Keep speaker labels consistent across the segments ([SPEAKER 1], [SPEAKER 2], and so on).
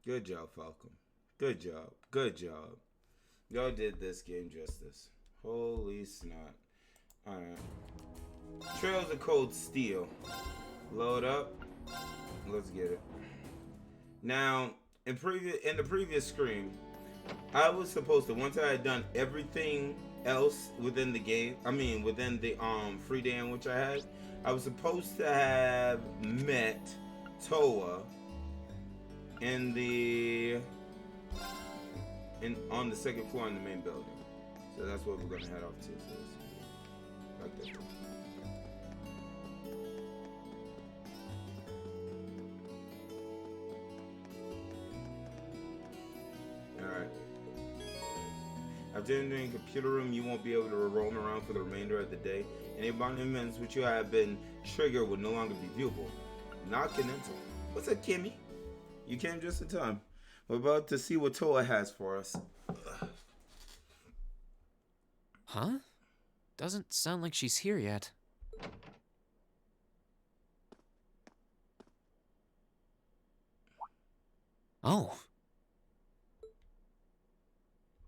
[SPEAKER 1] Good job, Falcon. Good job. Good job. Y'all did this game justice. Holy snap. Alright. Trails of Cold Steel. Load up. Let's get it. Now, in the previous screen, I was supposed to, once I had done everything else within the game, within the free day in which I had, I was supposed to have met Toa on the second floor in the main building. So that's what we're gonna head off to. So like this. Alright. After entering the computer room, you won't be able to roam around for the remainder of the day. Any abandonments which you have been triggered will no longer be viewable. Not connected. What's up, Kimmy? You came just in time. We're about to see what Toa has for us.
[SPEAKER 2] Huh? Doesn't sound like she's here yet. Oh.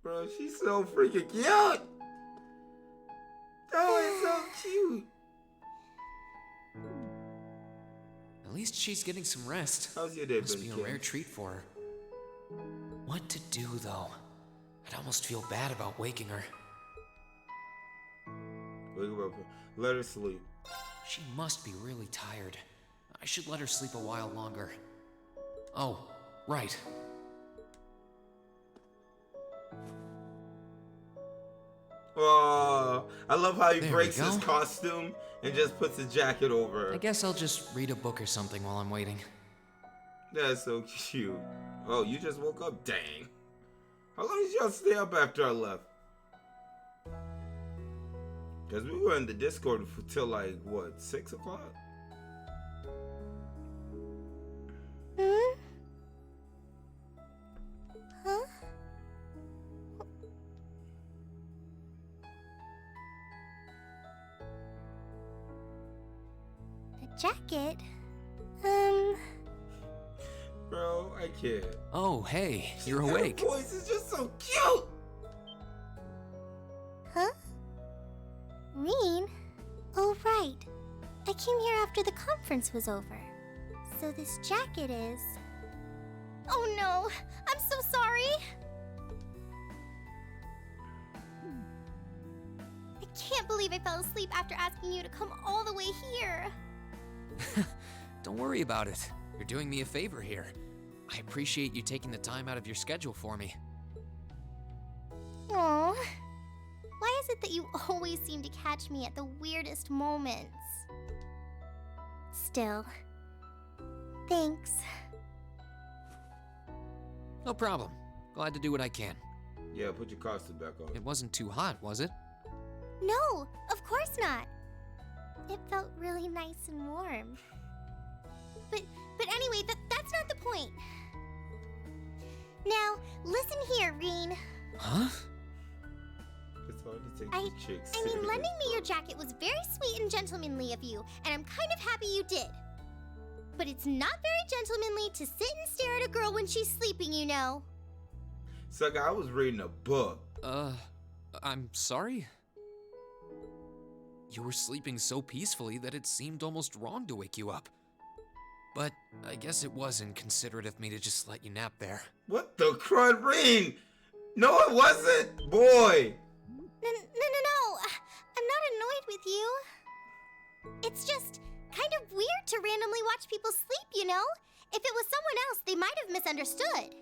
[SPEAKER 1] Bro, she's so freaking cute! Toa is so cute!
[SPEAKER 2] At least she's getting some rest.
[SPEAKER 1] How's your day,
[SPEAKER 2] Must be a rare treat for her. What to do, though? I'd almost feel bad about waking her.
[SPEAKER 1] Wake her up. Let her sleep.
[SPEAKER 2] She must be really tired. I should let her sleep a while longer. Oh, right.
[SPEAKER 1] Oh, I love how he
[SPEAKER 2] There
[SPEAKER 1] breaks
[SPEAKER 2] we go.
[SPEAKER 1] his costume and just puts his jacket over.
[SPEAKER 2] I guess I'll just read a book or something while I'm waiting.
[SPEAKER 1] That's so cute. Oh, you just woke up? Dang. How long did y'all stay up after I left? Because we were in the Discord till like, what, 6 o'clock?
[SPEAKER 3] Hmm? Huh? A jacket?
[SPEAKER 1] Bro, I can't.
[SPEAKER 2] Oh, hey, you're
[SPEAKER 1] Her
[SPEAKER 2] awake.
[SPEAKER 1] voice is just so cute.
[SPEAKER 3] Huh? Reen? Oh, right. I came here after the conference was over. So this jacket is... Oh no! I'm so sorry! I can't believe I fell asleep after asking you to come all the way here.
[SPEAKER 2] Don't worry about it. You're doing me a favor here. I appreciate you taking the time out of your schedule for me.
[SPEAKER 3] Aww. Why is it that you always seem to catch me at the weirdest moments? Still, thanks.
[SPEAKER 2] No problem. Glad to do what I can.
[SPEAKER 1] Yeah, put your costume back on.
[SPEAKER 2] It wasn't too hot, was it?
[SPEAKER 3] No, of course not. It felt really nice and warm. But anyway, that's not the point. Now, listen here, Reen.
[SPEAKER 2] Huh?
[SPEAKER 1] It's hard to take
[SPEAKER 3] I
[SPEAKER 1] these chicks
[SPEAKER 3] mean,
[SPEAKER 1] serious,
[SPEAKER 3] lending me
[SPEAKER 1] bro.
[SPEAKER 3] your jacket was very sweet and gentlemanly of you, and I'm kind of happy you did. But it's not very gentlemanly to sit and stare at a girl when she's sleeping, you know.
[SPEAKER 1] Sucker, I was reading a book.
[SPEAKER 2] I'm sorry? You were sleeping so peacefully that it seemed almost wrong to wake you up. But I guess it was inconsiderate of me to just let you nap there.
[SPEAKER 1] What the crud ring? No, it wasn't, boy.
[SPEAKER 3] No. I'm not annoyed with you. It's just kind of weird to randomly watch people sleep, you know? If it was someone else, they might have misunderstood.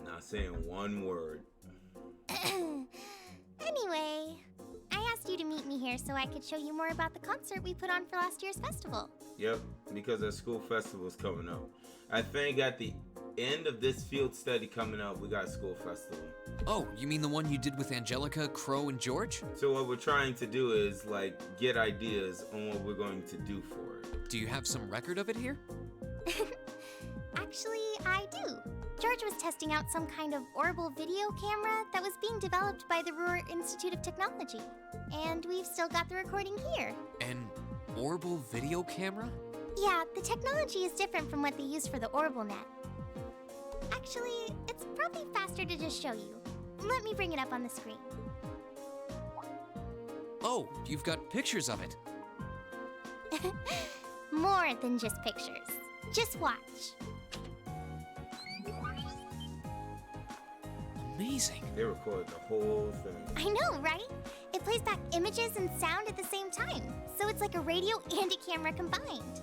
[SPEAKER 1] Not saying one word.
[SPEAKER 3] Anyway, I asked you to meet me here so I could show you more about the concert we put on for last year's festival.
[SPEAKER 1] Yep, because our school festival's coming up. I think at the end of this field study coming up, we got a school festival.
[SPEAKER 2] Oh, you mean the one you did with Angelica, Crow, and George?
[SPEAKER 1] So what we're trying to do is like get ideas on what we're going to do for it.
[SPEAKER 2] Do you have some record of it here?
[SPEAKER 3] Actually, I do. George was testing out some kind of orbital video camera that was being developed by the Ruhr Institute of Technology. And we've still got the recording here.
[SPEAKER 2] An orbital video camera?
[SPEAKER 3] Yeah, the technology is different from what they use for the orbital net. Actually, it's probably faster to just show you. Let me bring it up on the screen.
[SPEAKER 2] Oh, you've got pictures of it.
[SPEAKER 3] More than just pictures. Just watch.
[SPEAKER 2] Amazing.
[SPEAKER 1] They recorded the whole thing.
[SPEAKER 3] I know, right? It plays back images and sound at the same time, so it's like a radio and a camera combined.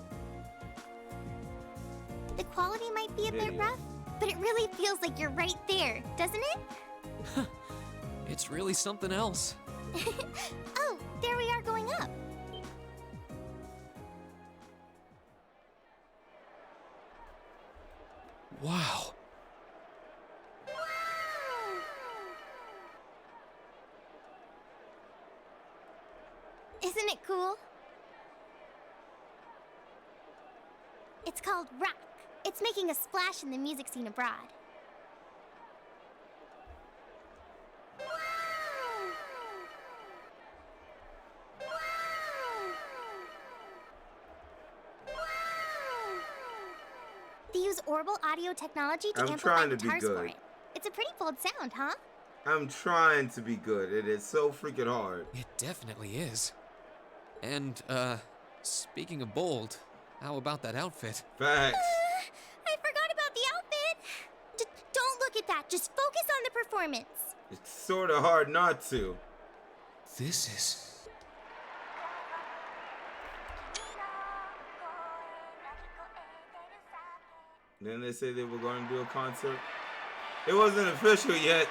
[SPEAKER 3] The quality might be a bit rough, but it really feels like you're right there, doesn't it?
[SPEAKER 2] It's really something else.
[SPEAKER 3] Oh, there we are going up.
[SPEAKER 2] Wow.
[SPEAKER 3] Isn't it cool? It's called rock. It's making a splash in the music scene abroad. They use orbital audio technology to amplify guitars for it. It's a pretty bold sound, huh?
[SPEAKER 1] I'm trying to be good. It is so freaking hard.
[SPEAKER 2] It definitely is. And, speaking of bold, how about that outfit?
[SPEAKER 1] Facts.
[SPEAKER 3] I forgot about the outfit. Don't look at that. Just focus on the performance.
[SPEAKER 1] It's sort of hard not to.
[SPEAKER 2] This is...
[SPEAKER 1] Then they say they were going to do a concert. It wasn't official yet.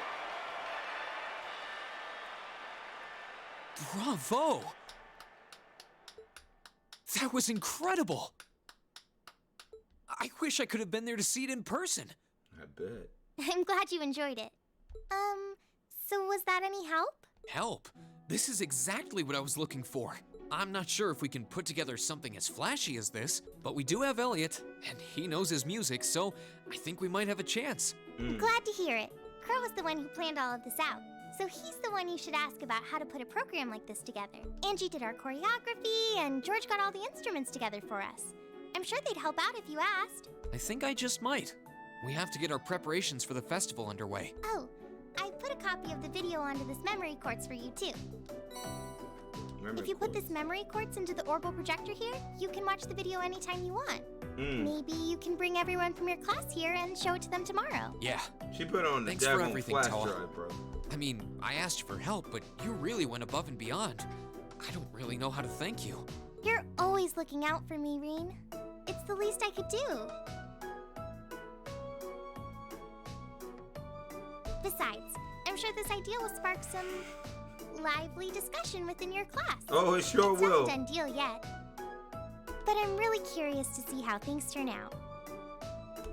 [SPEAKER 2] Bravo! That was incredible! I wish I could have been there to see it in person.
[SPEAKER 1] I bet.
[SPEAKER 3] I'm glad you enjoyed it. So was that any help?
[SPEAKER 2] Help? This is exactly what I was looking for. I'm not sure if we can put together something as flashy as this, but we do have Elliot, and he knows his music, so I think we might have a chance.
[SPEAKER 3] Glad to hear it. Crow was the one who planned all of this out, so he's the one you should ask about how to put a program like this together. Angie did our choreography, and George got all the instruments together for us. I'm sure they'd help out if you asked.
[SPEAKER 2] I think I just might. We have to get our preparations for the festival underway.
[SPEAKER 3] Oh, I put a copy of the video onto this memory quartz for you, too. If you put this memory quartz into the orbital projector here, you can watch the video anytime you want. Maybe you can bring everyone from your class here and show it to them tomorrow.
[SPEAKER 2] Yeah.
[SPEAKER 1] She put on the
[SPEAKER 2] Thanks for
[SPEAKER 1] devil
[SPEAKER 2] everything,
[SPEAKER 1] flash
[SPEAKER 2] Toa.
[SPEAKER 1] drive, bro.
[SPEAKER 2] I mean, I asked you for help, but you really went above and beyond. I don't really know how to thank you.
[SPEAKER 3] You're always looking out for me, Reen. It's the least I could do. Besides, I'm sure this idea will spark some lively discussion within your class.
[SPEAKER 1] Oh, it sure
[SPEAKER 3] It's
[SPEAKER 1] will.
[SPEAKER 3] not a done deal yet. But I'm really curious to see how things turn out.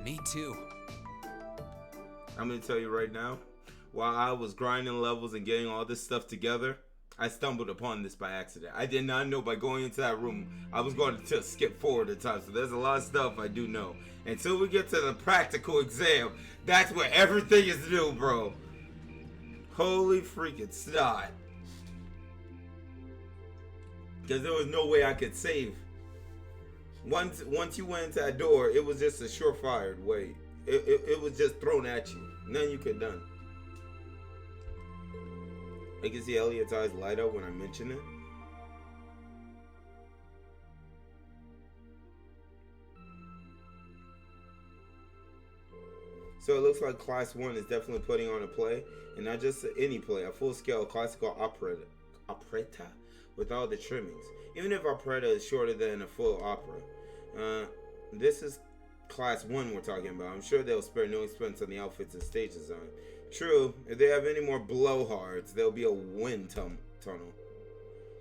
[SPEAKER 2] Me too.
[SPEAKER 1] I'm gonna tell you right now, while I was grinding levels and getting all this stuff together, I stumbled upon this by accident. I did not know by going into that room I was going to skip forward at times. So there's a lot of stuff I do know. Until we get to the practical exam, that's where everything is new, bro. Holy freaking snot. Because there was no way I could save. Once you went into that door, it was just a surefire way. It was just thrown at you. Nothing you could have done. I can see Elliot's eyes light up when I mention it. So it looks like Class 1 is definitely putting on a play, and not just any play, a full-scale classical operetta with all the trimmings. Even if operetta is shorter than a full opera. This is Class 1 we're talking about. I'm sure they'll spare no expense on the outfits and stage design. True, if they have any more blowhards, there'll be a wind tunnel.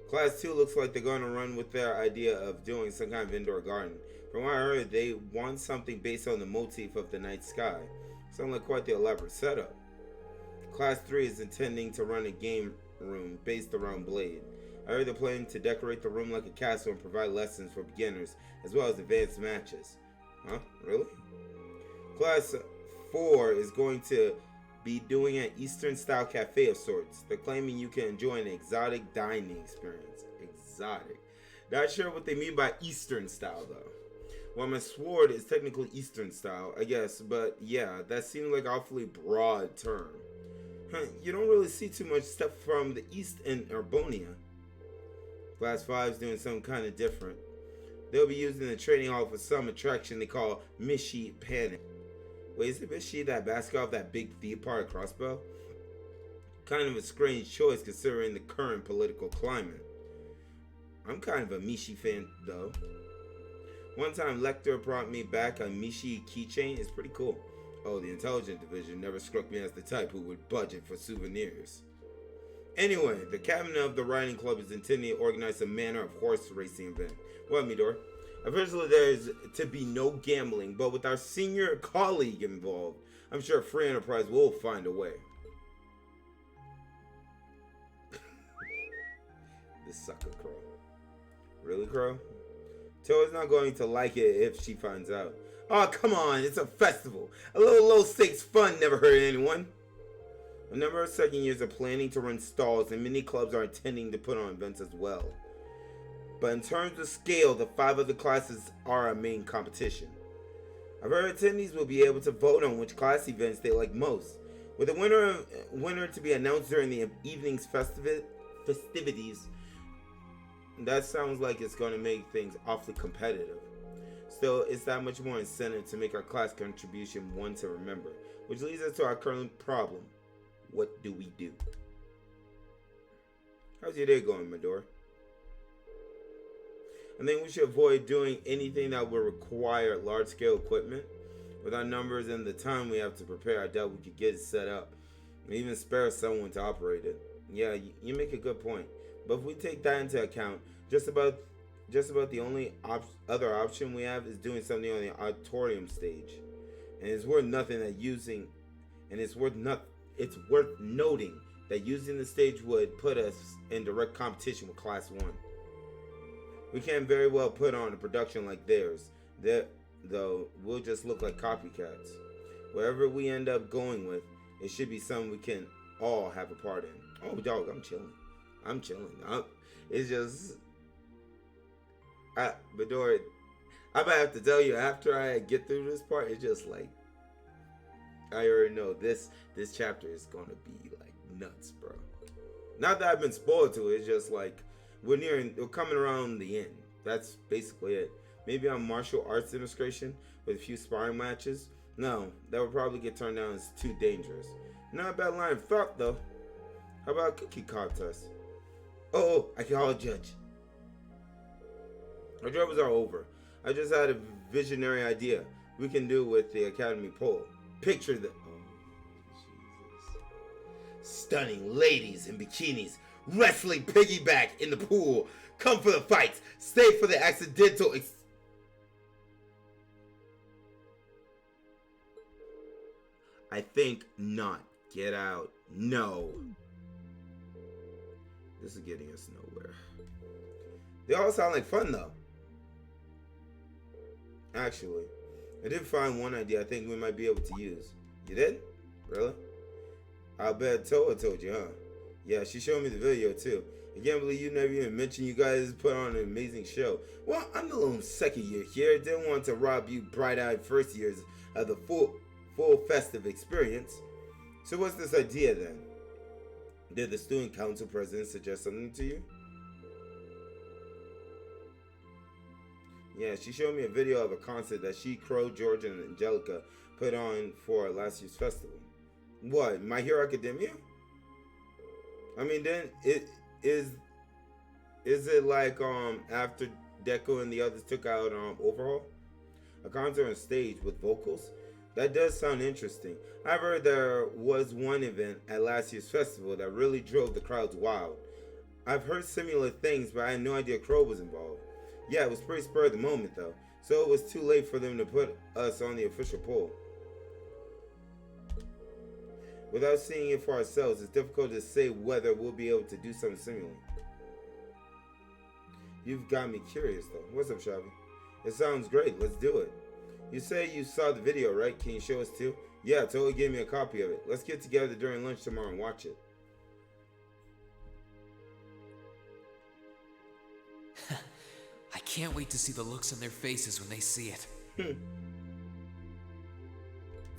[SPEAKER 1] Class 2 looks like they're going to run with their idea of doing some kind of indoor garden. From what I heard, they want something based on the motif of the night sky. Sounds like quite the elaborate setup. Class 3 is intending to run a game room based around Blade. I heard they're planning to decorate the room like a castle and provide lessons for beginners, as well as advanced matches. Huh? Really? Class 4 is going to be doing an Eastern style cafe of sorts. They're claiming you can enjoy an exotic dining experience. Exotic. Not sure what they mean by Eastern style though. Well, my sword is technically Eastern style, I guess, but yeah, that seemed like an awfully broad term. You don't really see too much stuff from the East in Urbonia. Class 5 is doing something kind of different. They'll be using the training hall for some attraction they call Mishi Panic. Wait, is it Mishi that basket off that big V-part crossbow? Kind of a strange choice considering the current political climate. I'm kind of a Mishi fan though. One time Lecter brought me back a Mishi keychain. It's pretty cool. Oh, the intelligence division never struck me as the type who would budget for souvenirs. Anyway, the captain of the riding club is intending to organize some manner of horse racing event. What, Midor? Officially, there is to be no gambling, but with our senior colleague involved, I'm sure Free Enterprise will find a way. This sucker Crow. Really, Crow? Toa's not going to like it if she finds out. Oh, come on, it's a festival. A little low-stakes fun never hurt anyone. A number of second years are planning to run stalls, and many clubs are intending to put on events as well. But in terms of scale, the 5 other classes are our main competition. I've heard attendees will be able to vote on which class events they like most, with the winner to be announced during the evening's festivities. That sounds like it's going to make things awfully competitive. Still, it's that much more incentive to make our class contribution one to remember, which leads us to our current problem. What do we do? How's your day going, Midor? I think we should avoid doing anything that will require large-scale equipment. With our numbers and the time we have to prepare, I doubt we could get it set up, and even spare someone to operate it. Yeah, you make a good point. But if we take that into account, just about the only other option we have is doing something on the auditorium stage, and it's worth noting that using the stage would put us in direct competition with Class 1. We can't very well put on a production like theirs, though we'll just look like copycats. Wherever we end up going with, it should be something we can all have a part in. Oh, dog, I'm chilling. It's just... Midori, I'm gonna have to tell you, after I get through this part, it's just like, I already know this chapter is gonna be like nuts, bro. Not that I've been spoiled to it, it's just like we're coming around the end. That's basically it. Maybe on martial arts demonstration with a few sparring matches. No, that would probably get turned down as too dangerous. Not a bad line of thought though. How about a cookie contest? Oh, I can all judge. Our troubles are over. I just had a visionary idea. We can do with the Academy poll. Picture the... Oh, Jesus. Stunning ladies in bikinis, wrestling piggyback in the pool. Come for the fights. Stay for the accidental... I think not. Get out. No. This is getting us nowhere. They all sound like fun though. Actually, I did find one idea I think we might be able to use. You did? Really? I'll bet Toa told you, huh? Yeah, she showed me the video too. I can't believe you never even mentioned you guys put on an amazing show. Well, I'm the lone second year here. Didn't want to rob you bright-eyed first years of the full festive experience. So what's this idea then? Did the student council president suggest something to you? Yeah, she showed me a video of a concert that she, Crow, George, and Angelica put on for last year's festival. What, My Hero Academia? I mean, then is it like after Deco and the others took out Overhaul? A concert on stage with vocals? That does sound interesting. I've heard there was one event at last year's festival that really drove the crowds wild. I've heard similar things, but I had no idea Crow was involved. Yeah, it was pretty spur of the moment though, so it was too late for them to put us on the official poll. Without seeing it for ourselves, it's difficult to say whether we'll be able to do something similar. You've got me curious though. What's up, Shabby? It sounds great. Let's do it. You say you saw the video, right? Can you show us too? Yeah, Totally gave me a copy of it. Let's get together during lunch tomorrow and watch it.
[SPEAKER 2] I can't wait to see the looks on their faces when they see it.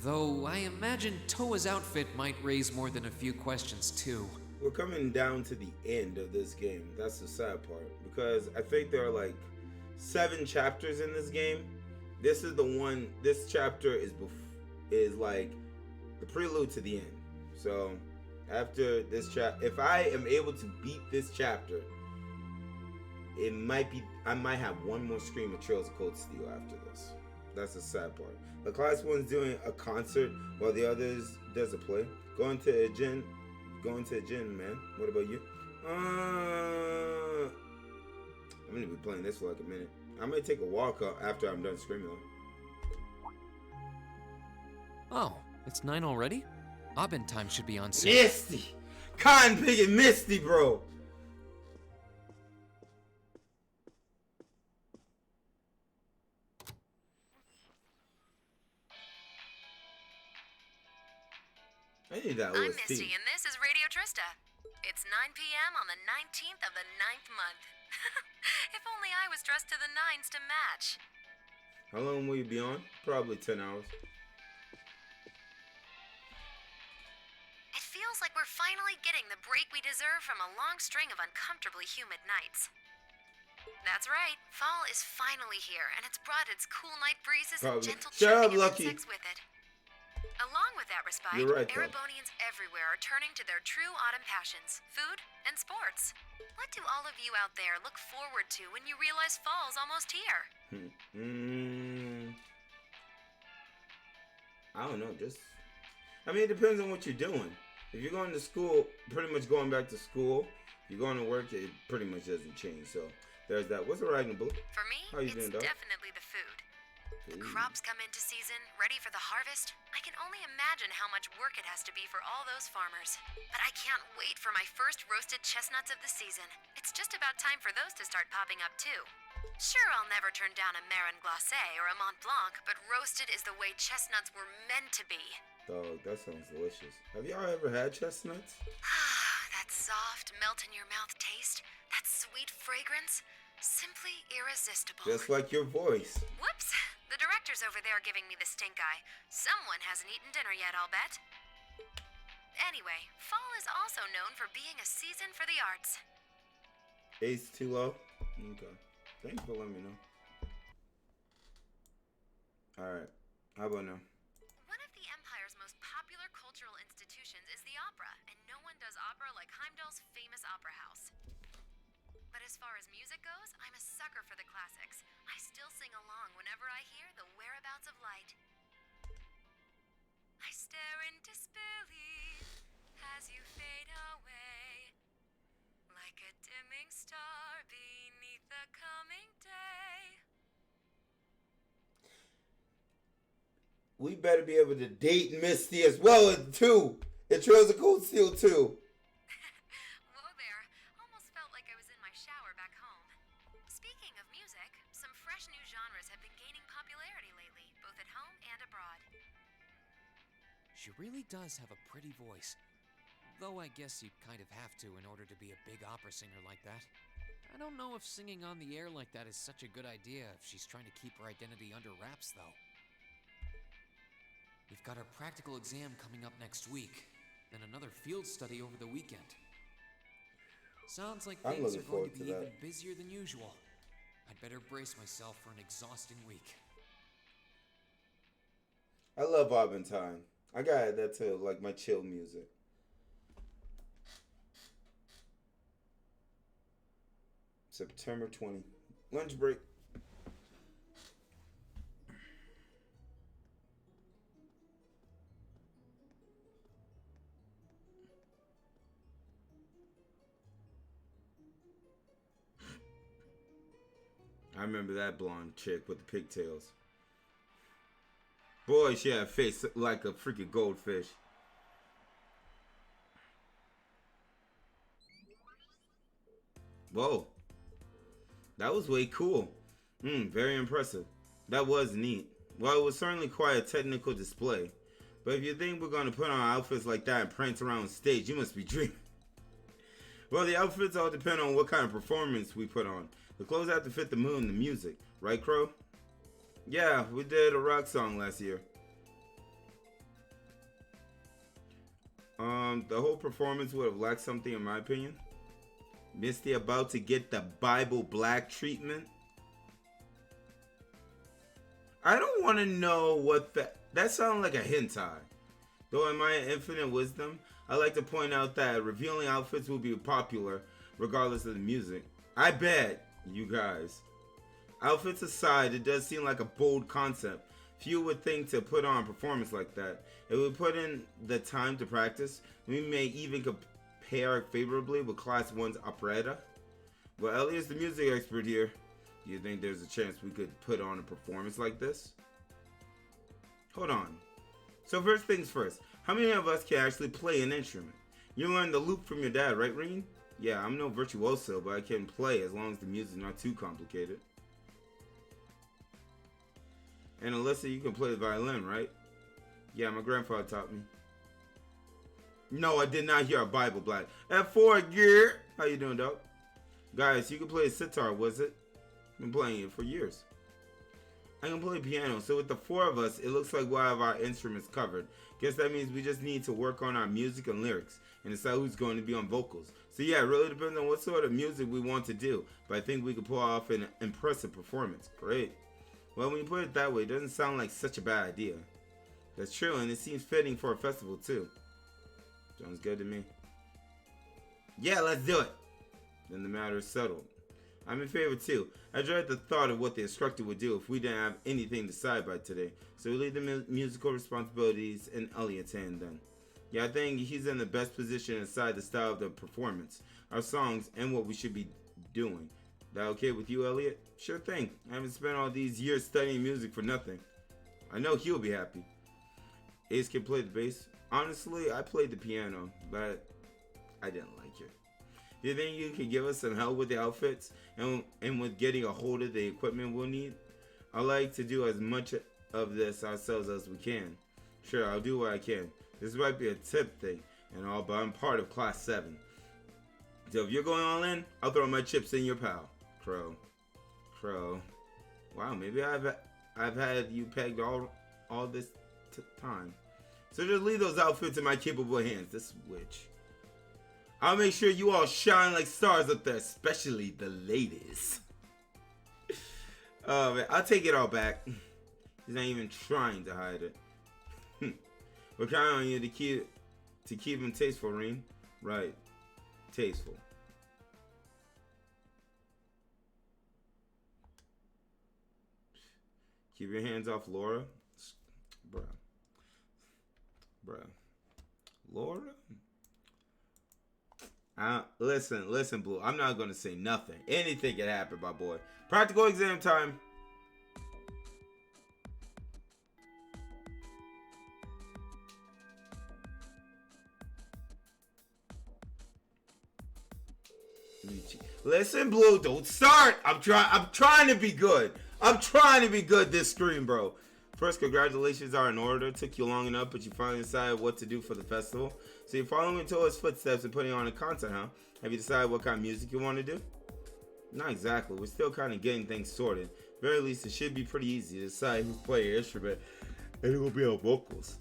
[SPEAKER 2] Though I imagine Toa's outfit might raise more than a few questions too.
[SPEAKER 1] We're coming down to the end of this game. That's the sad part. Because I think there are like 7 chapters in this game. This is the one, this chapter is like the prelude to the end. So after this chapter, if I am able to beat this chapter, it might be, I might have one more stream of Trails of Cold Steel after this. That's the sad part. The class one's doing a concert while the others does a play. Going to a gym, man. What about you? I'm gonna be playing this for like a minute. I might take a walk after I'm done screaming though.
[SPEAKER 2] Oh, it's 9 already? Abend time should be on soon.
[SPEAKER 1] Misty! Cotton Pig and Misty, bro! I need that
[SPEAKER 4] I'm
[SPEAKER 1] OST.
[SPEAKER 4] Misty, and this is Radio Trista. It's 9 p.m. on the 19th of the 9th month. If only I was dressed to the nines to match.
[SPEAKER 1] How long will you be on? Probably 10 hours.
[SPEAKER 4] It feels like we're finally getting the break we deserve from a long string of uncomfortably humid nights. That's right, fall is finally here, and it's brought its cool night breezes and
[SPEAKER 1] Probably.
[SPEAKER 4] gentle
[SPEAKER 1] Shut up,
[SPEAKER 4] chirping of
[SPEAKER 1] Lucky.
[SPEAKER 4] insects with it. Along with that respite,
[SPEAKER 1] You're right, though.
[SPEAKER 4] Erebonians everywhere are turning to their true autumn passions, food and sports. What do all of you out there look forward to when you realize fall's almost here?
[SPEAKER 1] I don't know, I mean, it depends on what you're doing. If you're going to school, pretty much going back to school. If you're going to work, it pretty much doesn't change. So there's that. What's the riding blue?
[SPEAKER 4] For me,
[SPEAKER 1] How you
[SPEAKER 4] it's
[SPEAKER 1] doing, dog?
[SPEAKER 4] definitely the food. The crops come into season, ready for the harvest. I can only imagine how much work it has to be for all those farmers. But I can't wait for my first roasted chestnuts of the season. It's just about time for those to start popping up too. Sure, I'll never turn down a Marin Glacé or a Mont Blanc, but roasted is the way chestnuts were meant to be.
[SPEAKER 1] Dog, that sounds delicious. Have y'all ever had chestnuts?
[SPEAKER 4] That soft, melt-in-your-mouth taste, that sweet fragrance, simply irresistible.
[SPEAKER 1] Just like your voice.
[SPEAKER 4] Whoops! The director's over there giving me the stink eye. Someone hasn't eaten dinner yet, I'll bet. Anyway, fall is also known for being a season for the arts.
[SPEAKER 1] Ace too low? Okay. Thanks for letting me know. Alright. How about now?
[SPEAKER 4] One of the Empire's most popular cultural institutions is the opera, and no one does opera like Heimdall's famous opera house. But as far as music goes, I'm a sucker for the classics. I still sing along whenever I hear The Whereabouts of Light. I stare in disbelief as you fade away, like a dimming star beneath the coming day.
[SPEAKER 1] We better be able to date Misty as well as 2. It Trails of Cold Steel 2.
[SPEAKER 4] Whoa there. Almost felt like I was in my shower back home. Speaking of music, some fresh new genres have been gaining popularity lately, both at home and abroad.
[SPEAKER 2] She really does have a pretty voice. Though I guess you kind of have to in order to be a big opera singer like that. I don't know if singing on the air like that is such a good idea if she's trying to keep her identity under wraps, though. We've got our practical exam coming up next week, then another field study over the weekend. Sounds like
[SPEAKER 1] I'm
[SPEAKER 2] things
[SPEAKER 1] looking
[SPEAKER 2] are going
[SPEAKER 1] forward
[SPEAKER 2] to be
[SPEAKER 1] to
[SPEAKER 2] even
[SPEAKER 1] that.
[SPEAKER 2] busier than usual. I'd better brace myself for an exhausting week.
[SPEAKER 1] I love Abentine. I got that to like my chill music. September 20. Lunch break. I remember that blonde chick with the pigtails. Boy, she had a face like a freaking goldfish. Whoa. That was way cool. Very impressive. That was neat. Well, it was certainly quite a technical display. But if you think we're going to put on outfits like that and prance around stage, you must be dreaming. Well, the outfits all depend on what kind of performance we put on. The clothes have to fit the mood and the music. Right, Crow? Yeah, we did a rock song last year. The whole performance would have lacked something in my opinion. Misty about to get the Bible Black treatment. I don't want to know what that sounds like a hentai. Though in my infinite wisdom, I like to point out that revealing outfits will be popular regardless of the music. I bet, you guys. Outfits aside, it does seem like a bold concept. Few would think to put on a performance like that. If we put in the time to practice, we may even compare favorably with Class 1's Operative. Well, Elliot's the music expert here. Do you think there's a chance we could put on a performance like this? Hold on. So first things first, how many of us can actually play an instrument? You learned the loop from your dad, right, Reen? Yeah, I'm no virtuoso, but I can play as long as the music's not too complicated. And Alyssa, you can play the violin, right? Yeah, my grandfather taught me. No, I did not hear a Bible Black. F4 gear. How you doing, dog? Guys, you can play a sitar, was it? Been playing it for years. I can play piano, so with the four of us, it looks like we'll have our instruments covered. Guess that means we just need to work on our music and lyrics and decide who's going to be on vocals. So yeah, it really depends on what sort of music we want to do, but I think we could pull off an impressive performance. Great. Well, when you put it that way, it doesn't sound like such a bad idea. That's true, and it seems fitting for a festival too. Sounds good to me. Yeah, let's do it. Then the matter is settled. I'm in favor too. I dread the thought of what the instructor would do if we didn't have anything to decide by today. So we leave the musical responsibilities in Elliot's hand then. Yeah, I think he's in the best position to decide the style of the performance, our songs, and what we should be doing. That okay with you, Elliot? Sure thing. I haven't spent all these years studying music for nothing. I know he'll be happy. Ace can play the bass. Honestly, I played the piano, but I didn't like it. Do you think you can give us some help with the outfits and with getting a hold of the equipment we'll need? I like to do as much of this ourselves as we can. Sure, I'll do what I can. This might be a tip thing and all, but I'm part of Class 7. So if you're going all in, I'll throw my chips in your pal. Crow. Wow, maybe I've had you pegged all this time. So just leave those outfits in my capable hands. This witch. I'll make sure you all shine like stars up there, especially the ladies. Oh man, I'll take it all back. He's not even trying to hide it. We're counting on you to keep him tasteful, Reen. Right, tasteful. Keep your hands off Laura. Bruh. Laura? Listen, Blue. I'm not gonna say nothing. Anything can happen, my boy. Practical exam time. Listen, Blue. Don't start. I'm trying to be good. I'm trying to be good this stream, bro. First, congratulations are in order. It took you long enough, but you finally decided what to do for the festival. So you're following in Toa's footsteps and putting on the content, huh? Have you decided what kind of music you want to do? Not exactly. We're still kind of getting things sorted. At the very least, it should be pretty easy to decide who's playing your instrument and who will be on vocals.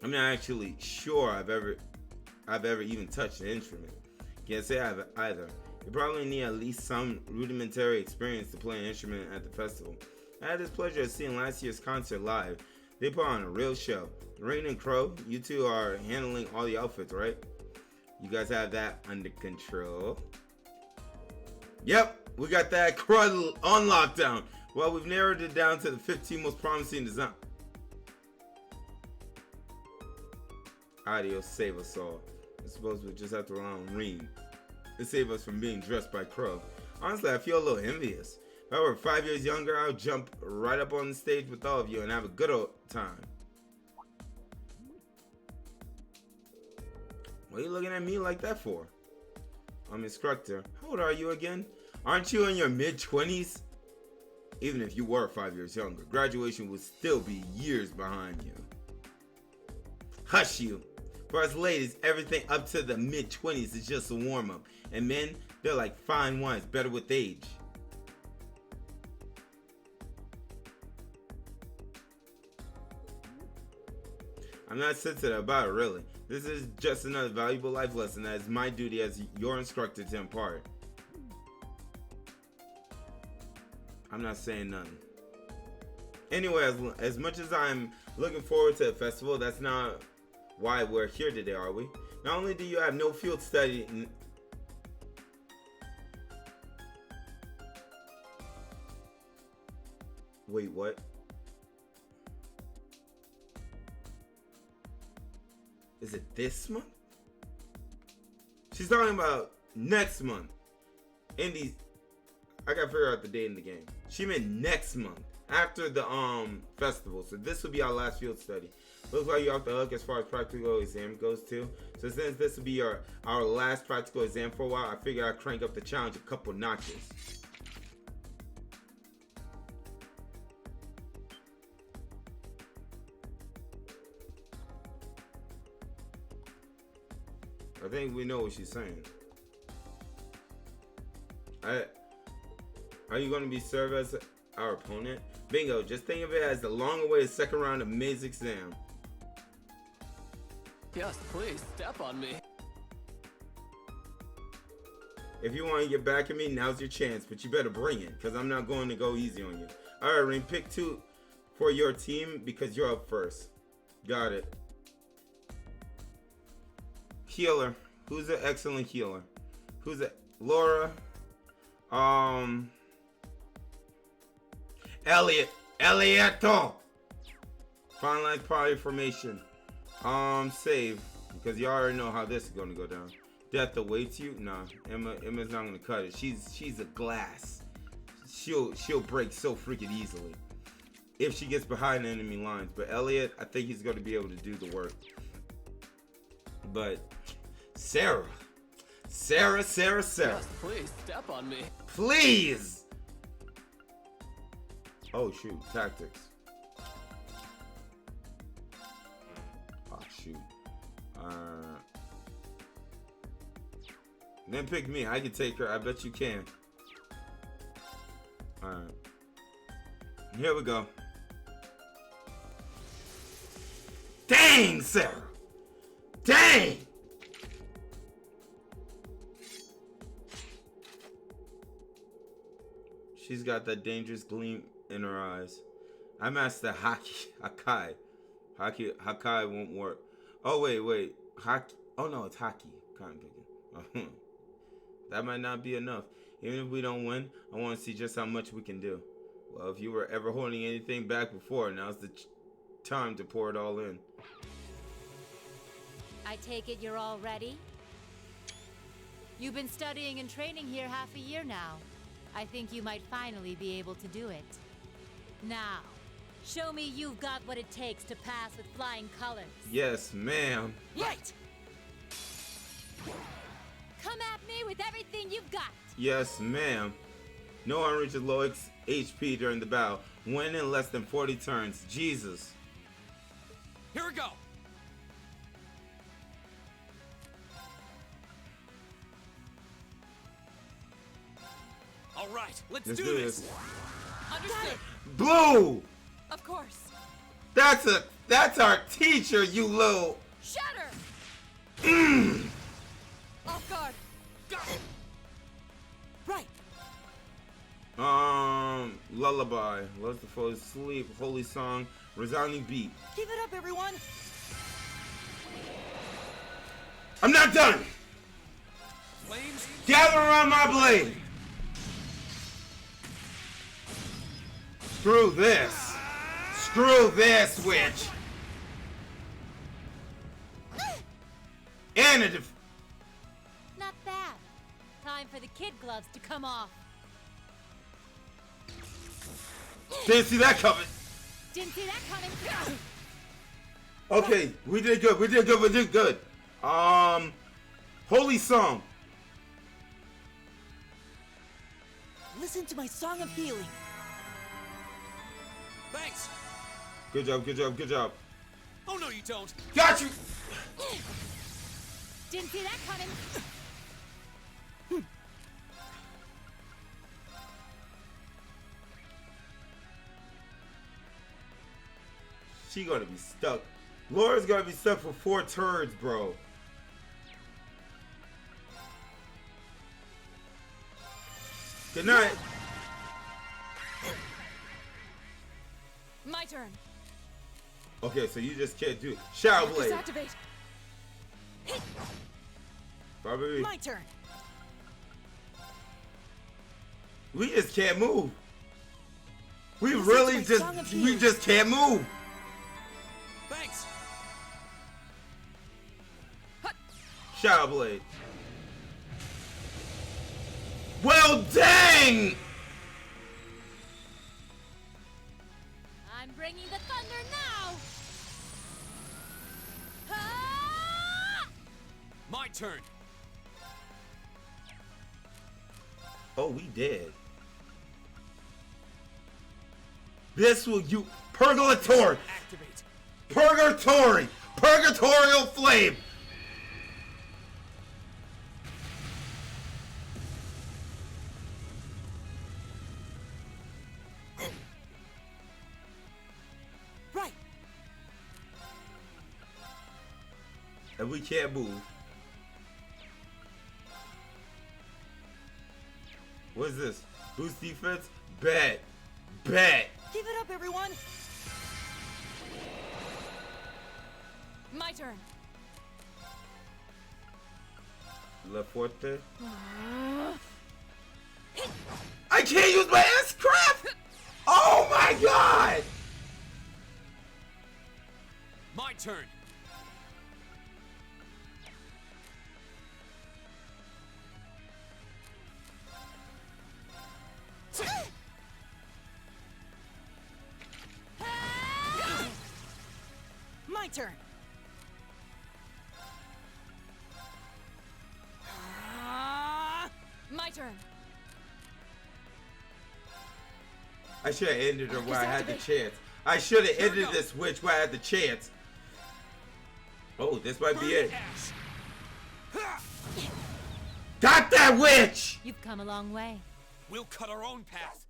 [SPEAKER 1] I'm not actually sure I've ever even touched an instrument. Can't say I have either. You probably need at least some rudimentary experience to play an instrument at the festival. I had this pleasure of seeing last year's concert live. They put on a real show. Rain and Crow, you two are handling all the outfits, right? You guys have that under control. Yep, we got that crud on lockdown. Well, we've narrowed it down to the 15 most promising design. Adios, save us all. I suppose we'll just have to rely on Reem to save us from being dressed by Crow. Honestly, I feel a little envious. If I were 5 years younger, I would jump right up on the stage with all of you and have a good old time. What are you looking at me like that for? I'm instructor. How old are you again? Aren't you in your mid-20s? Even if you were 5 years younger, graduation would still be years behind you. Hush you. For us ladies, everything up to the mid-20s is just a warm-up. And men, they're like fine wines, better with age. I'm not sensitive about it, really. This is just another valuable life lesson that is my duty as your instructor to impart. I'm not saying nothing. Anyway, as much as I'm looking forward to the festival, that's not why we're here today, are we? Not only do you have no field study... Wait, what? Is it this month? She's talking about next month. Indy, I gotta figure out the date in the game. She meant next month, after the festival. So this will be our last field study. Looks like you're off the hook as far as practical exam goes too. So since this will be our last practical exam for a while, I figured I'd crank up the challenge a couple notches. I think we know what she's saying. Are you going to be served as our opponent? Bingo, just think of it as the long-awaited second round of May's exam.
[SPEAKER 5] Yes, please, step on me.
[SPEAKER 1] If you want to get back at me, now's your chance, but you better bring it, because I'm not going to go easy on you. Alright, Ring, pick 2 for your team, because you're up first. Got it. Healer. Who's an excellent healer? Who's a Laura? Elliotto. Finalize party formation. Save, because you already know how this is gonna go down. Death awaits you. Nah, Emma's not gonna cut it. She's a glass. She'll break so freaking easily if she gets behind enemy lines. But Elliot, I think he's gonna be able to do the work. But Sarah.
[SPEAKER 5] Yes, please, step on me.
[SPEAKER 1] Please. Oh shoot, tactics. Oh shoot. Then pick me. I can take her. I bet you can. Alright. Here we go. Dang, Sarah. Dang. She's got that dangerous gleam in her eyes. I master Hakai. Hakai won't work. Oh wait. Hockey. Oh no, it's hockey. Cotton picking. That might not be enough. Even if we don't win, I want to see just how much we can do. Well, if you were ever holding anything back before, now's the time to pour it all in.
[SPEAKER 6] I take it you're all ready? You've been studying and training here half a year now. I think you might finally be able to do it. Now, show me you've got what it takes to pass with flying colors.
[SPEAKER 1] Yes, ma'am.
[SPEAKER 6] Right! Come at me with everything you've got.
[SPEAKER 1] Yes, ma'am. No one reaches low HP during the battle. Win in less than 40 turns. Jesus.
[SPEAKER 2] Here we go. All right, let's do this. Understood.
[SPEAKER 1] Blue.
[SPEAKER 6] Of course.
[SPEAKER 1] That's our teacher, you little.
[SPEAKER 6] Shatter! Off guard.
[SPEAKER 2] Got it. Right.
[SPEAKER 1] Lullaby. Let's fall asleep. Holy song. Resounding beat.
[SPEAKER 5] Give it up, everyone.
[SPEAKER 1] I'm not done.
[SPEAKER 2] Flames.
[SPEAKER 1] Gather around my blade. Screw this. Screw this, witch. And a
[SPEAKER 6] Not bad. Time for the kid gloves to come off.
[SPEAKER 1] didn't see that coming.
[SPEAKER 6] Didn't see that coming.
[SPEAKER 1] Okay, we did good. Holy song.
[SPEAKER 5] Listen to my song of healing.
[SPEAKER 2] Thanks.
[SPEAKER 1] Good job, good job, good job.
[SPEAKER 2] Oh no, you don't.
[SPEAKER 1] Got you!
[SPEAKER 6] Didn't see that coming.
[SPEAKER 1] She gonna be stuck. Laura's gonna be stuck for 4 turns, bro. Good night.
[SPEAKER 6] My turn.
[SPEAKER 1] Okay, so you just can't do Shadow Blade.
[SPEAKER 6] Activate.
[SPEAKER 1] Probably.
[SPEAKER 6] My turn.
[SPEAKER 1] We just can't move. We
[SPEAKER 6] Listen
[SPEAKER 1] really
[SPEAKER 6] to my
[SPEAKER 1] just
[SPEAKER 6] Song of
[SPEAKER 1] we
[SPEAKER 6] Healing.
[SPEAKER 1] just can't move.
[SPEAKER 2] Thanks.
[SPEAKER 1] Shadow Blade. Well, dang!
[SPEAKER 6] I'm bringing the thunder now. Ah!
[SPEAKER 2] My turn.
[SPEAKER 1] Oh, we dead. This will you Purgatory!
[SPEAKER 2] Activate.
[SPEAKER 1] Purgatory! Purgatorial flame!
[SPEAKER 6] Right.
[SPEAKER 1] And we can't move. What is this? Boost defense? Bet. Bet.
[SPEAKER 6] Give it up, everyone. My turn.
[SPEAKER 1] Left forte. I can't use my S-Craft! Oh my god!
[SPEAKER 2] My turn.
[SPEAKER 6] My turn. My turn.
[SPEAKER 1] I should have ended her where I had the chance. I should have ended this witch where I had the chance. Oh, this might be it. Got that witch!
[SPEAKER 6] You've come a long way.
[SPEAKER 2] We'll cut our own path.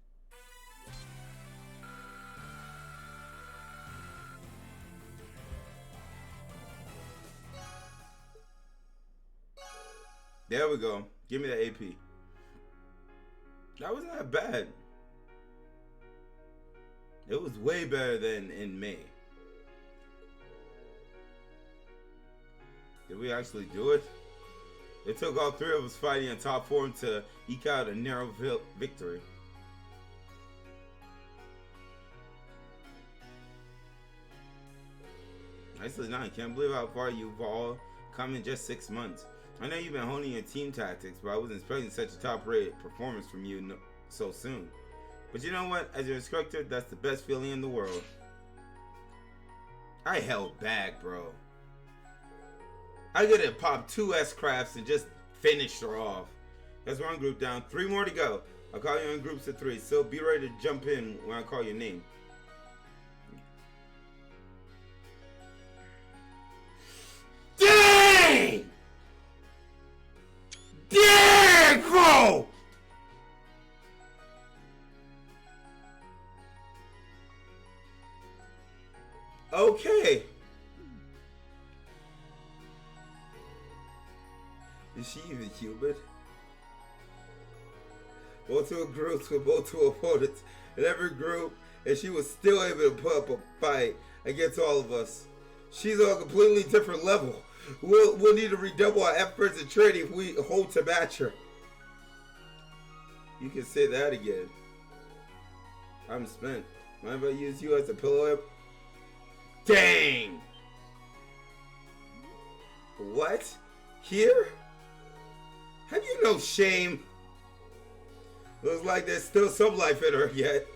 [SPEAKER 1] There we go. Give me the AP. That wasn't that bad. It was way better than in May. Did we actually do it? It took all 3 of us fighting in top form to eke out a narrow victory. Nicely done. Can't believe how far you've all come in just 6 months. I know you've been honing your team tactics, but I wasn't expecting such a top-rated performance from you so soon. But you know what? As your instructor, that's the best feeling in the world. I held back, bro. I could have popped 2 S-Crafts and just finished her off. That's 1 group down. 3 more to go. I'll call you in groups of 3, so be ready to jump in when I call your name. Dang! Dang, bro! Okay. Is she even human? Multiple groups with multiple opponents in every group, and she was still able to put up a fight against all of us. She's on a completely different level. We'll need to redouble our efforts and training if we hold to match her. You can say that again. I'm spent. Mind if I use you as a pillow? Dang! What? Here? Have you no shame? Looks like there's still some life in her yet.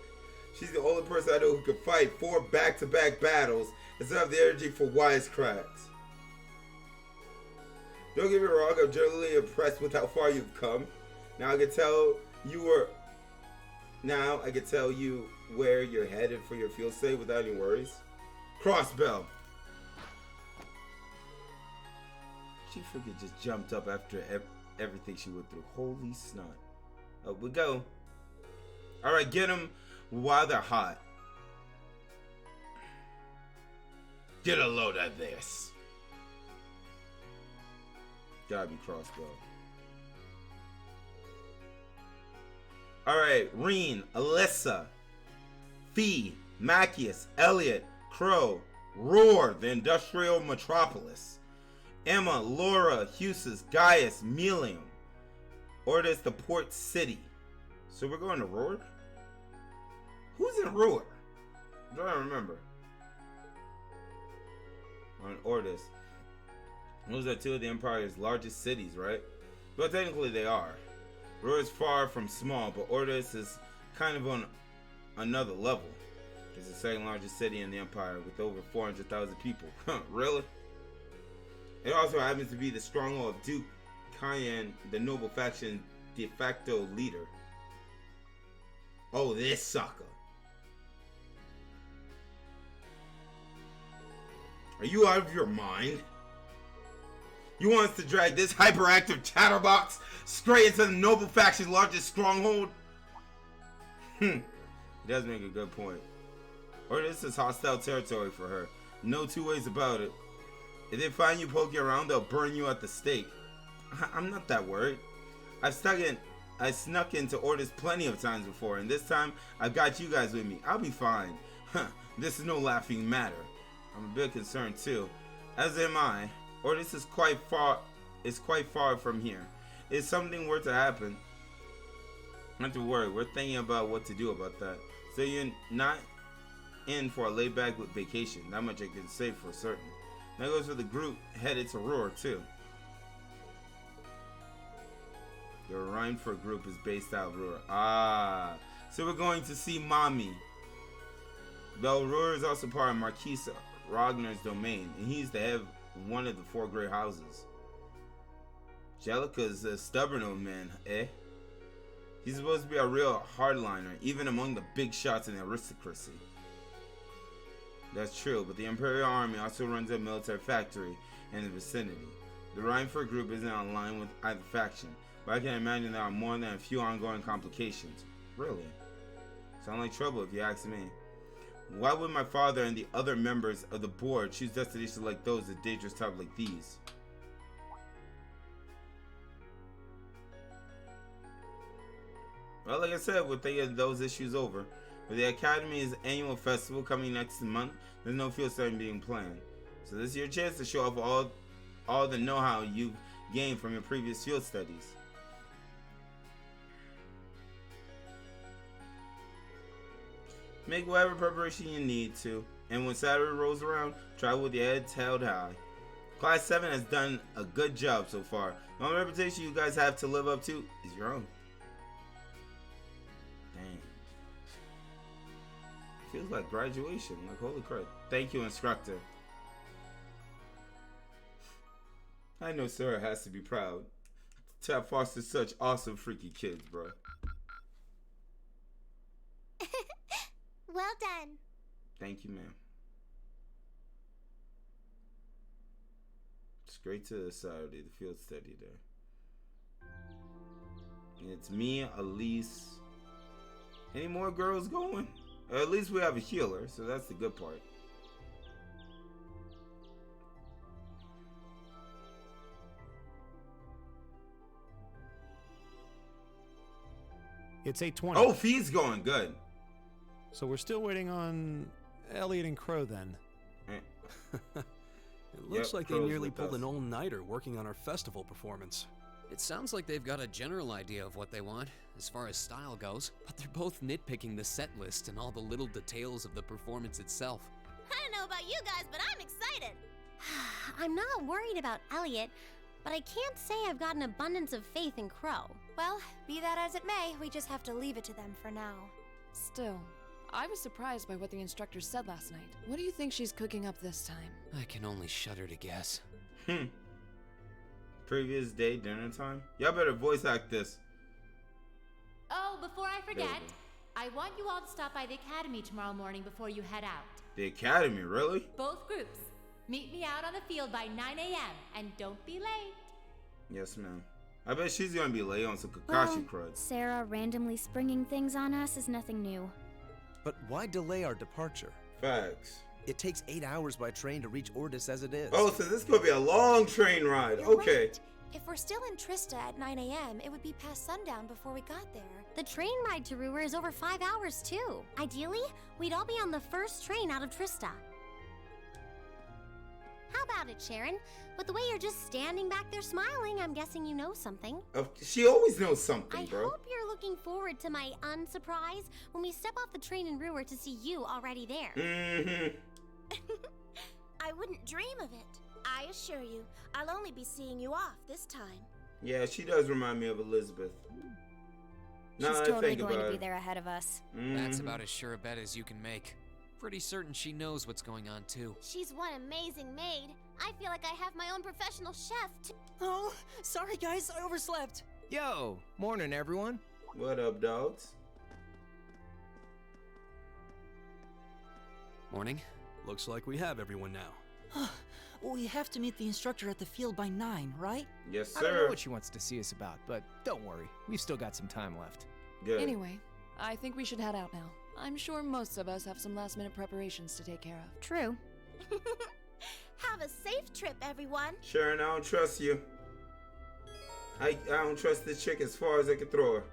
[SPEAKER 1] She's the only person I know who can fight 4 back-to-back battles and still have the energy for wisecracks. Don't get me wrong, I'm generally impressed with how far you've come. Now I can tell you were Now I can tell you where you're headed for your field stay without any worries. Crossbell. She freaking just jumped up after everything she went through. Holy snot. Up we go. Alright, get them while they're hot. Get a load of this. Gotta be crossbow. Alright, Reen, Alyssa, Fee, Macias, Elliot, Crow, Roar, the Industrial Metropolis, Emma, Laura, Huses, Gaius, Melium, Ortis, the Port City. So we're going to Roar? Who's in Roar? I'm trying to remember. On Ortis. Those are two of the Empire's largest cities, right? Well, technically they are. Roar is far from small, but Ortis is kind of on another level. It's the second largest city in the Empire with over 400,000 people. Really? It also happens to be the stronghold of Duke Cayenne, the noble faction de facto leader. Oh, this sucker. Are you out of your mind? You want us to drag this hyperactive chatterbox straight into the noble faction's largest stronghold? He does make a good point. Or this is hostile territory for her. No two ways about it. If they find you poking around, they'll burn you at the stake. I'm not that worried. I snuck into orders plenty of times before, and this time I've got you guys with me. I'll be fine. This is no laughing matter. I'm a bit concerned too, as am I. Ordis is quite far from here. If something were to happen, not to worry. We're thinking about what to do about that. So you're not in for a laid-back vacation. That much I can say for certain. That goes for the group headed to Roar too. The Rhineford group is based out of Roar. Ah, so we're going to see Mommy. Though Roar is also part of Marquise Ragnar's domain, and he's the head of one of the 4 great houses. Jellica's a stubborn old man, eh? He's supposed to be a real hardliner, even among the big shots in the aristocracy. That's true, but the Imperial Army also runs a military factory in the vicinity. The Rhineford group isn't aligned with either faction, but I can imagine there are more than a few ongoing complications. Really? Sound like trouble if you ask me. Why would my father and the other members of the board choose destinations like those at dangerous times like these? Well, like I said, we're thinking those issues over. With the Academy's annual festival coming next month, there's no field study being planned. So this is your chance to show off all the know-how you've gained from your previous field studies. Make whatever preparation you need to, and when Saturday rolls around, travel with your heads held high. Class 7 has done a good job so far. The only reputation you guys have to live up to is your own. Dang. Feels like graduation, like holy crap. Thank you, instructor. I know Sarah has to be proud to have fostered such awesome freaky kids, bro.
[SPEAKER 3] Well done.
[SPEAKER 1] Thank you, ma'am. Straight to the Saturday, the field study day. And it's me, Elise. Any more girls going? At least we have a healer, so that's the good part.
[SPEAKER 7] It's 8:20.
[SPEAKER 1] Oh, Fee's going good.
[SPEAKER 7] So we're still waiting on Elliot and Crow then.
[SPEAKER 8] It looks
[SPEAKER 1] Yep,
[SPEAKER 8] like they
[SPEAKER 1] Crow's
[SPEAKER 8] nearly
[SPEAKER 1] with
[SPEAKER 8] pulled
[SPEAKER 1] us.
[SPEAKER 8] an all-nighter working on our festival performance.
[SPEAKER 2] It sounds like they've got a general idea of what they want, as far as style goes, but they're both nitpicking the set list and all the little details of the performance itself.
[SPEAKER 3] I don't know about you guys, but I'm excited. I'm not worried about Elliot, but I can't say I've got an abundance of faith in Crow.
[SPEAKER 9] Well, be that as it may, we just have to leave it to them for now.
[SPEAKER 10] Still, I was surprised by what the instructor said last night. What do you think she's cooking up this time?
[SPEAKER 2] I can only shudder to guess.
[SPEAKER 1] Previous day, dinner time? Y'all better voice act this.
[SPEAKER 6] Oh, before I forget,
[SPEAKER 1] There we go.
[SPEAKER 6] I want you all to stop by the academy tomorrow morning before you head out.
[SPEAKER 1] The academy, really?
[SPEAKER 6] Both groups. Meet me out on the field by 9 a.m. and don't be late.
[SPEAKER 1] Yes, ma'am. I bet she's gonna be late on some Kakashi crud.
[SPEAKER 9] Sarah randomly springing things on us is nothing new.
[SPEAKER 11] But why delay our departure?
[SPEAKER 1] Facts.
[SPEAKER 11] It takes 8 hours by train to reach Ordis as it is.
[SPEAKER 1] Oh, so this is gonna be a long train ride.
[SPEAKER 9] You're
[SPEAKER 1] Okay.
[SPEAKER 9] right. If we're still in Trista at 9 a.m., it would be past sundown before we got there.
[SPEAKER 3] The train ride to Ruhr is over 5 hours, too. Ideally, we'd all be on the first train out of Trista. How about it, Sharon? With the way you're just standing back there smiling, I'm guessing you know something.
[SPEAKER 1] She always knows something,
[SPEAKER 3] I
[SPEAKER 1] bro.
[SPEAKER 3] hope you're looking forward to my unsurprise when we step off the train in Ruhr to see you already there.
[SPEAKER 1] Mm-hmm.
[SPEAKER 9] I wouldn't dream of it. I assure you, I'll only be seeing you off this time.
[SPEAKER 1] Yeah, she does remind me of Elizabeth.
[SPEAKER 9] She's totally going to be there ahead of us.
[SPEAKER 2] That's about as sure a bet as you can make. Pretty certain she knows what's going on, too.
[SPEAKER 3] She's one amazing maid. I feel like I have my own professional chef, too.
[SPEAKER 5] Oh, sorry guys, I overslept.
[SPEAKER 12] Yo, morning everyone.
[SPEAKER 1] What up, dogs?
[SPEAKER 2] Morning.
[SPEAKER 8] Looks like we have everyone now.
[SPEAKER 5] We have to meet the instructor at the field by 9, right?
[SPEAKER 1] Yes,
[SPEAKER 12] I don't know
[SPEAKER 1] sir.
[SPEAKER 12] what she wants to see us about, but don't worry, we've still got some time left.
[SPEAKER 1] Good.
[SPEAKER 10] Anyway, I think we should head out now. I'm sure most of us have some last-minute preparations to take care of.
[SPEAKER 9] True. Have a safe trip, everyone.
[SPEAKER 1] Sharon, I don't trust you. I don't trust this chick as far as I can throw her.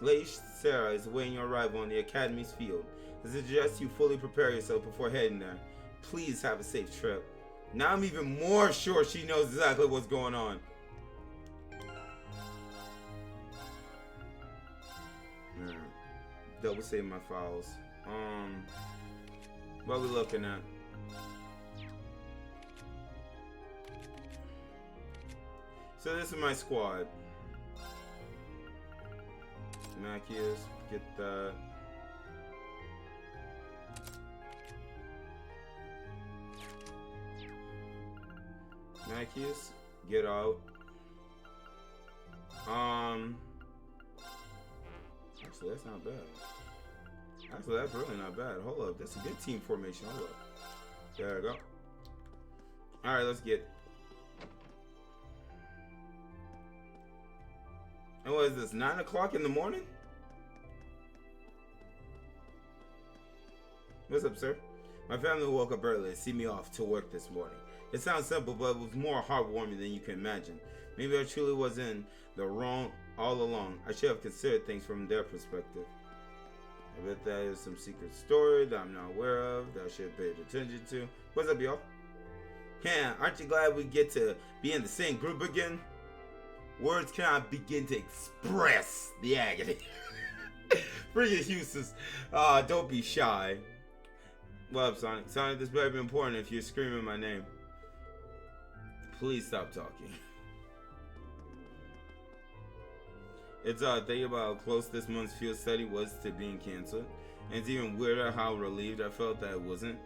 [SPEAKER 1] Lady Sarah is awaiting your arrival on the Academy's field. I suggest you fully prepare yourself before heading there. Please have a safe trip. Now I'm even more sure she knows exactly what's going on. Alright. Double save my files. What are we looking at? So this is my squad. Macias, get that. Macias, get out. Actually, that's not bad. Actually, that's really not bad. Hold up, that's a good team formation. Hold up. There we go. All right, let's get. And what is this? 9 o'clock in the morning? What's up, sir? My family woke up early to see me off to work this morning. It sounds simple, but it was more heartwarming than you can imagine. Maybe I truly was in the wrong all along. I should have considered things from their perspective. I bet that is some secret story that I'm not aware of, that I should have paid attention to. What's up, y'all? Yeah, aren't you glad we get to be in the same group again? Words cannot begin to express the agony. Freaking Houston. Don't be shy. What up, Sonic? Sonic, this better be important if you're screaming my name. Please stop talking. It's thinking about how close this month's field study was to being canceled. And it's even weirder how relieved I felt that it wasn't.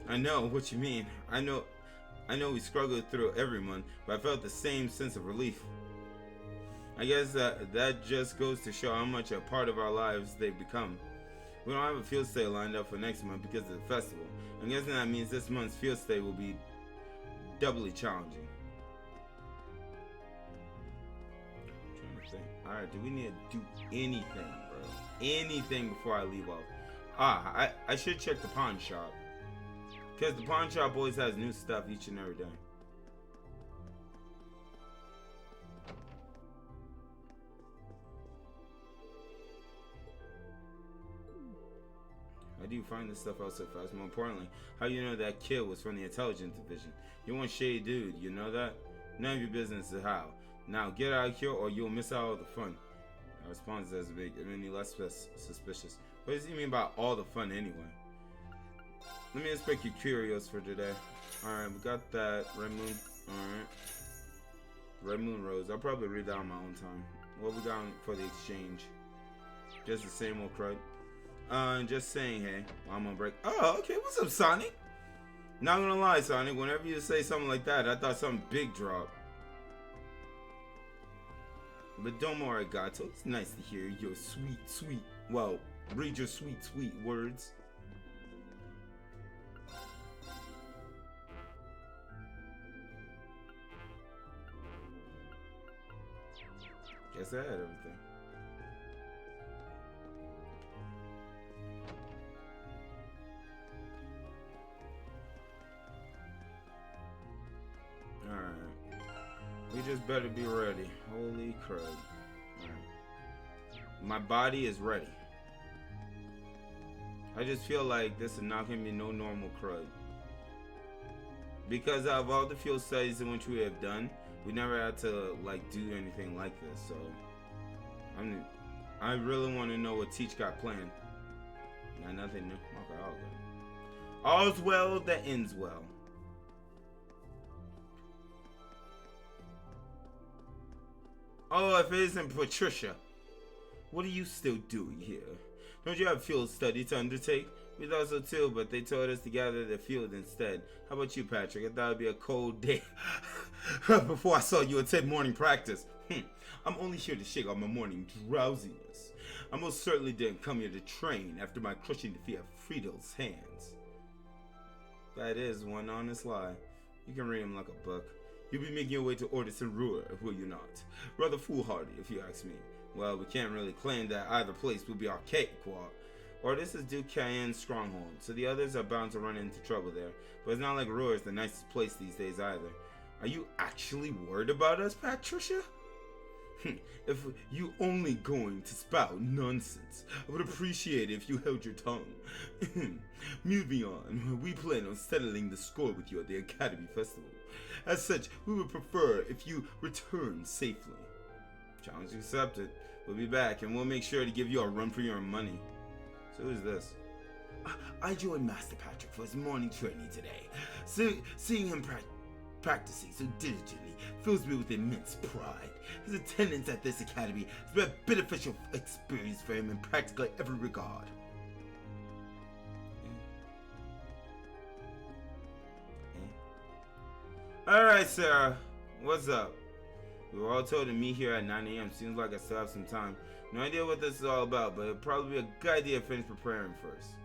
[SPEAKER 1] I know what you mean. I know we struggled through every month, but I felt the same sense of relief. I guess that just goes to show how much a part of our lives they've become. We don't have a field stay lined up for next month because of the festival. I'm guessing that means this month's field stay will be doubly challenging. I'm trying to think. Alright, do we need to do anything, bro? Anything before I leave off? I should check the pawn shop. Because the pawn shop always has new stuff each and every day. How do you find this stuff out so fast? More importantly, how do you know that kid was from the intelligence division? You're one shady dude, you know that? None of your business is how. Now get out of here or you'll miss out on the fun. My response doesn't make it any less suspicious. What does he mean by all the fun anyway? Let me just pick your curios for today. Alright, we got that. Red Moon. Alright. Red Moon Rose. I'll probably read that on my own time. What we got for the exchange? Just the same old crud. Just saying, hey, I'm on break. Oh, okay, what's up, Sonic? Not gonna lie, Sonic, whenever you say something like that, I thought something big dropped. But don't worry, Gato. It's nice to hear your sweet, well, read your sweet words. Guess I had everything. Alright. We just better be ready. Holy crud. Alright. My body is ready. I just feel like this is not going to be no normal crud. Because out of all the field studies in which we have done, we never had to like do anything like this, so I really want to know what Teach got planned. Got nothing new. Okay, all good. All's well that ends well. Oh, if it isn't Patricia, what are you still doing here? Don't you have field study to undertake? We thought so too, but they told us to gather the field instead. How about you, Patrick? I thought it'd be a cold day before I saw you attend morning practice. I'm only here to shake off my morning drowsiness. I most certainly didn't come here to train after my crushing defeat at Friedel's hands. That is one honest lie. You can read him like a book. You'll be making your way to Ordis and Ruhr, will you not? Rather foolhardy, if you ask me. Well, we can't really claim that either place will be our cakewalk. Ordis is Duke Cayenne's stronghold, so the others are bound to run into trouble there. But it's not like Ruhr is the nicest place these days either. Are you actually worried about us, Patricia? If you only going to spout nonsense, I would appreciate it if you held your tongue. Moving on, we plan on settling the score with you at the Academy Festival. As such, we would prefer if you return safely. Challenge accepted. We'll be back, and we'll make sure to give you a run for your money. So who's this? I joined Master Patrick for his morning training today. Seeing him practicing so diligently fills me with immense pride. His attendance at this academy has been a beneficial experience for him in practically every regard. Alright, Sarah. What's up? We were all told to meet here at 9 a.m. Seems like I still have some time. No idea what this is all about, but it'll probably be a good idea to finish preparing first.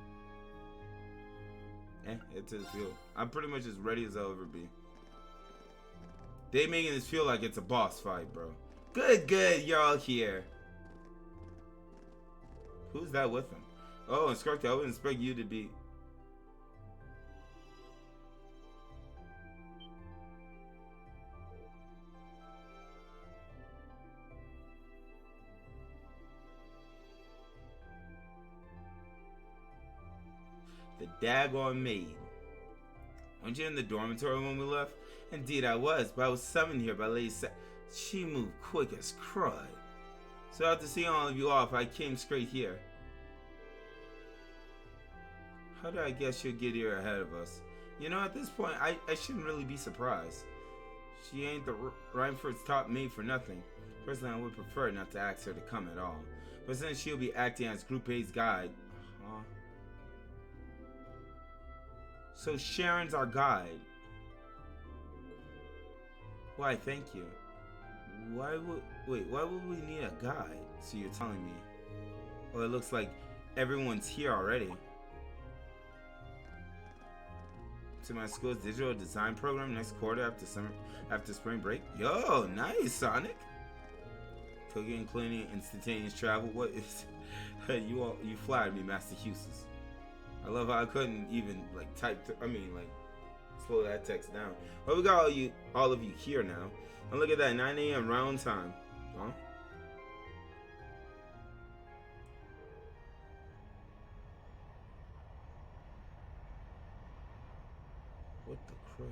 [SPEAKER 1] Head to the field. I'm pretty much as ready as I'll ever be. They making this feel like it's a boss fight, bro. Good, you're all here. Who's that with him? Oh, instructor, I would expect you to be... The daggone maid. Weren't you in the dormitory when we left? Indeed I was, but I was summoned here by Lady She moved quick as crud. So after seeing all of you off, I came straight here. How did I guess she'll get here ahead of us? You know, at this point, I shouldn't really be surprised. She ain't the Reinford's top maid for nothing. Personally, I would prefer not to ask her to come at all. But since she'll be acting as Group A's guide... So Sharon's our guide. Why, thank you. Why would we need a guide? So you're telling me. Well, it looks like everyone's here already. To my school's digital design program next quarter after spring break. Yo, nice, Sonic. Cooking and cleaning, instantaneous travel. What is you flattered me, Master Hughes. I love how I couldn't even like slow that text down. Well, we got all of you here now. And look at that, 9 a.m. round time. Huh? What the crap?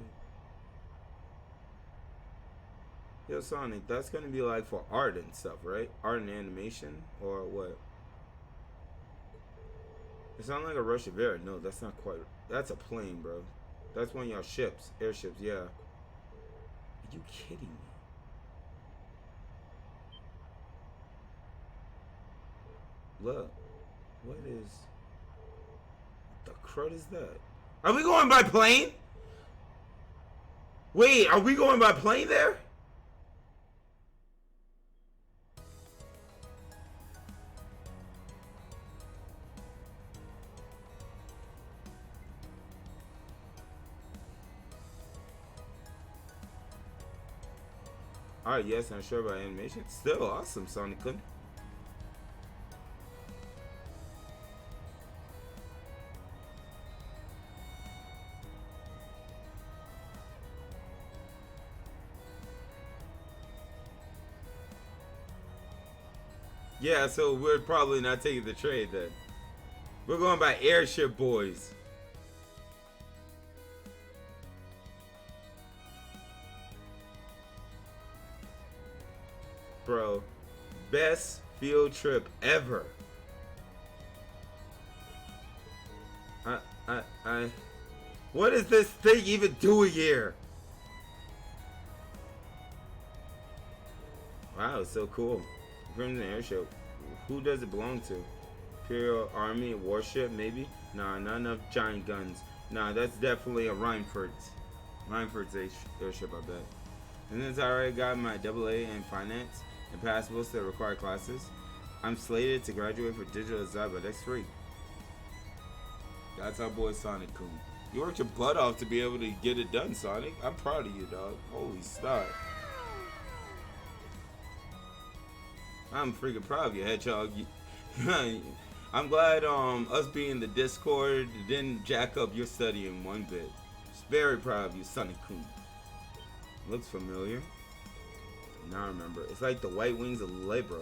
[SPEAKER 1] Yo, Sonic, that's gonna be like for art and stuff, right? Art and animation, or what? It sounds like a rush of air. No, that's not quite. That's a plane, bro. That's one of y'all ships. Airships, yeah. Are you kidding me? Look. What the crud is that? Are we going by plane? Wait, are we going by plane there? Alright, yes, I'm sure about animation. Still awesome, Sonic-kun. Yeah, so we're probably not taking the trade then. We're going by Airship Boys. Bro, best field trip ever. What is this thing even doing here? Wow, it's so cool. Crimson Airship. Who does it belong to? Imperial Army warship, maybe? Nah, not enough giant guns. Nah, that's definitely a Reinford's airship, I bet. And since I already got my AA in finance and passed most of the required classes, I'm slated to graduate for digital design by next week. That's our boy Sonic-kun. You worked your butt off to be able to get it done, Sonic. I'm proud of you, dog. Holy stuff. I'm freaking proud of you, Hedgehog. I'm glad us being in the Discord didn't jack up your studying one bit. Just very proud of you, Sonic-kun. Looks familiar. Now I remember. It's like the White Wings of Libra.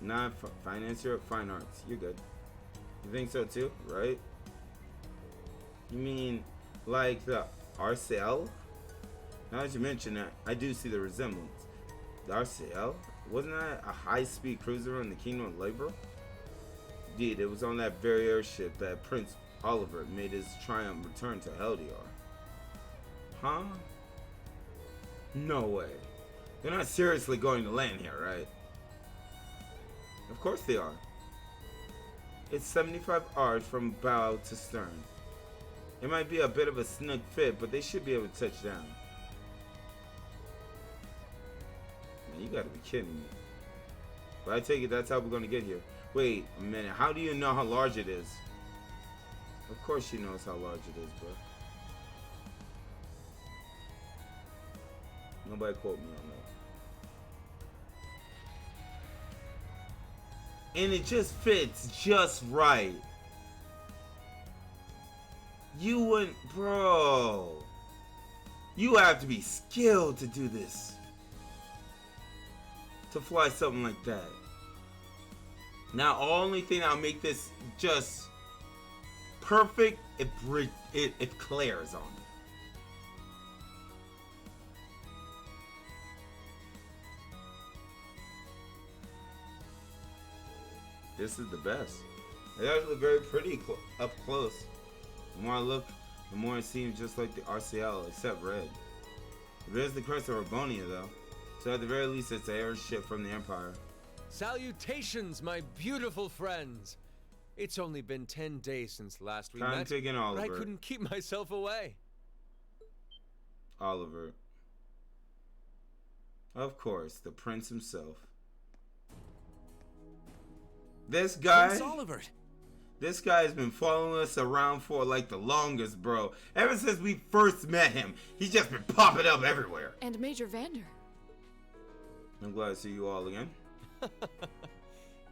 [SPEAKER 1] Not finance, you're fine arts. You're good. You think so too, right? You mean like the RCL? Now that you mention that, I do see the resemblance. The RCL? Wasn't that a high-speed cruiser in the Kingdom of Labor? Indeed, it was on that very airship that Prince Oliver made his triumph return to Heldior. Huh? No way. They're not seriously going to land here, right? Of course they are. It's 75 yards from bow to stern. It might be a bit of a snug fit, but they should be able to touch down. Man, you gotta be kidding me. But I take it that's how we're gonna get here. Wait a minute, how do you know how large it is? Of course she knows how large it is, bro. Nobody quote me on that. And it just fits just right. You wouldn't, bro. You have to be skilled to do this. To fly something like that. Now, only thing that'll make this just perfect if Claire's on it. This is the best. It's actually very pretty up close. The more I look, the more it seems just like the RCL, except red. There's the crest of Urbonia, though. So at the very least, it's an airship from the Empire.
[SPEAKER 13] Salutations, my beautiful friends. It's only been 10 days since last we met,
[SPEAKER 1] Oliver.
[SPEAKER 13] but I couldn't keep myself away.
[SPEAKER 1] Oliver. Of course, the prince himself. This guy,
[SPEAKER 8] Prince Oliver.
[SPEAKER 1] This guy has been following us around for like the longest, bro. Ever since we first met him, he's just been popping up everywhere.
[SPEAKER 10] And Major Vander.
[SPEAKER 1] I'm glad to see you all again.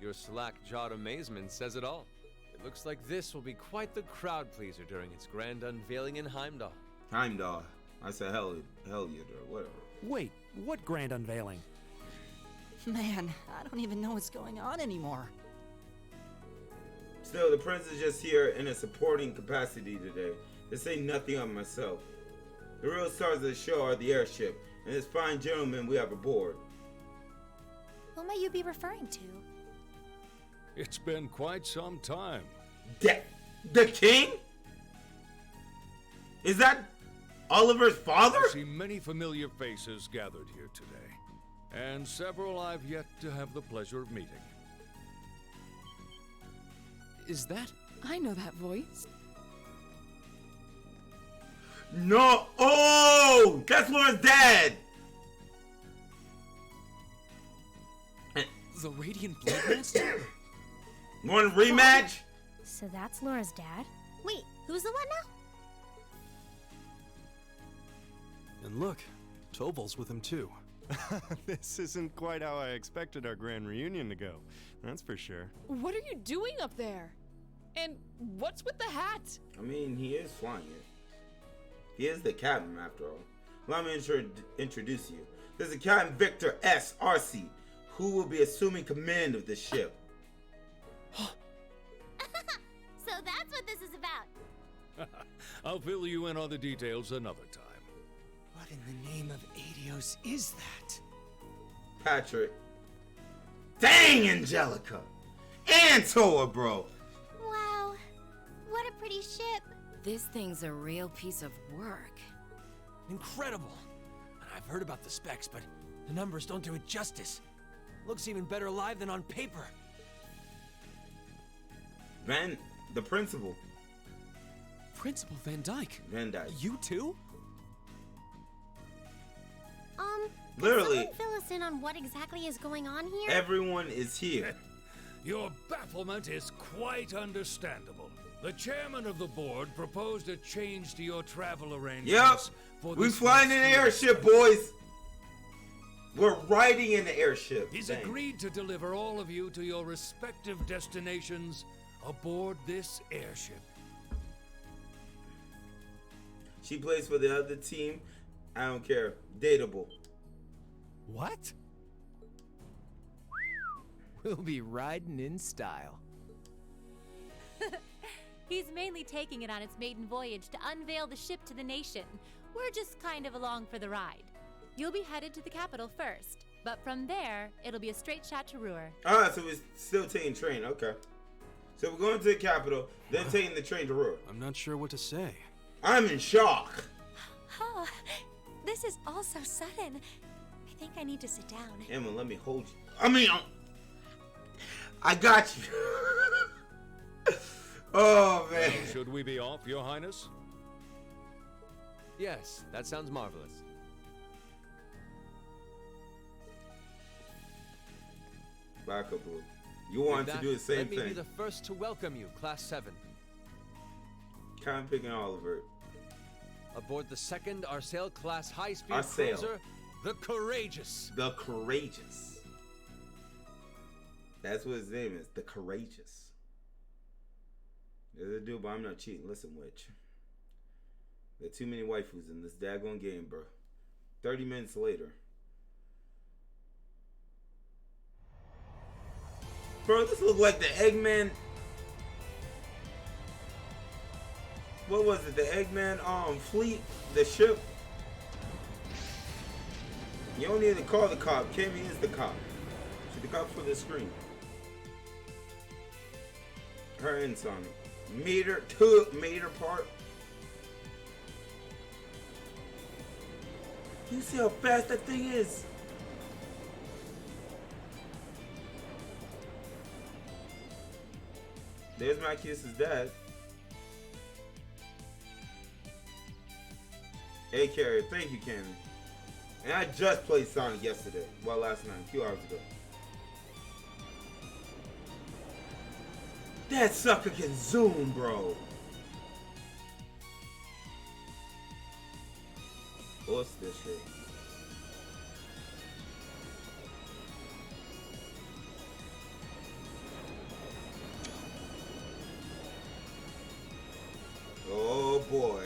[SPEAKER 13] Your slack-jawed amazement says it all. It looks like this will be quite the crowd pleaser during its grand unveiling in Heimdall.
[SPEAKER 1] Heimdall. I said hell yeah, or whatever.
[SPEAKER 7] Wait, what grand unveiling?
[SPEAKER 5] Man, I don't even know what's going on anymore.
[SPEAKER 1] Still, the prince is just here in a supporting capacity today. To say nothing of myself. The real stars of the show are the airship, and this fine gentleman we have aboard.
[SPEAKER 3] Who may you be referring to?
[SPEAKER 14] It's been quite some time.
[SPEAKER 1] The king? Is that Oliver's father?
[SPEAKER 14] I see many familiar faces gathered here today, and several I've yet to have the pleasure of meeting.
[SPEAKER 10] Is that? I know that voice.
[SPEAKER 1] No! Oh! That's Laura's dad!
[SPEAKER 2] The Radiant Blade Master?
[SPEAKER 1] Want a rematch?
[SPEAKER 3] So that's Laura's dad? Wait, who's the what now?
[SPEAKER 8] And look, Toval's with him too.
[SPEAKER 15] This isn't quite how I expected our grand reunion to go. That's for sure.
[SPEAKER 10] What are you doing up there? And what's with the hat?
[SPEAKER 1] I mean, he is flying it. He is the captain, after all. Allow me to introduce you. This is Captain Victor S. Arcee, who will be assuming command of the ship.
[SPEAKER 3] So that's what this is about.
[SPEAKER 14] I'll fill you in on the details another time.
[SPEAKER 12] What in the name of Adios is that?
[SPEAKER 1] Patrick. Dang, Angelica! And Toa, bro!
[SPEAKER 3] Wow, what a pretty ship.
[SPEAKER 4] This thing's a real piece of work.
[SPEAKER 8] Incredible! And I've heard about the specs, but the numbers don't do it justice. Looks even better live than on paper.
[SPEAKER 1] The principal.
[SPEAKER 2] Principal Van Dyke.
[SPEAKER 1] Van Dyke.
[SPEAKER 2] You too?
[SPEAKER 1] Literally.
[SPEAKER 3] Can someone fill us in on what exactly is going on here?
[SPEAKER 1] Everyone is here.
[SPEAKER 14] Your bafflement is quite understandable. The chairman of the board proposed a change to your travel arrangements.
[SPEAKER 1] Yep. We're flying in an airship, boys. We're riding in the airship.
[SPEAKER 14] He's
[SPEAKER 1] Dang.
[SPEAKER 14] agreed to deliver all of you to your respective destinations aboard this airship.
[SPEAKER 1] She plays for the other team. I don't care. Dateable.
[SPEAKER 12] What? We'll be riding in style.
[SPEAKER 6] He's mainly taking it on its maiden voyage to unveil the ship to the nation. We're just kind of along for the ride. You'll be headed to the capital first, but from there, it'll be a straight shot to Ruhr.
[SPEAKER 1] Ah, so we're still taking train. Okay. So we're going to the capital, then taking the train to Ruhr.
[SPEAKER 8] I'm not sure what to say.
[SPEAKER 1] I'm in shock.
[SPEAKER 9] Oh, this is all so sudden. I think I need to sit down.
[SPEAKER 1] Emma, let me hold you. I mean, I got you. Oh, man.
[SPEAKER 14] Should we be off, Your Highness?
[SPEAKER 13] Yes, that sounds marvelous.
[SPEAKER 1] Back up, Blue. You want to do the same
[SPEAKER 13] let me
[SPEAKER 1] thing.
[SPEAKER 13] be the first to welcome you, Class 7.
[SPEAKER 1] Kind of picking Oliver.
[SPEAKER 13] Aboard the second Arsail class high-speed
[SPEAKER 1] Arsail.
[SPEAKER 13] cruiser, the Courageous.
[SPEAKER 1] The Courageous. That's what his name is. The Courageous. There's a dude, but I'm not cheating. Listen, witch. There are too many waifus in this daggone game, bro. 30 minutes later. Bro, this looks like the Eggman. What was it? The Eggman fleet? The ship? You don't need to call the cop. Kimmy is the cop. She's the cop for the screen. Her and Sonic. Meter part. You see how fast that thing is? There's Machias's dad. Hey, Carrier. Thank you, Cannon. And I just played Sonic yesterday. Well, last night. A few hours ago. That sucker can zoom, bro. What's this shit? Oh boy.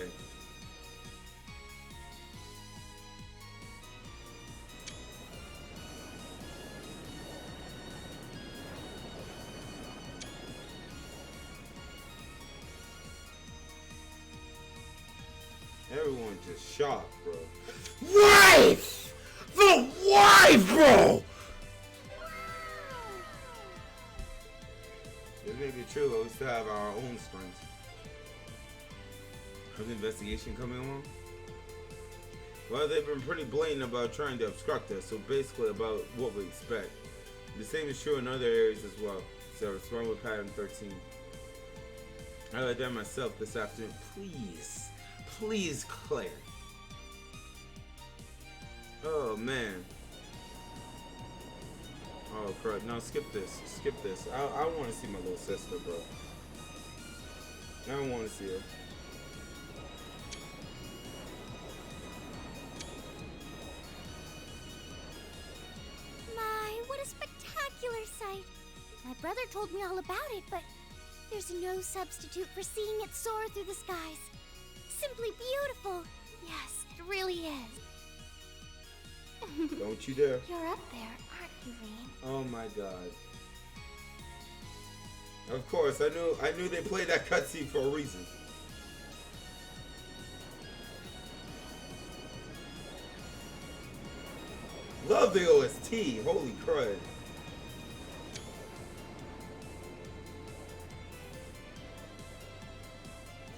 [SPEAKER 1] Everyone just shocked, bro. Wife! The wife, bro! This may be true, but we still have our own strengths. Has the investigation coming along? Well, they've been pretty blatant about trying to obstruct us, so basically about what we expect. The same is true in other areas as well. So respond with pattern 13. I read that myself this afternoon. Please. Please, Claire. Oh, man. Oh, crap. No, skip this. Skip this. I want to see my little sister, bro. I don't want to see her.
[SPEAKER 3] My brother told me all about it, but there's no substitute for seeing it soar through the skies. Simply beautiful. Yes, it really is.
[SPEAKER 1] Don't you dare.
[SPEAKER 3] You're up there, aren't you, Rean?
[SPEAKER 1] Oh my god. Of course, I knew they played that cutscene for a reason. Love the OST. Holy crud.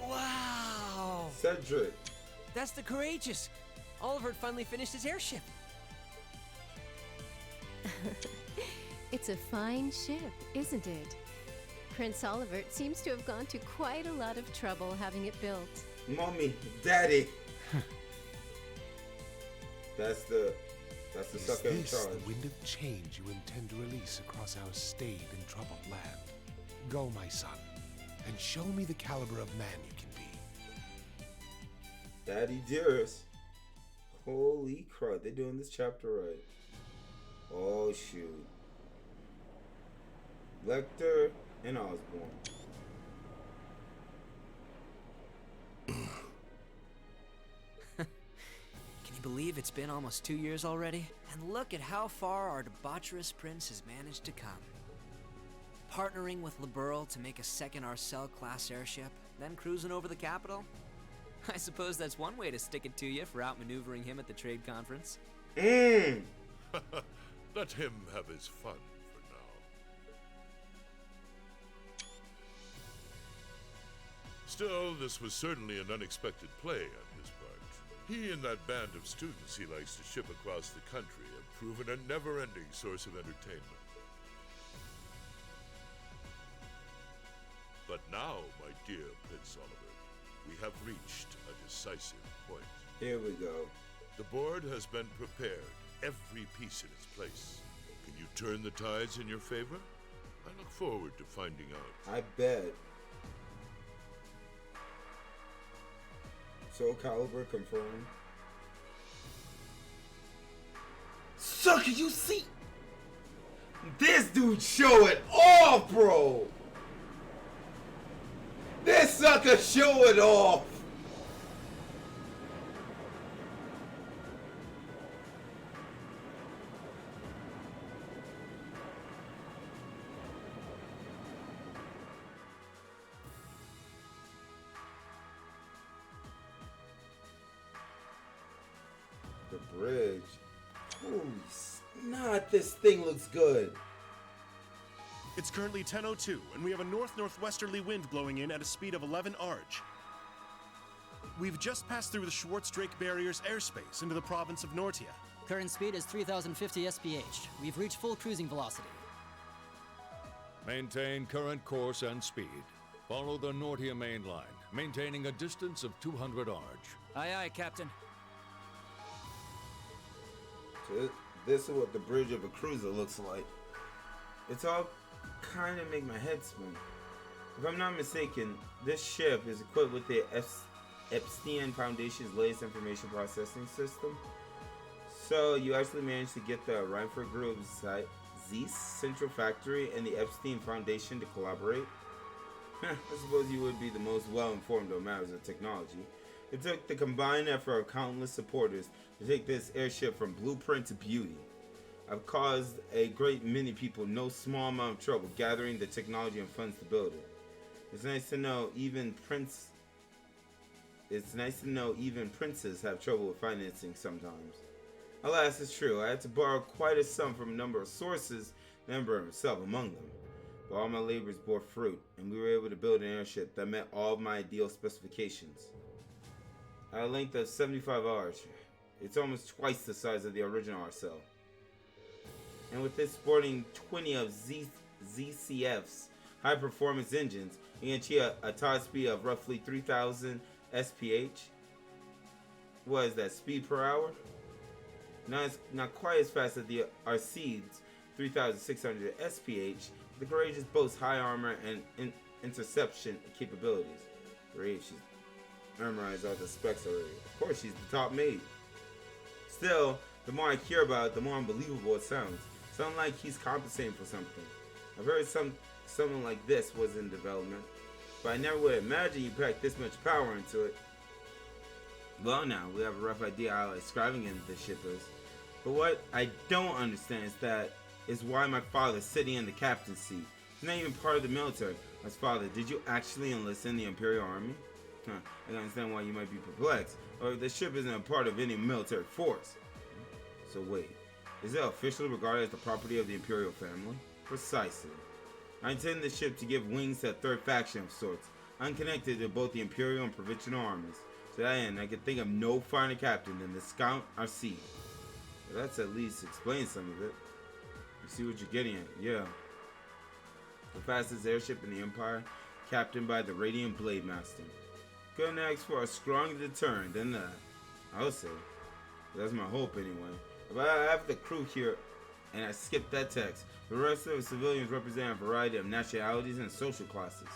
[SPEAKER 8] Wow!
[SPEAKER 1] Cedric.
[SPEAKER 8] That's the Courageous. Oliver finally finished his airship.
[SPEAKER 16] It's a fine ship, isn't it? Prince Olivert seems to have gone to quite a lot of trouble having it built.
[SPEAKER 1] Mommy, Daddy. That's the sucker in
[SPEAKER 17] Is this
[SPEAKER 1] charge.
[SPEAKER 17] the wind of change you intend to release across our staid and troubled land? Go, my son, and show me the caliber of man you can be.
[SPEAKER 1] Daddy dearest. Holy crud, they're doing this chapter right. Oh shoot. Lecter and Osborne.
[SPEAKER 18] Can you believe it's been almost 2 years already? And look at how far our debaucherous prince has managed to come. Partnering with Liberl to make a second Arcel-class airship, then cruising over the capital? I suppose that's one way to stick it to you for outmaneuvering him at the trade conference.
[SPEAKER 1] Mmm!
[SPEAKER 19] Let him have his fun for now. Still, this was certainly an unexpected play on his part. He and that band of students he likes to ship across the country have proven a never-ending source of entertainment. But now, my dear Prince Oliver, we have reached a decisive point.
[SPEAKER 1] Here we go.
[SPEAKER 19] The board has been prepared, every piece in its place. Can you turn the tides in your favor? I look forward to finding out.
[SPEAKER 1] I bet. Soul Calibur confirmed. So can you see? This dude show it off, bro! This sucker show it off! The bridge. Holy snot, this thing looks good.
[SPEAKER 20] It's currently 10:02, and we have a north-northwesterly wind blowing in at a speed of 11 arj. We've just passed through the Schwartz-Drake Barrier's airspace into the province of Nortia.
[SPEAKER 21] Current speed is 3,050 SPH. We've reached full cruising velocity.
[SPEAKER 14] Maintain current course and speed. Follow the Nortia main line, maintaining a distance of 200 arj.
[SPEAKER 21] Aye, aye, Captain.
[SPEAKER 1] So this is what the bridge of a cruiser looks like. It's all kind of make my head spin. If I'm not mistaken, this ship is equipped with the Epstein Foundation's latest information processing system. So you actually managed to get the Reinford Group's Zeiss Central Factory and the Epstein Foundation to collaborate. I suppose you would be the most well-informed on matters of technology. It took the combined effort of countless supporters to take this airship from blueprint to beauty. I've caused a great many people no small amount of trouble gathering the technology and funds to build it. It's nice to know even princes have trouble with financing sometimes. Alas, it's true. I had to borrow quite a sum from a number of sources, the Emperor himself among them. But all my labors bore fruit, and we were able to build an airship that met all of my ideal specifications. At a length of 75 arch, it's almost twice the size of the original Arcel. And with this sporting 20 of ZCF's high-performance engines, you can achieve a top speed of roughly 3,000 SPH. What is that, speed per hour? Not quite as fast as the Arcede's 3,600 SPH. The Courageous boasts high armor and interception capabilities. Great, she's memorized all the specs already. Of course, she's the top mate. Still, the more I hear about it, the more unbelievable it sounds. Sounds like he's compensating for something. I've heard something like this was in development, but I never would imagine you packed this much power into it. Well, now we have a rough idea how extravagant this ship is. But what I don't understand is why my father's sitting in the captain's seat. He's not even part of the military. As father, did you actually enlist in the Imperial Army? I can understand why you might be perplexed, or if the ship isn't a part of any military force. So wait, is it officially regarded as the property of the Imperial family? Precisely. I intend the ship to give wings to a third faction of sorts, unconnected to both the Imperial and Provincial armies. To that end, I can think of no finer captain than the Scout Arcee. Well, that's at least explains some of it. You see what you're getting at? Yeah. The fastest airship in the Empire, captained by the Radiant Blade Master. Couldn't ask for a stronger deterrent than that, I would say. That's my hope anyway. If I have the crew here, and I skip that text, the rest of the civilians represent a variety of nationalities and social classes.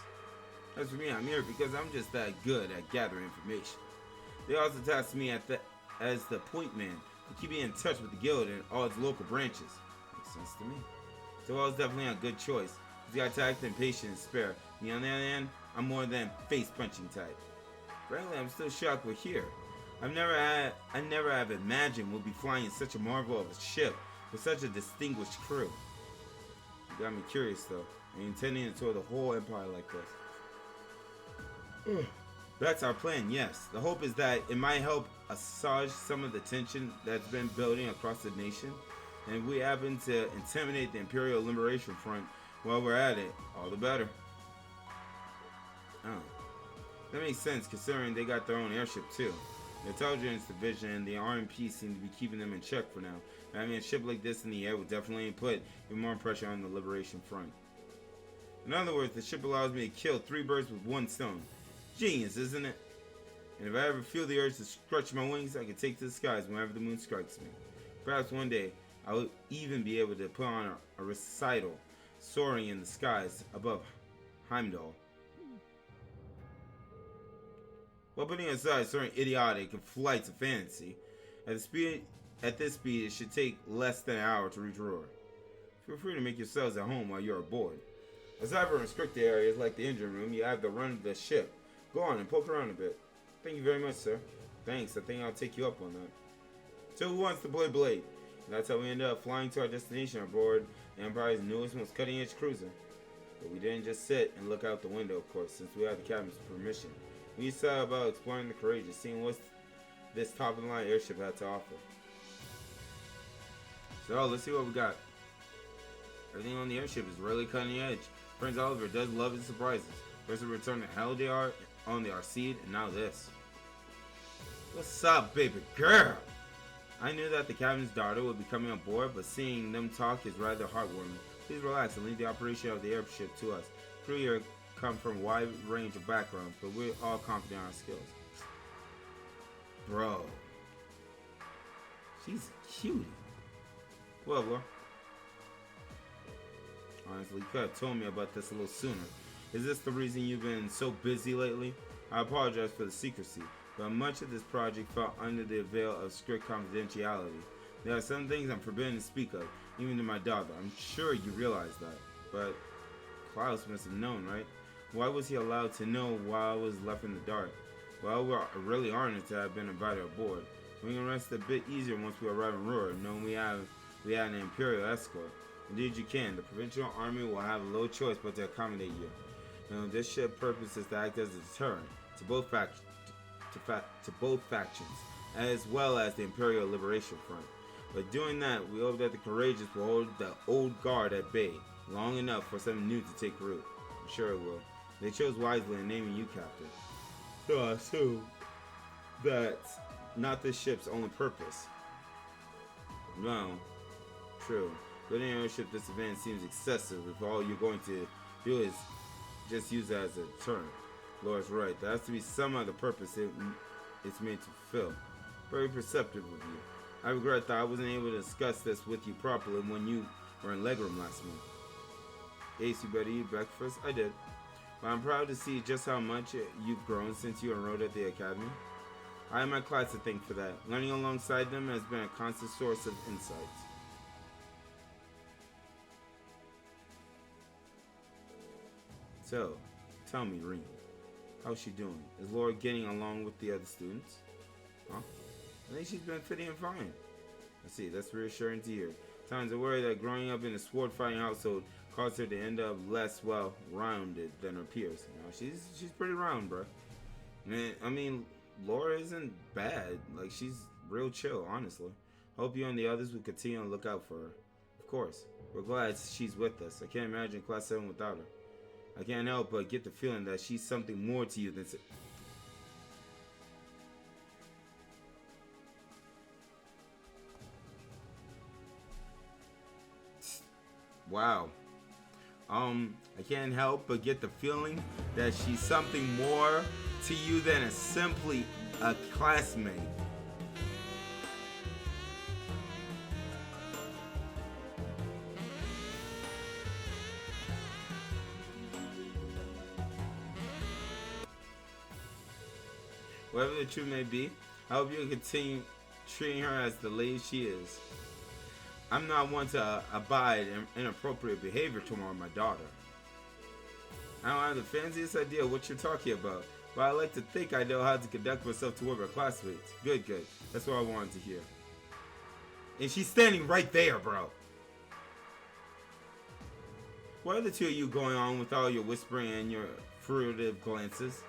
[SPEAKER 1] As for me, I'm here because I'm just that good at gathering information. They also tasked me as the point man for keeping in touch with the guild and all its local branches. Makes sense to me. So I was definitely a good choice. He's got tact and patience and spare. Me on the other hand, I'm more than face-punching type. Frankly, I'm still shocked we're here. I never have imagined we'll be flying in such a marvel of a ship with such a distinguished crew. You got me curious though. Are you intending to tour the whole empire like this? That's our plan, yes. The hope is that it might help assuage some of the tension that's been building across the nation. And if we happen to intimidate the Imperial Liberation Front while we're at it, all the better. Oh. That makes sense considering they got their own airship too. The intelligence division and the RMP seem to be keeping them in check for now. Having a ship like this in the air would definitely put even more pressure on the Liberation Front. In other words, the ship allows me to kill 3 birds with 1 stone. Genius, isn't it? And if I ever feel the urge to stretch my wings, I can take to the skies whenever the moon strikes me. Perhaps one day, I will even be able to put on a recital soaring in the skies above Heimdall. While putting aside certain idiotic and flights of fantasy, at this speed it should take less than an hour to reach Roar. Feel free to make yourselves at home while you're aboard. Aside from restricted areas like the engine room, you have the run of the ship. Go on and poke around a bit. Thank you very much, sir. Thanks, I think I'll take you up on that. So who wants to play Blade? And that's how we ended up flying to our destination aboard the Empire's newest, most cutting-edge cruiser. But we didn't just sit and look out the window, of course, since we had the captain's permission. We set about exploring the Courageous, seeing what this top-of-the-line airship had to offer. So let's see what we got. Everything on the airship is really cutting edge. Prince Oliver does love his surprises. First we returned to Haldar on the Arcee, and now this. What's up, baby girl? I knew that the captain's daughter would be coming on board, but seeing them talk is rather heartwarming. Please relax and leave the operation of the airship to us. Crew here come from a wide range of backgrounds, but we're all confident in our skills. Bro. She's a cutie. Well, bro. Honestly, you could have told me about this a little sooner. Is this the reason you've been so busy lately? I apologize for the secrecy, but much of this project fell under the veil of strict confidentiality. There are some things I'm forbidden to speak of, even to my daughter. I'm sure you realize that. But Klaus must have known, right? Why was he allowed to know while I was left in the dark? Well, we're really honored to have been invited aboard. We can rest a bit easier once we arrive in Roar, knowing we had an Imperial escort. Indeed you can. The Provincial Army will have little choice but to accommodate you. Now, this ship's purpose is to act as a deterrent to both factions, as well as the Imperial Liberation Front. By doing that, we hope that the Courageous will hold the old guard at bay long enough for something new to take root. I'm sure it will. They chose wisely in naming you captain. So I assume that's not this ship's only purpose. No. True. Building an airship this advanced seems excessive if all you're going to do is just use it as a deterrent. Laura's right. There has to be some other purpose it's made to fulfill. Very perceptive of you. I regret that I wasn't able to discuss this with you properly when you were in Legroom last month. Ace, you better eat breakfast? I did. But I'm proud to see just how much you've grown since you enrolled at the academy. I and my class to thank for that. Learning alongside them has been a constant source of insights. So, tell me, Reem, how's she doing? Is Laura getting along with the other students? Huh? I think she's been fitting in fine. I see, that's reassuring to hear. Times are worried that growing up in a sword-fighting household caused her to end up less well-rounded than her peers. You know, she's pretty round, bro. I mean, Laura isn't bad. Like, she's real chill, honestly. Hope you and the others will continue to look out for her. Of course, we're glad she's with us. I can't imagine Class 7 without her. I can't help but get the feeling that she's something more to you than... Wow. I can't help but get the feeling that she's something more to you than simply a classmate. Whatever the truth may be, I hope you continue treating her as the lady she is. I'm not one to abide in inappropriate behavior toward my daughter. I don't have the fanciest idea what you're talking about, but I like to think I know how to conduct myself toward my classmates. Good. That's what I wanted to hear. And she's standing right there, bro. What are the two of you going on with all your whispering and your furtive glances?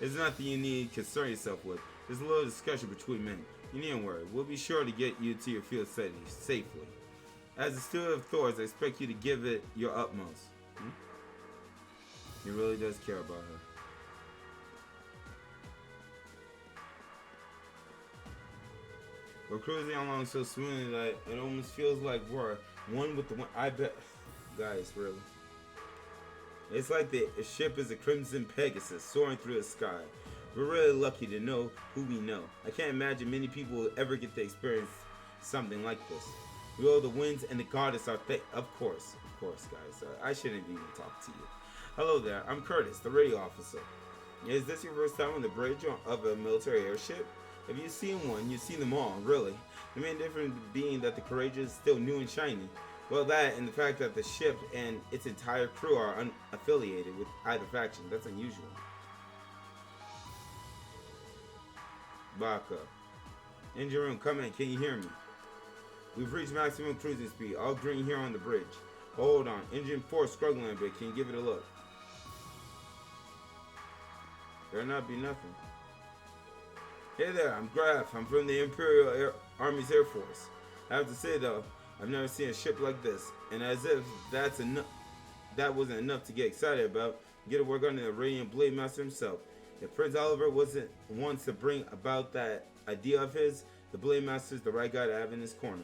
[SPEAKER 1] It's nothing you need to concern yourself with. There's a little discussion between men. You needn't worry. We'll be sure to get you to your field studies safely. As a student of Thor's, I expect you to give it your utmost. He really does care about her. We're cruising along so smoothly that it almost feels like we're one with the one. I bet. Guys, really. It's like the ship is a crimson Pegasus soaring through the sky. We're really lucky to know who we know. I can't imagine many people will ever get to experience something like this. We owe the winds and the goddess our thanks. Of course, guys. I shouldn't even talk to you. Hello there, I'm Curtis, the radio officer. Is this your first time on the bridge of a military airship? If you've seen one, you've seen them all, really. The main difference being that the Courageous is still new and shiny. Well, that and the fact that the ship and its entire crew are unaffiliated with either faction. That's unusual. Baka. Engine room, come in. Can you hear me? We've reached maximum cruising speed. All green here on the bridge. Hold on. Engine 4 struggling a bit. Can you give it a look? Better not be nothing. Hey there, I'm Graf. I'm from the Imperial Army's Air Force. I have to say though, I've never seen a ship like this. And as if that wasn't enough to get excited about, get to work under the Radiant Blade Master himself. If Prince Oliver wasn't wants to bring about that idea of his, the Blade Master is the right guy to have in his corner.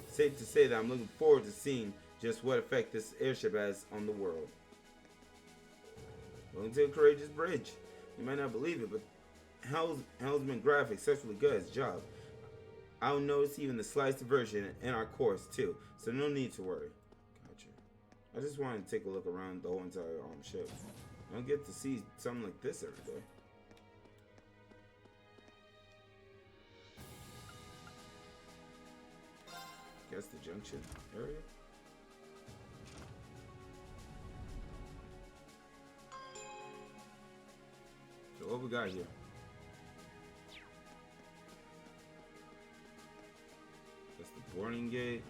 [SPEAKER 1] Safe to say that I'm looking forward to seeing just what effect this airship has on the world. Welcome to the Courageous Bridge. You might not believe it, but Helmsman Graf is exceptionally good at his job. I'll notice even the slightest diversion in our course too, so no need to worry. Gotcha. I just wanted to take a look around the whole entire ship. I don't get to see something like this every day. Guess the junction area. So what we got here? That's the boarding gate.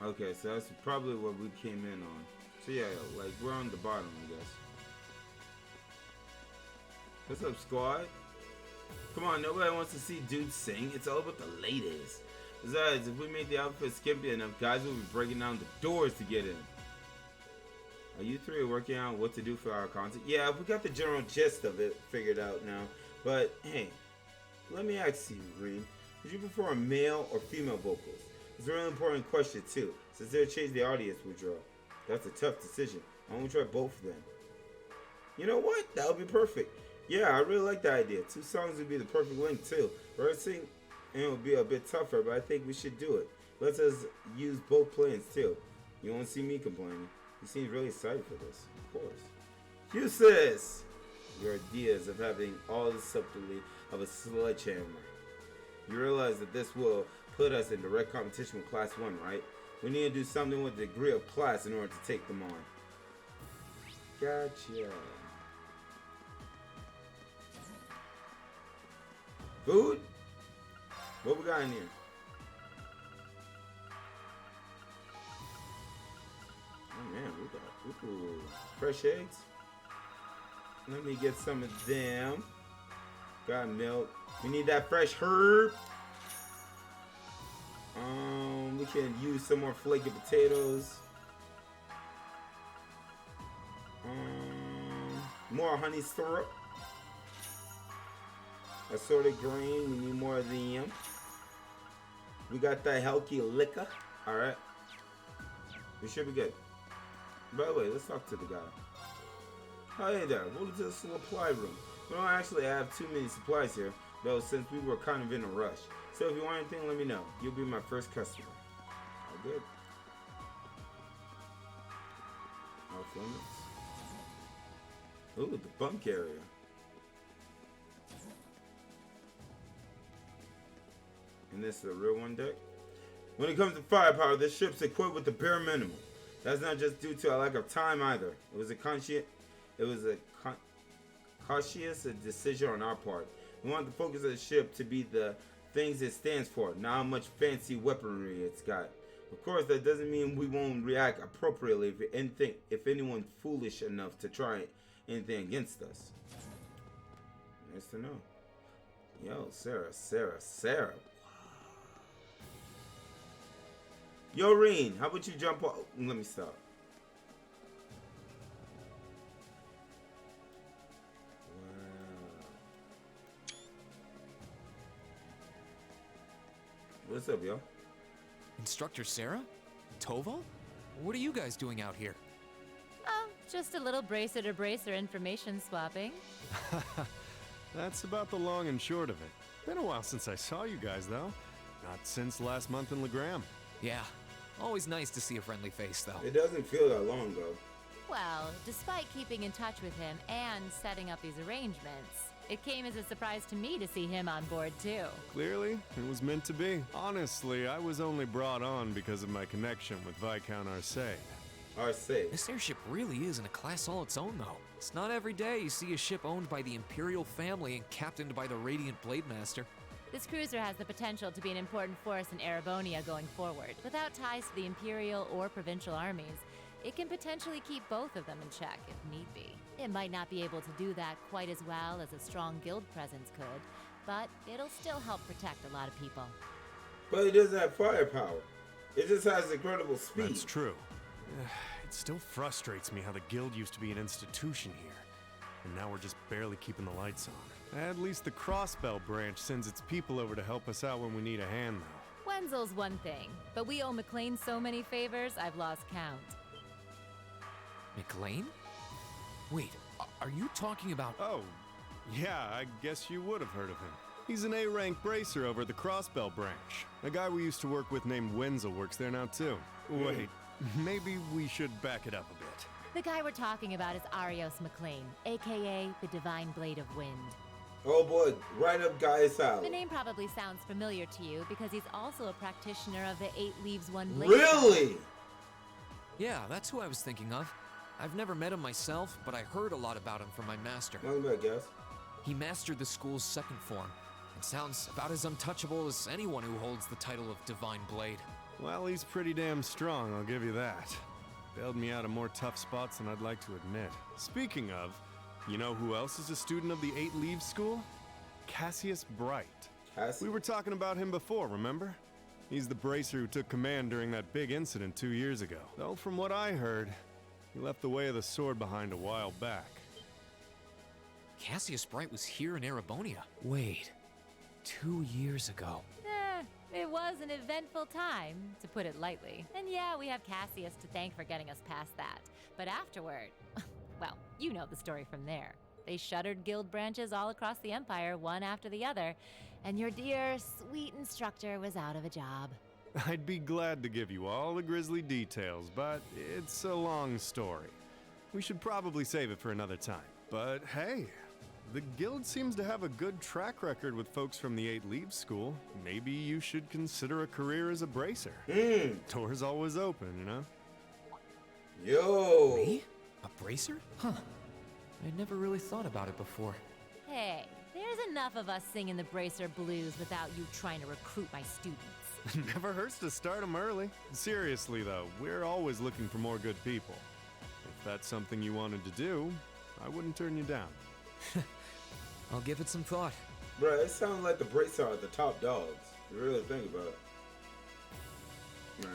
[SPEAKER 1] Okay, so that's probably what we came in on. So yeah, like we're on the bottom, I guess. What's up, squad? Come on, nobody wants to see dudes sing. It's all about the ladies. Besides, if we make the outfit skimpy enough, guys will be breaking down the doors to get in. Are you three working out what to do for our content? Yeah, we got the general gist of it figured out now. But hey, let me ask you, Reed. Would you prefer male or female vocals? It's a really important question too, since they'll change the audience we draw. That's a tough decision. Why don't we try both of them? You know what? That would be perfect. Yeah, I really like that idea. 2 songs would be the perfect length too. Rehearsing it would be a bit tougher, but I think we should do it. Let's us use both plans too. You won't see me complaining. He seems really excited for this, of course. Useless! Your ideas of having all the subtlety of a sledgehammer. You realize that this will put us in direct competition with Class 1, right? We need to do something with the degree of class in order to take them on. Gotcha. Food? What we got in here? Oh man, we got fresh eggs. Let me get some of them. Got milk. We need that fresh herb. We can use some more flaky potatoes. More honey syrup. Assorted grain. We need more of them. We got that healthy liquor. Alright. We should be good. By the way, let's talk to the guy. Oh, hey there. Welcome to the supply room. We don't actually have too many supplies here, though, since we were kind of in a rush. So if you want anything, let me know. You'll be my first customer. All good. Off limits. Ooh, the bunk area. And this is the real one deck. When it comes to firepower, this ship's equipped with the bare minimum. That's not just due to a lack of time either. It was a cautious decision on our part. We want the focus of the ship to be the things it stands for, not how much fancy weaponry it's got. Of course, that doesn't mean we won't react appropriately if anyone's foolish enough to try anything against us. Nice to know. Yo, Sarah. Yo, Reen, how about you jump off? Let me stop. What's up, yo?
[SPEAKER 2] Instructor Sarah? Tovo? What are you guys doing out here?
[SPEAKER 6] Oh, just a little bracer-to-bracer information swapping.
[SPEAKER 15] That's about the long and short of it. Been a while since I saw you guys, though. Not since last month in Legram.
[SPEAKER 2] Yeah. Always nice to see a friendly face, though.
[SPEAKER 1] It doesn't feel that long ago.
[SPEAKER 6] Well, despite keeping in touch with him and setting up these arrangements, it came as a surprise to me to see him on board, too.
[SPEAKER 15] Clearly, it was meant to be. Honestly, I was only brought on because of my connection with Viscount Arcade.
[SPEAKER 1] Arcade?
[SPEAKER 2] This airship really is in a class all its own, though. It's not every day you see a ship owned by the Imperial family and captained by the Radiant Blade Master.
[SPEAKER 6] This cruiser has the potential to be an important force in Erebonia going forward. Without ties to the Imperial or Provincial armies, it can potentially keep both of them in check if need be. It might not be able to do that quite as well as a strong guild presence could, but it'll still help protect a lot of people.
[SPEAKER 1] But it doesn't have firepower. It just has incredible speed.
[SPEAKER 15] That's true. It still frustrates me how the guild used to be an institution here, and now we're just barely keeping the lights on. At least the Crossbell branch sends its people over to help us out when we need a hand, though.
[SPEAKER 6] Wenzel's one thing, but we owe McLean so many favors, I've lost count.
[SPEAKER 2] McLean? Wait, are you talking about...
[SPEAKER 15] Oh, yeah, I guess you would have heard of him. He's an A-rank bracer over at the Crossbell branch. A guy we used to work with named Wenzel works there now, too. Wait, maybe we should back it up a bit.
[SPEAKER 6] The guy we're talking about is Arios McLean, aka the Divine Blade of Wind.
[SPEAKER 1] Oh boy, right up Guy's alley.
[SPEAKER 6] The name probably sounds familiar to you because he's also a practitioner of the 8 Leaves 1 Blade.
[SPEAKER 1] Really?
[SPEAKER 2] Yeah, that's who I was thinking of. I've never met him myself, but I heard a lot about him from my master.
[SPEAKER 1] Welcome back, guys.
[SPEAKER 2] He mastered the school's second form, and sounds about as untouchable as anyone who holds the title of Divine Blade.
[SPEAKER 15] Well, he's pretty damn strong, I'll give you that. Bailed me out of more tough spots than I'd like to admit. Speaking of, you know who else is a student of the 8 Leaves School? Cassius Bright. We were talking about him before, remember? He's the bracer who took command during that big incident 2 years ago. Though from what I heard, he left the way of the sword behind a while back.
[SPEAKER 2] Cassius Bright was here in Erebonia. Wait, 2 years ago.
[SPEAKER 6] It was an eventful time, to put it lightly. And yeah, we have Cassius to thank for getting us past that. But afterward, well, you know the story from there. They shuttered guild branches all across the Empire, one after the other, and your dear, sweet instructor was out of a job.
[SPEAKER 15] I'd be glad to give you all the grisly details, but it's a long story. We should probably save it for another time. But hey, The guild seems to have a good track record with folks from the 8 Leaves School. Maybe you should consider a career as a bracer. Door's always open, you know?
[SPEAKER 1] Yo!
[SPEAKER 12] Me? A bracer? Huh. I never really thought about it before.
[SPEAKER 6] Hey, there's enough of us singing the Bracer Blues without you trying to recruit my students.
[SPEAKER 15] Never hurts to start them early. Seriously, though, we're always looking for more good people. If that's something you wanted to do, I wouldn't turn you down.
[SPEAKER 12] I'll give it some thought.
[SPEAKER 1] Bruh, it sounds like the Bracer are the top dogs. You really think about it.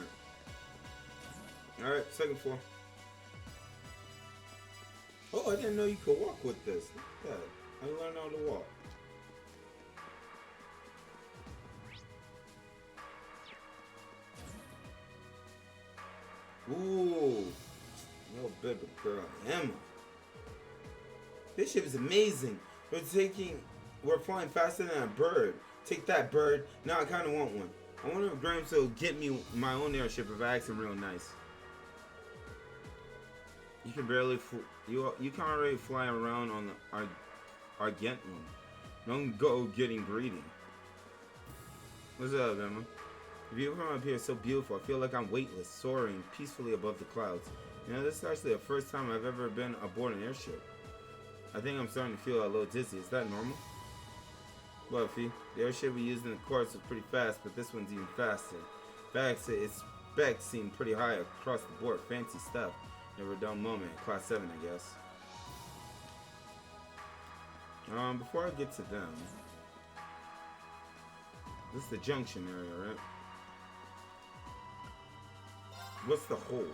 [SPEAKER 1] Alright, second floor. Oh, I didn't know you could walk with this. Yeah, I learned how to walk. Ooh, little baby girl Emma. This ship is amazing. We're flying faster than a bird. Take that, bird. Now I kind of want one. I wonder if Gramps will get me my own airship if I ask him real nice. You can barely you can already fly around on the Argentum. Don't go getting greedy. What's up, Emma? The view from up here is so beautiful. I feel like I'm weightless, soaring peacefully above the clouds. You know, this is actually the first time I've ever been aboard an airship. I think I'm starting to feel a little dizzy. Is that normal? Well, Fee, the airship we used in the course was pretty fast, but this one's even faster. In fact, its specs seem pretty high across the board. Fancy stuff. Never a dull moment. Class 7, I guess. Before I get to them, this is the junction area, right? What's the hold?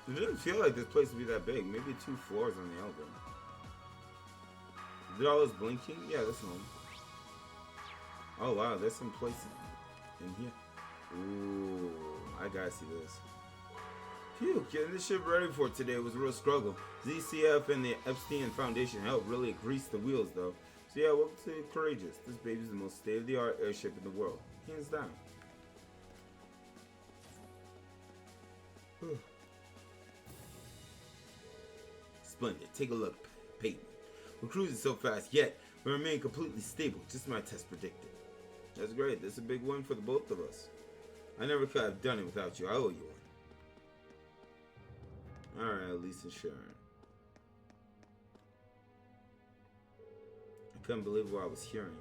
[SPEAKER 1] It didn't feel like this place would be that big. Maybe 2 floors on the elevator. Did all this blinking? Yeah, that's home. Oh wow, there's some places in here. Ooh, I gotta see this. Phew, getting this ship ready for today was a real struggle. ZCF and the Epstein Foundation helped really grease the wheels though. So yeah, welcome to Courageous. This baby's the most state-of-the-art airship in the world. Hands down. Splendid. Take a look, Peyton. We're cruising so fast, yet we remain completely stable, just my test predicted. That's great. That's a big win for the both of us. I never could have done it without you. I owe you one. Alright, Lisa Sharon. I couldn't believe what I was hearing.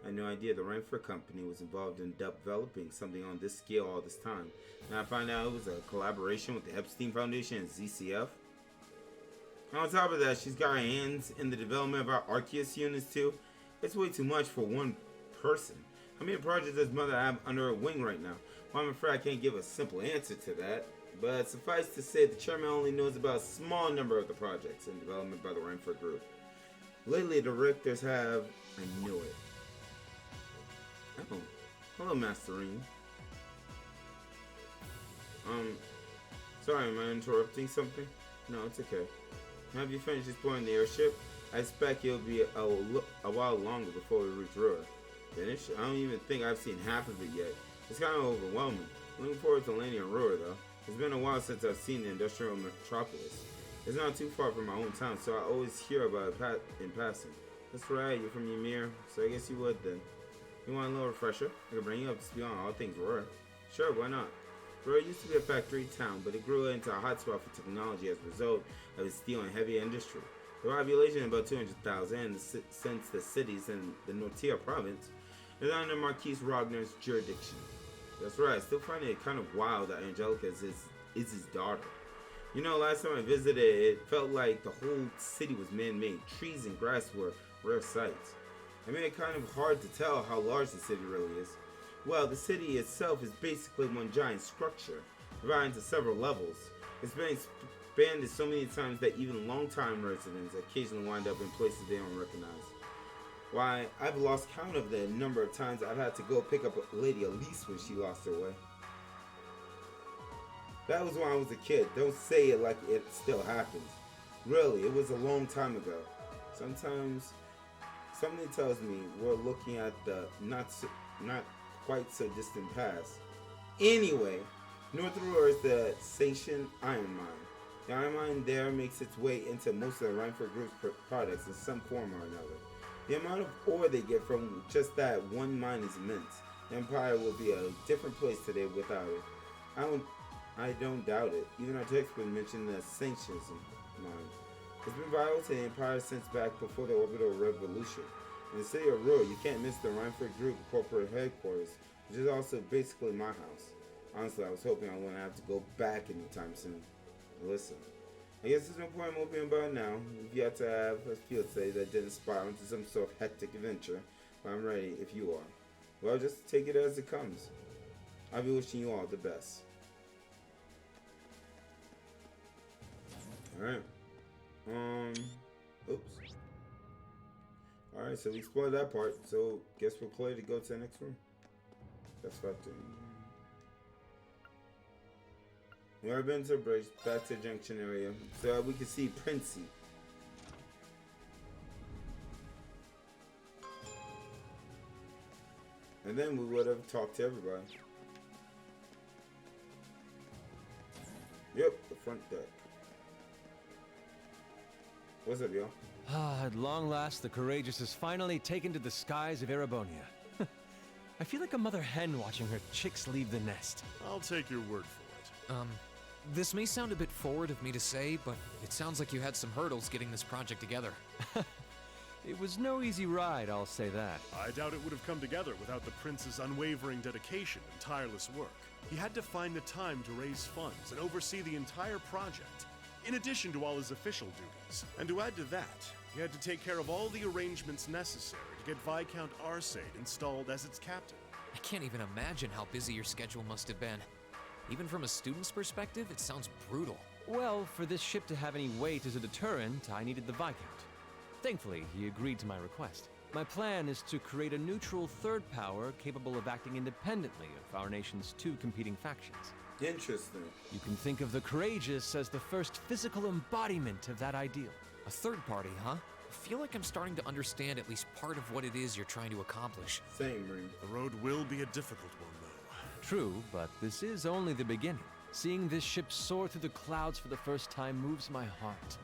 [SPEAKER 1] I had no idea the Rainford Company was involved in developing something on this scale all this time. And I find out it was a collaboration with the Epstein Foundation and ZCF. On top of that, she's got her hands in the development of our Arceus units too. It's way too much for one person. How many projects does Mother have under her wing right now? Well, I'm afraid I can't give a simple answer to that. But suffice to say, the chairman only knows about a small number of the projects in development by the Rainford Group. Lately, the directors have... I knew it. Oh. Hello, Masterine. Sorry, am I interrupting something? No, it's okay. Have you finished exploring the airship? I expect it'll be a while longer before we reach Ruhr. Finished? I don't even think I've seen half of it yet. It's kind of overwhelming. Looking forward to landing in Ruhr, though. It's been a while since I've seen the industrial metropolis. It's not too far from my hometown, so I always hear about it in passing. That's right, you're from Ymir, so I guess you would then. You want a little refresher? I can bring you up to speed on all things Ruhr. Sure, why not? Ruhr used to be a factory town, but it grew into a hotspot for technology as a result of its steel and heavy industry. The population is about 200,000, since the cities in the Nortia province is under Marquis Ragner's jurisdiction. That's right, I still find it kind of wild that Angelica is his daughter. You know, last time I visited, it felt like the whole city was man-made. Trees and grass were rare sights. I made it kind of hard to tell how large the city really is. Well, the city itself is basically one giant structure, divided into several levels. It's been expanded so many times that even long-time residents occasionally wind up in places they don't recognize. Why, I've lost count of the number of times I've had to go pick up Lady Elise when she lost her way. That was when I was a kid. Don't say it like it still happens. Really, it was a long time ago. Sometimes, something tells me we're looking at the not quite so distant past. Anyway, North of the river is the sanctioned iron mine. The iron mine there makes its way into most of the Rhineford Group's products in some form or another. The amount of ore they get from just that one mine is immense. The Empire will be a different place today without it. I don't doubt it. Even our textbook mentioned the sanctions mine. It's been vital to the Empire since back before the Orbital Revolution. In the city of Ruhr, you can't miss the Rhineford Group corporate headquarters, which is also basically my house. Honestly, I was hoping I wouldn't have to go back anytime soon. Listen, I guess there's no point in moping about now. If you had to have a field study that didn't spiral into some sort of hectic adventure, but I'm ready if you are. Well, just take it as it comes. I'll be wishing you all the best. Alright. Oops. Alright, so we explored that part. So, guess we're clear to go to the next room. That's 15. We are been to the bridge, back to the junction area, so we can see Princey. And then we would have talked to everybody. Yep, the front deck. What's up, y'all?
[SPEAKER 8] At long last, the Courageous is finally taken to the skies of Erebonia. I feel like a mother hen watching her chicks leave the nest.
[SPEAKER 20] I'll take your word for it.
[SPEAKER 2] This may sound a bit forward of me to say, but it sounds like you had some hurdles getting this project together.
[SPEAKER 8] It was no easy ride, I'll say that.
[SPEAKER 20] I doubt it would have come together without the Prince's unwavering dedication and tireless work. He had to find the time to raise funds and oversee the entire project, in addition to all his official duties. And to add to that, he had to take care of all the arrangements necessary to get Viscount Arcade installed as its captain.
[SPEAKER 2] I can't even imagine how busy your schedule must have been. Even from a student's perspective, it sounds brutal.
[SPEAKER 8] Well, for this ship to have any weight as a deterrent, I needed the Viscount. Thankfully, he agreed to my request. My plan is to create a neutral third power capable of acting independently of our nation's two competing factions.
[SPEAKER 1] Interesting.
[SPEAKER 8] You can think of the Courageous as the first physical embodiment of that ideal.
[SPEAKER 2] A third party, huh? I feel like I'm starting to understand at least part of what it is you're trying to accomplish.
[SPEAKER 1] Same, Ring.
[SPEAKER 20] The road will be a difficult one, though.
[SPEAKER 8] True, but this is only the beginning. Seeing this ship soar through the clouds for the first time moves my heart.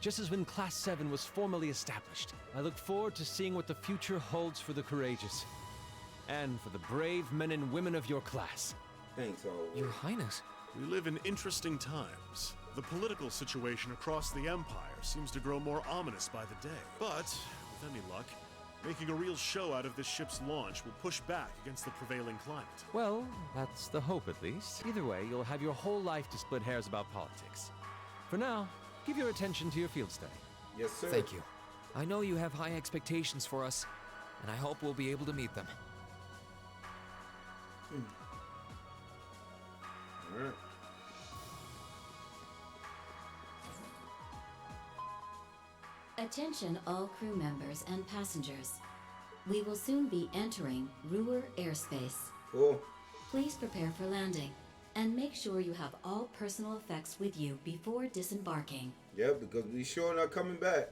[SPEAKER 8] Just as when Class 7 was formally established, I look forward to seeing what the future holds for the Courageous. And for the brave men and women of your class.
[SPEAKER 1] Thanks, all.
[SPEAKER 2] Your Highness.
[SPEAKER 20] We live in interesting times. The political situation across the Empire seems to grow more ominous by the day. But, with any luck, making a real show out of this ship's launch will push back against the prevailing climate.
[SPEAKER 8] Well, that's the hope at least. Either way, you'll have your whole life to split hairs about politics. For now, give your attention to your field study.
[SPEAKER 1] Yes, sir.
[SPEAKER 2] Thank you. I know you have high expectations for us, and I hope we'll be able to meet them.
[SPEAKER 1] Alright.
[SPEAKER 11] Attention all crew members and passengers. We will soon be entering Ruhr airspace.
[SPEAKER 1] Cool.
[SPEAKER 11] Please prepare for landing, and make sure you have all personal effects with you before disembarking.
[SPEAKER 1] Yep, because we sure not coming back.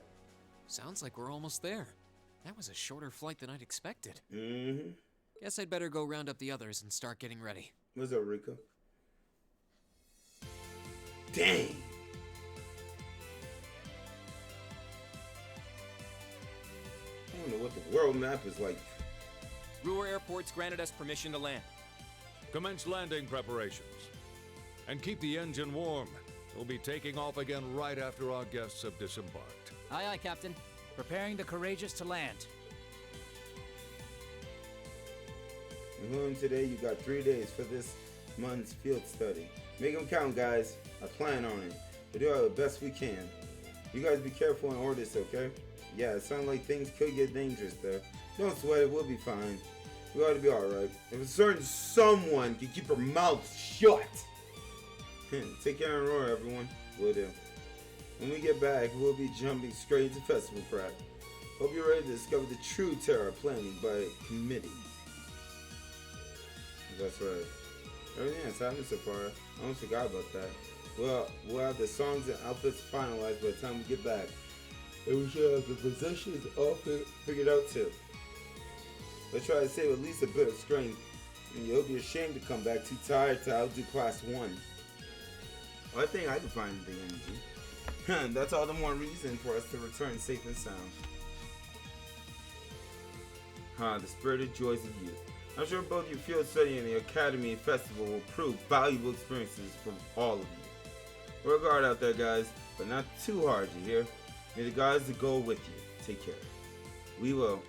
[SPEAKER 2] Sounds like we're almost there. That was a shorter flight than I'd expected.
[SPEAKER 1] Mm-hmm.
[SPEAKER 2] Guess I'd better go round up the others and start getting ready.
[SPEAKER 1] What's up, Rico? Dang! I don't know what the world map is like.
[SPEAKER 22] Ruhr Airport's granted us permission to land.
[SPEAKER 14] Commence landing preparations. And keep the engine warm. We'll be taking off again right after our guests have disembarked.
[SPEAKER 21] Aye, aye, Captain. Preparing the Courageous to land.
[SPEAKER 1] And today you got 3 days for this month's field study. Make them count, guys. I plan on it. We'll do our best we can. You guys be careful and order this, okay? Yeah, it sounds like things could get dangerous there. Don't sweat it, we'll be fine. We ought to be alright. If a certain someone can keep her mouth shut. Take care and roar, everyone. Will do. When we get back, we'll be jumping straight into festival prep. Hope you're ready to discover the true terror planning by committee. That's right. Everything that's happened so far, I almost forgot about that. Well, we'll have the songs and outfits finalized by the time we get back. And we should have the possessions all figured out too. Let's try to save at least a bit of strength And you'll be ashamed to come back too tired to outdo Class 1. Well, I think I can find the energy. That's all the more reason for us to return safe and sound. The spirited joys of youth. I'm sure both your field study and the Academy Festival will prove valuable experiences for all of you. Work hard out there, guys, but not too hard, you hear? May the gods go with you. Take care. We will.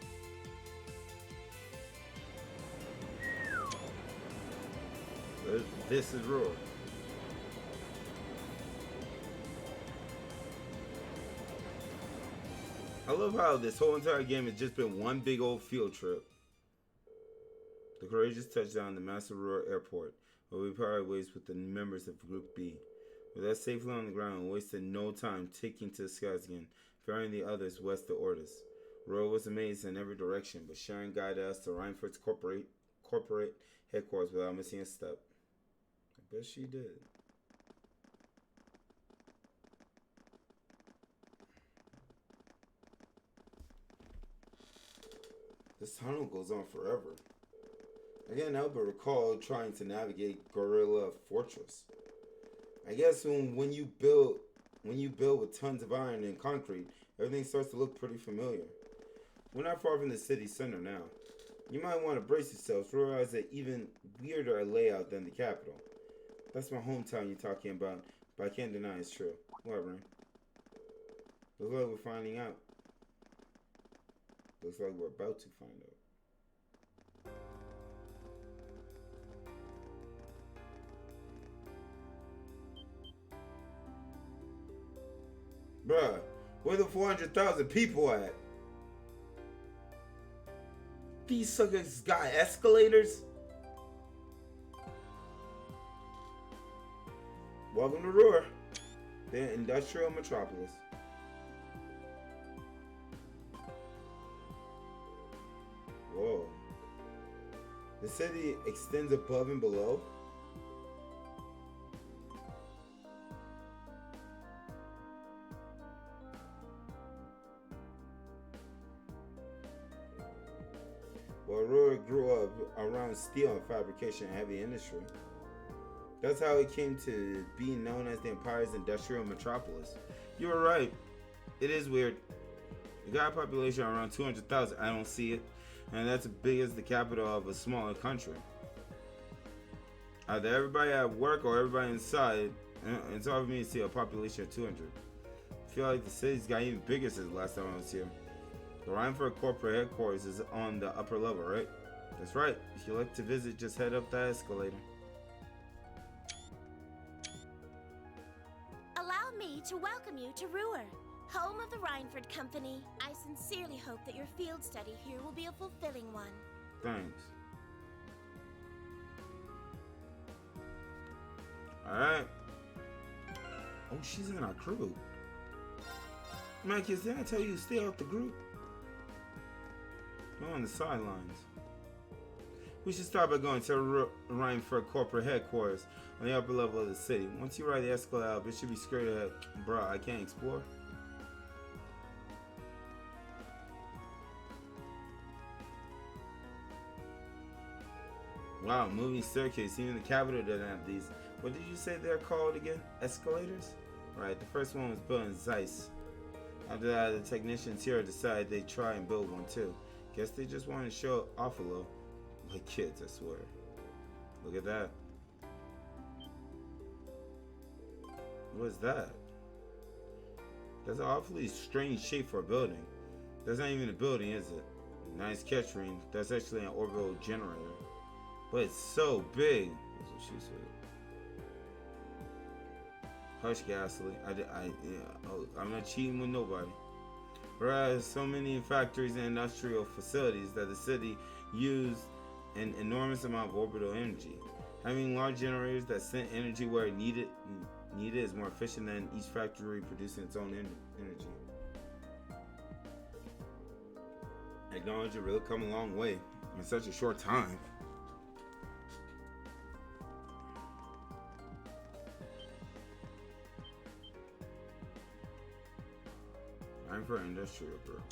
[SPEAKER 1] This is Roar. I love how this whole entire game has just been one big old field trip. The courageous touchdown at the Master Roar Airport, where we parted ways with the members of Group B. With us safely on the ground, we wasted no time taking to the skies again, ferrying the others west to Ordis. Roar was amazed in every direction, but Sharon guided us to Reinford's corporate headquarters without missing a step. I bet she did. This tunnel goes on forever. I can't help but recall trying to navigate Gorilla Fortress. I guess when you build with tons of iron and concrete, everything starts to look pretty familiar. We're not far from the city center now. You might want to brace yourselves to realize an even weirder layout than the capital. That's my hometown you're talking about, but I can't deny it's true. What, Rain? Looks like we're finding out. Looks like we're about to find out. Bruh, where the 400,000 people at? These suckers got escalators? Welcome to Roar, the industrial metropolis. Whoa. The city extends above and below? Well, Roar grew up around steel and fabrication and heavy industry. That's how it came to be known as the Empire's industrial metropolis. You were right. It is weird. You got a population around 200,000. I don't see it. And that's as big as the capital of a smaller country. Either everybody at work or everybody inside. It's hard for me to see a population of 200. I feel like the city's got even bigger since the last time I was here. The Reinford corporate headquarters is on the upper level, right? That's right. If you'd like to visit, just head up that escalator.
[SPEAKER 9] Allow me to welcome you to Roar, home of the Reinford Company. I sincerely hope that your field study here will be a fulfilling one.
[SPEAKER 1] Thanks. Alright. Oh, she's in our crew. Marcus, didn't I tell you to stay off the group? Go on the sidelines. We should start by going to Reinford corporate headquarters on the upper level of the city. Once you ride the escalator up, it should be straight ahead. Bruh, I can't explore. Wow, moving staircase. Even the capital doesn't have these. What did you say they're called again? Escalators? Right, the first one was built in Zeiss. After that, the technicians here decided they'd try and build one too. Guess they just wanted to show off a little. Like kids, I swear. Look at that. What is that? That's an awfully strange shape for a building. That's not even a building, is it? Nice catch, Reen. That's actually an orbital generator. But it's so big. That's what she said. Hush, Ghastly. I'm not cheating with nobody. Whereas so many factories and industrial facilities that the city used an enormous amount of orbital energy. Having large generators that sent energy where it needed is more efficient than each factory producing its own energy. Technology really come a long way in such a short time. I'm for industrial group.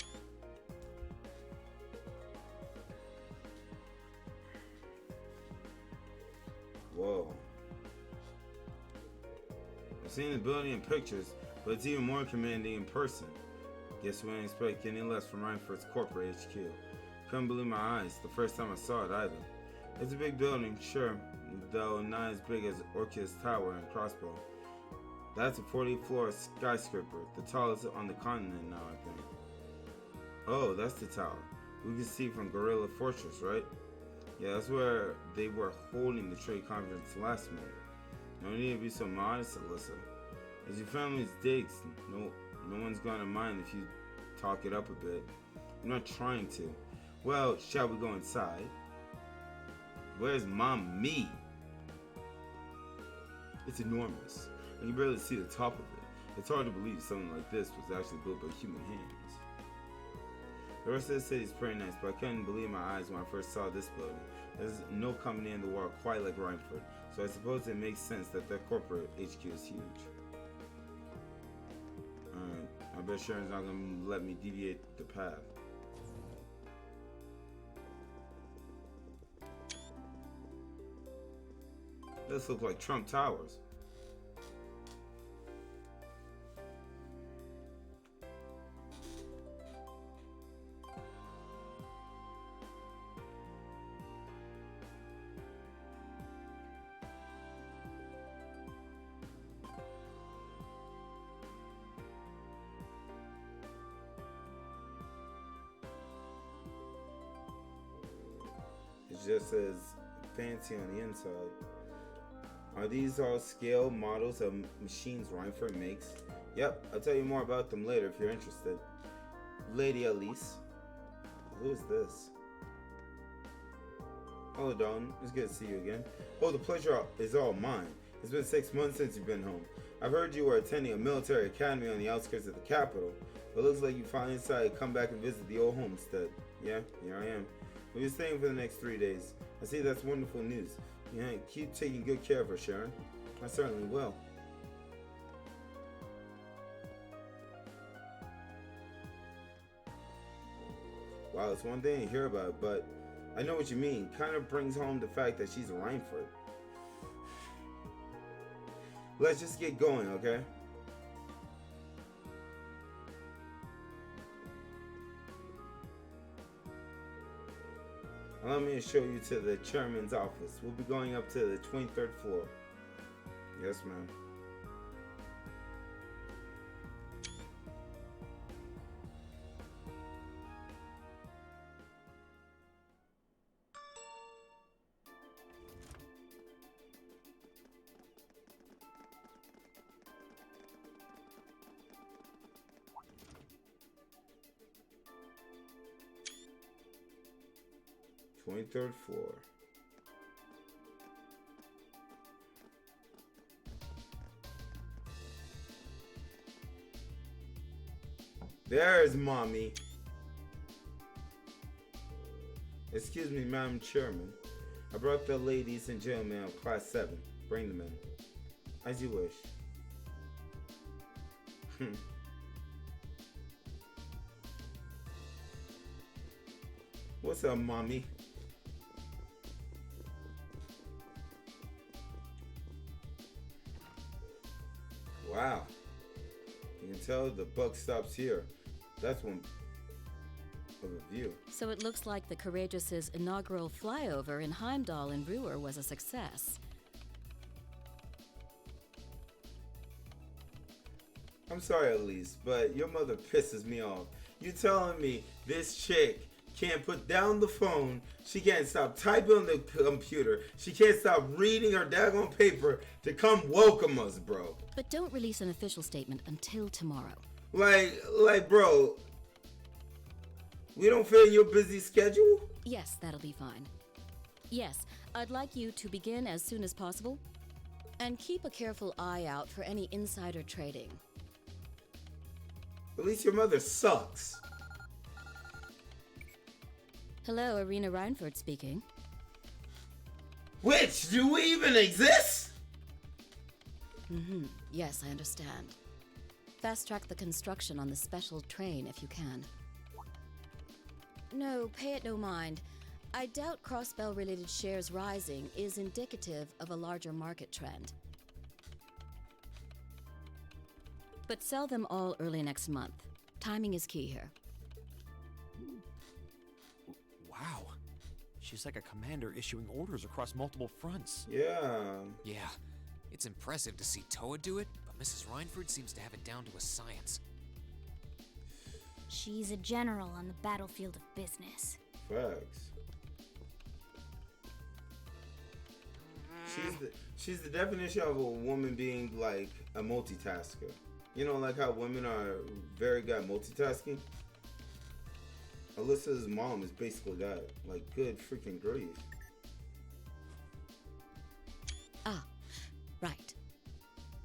[SPEAKER 1] Whoa. I've seen the building in pictures, but it's even more commanding in person. Guess we didn't expect any less from Reinford's corporate HQ. Couldn't believe my eyes the first time I saw it either. It's a big building, sure, though not as big as Orkia's Tower and Crossbow. That's a 40-floor skyscraper, the tallest on the continent now, I think. Oh, that's the tower. We can see from Gorilla Fortress, right? Yeah, that's where they were holding the trade conference last month. No need to be so modest, Alyssa. It's your family's digs. No one's gonna mind if you talk it up a bit. I'm not trying to. Well, shall we go inside? Where's Mommy? It's enormous. I can barely see the top of it. It's hard to believe something like this was actually built by human hands. The rest of the city is pretty nice, but I couldn't believe my eyes when I first saw this building. There's no company in the world quite like Reinford, so I suppose it makes sense that their corporate HQ is huge. I bet Sharon's not going to let me deviate the path. This looks like Trump Towers. It just says fancy on the inside. Are these all scale models of machines Reinford makes? Yep, I'll tell you more about them later if you're interested. Lady Elise. Who is this? Hello, Dawn. It's good to see you again. Oh, the pleasure is all mine. It's been 6 months since you've been home. I've heard you were attending a military academy on the outskirts of the capital, but it looks like you finally decided to come back and visit the old homestead. Yeah, here I am. We'll be staying for the next 3 days. I see that's wonderful news. Yeah, keep taking good care of her, Sharon. I certainly will. Wow, it's one thing to hear about, but I know what you mean. Kind of brings home the fact that she's a Reinford. Let's just get going, okay? Allow me to show you to the chairman's office. We'll be going up to the 23rd floor. Yes, ma'am. Third floor. There's Mommy. Excuse me, Madam Chairman. I brought the ladies and gentlemen of Class 7. Bring them in. As you wish. What's up, Mommy? Wow. You can tell the buck stops here. That's one of a view.
[SPEAKER 11] So it looks like the Courageous' inaugural flyover in Heimdall and Ruhr was a success.
[SPEAKER 1] I'm sorry, Elise, but your mother pisses me off. You telling me this chick can't put down the phone, she can't stop typing on the computer, she can't stop reading her daggone paper to come welcome us, bro.
[SPEAKER 11] But don't release an official statement until tomorrow.
[SPEAKER 1] Like, bro, we don't fit in your busy schedule?
[SPEAKER 11] Yes, that'll be fine. Yes, I'd like you to begin as soon as possible, and keep a careful eye out for any insider trading.
[SPEAKER 1] At least your mother sucks.
[SPEAKER 11] Hello, Irina Reinford speaking.
[SPEAKER 1] Which, do we even exist?
[SPEAKER 11] Yes, I understand. Fast-track the construction on the special train if you can. No, pay it no mind. I doubt cross-spell-related shares rising is indicative of a larger market trend. But sell them all early next month. Timing is key here.
[SPEAKER 12] Wow. She's like a commander issuing orders across multiple fronts.
[SPEAKER 1] Yeah.
[SPEAKER 2] Yeah, it's impressive to see Toa do it, but Mrs. Reinford seems to have it down to a science.
[SPEAKER 3] She's a general on the battlefield of business.
[SPEAKER 1] Facts. She's the definition of a woman being like a multitasker. You know, like how women are very good at multitasking. Alyssa's mom is basically that. Like, good freaking grief.
[SPEAKER 11] Ah, right.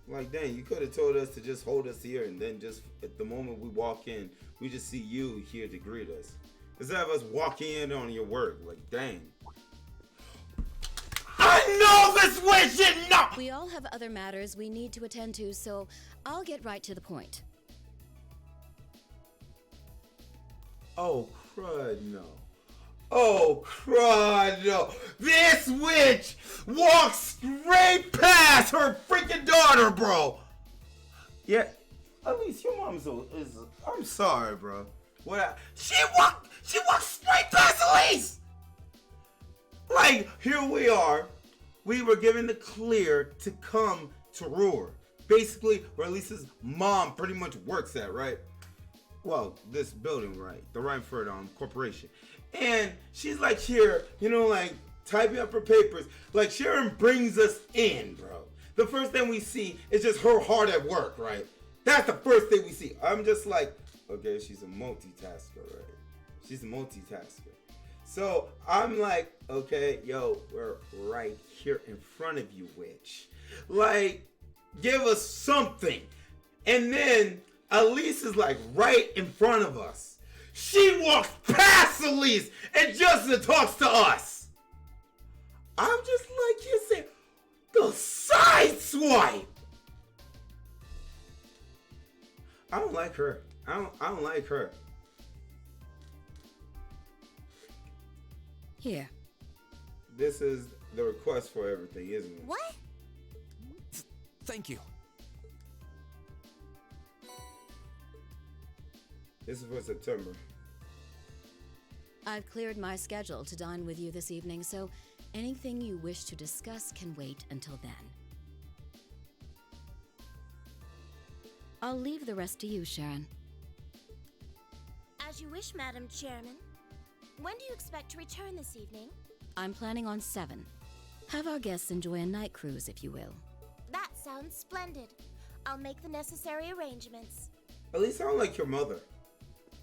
[SPEAKER 1] Like, dang, you could have told us to just hold us here, and then just at the moment we walk in, we just see you here to greet us. Instead of us walking in on your work. Like, dang. I know this way should not!
[SPEAKER 11] We all have other matters we need to attend to, so I'll get right to the point.
[SPEAKER 1] Oh, crud, no. Oh, crud, no. This witch walks straight past her freaking daughter, bro. Yeah, at least your mom's is. I'm sorry, bro. She walked straight past Elise. Like, here we are. We were given the clear to come to Ruhr. Basically, where Elise's mom pretty much works at, right? Well, this building, right? The Reinford Corporation. And she's like here, you know, like typing up her papers. Like Sharon brings us in, bro. The first thing we see is just her hard at work, right? That's the first thing we see. I'm just like, okay, she's a multitasker, right? She's a multitasker. So I'm like, okay, yo, we're right here in front of you, witch. Like, give us something. And then Elise is like right in front of us. She walks past Elise and just talks to us. I'm just like you said, the side swipe. I don't like her. I don't like her.
[SPEAKER 11] Here.
[SPEAKER 1] This is the request for everything, isn't it?
[SPEAKER 3] What?
[SPEAKER 12] Thank you.
[SPEAKER 1] This is for September.
[SPEAKER 11] I've cleared my schedule to dine with you this evening, so anything you wish to discuss can wait until then. I'll leave the rest to you, Sharon.
[SPEAKER 9] As you wish, Madam Chairman. When do you expect to return this evening?
[SPEAKER 11] I'm planning on 7. Have our guests enjoy a night cruise, if you will.
[SPEAKER 9] That sounds splendid. I'll make the necessary arrangements.
[SPEAKER 1] At least I don't like your mother.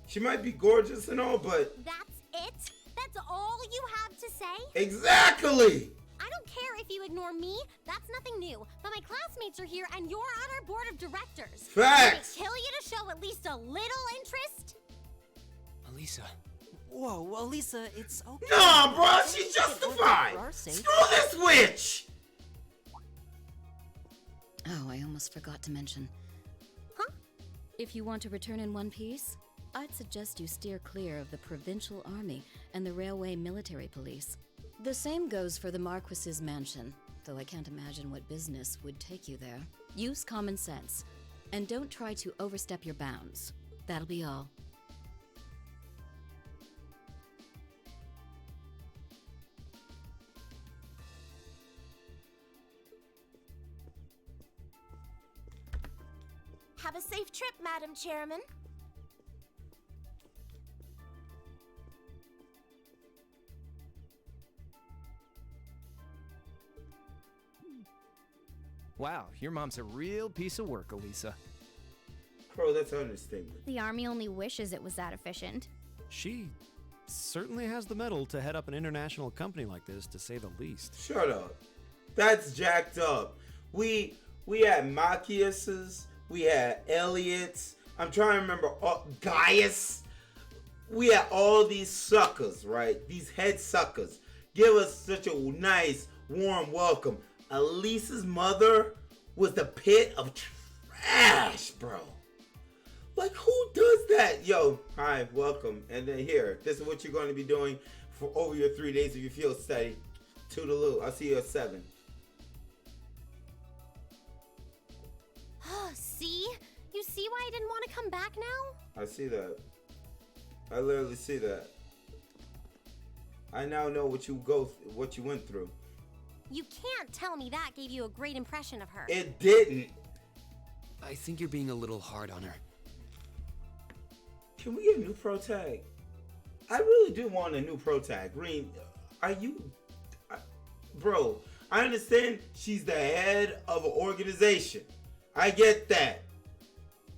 [SPEAKER 1] She might be gorgeous and all, but...
[SPEAKER 3] That's it? That's all you have to say?
[SPEAKER 1] Exactly!
[SPEAKER 3] I don't care if you ignore me. That's nothing new. But my classmates are here and you're on our board of directors.
[SPEAKER 1] Facts!
[SPEAKER 3] Would it kill you to show at least a little interest?
[SPEAKER 12] Elisa.
[SPEAKER 18] Whoa, Elisa, it's okay.
[SPEAKER 1] Nah, bro, she's justified! Screw this witch!
[SPEAKER 11] Oh, I almost forgot to mention.
[SPEAKER 3] Huh?
[SPEAKER 11] If you want to return in one piece, I'd suggest you steer clear of the Provincial Army and the Railway Military Police. The same goes for the Marquis's mansion, though I can't imagine what business would take you there. Use common sense, and don't try to overstep your bounds. That'll be all.
[SPEAKER 9] Have a safe trip, Madam Chairman.
[SPEAKER 12] Wow, your mom's a real piece of work, Elisa.
[SPEAKER 1] Bro, that's an understatement.
[SPEAKER 3] The army only wishes it was that efficient.
[SPEAKER 15] She certainly has the mettle to head up an international company like this, to say the least.
[SPEAKER 1] Shut up. That's jacked up. We had Machias's, we had Elliot's, I'm trying to remember, Gaius. We had all these suckers, right? These head suckers. Give us such a nice, warm welcome. Elise's mother was the pit of trash, bro. Like, who does that? Yo, hi, welcome. And then here, this is what you're going to be doing for over your 3 days of your field study. Toodaloo. I'll see you at 7.
[SPEAKER 3] See? You see why I didn't want to come back now?
[SPEAKER 1] I see that. I literally see that. I now know what you went through.
[SPEAKER 3] You can't tell me that gave you a great impression of her.
[SPEAKER 1] It didn't.
[SPEAKER 12] I think you're being a little hard on her.
[SPEAKER 1] Can we get a new pro tag? I really do want a new pro tag. Green, are you... Bro, I understand she's the head of an organization. I get that.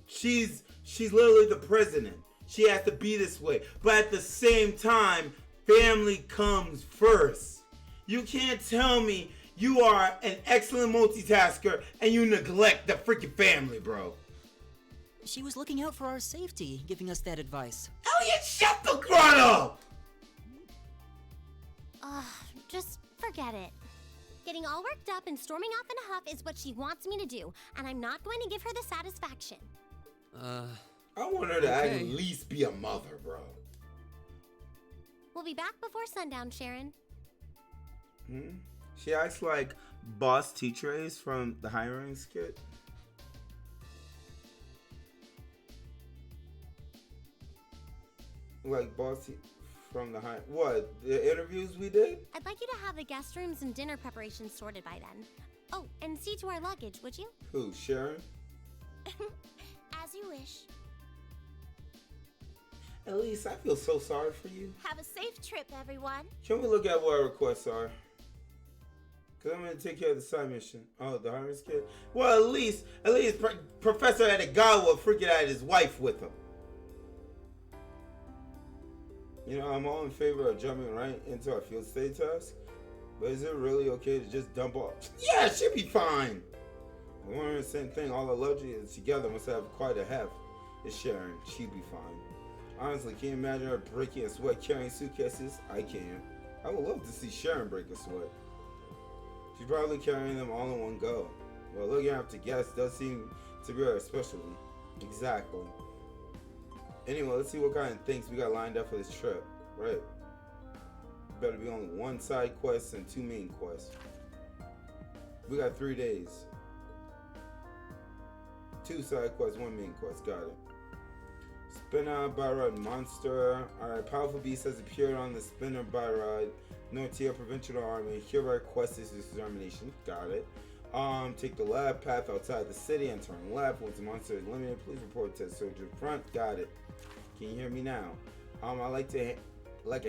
[SPEAKER 1] She's literally the president. She has to be this way. But at the same time, family comes first. You can't tell me you are an excellent multitasker and you neglect the freaking family, bro.
[SPEAKER 5] She was looking out for our safety, giving us that advice.
[SPEAKER 1] Elliot, shut the front up!
[SPEAKER 3] Just forget it. Getting all worked up and storming off in a huff is what she wants me to do, and I'm not going to give her the satisfaction.
[SPEAKER 1] I want her to at least be a mother, bro.
[SPEAKER 3] We'll be back before sundown, Sharon.
[SPEAKER 1] She acts like Boss T-Trace from the hiring skit. Like Boss from the high... What? The interviews we did?
[SPEAKER 3] I'd like you to have the guest rooms and dinner preparations sorted by then. Oh, and see to our luggage, would you?
[SPEAKER 1] Who, Sharon?
[SPEAKER 9] As you wish.
[SPEAKER 1] Elise, I feel so sorry for you.
[SPEAKER 9] Have a safe trip, everyone.
[SPEAKER 1] Can we look at what our requests are? Because I'm going to take care of the side mission. Oh, the hiring skit? Well, at least Professor Edegawa freaking had his wife with him. You know, I'm all in favor of jumping right into our field study task. But is it really okay to just dump off? Yeah, it should be fine. We're wearing the same thing. All our luggage together must have quite a heft. It's Sharon. She'd be fine. Honestly, can you imagine her breaking a sweat carrying suitcases? I can. I would love to see Sharon break a sweat. She's probably carrying them all in one go. Well, looking after guests does seem to be her specialty. Exactly. Anyway, let's see what kind of things we got lined up for this trip. Right. Better be only one side quest and 2 main quests. We got 3 days. 2 side quests, 1 main quest. Got it. Spinner Byrod Monster. Alright, powerful beast has appeared on the Spinner Byrod Nortia Provincial Army. Hereby quest is extermination. Got it. Take the left path outside the city and turn left. Once the monster is eliminated, please report to the soldier front. Got it. Can you hear me now? I like a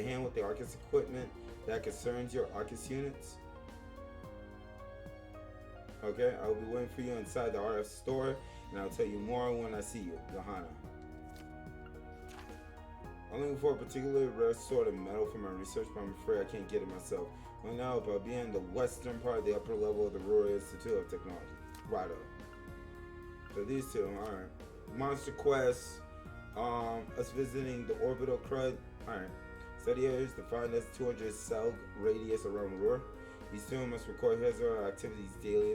[SPEAKER 1] hand with the Arcus equipment that concerns your Arcus units. Okay, I will be waiting for you inside the RF store, and I'll tell you more when I see you, Johanna. I'm looking for a particularly rare sort of metal for my research, but I'm afraid I can't get it myself. Well, now, but I'll be in the western part of the upper level of the Rural Institute of Technology. Right up. So these two, alright. Monster Quest, us visiting the orbital crud. Alright. Study areas defined as 200 cell radius around Ruhr. These two must record his or her activities daily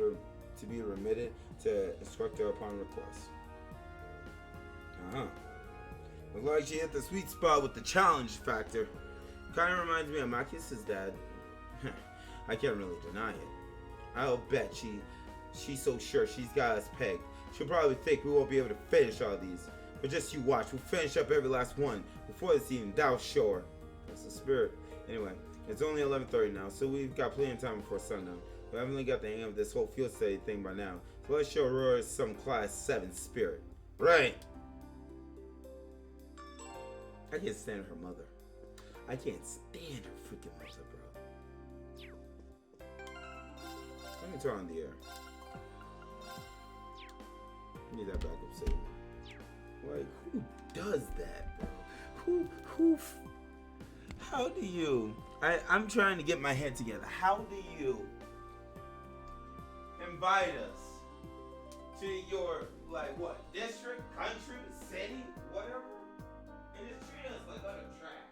[SPEAKER 1] to be remitted to instructor upon request. Looks like she hit the sweet spot with the challenge factor. Kinda reminds me of Marcus's dad. I can't really deny it. I'll bet she's so sure she's got us pegged. She'll probably think we won't be able to finish all these. But just you watch, we'll finish up every last one before this evening, thou sure. That's the spirit. Anyway, it's only 11:30 now, so we've got plenty of time before sundown. We haven't really got the hang of this whole field study thing by now. So let's show Aurora some class 7 spirit. Right. I can't stand her mother. I can't stand her freaking mother, bro. Let me turn on the air. Need that backup save. Like, who does that, bro? How do you? I'm trying to get my head together. How do you invite us to your, like, what, district, country, city, whatever, and just treat us like utter trash?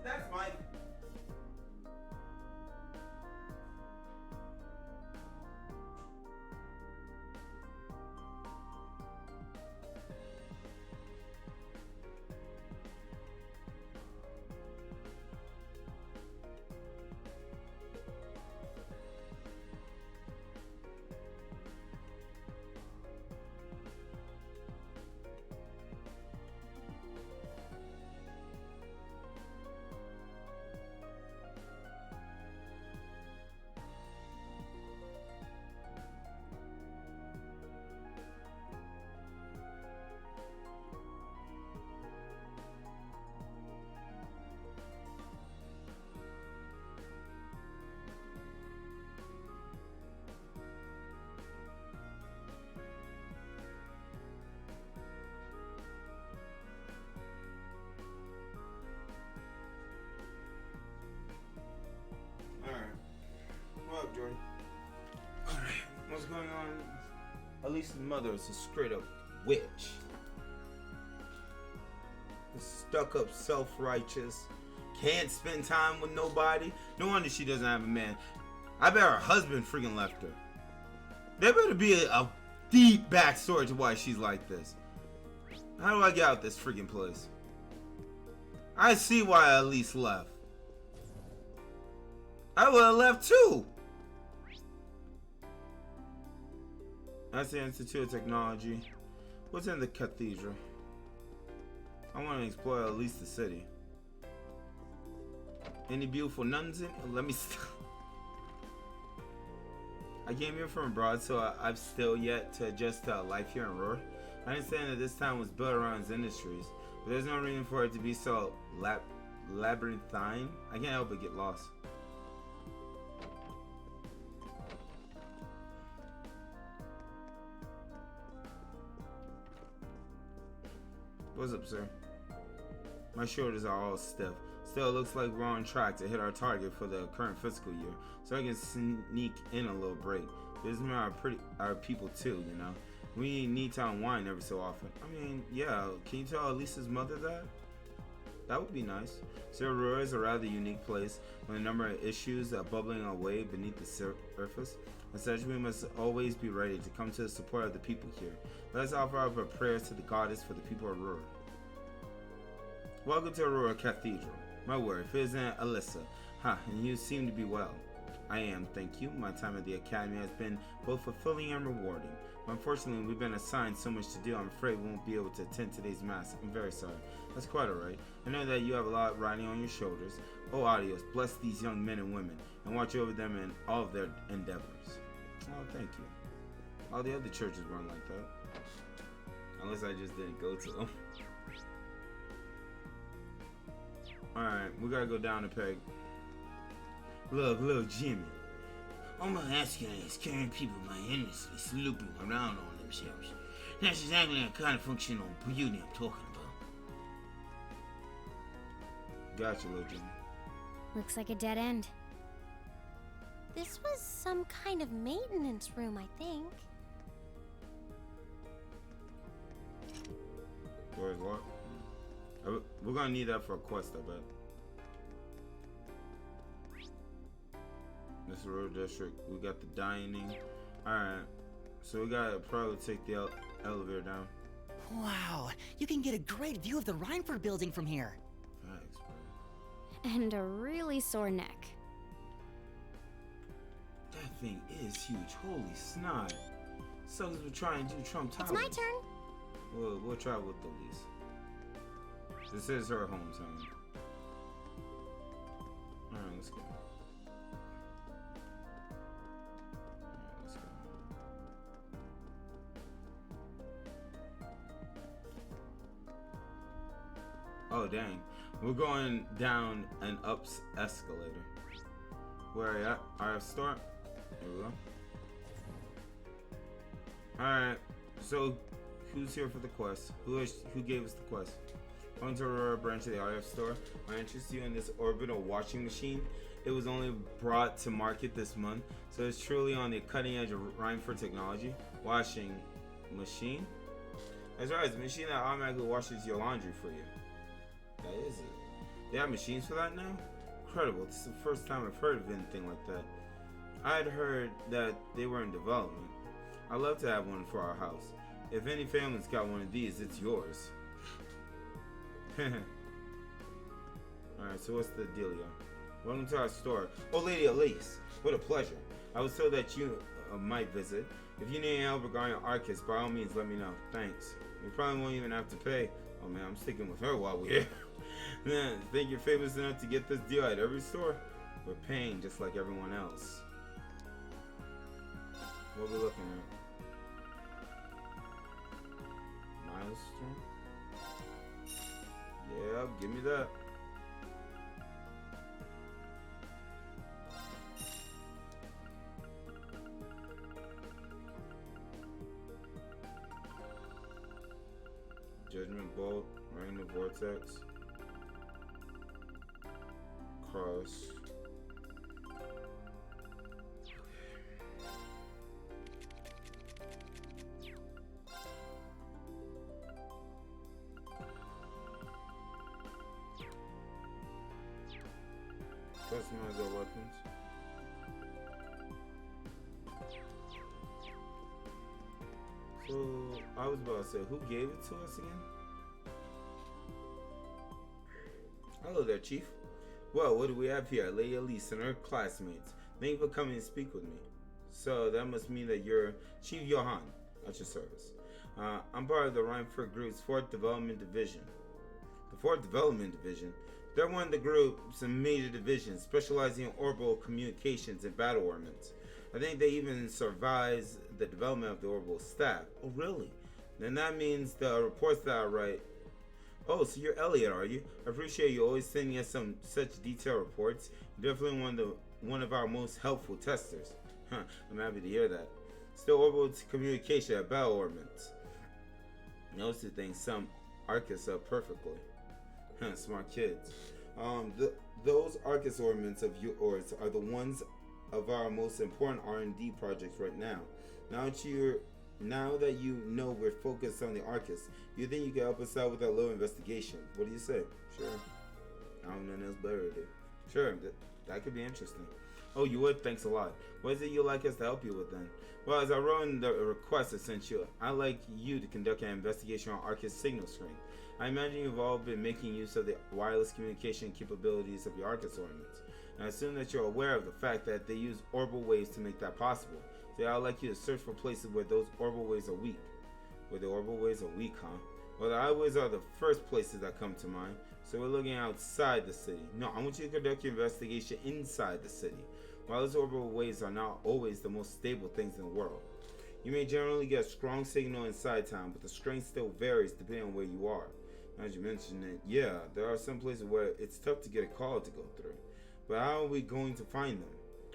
[SPEAKER 1] That's my... Elise's mother is a straight up witch. Stuck up, self-righteous, can't spend time with nobody. No wonder she doesn't have a man. I bet her husband freaking left her. There better be a deep backstory to why she's like this. How do I get out this freaking place? I see why Elise left. I would have left too. That's the Institute of Technology. What's in the cathedral? I want to explore at least the city. Any beautiful nuns in? Let me stop. I came here from abroad, so I've still yet to adjust to life here in Roar. I understand that this town was built around its industries, but there's no reason for it to be so labyrinthine. I can't help but get lost. What's up, sir? My shoulders are all stiff. Still, it looks like we're on track to hit our target for the current fiscal year, so I can sneak in a little break. Businessmen are people too, you know. We need to unwind every so often. I mean, yeah, can you tell Elisa's mother that? That would be nice. So Aurora is a rather unique place with a number of issues bubbling away beneath the surface. As such, we must always be ready to come to the support of the people here. Let us offer up our prayers to the goddess for the people of Aurora. Welcome to Aurora Cathedral. My word, if it isn't Alyssa. And you seem to be well. I am, thank you. My time at the academy has been both fulfilling and rewarding. But unfortunately, we've been assigned so much to do, I'm afraid we won't be able to attend today's mass. I'm very sorry. That's quite alright. I know that you have a lot riding on your shoulders. Oh, Adios, bless these young men and women, and watch over them in all of their endeavors. Oh, thank you. All the other churches weren't like that. Unless I just didn't go to them. Alright, we gotta go down a peg. Look, Jimmy. All my asking is carrying people mindlessly slooping around on themselves. That's exactly the kind of functional beauty I'm talking about. Gotcha, little Jimmy.
[SPEAKER 3] Looks like a dead end. This was some kind of maintenance room, I think.
[SPEAKER 1] Door's locked. We're gonna need that for a quest, I bet. This is Road District. We got the dining. Alright. So we gotta probably take the elevator down.
[SPEAKER 5] Wow, you can get a great view of the Rhineford building from here.
[SPEAKER 1] Thanks, bro.
[SPEAKER 3] And a really sore neck.
[SPEAKER 1] That thing is huge. Holy snot. Suckers were trying to do Trump Towers.
[SPEAKER 3] It's my turn.
[SPEAKER 1] We'll travel with Elise. This is her hometown. Alright, let's go. Oh dang, we're going down an up escalator. Where are you at? Our store? Here we go. Alright, so who's here for the quest? Who gave us the quest? Going to Aurora branch of the RF store. My interest you in this orbital washing machine. It was only brought to market this month, so it's truly on the cutting edge of Rhineford technology. Washing machine? That's right, it's a machine that automatically washes your laundry for you. That is it. They have machines for that now? Incredible. This is the first time I've heard of anything like that. I had heard that they were in development. I'd love to have one for our house. If any family's got one of these, it's yours. Alright, so what's the dealio? Welcome to our store. Oh, Lady Elise. What a pleasure. I was told that you might visit. If you need any help regarding Arcus, by all means, let me know. Thanks. We probably won't even have to pay. Oh man, I'm sticking with her while we're here. Man, think you're famous enough to get this deal at every store? We're paying just like everyone else. What are we looking at? Milestone? Yeah, give me that. Judgment Bolt, Ring the Vortex, Cross. Customize our weapons. So, I was about to say, who gave it to us again? Hello there, Chief. Well, what do we have here? Lady Elise and her classmates. Thank you for coming to speak with me. So, that must mean that you're Chief Johan at your service. I'm part of the Rhineford Group's 4th Development Division. The 4th Development Division? They're one of the group's major divisions, specializing in orbital communications and battle armaments. I think they even supervise the development of the orbital staff. Oh, really? Then that means the reports that I write. Oh, so you're Elliot, are you? I appreciate you always sending us some such detailed reports. You're definitely one of our most helpful testers. I'm happy to hear that. Still, orbital communication at battle armaments. Notice the thing some Arcus up perfectly. Smart kids. Those Arcus ornaments of yours are the ones of our most important R&D projects right now. Now that you know we're focused on the Arcus, you think you can help us out with that little investigation? What do you say? Sure. I don't know nothing else better to do. Sure, that could be interesting. Oh, you would? Thanks a lot. What is it you'd like us to help you with then? Well, as I wrote in the request I sent you, I'd like you to conduct an investigation on Arcus signal strength. I imagine you've all been making use of the wireless communication capabilities of the Arcus ornaments. And I assume that you're aware of the fact that they use orbital waves to make that possible. So I'd like you to search for places where those orbital waves are weak. Where the orbital waves are weak, huh? Well, the highways are the first places that come to mind. So we're looking outside the city. No, I want you to conduct your investigation inside the city. While those orbital waves are not always the most stable things in the world. You may generally get a strong signal inside town, but the strength still varies depending on where you are. As you mentioned it, yeah, there are some places where it's tough to get a call to go through. But how are we going to find them?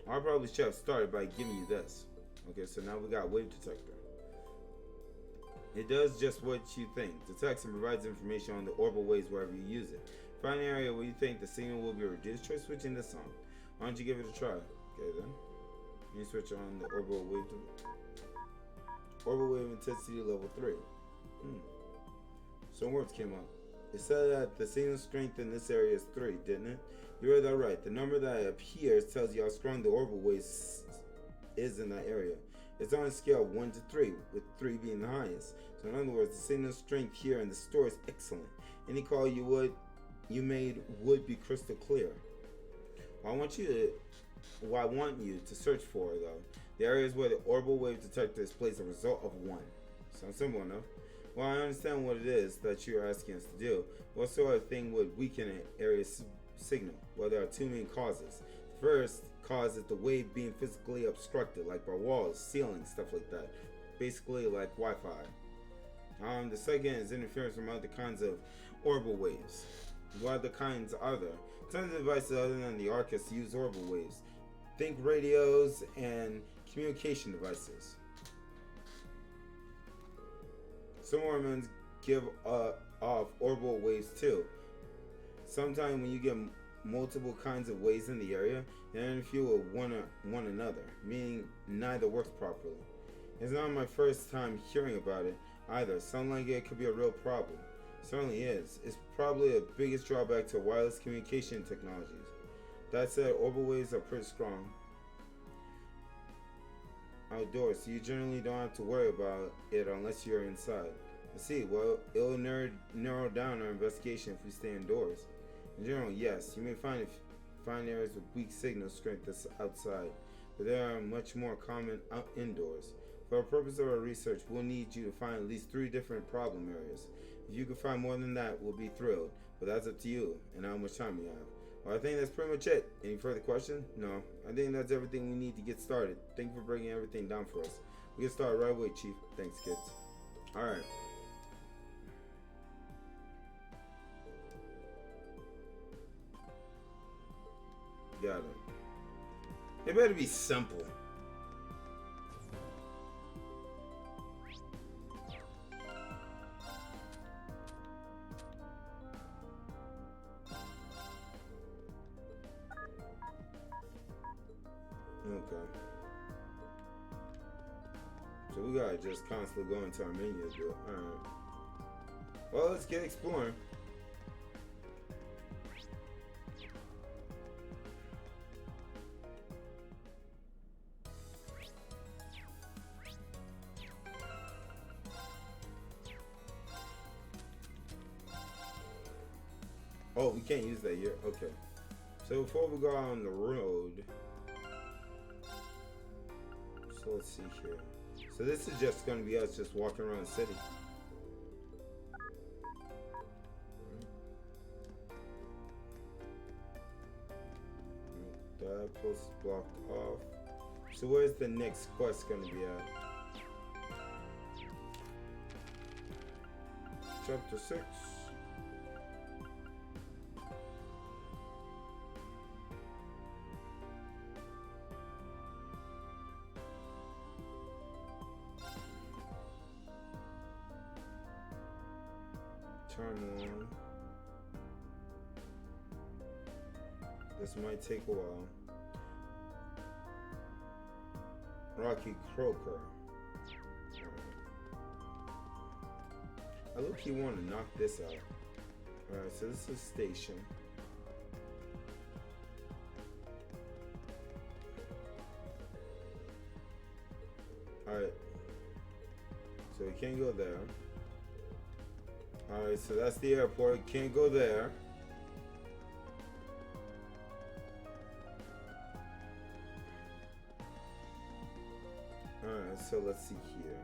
[SPEAKER 1] I'll probably should have started by giving you this. Okay, so now we got wave detector. It does just what you think. Detects and provides information on the orbital waves wherever you use it. Find an area where you think the signal will be reduced. Try switching this on. Why don't you give it a try? Okay then. You switch on the orbital wave intensity level 3. Some words came up. It said that the signal strength in this area is 3, didn't it? You read that right. The number that appears tells you how strong the orbital wave is in that area. It's on a scale of 1 to 3, with 3 being the highest. So in other words, the signal strength here in the store is excellent. Any call you made would be crystal clear. What I want you to search for, though, the areas where the orbital wave detector displays a result of 1. Sounds simple enough. Well, I understand what it is that you're asking us to do. What sort of thing would weaken an area's signal? Well, there are 2 main causes. The first cause is the wave being physically obstructed, like by walls, ceilings, stuff like that. Basically, like Wi-Fi. The second is interference from other kinds of orbital waves. What other kinds are there? Tons of devices other than the Arcus use orbital waves. Think radios and communication devices. Some ornaments give off orbital waves too. Sometimes when you get multiple kinds of waves in the area, they interfere with one another, meaning neither works properly. It's not my first time hearing about it either. Sounds like it could be a real problem. It certainly is. It's probably the biggest drawback to wireless communication technologies. That said, orbital waves are pretty strong outdoors, so you generally don't have to worry about it unless you're inside. Let's see, well, it'll narrow down our investigation if we stay indoors. In general, yes, you may find areas with weak signal strength that's outside, but they are much more common indoors. For the purpose of our research, we'll need you to find at least 3 different problem areas. If you can find more than that, we'll be thrilled, but that's up to you and how much time you have. Well, I think that's pretty much it. Any further questions? No. I think that's everything we need to get started. Thank you for breaking everything down for us. We get started right away, Chief. Thanks, kids. Alright. Got it. It better be simple. Okay. So we gotta just constantly go into our menu, but alright. Well, let's get exploring. Oh, we can't use that here. Okay. So before we go out on the road, so let's see here. So this is just going to be us just walking around the city. That post is blocked off. So where's the next quest going to be at? Chapter 6. Turn on. This might take a while. Rocky Croaker. I look, you want to knock this out. Alright, so this is station. Alright. So we can't go there. Alright, so that's the airport. Can't go there. Alright, so let's see here.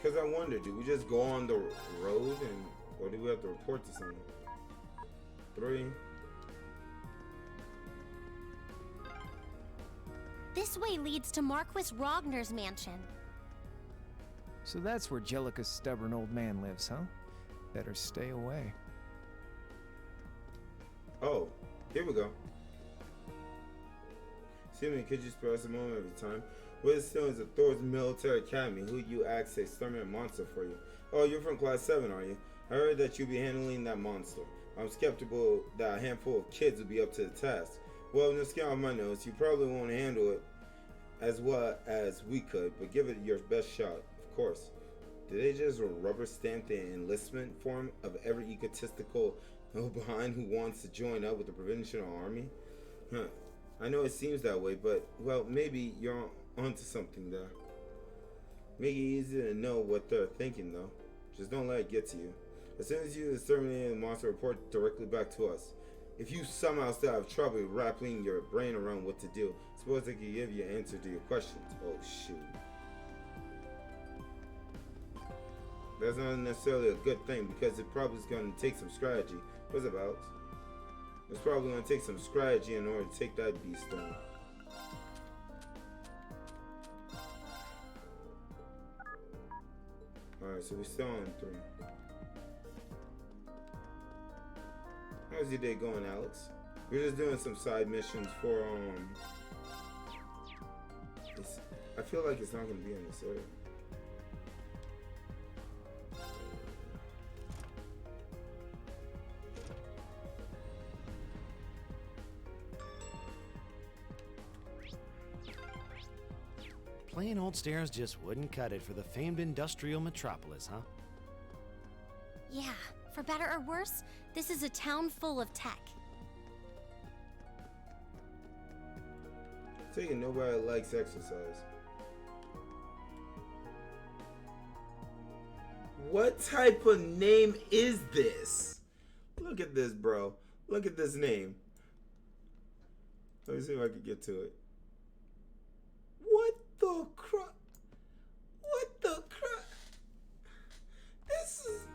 [SPEAKER 1] Because I wonder, do we just go on the road and, or do we have to report to someone? 3.
[SPEAKER 3] This way leads to Marquis Rogner's mansion.
[SPEAKER 7] So that's where Jellica's stubborn old man lives, huh? Better stay away.
[SPEAKER 1] Oh, here we go. Excuse me, could you spare us a moment of your time? We're the students of Thor's Military Academy. Who you ask a exterminate monster for you? Oh, you're from Class 7, are you? I heard that you'll be handling that monster. I'm skeptical that a handful of kids will be up to the task. Well, no skin off my nose, you probably won't handle it as well as we could, but give it your best shot, of course. Did they just rubber stamp the enlistment form of every egotistical behind who wants to join up with the provincial army? Huh. I know it seems that way, but, well, maybe you're onto something there. Make it easy to know what they're thinking, though. Just don't let it get to you. As soon as you exterminate the monster, report directly back to us. If you somehow still have trouble wrapping your brain around what to do, suppose I could give you an answer to your questions. Oh, shoot. That's not necessarily a good thing, because it probably is going to take some strategy. What's it about? It's probably going to take some strategy in order to take that beast on. Alright, so we're still on 3. How's your day going, Alex? We're just doing some side missions for, I feel like it's not going to be in this area.
[SPEAKER 10] Plain old stairs just wouldn't cut it for the famed industrial metropolis, huh?
[SPEAKER 3] Yeah, for better or worse, this is a town full of tech.
[SPEAKER 1] Taking nobody likes exercise. What type of name is this? Look at this, bro. Look at this name. Let me see if I can get to it. What the crap? What the crap? This is...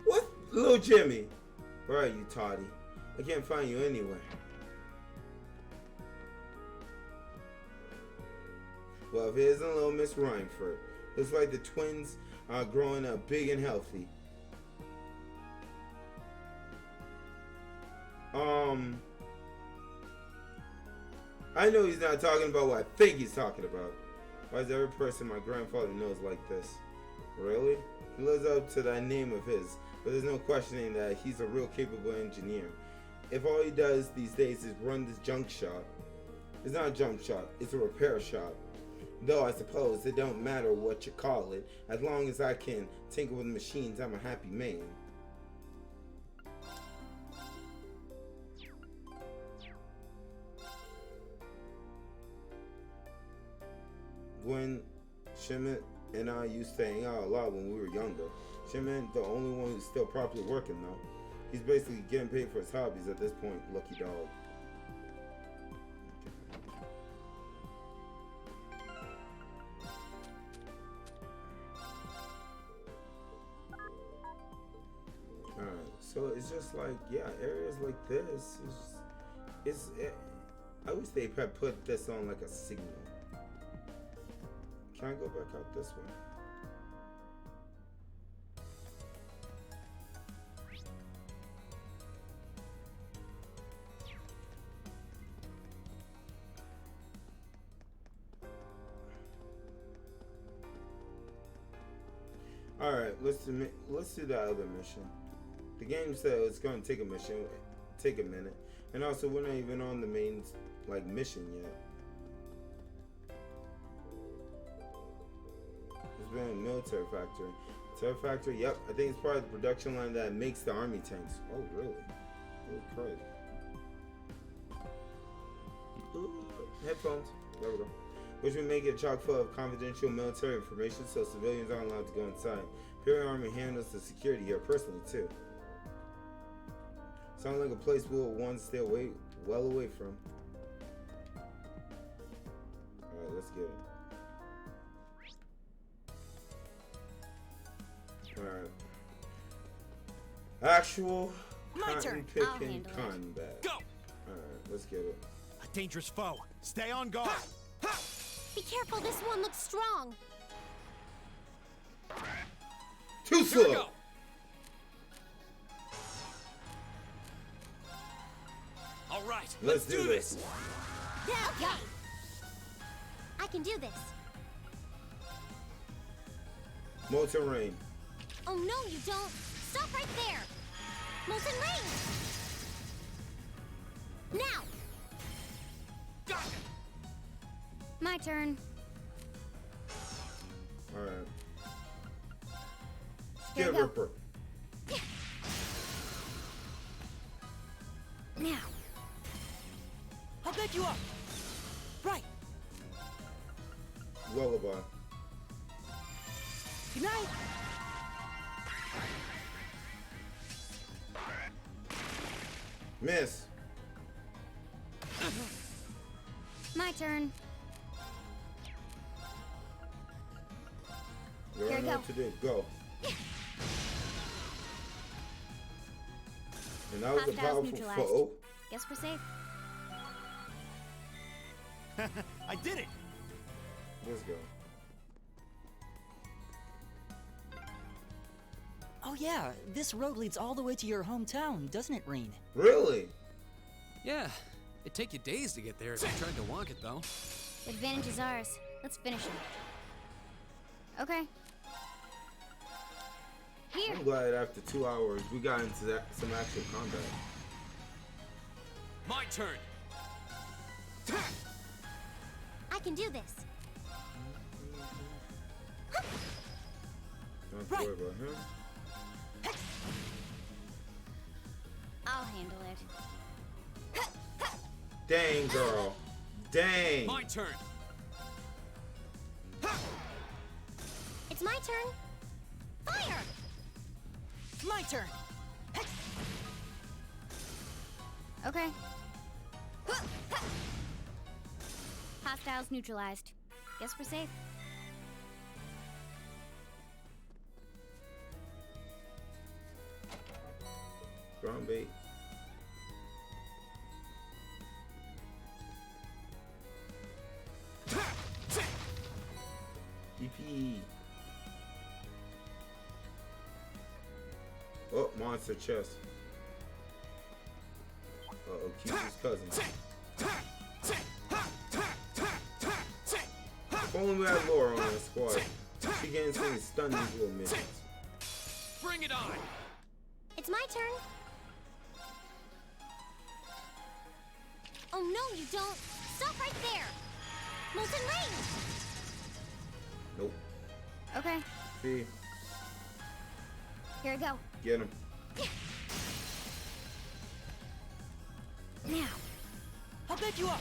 [SPEAKER 1] What? Little Jimmy. Where are you, Toddy? I can't find you anywhere. Well, if it isn't little Miss Rhineford. Looks like the twins are growing up big and healthy. I know he's not talking about what I think he's talking about. Why is every person my grandfather knows like this? Really? He lives up to that name of his, but there's no questioning that he's a real capable engineer. If all he does these days is run this junk shop, it's not a junk shop, it's a repair shop. Though I suppose it don't matter what you call it, as long as I can tinker with machines, I'm a happy man. Gwen, Schmidt, and I used to hang out a lot when we were younger. Shinman, the only one who's still properly working though. He's basically getting paid for his hobbies at this point, lucky dog. Alright, so it's just like, yeah, areas like this I wish they had put this on like a signal. Can I go back out this way? Alright, let's do that other mission. The game said it's gonna take a minute. And also we're not even on the main like mission yet. There's been a military factory. Military factory, yep, I think it's part of the production line that makes the army tanks. Oh really? Holy crap. Ooh, headphones. There we go. Which would make it chock full of confidential military information so civilians aren't allowed to go inside. Imperial Army handles the security here personally too. Sounds like a place we'll want to stay well away from. Alright, let's get it. Alright. Actual cotton picking combat. Go! Alright, let's get it.
[SPEAKER 10] A dangerous foe. Stay on guard.
[SPEAKER 3] Be careful, this one looks strong.
[SPEAKER 1] Too slow.
[SPEAKER 2] All right,
[SPEAKER 1] let's do this.
[SPEAKER 3] Yeah, okay. I can do this.
[SPEAKER 1] Molten rain.
[SPEAKER 3] Oh no, you don't. Stop right there. Molten rain. Now.
[SPEAKER 2] Got it.
[SPEAKER 3] My turn.
[SPEAKER 1] Alright. Skid Ripper.
[SPEAKER 3] Now.
[SPEAKER 5] I'll back you up. Right.
[SPEAKER 1] Lullaby.
[SPEAKER 5] Good night.
[SPEAKER 1] Miss.
[SPEAKER 3] My turn.
[SPEAKER 1] You already know what to do. Go. And that was a powerful foe.
[SPEAKER 3] Guess we're safe.
[SPEAKER 10] I did it.
[SPEAKER 1] Let's go.
[SPEAKER 5] Oh yeah, this road leads all the way to your hometown, doesn't it, Reen?
[SPEAKER 1] Really?
[SPEAKER 2] Yeah. It'd take you days to get there if you tried to walk it, though.
[SPEAKER 3] The advantage is ours. Let's finish him. Okay. Here.
[SPEAKER 1] I'm glad after 2 hours we got into some actual combat.
[SPEAKER 2] My turn.
[SPEAKER 3] I can do this.
[SPEAKER 1] Don't have to worry about him.
[SPEAKER 3] I'll handle it.
[SPEAKER 1] Dang, girl. Dang.
[SPEAKER 2] My turn.
[SPEAKER 3] It's my turn. Fire!
[SPEAKER 5] My turn.
[SPEAKER 3] Okay. Hostiles neutralized. Guess we're safe.
[SPEAKER 1] Ground bait. EP. Oh, monster chest. Uh-oh, Q's cousin. If only we had Laura on our squad. She gains some stun these little minions.
[SPEAKER 2] Bring it on!
[SPEAKER 3] It's my turn. Oh no, you don't. Stop right there. Molten rain.
[SPEAKER 1] Nope.
[SPEAKER 3] Okay.
[SPEAKER 1] See.
[SPEAKER 3] Here I go.
[SPEAKER 1] Get him.
[SPEAKER 3] Now.
[SPEAKER 5] I'll back you up.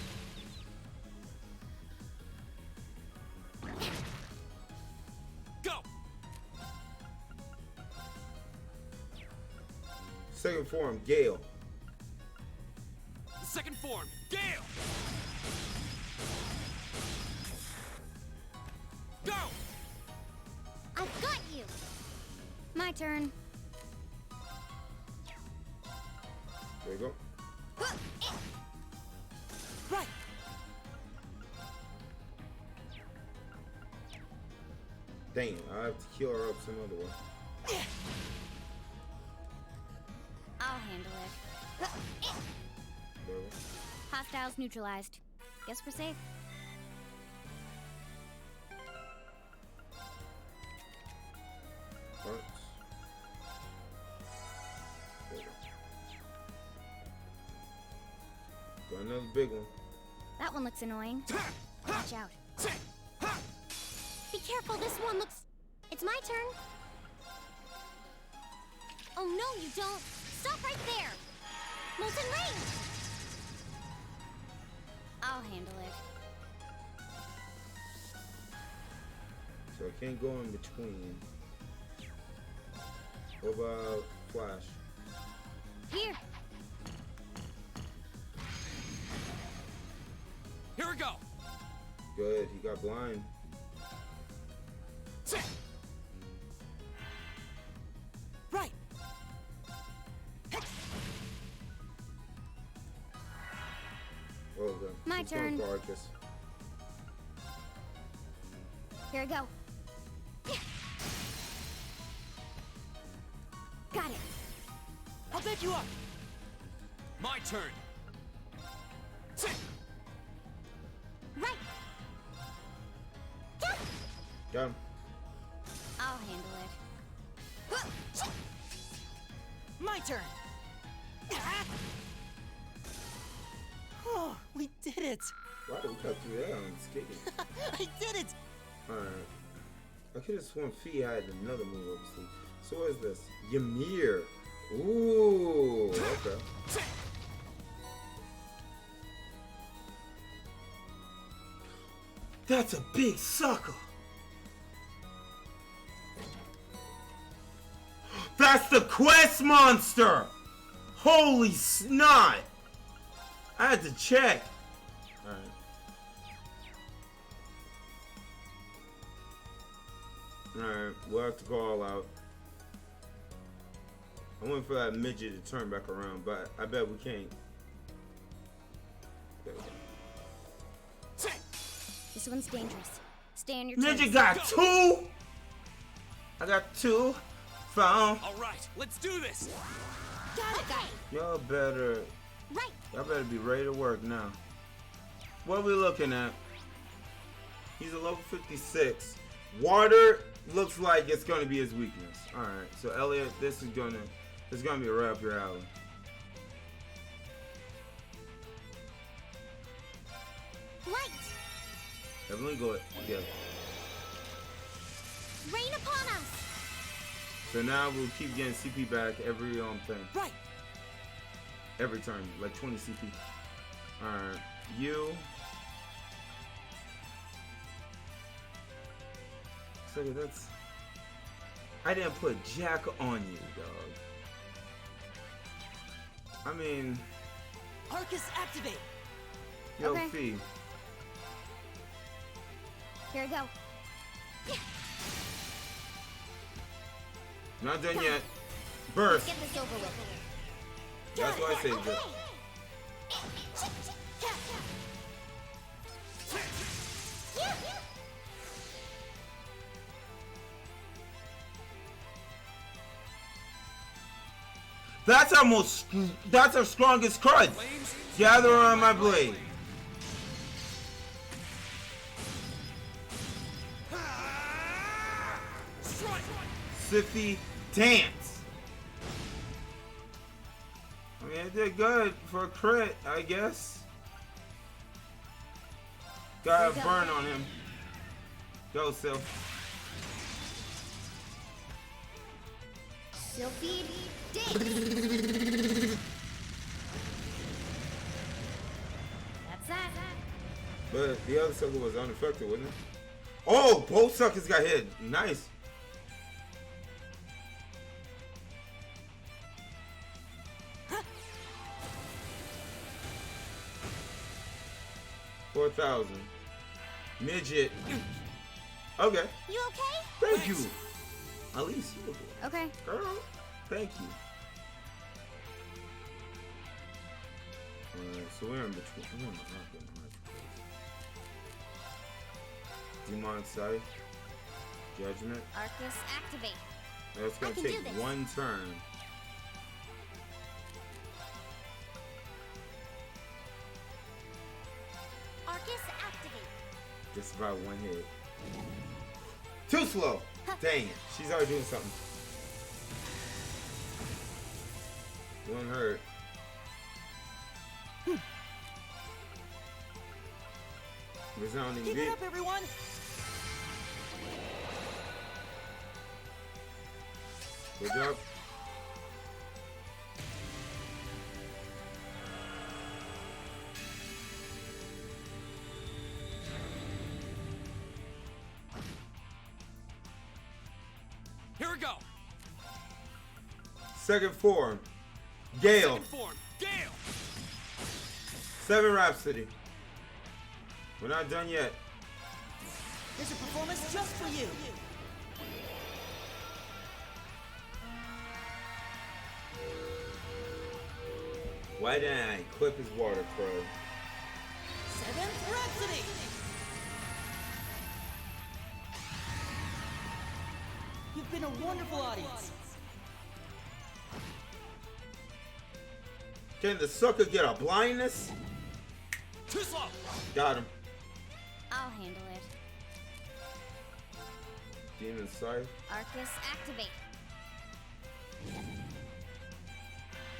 [SPEAKER 2] Go!
[SPEAKER 1] Second form, Gale.
[SPEAKER 22] The second form, Gale! Go!
[SPEAKER 3] I've got you. My turn.
[SPEAKER 1] There you go.
[SPEAKER 3] Right.
[SPEAKER 1] Dang, I have to heal her up some other way.
[SPEAKER 3] I'll handle it.
[SPEAKER 1] There we go.
[SPEAKER 3] Hostiles neutralized. Guess we're safe.
[SPEAKER 1] Parts. There we go. Got another big one.
[SPEAKER 3] That one looks annoying. Watch out. Be careful, this one looks... It's my turn. Oh no, you don't. Stop right there. Molten Rain. I'll handle it.
[SPEAKER 1] So I can't go in between. What about Flash?
[SPEAKER 3] Here.
[SPEAKER 22] Here we go!
[SPEAKER 1] Good, he got blind.
[SPEAKER 22] Right!
[SPEAKER 1] Oh, okay.
[SPEAKER 3] My
[SPEAKER 1] He's going
[SPEAKER 3] turn.
[SPEAKER 1] for Arcus.
[SPEAKER 3] Here I go. Got it.
[SPEAKER 22] I'll back you up! My turn!
[SPEAKER 3] Right.
[SPEAKER 1] Got him.
[SPEAKER 3] I'll handle it.
[SPEAKER 5] My turn. Oh, we did it.
[SPEAKER 1] Wow, we got through that unscathed.
[SPEAKER 5] I did it.
[SPEAKER 1] Alright. I could have sworn Fee had another move up his sleeve. So what is this? Ymir. Ooh, okay. That's a big sucker. That's the quest monster. Holy snot. I had to check. Alright. Alright, we'll have to call out. I went for that midget to turn back around, but I bet we can't. There we go.
[SPEAKER 3] This one's dangerous. Stay on your
[SPEAKER 1] Midget
[SPEAKER 3] toes.
[SPEAKER 1] got two. I got two. Found.
[SPEAKER 22] Alright, let's do this!
[SPEAKER 3] Got it, guy.
[SPEAKER 1] Y'all better.
[SPEAKER 3] Right.
[SPEAKER 1] Y'all better be ready to work now. What are we looking at? He's a level 56. Water looks like it's gonna be his weakness. Alright, so Elliot, this is gonna be right up your alley.
[SPEAKER 3] Light.
[SPEAKER 1] Heavenly Glory. Yeah.
[SPEAKER 3] Rain upon us.
[SPEAKER 1] So now we'll keep getting CP back every thing.
[SPEAKER 5] Right.
[SPEAKER 1] Every turn, like 20 CP. Alright, you. So that's. I didn't put Jack on you, dog. I mean.
[SPEAKER 5] Arcus activate.
[SPEAKER 1] Yo,
[SPEAKER 3] Okay.
[SPEAKER 1] Fee.
[SPEAKER 3] Here I go.
[SPEAKER 1] Not done yet. Burst.
[SPEAKER 3] Get this over with.
[SPEAKER 1] That's why I saved it. That's our strongest card. Gather on my blade. Siffy dance. I mean, it did good for a crit, I guess. Got a burn on him. Go, Sylph.
[SPEAKER 3] Sylphie dig. That's that.
[SPEAKER 1] But the other sucker was unaffected, wasn't it? Oh, both suckers got hit. Nice. 4,000. Midget. Okay.
[SPEAKER 3] You okay?
[SPEAKER 1] Thank you. At least you.
[SPEAKER 3] Okay.
[SPEAKER 1] Girl, thank you. Alright, so we're in between. Oh my God, Demon Sight. Judgment.
[SPEAKER 3] Arcus, activate.
[SPEAKER 1] That's gonna take one turn.
[SPEAKER 3] Arcus, activate.
[SPEAKER 1] Just about one hit. Too slow. Dang it. She's already doing something. Doing hurt. Resounding
[SPEAKER 22] Keep
[SPEAKER 1] beat.
[SPEAKER 22] it up, everyone!
[SPEAKER 1] Good job.
[SPEAKER 12] Here we go.
[SPEAKER 1] Second form. Gale.
[SPEAKER 12] Second form. Gale.
[SPEAKER 1] 7 Rhapsody. We're not done yet.
[SPEAKER 22] Here's a performance just for you.
[SPEAKER 1] Why didn't I equip his water crow?
[SPEAKER 22] 7th Rhapsody. You've been a wonderful audience.
[SPEAKER 1] Can the sucker get a blindness?
[SPEAKER 12] Too slow.
[SPEAKER 1] Got him.
[SPEAKER 3] I'll handle it.
[SPEAKER 1] Demon Sight.
[SPEAKER 3] Arcus, activate.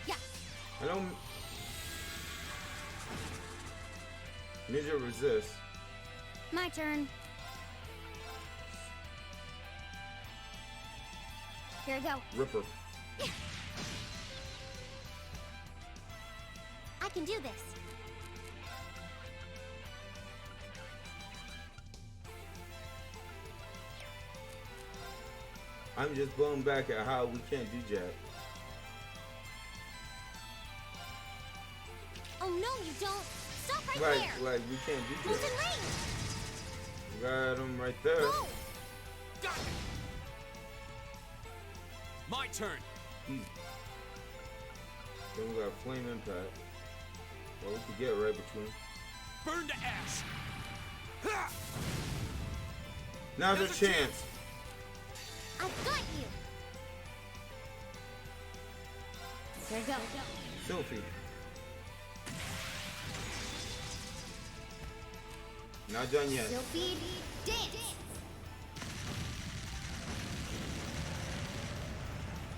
[SPEAKER 3] Yeah.
[SPEAKER 1] I don't. Midget resist.
[SPEAKER 3] My turn. Here we go.
[SPEAKER 1] Ripper.
[SPEAKER 3] I can do this.
[SPEAKER 1] I'm just blown back at how we can't do jack.
[SPEAKER 3] Oh no, you don't. Stop right there.
[SPEAKER 1] Like we can't do
[SPEAKER 3] Who's
[SPEAKER 1] jack.
[SPEAKER 3] in range?
[SPEAKER 1] Got him right there.
[SPEAKER 3] Go.
[SPEAKER 12] Got it. My turn.
[SPEAKER 1] Then we got Flame Impact. Well, we could get right between.
[SPEAKER 12] Burn to ash. Ha!
[SPEAKER 1] Now's a chance.
[SPEAKER 3] I've got you. Here we go.
[SPEAKER 1] Sophie. Not done yet.
[SPEAKER 3] Sophie, dance.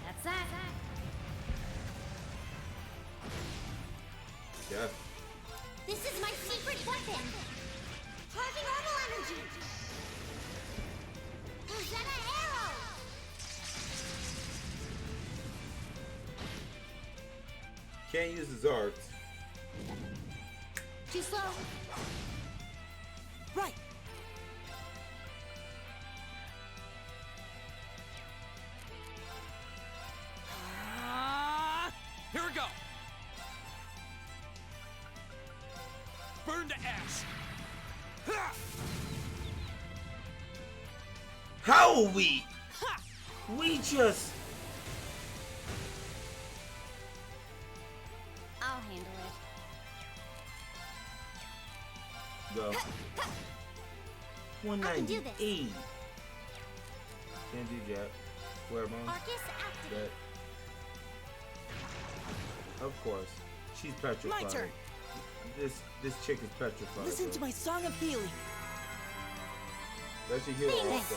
[SPEAKER 3] That's that.
[SPEAKER 1] Yeah.
[SPEAKER 3] This is my secret weapon. Charging normal energy. Hosanna arrow.
[SPEAKER 1] Can't use his arts.
[SPEAKER 3] Too slow.
[SPEAKER 22] Right.
[SPEAKER 12] Here we go. Burn to ash. Ha!
[SPEAKER 1] How are we? We just.
[SPEAKER 3] I'll handle it.
[SPEAKER 1] Go.
[SPEAKER 3] I can do this.
[SPEAKER 1] 198. Can't do jack. Flare bomb.
[SPEAKER 3] Arcus activate.
[SPEAKER 1] Of course. She's petrified.
[SPEAKER 22] My turn.
[SPEAKER 1] This chick is petrified.
[SPEAKER 22] Listen to my song of healing.
[SPEAKER 1] That should heal her
[SPEAKER 22] Phoenix.
[SPEAKER 1] also.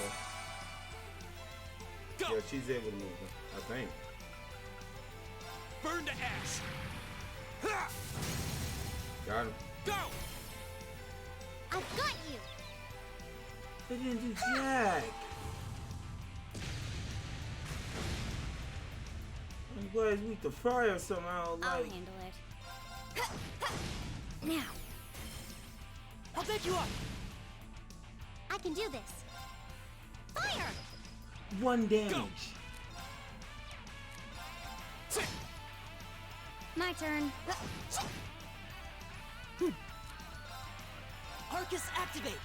[SPEAKER 12] Go.
[SPEAKER 1] Yeah, she's able to move them, I think.
[SPEAKER 12] Burn to ash. Ha!
[SPEAKER 1] Got him.
[SPEAKER 12] Go.
[SPEAKER 3] I've got you.
[SPEAKER 1] They didn't do jack. I'm glad it's weak to fire somehow.
[SPEAKER 3] I'll
[SPEAKER 1] Like,
[SPEAKER 3] handle it. Now,
[SPEAKER 22] I'll bet you up.
[SPEAKER 3] I can do this. Fire!
[SPEAKER 1] 1 damage.
[SPEAKER 12] Sit.
[SPEAKER 3] My turn.
[SPEAKER 22] Arcus activate!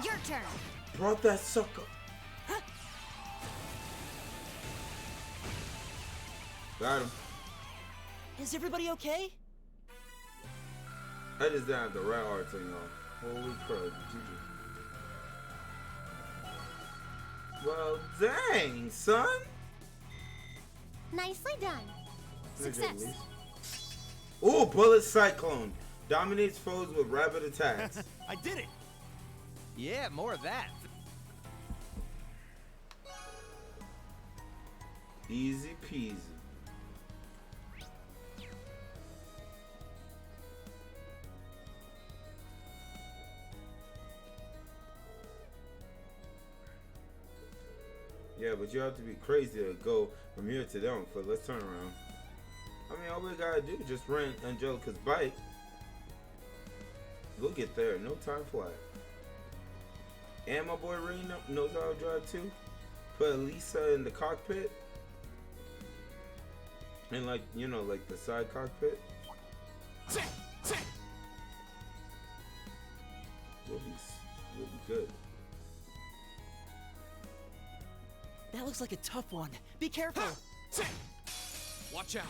[SPEAKER 3] Your turn.
[SPEAKER 1] Brought that sucker. Got him.
[SPEAKER 22] Is everybody okay?
[SPEAKER 1] I just didn't have the red heart thing on. Holy crap. GG. Well, dang, son.
[SPEAKER 3] Nicely done. Success.
[SPEAKER 1] Ooh, bullet cyclone. Dominates foes with rapid attacks.
[SPEAKER 7] I did it. Yeah, more of that.
[SPEAKER 1] Easy peasy. Yeah, but you have to be crazy to go from here to there on foot. Let's turn around. I mean, all we gotta do is just rent Angelica's bike. We'll get there. No time flat. And my boy Ray knows how to drive too. Put Lisa in the cockpit. And like, you know, like the side cockpit. We'll be good.
[SPEAKER 22] That looks like a tough one. Be careful!
[SPEAKER 2] Watch out.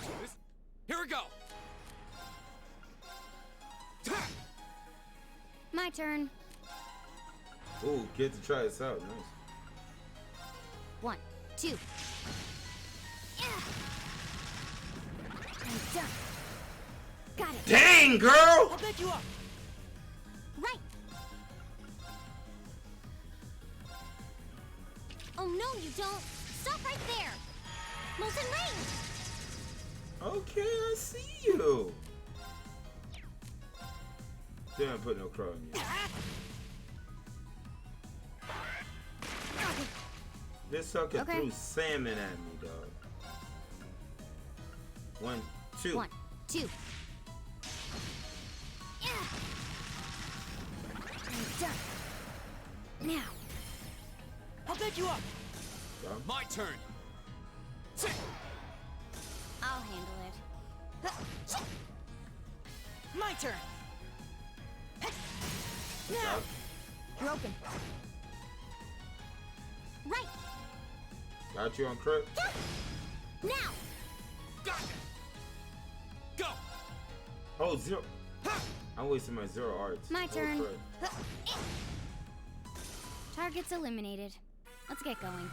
[SPEAKER 2] Here we go.
[SPEAKER 3] My turn.
[SPEAKER 1] Ooh, get to try this out. Nice.
[SPEAKER 3] 1, 2. Yeah. I'm done. Got it.
[SPEAKER 1] Dang, girl!
[SPEAKER 22] I'll back you up.
[SPEAKER 3] Right. Oh no, you don't. Stop right there. Molten range.
[SPEAKER 1] Okay, I see you. Didn't put no crow in you. This sucker threw salmon at me, dog. 1, 2.
[SPEAKER 3] 1, 2. Yeah. I'm done. Now.
[SPEAKER 22] I'll back you up.
[SPEAKER 2] My turn.
[SPEAKER 3] I'll handle it.
[SPEAKER 22] My turn.
[SPEAKER 3] Now. Broken. Right.
[SPEAKER 1] Got you on crit.
[SPEAKER 3] Now.
[SPEAKER 2] Got it. Go.
[SPEAKER 1] Oh, 0. I'm wasting my 0 arts.
[SPEAKER 3] My turn.
[SPEAKER 1] Crap.
[SPEAKER 3] Targets eliminated. Let's get going.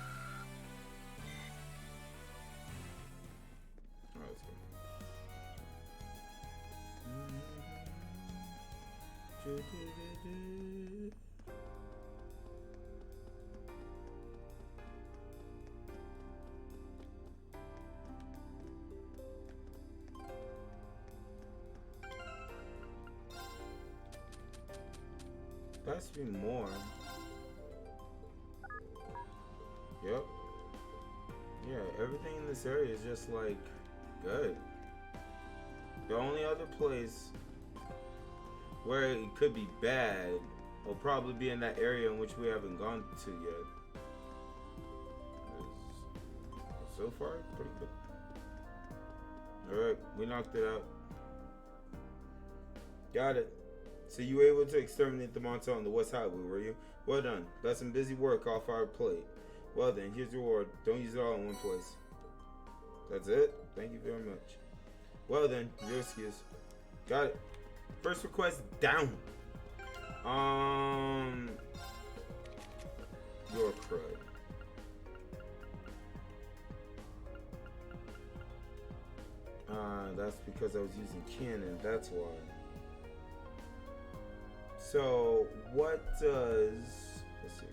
[SPEAKER 1] That has to be more. Yep. Yeah, everything in this area is just like good. The only other place where it could be bad will probably be in that area in which we haven't gone to yet. So far, pretty good. Alright, we knocked it out. Got it. So you were able to exterminate the monster on the West Highway, were you? Well done. That's some busy work off our plate. Well then, here's your reward. Don't use it all in one place. That's it? Thank you very much. Well then, your excuse. Got it. First request down. Your crud. That's because I was using cannon, that's why. So, what does, let's see,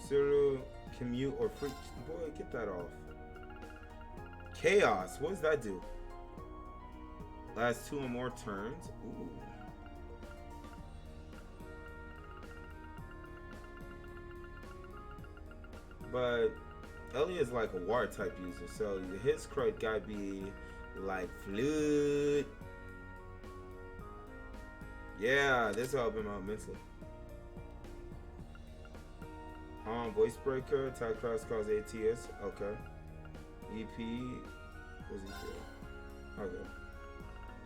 [SPEAKER 1] Suru, commute, or freak, boy, get that off. Chaos, what does that do? Last 2 or more turns, ooh. But Ellie is like a water type user, so his crud gotta be like fluid. Yeah, this will help him out mentally. Voice breaker, attack class cause ATS. Okay. EP. What's he feel? Okay.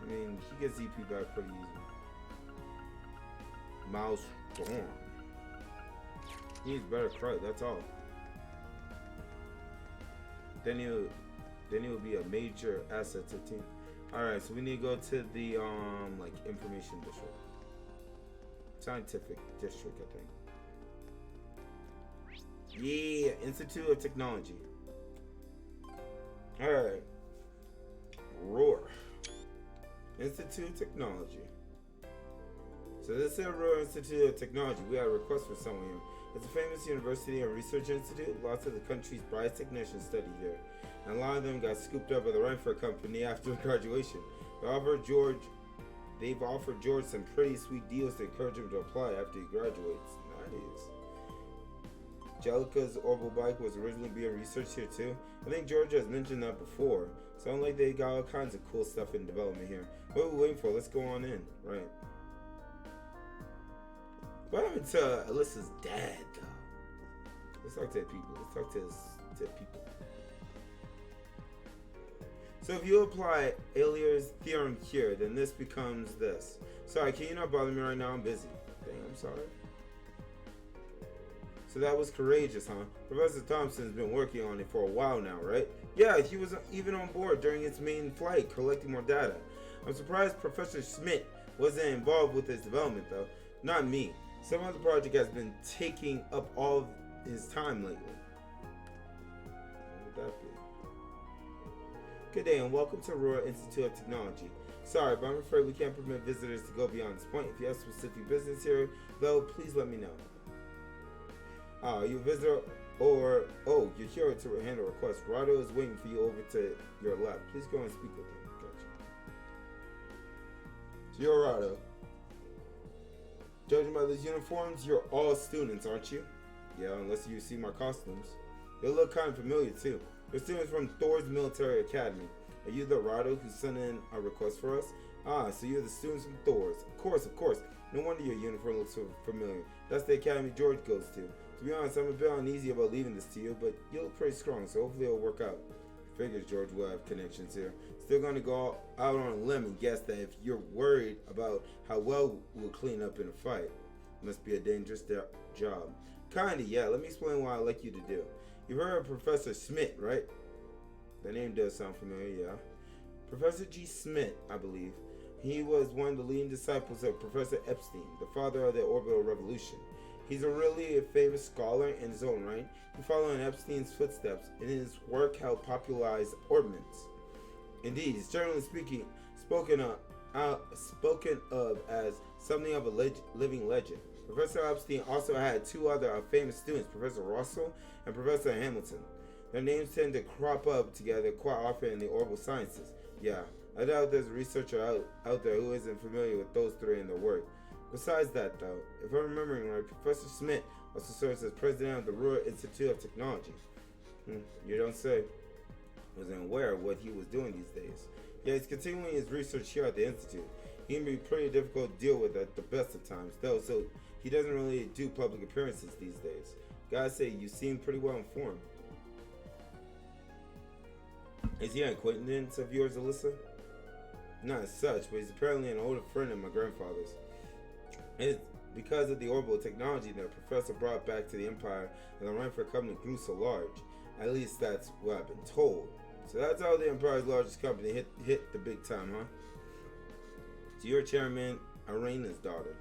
[SPEAKER 1] I mean, he gets EP back pretty easy. Mouse Storm. He needs better credit, that's all. Then he'll be a major asset to the team. Alright, so we need to go to the like information district. Scientific district, I think. Yeah, Institute of Technology. Alright. Roar. Institute of Technology. So this is Roar Institute of Technology. We got a request for someone here. It's a famous university and research institute. Lots of the country's brightest technicians study here. And a lot of them got scooped up by the Reinford Company after graduation. They've offered George some pretty sweet deals to encourage him to apply after he graduates. Nice. Jellica's orbital bike was originally being researched here too. I think George has mentioned that before. Sounds like they got all kinds of cool stuff in development here. What are we waiting for? Let's go on in. Right. What happened to Alyssa's dad, though? Let's talk to the people. Let's talk to the people. So if you apply Euler's theorem here, then this becomes this. Sorry, can you not bother me right now? I'm busy. Dang, I'm sorry. So that was courageous, huh? Professor Thompson's been working on it for a while now, right? Yeah, he was even on board during its main flight, collecting more data. I'm surprised Professor Schmidt wasn't involved with its development, though. Not me. Some of the project has been taking up all of his time lately. What would that be? Good day and welcome to Aurora Institute of Technology. Sorry, but I'm afraid we can't permit visitors to go beyond this point. If you have specific business here, though, please let me know. Are you a visitor or... Oh, you're here to handle a request. Rado is waiting for you over to your left. Please go and speak with him. Gotcha. So you're Rado. Judging by those uniforms, you're all students, aren't you? Yeah, unless you see my costumes. They look kind of familiar, too. You're students from Thor's Military Academy. Are you the Rado who sent in a request for us? Ah, so you're the students from Thor's. Of course. No wonder your uniform looks so familiar. That's the academy George goes to. To be honest, I'm a bit uneasy about leaving this to you, but you look pretty strong, so hopefully it'll work out. Figures George will have connections here. Still gonna go out on a limb and guess that if you're worried about how well we'll clean up in a fight, must be a dangerous job. Kinda, yeah. Let me explain what I'd like you to do. You've heard of Professor Schmidt, right? The name does sound familiar, yeah. Professor G. Schmidt, I believe. He was one of the leading disciples of Professor Epstein, the father of the orbital revolution. He's a really famous scholar in his own right. He followed in Epstein's footsteps and in his work helped popularize ordnance. Indeed, he's generally speaking spoken of as something of a living legend. Professor Epstein also had two other famous students, Professor Russell and Professor Hamilton. Their names tend to crop up together quite often in the orbital sciences. Yeah, I doubt there's a researcher out there who isn't familiar with those three and their work. Besides that, though, if I'm remembering right, Professor Schmidt also serves as president of the Ruhr Institute of Technology. You don't say. Wasn't aware of what he was doing these days. Yeah, he's continuing his research here at the Institute. He can be pretty difficult to deal with at the best of times, though, so he doesn't really do public appearances these days. Gotta say, you seem pretty well informed. Is he an acquaintance of yours, Alyssa? Not as such, but he's apparently an older friend of my grandfather's. It's because of the orbital technology that the professor brought back to the Empire and the Reinford Company grew so large. At least that's what I've been told. So that's how the Empire's largest company hit the big time, huh? So you're Chairman Arena's daughter.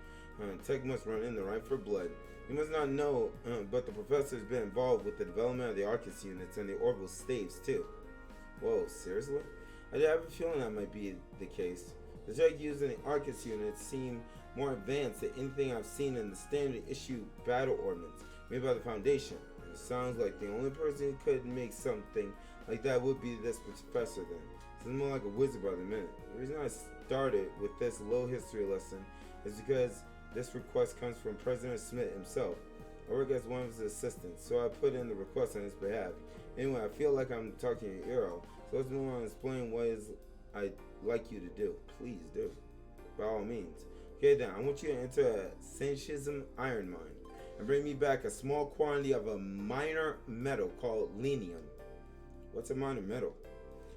[SPEAKER 1] Tech must run in the Reinford blood. You must not know, but the professor has been involved with the development of the Arcus units and the orbital staves too. Whoa, seriously? I have a feeling that might be the case. The tech used in the Arcus units seem more advanced than anything I've seen in the standard issue battle ordnance made by the Foundation. And it sounds like the only person who could make something like that would be this professor then. Sounds more like a wizard by the minute. The reason I started with this low history lesson is because this request comes from President Smith himself. I work as one of his assistants, so I put in the request on his behalf. Anyway, I feel like I'm talking your ear off, so let's move on and explain what I'd like you to do. Please do. By all means. Okay then, I want you to enter a Sanchism iron mine and bring me back a small quantity of a minor metal called lenium. What's a minor metal?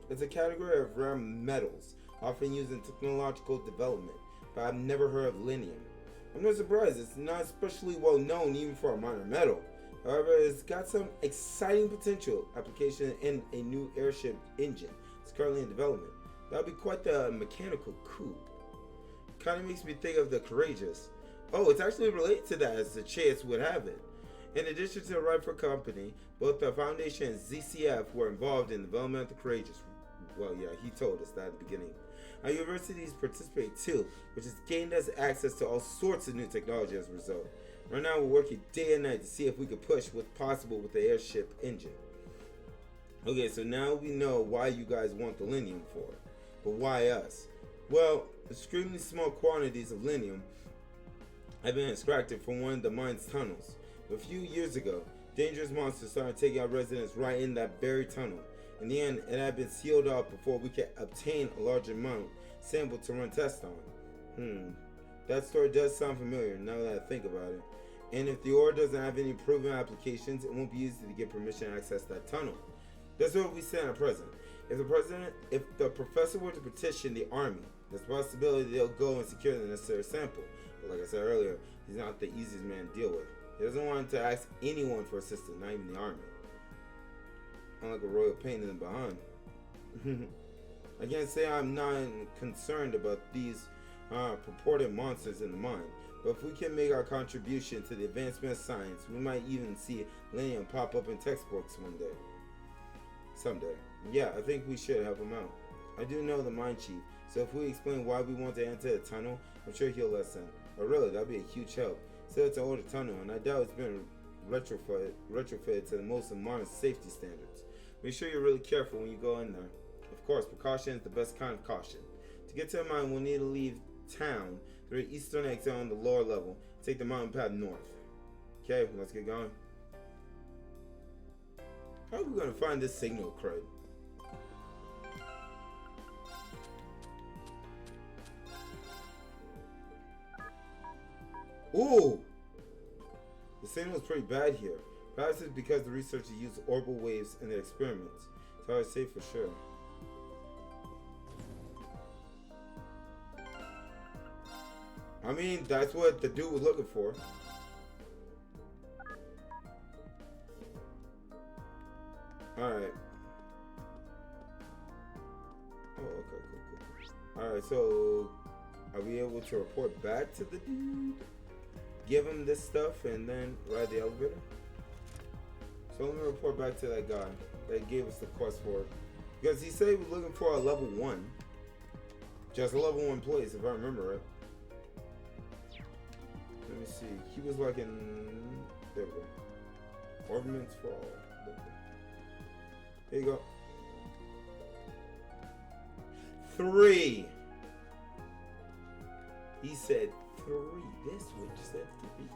[SPEAKER 1] It's a category of rare metals often used in technological development, but I've never heard of Linium. I'm not surprised, it's not especially well known even for a minor metal. However, it's got some exciting potential application in a new airship engine. It's currently in development. That would be quite the mechanical coup. Kind of makes me think of the Courageous. Oh, it's actually related to that, as the chance would have it. In addition to the Rifle Company, both the Foundation and ZCF were involved in the development of the Courageous. Well, yeah, he told us that at the beginning. Our universities participate too, which has gained us access to all sorts of new technology as a result. Right now, we're working day and night to see if we can push what's possible with the airship engine. Okay, so now we know why you guys want the Linium for. But why us? Well, extremely small quantities of Linium have been extracted from one of the mine's tunnels. A few years ago, dangerous monsters started taking out residents right in that very tunnel. In the end, it had been sealed off before we could obtain a large amount sample to run tests on. That story does sound familiar now that I think about it. And if the ore doesn't have any proven applications, it won't be easy to get permission to access that tunnel. That's where we stand at present. If the professor were to petition the army, there's a possibility they'll go and secure the necessary sample. But like I said earlier, he's not the easiest man to deal with. He doesn't want to ask anyone for assistance, not even the army. Unlike a royal pain in the behind. I can't say I'm not concerned about these purported monsters in the mine, but if we can make our contribution to the advancement of science, we might even see Linium pop up in textbooks one day. Someday. Yeah, I think we should help him out. I do know the mine chief, so if we explain why we want to enter the tunnel, I'm sure he'll listen. But really, that'd be a huge help. Still, it's an older tunnel, and I doubt it's been retrofitted to the most modern safety standards. Make sure you're really careful when you go in there. Of course, precaution is the best kind of caution. To get to the mine, we'll need to leave town through the eastern exit on the lower level. Take the mountain path north. Okay, let's get going. How are we going to find this signal crud? Ooh! The signal is pretty bad here. Perhaps it's because the researchers use orbital waves in their experiments. It's hard to say for sure. I mean, that's what the dude was looking for. Alright. Oh, okay, cool. Alright, so are we able to report back to the dude? Give him this stuff and then ride the elevator? So let me report back to that guy that gave us the quest for it. Because he said he was looking for a level 1. Just a level 1 place, if I remember right. Let me see. He was like in... There we go. Ornaments for all. There you go. 3. He said 3. This witch said 3.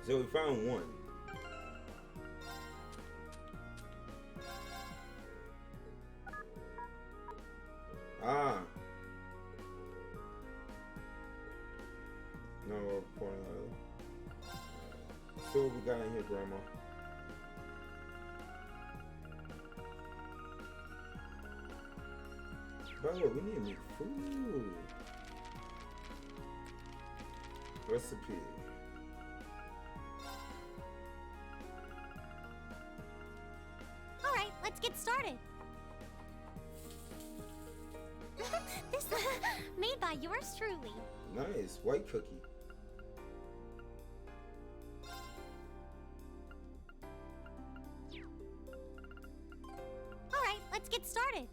[SPEAKER 1] So we found 1. Ah. No, we're reporting early. So what we got in here, Grandma? By the way, we need to make food. Recipe.
[SPEAKER 3] Alright, let's get started. This made by yours truly.
[SPEAKER 1] Nice, white cookie.
[SPEAKER 3] Alright, let's get started.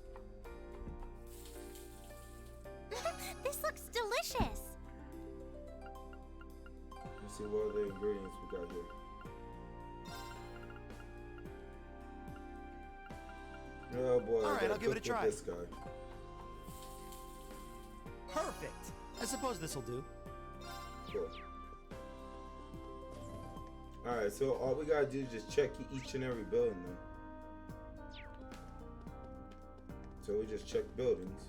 [SPEAKER 3] This looks delicious.
[SPEAKER 1] Let's see what other ingredients we got here. Oh boy,
[SPEAKER 10] Alright, I'll give it a try.
[SPEAKER 1] This guy.
[SPEAKER 10] Perfect. I suppose this'll do.
[SPEAKER 1] Cool. Alright, so all we gotta do is just check each and every building then. So we just check buildings.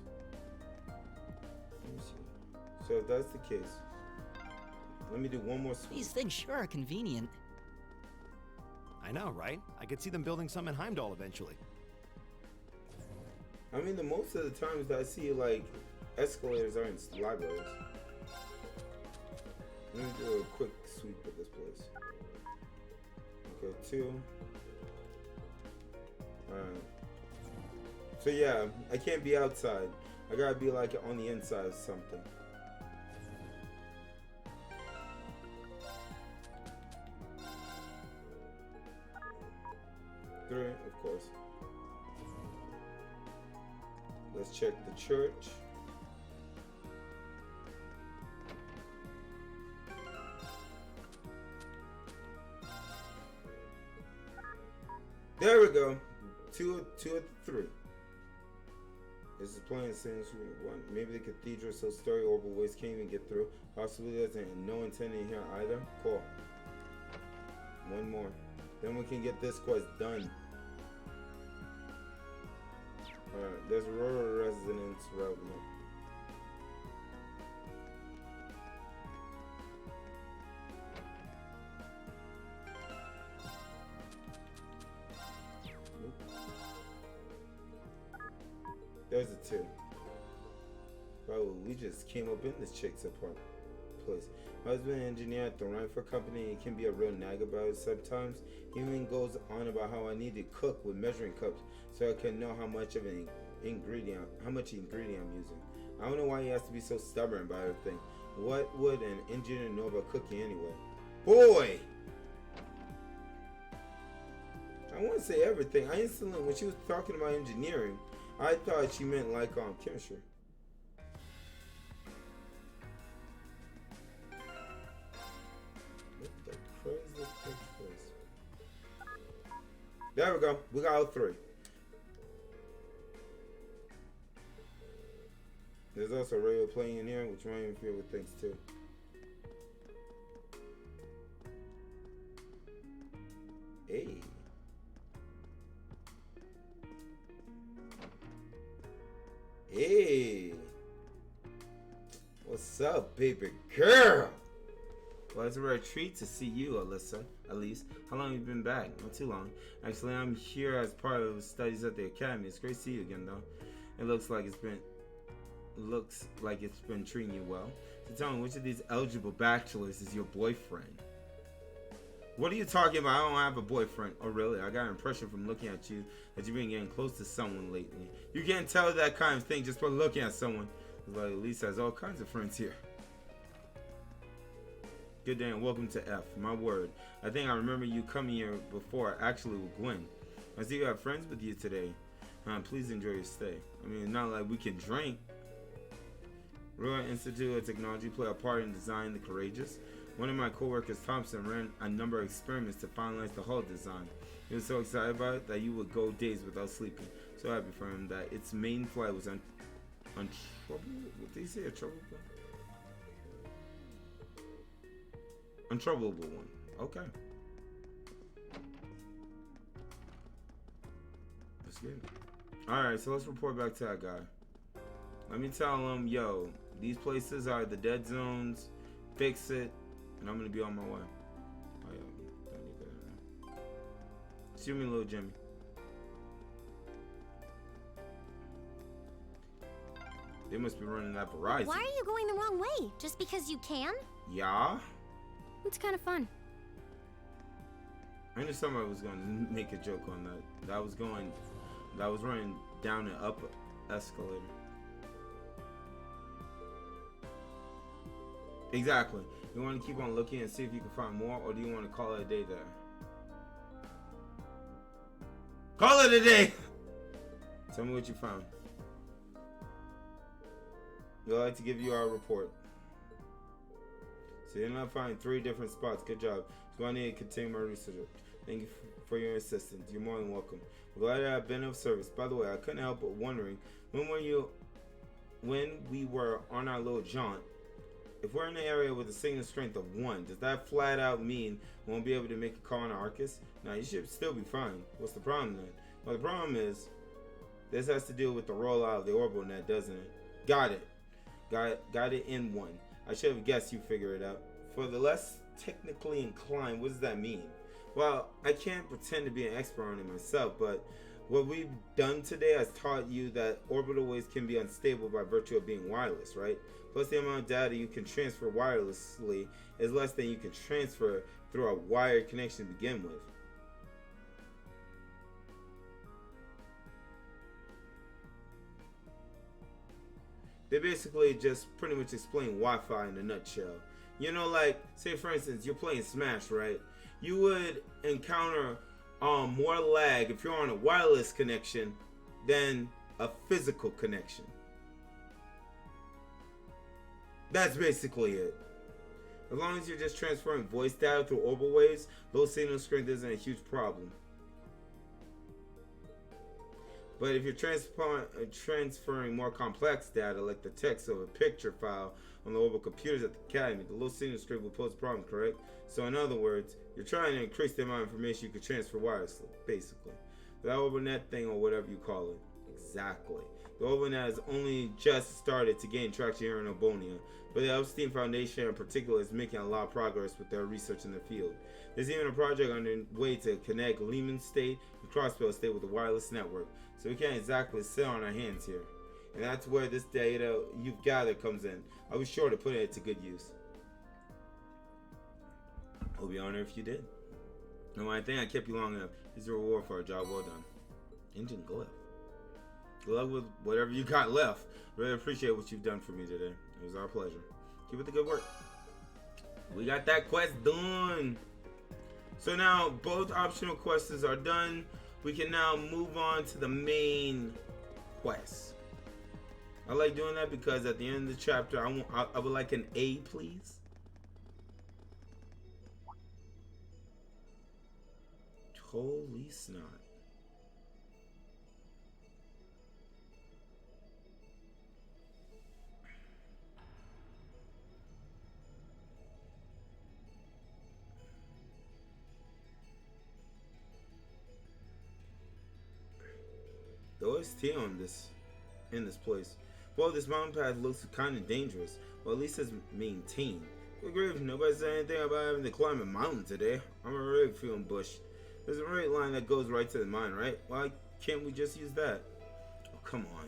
[SPEAKER 1] Let me see. So if that's the case, let me do one more switch.
[SPEAKER 5] These things sure are convenient.
[SPEAKER 10] I know, right? I could see them building some in Heimdall eventually.
[SPEAKER 1] I mean, the most of the times that I see like escalators are in libraries. Let me do a quick sweep of this place. Okay, 2. Alright. So yeah, I can't be outside. I gotta be like on the inside of something. Three, of course. Let's check the church. There we go. 2 of 3. This is playing since one. Maybe the cathedral so sturdy orbital waves can't even get through. Possibly doesn't. No antenna in here either. Cool. One more. Then we can get this quest done. Alright, there's rural residence route. There's a 2. Bro, we just came up in this chick's apartment place. Husband engineer at the Rhineford company. He can be a real nag about it sometimes. He even goes on about how I need to cook with measuring cups so I can know how much ingredient I'm using. I don't know why he has to be so stubborn about everything. What would an engineer know about cooking anyway? Boy! I want to say everything. I instantly, when she was talking about engineering, I thought she meant like chemistry. What the crazy takes place? There we go. We got all 3. There's also radio playing in here, which might interfere with things too. Hey. Hey. What's up, baby girl? Well, it's a rare treat to see you, Alyssa. Elise, how long have you been back? Not too long. Actually, I'm here as part of studies at the academy. It's great to see you again, though. It looks like it's been treating you well. So tell me, which of these eligible bachelors is your boyfriend? What are you talking about? I don't have a boyfriend. Oh, really? I got an impression from looking at you that you've been getting close to someone lately. You can't tell that kind of thing just by looking at someone. Like, Elise has all kinds of friends here. Good day and welcome to F. My word. I think I remember you coming here before, actually with Gwen. I see you have friends with you today. Please enjoy your stay. I mean, not like we can drink. Royal Institute of Technology play a part in designing the Courageous. One of my coworkers, Thompson, ran a number of experiments to finalize the hull design. He was so excited about it that you would go days without sleeping. So happy for him that its main flight was untroublable. What did he say? Untroublable one. Okay. That's good. Alright, so let's report back to that guy. Let me tell him, yo, these places are the dead zones. Fix it. And I'm gonna be on my way. Oh yeah, don't need that. Excuse me, little Jimmy. They must be running that Verizon.
[SPEAKER 3] Why are you going the wrong way? Just because you can?
[SPEAKER 1] Yeah.
[SPEAKER 3] It's kind of fun.
[SPEAKER 1] I knew somebody was gonna make a joke on that. That was running down and up escalator. Exactly. You want to keep on looking and see if you can find more, or do you want to call it a day there? Call it a day! Tell me what you found. We'd like to give you our report. So you're not finding 3 different spots. Good job. So I need to continue my research. Thank you for your assistance. You're more than welcome. We're glad to have been of service. By the way, I couldn't help but wondering, when we were on our little jaunt, if we're in an area with a signal strength of 1, does that flat out mean we won't be able to make a call on Arcus? No, you should still be fine. What's the problem then? Well, the problem is, this has to deal with the rollout of the orbital net, doesn't it? Got it. Got it in 1. I should have guessed you figured it out. For the less technically inclined, what does that mean? Well, I can't pretend to be an expert on it myself, but what we've done today has taught you that orbital waves can be unstable by virtue of being wireless, right? Plus, the amount of data you can transfer wirelessly is less than you can transfer through a wired connection to begin with. They basically just pretty much explain Wi-Fi in a nutshell. You know, like, say for instance, you're playing Smash, right? You would encounter more lag if you're on a wireless connection than a physical connection. That's basically it. As long as you're just transferring voice data through orbital waves, low signal strength isn't a huge problem. But if you're transferring more complex data, like the text of a picture file on the orbital computers at the Academy, the low signal strength will pose a problem, correct? So in other words, you're trying to increase the amount of information you can transfer wirelessly, basically. That OrbitalNet thing, or whatever you call it. Exactly. The OrbitalNet has only just started to gain traction here in Obonia, but the Epstein Foundation in particular is making a lot of progress with their research in the field. There's even a project underway to connect Lehman State and Crossbell State with a wireless network, so we can't exactly sit on our hands here. And that's where this data you've gathered comes in. I'll be sure to put it to good use. I'll be honored if you did. And when I think I kept you long enough, here's a reward for a job well done. Engine glyph. Good luck with whatever you got left. Really appreciate what you've done for me today. It was our pleasure. Keep up the good work. We got that quest done. So now both optional quests are done. We can now move on to the main quest. I like doing that because at the end of the chapter, I would like an A, please. Holy snot. The OST on in this place. Well, this mountain path looks kind of dangerous. Well, at least it's maintained. Good grief, nobody said anything about having to climb a mountain today. I'm already feeling bushed. There's a rate line that goes right to the mine, right? Why can't we just use that? Oh, come on.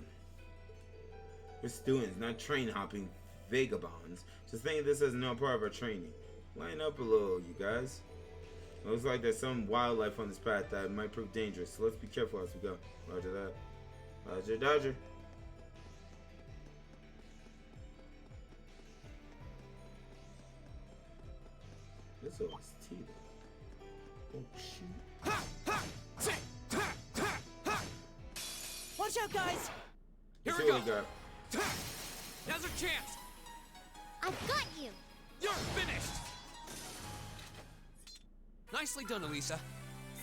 [SPEAKER 1] We're students, not train hopping vagabonds. Just think of this as no part of our training. Line up a little, you guys. It looks like there's some wildlife on this path that might prove dangerous, so let's be careful as we go. Roger that. Roger, Dodger. This OST though. Oh shoot.
[SPEAKER 22] Watch out, guys!
[SPEAKER 2] Here
[SPEAKER 1] Let's
[SPEAKER 2] we
[SPEAKER 1] see
[SPEAKER 2] go.
[SPEAKER 1] what we got.
[SPEAKER 2] Now's our chance.
[SPEAKER 3] I've got you.
[SPEAKER 2] You're finished. Nicely done, Elisa.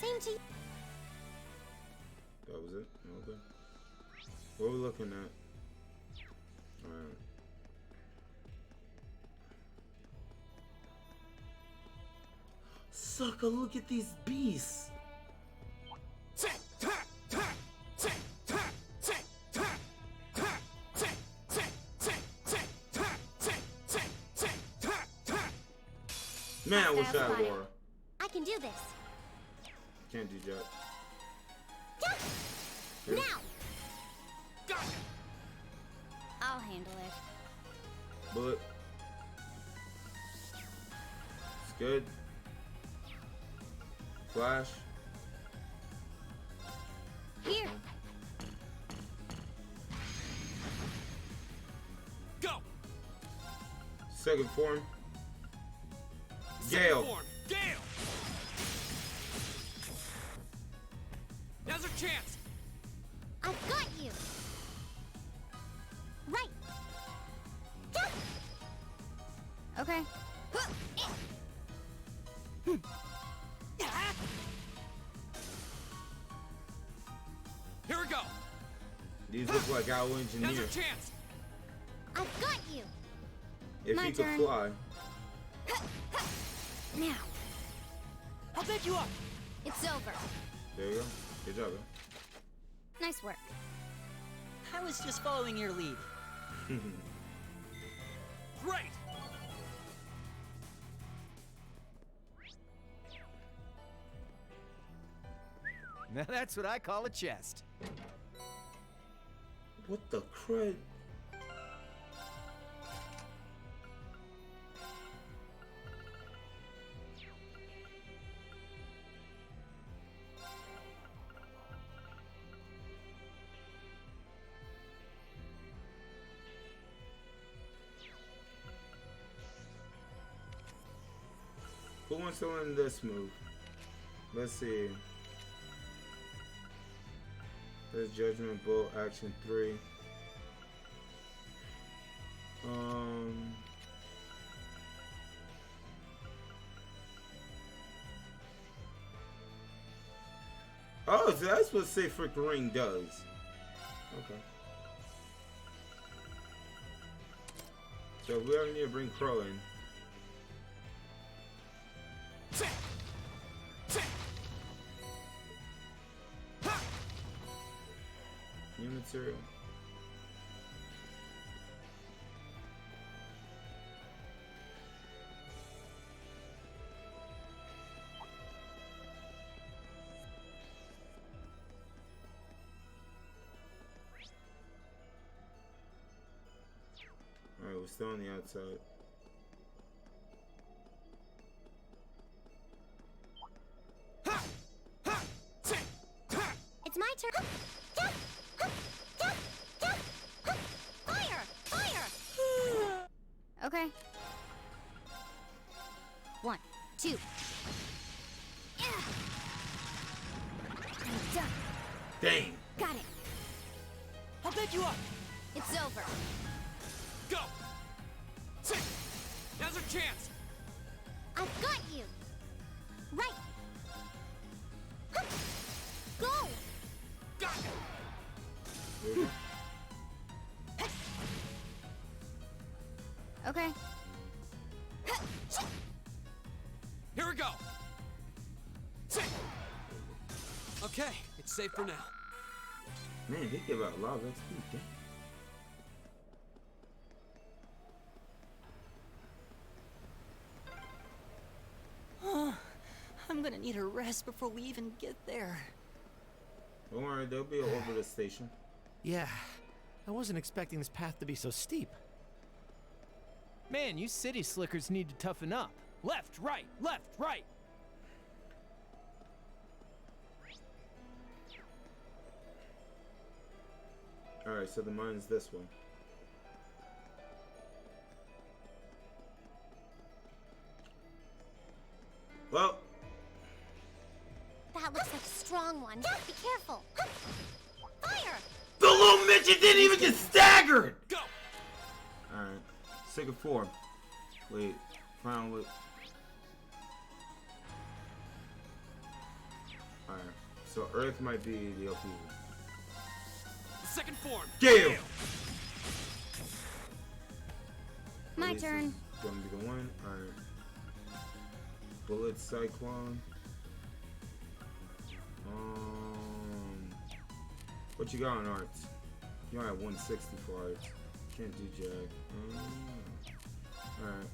[SPEAKER 3] Same to you.
[SPEAKER 1] That was it? Okay. What are we looking at? Alright. Sucker, look at these beasts! Man, I wish I had Laura.
[SPEAKER 3] I can do this.
[SPEAKER 1] Can't do Jack.
[SPEAKER 3] Now!
[SPEAKER 2] Got it.
[SPEAKER 3] I'll handle it.
[SPEAKER 1] Bullet. It's good. Flash.
[SPEAKER 3] Here.
[SPEAKER 2] Go.
[SPEAKER 1] Second form.
[SPEAKER 2] Second
[SPEAKER 1] Gale.
[SPEAKER 2] form. Gale. Now's our chance.
[SPEAKER 3] I've got you. Right. Okay.
[SPEAKER 2] Here we go.
[SPEAKER 1] These look like our
[SPEAKER 2] Now's
[SPEAKER 1] engineer.
[SPEAKER 2] our chance.
[SPEAKER 3] I've got you.
[SPEAKER 1] If
[SPEAKER 3] My
[SPEAKER 1] he could
[SPEAKER 3] turn.
[SPEAKER 1] fly.
[SPEAKER 3] Now.
[SPEAKER 22] I'll bet you up!
[SPEAKER 3] It's over.
[SPEAKER 1] There you go. Good job,
[SPEAKER 3] Nice work.
[SPEAKER 5] I was just following your lead.
[SPEAKER 1] bro.
[SPEAKER 2] Great.
[SPEAKER 7] Now that's what I call a chest.
[SPEAKER 1] What the crud? Who wants to learn this move? Let's see. There's Judgment Bolt, Action 3. Oh, so that's what Safe Ring does. Okay. So we don't need to bring Crow in. New material. Alright, we're still on the outside.
[SPEAKER 3] It's my turn. Fire! Fire! Okay. 1, 2. Done.
[SPEAKER 1] Dang.
[SPEAKER 3] Got it.
[SPEAKER 22] I'll pick you up.
[SPEAKER 3] It's over.
[SPEAKER 2] Go! Now's our chance!
[SPEAKER 3] I've got you. Right. Go.
[SPEAKER 2] Got
[SPEAKER 1] it.
[SPEAKER 3] Okay.
[SPEAKER 2] Here we go! Okay, it's safe for now.
[SPEAKER 1] Man, they give out a lot of XP. Dang.
[SPEAKER 5] I'm gonna need a rest before we even get there.
[SPEAKER 1] Don't worry, they'll be over the station.
[SPEAKER 10] Yeah, I wasn't expecting this path to be so steep.
[SPEAKER 7] Man, you city slickers need to toughen up. Left, right, left, right.
[SPEAKER 1] Alright, so the mine's this one. Well,
[SPEAKER 3] That looks like a strong one. Be careful. Fire!
[SPEAKER 1] the little midget didn't even get staggered!
[SPEAKER 2] Go!
[SPEAKER 1] Alright, second form. Wait, final look. Alright, so Earth might be the OP.
[SPEAKER 2] Second form.
[SPEAKER 1] Gale!
[SPEAKER 3] My
[SPEAKER 1] At least
[SPEAKER 3] turn.
[SPEAKER 1] it's gonna be the one. Alright. Bullet Cyclone. What you got on arts? You only have 160 for arts. Can't do jack. Alright.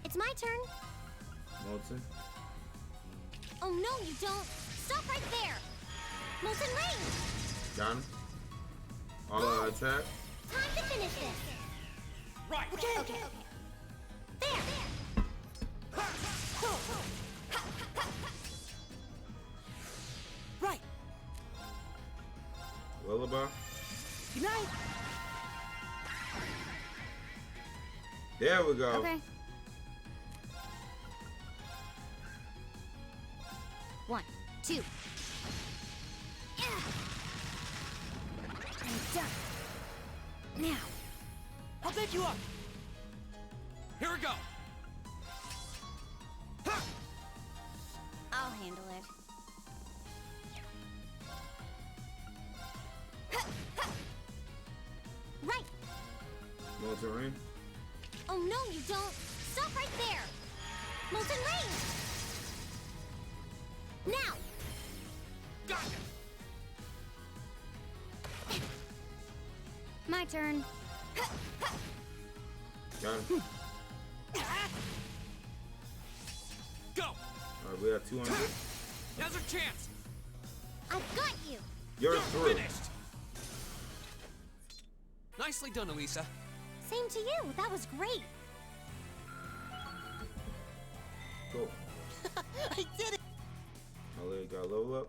[SPEAKER 3] It's my turn.
[SPEAKER 1] Molten.
[SPEAKER 3] Oh no, you don't. Stop right there. Molten Rain.
[SPEAKER 1] Got him. All out attack.
[SPEAKER 3] Time to finish this.
[SPEAKER 2] Right.
[SPEAKER 3] Okay. There.
[SPEAKER 22] Right.
[SPEAKER 1] Lullaby.
[SPEAKER 22] Good night.
[SPEAKER 1] There we go.
[SPEAKER 3] Okay. 1, 2. I'm done. Now.
[SPEAKER 22] I'll pick you up.
[SPEAKER 2] Here we go!
[SPEAKER 3] I'll handle it. Right.
[SPEAKER 1] Molten Rain.
[SPEAKER 3] Oh no, you don't. Stop right there. Molten Rain. Now.
[SPEAKER 2] Got it!
[SPEAKER 3] My turn.
[SPEAKER 1] Got him.
[SPEAKER 2] Go!
[SPEAKER 1] Alright, We have 200.
[SPEAKER 2] Now's our chance.
[SPEAKER 3] I've got you.
[SPEAKER 1] You're through.
[SPEAKER 2] Finished. Nicely done, Elisa.
[SPEAKER 3] Same to you. That was great.
[SPEAKER 1] Cool.
[SPEAKER 22] I did it!
[SPEAKER 1] Ollie got level up.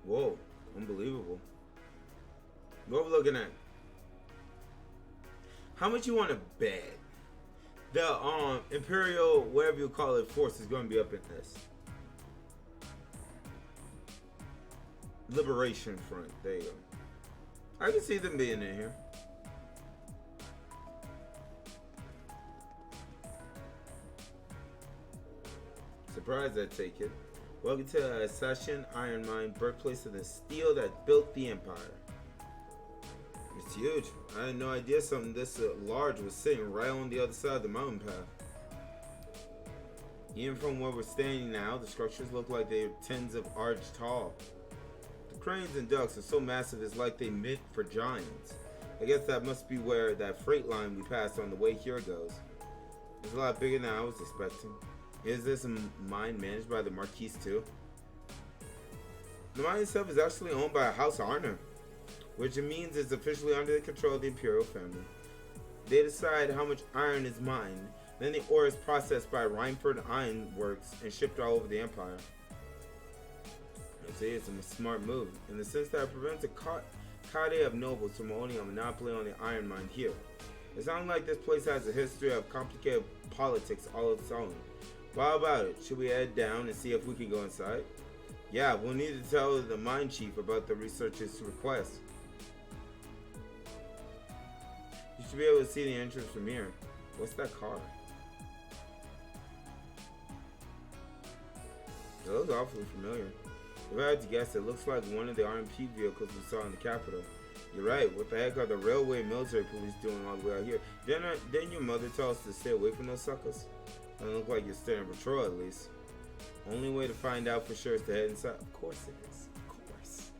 [SPEAKER 1] Whoa, unbelievable. What are we looking at? How much you want to bet the Imperial, whatever you call it, force is going to be up in this? Liberation Front. There you go. I can see them being in here. Surprised I take it. Welcome to Assassin Iron Mine, birthplace of the steel that built the Empire. It's huge. I had no idea something this large was sitting right on the other side of the mountain path. Even from where we're standing now, the structures look like they're tens of arches tall. The cranes and ducts are so massive it's like they meant for giants. I guess that must be where that freight line we passed on the way here goes. It's a lot bigger than I was expecting. Is this a mine managed by the Marquis too? The mine itself is actually owned by House Arner, which means it's officially under the control of the Imperial family. They decide how much iron is mined, then the ore is processed by Rhineford Iron Works and shipped all over the Empire. I'd say it's a smart move, in the sense that it prevents a cadre of nobles from owning a monopoly on the iron mine here. It sounds like this place has a history of complicated politics all its own. Well, how about it? Should we head down and see if we can go inside? Yeah, we'll need to tell the mine chief about the researcher's request. You should be able to see the entrance from here. What's that car? It looks awfully familiar. If I had to guess, it looks like one of the RMP vehicles we saw in the capital. You're right. What the heck are the railway military police doing all the way out here? Didn't your mother tell us to stay away from those suckers? Doesn't look like you're staying on patrol, at least. Only way to find out for sure is to head inside. Of course it is. Of course.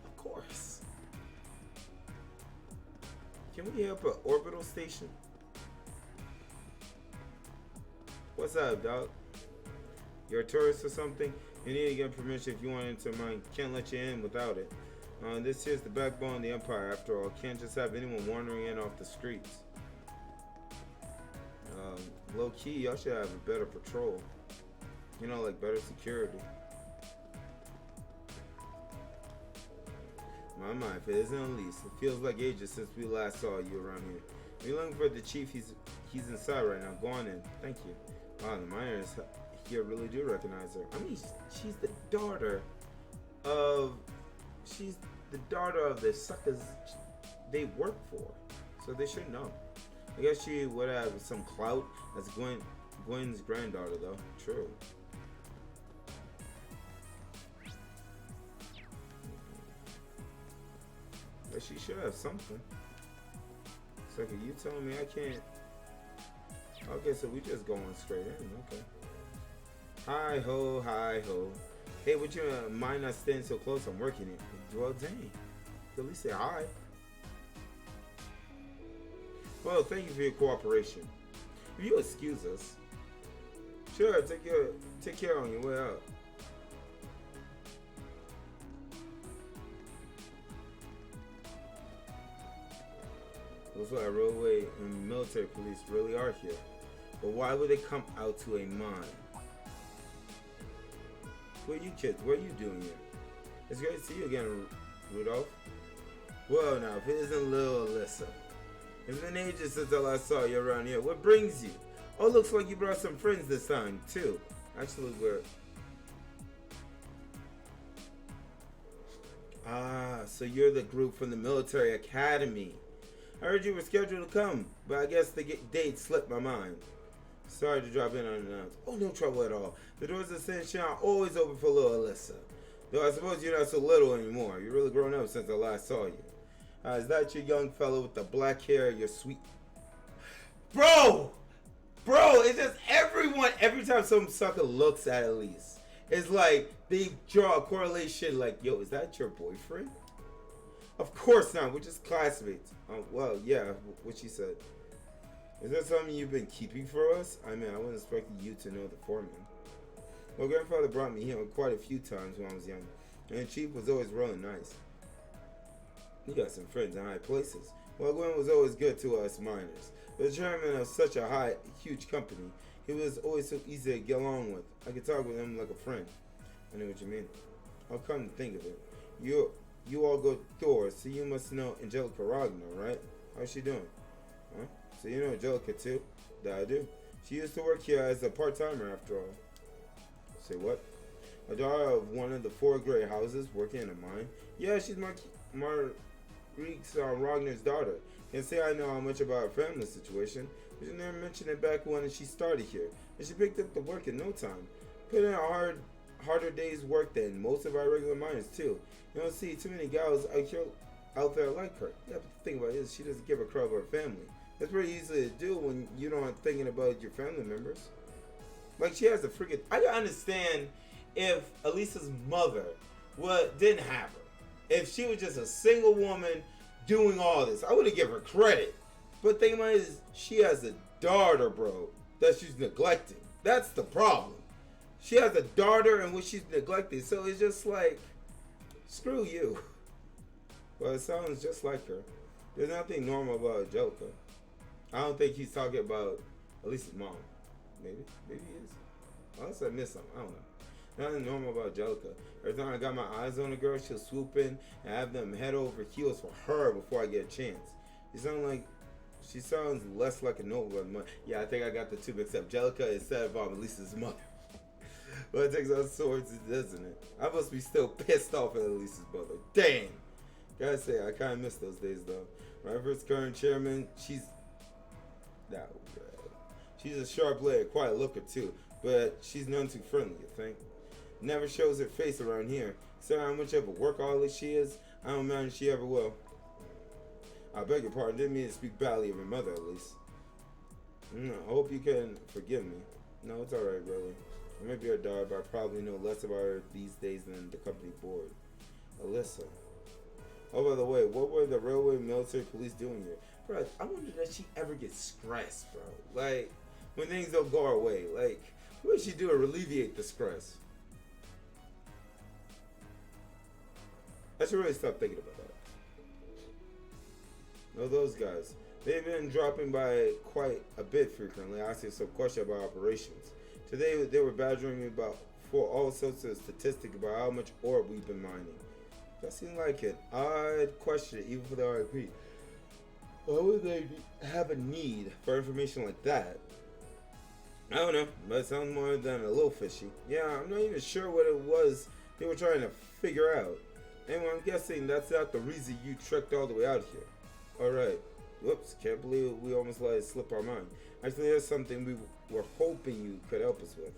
[SPEAKER 1] Of course. Can we hit up an orbital station? What's up, dog? You're a tourist or something? You need to get permission if you want into mine. Can't let you in without it. This here's the backbone of the Empire, after all. Can't just have anyone wandering in off the streets. Low key, y'all should have a better patrol. You know, like better security. My, if it isn't Elise, it feels like ages since we last saw you around here. If you're looking for the chief, he's inside right now. Go on in. Thank you. Wow, the miners here really do recognize her. I mean, she's the daughter of the suckers they work for, so they should know. I guess she would have some clout as Gwen's granddaughter, though. True. But she should have something. So you telling me I can't? Okay, so we just going straight in. Okay. Hi ho, hi ho. Hey, would you mind not staying so close? I'm working it. Well, dang. At least say hi. Well, thank you for your cooperation. If you excuse us. Sure, take care on your way out. Looks like railway and military police really are here. But why would they come out to a mine? Who are you kids? What are you doing here? It's great to see you again, Rudolph. Well now, if it isn't little Alyssa. It's been ages since I last saw you around here. What brings you? Oh, looks like you brought some friends this time, too. Actually, we're... Ah, so you're the group from the military academy. I heard you were scheduled to come, but I guess the date slipped my mind. Sorry to drop in unannounced. Oh, no trouble at all. The doors of Sunshine are always open for little Alyssa. Though I suppose you're not so little anymore. You're really grown up since I last saw you. Is that your young fellow with the black hair, your sweet... Bro, it's just every time some sucker looks at Elise, it's like they draw a correlation like, yo, is that your boyfriend? Of course not. We're just classmates. Well, yeah, what she said. Is that something you've been keeping for us? I mean, I wasn't expecting you to know the foreman. My grandfather brought me here quite a few times when I was young, and the chief was always really nice. He got some friends in high places. Well, Gwen was always good to us miners. The chairman of such a huge company, he was always so easy to get along with. I could talk with him like a friend. I know what you mean. I'll come to think of it. You all go Thor, so you must know Angelica Ragnar, right? How's she doing? Huh? So you know Angelica too? That I do. She used to work here as a part-timer after all. Say what? A daughter of one of the 4 gray houses working in a mine? Yeah, she's Marquise Ragnar's daughter. Can't say I know how much about her family situation, but she never mentioned it back when she started here. And she picked up the work in no time. Put in a harder day's work than most of our regular miners too. You don't see too many gals out there like her. Yeah, but the thing about it is she doesn't give a crap about her family. That's pretty easy to do when you don't thinking about your family members. Like she has a freaking. I can understand if Elisa's mother didn't have her. If she was just a single woman doing all this, I would have given her credit. But the thing about it is, she has a daughter, bro, that she's neglecting. That's the problem. She has a daughter and what she's neglecting. So it's just like, screw you. Well, it sounds just like her. There's nothing normal about Angelica. I don't think he's talking about Elisa's mom. Maybe he is. Unless I missed something. I don't know. Nothing normal about Angelica. Every time I got my eyes on a girl, she'll swoop in and have them head over heels for her before I get a chance. She sounds less like a noble. Yeah, I think I got the two mixed up. Angelica instead of Elisa's mother. But it takes us swords, doesn't it? I must be still pissed off at Elisa's mother. Dang. Gotta say, I kind of miss those days though. My first current chairman, she's a sharp lady, quite a looker too, but she's none too friendly, you think? Never shows her face around here. So how much of a workaholic she is, I don't imagine she ever will. I beg your pardon, didn't mean to speak badly of her mother at least. I hope you can forgive me. No, it's alright, really. I may be her daughter, but I probably know less about her these days than the company board. Alyssa. Oh, by the way, what were the railway military police doing here? Bro, I wonder that she ever gets stressed, bro. Like, when things don't go our way. Like, what does she do to alleviate the stress? I should really stop thinking about that. No, those guys. They've been dropping by quite a bit frequently, asking some questions about operations. Today, they were badgering me for all sorts of statistics about how much ore we've been mining. That seems like an odd question, even for the RIP. Why would they have a need for information like that? I don't know, but it sounds more than a little fishy. Yeah, I'm not even sure what it was they were trying to figure out. Anyway, I'm guessing that's not the reason you trekked all the way out here. Alright. Whoops, can't believe we almost let it slip our mind. Actually, there's something we were hoping you could help us with.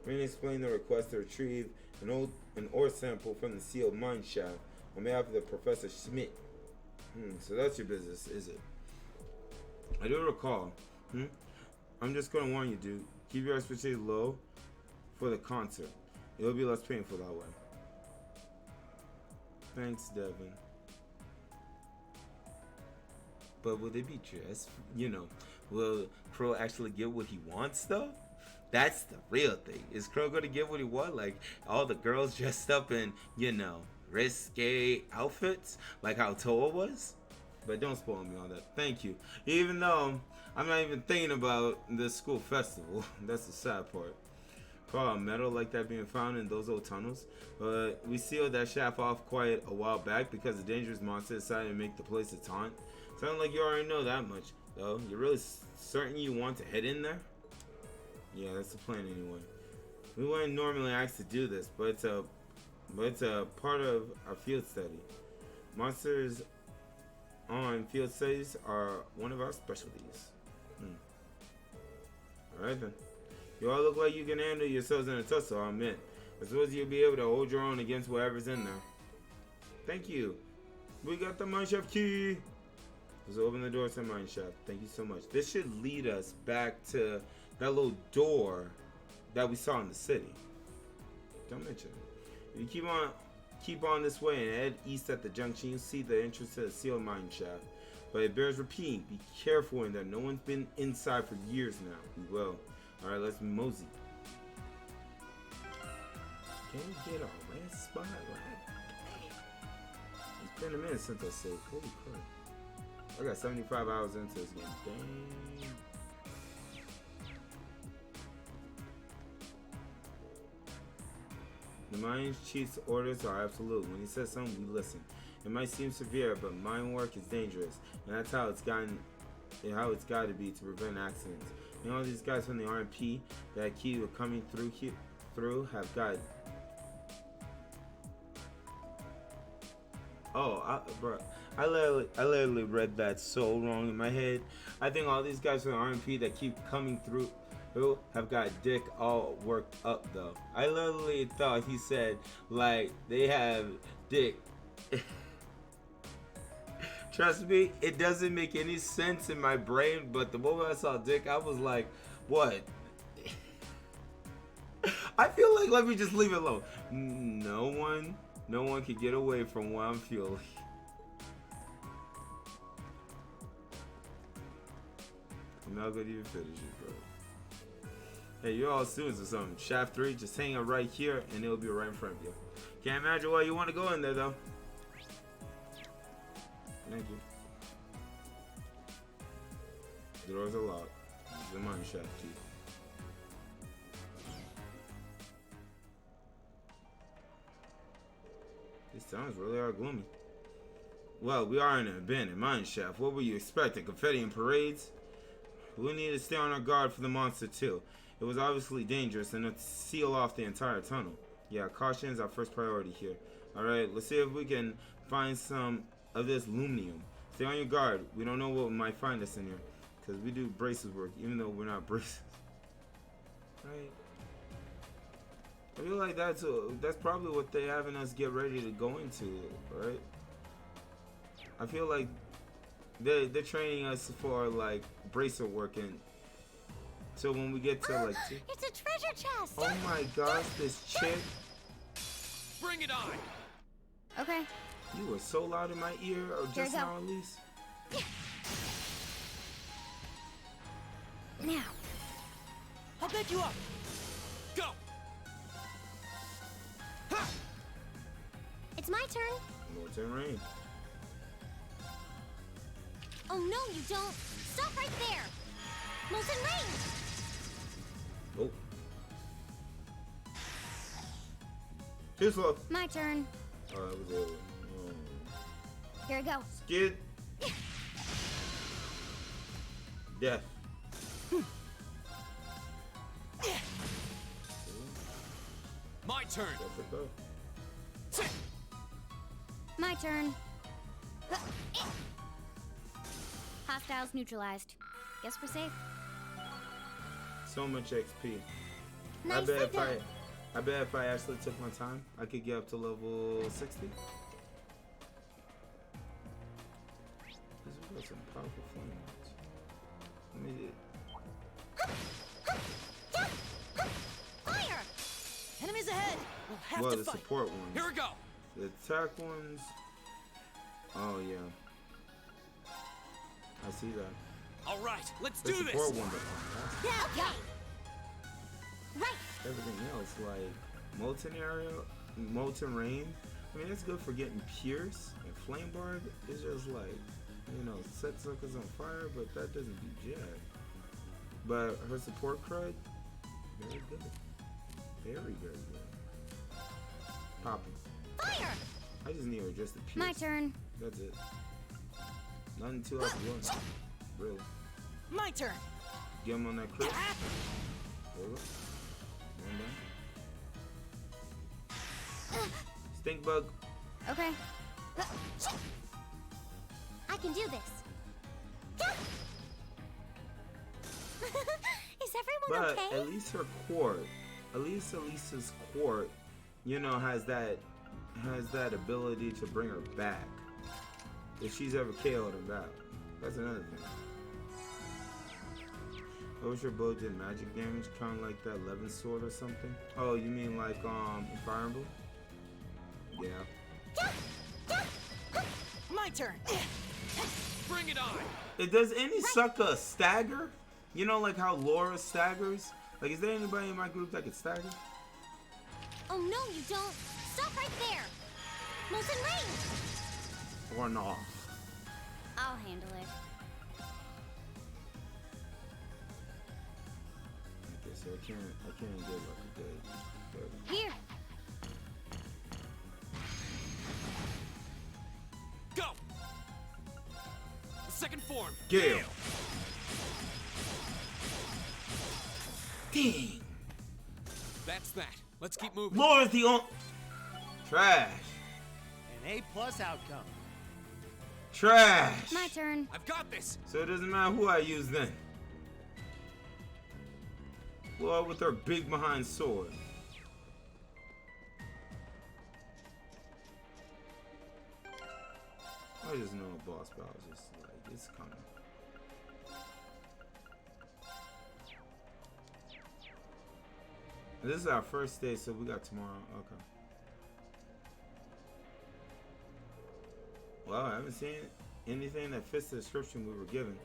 [SPEAKER 1] Rain explained the request to retrieve an ore sample from the sealed mine shaft on behalf of the Professor Schmidt. So that's your business, is it? I do recall. I'm just gonna warn you, dude. Keep your expectations low for the concert. It'll be less painful that way. Thanks, Devin. But will they be dressed? Will Crow actually get what he wants, though? That's the real thing. Is Crow gonna get what he wants? Like, all the girls dressed up in, risque outfits? Like how Toa was? But don't spoil me on that. Thank you. Even though I'm not even thinking about the school festival. That's the sad part. Call metal like that being found in those old tunnels. But we sealed that shaft off quite a while back because the dangerous monster decided to make the place a taunt. Sounds like you already know that much, though. You're really certain you want to head in there? Yeah, that's the plan anyway. We wouldn't normally ask to do this, but it's a part of our field study. Monsters on field studies are one of our specialties. Alright then. You all look like you can handle yourselves in a tussle, I'll admit. As well as you'll be able to hold your own against whatever's in there. Thank you. We got the mineshaft key. Let's open the door to the mineshaft. Thank you so much. This should lead us back to that little door that we saw in the city. Don't mention it. If you keep on this way and head east at the junction, you'll see the entrance to the sealed mine shaft. But it bears repeating, be careful in that no one's been inside for years now. We will. Alright, let's mosey. Can we get a red spot? Like, it's been a minute since I saved. Holy crap. I got 75 hours into this game. Dang. The mine chief's orders are absolute. When he says something, we listen. It might seem severe, but mine work is dangerous, and that's how it's got to be to prevent accidents. You know, these guys from the RMP that keep coming through have got. Oh, bro, I literally read that so wrong in my head. I think all these guys from the RMP that keep coming through who have got dick all worked up though. I literally thought he said like they have dick. Trust me, it doesn't make any sense in my brain, but the moment I saw dick, I was like, what? I feel like let me just leave it alone. No one can get away from what I'm feeling. I'm not gonna even finish it, bro. Hey, you're all students or something. Shaft 3, just hang it right here and it'll be right in front of you. Can't imagine why you want to go in there though. Thank you. The doors are locked. The mine shaft key. These towns really are gloomy. Well, we are in an abandoned mine shaft. What were you expecting? Confetti and parades? We need to stay on our guard for the monster too. It was obviously dangerous and to seal off the entire tunnel. Yeah, caution is our first priority here. Alright, let's see if we can find some of this luminium. Stay on your guard. We don't know what might find us in here. Because we do braces work, even though we're not braces. Right? I feel like that's probably what they having us get ready to go into, right? I feel like they're training us for like bracer work, and so when we get to like
[SPEAKER 3] it's a treasure chest.
[SPEAKER 1] Oh my gosh, this chick.
[SPEAKER 2] Bring it on.
[SPEAKER 3] Okay.
[SPEAKER 1] You were so loud in my ear, or just now at least.
[SPEAKER 22] Now. I'll bet you up.
[SPEAKER 2] Go.
[SPEAKER 22] Ha!
[SPEAKER 3] It's my turn.
[SPEAKER 1] Molten rain.
[SPEAKER 3] Oh no, you don't. Stop right there. Molten rain.
[SPEAKER 1] Oh. Too slow.
[SPEAKER 3] My turn.
[SPEAKER 1] Oh, that was it.
[SPEAKER 3] Here I go.
[SPEAKER 1] Skid. Death.
[SPEAKER 2] My turn.
[SPEAKER 3] My turn. Hostiles neutralized. Guess we're safe.
[SPEAKER 1] So much XP.
[SPEAKER 3] Nicely done.
[SPEAKER 1] I bet if I actually took my time, I could get up to level 60. These are some powerful flames.
[SPEAKER 22] Fire! Enemies ahead. We'll have
[SPEAKER 1] well,
[SPEAKER 22] to
[SPEAKER 1] the
[SPEAKER 22] fight.
[SPEAKER 1] support ones.
[SPEAKER 2] Here we go.
[SPEAKER 1] The attack ones. Oh yeah. I see that.
[SPEAKER 2] All right, let's
[SPEAKER 1] The
[SPEAKER 2] do this.
[SPEAKER 1] support ones are fantastic.
[SPEAKER 3] Yeah, okay. Right.
[SPEAKER 1] Everything else, like molten rain. I mean, it's good for getting pierce, and flame barb is just like, you know, set suckers on fire, but that doesn't do jack. But her support crud, very good. Very, very good. Popping.
[SPEAKER 3] Fire!
[SPEAKER 1] I just need her just to pierce.
[SPEAKER 3] My turn.
[SPEAKER 1] That's it. Nothing too else to run. Really.
[SPEAKER 22] My turn.
[SPEAKER 1] Get him on that crit. There we go. One down. Stink bug.
[SPEAKER 3] Okay. I can do this. Is everyone
[SPEAKER 1] But
[SPEAKER 3] okay?
[SPEAKER 1] at least her quart, at least Elisa's quart, you know, has that ability to bring her back if she's ever KO'd in battle. That's another thing. What was your bow did magic damage, kind of like that Levin sword or something? Oh, you mean like in Fire Emblem? Yeah.
[SPEAKER 22] My turn.
[SPEAKER 2] Bring it on.
[SPEAKER 1] Does any sucker stagger? You know, like how Laura staggers? Like, is there anybody in my group that could stagger?
[SPEAKER 3] Oh no, you don't. Stop right there. Molten Rain.
[SPEAKER 1] Or not?
[SPEAKER 3] I'll handle it.
[SPEAKER 1] Okay, so I can't get like a good.
[SPEAKER 3] Here.
[SPEAKER 2] Go. The second form.
[SPEAKER 1] Gale. Dang.
[SPEAKER 2] That's that. Let's keep moving.
[SPEAKER 1] Laura's the on. Trash.
[SPEAKER 10] An A+ outcome.
[SPEAKER 1] Trash.
[SPEAKER 3] My turn.
[SPEAKER 2] I've got this.
[SPEAKER 1] So it doesn't matter who I use then. Laura with her big behind sword. I just know a boss battle is just like it's coming. This is our first day, so we got tomorrow. Okay. Well, I haven't seen anything that fits the description we were given.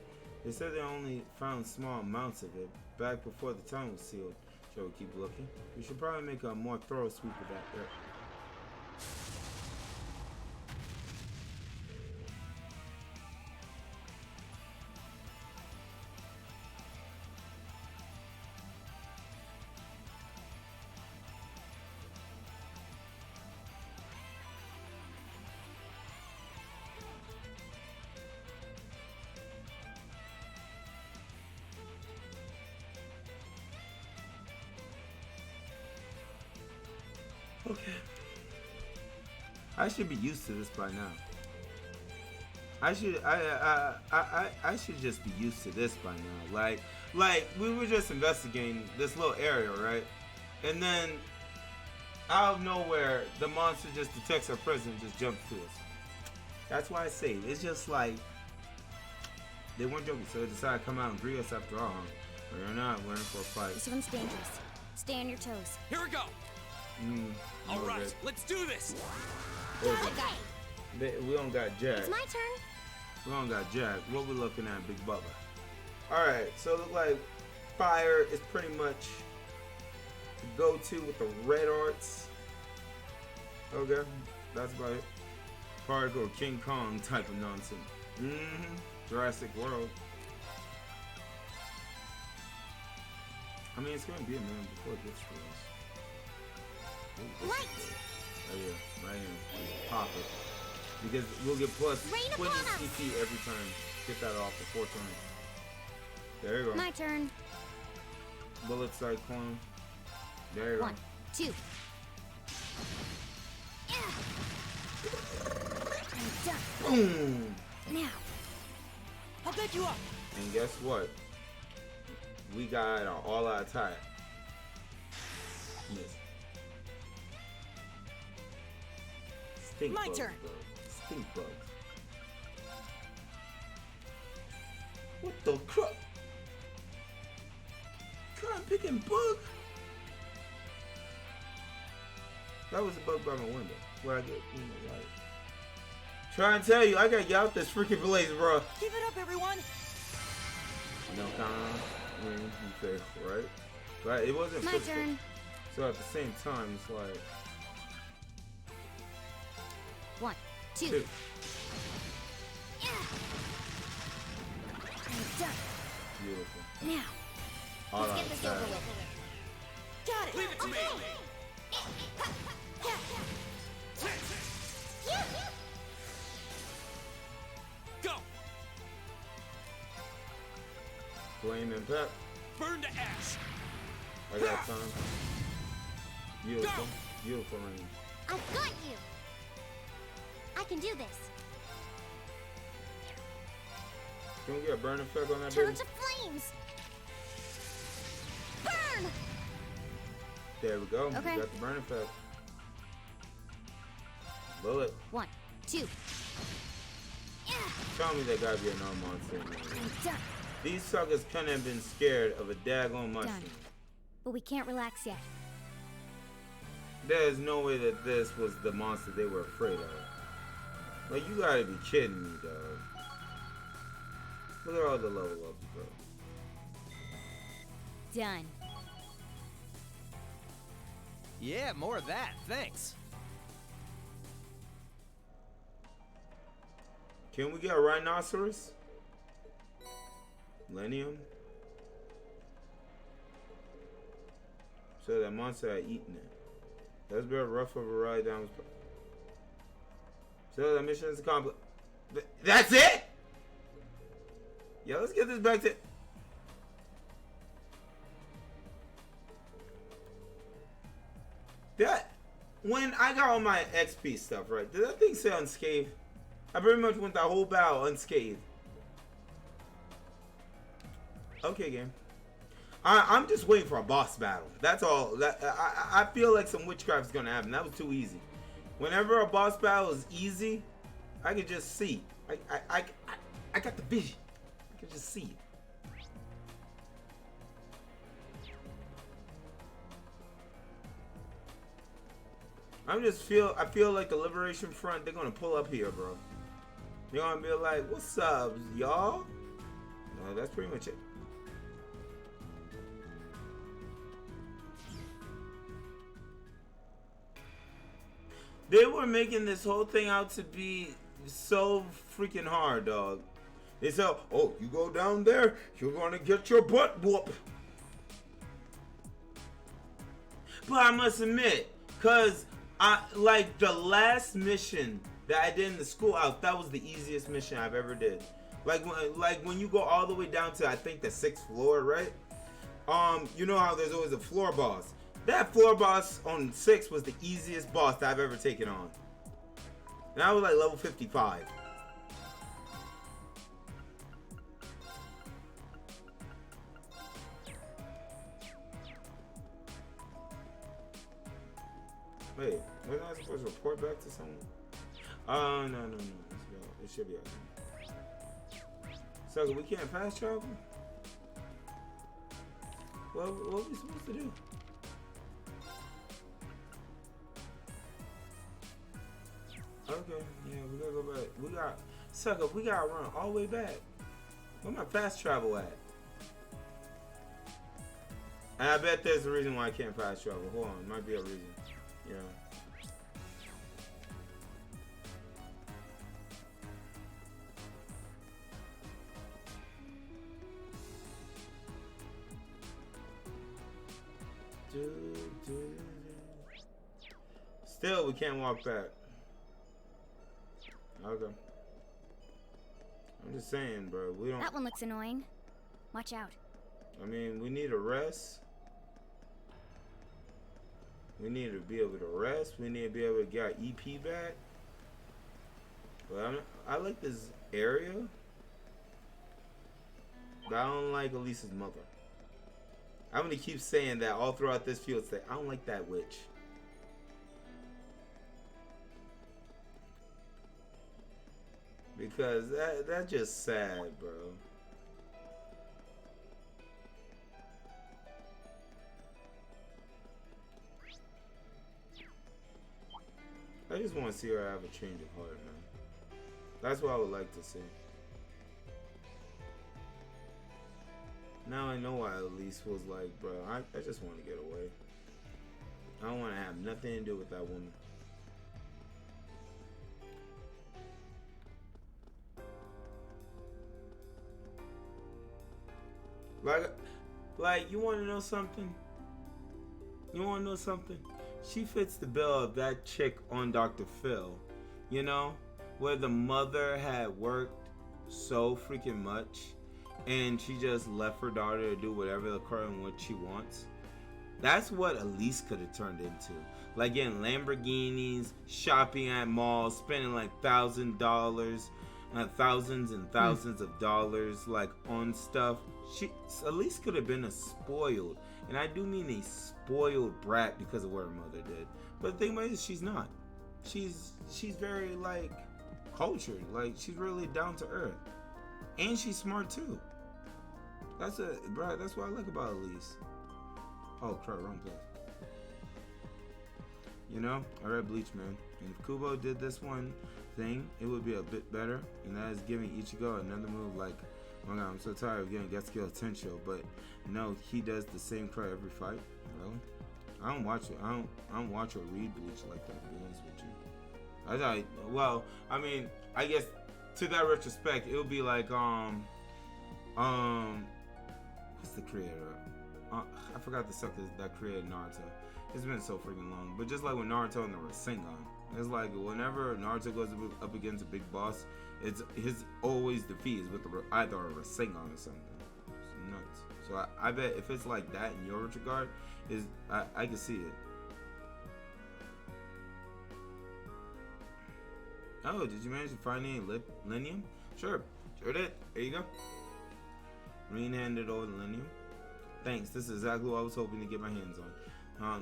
[SPEAKER 1] They said they only found small amounts of it back before the tunnel was sealed. Shall we keep looking? We should probably make a more thorough sweep of that area. Okay. I should be used to this by now. I should just be used to this by now. Like we were just investigating this little area, right? And then out of nowhere, the monster just detects our presence and just jumps to us. That's why I say it's just like they weren't joking, so they decided to come out and greet us after all. We're not. We're in for a fight.
[SPEAKER 3] This one's dangerous. Stay on your toes.
[SPEAKER 2] Here we go. All right, let's do this.
[SPEAKER 1] We don't got Jack.
[SPEAKER 3] It's my turn.
[SPEAKER 1] We don't got Jack. What we looking at, Big Bubba? All right, so it look like fire is pretty much the go-to with the red arts. Okay, that's about it. Particle King Kong type of nonsense. Jurassic World. I mean, it's gonna be a minute before it gets to us.
[SPEAKER 3] Light.
[SPEAKER 1] Oh yeah, right here. Just pop it. Because we'll get plus 20 CP every turn. Get that off for 4 turns. There you go.
[SPEAKER 3] My turn.
[SPEAKER 1] Bullet Cyclone. There you
[SPEAKER 3] 1, 2. I'm done.
[SPEAKER 1] Boom!
[SPEAKER 22] Now. I'll bet you up.
[SPEAKER 1] And guess what? We got our all-out attack. Miss. Stink
[SPEAKER 22] My
[SPEAKER 1] bugs,
[SPEAKER 22] turn.
[SPEAKER 1] bro. Stink bugs. What the crap? Try and pick and bug? That was a bug by my window. Where I get like. Try and tell you, I gotta get out this freaking place, bro.
[SPEAKER 22] Give it up, everyone.
[SPEAKER 1] No kind. I mean, you fair, right? But it wasn't
[SPEAKER 3] my
[SPEAKER 1] physical.
[SPEAKER 3] turn.
[SPEAKER 1] So at the same time, it's like
[SPEAKER 3] 1, 2. I'm done.
[SPEAKER 1] Beautiful.
[SPEAKER 3] Now.
[SPEAKER 1] All
[SPEAKER 3] Let's
[SPEAKER 1] out
[SPEAKER 3] get this
[SPEAKER 1] attack.
[SPEAKER 3] over with.
[SPEAKER 22] Got it.
[SPEAKER 2] Leave it to me. Go.
[SPEAKER 1] Flame and pep.
[SPEAKER 2] Burn to ash.
[SPEAKER 1] I got time. Beautiful. Beautiful range.
[SPEAKER 3] I've got you. I can do this.
[SPEAKER 1] Can we get a burn effect on that
[SPEAKER 3] Turn
[SPEAKER 1] baby?
[SPEAKER 3] to flames. Burn.
[SPEAKER 1] There we go.
[SPEAKER 3] Okay.
[SPEAKER 1] We got the burn effect. Bullet.
[SPEAKER 3] 1, 2.
[SPEAKER 1] Tell me there gotta be another monster in there.
[SPEAKER 3] I'm done.
[SPEAKER 1] These suckers couldn't have been scared of a daggone mushroom.
[SPEAKER 3] Done. But we can't relax yet.
[SPEAKER 1] There's no way that this was the monster they were afraid of. Like, you gotta be kidding me, dog. Look at all the level ups, bro.
[SPEAKER 6] Done.
[SPEAKER 7] Yeah, more of that. Thanks.
[SPEAKER 1] Can we get a rhinoceros? Millennium? So that monster had eaten it. That's been rough of a ride down. So the mission is accomplished. That's it? Yeah, let's get this back to... That... When I got all my XP stuff, right? Did that thing say unscathed? I pretty much went that whole battle unscathed. Okay, game. I'm just waiting for a boss battle. That's all. I feel like some witchcraft is gonna happen. That was too easy. Whenever a boss battle is easy, I can just see. I got the vision. I can just see it. I feel like the Liberation Front, they're gonna pull up here, bro. They're gonna be like, what's up, y'all? No, that's pretty much it. They were making this whole thing out to be so freaking hard, dog. They said, oh, you go down there, you're gonna get your butt whooped. But I must admit, cause like the last mission that I did in the schoolhouse, that was the easiest mission I've ever did. Like when you go all the way down to, I think, the 6th floor, right? You know how there's always a floor boss. That floor boss on 6 was the easiest boss that I've ever taken on. And I was like level 55. Wait, wasn't I supposed to report back to someone? No. It should be okay. So we can't fast travel? What are we supposed to do? Okay, yeah, we gotta go back. We gotta run all the way back. Where my fast travel at? And I bet there's a reason why I can't fast travel. Hold on, might be a reason. Yeah. Still, we can't walk back. Okay. I'm just saying, bro. We don't.
[SPEAKER 3] That one looks annoying. Watch out.
[SPEAKER 1] I mean, we need a rest. We need to be able to rest. We need to be able to get our EP back. But I like this area. But I don't like Elise's mother. I'm gonna keep saying that all throughout this field. Say, I don't like that witch. Because that's just sad, bro. I just want to see her have a change of heart, man. That's what I would like to see. Now I know why Elise was like, bro, I just want to get away. I don't want to have nothing to do with that woman. Like, you want to know something? You want to know something? She fits the bill of that chick on Dr. Phil. You know? Where the mother had worked so freaking much and she just left her daughter to do whatever the current what she wants. That's what Elise could have turned into. Like getting Lamborghinis, shopping at malls, spending like $1,000, thousands and thousands of dollars like on stuff. Elise could have been a spoiled, and I do mean a spoiled brat because of what her mother did. But the thing about it is, she's not. She's very like cultured. Like she's really down to earth, and she's smart too. That's what I like about Elise. Oh crap, wrong place. You know, I read Bleach, man. And if Kubo did this one thing, it would be a bit better. And that is giving Ichigo another move like, oh my god, I'm so tired of getting Getsuki Tensho. But no, he does the same cry every fight. Really? I don't watch it. I don't watch or read Bleach like that, to be honest with you. I thought, well, I mean, I guess to that retrospect, it would be like, what's the creator? I forgot the sucker that created Naruto. It's been so freaking long. But just like with Naruto and the Rasengan, it's like whenever Naruto goes up against a big boss, it's his always defeat is with either a Rasengan or something. It's nuts. So I bet if it's like that in your regard, I can see it. Oh, did you manage to find any Linium? Sure did. There you go. Reen handed over the Linium. Thanks, this is exactly what I was hoping to get my hands on.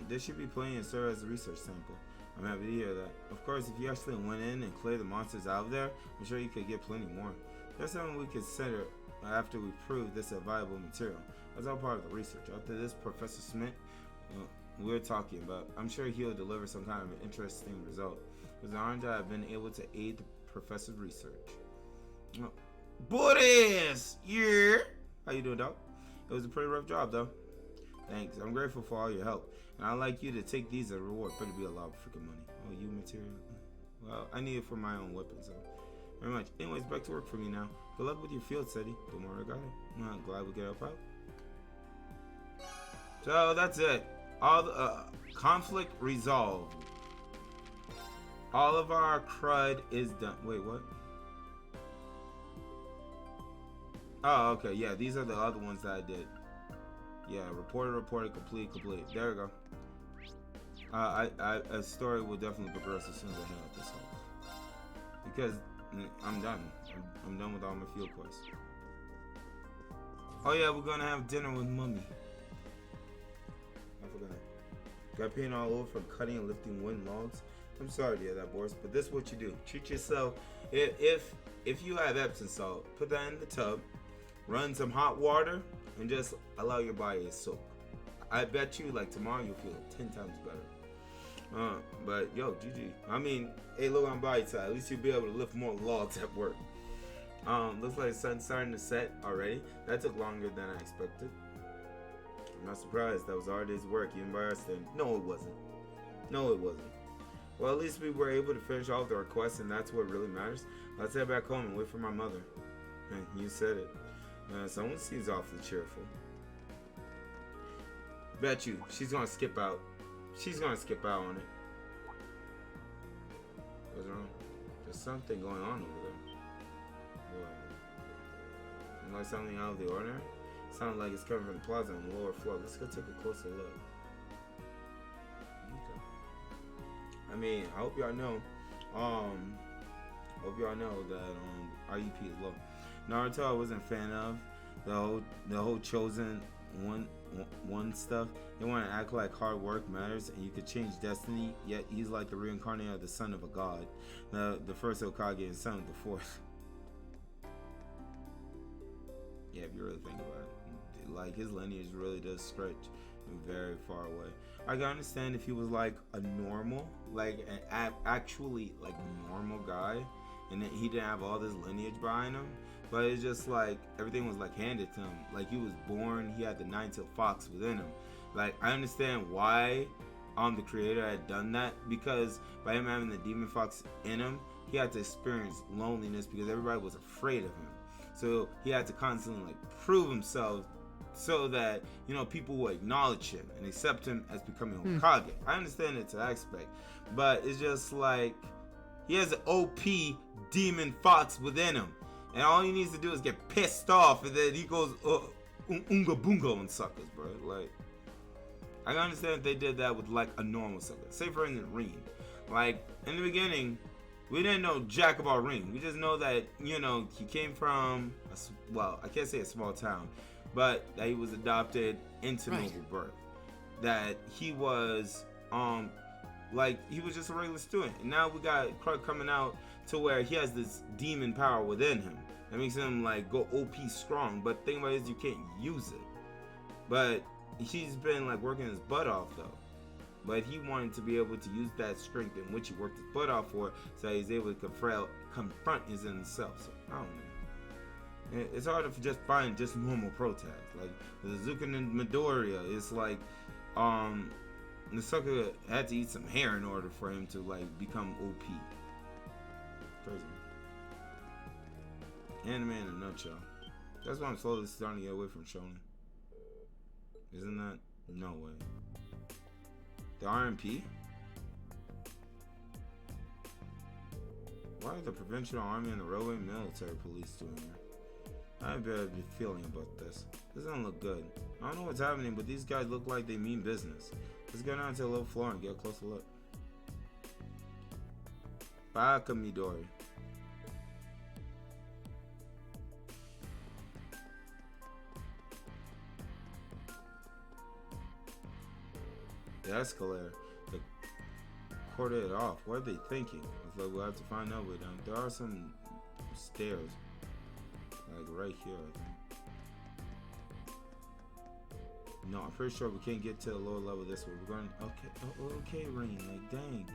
[SPEAKER 1] This should be plenty and serve as a research sample. I'm happy to hear that. Of course, if you actually went in and cleared the monsters out of there, I'm sure you could get plenty more. That's something we consider after we prove this a viable material. That's all part of the research. After this, Professor Smith, we're talking about, I'm sure he'll deliver some kind of an interesting result. Because aren't I have been able to aid the professor's research. Boris! Yeah! How you doing, dog? It was a pretty rough job, though. Thanks. I'm grateful for all your help. And I'd like you to take these as a reward. Better be a lot of freaking money. Oh, you material? Well, I need it for my own weapon, so. Very much. Anyways, back to work for me now. Good luck with your field study. Don't worry about it. I'm glad we get help out. So, that's it. All the conflict resolved. All of our crud is done. Wait, what? Oh, okay. Yeah, these are the other ones that I did. Yeah, reported, complete. There we go. A story will definitely progress as soon as I head out this hole. Because I'm done. I'm done with all my field quests. Oh yeah, we're gonna have dinner with Mummy. I forgot. Got paint all over from cutting and lifting wooden logs. I'm sorry to hear that, Boris, but this is what you do. Treat yourself. If you have Epsom salt, put that in the tub, run some hot water, and just allow your body to soak. I bet you, like tomorrow, you'll feel 10 times better. But yo, GG. I mean, hey, look on body side. At least you'll be able to lift more logs at work. Looks like the sun's starting to set already. That took longer than I expected. I'm not surprised. That was our day's work, even by our standards. No, it wasn't. Well, at least we were able to finish all of the requests, and that's what really matters. Let's head back home and wait for my mother. You said it. Someone seems awfully cheerful. Bet you, she's gonna skip out. She's gonna skip out on it. What's wrong? There's something going on over there. What? Like something out of the ordinary? Sounds like it's coming from the plaza on the lower floor. Let's go take a closer look. Okay. I mean, I hope y'all know. That RUP is low. Naruto I wasn't a fan of. The whole chosen one stuff. They want to act like hard work matters and you could change destiny, yet he's like the reincarnate of the son of a god. The first Hokage and son of the fourth. Yeah, if you really think about it. Like his lineage really does stretch very far away. I can understand if he was like a normal, like an actually like normal guy, and then he didn't have all this lineage behind him. But it's just like everything was like handed to him. Like he was born, he had the nine-tailed fox within him. Like I understand why the creator had done that, because by him having the demon fox in him, he had to experience loneliness because everybody was afraid of him. So he had to constantly like prove himself so that, you know, people will acknowledge him and accept him as becoming Hokage. I understand it to that aspect, but it's just like he has an OP demon fox within him, and all he needs to do is get pissed off, and then he goes unga bunga on suckers, bro. Like I can understand if they did that with like a normal sucker. Say for instance, Reen. Like in the beginning, we didn't know jack about Reen. We just know that, you know, he came from well, I can't say a small town, but that he was adopted into noble birth. That he was like he was just a regular student. And now we got Krug coming out to where he has this demon power within him. That makes him like go OP strong. But the thing about it is you can't use it. But he's been like working his butt off though. But he wanted to be able to use that strength in which he worked his butt off for, so he's able to confront his inner self. So I don't know. It's hard to just find just normal protags. Like the Zukin and Midoriya, it's like the sucker had to eat some hair in order for him to like become OP. Crazy. Anime in a nutshell. That's why I'm slowly starting to get away from shonen. Isn't that? No way. The RMP? Why are the Provincial Army and the Railway Military Police doing here? I have a bad feeling about this. This doesn't look good. I don't know what's happening, but these guys look like they mean business. Let's go down to the low floor and get a closer look. Baka Midori. The escalator. They corded it off. What are they thinking? It's like we'll have to find out with them. There are some stairs. Like right here, I think. No, I'm pretty sure we can't get to the lower level this way. We're going. Okay, Rain. Like, dang.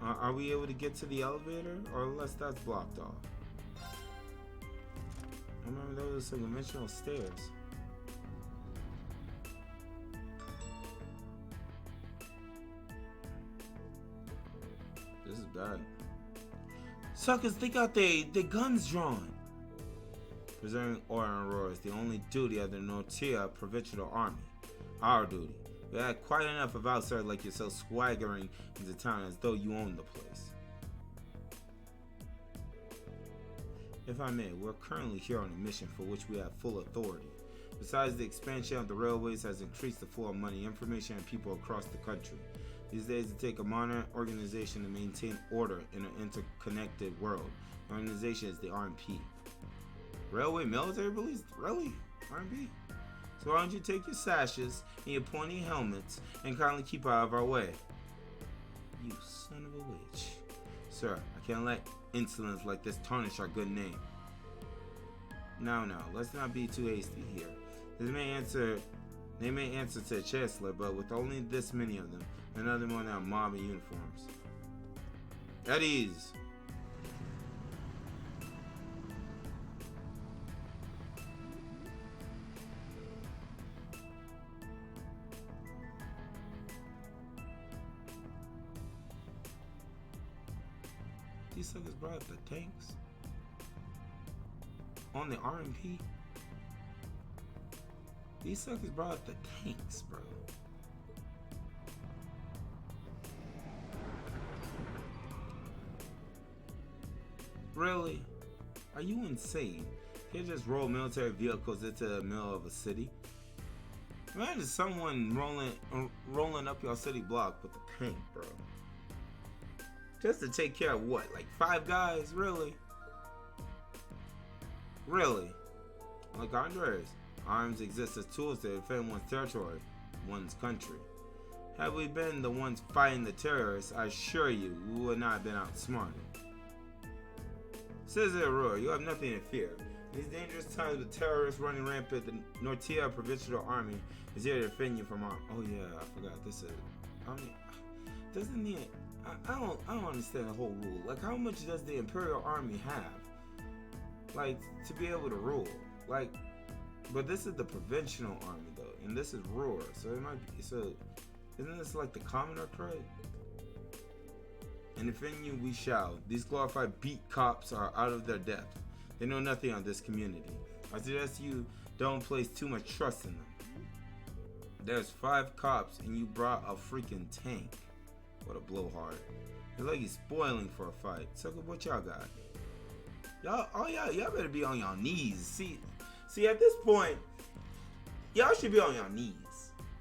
[SPEAKER 1] Are we able to get to the elevator, or unless that's blocked off? I remember those were some dimensional stairs. This is bad. Suckers, they got their guns drawn. Preserving order and Aurora is the only duty of the Nortia Provincial Army. Our duty. We had quite enough of outsiders like yourself swaggering into town as though you owned the place. If I may, we're currently here on a mission for which we have full authority. Besides, the expansion of the railways has increased the flow of money, information, and people across the country. These days, it takes a modern organization to maintain order in an interconnected world. The organization is the RMP. Railway Military Police? Really? RMP? So why don't you take your sashes and your pointy helmets and kindly keep out of our way? You son of a witch. Sir, I can't let insolence like this tarnish our good name. Now, let's not be too hasty here. They may answer to the Chancellor, but with only this many of them, another one that mob in uniforms. At ease. These suckers brought up the tanks on the RMP. These suckers brought up the tanks, bro. Really? Are you insane? You can't just roll military vehicles into the middle of a city. Imagine someone rolling up your city block with a tank, bro. Just to take care of what? Like 5 guys? Really? Really? Like Andres, arms exist as tools to defend one's territory, one's country. Had we been the ones fighting the terrorists, I assure you, we would not have been outsmarted. Citizen Aurora, you have nothing to fear. In these dangerous times with terrorists running rampant, the Nortia Provincial Army is here to defend you from harm. Oh yeah, I forgot. This is. I mean, doesn't the I don't understand the whole rule. Like, how much does the Imperial Army have, like, to be able to rule? Like, but this is the Provincial Army though, and this is Roar, so it might be. So, isn't this like the commoner trade? And defend you we shall. These glorified beat cops are out of their depth. They know nothing on this community. I suggest you don't place too much trust in them. There's 5 cops and you brought a freaking tank. What a blowhard. It's like he's spoiling for a fight. So what y'all got? Y'all better be on y'all knees. See at this point, y'all should be on y'all knees.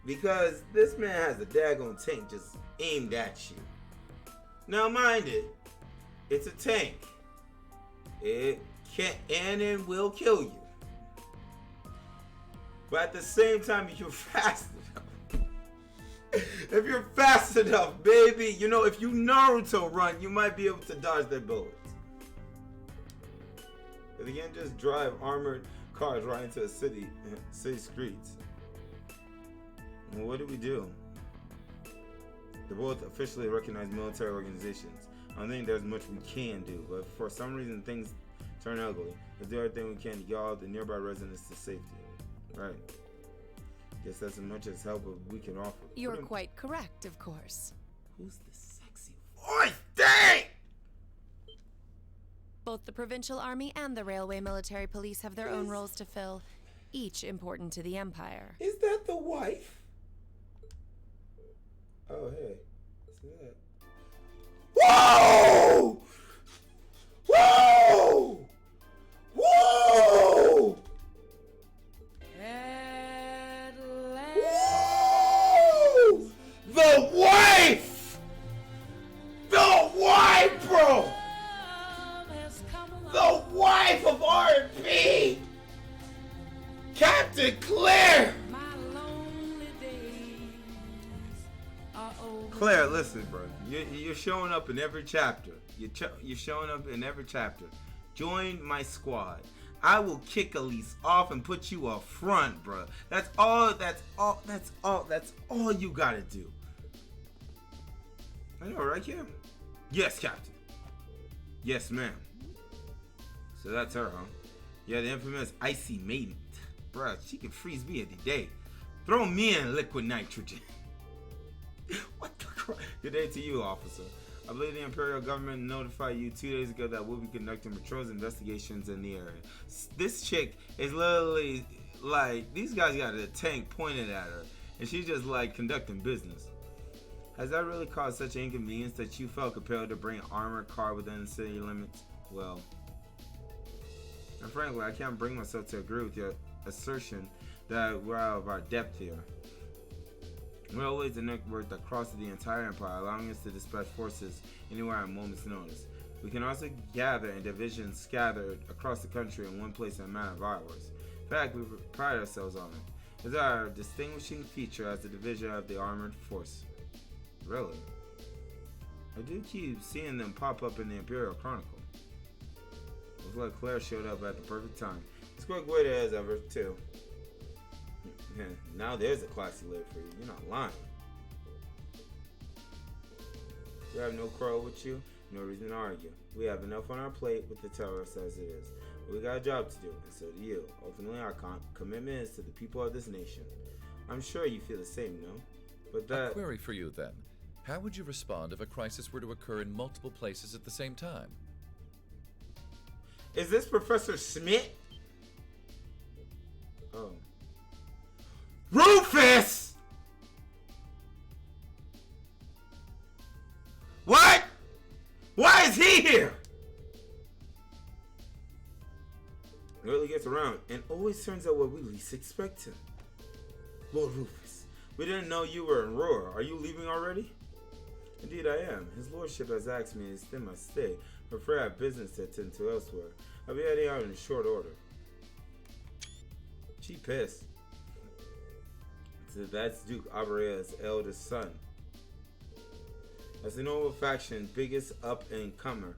[SPEAKER 1] Because this man has a daggone tank just aimed at you. Now mind it, it's a tank. It can and it will kill you. But at the same time, if you're fast enough, if you're fast enough, baby, you know, if you Naruto run, you might be able to dodge their bullets. If you can't just drive armored cars right into the city streets. Well, what do we do? They're both officially recognized military organizations. I don't think there's much we can do, but if for some reason things turn ugly, let's do everything we can to get all the nearby residents to safety. Right. Guess that's as much as help we can offer.
[SPEAKER 4] You're quite correct, of course.
[SPEAKER 1] Who's this sexy voice? Dang!
[SPEAKER 4] Both the Provincial Army and the Railway Military Police have their own roles to fill, each important to the Empire.
[SPEAKER 1] Is that the wife? Oh, hey. What's that? Whoa! Whoa! Whoa! Whoa! The wife! The wife, bro! The wife of R&B! Captain Claire! Claire, listen, bro. You're showing up in every chapter. You're showing up in every chapter. Join my squad. I will kick Elise off and put you up front, bro. That's all you gotta do. I know, right, Kim? Yes, Captain. Yes, ma'am. So that's her, huh? Yeah, the infamous Icy Maiden. Bruh, she can freeze me any day. Throw me in liquid nitrogen. What the crap? Good day to you, officer. I believe the Imperial government notified you 2 days ago that we'll be conducting patrols investigations in the area. This chick is literally like, these guys got a tank pointed at her, and she's just like conducting business. Has that really caused such an inconvenience that you felt compelled to bring an armored car within the city limits? Well, and frankly, I can't bring myself to agree with your assertion that we're out of our depth here. We're always a network that crosses the entire empire, allowing us to dispatch forces anywhere at a moment's notice. We can also gather in divisions scattered across the country in one place in a matter of hours. In fact, we pride ourselves on it. It's our distinguishing feature as a division of the armored force. Really? I do keep seeing them pop up in the Imperial Chronicle. Looks like Claire showed up at the perfect time. It's quick witted as ever, too. Now there's a classy lady for you. You're not lying. We have no quarrel with you, no reason to argue. We have enough on our plate with the terrorists as it is. But we got a job to do, and so do you. Ultimately, our commitment is to the people of this nation. I'm sure you feel the same, no? But that...
[SPEAKER 13] A query for you, then. How would you respond if a crisis were to occur in multiple places at the same time?
[SPEAKER 1] Is this Professor Schmidt? Oh. Rufus! What? Why is he here? He really gets around and always turns out where we least expect him. Lord Rufus, we didn't know you were in Roar. Are you leaving already? Indeed I am. His lordship has asked me to extend my stay. I'm afraid I have business to attend to elsewhere. I'll be heading out in short order. She pissed. So that's Duke Abarea's eldest son. As the noble faction, biggest up-and-comer,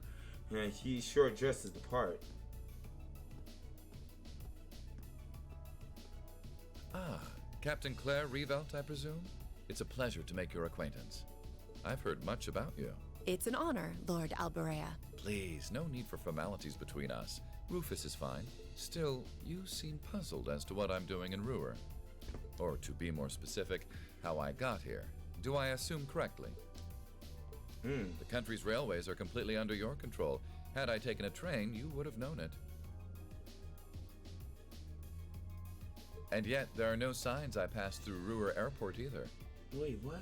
[SPEAKER 1] and he sure dresses the part.
[SPEAKER 13] Ah, Captain Claire Revelt, I presume? It's a pleasure to make your acquaintance. I've heard much about you.
[SPEAKER 4] It's an honor, Lord Albarea.
[SPEAKER 13] Please, no need for formalities between us. Rufus is fine. Still, you seem puzzled as to what I'm doing in Ruhr. Or to be more specific, how I got here. Do I assume correctly? The country's railways are completely under your control. Had I taken a train, you would have known it. And yet, there are no signs I passed through Ruhr Airport either.
[SPEAKER 1] Wait, what?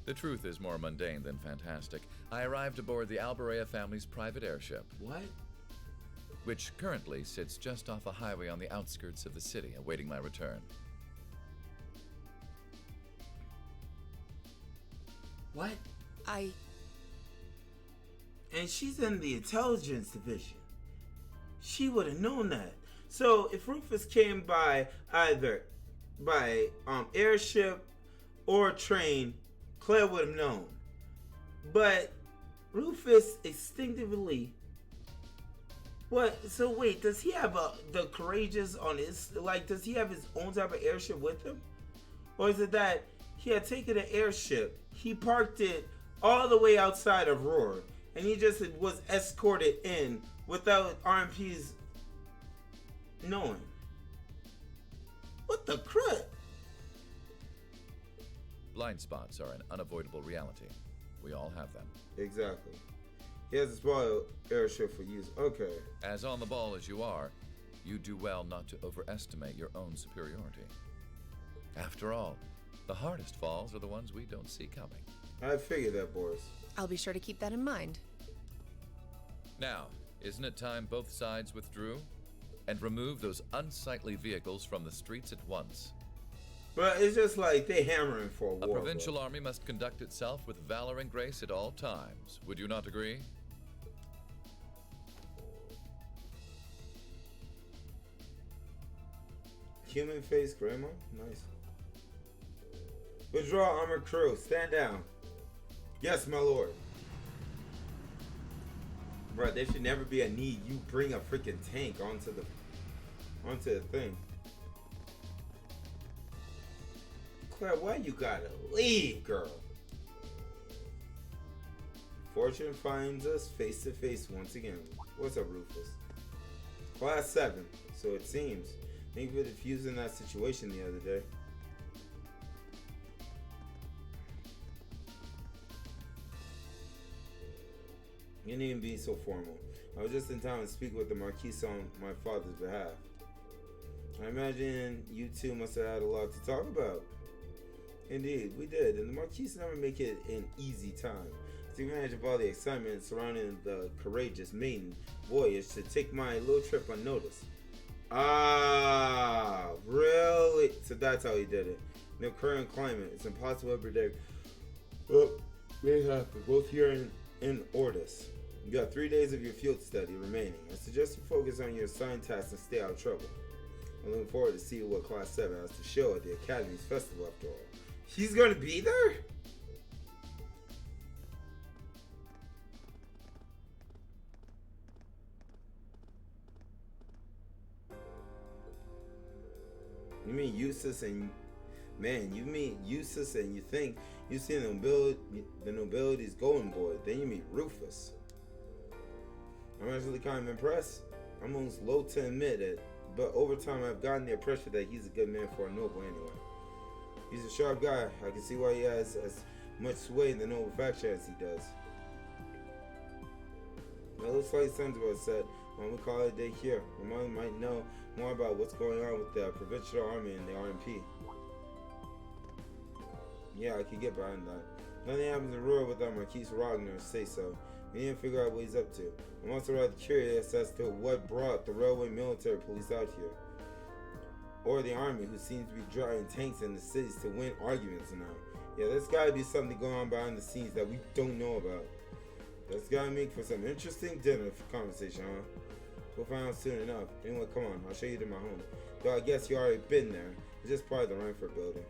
[SPEAKER 13] The truth is more mundane than fantastic. I arrived aboard the Albarea family's private airship.
[SPEAKER 1] What?
[SPEAKER 13] Which currently sits just off a highway on the outskirts of the city, awaiting my return.
[SPEAKER 1] What? And she's in the intelligence division. She would have known that. So if Rufus came by either by airship or train, Claire would have known. But Rufus instinctively... What? So wait, does he have the Courageous on his... Like, does he have his own type of airship with him? Or is it that he had taken an airship. He parked it all the way outside of Roar, and he just was escorted in without RMP's knowing. What the crap?
[SPEAKER 13] Blind spots are an unavoidable reality. We all have them.
[SPEAKER 1] Exactly. He has a small airship for use. Okay.
[SPEAKER 13] As on the ball as you are, you do well not to overestimate your own superiority. After all, the hardest falls are the ones we don't see coming.
[SPEAKER 1] I figured that, Boris.
[SPEAKER 4] I'll be sure to keep that in mind.
[SPEAKER 13] Now, isn't it time both sides withdrew? And remove those unsightly vehicles from the streets at once?
[SPEAKER 1] But it's just like they hammering for a war.
[SPEAKER 13] A provincial army must conduct itself with valor and grace at all times. Would you not agree?
[SPEAKER 1] Human face, Grandma. Nice. Withdraw, armored crew. Stand down. Yes, my lord. Bro, there should never be a need you bring a freaking tank onto the thing. Claire, why you gotta leave, girl? Fortune finds us face to face once again. What's up, Rufus? Class 7, so it seems. Thank you for defusing that situation the other day. You needn't be so formal. I was just in town to speak with the Marquise on my father's behalf. I imagine you two must have had a lot to talk about. Indeed, we did, and the Marquise never make it an easy time. So you imagine all the excitement surrounding the courageous maiden voyage to take my little trip unnoticed. Ah, really? So that's how he did it. In the current climate, it's impossible to predict what may happen, both here and in Ordis. You got 3 days of your field study remaining. I suggest you focus on your assigned tasks and stay out of trouble. I'm looking forward to see what Class 7 has to show at the Academy's festival after all. He's gonna be there? You mean Eustace and... Man, you mean Eustace and you think you see the nobility's golden boy. Then you meet Rufus. I'm actually kind of impressed. I'm almost loath to admit it, but over time I've gotten the impression that he's a good man for a noble anyway. He's a sharp guy. I can see why he has as much sway in the noble faction as he does. It looks like something's about set. Why don't we call it a day here? My mother might know more about what's going on with the provincial army and the RMP. Yeah, I could get behind that. Nothing happens in Roar without Marquise Ragnar say so. We need to figure out what he's up to. I'm also rather curious as to what brought the railway military police out here. Or the army, who seems to be driving tanks in the cities to win arguments now. Yeah, there's gotta be something going on behind the scenes that we don't know about. That's gotta make for some interesting dinner conversation, huh? We'll find out soon enough. Anyway, come on, I'll show you to my home. Though I guess you already been there. It's just part of the Rhineford building.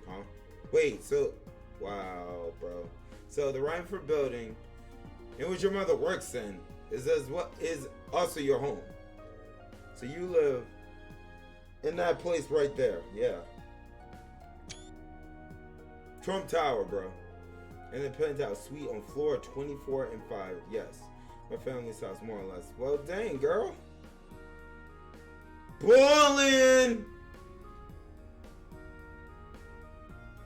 [SPEAKER 1] Huh? Wait, so... Wow, bro. So the Rhineford building, in which your mother works in, is also your home. So you live in that place right there. Yeah. Trump Tower, bro. In the penthouse suite on floor 24 and 5. Yes. My family's house, more or less. Well, dang, girl. Ballin'!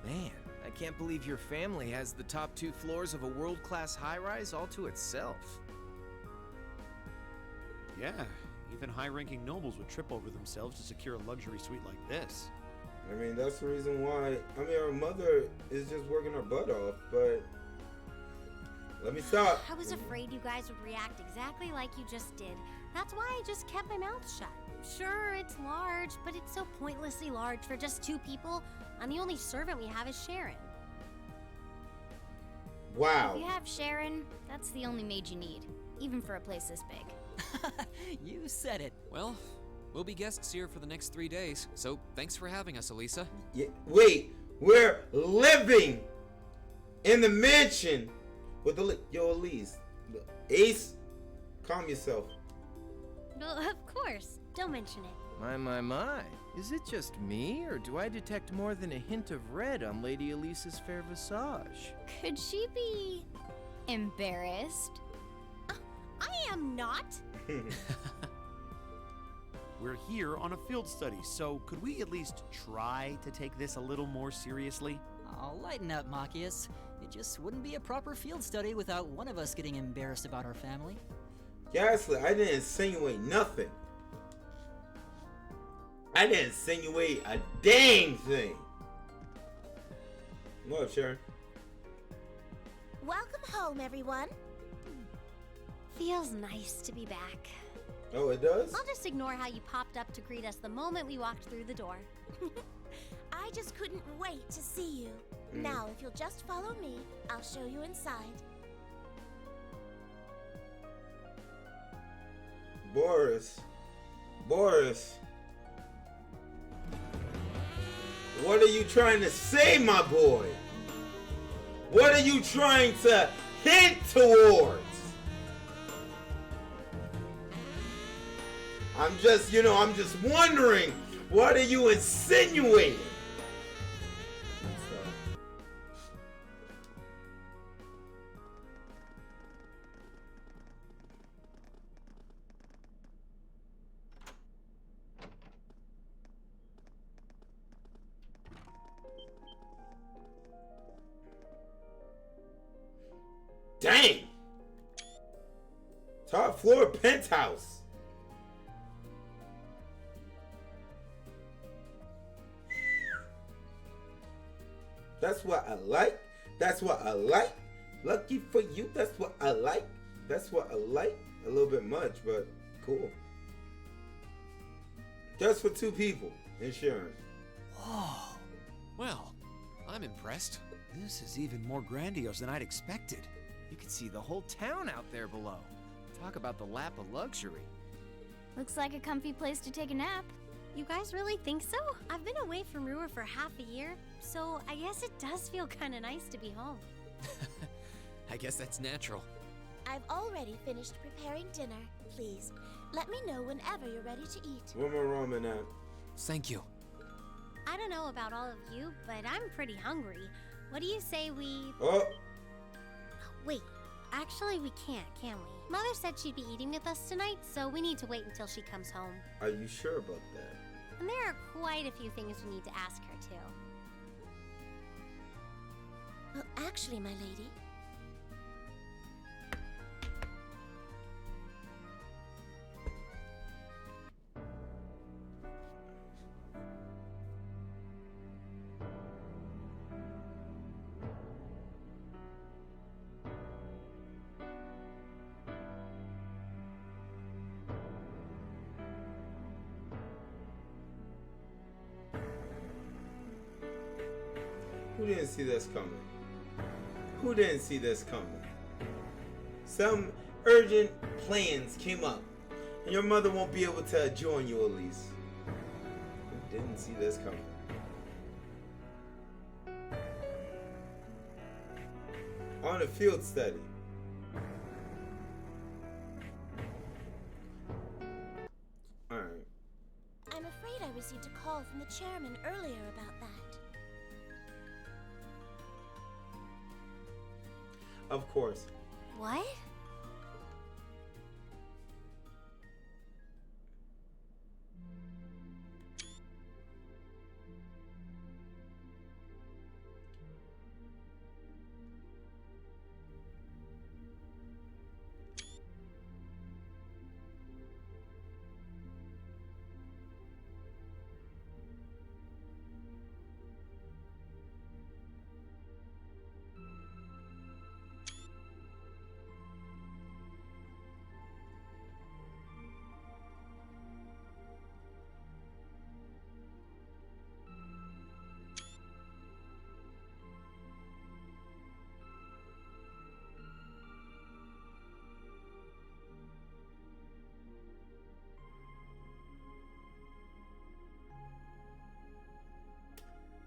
[SPEAKER 7] Man, I can't believe your family has the top 2 floors of a world-class high-rise all to itself.
[SPEAKER 10] Yeah, even high-ranking nobles would trip over themselves to secure a luxury suite like this.
[SPEAKER 1] I mean, that's the reason why. I mean, our mother is just working her butt off, but let me stop.
[SPEAKER 3] I was afraid you guys would react exactly like you just did. That's why I just kept my mouth shut. Sure, it's large, but it's so pointlessly large for just 2 people, and the only servant we have is Sharon.
[SPEAKER 1] Wow.
[SPEAKER 3] If you have Sharon, that's the only maid you need, even for a place this big.
[SPEAKER 21] You said it.
[SPEAKER 2] Well, we'll be guests here for the next 3 days, so thanks for having us, Elisa.
[SPEAKER 1] Yeah, wait, we're living in the mansion with the yo, Elise. Ace, calm yourself.
[SPEAKER 3] Well, of course. Don't mention it.
[SPEAKER 7] My. Is it just me, or do I detect more than a hint of red on Lady Elisa's fair visage?
[SPEAKER 3] Could she be embarrassed?
[SPEAKER 9] I am not.
[SPEAKER 10] We're here on a field study, so could we at least try to take this a little more seriously?
[SPEAKER 21] Oh, lighten up, Machias. It just wouldn't be a proper field study without one of us getting embarrassed about our family.
[SPEAKER 1] Gasly, I didn't insinuate nothing. I didn't insinuate a dang thing. What up, Sharon?
[SPEAKER 9] Welcome home, everyone.
[SPEAKER 3] Feels nice to be back.
[SPEAKER 1] Oh, it does?
[SPEAKER 3] I'll just ignore how you popped up to greet us the moment we walked through the door.
[SPEAKER 9] I just couldn't wait to see you. Now, if you'll just follow me, I'll show you inside.
[SPEAKER 1] Boris. What are you trying to say, my boy? What are you trying to hint towards? I'm just wondering, what are you insinuating? Dang! Top floor penthouse. That's what I like. That's what I like. Lucky for you, that's what I like. That's what I like. A little bit much, but cool. Just for two people. Insurance.
[SPEAKER 12] Whoa. Well, I'm impressed.
[SPEAKER 7] This is even more grandiose than I'd expected. You can see the whole town out there below. Talk about the lap of luxury.
[SPEAKER 3] Looks like a comfy place to take a nap. You guys really think so? I've been away from Ruhr for half a year, so I guess it does feel kind of nice to be home.
[SPEAKER 2] I guess that's natural.
[SPEAKER 9] I've already finished preparing dinner. Please, let me know whenever you're ready to eat.
[SPEAKER 1] Where my ramen at?
[SPEAKER 2] Thank you.
[SPEAKER 3] I don't know about all of you, but I'm pretty hungry. What do you say we...
[SPEAKER 1] Oh!
[SPEAKER 3] Wait, actually we can't, can we? Mother said she'd be eating with us tonight, so we need to wait until she comes home.
[SPEAKER 1] Are you sure about that?
[SPEAKER 3] And there are quite a few things we need to ask her, too.
[SPEAKER 9] Well, actually, my lady...
[SPEAKER 1] Who didn't see this coming? Who didn't see this coming? Some urgent plans came up, and your mother won't be able to join you, Elise. Who didn't see this coming? On a field study. Alright.
[SPEAKER 9] I'm afraid I received a call from the chairman earlier about that.
[SPEAKER 1] Of course.
[SPEAKER 3] What?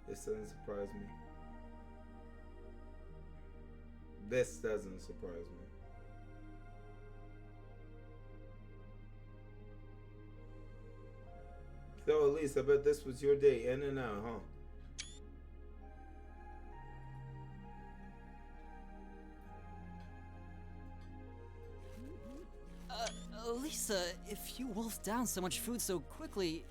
[SPEAKER 1] This doesn't surprise me. This doesn't surprise me. Elise, I bet this was your day in and out, huh?
[SPEAKER 21] Lisa, if you wolfed down so much food so quickly...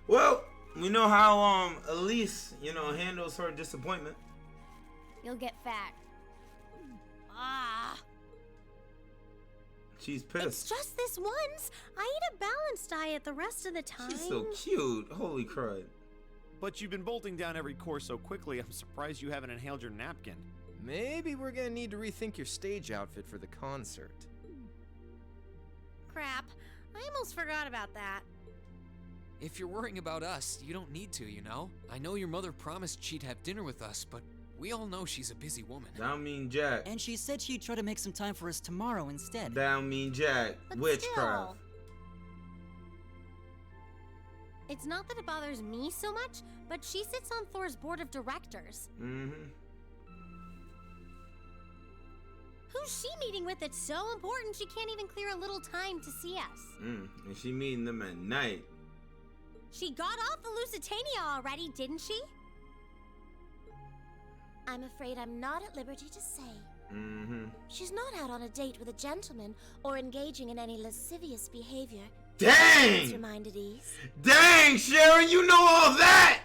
[SPEAKER 1] Well, we know how, Elise, handles her disappointment.
[SPEAKER 3] You'll get fat. Ah.
[SPEAKER 1] She's pissed.
[SPEAKER 9] It's just this once. I eat a balanced diet the rest of the time.
[SPEAKER 1] She's so cute. Holy crud.
[SPEAKER 10] But you've been bolting down every course so quickly, I'm surprised you haven't inhaled your napkin.
[SPEAKER 7] Maybe we're gonna need to rethink your stage outfit for the concert.
[SPEAKER 9] Crap. I almost forgot about that.
[SPEAKER 2] If you're worrying about us, you don't need to, you know? I know your mother promised she'd have dinner with us, but we all know she's a busy woman.
[SPEAKER 1] Down mean Jack.
[SPEAKER 21] And she said she'd try to make some time for us tomorrow instead.
[SPEAKER 1] Down mean Jack.
[SPEAKER 9] But
[SPEAKER 1] Witchcraft.
[SPEAKER 9] still. It's not that it bothers me so much, but she sits on Thor's board of directors.
[SPEAKER 1] Mm-hmm.
[SPEAKER 9] Who's she meeting with that's so important she can't even clear a little time to see us?
[SPEAKER 1] And she meeting them at night.
[SPEAKER 9] She got off the Lusitania already, didn't she? I'm afraid I'm not at liberty to say.
[SPEAKER 1] Mm-hmm.
[SPEAKER 9] She's not out on a date with a gentleman or engaging in any lascivious behavior.
[SPEAKER 1] Dang!
[SPEAKER 9] Reminded Ease.
[SPEAKER 1] Dang, Sharon, you know all that!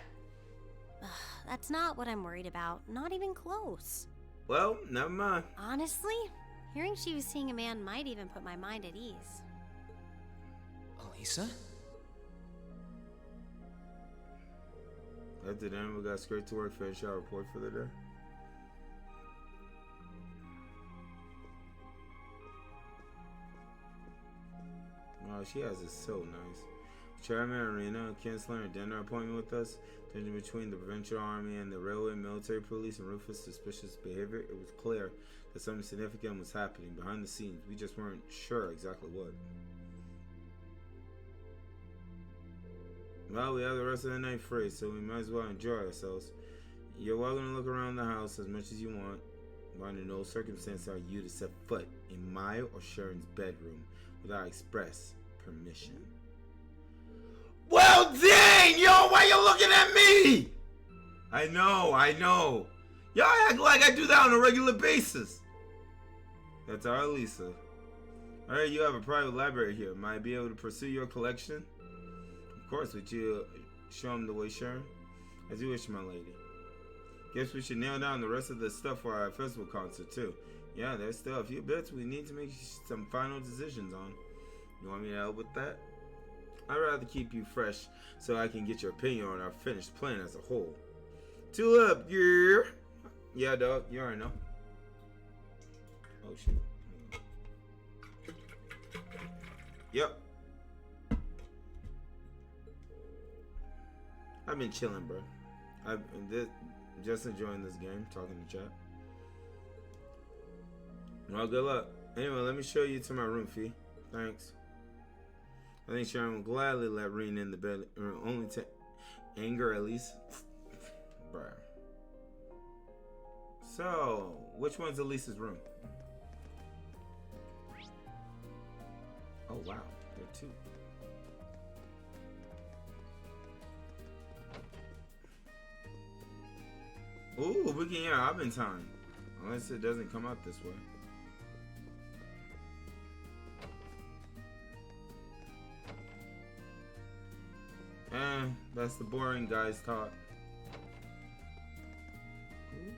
[SPEAKER 9] That's not what I'm worried about. Not even close.
[SPEAKER 1] Well, never mind.
[SPEAKER 9] Honestly, hearing she was seeing a man might even put my mind at ease.
[SPEAKER 2] Elisa?
[SPEAKER 1] After then, we got straight to work, finish our report for the day. Oh, she has it so nice. Chairman Arena canceling her dinner appointment with us. Tension between the provincial army and the railway military police and Rufus' suspicious behavior. It was clear that something significant was happening behind the scenes. We just weren't sure exactly what. Well, we have the rest of the night free, so we might as well enjoy ourselves. You're welcome to look around the house as much as you want, but under no circumstance are you to set foot in my or Sharon's bedroom without express permission. Well, dang, yo, why you looking at me? I know. Y'all act like I do that on a regular basis. That's our Lisa. I heard you have a private library here. Might I be able to pursue your collection? Of course, would you show him the way, Sharon? As you wish, my lady. Guess we should nail down the rest of the stuff for our festival concert, too. Yeah, there's still a few bits we need to make some final decisions on. You want me to help with that? I'd rather keep you fresh so I can get your opinion on our finished plan as a whole. Tulip, yeah. Yeah, dog, you already know. Oh, shit. Yep. I've been chilling, bro. Just enjoying this game, talking to chat. Well, good luck. Anyway, let me show you to my room, Fee. Thanks. I think Sharon will gladly let Reen in the bed, only to anger at least. Bruh. So, which one's Elisa's room? Oh, wow. There are two. Ooh, we can hear Oven time. Unless it doesn't come out this way. That's the boring guys talk.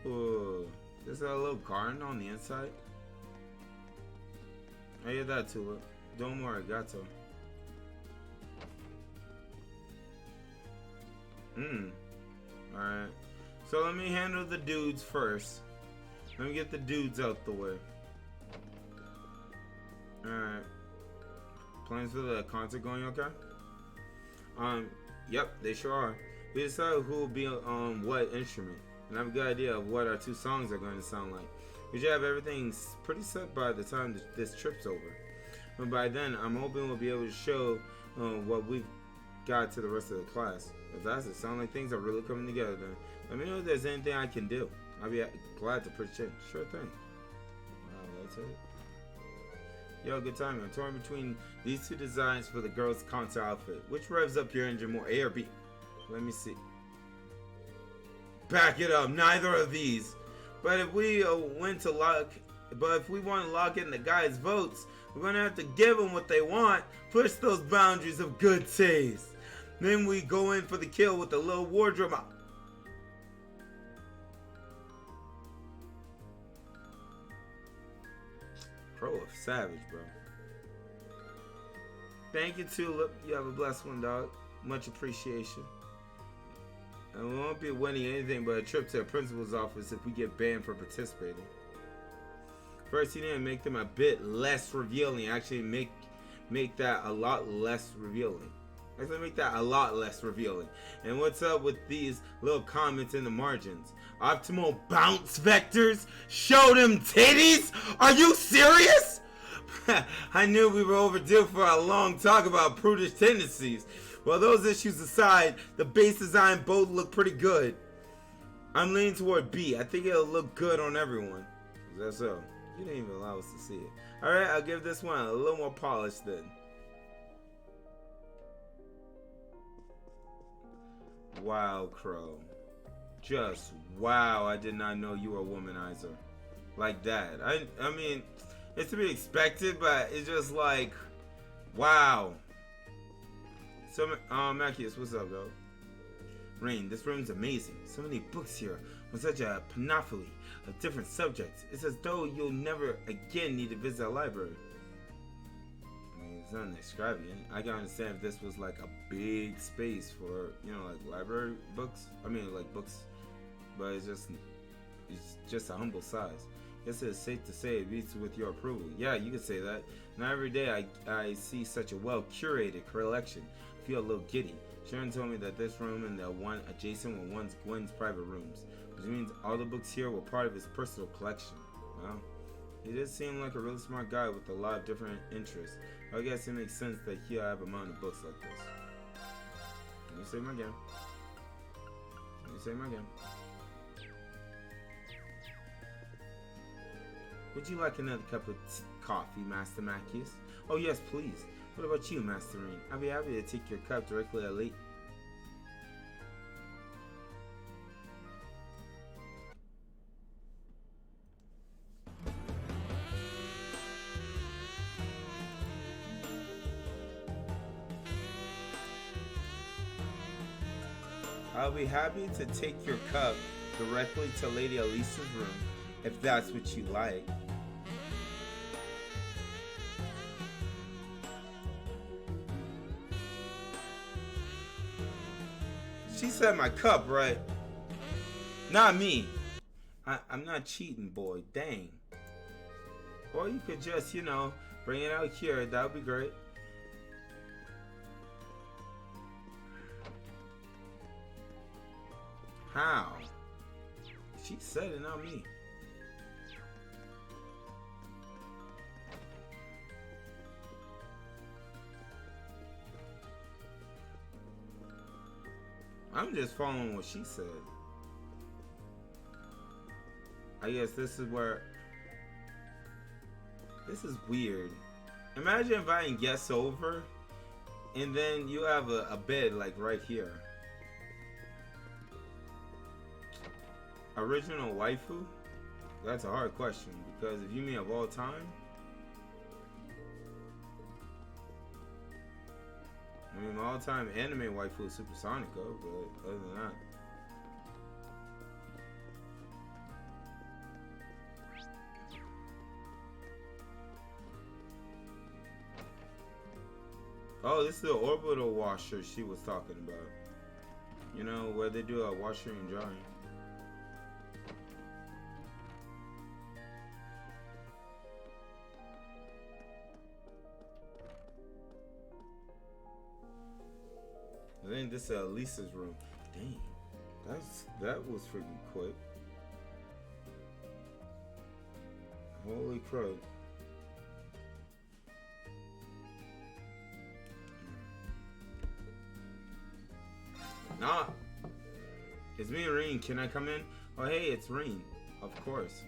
[SPEAKER 1] Ooh, there's a little garden on the inside. I hear that too. Don't worry, gato. Alright. So let me handle the dudes first. Let me get the dudes out the way. Alright. Plans for the concert going okay? Yep, they sure are. We decided who will be on what instrument, and I have a good idea of what our two songs are going to sound like. We should have everything pretty set by the time this trip's over. And by then, I'm hoping we'll be able to show what we've got to the rest of the class. If that's it, sound like things are really coming together, then let me know if there's anything I can do. I'll be glad to pitch in. Sure thing. Wow, that's it. Yo, good time. I'm torn between these two designs for the girl's concert outfit. Which revs up your engine more, A or B? Let me see. Back it up. Neither of these. But if we want to lock in the guys' votes, we're gonna have to give them what they want. Push those boundaries of good taste. Then we go in for the kill with a little wardrobe. Pro of savage, bro. Thank you, Tulip. You have a blessed one, dog. Much appreciation. And we won't be winning anything but a trip to the principal's office if we get banned for participating. First, you need to make them a bit less revealing. Actually, make that a lot less revealing. Actually, make that a lot less revealing. And what's up with these little comments in the margins? Optimal bounce vectors? Show them titties? Are you serious? I knew we were overdue for a long talk about prudish tendencies. Well, those issues aside, the base design both look pretty good. I'm leaning toward B. I think it'll look good on everyone. Is that so? You didn't even allow us to see it. Alright, I'll give this one a little more polished then. Wow, Crow. Just wow, I did not know you were a womanizer. Like that. I mean, it's to be expected, but it's just like, wow. So, Macius, what's up, bro? Rain, this room's amazing. So many books here on such a panoply of different subjects. It's as though you'll never again need to visit a library. I mean, it's not extravagant. I can understand if this was like a big space for, you know, like library books. I mean, like books. But it's just a humble size. Guess it's safe to say it beats with your approval. Yeah, you could say that. Not every day I see such a well-curated collection. I feel a little giddy. Sharon told me that this room and the one adjacent were once Gwen's private rooms, which means all the books here were part of his personal collection. Well, he did seem like a really smart guy with a lot of different interests. I guess it makes sense that he'll have a amount of books like this. Let me say my game. Let me say my game. Would you like another cup of coffee, Master Macius? Oh yes, please. What about you, Master Rain? I'll be happy to take your cup directly at late. I'll be happy to take your cup directly to Lady Elisa's room, if that's what you like. She said my cup, right? Not me. I'm not cheating, boy. Dang. Or you could just, you know, bring it out here. That would be great. How? She said it, not me. I'm just following what she said. I guess this is where... This is weird. Imagine inviting guests over and then you have a bed like right here. Original waifu? That's a hard question because if you mean of all time, I mean, my all-time anime waifu is Super Sonico, but other than that. Oh, this is the orbital washer she was talking about. You know, where they do a washer and drying. I think this is Lisa's room. Dang, that was freaking quick. Holy crud. Nah. It's me, Rain. Can I come in? Oh, hey, it's Rain. Of course.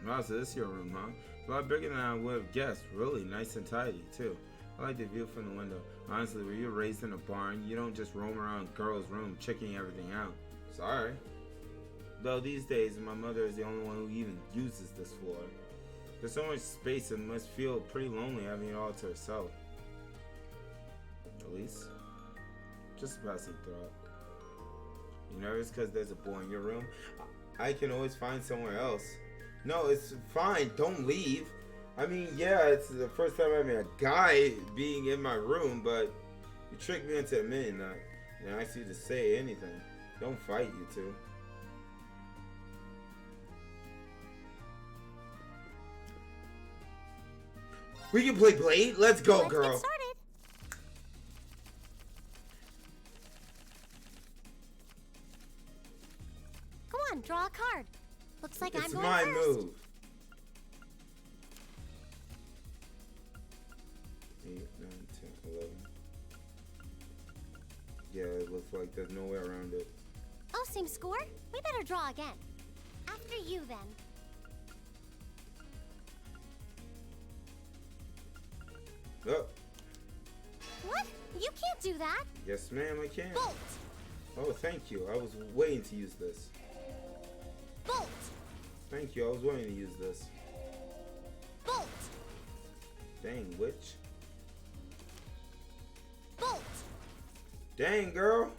[SPEAKER 1] Wow, so this is your room, huh? It's a lot bigger than I would have guessed. Really nice and tidy, too. I like the view from the window. Honestly, were you raised in a barn? You don't just roam around girls' room checking everything out. Sorry. Though these days, my mother is the only one who even uses this floor. There's so much space and must feel pretty lonely having it all to herself. At least, just a passing thought. You nervous because there's a boy in your room? I can always find somewhere else. No, it's fine. Don't leave. I mean, yeah, it's the first time having a guy being in my room, but you tricked me into admitting that. And I asked you to say anything. Don't fight, you two. We can play Blade? Let's go, girl.
[SPEAKER 3] Let's get started. Come on, draw a card. Looks like I'm going first.
[SPEAKER 1] It's my move. 8, 9, 10, 11. Yeah, it looks like there's no way around it.
[SPEAKER 3] Oh, same score? We better draw again. After you, then.
[SPEAKER 1] Oh.
[SPEAKER 3] What? You can't do that.
[SPEAKER 1] Yes, ma'am, I can.
[SPEAKER 3] Bolt.
[SPEAKER 1] Oh, thank you. I was waiting to use this.
[SPEAKER 3] Bolt.
[SPEAKER 1] Thank you. I was waiting to use this.
[SPEAKER 3] Bolt.
[SPEAKER 1] Dang, witch.
[SPEAKER 3] Bolt.
[SPEAKER 1] Dang, girl.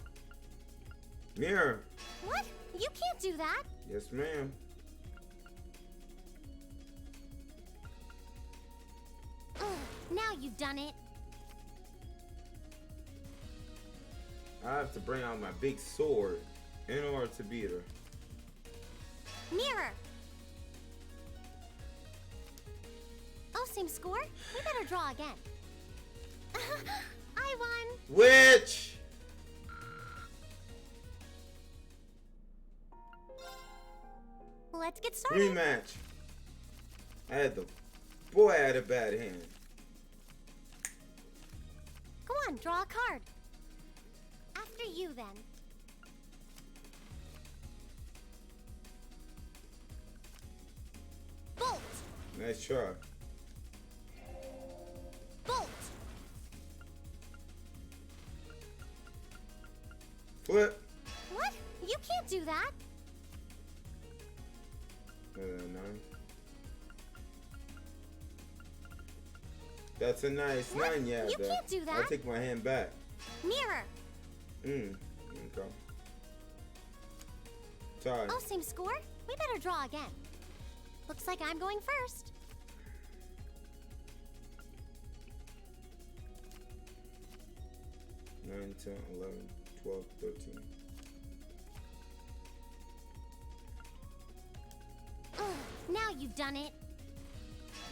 [SPEAKER 1] Mirror.
[SPEAKER 3] What? You can't do that.
[SPEAKER 1] Yes, ma'am.
[SPEAKER 3] Ugh, now you've done it.
[SPEAKER 1] I have to bring out my big sword in order to beat her.
[SPEAKER 3] Mirror. Oh, same score? We better draw again. I won.
[SPEAKER 1] Witch!
[SPEAKER 3] Let's get started.
[SPEAKER 1] Rematch. I had a bad hand.
[SPEAKER 3] Go on, draw a card. After you, then. Bolt.
[SPEAKER 1] Nice try.
[SPEAKER 3] Bolt.
[SPEAKER 1] Flip.
[SPEAKER 3] What? You can't do that.
[SPEAKER 1] 9. That's a nice
[SPEAKER 3] What?
[SPEAKER 1] 9, yeah.
[SPEAKER 3] You can't do that.
[SPEAKER 1] I'll take my hand back.
[SPEAKER 3] Mirror.
[SPEAKER 1] Okay. Tie.
[SPEAKER 3] Oh, same score? We better draw again. Looks like I'm going first.
[SPEAKER 1] Nine, 10, 11, 12, 13.
[SPEAKER 3] Ugh, now you've done it.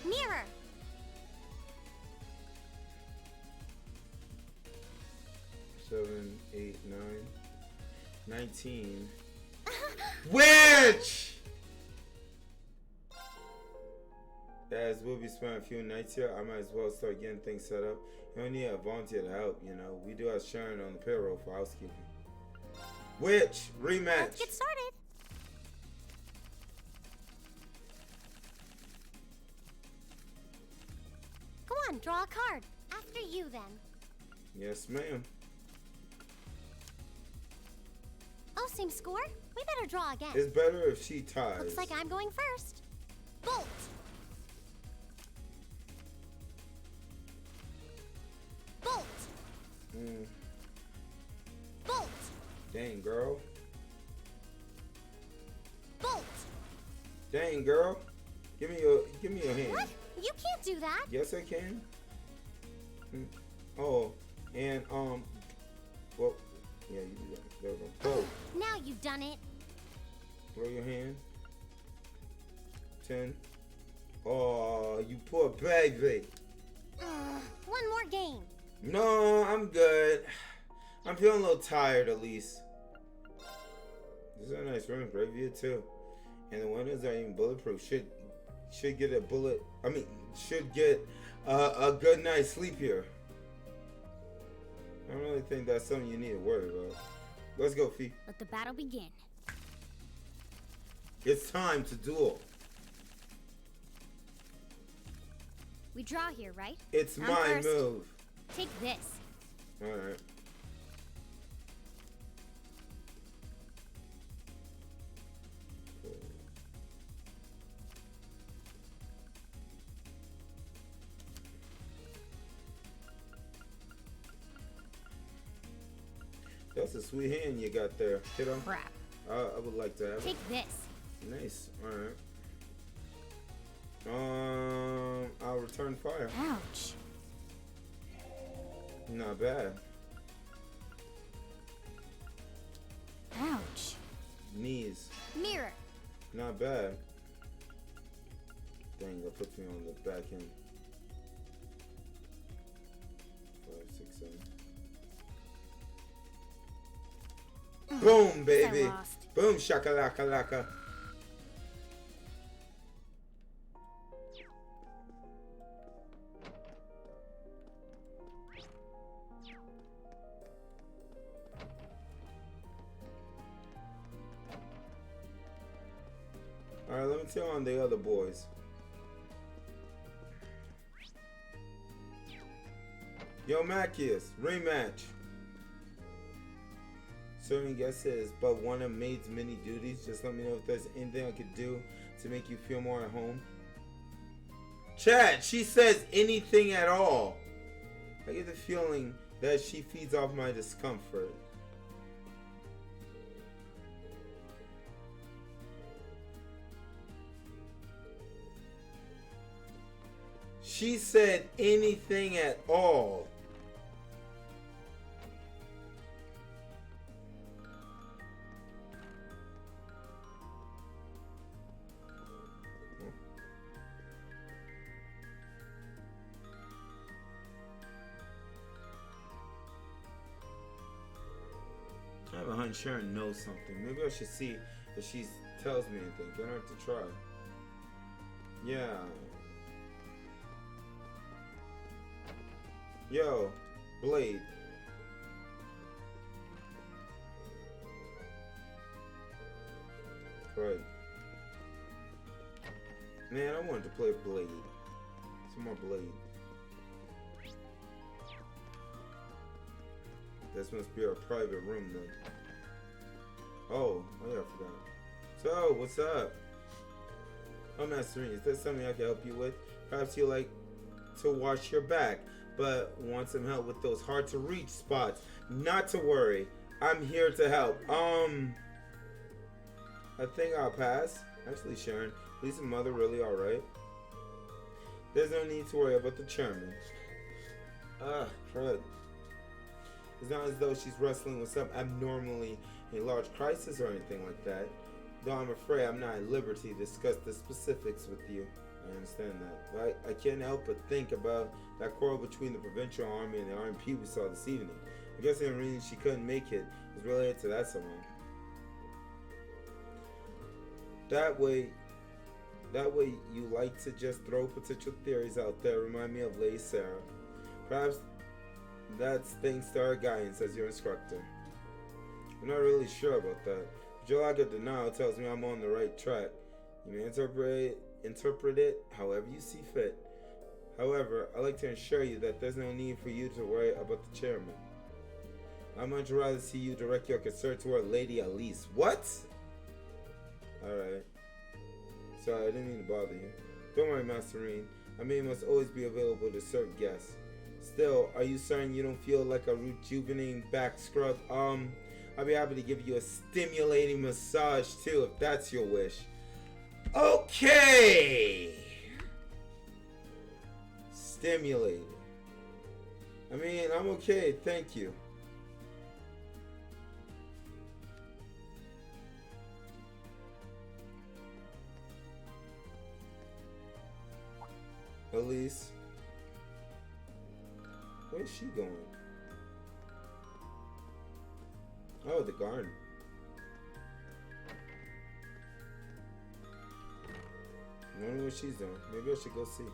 [SPEAKER 3] Mirror.
[SPEAKER 1] Seven, 8, 9, 19. Witch! As we'll be spending a few nights here, I might as well start getting things set up. You don't need a volunteer to help, you know. We do have Sharon on the payroll for housekeeping. Witch! Rematch!
[SPEAKER 3] Let's get started. Go on, draw a card. After you, then.
[SPEAKER 1] Yes, ma'am.
[SPEAKER 3] Oh, same score? We better draw again.
[SPEAKER 1] It's better if she ties.
[SPEAKER 3] Looks like I'm going first. Bolt. Bolt. Bolt.
[SPEAKER 1] Dang, girl.
[SPEAKER 3] Bolt.
[SPEAKER 1] Dang, girl. Give me your hand.
[SPEAKER 3] What? You can't do that.
[SPEAKER 1] Yes, I can. Oh, and well, yeah, you do that. There we go. Bolt.
[SPEAKER 3] Now you've done it.
[SPEAKER 1] Throw your hand. 10. Oh, you poor baby.
[SPEAKER 3] One more game.
[SPEAKER 1] No, I'm good. I'm feeling a little tired at least. This is a nice room, great view too. And the windows are even bulletproof. Should get a bullet. I mean, should get a good night's sleep here. I don't really think that's something you need to worry about. Let's go, Fee.
[SPEAKER 9] Let the battle begin.
[SPEAKER 1] It's time to duel.
[SPEAKER 3] We draw here, right?
[SPEAKER 1] It's
[SPEAKER 3] I'm
[SPEAKER 1] my
[SPEAKER 3] first.
[SPEAKER 1] move.
[SPEAKER 3] Take this.
[SPEAKER 1] Alright. That's a sweet hand you got there, kiddo.
[SPEAKER 3] Crap.
[SPEAKER 1] I would like to have
[SPEAKER 3] Take
[SPEAKER 1] it.
[SPEAKER 3] this.
[SPEAKER 1] Nice. Alright. I'll return fire.
[SPEAKER 3] Ouch.
[SPEAKER 1] Not bad.
[SPEAKER 3] Ouch.
[SPEAKER 1] Knees.
[SPEAKER 3] Mirror.
[SPEAKER 1] Not bad. Dang, that puts me on the back end. 5, 6, 7. Boom, baby. Boom, shakalaka laka. Alright, let me tell on the other boys. Yo, Macias, rematch. Serving guesses, but one of maid's many duties. Just let me know if there's anything I could do to make you feel more at home. Chad, she says anything at all. I get the feeling that she feeds off my discomfort. She said anything at all. I have a hunch Sharon knows something. Maybe I should see if she tells me anything. Get her to try. Yeah. Yo, Blade. Right. Man, I wanted to play Blade. Some more Blade. This must be our private room then. Oh yeah, I forgot. So, what's up? Oh, Masterine, is there something I can help you with? Perhaps you like to wash your back, but want some help with those hard to reach spots. Not to worry, I'm here to help. I think I'll pass. Actually, Sharon, Lisa's mother really alright? There's no need to worry about the chairman. Crud. It's not as though she's wrestling with some abnormally a large crisis or anything like that. Though I'm afraid I'm not at liberty to discuss the specifics with you. I understand that. But I can't help but think about that quarrel between the provincial army and the RMP we saw this evening. I guess the reason she couldn't make it was related to that somehow. That way you like to just throw potential theories out there. Remind me of Lady Sarah. Perhaps that's thanks to our guidance as your instructor. I'm not really sure about that. But your lack of denial tells me I'm on the right track. You may interpret it however you see fit. However, I'd like to assure you that there's no need for you to worry about the chairman. I'd much rather see you direct your concern toward Lady Elise. What? Alright. Sorry, I didn't mean to bother you. Don't worry, Masterine. I must always be available to serve guests. Still, are you certain you don't feel like a rejuvenating back scrub? I'll be happy to give you a stimulating massage too, if that's your wish. Okay! Stimulated. I mean, I'm okay, thank you. Elise. Where's she going? Oh, the garden. I wonder what she's doing. Maybe I should go see.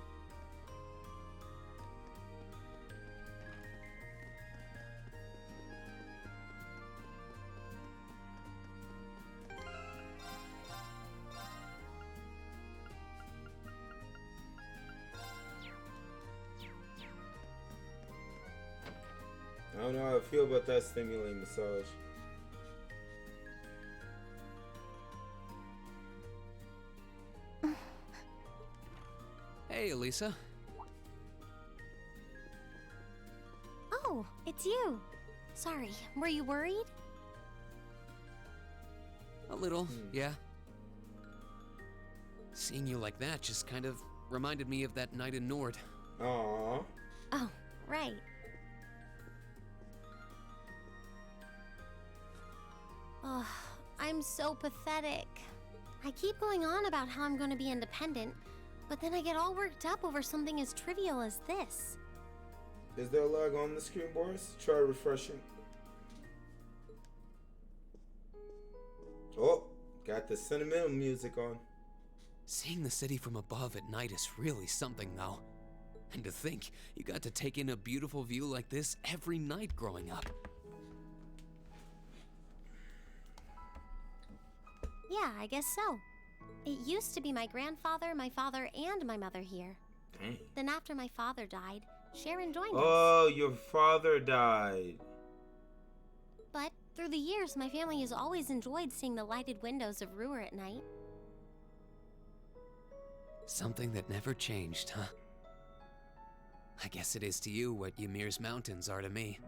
[SPEAKER 1] don't know how I feel about that stimulating massage.
[SPEAKER 2] Hey, Elisa.
[SPEAKER 3] Oh, it's you. Sorry, were you worried?
[SPEAKER 2] A little, yeah. Seeing you like that just kind of reminded me of that night in Nord.
[SPEAKER 1] Aww.
[SPEAKER 3] Oh, right. Oh, I'm so pathetic. I keep going on about how I'm going to be independent, but then I get all worked up over something as trivial as this.
[SPEAKER 1] Is there a lag on the screen, Boris? Try refreshing. Oh, got the sentimental music on.
[SPEAKER 2] Seeing the city from above at night is really something, though. And to think, you got to take in a beautiful view like this every night growing up.
[SPEAKER 3] Yeah, I guess so. It used to be my grandfather, my father, and my mother here.
[SPEAKER 1] Dang.
[SPEAKER 3] Then after my father died, Sharon joined us.
[SPEAKER 1] Oh, your father died.
[SPEAKER 3] But through the years, my family has always enjoyed seeing the lighted windows of Ruhr at night.
[SPEAKER 2] Something that never changed, huh? I guess it is to you what Ymir's mountains are to me.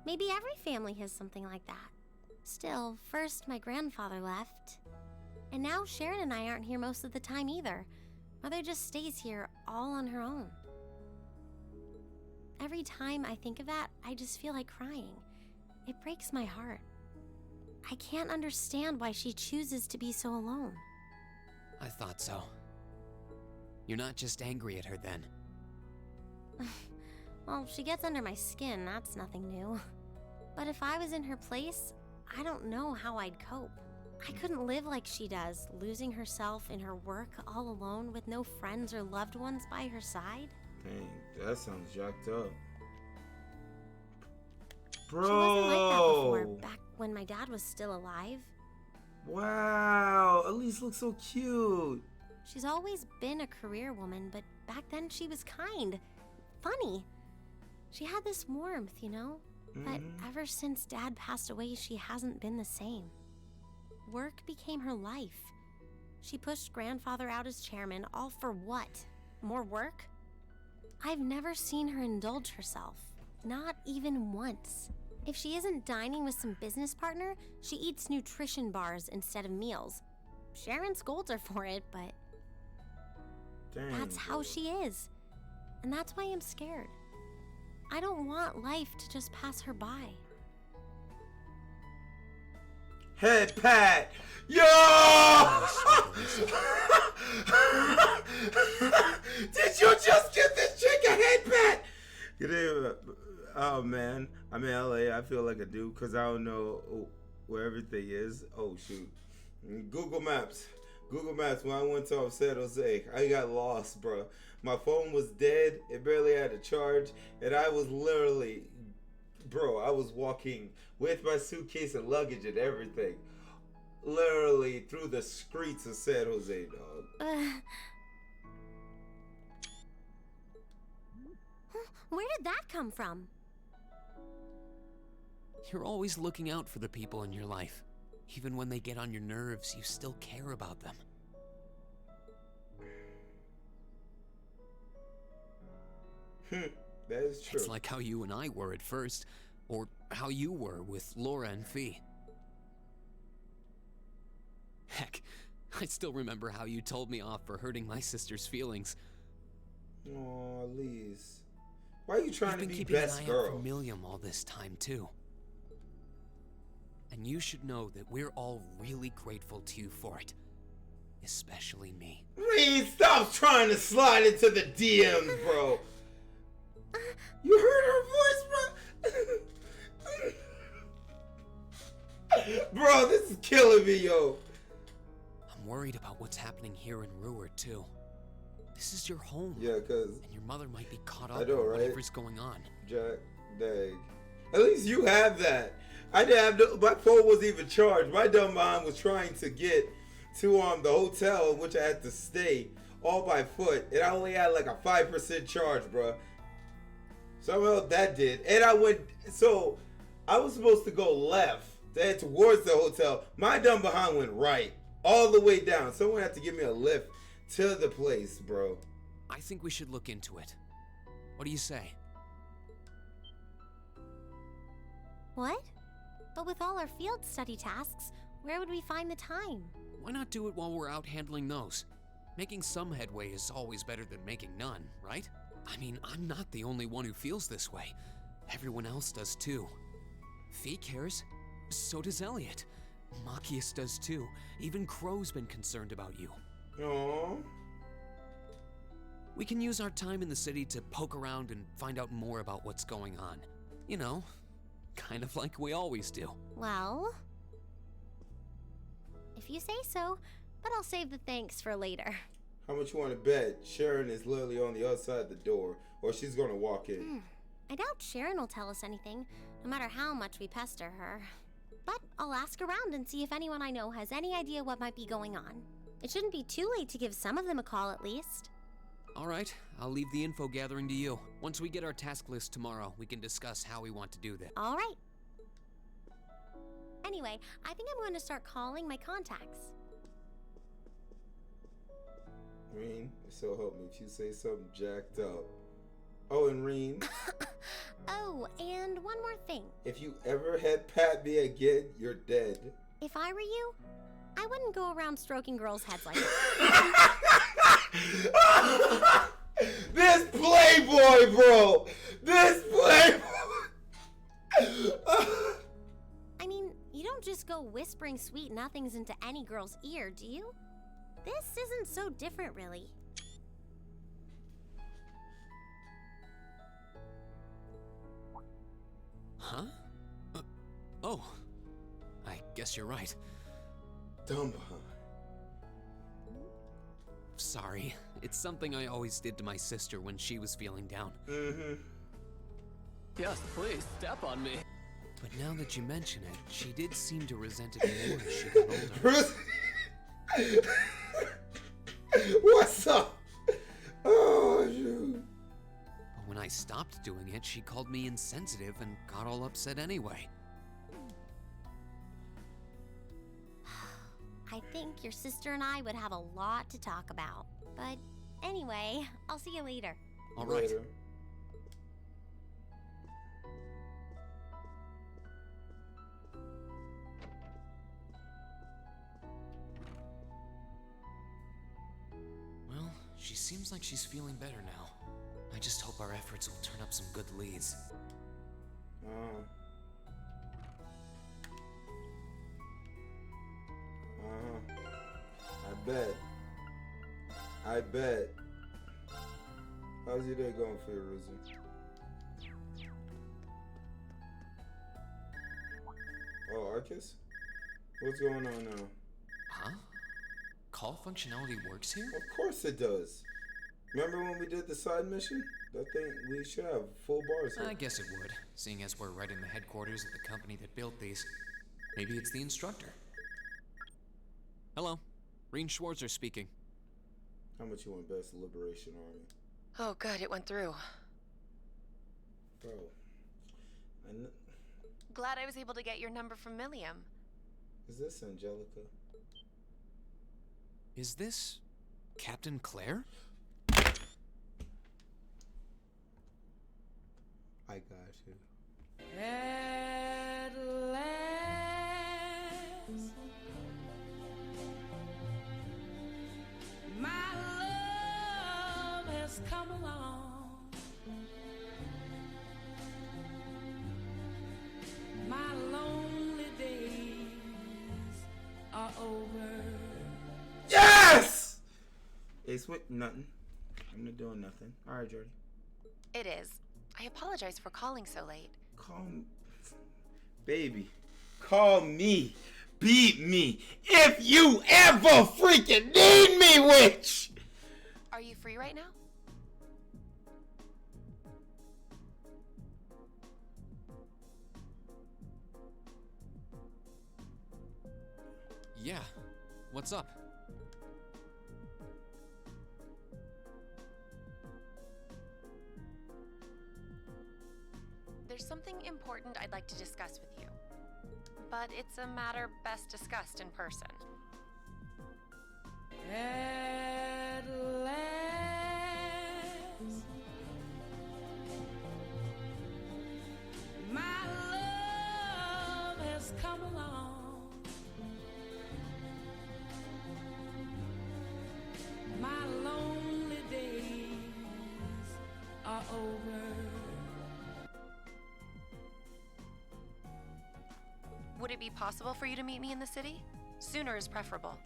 [SPEAKER 3] Maybe every family has something like that. Still, first my grandfather left. And now Sharon and I aren't here most of the time either. Mother just stays here all on her own. Every time I think of that, I just feel like crying. It breaks my heart. I can't understand why she chooses to be so alone.
[SPEAKER 2] I thought so. You're not just angry at her then.
[SPEAKER 3] Well, she gets under my skin, that's nothing new. But if I was in her place, I don't know how I'd cope. I couldn't live like she does, losing herself in her work all alone with no friends or loved ones by her side.
[SPEAKER 1] Dang, that sounds jacked up. Bro!
[SPEAKER 3] She wasn't like that before, back when my dad was still alive.
[SPEAKER 1] Wow, Elise looks so cute.
[SPEAKER 3] She's always been a career woman, but back then she was kind, funny. She had this warmth, you know? But ever since Dad passed away, she hasn't been the same. Work became her life. She pushed Grandfather out as chairman, all for what? More work? I've never seen her indulge herself, not even once. If she isn't dining with some business partner, she eats nutrition bars instead of meals. Sharon scolds her for it, but that's how she is. And that's why I'm scared. I don't want life to just pass her by.
[SPEAKER 1] Head pat! Yo! Did you just get this chick a head pat? Oh man, I'm in LA. I feel like a dude because I don't know where everything is. Oh shoot. Google Maps. When I went to San Jose, I got lost, bro. My phone was dead. It barely had a charge. And I was literally, bro, I was walking with my suitcase and luggage and everything. Literally through the streets of San Jose, dog.
[SPEAKER 3] Where did that come from?
[SPEAKER 2] You're always looking out for the people in your life. Even when they get on your nerves, you still care about them.
[SPEAKER 1] That is true.
[SPEAKER 2] It's like how you and I were at first, or how you were with Laura and Fee. Heck, I still remember how you told me off for hurting my sister's feelings.
[SPEAKER 1] Aw, Lise. Why are you trying to be
[SPEAKER 2] keeping
[SPEAKER 1] best
[SPEAKER 2] an eye
[SPEAKER 1] girl?
[SPEAKER 2] out for Milliam all this time, too. And you should know that we're all really grateful to you for it. Especially me.
[SPEAKER 1] Reed, stop trying to slide into the DMs, bro. You heard her voice, bro? Bro, this is killing me, yo.
[SPEAKER 2] I'm worried about what's happening here in Ruhr, too. This is your home.
[SPEAKER 1] Yeah, cause
[SPEAKER 2] and your mother might be caught up
[SPEAKER 1] I know,
[SPEAKER 2] in
[SPEAKER 1] right?
[SPEAKER 2] whatever's going on.
[SPEAKER 1] Jack, dang. At least you have that. I didn't have my phone wasn't even charged. My dumb mind was trying to get to the hotel in which I had to stay all by foot, and I only had like a 5% charge, bro. Somehow that did. And I went, so I was supposed to go left to head towards the hotel. My dumb behind went right, all the way down. Someone had to give me a lift to the place, bro.
[SPEAKER 2] I think we should look into it. What do you say?
[SPEAKER 3] What? But with all our field study tasks, where would we find the time?
[SPEAKER 2] Why not do it while we're out handling those? Making some headway is always better than making none, right? I mean, I'm not the only one who feels this way. Everyone else does too. Fee cares. So does Elliot. Machias does too. Even Crow's been concerned about you.
[SPEAKER 1] Aww.
[SPEAKER 2] We can use our time in the city to poke around and find out more about what's going on. You know, kind of like we always do.
[SPEAKER 3] Well, if you say so, but I'll save the thanks for later.
[SPEAKER 1] How much you want to bet Sharon is literally on the other side of the door, or she's gonna walk in?
[SPEAKER 3] I doubt Sharon will tell us anything, no matter how much we pester her. But I'll ask around and see if anyone I know has any idea what might be going on. It shouldn't be too late to give some of them a call at least.
[SPEAKER 2] All right, I'll leave the info gathering to you. Once we get our task list tomorrow, we can discuss how we want to do this.
[SPEAKER 3] All right. Anyway, I think I'm going to start calling my contacts.
[SPEAKER 1] Reen, so help me if you say something jacked up. Oh, and Reen.
[SPEAKER 3] Oh, and one more thing.
[SPEAKER 1] If you ever head pat me again, you're dead.
[SPEAKER 3] If I were you, I wouldn't go around stroking girls' heads like that.
[SPEAKER 1] This Playboy, bro! This Playboy!
[SPEAKER 3] I mean, you don't just go whispering sweet nothings into any girl's ear, do you? This isn't so different, really.
[SPEAKER 2] Huh? Oh. I guess you're right.
[SPEAKER 1] Dumb.
[SPEAKER 2] Sorry. It's something I always did to my sister when she was feeling down.
[SPEAKER 12] Yes, please, step on me.
[SPEAKER 2] But now that you mention it, she did seem to resent it more as she got older.
[SPEAKER 1] What's up? Oh, shoot.
[SPEAKER 2] But when I stopped doing it, she called me insensitive and got all upset anyway.
[SPEAKER 3] I think your sister and I would have a lot to talk about. But anyway, I'll see you later.
[SPEAKER 2] All right.
[SPEAKER 1] Later.
[SPEAKER 2] Well, she seems like she's feeling better now. I just hope our efforts will turn up some good leads.
[SPEAKER 1] I bet. How's your day going for you, Ruzi? Oh, Arcus? What's going on now?
[SPEAKER 2] Huh? Call functionality works here?
[SPEAKER 1] Of course it does. Remember when we did the side mission? That thing, we should have full bars here.
[SPEAKER 2] I guess it would, seeing as we're right in the headquarters of the company that built these. Maybe it's the instructor. Hello, Reen Schwarzer speaking.
[SPEAKER 1] How much you want Best Liberation Army?
[SPEAKER 4] Oh, good, it went through.
[SPEAKER 1] Bro,
[SPEAKER 4] Glad I was able to get your number from Milliam.
[SPEAKER 1] is this Angelica?
[SPEAKER 2] Is this Captain Claire?
[SPEAKER 1] I got you.
[SPEAKER 16] At last, my love has come along. My lonely days are over.
[SPEAKER 1] Yes! Hey, sweet, nothing. I'm not doing nothing. All right, Jordy.
[SPEAKER 4] It is. I apologize for calling so late.
[SPEAKER 1] Call me. Baby, call me. Beat me. If you ever freaking need me, witch!
[SPEAKER 4] Are you free right now?
[SPEAKER 2] Yeah. What's up?
[SPEAKER 4] There's something important I'd like to discuss with you. But it's a matter best discussed in person.
[SPEAKER 16] At last, my love has come along. My lonely days are over.
[SPEAKER 4] Would it be possible for you to meet me in the city? Sooner is preferable.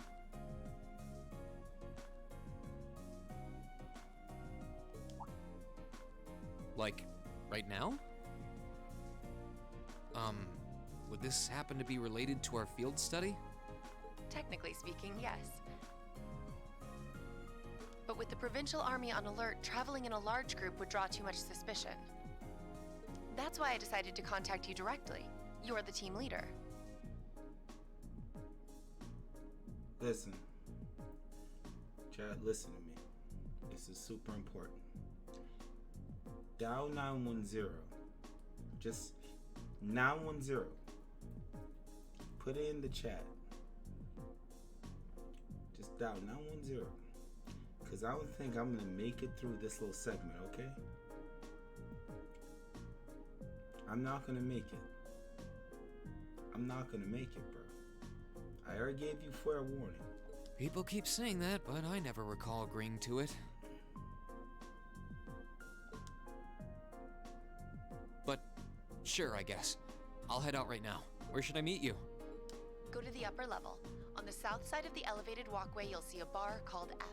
[SPEAKER 2] Like, right now? Would this happen to be related to our field study?
[SPEAKER 4] Technically speaking, yes. But with the Provincial Army on alert, traveling in a large group would draw too much suspicion. That's why I decided to contact you directly. You're the team leader.
[SPEAKER 1] Listen. Chad, listen to me. This is super important. Dial 910. Just 910. Put it in the chat. Just dial 910. Because I don't think I'm going to make it through this little segment, okay? I'm not going to make it. I'm not going to make it, bro. I already gave you fair warning.
[SPEAKER 2] People keep saying that, but I never recall agreeing to it. But sure, I guess. I'll head out right now. Where should I meet you?
[SPEAKER 4] Go to the upper level. On the south side of the elevated walkway, you'll see a bar called F.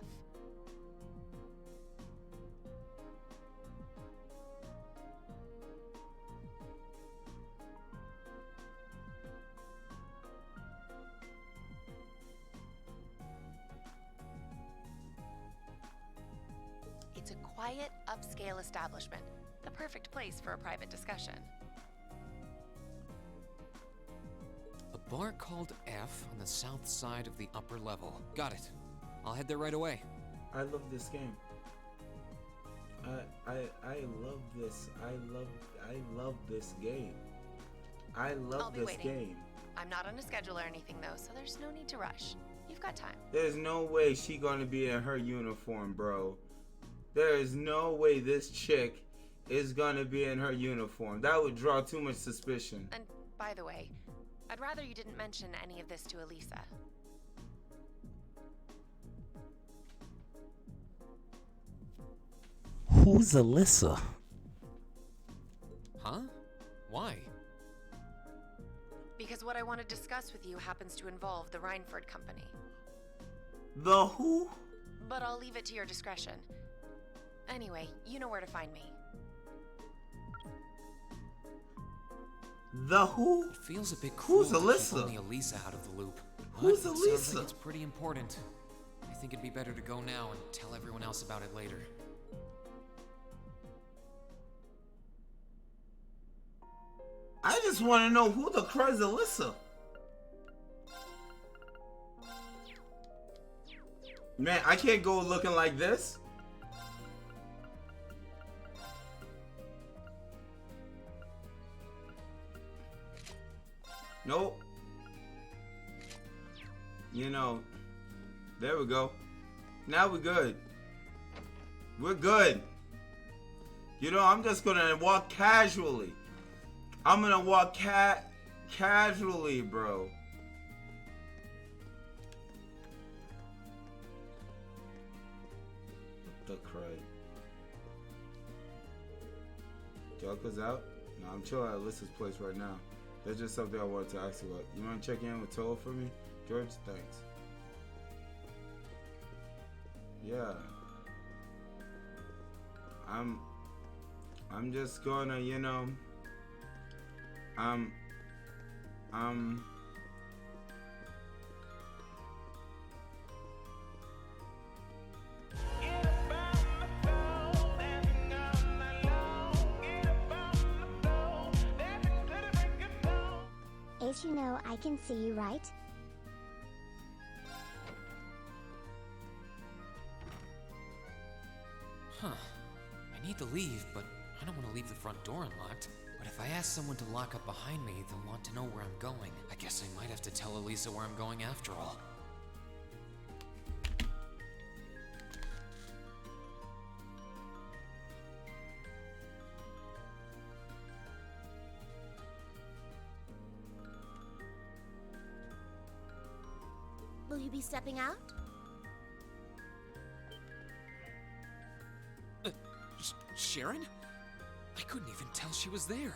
[SPEAKER 4] It's a quiet, upscale establishment. The perfect place for a private discussion.
[SPEAKER 2] A bar called F on the south side of the upper level. Got it. I'll head there right away.
[SPEAKER 1] I love this game. I love this. I love this game. I love
[SPEAKER 4] I'll be
[SPEAKER 1] this
[SPEAKER 4] waiting.
[SPEAKER 1] game.
[SPEAKER 4] I'm not on a schedule or anything though, so there's no need to rush. You've got time.
[SPEAKER 1] There's no way she gonna be in her uniform, bro. There is no way this chick is gonna be in her uniform. That would draw too much suspicion.
[SPEAKER 4] And by the way, I'd rather you didn't mention any of this to Elisa.
[SPEAKER 10] Who's Alyssa?
[SPEAKER 2] Huh? Why?
[SPEAKER 4] Because what I want to discuss with you happens to involve the Rhineford Company.
[SPEAKER 1] The who?
[SPEAKER 4] But I'll leave it to your discretion. Anyway, you know where to find me.
[SPEAKER 1] The who?
[SPEAKER 2] It feels a bit cruel
[SPEAKER 1] Who's
[SPEAKER 2] to keep
[SPEAKER 1] Alyssa?
[SPEAKER 2] only Elisa out of the loop.
[SPEAKER 1] Who's
[SPEAKER 2] But it sounds
[SPEAKER 1] Elisa?
[SPEAKER 2] like it's pretty important. I think it'd be better to go now and tell everyone else about it later.
[SPEAKER 1] I just want to know who the crud is Alyssa. Man, I can't go looking like this. Nope. You know, there we go. Now we're good. We're good. You know, I'm just gonna walk casually. I'm gonna walk casually, bro. The crud. Joker's out? No, I'm chilling at Alyssa's place right now. That's just something I wanted to ask you about. You wanna check in with Toa for me? George, thanks. Yeah. I'm just gonna, you know,
[SPEAKER 3] Ace, you know, I can see you, right?
[SPEAKER 2] Huh. I need to leave, but I don't want to leave the front door unlocked. But if I ask someone to lock up behind me, they'll want to know where I'm going. I guess I might have to tell Elisa where I'm going after all.
[SPEAKER 9] Will you be stepping out?
[SPEAKER 2] Sharon? I couldn't even tell she was there.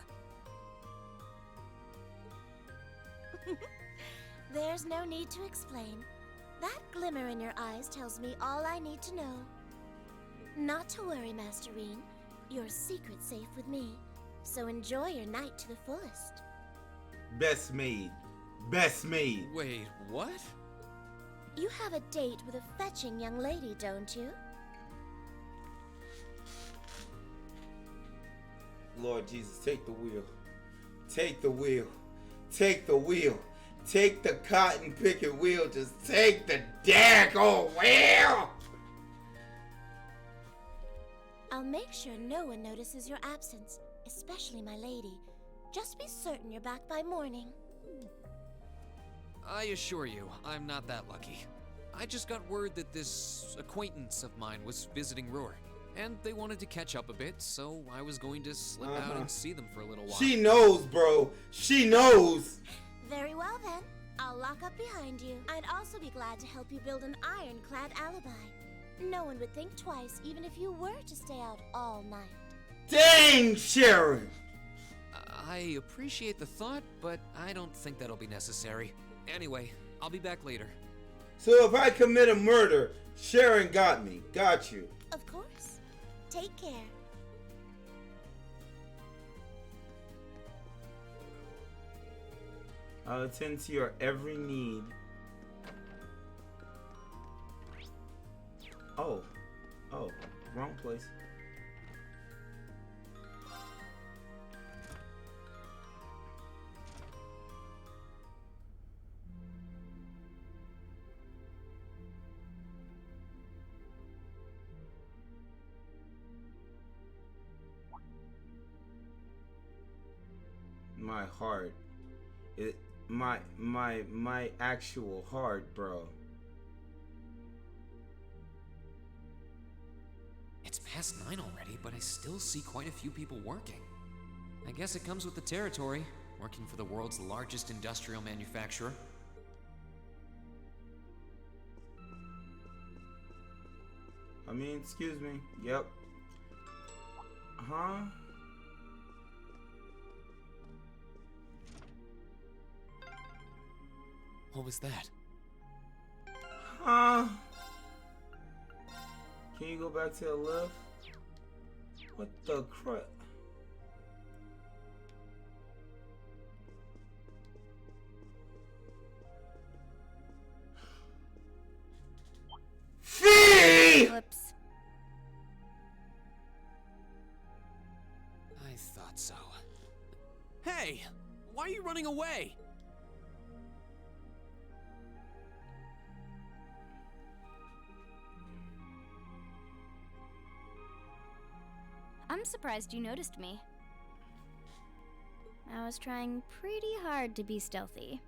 [SPEAKER 9] There's no need to explain. That glimmer in your eyes tells me all I need to know. Not to worry, Masterine. Your secret's safe with me. So enjoy your night to the fullest.
[SPEAKER 1] Best maid. Best maid.
[SPEAKER 2] Wait, what?
[SPEAKER 9] You have a date with a fetching young lady, don't you?
[SPEAKER 1] Lord Jesus, take the wheel. Take the wheel. Take the wheel. Take the cotton picking wheel. Just take the daggone wheel.
[SPEAKER 9] I'll make sure no one notices your absence, especially my lady. Just be certain you're back by morning.
[SPEAKER 2] I assure you, I'm not that lucky. I just got word that this acquaintance of mine was visiting Ruhr, and they wanted to catch up a bit, so I was going to slip out and see them for a little while.
[SPEAKER 1] She knows, bro. She knows.
[SPEAKER 9] Very well then. I'll lock up behind you. I'd also be glad to help you build an ironclad alibi. No one would think twice, even if you were to stay out all night.
[SPEAKER 1] Dang, Sharon!
[SPEAKER 2] I appreciate the thought, but I don't think that'll be necessary. Anyway, I'll be back later.
[SPEAKER 1] So if I commit a murder, Sharon got me. Got you.
[SPEAKER 9] Of course. Take care.
[SPEAKER 1] I'll attend to your every need. Oh, wrong place. My heart. My actual heart, bro.
[SPEAKER 2] It's past 9 already, but I still see quite a few people working. I guess it comes with the territory, working for the world's largest industrial manufacturer.
[SPEAKER 1] I mean, excuse me. Yep. Huh?
[SPEAKER 2] What was that?
[SPEAKER 1] Huh? Can you go back to the left? What the crap? Fee!
[SPEAKER 9] Whoops.
[SPEAKER 2] I thought so. Hey! Why are you running away?
[SPEAKER 3] I'm surprised you noticed me. I was trying pretty hard to be stealthy.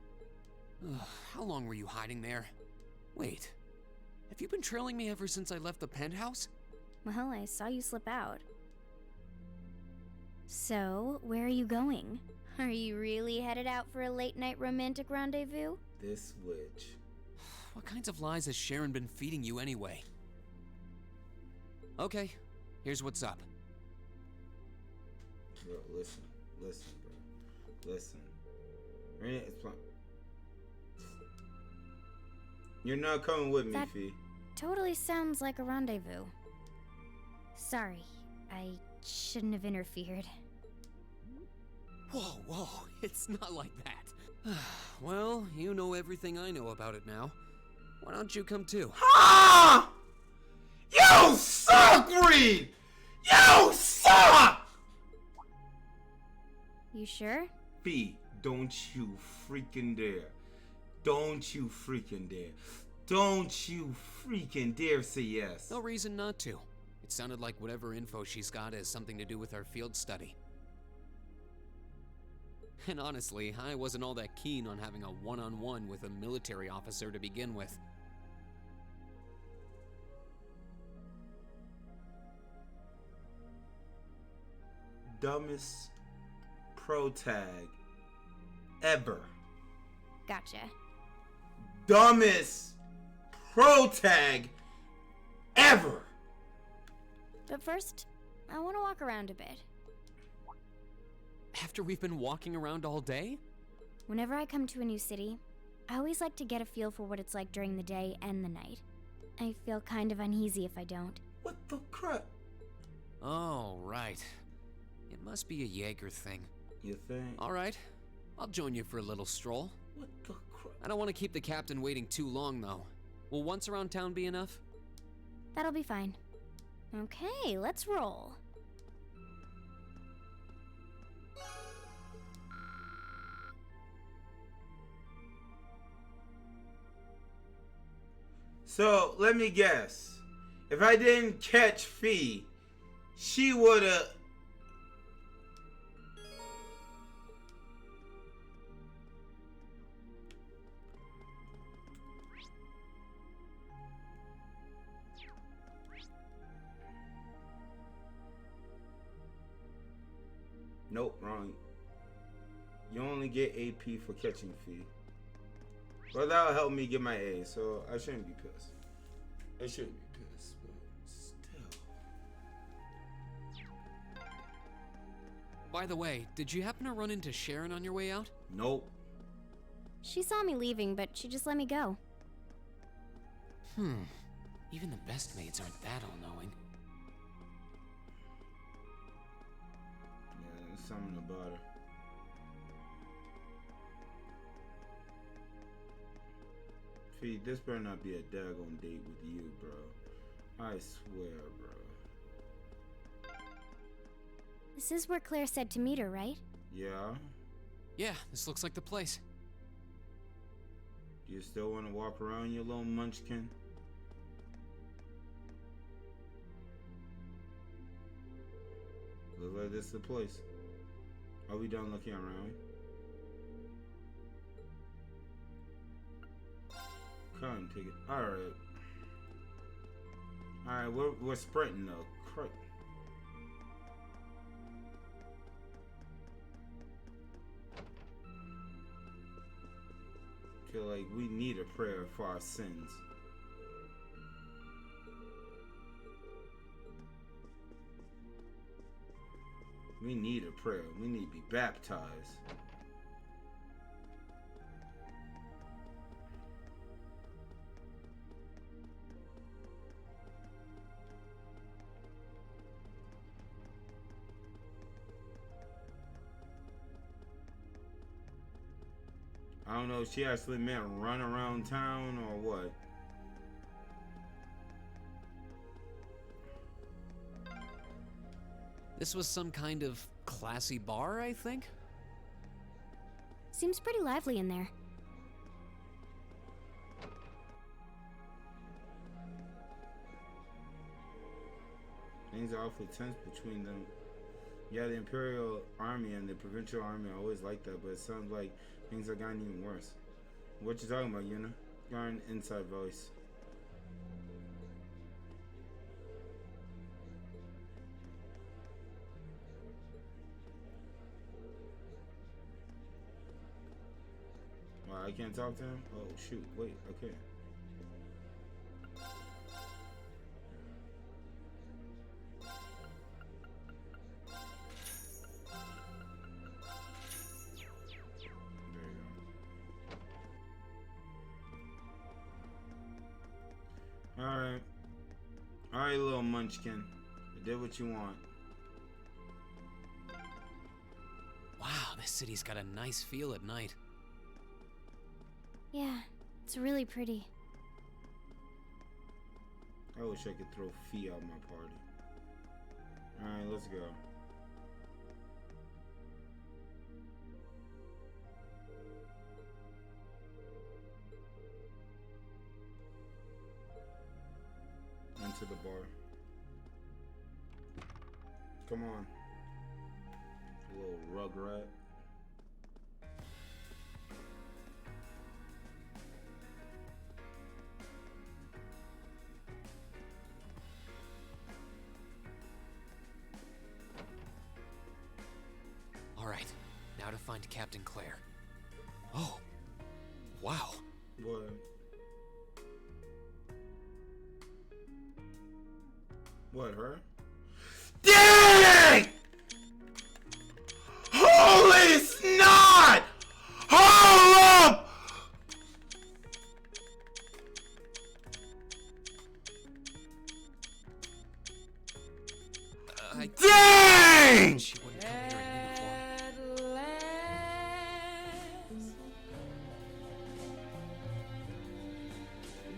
[SPEAKER 2] How long were you hiding there? Wait, have you been trailing me ever since I left the penthouse?
[SPEAKER 3] Well, I saw you slip out. So, where are you going? Are you really headed out for a late-night romantic rendezvous?
[SPEAKER 1] This witch.
[SPEAKER 2] What kinds of lies has Sharon been feeding you anyway? Okay, here's what's up.
[SPEAKER 1] Bro, listen, bro. Listen. You're not coming with me,
[SPEAKER 3] That
[SPEAKER 1] Fee.
[SPEAKER 3] totally sounds like a rendezvous. Sorry, I shouldn't have interfered.
[SPEAKER 2] Whoa, it's not like that. Well, you know everything I know about it now. Why don't you come too?
[SPEAKER 1] Ah! You suck, Reed! You suck!
[SPEAKER 3] You sure?
[SPEAKER 1] Fee, don't you freaking dare. Don't you freaking dare. Don't you freaking dare say yes.
[SPEAKER 2] No reason not to. It sounded like whatever info she's got has something to do with our field study. And honestly, I wasn't all that keen on having a one-on-one with a military officer to begin with.
[SPEAKER 1] Dumbest pro tag ever.
[SPEAKER 3] Gotcha.
[SPEAKER 1] Dumbest pro tag ever.
[SPEAKER 3] But first, I want to walk around a bit.
[SPEAKER 2] After we've been walking around all day?
[SPEAKER 3] Whenever I come to a new city, I always like to get a feel for what it's like during the day and the night. I feel kind of uneasy if I don't.
[SPEAKER 1] What the crap?
[SPEAKER 2] Oh, right. It must be a Jaeger thing.
[SPEAKER 1] You think?
[SPEAKER 2] Alright, I'll join you for a little stroll.
[SPEAKER 1] What the crap?
[SPEAKER 2] I don't want to keep the captain waiting too long, though. Will once around town be enough?
[SPEAKER 3] That'll be fine. Okay, let's roll.
[SPEAKER 1] So, let me guess. If I didn't catch Fee, she would've... Nope, wrong. You only get AP for catching Fee. But that'll help me get my A, so I shouldn't be pissed. I shouldn't be pissed, but still.
[SPEAKER 2] By the way, did you happen to run into Sharon on your way out?
[SPEAKER 1] Nope.
[SPEAKER 3] She saw me leaving, but she just let me go.
[SPEAKER 2] Even the best maids aren't that all-knowing.
[SPEAKER 1] Yeah, there's something about her. Fee, this better not be a daggone date with you, bro. I swear, bro.
[SPEAKER 3] This is where Claire said to meet her, right?
[SPEAKER 1] Yeah?
[SPEAKER 2] Yeah, this looks like the place.
[SPEAKER 1] Do you still want to walk around, you little munchkin? Looks like this is the place. Are we done looking around? Come take it. Alright. Alright, we're sprinting though. Crap. Feel like we need a prayer for our sins. We need a prayer. We need to be baptized. I don't know if she actually meant run around town or what.
[SPEAKER 2] This was some kind of classy bar, I think?
[SPEAKER 3] Seems pretty lively in there.
[SPEAKER 1] Things are awfully tense between them. Yeah, the Imperial Army and the Provincial Army are always like that, but it sounds like things have gotten even worse. What you talking about, Yuna? Got an inside voice. Wow, I can't talk to him? Oh, shoot. Wait, okay. Alright. Alright, little munchkin. I did what you want.
[SPEAKER 2] Wow, this city's got a nice feel at night.
[SPEAKER 3] Yeah, it's really pretty.
[SPEAKER 1] I wish I could throw Fee out my party. Alright, let's go. Into the bar. Come on. Little rugrat.
[SPEAKER 2] Captain Claire. Oh, wow.
[SPEAKER 1] What? What, her? Dang! Holy snot! Hold up! Dang!
[SPEAKER 2] She wouldn't come here in uniform.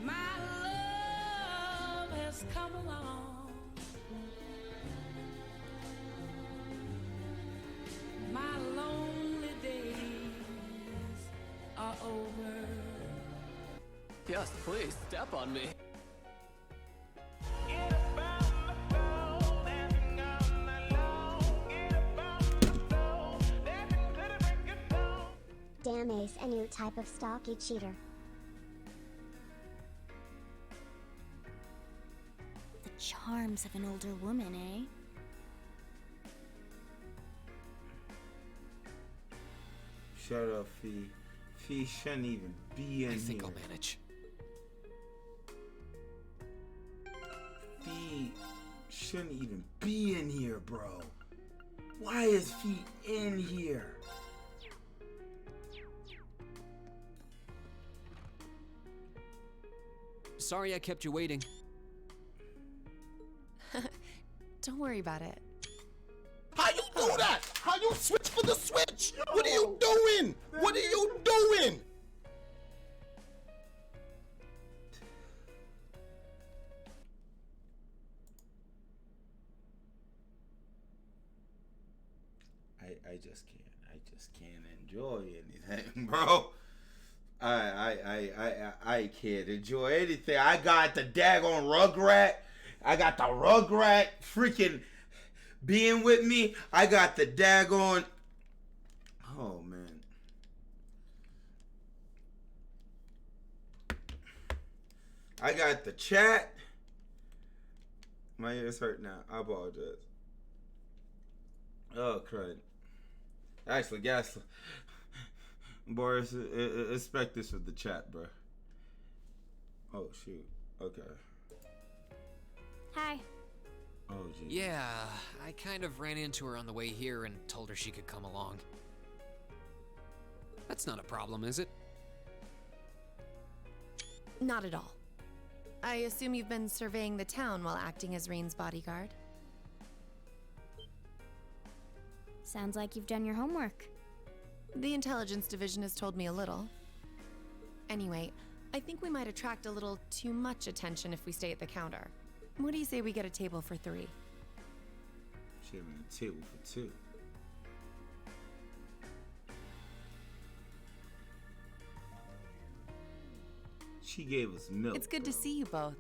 [SPEAKER 16] My love has come along. My lonely days are over.
[SPEAKER 17] Yes, please, step on me.
[SPEAKER 3] Damn Ace, a new type of stocky cheater. The charms of an older woman, eh?
[SPEAKER 1] Shut up, Fee. Fee shouldn't even be in here.
[SPEAKER 2] I think I'll manage.
[SPEAKER 1] Fee shouldn't even be in here, bro. Why is Fee in here?
[SPEAKER 2] Sorry I kept you waiting.
[SPEAKER 4] Don't worry about it.
[SPEAKER 19] How you do that? How you switch for the switch? What are you doing? What are you doing?
[SPEAKER 1] I just can't enjoy anything, bro. I can't enjoy anything. I got the daggone Rugrat. I got the Rugrat freaking being with me. I got the daggone. Oh man. I got the chat. My ears hurt now. I apologize. Oh crud. Actually, Gasly. Boris, expect this with the chat, bro. Oh shoot. Okay.
[SPEAKER 3] Hi.
[SPEAKER 1] Oh geez.
[SPEAKER 2] Yeah, I kind of ran into her on the way here and told her she could come along. That's not a problem, is it?
[SPEAKER 4] Not at all. I assume you've been surveying the town while acting as Rain's bodyguard.
[SPEAKER 3] Sounds like you've done your homework.
[SPEAKER 4] The intelligence division has told me a little. Anyway, I think we might attract a little too much attention if we stay at the counter. What do you say we get a table for 3?
[SPEAKER 1] She having a table for 2. She gave us milk.
[SPEAKER 4] It's good to see you both.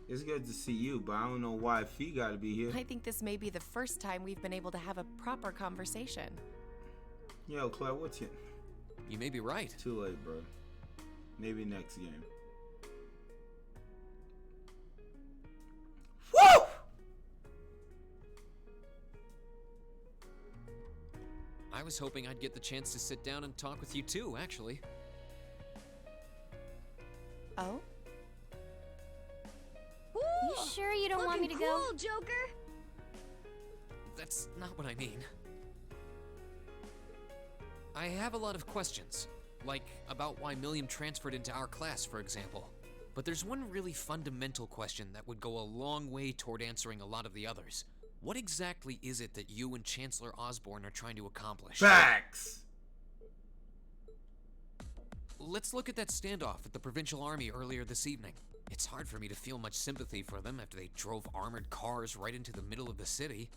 [SPEAKER 1] It's good to see you, but I don't know why Fee got to be here.
[SPEAKER 4] I think this may be the first time we've been able to have a proper conversation.
[SPEAKER 1] Yo, Claire, what's your...
[SPEAKER 2] You may be right.
[SPEAKER 1] Too late, bro. Maybe next game. Woo!
[SPEAKER 2] I was hoping I'd get the chance to sit down and talk with you too, actually.
[SPEAKER 4] Oh?
[SPEAKER 3] You sure you don't want me to go?
[SPEAKER 9] Joker?
[SPEAKER 2] That's not what I mean. I have a lot of questions, like about why Milliam transferred into our class, for example. But there's one really fundamental question that would go a long way toward answering a lot of the others. What exactly is it that you and Chancellor Osborne are trying to accomplish?
[SPEAKER 1] Facts!
[SPEAKER 2] Let's look at that standoff at the Provincial Army earlier this evening. It's hard for me to feel much sympathy for them after they drove armored cars right into the middle of the city.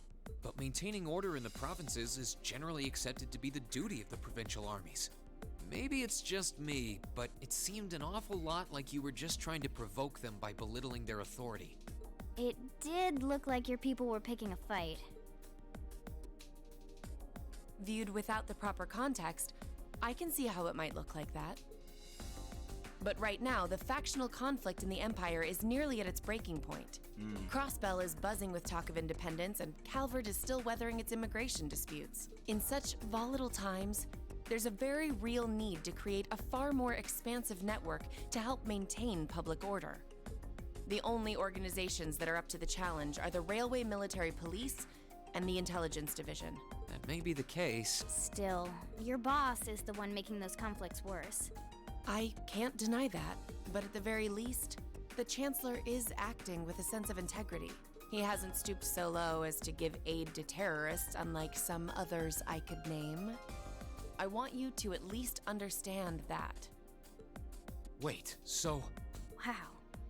[SPEAKER 2] But maintaining order in the provinces is generally accepted to be the duty of the provincial armies. Maybe it's just me, but it seemed an awful lot like you were just trying to provoke them by belittling their authority.
[SPEAKER 3] It did look like your people were picking a fight.
[SPEAKER 4] Viewed without the proper context, I can see how it might look like that. But right now, the factional conflict in the Empire is nearly at its breaking point. Crossbell is buzzing with talk of independence, and Calvert is still weathering its immigration disputes. In such volatile times, there's a very real need to create a far more expansive network to help maintain public order. The only organizations that are up to the challenge are the Railway Military Police and the Intelligence Division.
[SPEAKER 2] That may be the case.
[SPEAKER 3] Still, your boss is the one making those conflicts worse.
[SPEAKER 4] I can't deny that, but at the very least, the Chancellor is acting with a sense of integrity. He hasn't stooped so low as to give aid to terrorists, unlike some others I could name. I want you to at least understand that.
[SPEAKER 2] Wait, so...
[SPEAKER 3] Wow,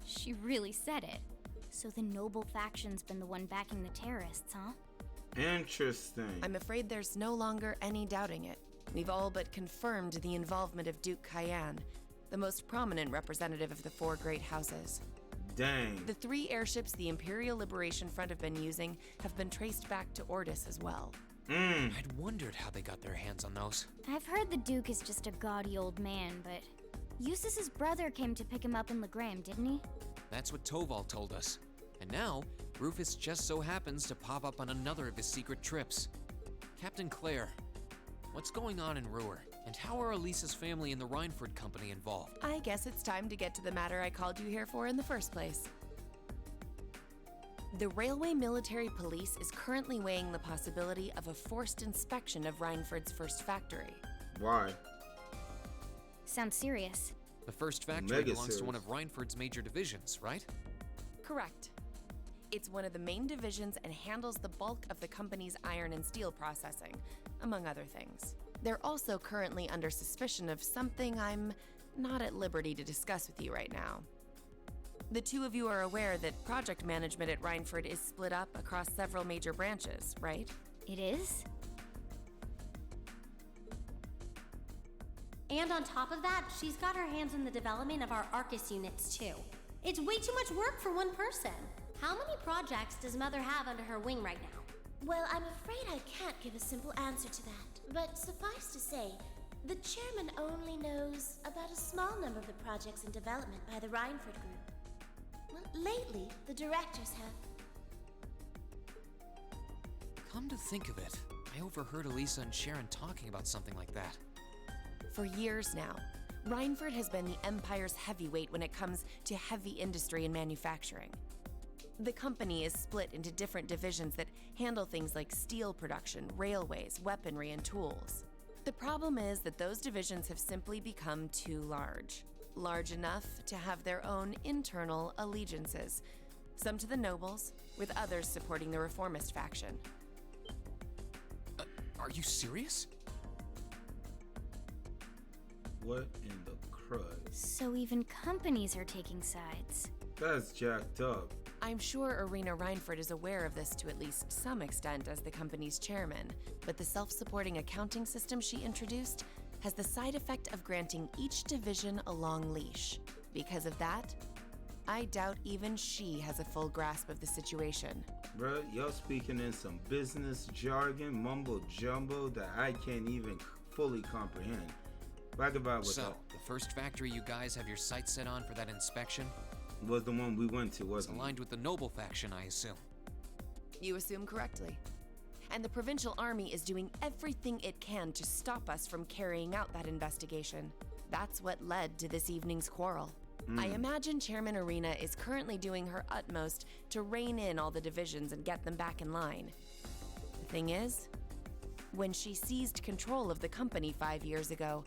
[SPEAKER 3] she really said it. So the noble faction's been the one backing the terrorists, huh?
[SPEAKER 1] Interesting.
[SPEAKER 4] I'm afraid there's no longer any doubting it. We've all but confirmed the involvement of Duke Cayenne, the most prominent representative of the four great houses.
[SPEAKER 1] Dang.
[SPEAKER 4] The 3 airships the Imperial Liberation Front have been using have been traced back to Ordis as well.
[SPEAKER 2] I'd wondered how they got their hands on those.
[SPEAKER 3] I've heard the Duke is just a gaudy old man, but Eustace's brother came to pick him up in Legram, didn't he?
[SPEAKER 2] That's what Toval told us. And now, Rufus just so happens to pop up on another of his secret trips. Captain Claire, what's going on in Ruhr? And how are Elisa's family and the Rhineford Company involved?
[SPEAKER 4] I guess it's time to get to the matter I called you here for in the first place. The Railway Military Police is currently weighing the possibility of a forced inspection of Rhineford's first factory.
[SPEAKER 1] Why?
[SPEAKER 3] Sounds serious.
[SPEAKER 2] The first factory
[SPEAKER 1] Mega
[SPEAKER 2] belongs to
[SPEAKER 1] serious.
[SPEAKER 2] one of Rhineford's major divisions, right?
[SPEAKER 4] Correct. It's one of the main divisions and handles the bulk of the company's iron and steel processing, among other things. They're also currently under suspicion of something I'm not at liberty to discuss with you right now. The two of you are aware that project management at Rhineford is split up across several major branches, right?
[SPEAKER 3] It is?
[SPEAKER 8] And on top of that, she's got her hands in the development of our Arcus units, too. It's way too much work for one person. How many projects does Mother have under her wing right now?
[SPEAKER 9] Well, I'm afraid I can't give a simple answer to that. But suffice to say, the chairman only knows about a small number of the projects in development by the Rhineford Group. Well, lately, the directors have.
[SPEAKER 2] Come to think of it, I overheard Elisa and Sharon talking about something like that.
[SPEAKER 4] For years now, Rhineford has been the Empire's heavyweight when it comes to heavy industry and manufacturing. The company is split into different divisions that handle things like steel production, railways, weaponry, and tools. The problem is that those divisions have simply become too large. Large enough to have their own internal allegiances, some to the nobles, with others supporting the reformist faction.
[SPEAKER 2] Are you serious?
[SPEAKER 1] What in the crud?
[SPEAKER 3] So even companies are taking sides.
[SPEAKER 1] That's jacked up.
[SPEAKER 4] I'm sure Irina Rhineford is aware of this to at least some extent as the company's chairman, but the self-supporting accounting system she introduced has the side effect of granting each division a long leash. Because of that, I doubt even she has a full grasp of the situation.
[SPEAKER 1] Bruh, y'all speaking in some business jargon, mumbo jumbo that I can't even fully comprehend. Back about what
[SPEAKER 2] So, the first factory you guys have your sights set on for that inspection?
[SPEAKER 1] Was the one we went to,
[SPEAKER 2] It's
[SPEAKER 1] wasn't it?
[SPEAKER 2] aligned with the noble faction, I assume.
[SPEAKER 4] You assume correctly. And the Provincial Army is doing everything it can to stop us from carrying out that investigation. That's what led to this evening's quarrel. I imagine Chairman Irina is currently doing her utmost to rein in all the divisions and get them back in line. The thing is, when she seized control of the company 5 years ago,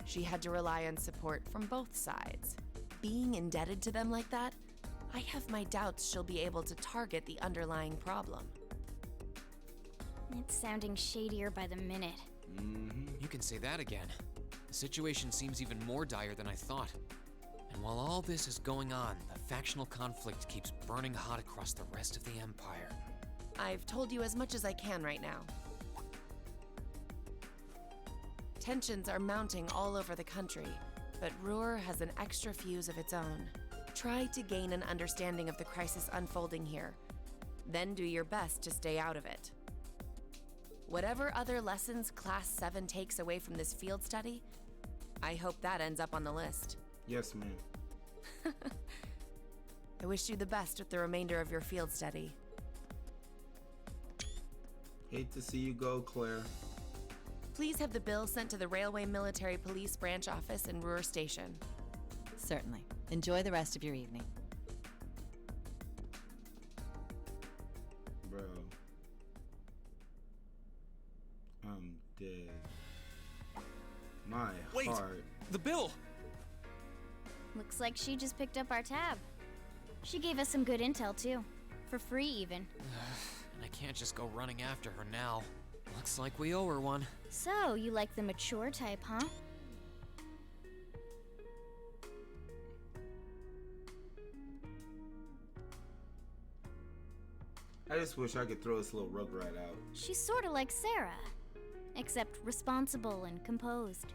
[SPEAKER 4] she had to rely on support from both sides. Being indebted to them like that, I have my doubts she'll be able to target the underlying problem.
[SPEAKER 3] It's sounding shadier by the minute.
[SPEAKER 2] You can say that again. The situation seems even more dire than I thought. And while all this is going on, the factional conflict keeps burning hot across the rest of the Empire.
[SPEAKER 4] I've told you as much as I can right now. Tensions are mounting all over the country, but Ruhr has an extra fuse of its own. Try to gain an understanding of the crisis unfolding here, then do your best to stay out of it. Whatever other lessons Class 7 takes away from this field study, I hope that ends up on the list.
[SPEAKER 1] Yes, ma'am.
[SPEAKER 4] I wish you the best with the remainder of your field study.
[SPEAKER 1] Hate to see you go, Claire.
[SPEAKER 4] Please have the bill sent to the Railway Military Police Branch Office in Ruhr Station.
[SPEAKER 14] Certainly. Enjoy the rest of your evening.
[SPEAKER 1] Bro. I'm dead. My heart.
[SPEAKER 12] The bill!
[SPEAKER 3] Looks like she just picked up our tab. She gave us some good intel, too. For free, even.
[SPEAKER 2] And I can't just go running after her now. Looks like we owe her one.
[SPEAKER 3] So, you like the mature type, huh?
[SPEAKER 1] I just wish I could throw this little rugrat out.
[SPEAKER 3] She's sorta like Sarah. Except responsible and composed.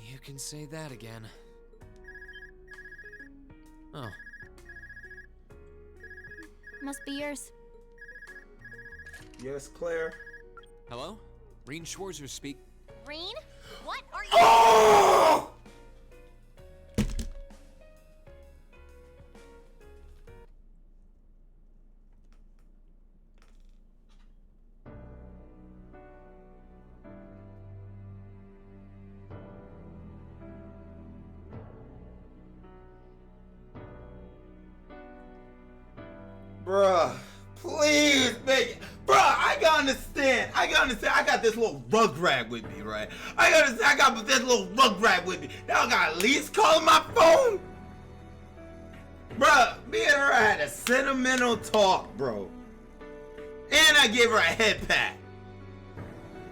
[SPEAKER 2] You can say that again. Oh.
[SPEAKER 3] Must be yours.
[SPEAKER 1] Yes, Claire?
[SPEAKER 2] Hello? Reen Schwarzer speak.
[SPEAKER 3] Reen? What are you—
[SPEAKER 1] Oh! Bruh, please, baby. Bruh, I gotta understand. I got this little rugrat with me, right? I got this little rugrat with me. Now I gotta at least call my phone? Bruh, me and her had a sentimental talk, bro. And I gave her a head pat.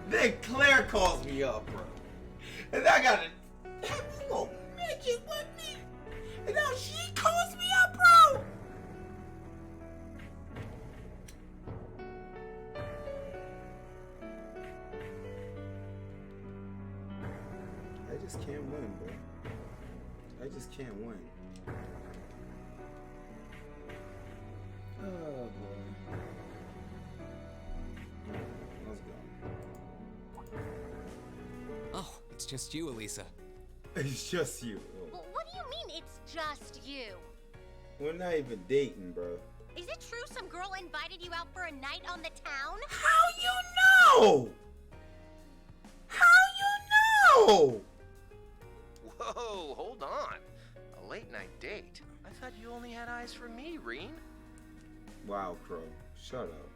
[SPEAKER 1] Then Claire calls me up, bro. And I gotta have this little midget with me. And now she calls me up, bro. I just can't win, bro. I just can't win. Oh, boy. Let's go.
[SPEAKER 2] Oh, it's just you, Elisa.
[SPEAKER 1] It's just you.
[SPEAKER 8] Well, what do you mean it's just you?
[SPEAKER 1] We're not even dating, bro.
[SPEAKER 8] Is it true some girl invited you out for a night on the town?
[SPEAKER 1] How you know? How you know?
[SPEAKER 7] Whoa, hold on. A late night date? I thought you only had eyes for me, Reen.
[SPEAKER 1] Wow, Crow. Shut up.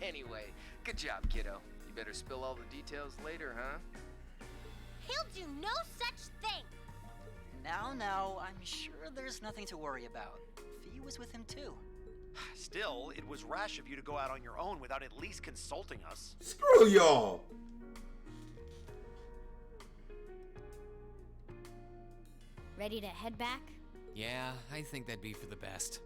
[SPEAKER 7] Anyway, good job, kiddo. You better spill all the details later, huh?
[SPEAKER 8] He'll do no such thing.
[SPEAKER 21] Now, I'm sure there's nothing to worry about. Fee was with him too.
[SPEAKER 10] Still, it was rash of you to go out on your own without at least consulting us.
[SPEAKER 1] Screw y'all!
[SPEAKER 3] Ready to head back?
[SPEAKER 2] Yeah, I think that'd be for the best.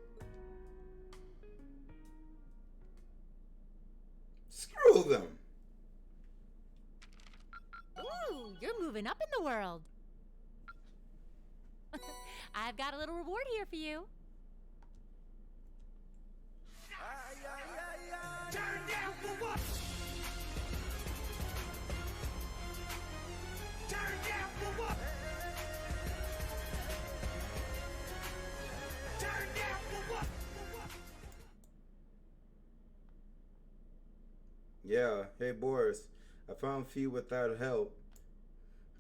[SPEAKER 1] Screw them!
[SPEAKER 6] Ooh, you're moving up in the world. I've got a little reward here for you.
[SPEAKER 16] Turn down for what? Turn down for what? Turn down for what?
[SPEAKER 1] Yeah, hey Boris. I found Fee without help.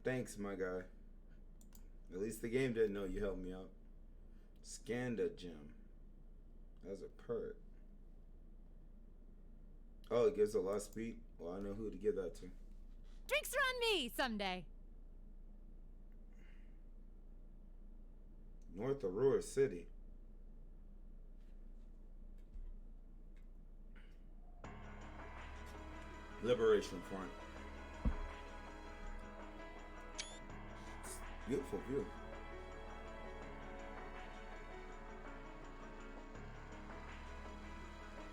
[SPEAKER 1] Thanks, my guy. At least the game didn't know you helped me out. Scanda gem. That's a perk. Oh, it gives a lot of speed? Well, I know who to give that to.
[SPEAKER 6] Drinks are on me someday.
[SPEAKER 1] North Aurora City. Liberation Front. Beautiful view.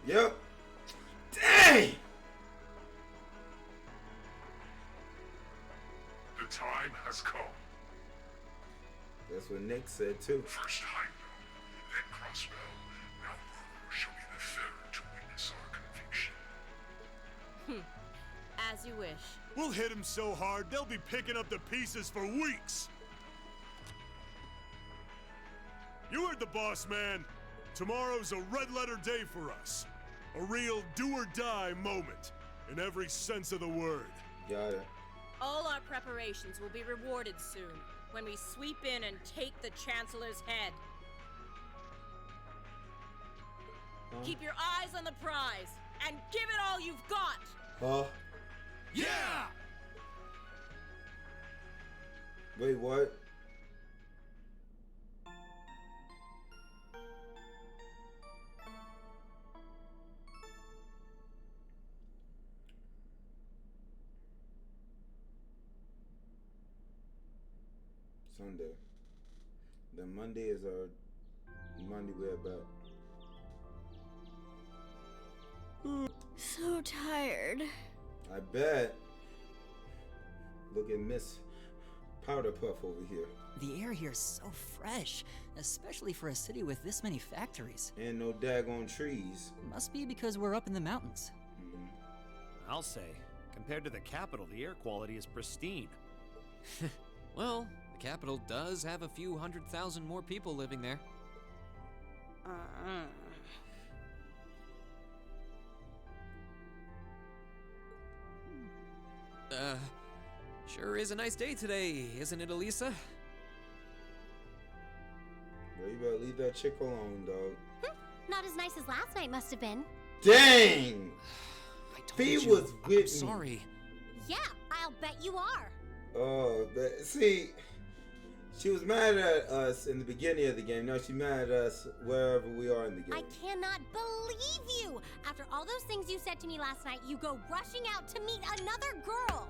[SPEAKER 1] Yep. Dang!
[SPEAKER 20] The time has come.
[SPEAKER 1] That's what Nick said too.
[SPEAKER 20] First Heimdall, then Crossbow, now Brewer shall be the third to witness our conviction.
[SPEAKER 23] As you wish.
[SPEAKER 15] We'll hit them so hard, they'll be picking up the pieces for weeks. You heard the boss, man. Tomorrow's a red-letter day for us. A real do-or-die moment, in every sense of the word.
[SPEAKER 1] Got it.
[SPEAKER 11] All our preparations will be rewarded soon, when we sweep in and take the Chancellor's head. Keep your eyes on the prize, and give it all you've got!
[SPEAKER 1] Huh?
[SPEAKER 15] Yeah!
[SPEAKER 1] Wait, what? Sunday. Then Monday is our Monday we're back.
[SPEAKER 9] So tired.
[SPEAKER 1] I bet. Look at Miss Powder Puff over here.
[SPEAKER 21] The air here's so fresh, especially for a city with this many factories.
[SPEAKER 1] And no daggone trees.
[SPEAKER 21] Must be because we're up in the mountains.
[SPEAKER 10] I'll say, compared to the capital, the air quality is pristine.
[SPEAKER 2] Well, the capital does have a few 100,000 more people living there. Sure is a nice day today, isn't it, Elisa?
[SPEAKER 1] Bro, you better leave that chick alone, dog.
[SPEAKER 8] Not as nice as last night must have been.
[SPEAKER 1] Dang!
[SPEAKER 2] He
[SPEAKER 1] was with me.
[SPEAKER 2] Sorry.
[SPEAKER 8] Yeah, I'll bet you are.
[SPEAKER 1] Oh, see, she was mad at us in the beginning of the game. Now she's mad at us wherever we are in the game.
[SPEAKER 8] I cannot believe you! After all those things you said to me last night, you go rushing out to meet another girl!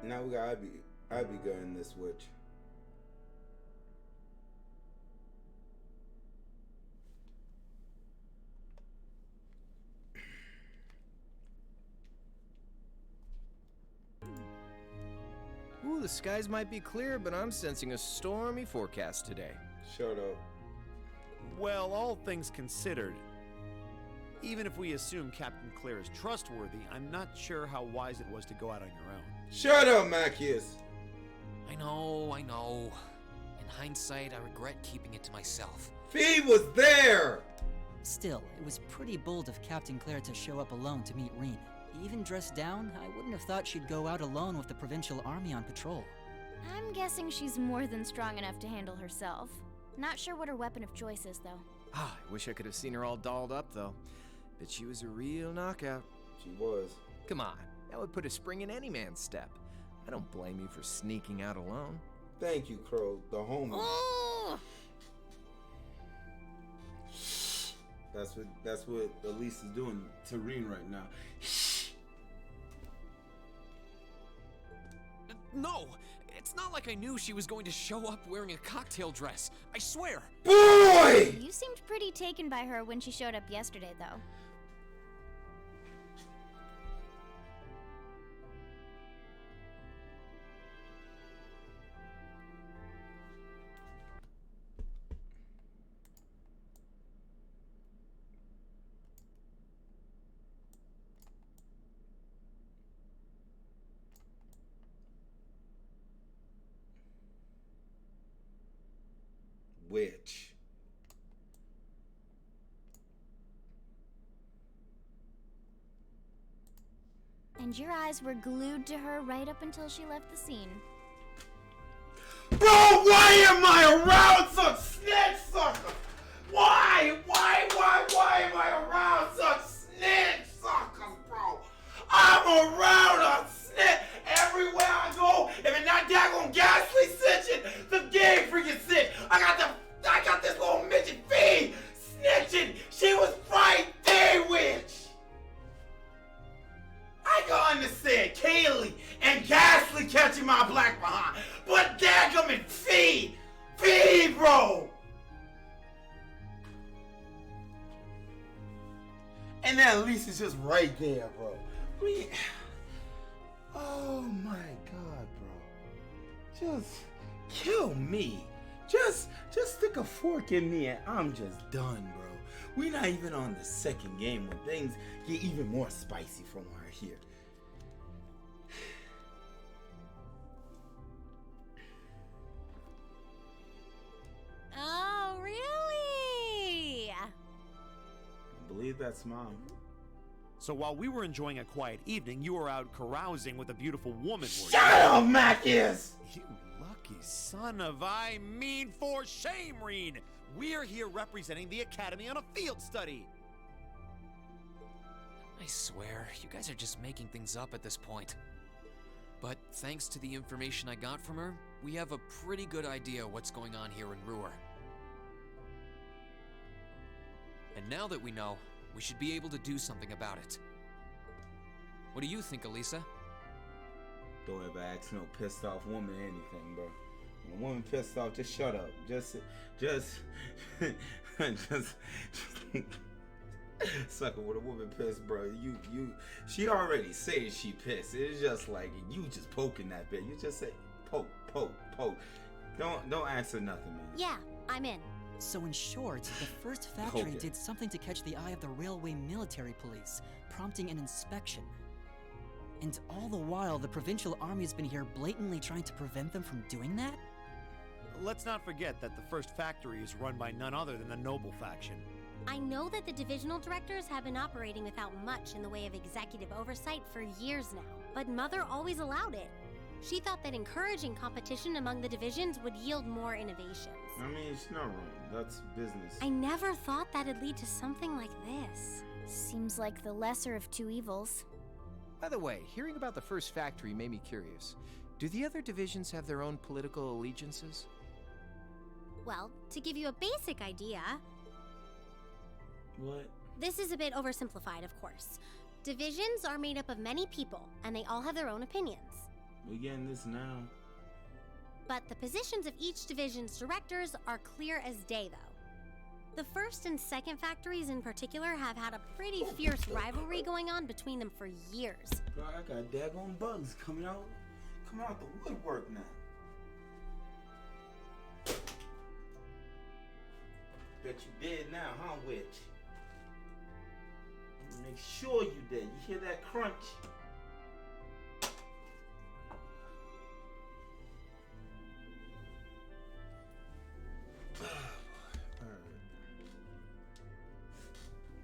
[SPEAKER 1] Now we got Abigail in this witch.
[SPEAKER 15] Who
[SPEAKER 7] the skies might be clear, but I'm sensing a stormy forecast today.
[SPEAKER 1] Shut up.
[SPEAKER 10] Well, all things considered, even if we assume Captain Claire is trustworthy, I'm not sure how wise it was to go out on your own.
[SPEAKER 1] Shut up, Macias.
[SPEAKER 2] I know. In hindsight, I regret keeping it to myself.
[SPEAKER 1] Fee was there!
[SPEAKER 21] Still, it was pretty bold of Captain Claire to show up alone to meet Reen. Even dressed down, I wouldn't have thought she'd go out alone with the Provincial Army on patrol.
[SPEAKER 5] I'm guessing she's more than strong enough to handle herself. Not sure what her weapon of choice is, though.
[SPEAKER 7] Ah, I wish I could have seen her all dolled up, though. But she was a real knockout.
[SPEAKER 1] She was.
[SPEAKER 7] Come on, that would put a spring in any man's step. I don't blame you for sneaking out alone.
[SPEAKER 1] Thank you, Crow, the homie.
[SPEAKER 5] Oh!
[SPEAKER 1] That's what Elise is doing to Reen right now.
[SPEAKER 2] No! It's not like I knew she was going to show up wearing a cocktail dress. I swear!
[SPEAKER 1] Boy!
[SPEAKER 5] You seemed pretty taken by her when she showed up yesterday, though.
[SPEAKER 1] Witch.
[SPEAKER 5] And your eyes were glued to her right up until she left the scene.
[SPEAKER 1] Bro, why am I around such snitch suckers? Why am I around such snitch suckers, bro? I'm around a snitch everywhere I go. If it's not daggone Ghastly snitching, the game freaking snitch. I got this little midget Fee snitching. She was right there, witch. I can understand Kaylee and Ghastly catching my black behind, but dadgummit Fee, bro. And that Lisa's just right there, bro. Oh my God, bro. Just kill me. Just stick a fork in me and I'm just done, bro. We're not even on the second game when things get even more spicy from right here.
[SPEAKER 8] Oh, really?
[SPEAKER 1] I believe that's Mom.
[SPEAKER 10] So while we were enjoying a quiet evening, you were out carousing with a beautiful woman.
[SPEAKER 1] Shut up, Macias!
[SPEAKER 10] You lucky son of for shame, Reen! We're here representing the Academy on a field study!
[SPEAKER 2] I swear, you guys are just making things up at this point. But thanks to the information I got from her, we have a pretty good idea what's going on here in Ruhr. And now that we know, we should be able to do something about it. What do you think, Elisa?
[SPEAKER 1] Don't ever ask no pissed off woman anything, bro. When a woman pissed off, just shut up. Just sucker with a woman pissed, bro. She already said she pissed. It's just like you just poking that bit. You just say poke. Don't ask her nothing, man.
[SPEAKER 8] Yeah, I'm in.
[SPEAKER 21] So in short, the first factory did something to catch the eye of the railway military police, prompting an inspection. And all the while, the Provincial Army has been here blatantly trying to prevent them from doing that?
[SPEAKER 10] Let's not forget that the first factory is run by none other than the Noble faction.
[SPEAKER 8] I know that the divisional directors have been operating without much in the way of executive oversight for years now, but Mother always allowed it. She thought that encouraging competition among the divisions would yield more innovations.
[SPEAKER 1] I mean, it's not wrong. That's business.
[SPEAKER 8] I never thought that'd lead to something like this.
[SPEAKER 5] Seems like the lesser of two evils.
[SPEAKER 7] By the way, hearing about the first factory made me curious. Do the other divisions have their own political allegiances?
[SPEAKER 8] Well, to give you a basic idea...
[SPEAKER 1] What?
[SPEAKER 8] This is a bit oversimplified, of course. Divisions are made up of many people, and they all have their own opinions.
[SPEAKER 1] We're getting this now.
[SPEAKER 8] But the positions of each division's directors are clear as day, though. The first and second factories in particular have had a pretty fierce rivalry going on between them for years.
[SPEAKER 1] Bro, I got daggone bugs coming Come out the woodwork now. Bet you did now, huh, witch? Make sure you did. You hear that crunch?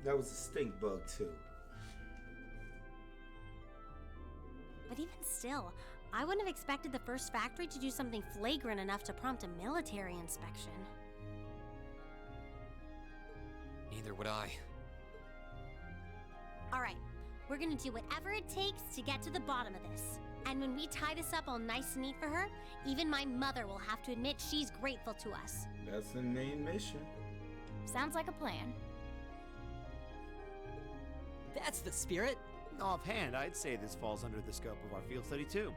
[SPEAKER 1] That was a stink bug too.
[SPEAKER 8] But even still, I wouldn't have expected the first factory to do something flagrant enough to prompt a military inspection.
[SPEAKER 2] Neither would I.
[SPEAKER 8] Alright, we're gonna do whatever it takes to get to the bottom of this. And when we tie this up all nice and neat for her, even my mother will have to admit she's grateful to us.
[SPEAKER 1] That's the main mission.
[SPEAKER 5] Sounds like a plan.
[SPEAKER 21] That's the spirit.
[SPEAKER 10] Offhand, I'd say this falls under the scope of our field study too.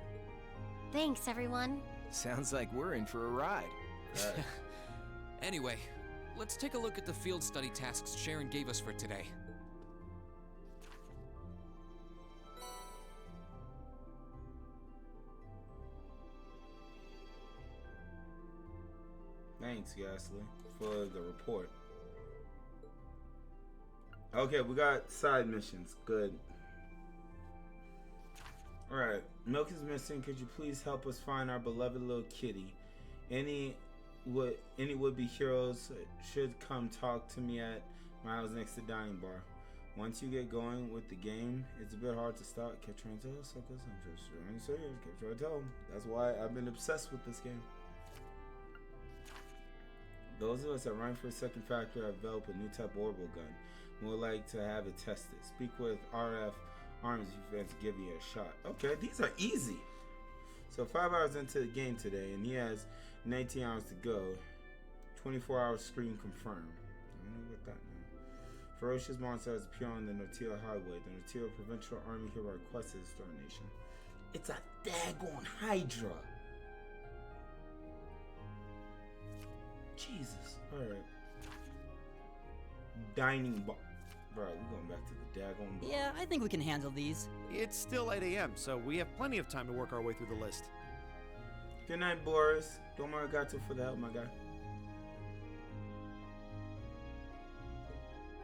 [SPEAKER 8] Thanks, everyone.
[SPEAKER 7] Sounds like we're in for a ride.
[SPEAKER 1] Right.
[SPEAKER 2] Anyway, let's take a look at the field study tasks Sharon gave us for today.
[SPEAKER 1] Thanks, Gasly, for the report. Okay, we got side missions. Good. Alright, Milk is missing. Could you please help us find our beloved little kitty? Any would-be heroes should come talk to me at my house next to Dining Bar. Once you get going with the game, it's a bit hard to stop. Kept trying to tell us, I'm just trying to say it. Kept trying to tell them. That's why I've been obsessed with this game. Those of us at Rhineford Second Factory have developed a new type of orbital gun. We would like to have it tested. Speak with RF Arms if you fancy giving it a shot. Okay, these are easy. So 5 hours into the game today, and he has 19 hours to go. 24 hour screen confirmed. I don't know what that means. Ferocious monsters appear on the Nortila Highway. The Nortila Provincial Army hereby requested its donation. It's a daggone Hydra. Jesus. Alright. Dining bar. Bro, we're going back to the daggone bar.
[SPEAKER 21] Yeah, I think we can handle these.
[SPEAKER 10] It's still 8 a.m., so we have plenty of time to work our way through the list.
[SPEAKER 1] Good night, Boris. Don't mind Gato for the help, my guy.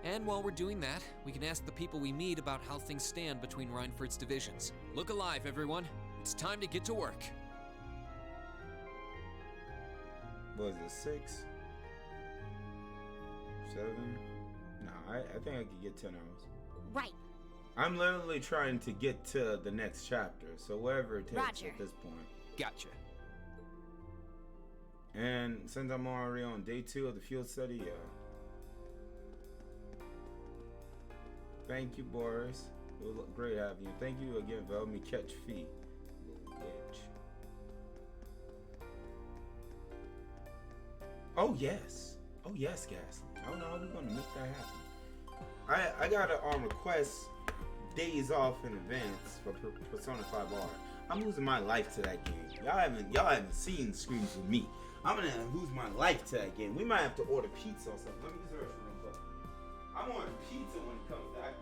[SPEAKER 2] And while we're doing that, we can ask the people we meet about how things stand between Rhineford's divisions. Look alive, everyone. It's time to get to work.
[SPEAKER 1] What is it, 6? 7? No, I think I could get 10 hours.
[SPEAKER 8] Right.
[SPEAKER 1] I'm literally trying to get to the next chapter, so whatever it takes
[SPEAKER 8] Roger.
[SPEAKER 1] at this point.
[SPEAKER 7] Gotcha.
[SPEAKER 1] And since I'm already on day 2 of the field study, thank you, Boris. It was great having you. Thank you again for helping me catch feet. Little bitch. Oh yes. Oh yes, Gasly. I don't know how we're gonna make that happen. I gotta request days off in advance for Persona 5R. I'm losing my life to that game. Y'all haven't seen screens with me. I'm gonna lose my life to that game. We might have to order pizza or something. Let me just search real quick. I'm ordering pizza when it comes to that.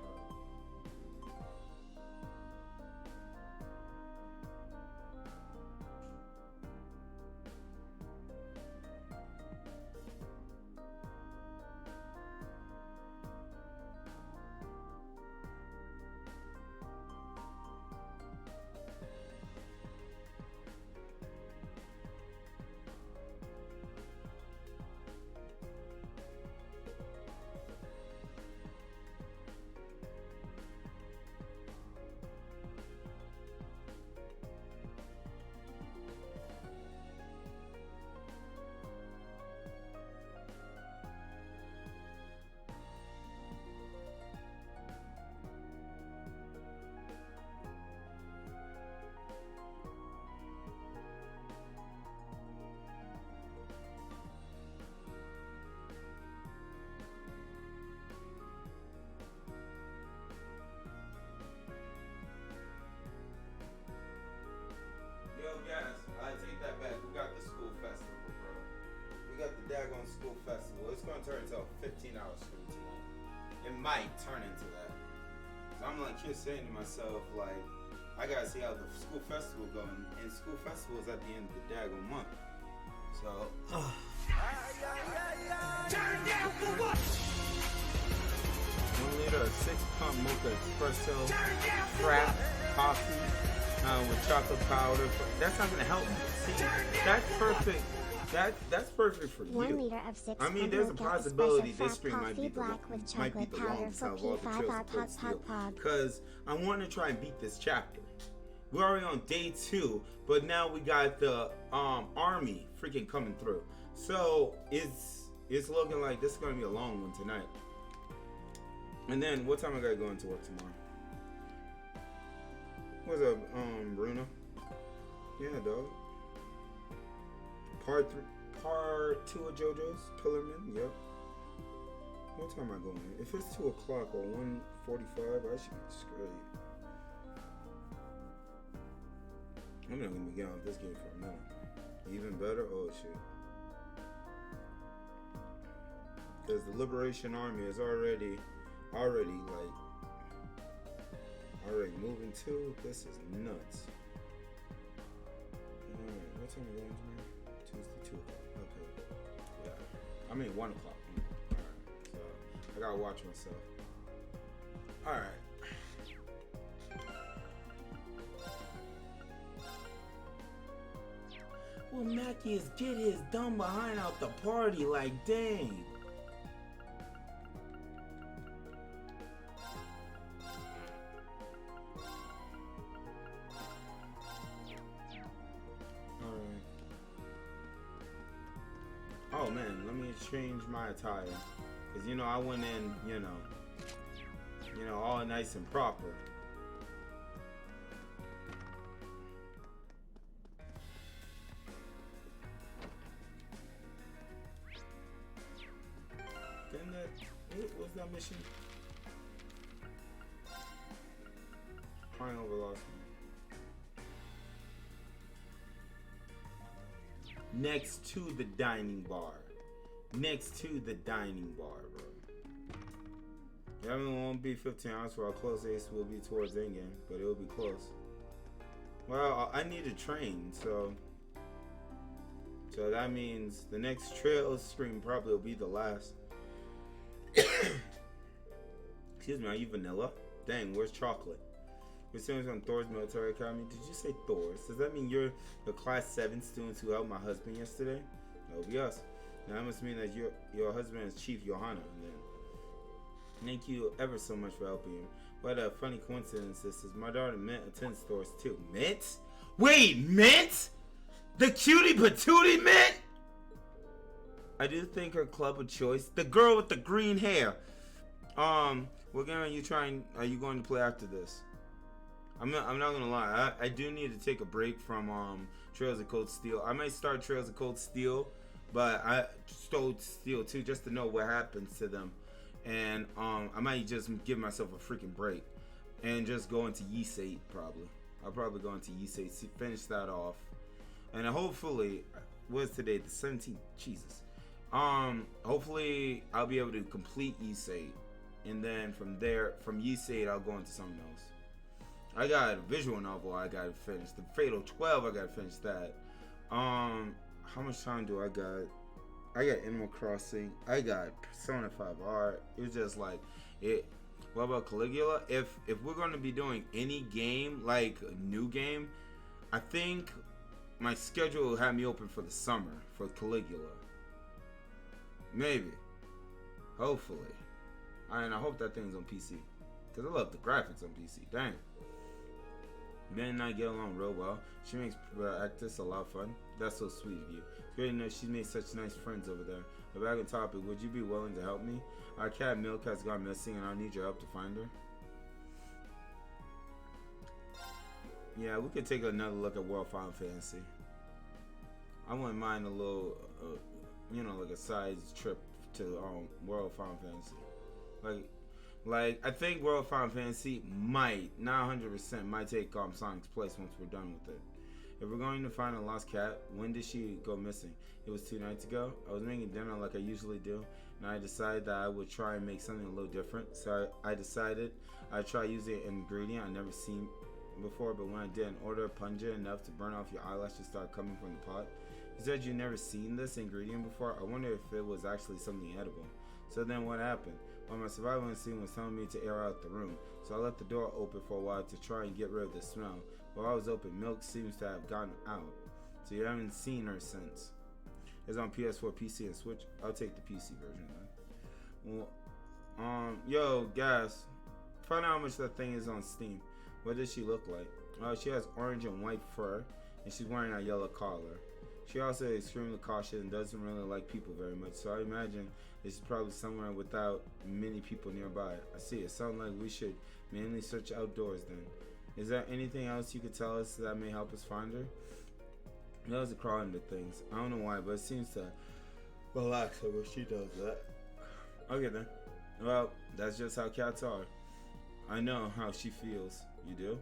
[SPEAKER 1] Yo, guys, I take that back. We got the school festival, bro. We got the daggone school festival. It's gonna turn into a 15-hour stream tonight. It might turn into that. So I'm like here saying to myself, like, I I gotta see how the school festival going. And school festival is at the end of the daggone month. So,
[SPEAKER 16] Turn down for what?
[SPEAKER 1] 1 liter of 6-pump mocha espresso, frap, coffee, with chocolate powder. That's not gonna help me. See, that's perfect. That's perfect for you.
[SPEAKER 3] 1 liter of 6
[SPEAKER 1] I mean, there's a possibility this stream might be the longest out of all the Trails of Cold Steel. Because I want to try and beat this chapter. We're already on day 2, but now we got the army freaking coming through. So it's looking like this is gonna be a long one tonight. And then what time I gotta go into work tomorrow? What's up, Bruno? Yeah, dog. Part 2 of JoJo's Pillarman. Yep. What time am I going? If it's 2 o'clock or 1:45, I should be straight. I'm not gonna be getting off this game for a minute. Even better? Oh shit. Because the Liberation Army is already moving too. This is nuts. Alright, what time are we going tomorrow? Tuesday, 2 o'clock. Okay. Yeah. I mean 1 o'clock. Alright. So I gotta watch myself. Alright. Well, Mackie is get his dumb behind out the party, like dang. Alright. Oh man, let me change my attire. Cause you know I went in, you know, all nice and proper. What was that mission? Crying over lost man. Next to the dining bar. Next to the dining bar, bro. Yeah, I mean, it won't be 15 hours for our close ace will be towards endgame, but it'll be close. Well, I need to train, so that means the next trail stream probably will be the last. Excuse me, are you vanilla? Dang, where's chocolate? We're students on Thor's Military Academy. Did you say Thor's? Does that mean you're the class 7 students who helped my husband yesterday? That would be us. Now that must mean that your husband is Chief Johanna. Then thank you ever so much for helping him. What a funny coincidence this is. My daughter Mint attends Thor's too. Mint? Wait, Mint? The cutie patootie Mint? I do think her club of choice. The girl with the green hair. What game are you going to play after this? I'm not gonna lie. I do need to take a break from Trails of Cold Steel. I might start Trails of Cold Steel, but I stole Steel too just to know what happens to them. And I might just give myself a freaking break and just go into Yeast probably. I'll probably go into Yeast, finish that off. And hopefully, what's today? The 17th. Jesus. Hopefully I'll be able to complete Yeast, and then from there, from Yeast I'll go into something else. I got a visual novel I gotta finish. The Fatal 12 I gotta finish that. How much time do I got? I got Animal Crossing. I got Persona 5R. It's just like it. What about Caligula? If we're gonna be doing any game, like a new game, I think my schedule will have me open for the summer for Caligula. Maybe. Hopefully. And I hope that thing's on PC. Because I love the graphics on PC. Dang. Ben and I get along real well. She makes practice a lot of fun. That's so sweet of you. It's great to know she's made such nice friends over there. But back on topic, would you be willing to help me? Our cat Milk has gone missing and I need your help to find her. Yeah, we could take another look at World Final Fantasy. I wouldn't mind a little, like a side trip to World Final Fantasy. Like I think World Final Fantasy might, not 100%, might take Sonic's place once we're done with it. If we're going to find a lost cat, when did she go missing? It was 2 nights ago. I was making dinner like I usually do, and I decided that I would try and make something a little different. So I decided I'd try using an ingredient I never seen before, but when I didn't order pungent enough to burn off your eyelashes start coming from the pot. You said you never seen this ingredient before. I wonder if it was actually something edible. So then what happened? Well, my survival instinct was telling me to air out the room, so I left the door open for a while to try and get rid of the smell. While I was open, milk seems to have gotten out, so you haven't seen her since. It's on PS4, PC, and Switch. I'll take the PC version then. Well, yo, Gas, find out how much that thing is on Steam. What does she look like? She has orange and white fur, and she's wearing a yellow collar. She also is extremely cautious and doesn't really like people very much, so I imagine this is probably somewhere without many people nearby. I see. It sounds like we should mainly search outdoors then. Is there anything else you could tell us that may help us find her? She loves to crawl into things. I don't know why, but it seems to relax her when she does that. Okay then. Well, that's just how cats are. I know how she feels. You do?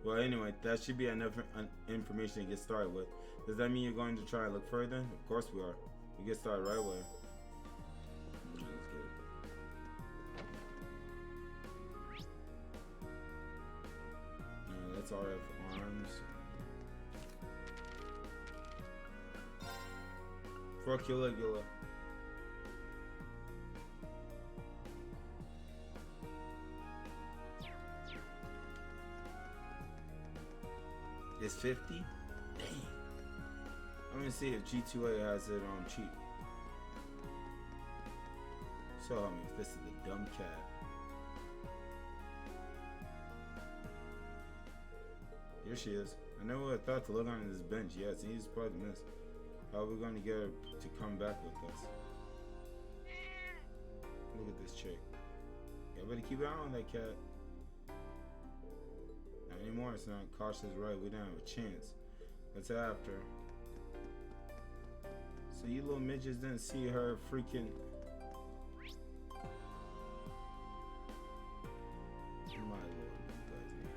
[SPEAKER 1] Well, anyway, that should be enough information to get started with. Does that mean you're going to try and look further? Of course we are. We get started right away. Let's get it. Yeah, that's RF arms. For Caligula. It's 50? Dang. I'm gonna see if G2A has it on cheap. So help me if this is the dumb cat. Here she is. I never would have thought to look on this bench. Yes, he's probably missed. How are we gonna get her to come back with us? Look at this chick. Y'all better keep an eye on that cat. Not anymore, it's not cautious, right? We don't have a chance. What's after? So you little midgets didn't see her freaking... My lord, you guys need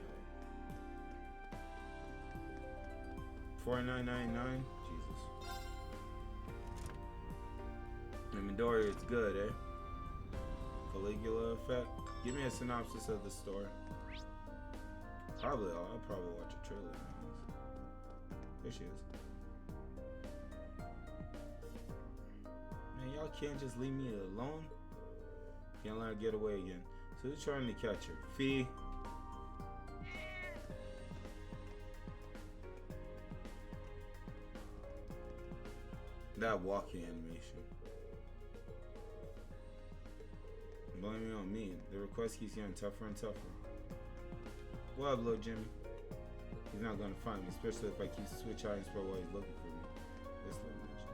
[SPEAKER 1] help. $49.99? Jesus. And Midori, it's good, eh? Caligula effect? Give me a synopsis of the story. Probably, I'll probably watch a trailer. There she is. Man, y'all can't just leave me alone. Can't let her get away again. So who's trying to catch her? Fee. That walking animation. Blaming on me. The request keeps getting tougher and tougher. What up, little Jimmy? He's not gonna find me, especially if I keep switch items for while he's looking for me. This little bitch.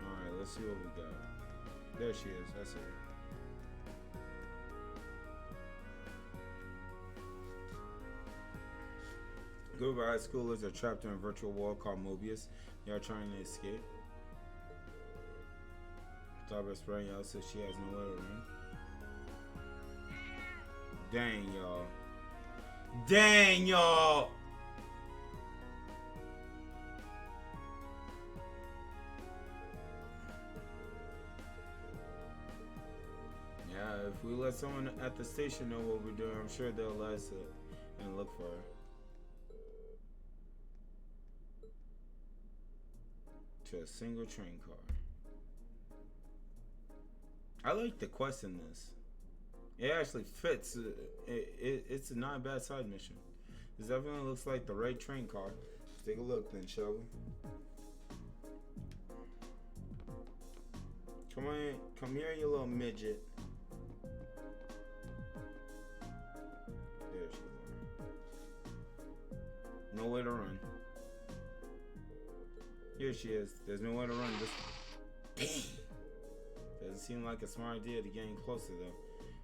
[SPEAKER 1] Alright, let's see what we got. There she is, that's her. A group of high schoolers are trapped in a virtual world called Mobius. They are trying to escape. Starburst spraying out so she has nowhere to run. Dang, y'all. Dang, y'all! Yeah, if we let someone at the station know what we're doing, I'm sure they'll let us and look for her. To a single train car. I like the quest in this. It actually fits. It's a not bad side mission. This definitely looks like the right train car. Let's take a look then, shall we? Come on, come here, you little midget. There she is. Nowhere to run. Here she is. There's nowhere to run. Dang. Doesn't seem like a smart idea to getting closer though.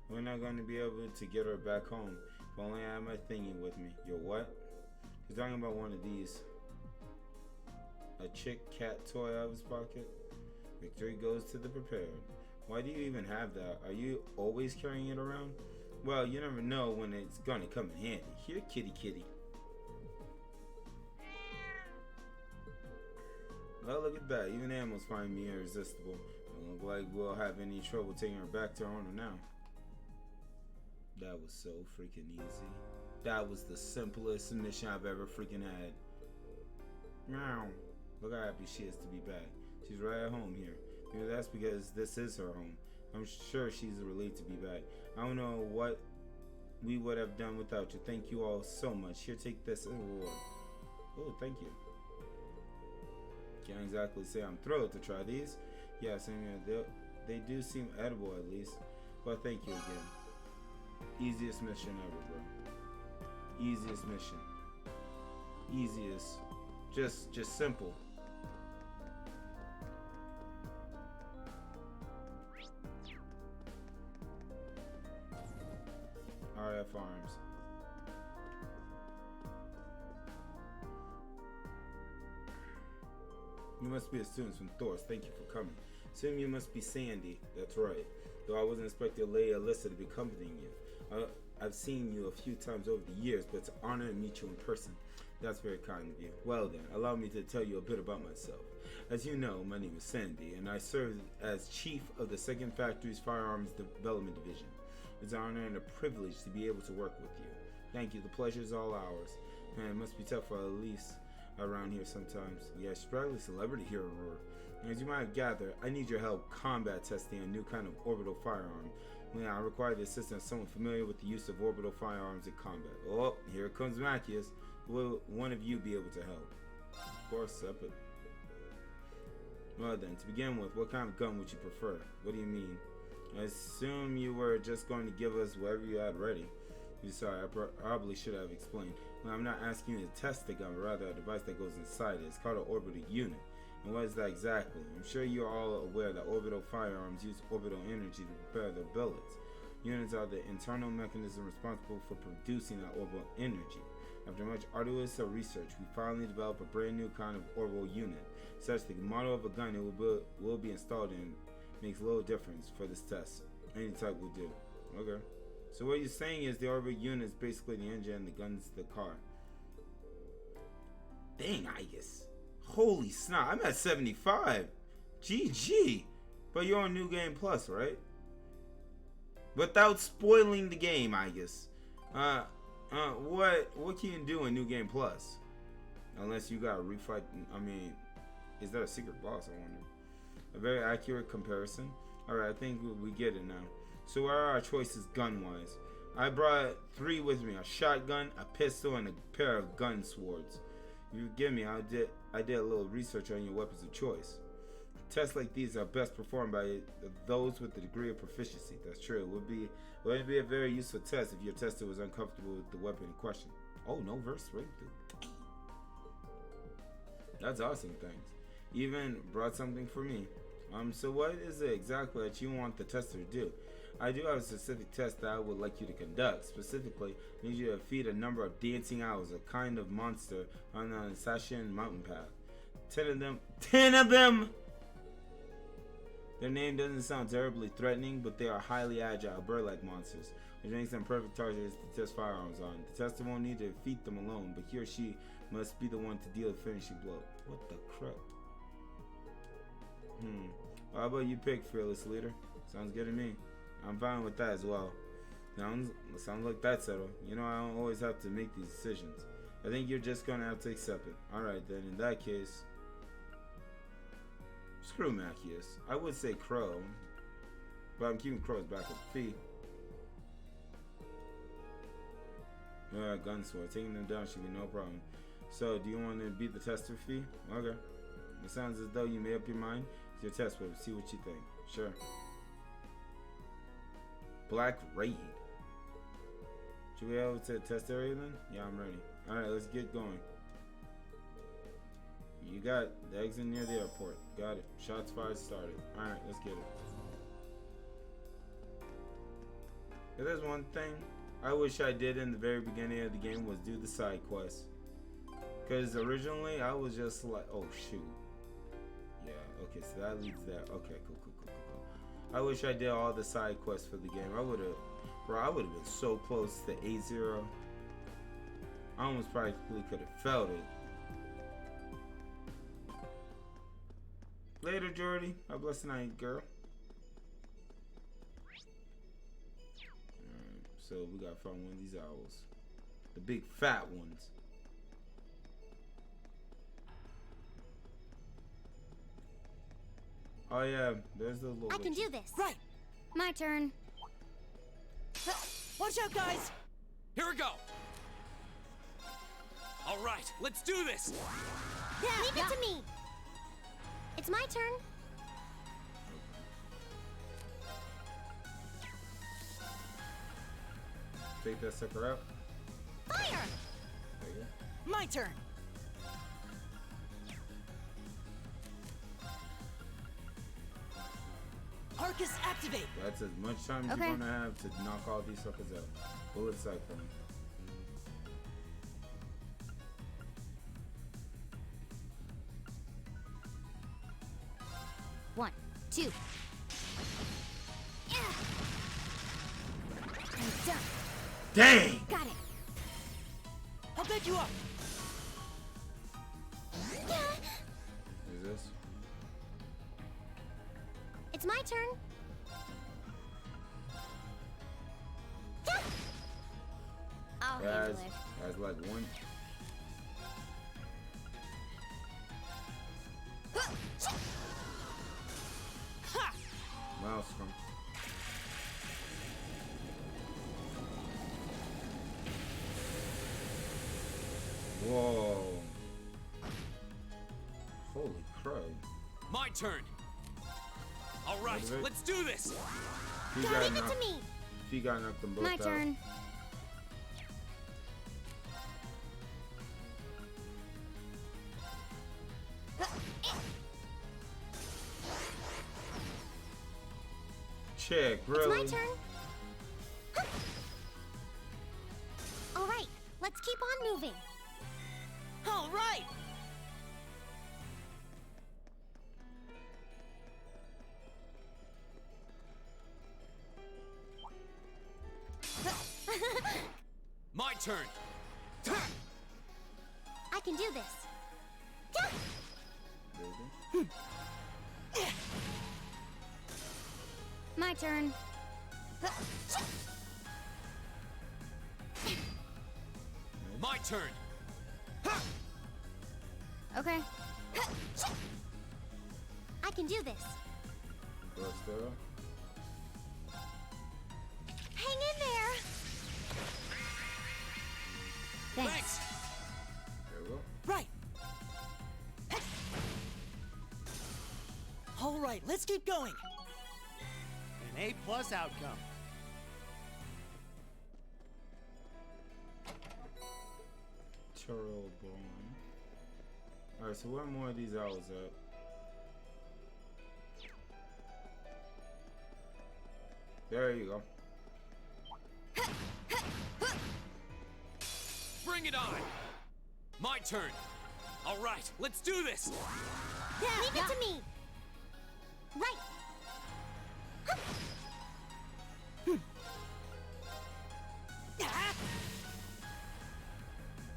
[SPEAKER 1] We're not going to be able to get her back home. If only I had my thingy with me. Yo, what? He's talking about one of these. A chick cat toy out of his pocket. Victory goes to the prepared. Why do you even have that? Are you always carrying it around? Well, you never know when it's gonna come in handy. Here, kitty kitty. Well, look at that. Even animals find me irresistible. Don't look like we'll have any trouble taking her back to her owner now. That was so freaking easy. That was the simplest mission I've ever freaking had. Meow. Look how happy she is to be back. She's right at home here. Maybe that's because this is her home. I'm sure she's relieved to be back. I don't know what we would have done without you. Thank you all so much. Here, take this award. Oh, thank you. Can't exactly say I'm thrilled to try these. Yeah, same here. They do seem edible at least. But thank you again. Easiest mission ever, bro. Easiest mission. Easiest. Just simple. RF Arms. You must be a student from Thor's. Thank you for coming. Assume you must be Sandy. That's right. Though I wasn't expecting Leia Alyssa to be accompanying you. I've seen you a few times over the years, but it's an honor to meet you in person. That's very kind of you. Well then, allow me to tell you a bit about myself. As you know, my name is Sandy, and I serve as Chief of the 2nd Factory's Firearms Development Division. It's an honor and a privilege to be able to work with you. Thank you. The pleasure is all ours. Man, it must be tough for Elise around here sometimes. Yeah, she's probably a celebrity here in Roar. As you might gather, I need your help combat testing a new kind of orbital firearm. I require the assistance of someone familiar with the use of orbital firearms in combat. Oh, here comes Machias. Will one of you be able to help? Of course, Sepid. Well then, to begin with, what kind of gun would you prefer? What do you mean? I assume you were just going to give us whatever you had ready. I'm sorry, I probably should have explained. Well, I'm not asking you to test the gun, but rather a device that goes inside it. It's called an orbital unit. And what is that exactly? I'm sure you're all aware that orbital firearms use orbital energy to prepare their bullets. Units are the internal mechanism responsible for producing that orbital energy. After much arduous research, we finally developed a brand new kind of orbital unit. Such the model of a gun it will be installed in makes little difference for this test. Any type will do. Okay. So what you're saying is the orbital unit is basically the engine and the gun's the car. Dang, Igus. Holy snap, I'm at 75. GG. But you're on New Game Plus, right? Without spoiling the game, Igus. What can you do in New Game Plus? Unless you got a refight. I mean, is that a secret boss, I wonder? A very accurate comparison. Alright, I think we get it now. So what are our choices gun-wise? I brought 3 with me. A shotgun, a pistol, and a pair of gun swords. If you forgive me, I did a little research on your weapons of choice. Tests like these are best performed by those with a degree of proficiency. That's true. It would be a very useful test if your tester was uncomfortable with the weapon in question. Oh, no verse breakthrough. That's awesome, thanks. You even brought something for me. So what is it exactly that you want the tester to do? I do have a specific test that I would like you to conduct. Specifically, I need you to defeat a number of dancing owls, a kind of monster on the Sashin mountain path. 10 of them. 10 of them! Their name doesn't sound terribly threatening, but they are highly agile, bird-like monsters, which makes them perfect targets to test firearms on. The tester won't need to defeat them alone, but he or she must be the one to deal the finishing blow. What the crap? How about you pick, fearless leader? Sounds good to me. I'm fine with that as well. Sounds like that's settled. You know, I don't always have to make these decisions. I think you're just gonna have to accept it. Alright then, in that case, screw Machias. I would say Crow, but I'm keeping Crow's backup fee. Alright, Gunsword. Taking them down should be no problem. So, do you want to beat the tester fee? Okay. It sounds as though you made up your mind. It's your test whip. See what you think. Sure. Black Raid. Should we go to the test area then? Yeah, I'm ready. Alright, let's get going. You got the exit near the airport. Got it. Shots fired started. Alright, let's get it. If there's one thing I wish I did in the very beginning of the game was do the side quests. Because originally I was just like, oh shoot. Yeah, okay, so that leads there. Okay, cool. I wish I did all the side quests for the game. I would have, bro. I would have been so close to 8-0. I almost practically could have felt it. Later, Jordy. Have a blessed night, girl. Alright, so we gotta find one of these owls. The big fat ones. Oh yeah, there's the little
[SPEAKER 3] I can
[SPEAKER 1] witches.
[SPEAKER 3] do this.
[SPEAKER 21] Right.
[SPEAKER 3] My turn.
[SPEAKER 21] Watch out, guys!
[SPEAKER 2] Here we go. All right, let's do this.
[SPEAKER 3] Yeah, leave it to me. It's my turn.
[SPEAKER 1] Take that sucker out.
[SPEAKER 3] Fire!
[SPEAKER 1] There you go.
[SPEAKER 21] My turn. Arcus activate.
[SPEAKER 1] That's as much time as
[SPEAKER 3] Okay.
[SPEAKER 1] you're gonna have to knock all these suckers out. Bullet cyclone.
[SPEAKER 3] One, two. Yeah. I'm done.
[SPEAKER 1] Dang!
[SPEAKER 3] Got it.
[SPEAKER 21] I'll pick you up.
[SPEAKER 1] Is this?
[SPEAKER 3] It's my turn. Yeah. I'll handle it.
[SPEAKER 1] As like one. Maelstrom. Whoa. Holy crap.
[SPEAKER 2] My turn. All right,
[SPEAKER 1] What is it?
[SPEAKER 2] let's do this.
[SPEAKER 1] He
[SPEAKER 3] Leave
[SPEAKER 1] got
[SPEAKER 3] it
[SPEAKER 1] knocked.
[SPEAKER 3] to me.
[SPEAKER 1] He got knocked them both
[SPEAKER 3] My
[SPEAKER 1] out.
[SPEAKER 3] turn.
[SPEAKER 1] Check, really?
[SPEAKER 3] It's my turn. All right, let's keep on moving.
[SPEAKER 21] All right.
[SPEAKER 2] My turn.
[SPEAKER 3] I can do this. My turn.
[SPEAKER 2] My turn.
[SPEAKER 3] Okay. I can do this.
[SPEAKER 1] Let's go.
[SPEAKER 3] Hang in there.
[SPEAKER 2] Thanks.
[SPEAKER 1] There we go.
[SPEAKER 21] Right. All right, let's keep going.
[SPEAKER 10] An A+ outcome.
[SPEAKER 1] Turtle bone. Alright, so where more of these owls at? There you go.
[SPEAKER 2] Bring it on. My turn. All right, let's do this.
[SPEAKER 3] Yeah, leave it to me. Right.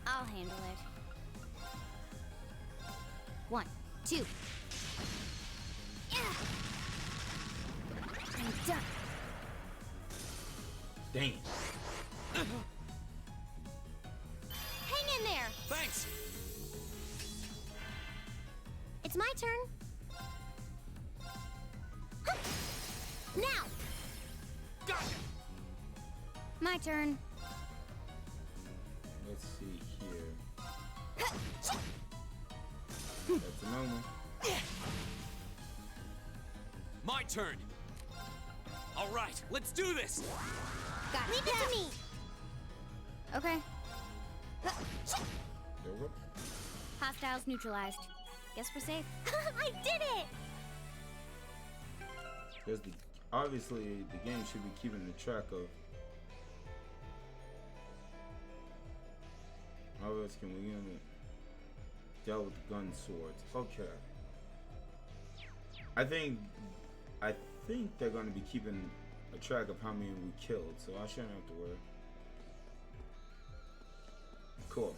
[SPEAKER 3] I'll handle it. 1, 2. Yeah. I'm done.
[SPEAKER 1] Dang.
[SPEAKER 3] Hang in there.
[SPEAKER 2] Thanks.
[SPEAKER 3] It's my turn. Now.
[SPEAKER 2] Gotcha.
[SPEAKER 3] My turn.
[SPEAKER 1] Let's see here. That's a moment.
[SPEAKER 2] My turn. All right, let's do this.
[SPEAKER 3] Got Leave it to me. Okay.
[SPEAKER 1] There we go.
[SPEAKER 3] Hostiles neutralized. Guess we're safe. I did it!
[SPEAKER 1] Because obviously the game should be keeping the track of how else can we deal with gun swords. Okay. I think they're going to be keeping a track of how many we killed, so I shouldn't have to worry. Cool.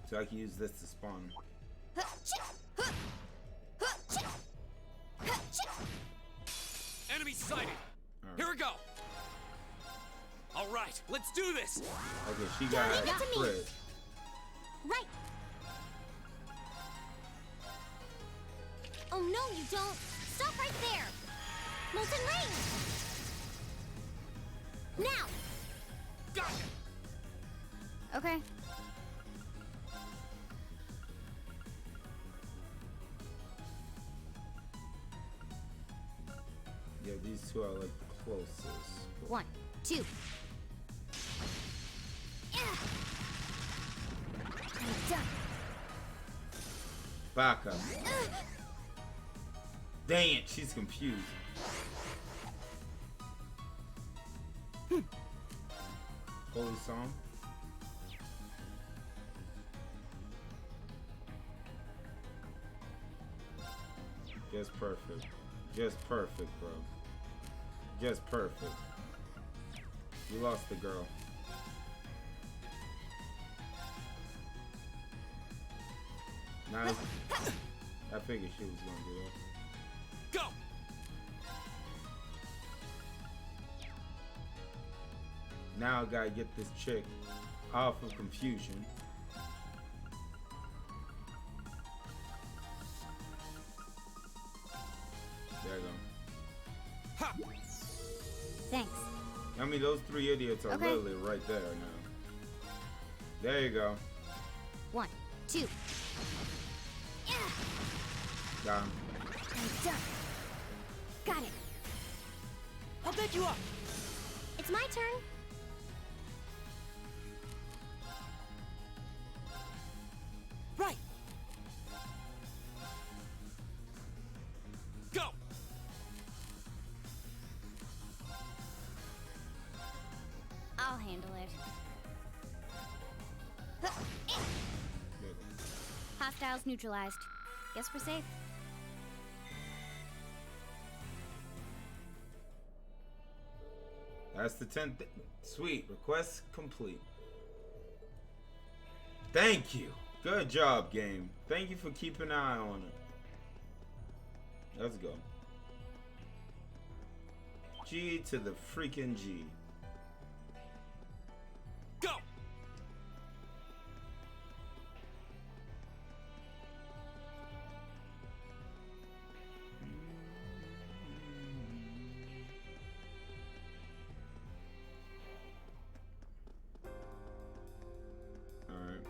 [SPEAKER 1] So I can use this to spawn.
[SPEAKER 2] Enemy sighted. Here we go. All right, let's do this.
[SPEAKER 1] Okay, she got crit.
[SPEAKER 3] Right. Oh no, you don't. Stop right there. Molten Rain. Now.
[SPEAKER 2] Got it.
[SPEAKER 5] Okay.
[SPEAKER 1] Yeah, these two are like the closest.
[SPEAKER 3] 1, 2. I'm done.
[SPEAKER 1] Back up. Dang it, she's confused. Holy song. Just perfect. Just perfect, bro. Just perfect. You lost the girl. Nice. I figured she was gonna do that.
[SPEAKER 2] Go!
[SPEAKER 1] Now I gotta get this chick off of confusion. There you go.
[SPEAKER 2] Ha!
[SPEAKER 3] Thanks.
[SPEAKER 1] I mean, those three idiots are
[SPEAKER 3] Okay.
[SPEAKER 1] literally right there now. There you go.
[SPEAKER 3] 1, 2.
[SPEAKER 1] Got him.
[SPEAKER 3] I'm done. Got it.
[SPEAKER 21] I'll back you up.
[SPEAKER 3] It's my turn.
[SPEAKER 21] Right.
[SPEAKER 2] Go!
[SPEAKER 5] I'll handle it. Hostiles neutralized. Guess we're safe.
[SPEAKER 1] That's the 10th. Sweet. Request complete. Thank you. Good job, game. Thank you for keeping an eye on it. Let's go. G to the freaking G.
[SPEAKER 2] Go!
[SPEAKER 1] Alright.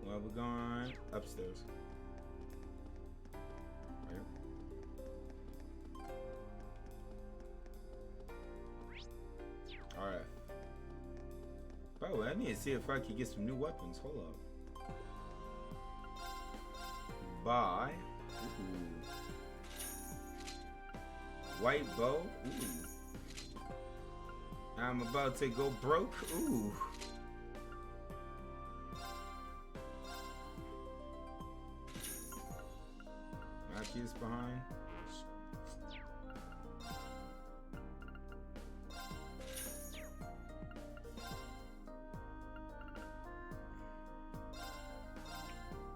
[SPEAKER 1] Well, we're going upstairs. Right. Alright. By the way, I need to see if I can get some new weapons. Hold up. Buy. Ooh. White bow. Ooh. I'm about to go broke. Ooh. Mackey's behind.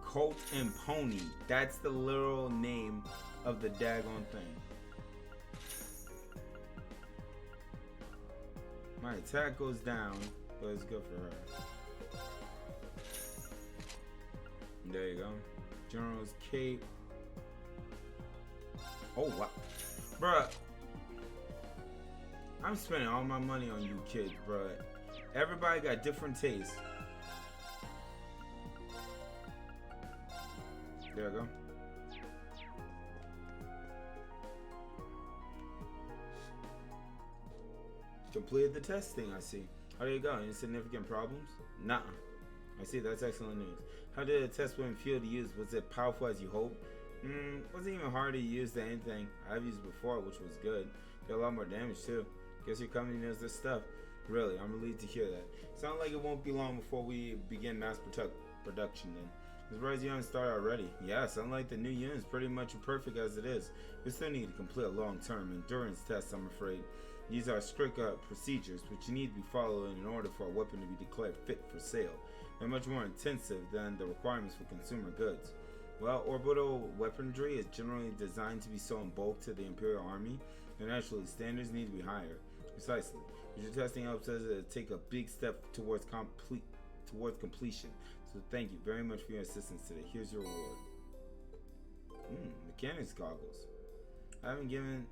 [SPEAKER 1] Colt and Pony. That's the literal name of the daggone thing. My attack goes down, but it's good for her. There you go. General's cape. Oh, wow. Bruh. I'm spending all my money on you kids, bruh. Everybody got different tastes. There we go. Completed the testing, I see. How did it go? Any significant problems? Nah. I see, that's excellent news. How did the test weapon feel to use? Was it powerful as you hoped? Wasn't even hard to use than anything I've used before, which was good. Did a lot more damage too. Guess your company knows this stuff. Really, I'm relieved to hear that. Sounds like it won't be long before we begin mass production then. Surprised you haven't started already. Yes, unlike the new units, pretty much perfect as it is. We still need to complete a long-term endurance test, I'm afraid. These are strict procedures which need to be followed in order for a weapon to be declared fit for sale. They're much more intensive than the requirements for consumer goods. Well, orbital weaponry is generally designed to be sold in bulk to the Imperial Army, and naturally, standards need to be higher. Precisely. Your testing helps us take a big step towards completion. So thank you very much for your assistance today. Here's your reward. Mechanics goggles. I haven't given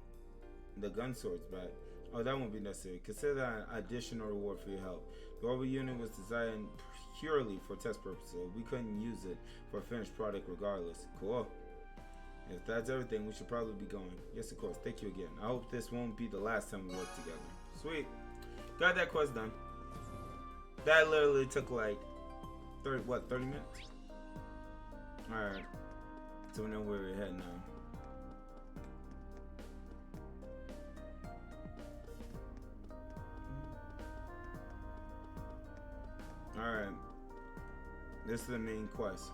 [SPEAKER 1] the gun swords back. Oh, that won't be necessary. Consider that an additional reward for your help. The orbital unit was designed purely for test purposes. We couldn't use it for a finished product regardless. Cool. If that's everything, we should probably be going. Yes, of course. Thank you again. I hope this won't be the last time we work together. Sweet. Got that quest done. That literally took like 30 minutes? Alright. So we know where we're heading now. Alright. This is the main quest.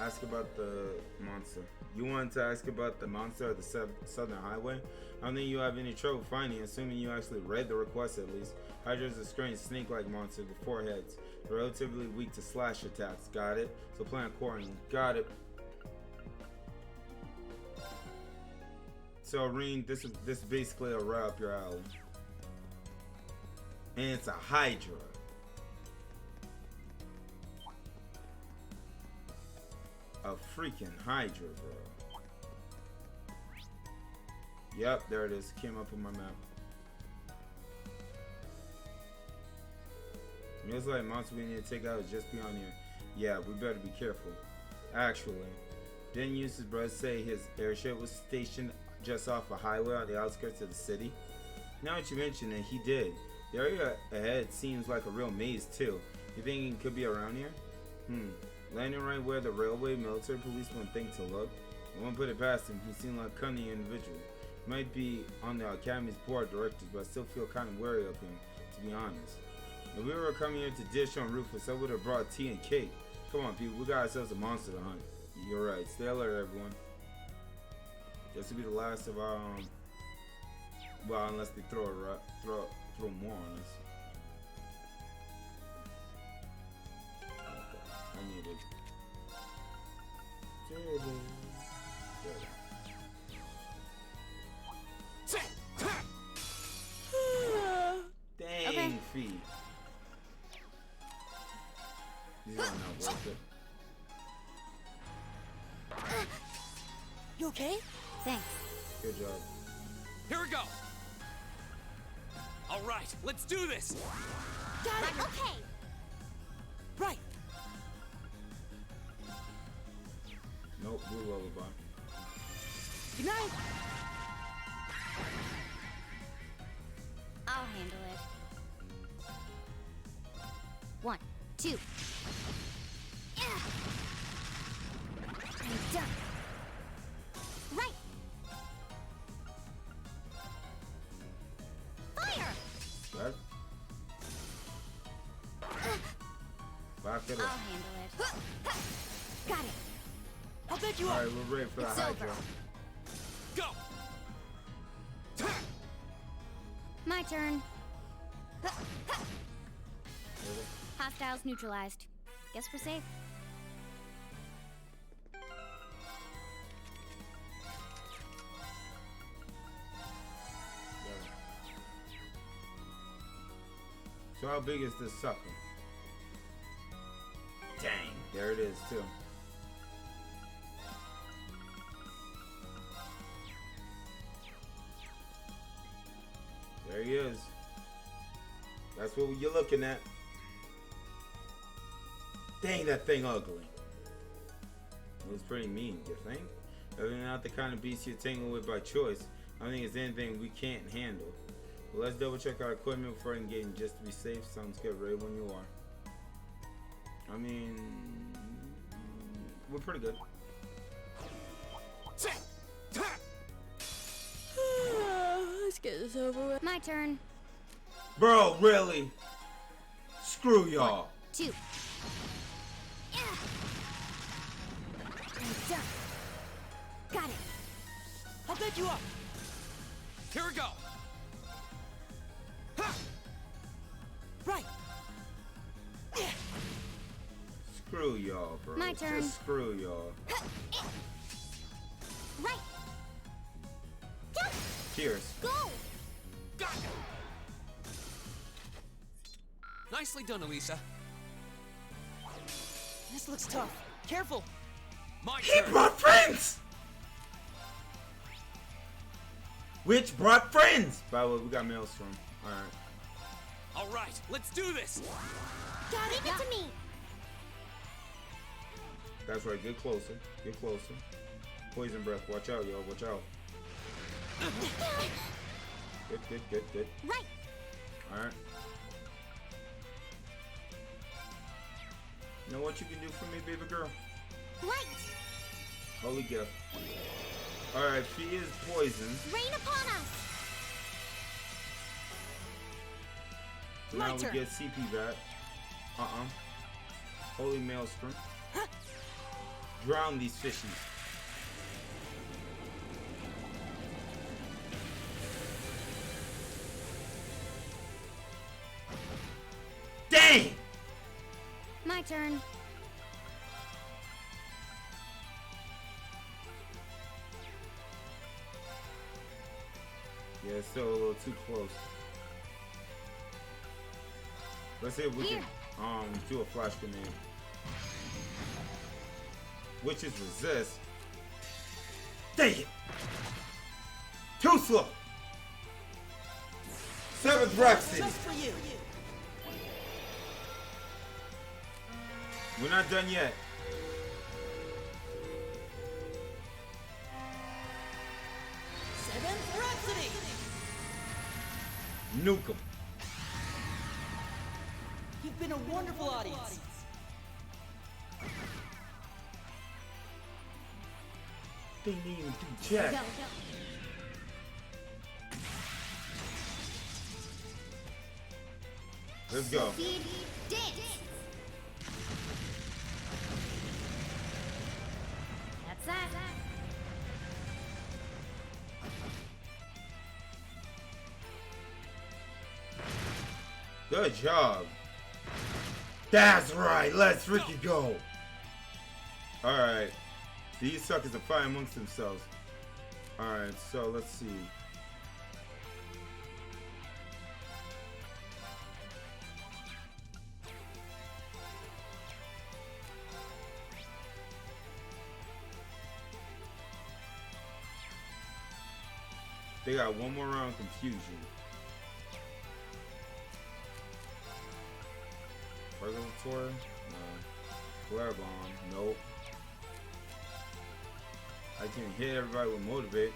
[SPEAKER 1] Ask about the monster. You wanted to ask about the monster of the Southern Highway? I don't think you have any trouble finding it, assuming you actually read the request at least. Hydra is a strange snake-like monster with 4 heads. They're relatively weak to slash attacks. Got it? So plan accordingly. Got it. So Reen, this is basically a right up your alley. And it's a Hydra. A freaking Hydra, bro. Yep, there it is. Came up on my map. It looks like monster we need to take out is just beyond here. Yeah, we better be careful. Actually, didn't Eustace's brother say his airship was stationed just off a highway on the outskirts of the city? Now that you mention it, he did. The area ahead seems like a real maze too. You think it could be around here? Landing right where the railway military policeman think to look. I won't put it past him. He seemed like a cunning individual. He might be on the Academy's board of directors, but I still feel kind of wary of him, to be honest. If we were coming here to dish on Rufus, I would have brought tea and cake. Come on, people. We got ourselves a monster to hunt. You're right. Stay alert, everyone. This will be the last of our, well, unless they throw more on us. I need it. Dang, feet. These are not worth it.
[SPEAKER 21] You okay?
[SPEAKER 5] Thanks.
[SPEAKER 1] Good job.
[SPEAKER 2] Here we go. All right, let's do this.
[SPEAKER 21] Got it.
[SPEAKER 8] Okay.
[SPEAKER 21] Right.
[SPEAKER 1] Nope, blue lullaby.
[SPEAKER 21] Good night.
[SPEAKER 5] I'll handle it. 1, 2. Yeah. I'm done. Right. Fire.
[SPEAKER 1] Good. Back it
[SPEAKER 5] I'll
[SPEAKER 1] up.
[SPEAKER 5] handle it. Got it.
[SPEAKER 21] I'll bet you
[SPEAKER 1] Alright, we're ready for the
[SPEAKER 5] It's
[SPEAKER 1] Hydra.
[SPEAKER 5] over.
[SPEAKER 2] Go.
[SPEAKER 5] My turn. Hostiles neutralized. Guess we're safe.
[SPEAKER 1] So how big is this sucker? Dang, there it is too. There he is. That's what you're looking at. Dang, that thing ugly. It was pretty mean, you think? Other than not the kind of beast you're tangled with by choice, I don't think it's anything we can't handle. But let's double check our equipment before engaging just to be safe. Sounds good, ready when you are. I mean, we're pretty good.
[SPEAKER 5] Let's get this over with. My turn.
[SPEAKER 1] Bro, really? Screw y'all.
[SPEAKER 5] 2.
[SPEAKER 21] take you up.
[SPEAKER 2] Here we go.
[SPEAKER 21] Ha! Right.
[SPEAKER 1] Screw y'all, bro.
[SPEAKER 3] My turn.
[SPEAKER 1] Just screw y'all.
[SPEAKER 3] Right.
[SPEAKER 1] Cheers.
[SPEAKER 3] Go.
[SPEAKER 2] Nicely done, Elisa.
[SPEAKER 21] This looks tough. Careful.
[SPEAKER 2] My
[SPEAKER 1] He
[SPEAKER 2] turn.
[SPEAKER 1] brought friends! Which brought friends! By the way, we got Maelstrom. Alright.
[SPEAKER 2] All right, let's do this.
[SPEAKER 3] Got it. Give it to me.
[SPEAKER 1] That's right, get closer. Get closer. Poison breath. Watch out, y'all. Watch out. Good.
[SPEAKER 3] Right.
[SPEAKER 1] Alright. You know what you can do for me, baby girl?
[SPEAKER 3] Right.
[SPEAKER 1] Holy gift. Alright, she is poisoned.
[SPEAKER 3] Rain upon us.
[SPEAKER 1] So
[SPEAKER 3] My
[SPEAKER 1] now
[SPEAKER 3] turn.
[SPEAKER 1] we get CP back. Holy Maelstrom. Drown these fishies. Dang!
[SPEAKER 3] My turn.
[SPEAKER 1] Yeah, it's still a little too close. Let's see if we can do a flash grenade. Which is resist. Dang it! Too slow! 7th Rhapsody!
[SPEAKER 21] Just for you.
[SPEAKER 1] We're not done yet.
[SPEAKER 21] Seventh Rhapsody.
[SPEAKER 1] Nuke 'em.
[SPEAKER 21] You've been a wonderful audience.
[SPEAKER 1] They didn't even do jack. Let's go.
[SPEAKER 3] Speed dance. That's that.
[SPEAKER 1] Good job. That's right. Let's freaking go. Alright. These suckers are fighting amongst themselves. Alright, so let's see. They got one more round of confusion. Regulatory? No. Flare bomb? Nope. I can hit everybody with motivate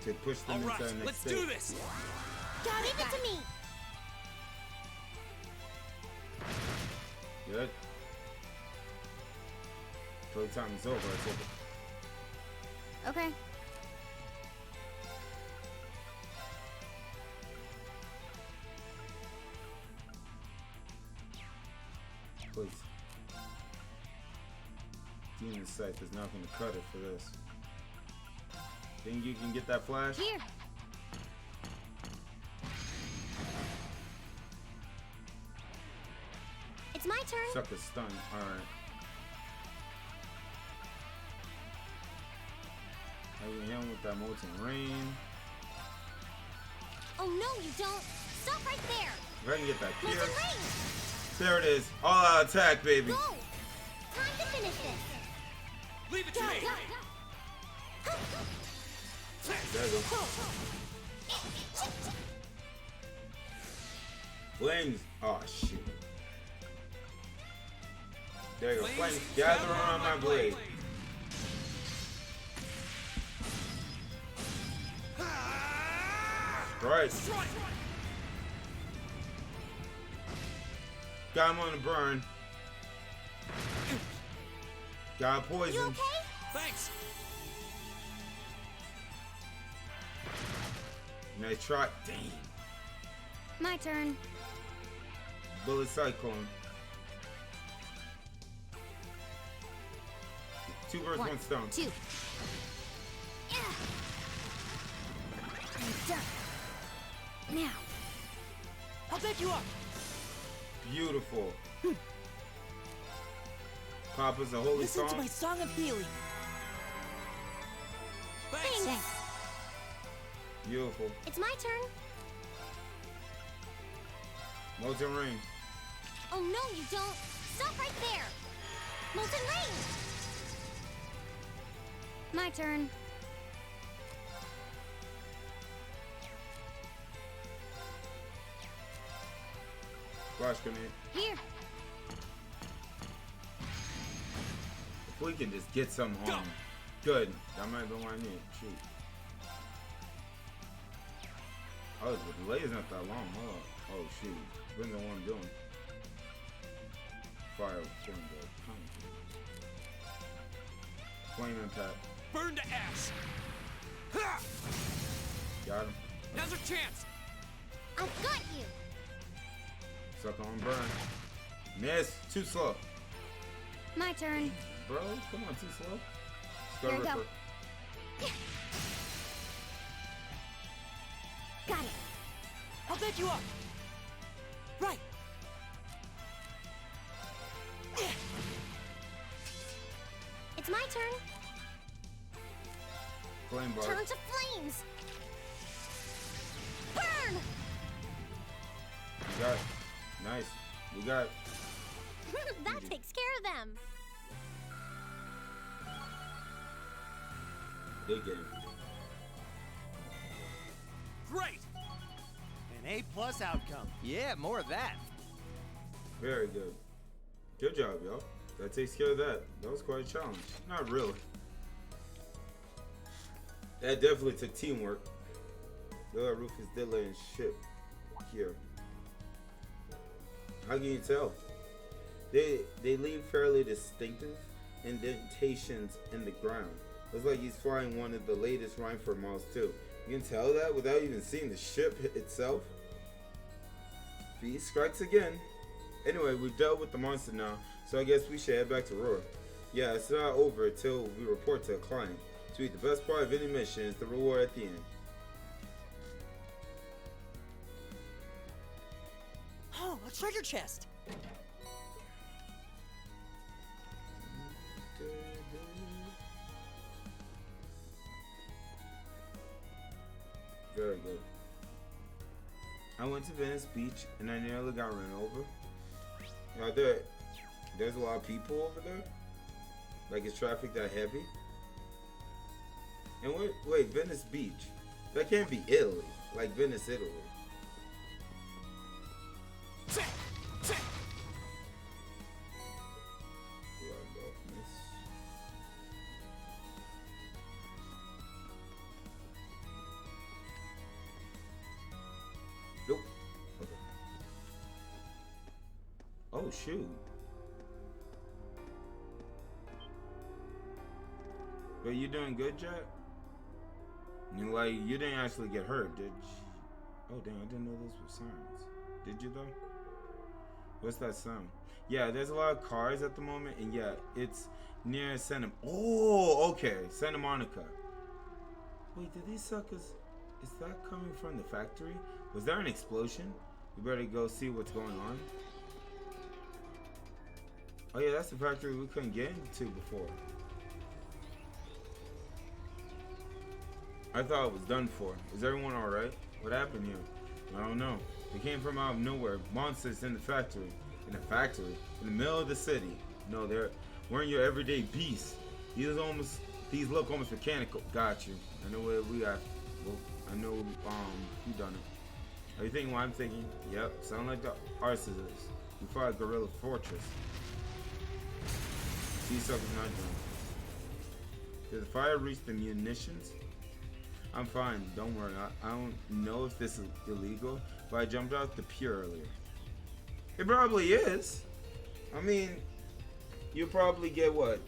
[SPEAKER 1] to push them into the next
[SPEAKER 2] let's
[SPEAKER 1] stage.
[SPEAKER 2] do this.
[SPEAKER 3] Got it. Give it to me.
[SPEAKER 1] Good. Playtime is over. It's over.
[SPEAKER 3] Okay.
[SPEAKER 1] Please. Demon Sight is not going to cut it for this. Think you can get that flash?
[SPEAKER 3] Here. It's my turn.
[SPEAKER 1] Sucker stun. Alright. I can hit him with that molten rain.
[SPEAKER 3] Oh no, you don't. Stop right there.
[SPEAKER 1] If I can get that
[SPEAKER 3] Molten
[SPEAKER 1] pierce.
[SPEAKER 3] rain.
[SPEAKER 1] There it is. All out attack, baby.
[SPEAKER 3] Go. Time to finish this.
[SPEAKER 2] Leave it to me.
[SPEAKER 1] There you go. Flames. Oh, shoot. There you go. Flames gather around my blade. Right. Got him on the burn. Got poison.
[SPEAKER 3] You okay?
[SPEAKER 2] Thanks.
[SPEAKER 1] Nice try. Dang.
[SPEAKER 3] My turn.
[SPEAKER 1] Bullet cyclone. 2 birds, 1 stone.
[SPEAKER 3] 2.
[SPEAKER 21] Done. Now. I'll back you up.
[SPEAKER 1] Beautiful. Papa's a holy
[SPEAKER 21] Listen
[SPEAKER 1] song.
[SPEAKER 21] to my song of healing.
[SPEAKER 8] Thanks.
[SPEAKER 1] Beautiful.
[SPEAKER 8] It's my turn.
[SPEAKER 1] Molten Rain.
[SPEAKER 8] Oh no, you don't. Stop right there. Molten Rain.
[SPEAKER 5] My turn.
[SPEAKER 1] Flash grenade.
[SPEAKER 5] Here.
[SPEAKER 1] If we can just get some home. Good. That might be what I need. Shoot. Oh, the delay is not that long. Hold on. Oh, shoot. Depends on what I'm doing. Fire. Flame impact.
[SPEAKER 2] Burn to ash.
[SPEAKER 1] Got him.
[SPEAKER 2] Now's our chance.
[SPEAKER 8] I've got you.
[SPEAKER 1] Suck on burn. Miss. Too slow.
[SPEAKER 5] My turn.
[SPEAKER 1] Bro, come on. Too slow.
[SPEAKER 5] Here we go.
[SPEAKER 1] Ripper.
[SPEAKER 21] Got it. I'll back you up. Right.
[SPEAKER 8] It's my turn.
[SPEAKER 1] Flame bar.
[SPEAKER 8] Turn to flames. Burn.
[SPEAKER 1] We got it. Nice. We got it.
[SPEAKER 8] That takes care of them.
[SPEAKER 1] Big game.
[SPEAKER 10] Great! An A+ outcome.
[SPEAKER 7] Yeah, more of that.
[SPEAKER 1] Very good. Good job, y'all. That takes care of that. That was quite a challenge. Not really. That definitely took teamwork. Look at Rufus Diddler and ship here. How can you tell? They leave fairly distinctive indentations in the ground. Looks like he's flying one of the latest Rhineford models too. You can tell that without even seeing the ship itself. Feast strikes again. Anyway, we've dealt with the monster now, so I guess we should head back to Roar. Yeah, it's not over until we report to a client. Sweet, the best part of any mission is the reward at the end.
[SPEAKER 21] Oh, a treasure chest.
[SPEAKER 1] Very good. I went to Venice Beach and I nearly got run over. There's a lot of people over there? Like, is traffic that heavy? And wait, Venice Beach. That can't be Italy. Like Venice, Italy. Nope. Okay. Oh shoot. But you doing good, Jack? You didn't actually get hurt, did you? Oh damn, I didn't know those were sirens. Did you though? What's that sound? Yeah, there's a lot of cars at the moment, and yeah, it's near Santa. Oh, okay, Santa Monica. Wait, did these suckers? Is that coming from the factory? Was there an explosion? We better go see what's going on. Oh yeah, that's the factory we couldn't get into before. I thought it was done for. Is everyone alright? What happened here? I don't know. They came from out of nowhere. Monsters in the factory. In the factory? In the middle of the city. No, they weren't your everyday beasts. These look almost mechanical. Got you. I know where we are. Well, I know who done it. Are you thinking what I'm thinking? Yep, sound like the Arcers. We fought a guerrilla fortress. These suckers not done. Did the fire reach the munitions? I'm fine, don't worry. I don't know if this is illegal, but I jumped out the pier earlier. It probably is. I mean, you'll probably get what?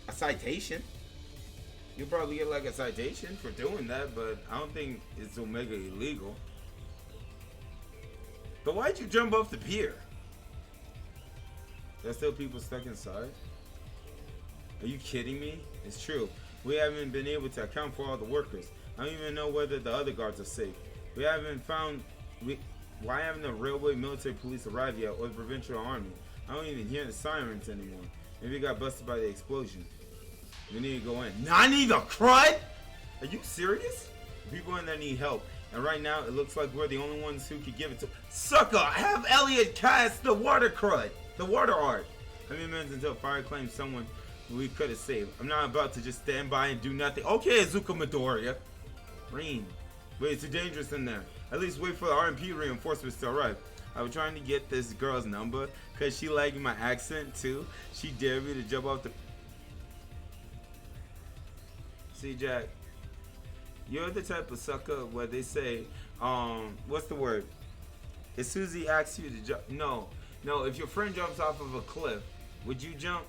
[SPEAKER 1] A citation? You'll probably get like a citation for doing that, but I don't think it's Omega illegal. But why'd you jump off the pier? There's still people stuck inside? Are you kidding me? It's true. We haven't been able to account for all the workers. I don't even know whether the other guards are safe. We haven't found... Why haven't the railway military police arrived yet, or the provincial army? I don't even hear the sirens anymore. Maybe it got busted by the explosion. We need to go in. I need a crud? Are you serious? People in there need help. And right now, it looks like we're the only ones who could give it to... Sucker! Have Elliot cast the water crud! The water art! How many minutes until fire claims someone we could have saved? I'm not about to just stand by and do nothing. Okay, Azuka Midoriya. Rain. Wait, it's too dangerous in there. At least wait for the RMP reinforcements to arrive. I was trying to get this girl's number because she liked my accent too. She dared me to jump off the... See, Jack, you're the type of sucker where they say, what's the word? If Susie asks you to jump, no, if your friend jumps off of a cliff, would you jump?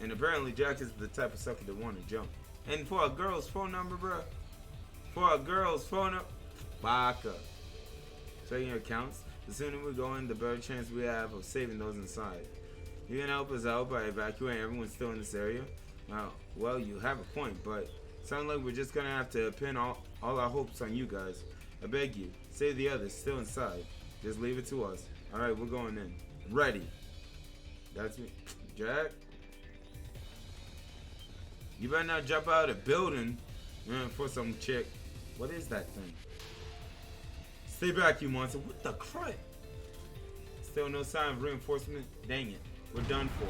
[SPEAKER 1] And apparently Jack is the type of sucker that want to jump. And for a girl's phone number, bro, for a girl's phone number, baka. Checking your accounts. The sooner we go in, the better chance we have of saving those inside. You can help us out by evacuating everyone still in this area. Well, you have a point, but it sounds like we're just gonna have to pin all our hopes on you guys. I beg you, save the others still inside. Just leave it to us. Alright, we're going in. Ready. That's me. Jack? You better not jump out of a building for some chick. What is that thing? Stay back, you monster. What the crud? Still no sign of reinforcement? Dang it. We're done for.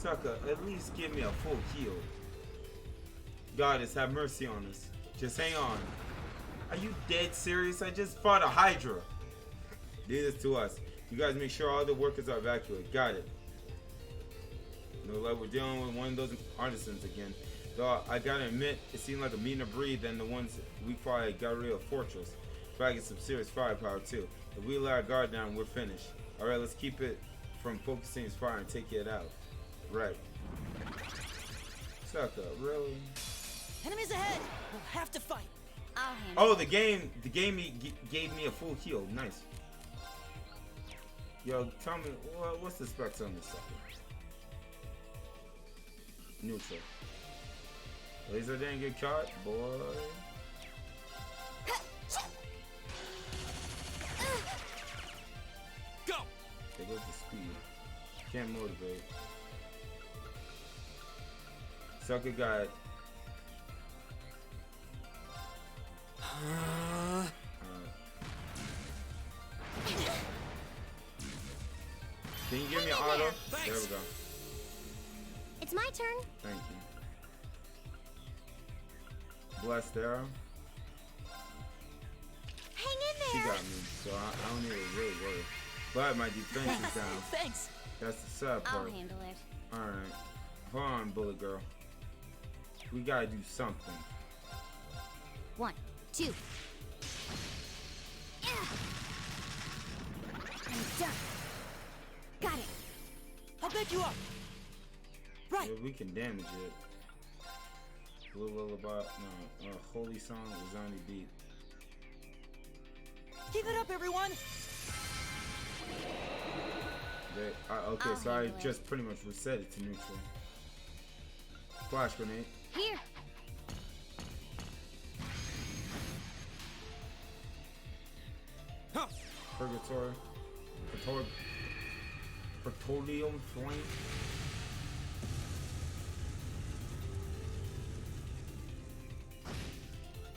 [SPEAKER 1] Sucker, at least give me a full heal. Goddess, have mercy on us. Just hang on. Are you dead serious? I just fought a Hydra. Leave this to us. You guys make sure all the workers are evacuated. Got it. No, like we're dealing with one of those artisans again. Though I gotta admit, it seemed like a meaner breed than the ones we fought at Galleria Fortress. Try to get some serious firepower too. If we let our guard down, we're finished. Alright, let's keep it from focusing his fire and take it out. Right. Sucker, really?
[SPEAKER 21] Enemies ahead! We'll have to fight.
[SPEAKER 8] I'll handle
[SPEAKER 1] Oh, the game gave me a full heal. Nice. Yo, tell me, what's the specs on this sucker? Neutral. Laser didn't get caught, boy.
[SPEAKER 21] Go!
[SPEAKER 1] Take up the speed. Can't motivate. Sucker got. Can you give me an auto? There we go.
[SPEAKER 3] It's my turn.
[SPEAKER 1] Thank you. Blessed arrow.
[SPEAKER 3] Hang in
[SPEAKER 1] She
[SPEAKER 3] there.
[SPEAKER 1] got me, so I don't need to really worry. But my defense is down.
[SPEAKER 21] Thanks.
[SPEAKER 1] That's the sad
[SPEAKER 8] I'll
[SPEAKER 1] part.
[SPEAKER 8] handle it.
[SPEAKER 1] Alright. Hold on, bullet girl. We gotta do something.
[SPEAKER 8] 1, 2. I'm done. Got it.
[SPEAKER 21] I'll back you up. Right.
[SPEAKER 1] Yeah, we can damage it. Blue Lullaby, no, Holy Song was only beat.
[SPEAKER 21] Keep it up, everyone.
[SPEAKER 1] Okay,
[SPEAKER 8] I'll
[SPEAKER 1] so I
[SPEAKER 8] handle it.
[SPEAKER 1] just pretty much reset it to neutral. Flash grenade.
[SPEAKER 8] Here.
[SPEAKER 1] Purgatory. Petroleum flame.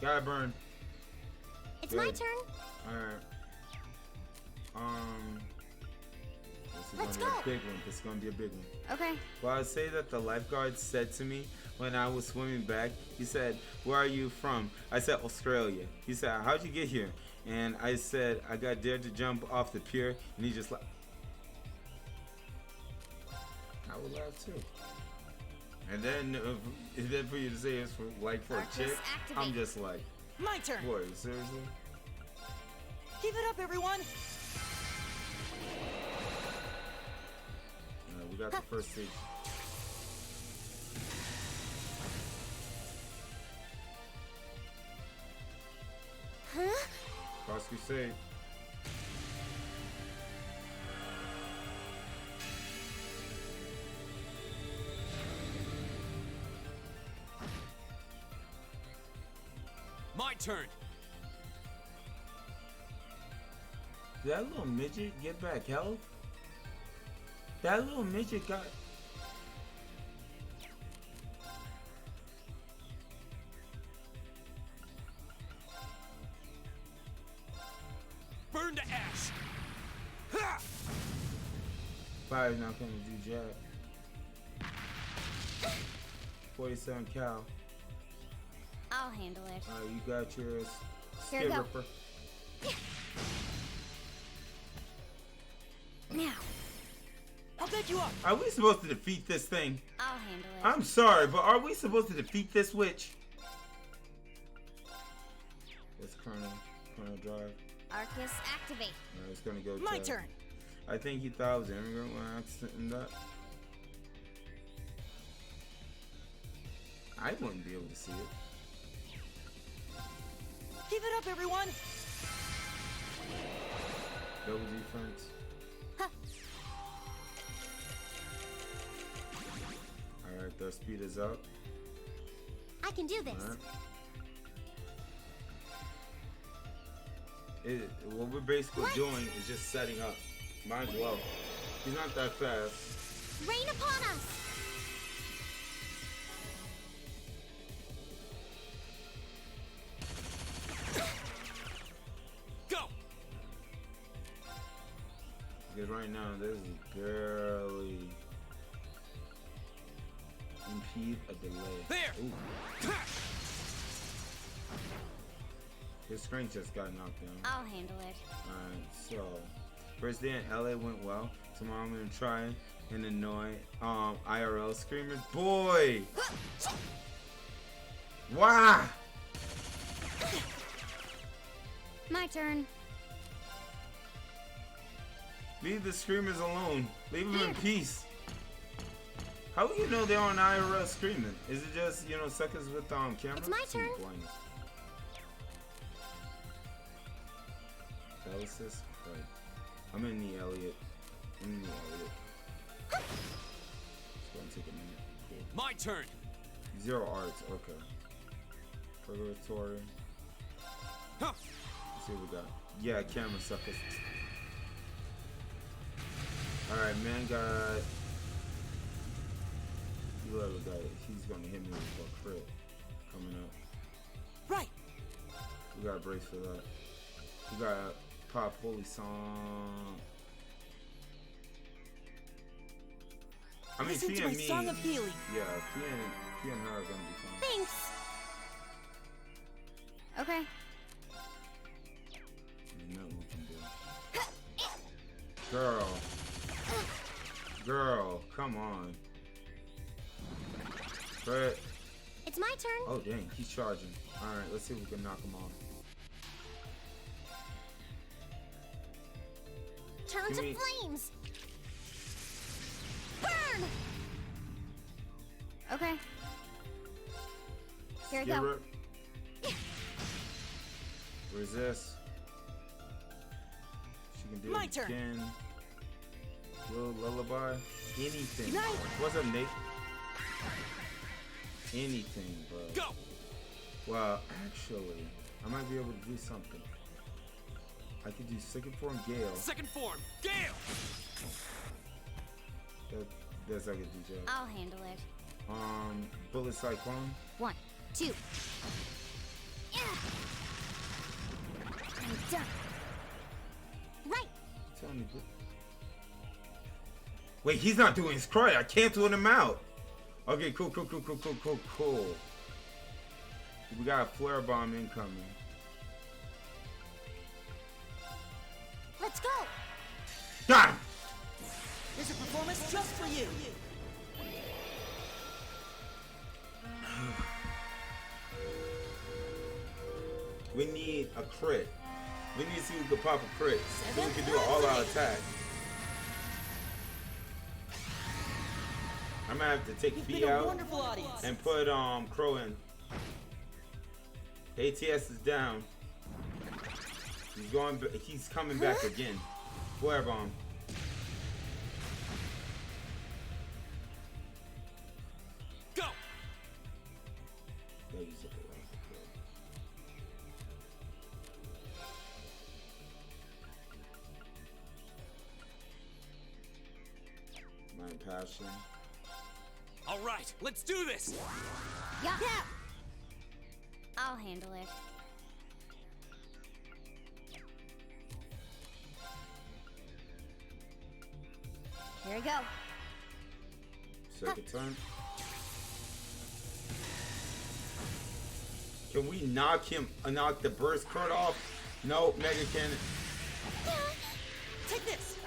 [SPEAKER 1] Gotta burn.
[SPEAKER 3] It's my
[SPEAKER 1] Good.
[SPEAKER 3] turn.
[SPEAKER 1] Alright. This is
[SPEAKER 3] Let's
[SPEAKER 1] gonna
[SPEAKER 3] go.
[SPEAKER 1] be a big one. This is gonna be a big one.
[SPEAKER 8] Okay.
[SPEAKER 1] Well, I say that the lifeguard said to me when I was swimming back, he said, "Where are you from?" I said, "Australia." He said, "How'd you get here?" And I said, "I got dared to jump off the pier," and he just laughed. I would laugh too. And then for you to say it's for a chick, I'm just like,
[SPEAKER 21] My turn.
[SPEAKER 1] boy, seriously?
[SPEAKER 21] Keep it up, everyone.
[SPEAKER 1] We got the first stage.
[SPEAKER 3] Huh?
[SPEAKER 1] Cross Crusade.
[SPEAKER 2] My turn.
[SPEAKER 1] Did that little midget get back health? That little midget got...
[SPEAKER 2] Burn to ash. Ha!
[SPEAKER 1] Fire's not gonna do jack. 47 cal.
[SPEAKER 3] I'll handle it.
[SPEAKER 1] Alright, you got yours.
[SPEAKER 3] Here we go.
[SPEAKER 1] Ripper.
[SPEAKER 3] Now.
[SPEAKER 21] I'll back you up.
[SPEAKER 1] Are we supposed to defeat this thing?
[SPEAKER 3] I'll handle it.
[SPEAKER 1] I'm sorry, but are we supposed to defeat this witch? It's Chrono Drive.
[SPEAKER 3] Arcus, activate.
[SPEAKER 1] Alright, it's gonna go
[SPEAKER 21] My
[SPEAKER 1] to...
[SPEAKER 21] turn.
[SPEAKER 1] I think he thought I was an immigrant when I accident that. I wouldn't be able to see it.
[SPEAKER 21] Keep it up, everyone.
[SPEAKER 1] Double defense.
[SPEAKER 3] Huh.
[SPEAKER 1] Alright, their speed is up.
[SPEAKER 3] I can do this.
[SPEAKER 1] Alright. What we're basically doing is just setting up. Might as well. He's not that fast.
[SPEAKER 3] Rain upon us!
[SPEAKER 2] Go!
[SPEAKER 1] Because right now, this is barely impede a delay.
[SPEAKER 2] There!
[SPEAKER 1] Ooh. His screen just got knocked down.
[SPEAKER 3] I'll handle it.
[SPEAKER 1] Alright, so first day in LA went well. Tomorrow I'm gonna try and annoy IRL screamers. Boy! Wow!
[SPEAKER 3] My turn.
[SPEAKER 1] Leave the screamers alone. Leave them in peace. How do you know they're on IRL screaming? Is it just, you know, suckers with camera?
[SPEAKER 3] It's my turn.
[SPEAKER 1] Elysis? Right. I'm in the Elliot. It's gonna take a minute. Cool.
[SPEAKER 2] My turn.
[SPEAKER 1] 0 arts, okay. Purgatory.
[SPEAKER 2] Huh.
[SPEAKER 1] Let's see what we got. Yeah, camera suckers. Alright, man got... Whoever got it, he's gonna hit me with a crit coming up.
[SPEAKER 21] Right.
[SPEAKER 1] We got a brace for that. We got pop holy song. I mean,
[SPEAKER 21] Listen
[SPEAKER 1] Fee
[SPEAKER 21] to
[SPEAKER 1] and
[SPEAKER 21] my
[SPEAKER 1] me.
[SPEAKER 21] song of healing.
[SPEAKER 1] Yeah, Fee and her are gonna be fine.
[SPEAKER 3] Thanks. Okay.
[SPEAKER 1] There's nothing we can do. Girl, come on. But
[SPEAKER 3] It's my turn.
[SPEAKER 1] oh dang, he's charging. All right, let's see if we can knock him off.
[SPEAKER 3] Turn
[SPEAKER 1] Give
[SPEAKER 3] to
[SPEAKER 1] me-
[SPEAKER 3] flames. Burn. Okay. Here we go.
[SPEAKER 1] Skirrip. Resist. She can do
[SPEAKER 21] My
[SPEAKER 1] it
[SPEAKER 21] turn.
[SPEAKER 1] again. Little lullaby. Anything.
[SPEAKER 21] Night.
[SPEAKER 1] What's up, Nick? Anything, bro.
[SPEAKER 2] Go!
[SPEAKER 1] Well, actually, I might be able to do something. I could do second form Gale.
[SPEAKER 2] Second form, Gale!
[SPEAKER 1] That's like a DJ.
[SPEAKER 3] I'll handle it.
[SPEAKER 1] Bullet Cyclone.
[SPEAKER 3] 1, 2. Yeah. I'm done. Right.
[SPEAKER 1] Tell me. Wait, he's not doing his cry. I canceled him out. Okay, cool. We got a flare bomb incoming.
[SPEAKER 3] Let's go.
[SPEAKER 1] Got him.
[SPEAKER 21] Here's a performance just for you.
[SPEAKER 1] We need a crit. We need to see who can pop a crit so we can do an all-out attack. I'm gonna have to take
[SPEAKER 21] You've
[SPEAKER 1] Fee
[SPEAKER 21] been a
[SPEAKER 1] out
[SPEAKER 21] wonderful audience.
[SPEAKER 1] and put Crow in. ATS is down. He's coming back again. Flare bomb.
[SPEAKER 2] Go!
[SPEAKER 1] Yeah, he's up there. passion.
[SPEAKER 2] All right, let's do this.
[SPEAKER 5] Yeah. I'll handle it. Here we go.
[SPEAKER 1] Second time. Can we knock the burst card off? No, Mega Cannon.
[SPEAKER 21] Take this.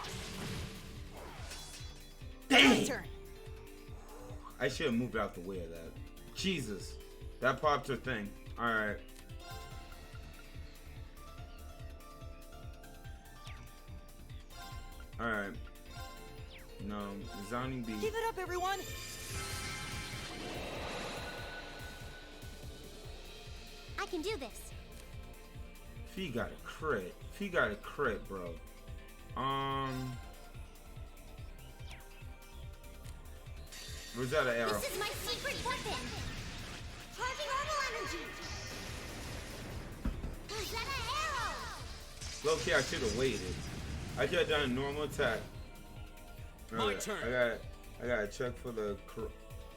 [SPEAKER 1] Dang! I should have moved out the way of that. Jesus. That popped her thing. Alright. Alright. No, resounding B.
[SPEAKER 21] Give it up, everyone!
[SPEAKER 3] I can do this.
[SPEAKER 1] He got a crit. He got a crit, bro. Rosetta arrow.
[SPEAKER 3] This is my secret weapon. Charging herbal energy. Rosetta arrow.
[SPEAKER 1] Low key, I should have waited. I could have done a normal attack.
[SPEAKER 2] My turn.
[SPEAKER 1] I gotta check for the.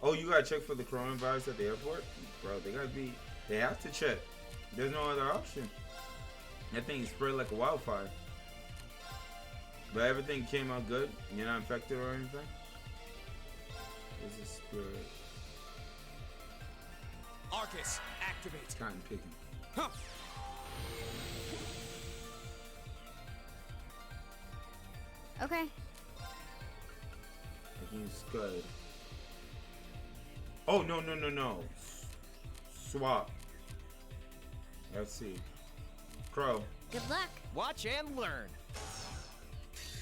[SPEAKER 1] Oh, you gotta check for the coronavirus at the airport, bro. They have to check. There's no other option. That thing spread like a wildfire. But everything came out good. You're not infected or anything. There's a spirit.
[SPEAKER 2] Arcus, activate.
[SPEAKER 1] Cotton picking.
[SPEAKER 2] Huh.
[SPEAKER 5] Okay.
[SPEAKER 1] I can use Scud. Oh, no. Swap. Let's see. Crow.
[SPEAKER 3] Good luck.
[SPEAKER 7] Watch and learn.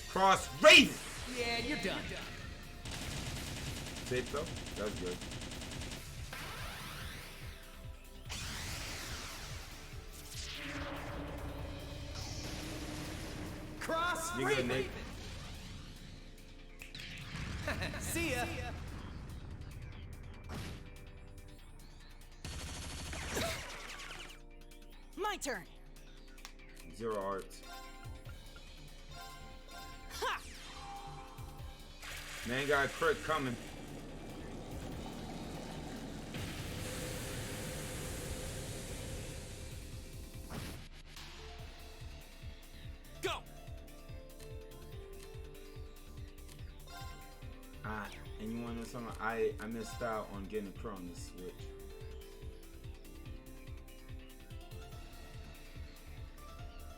[SPEAKER 1] Cross Raven!
[SPEAKER 7] Yeah, you're done.
[SPEAKER 1] Safe though? That was good.
[SPEAKER 7] Cross
[SPEAKER 1] You good, Nick?
[SPEAKER 7] See ya.
[SPEAKER 21] My turn.
[SPEAKER 1] 0 arts.
[SPEAKER 21] Ha!
[SPEAKER 1] Man got a crit coming.
[SPEAKER 2] Go.
[SPEAKER 1] And you wanna know something? I missed out on getting a crit on this switch.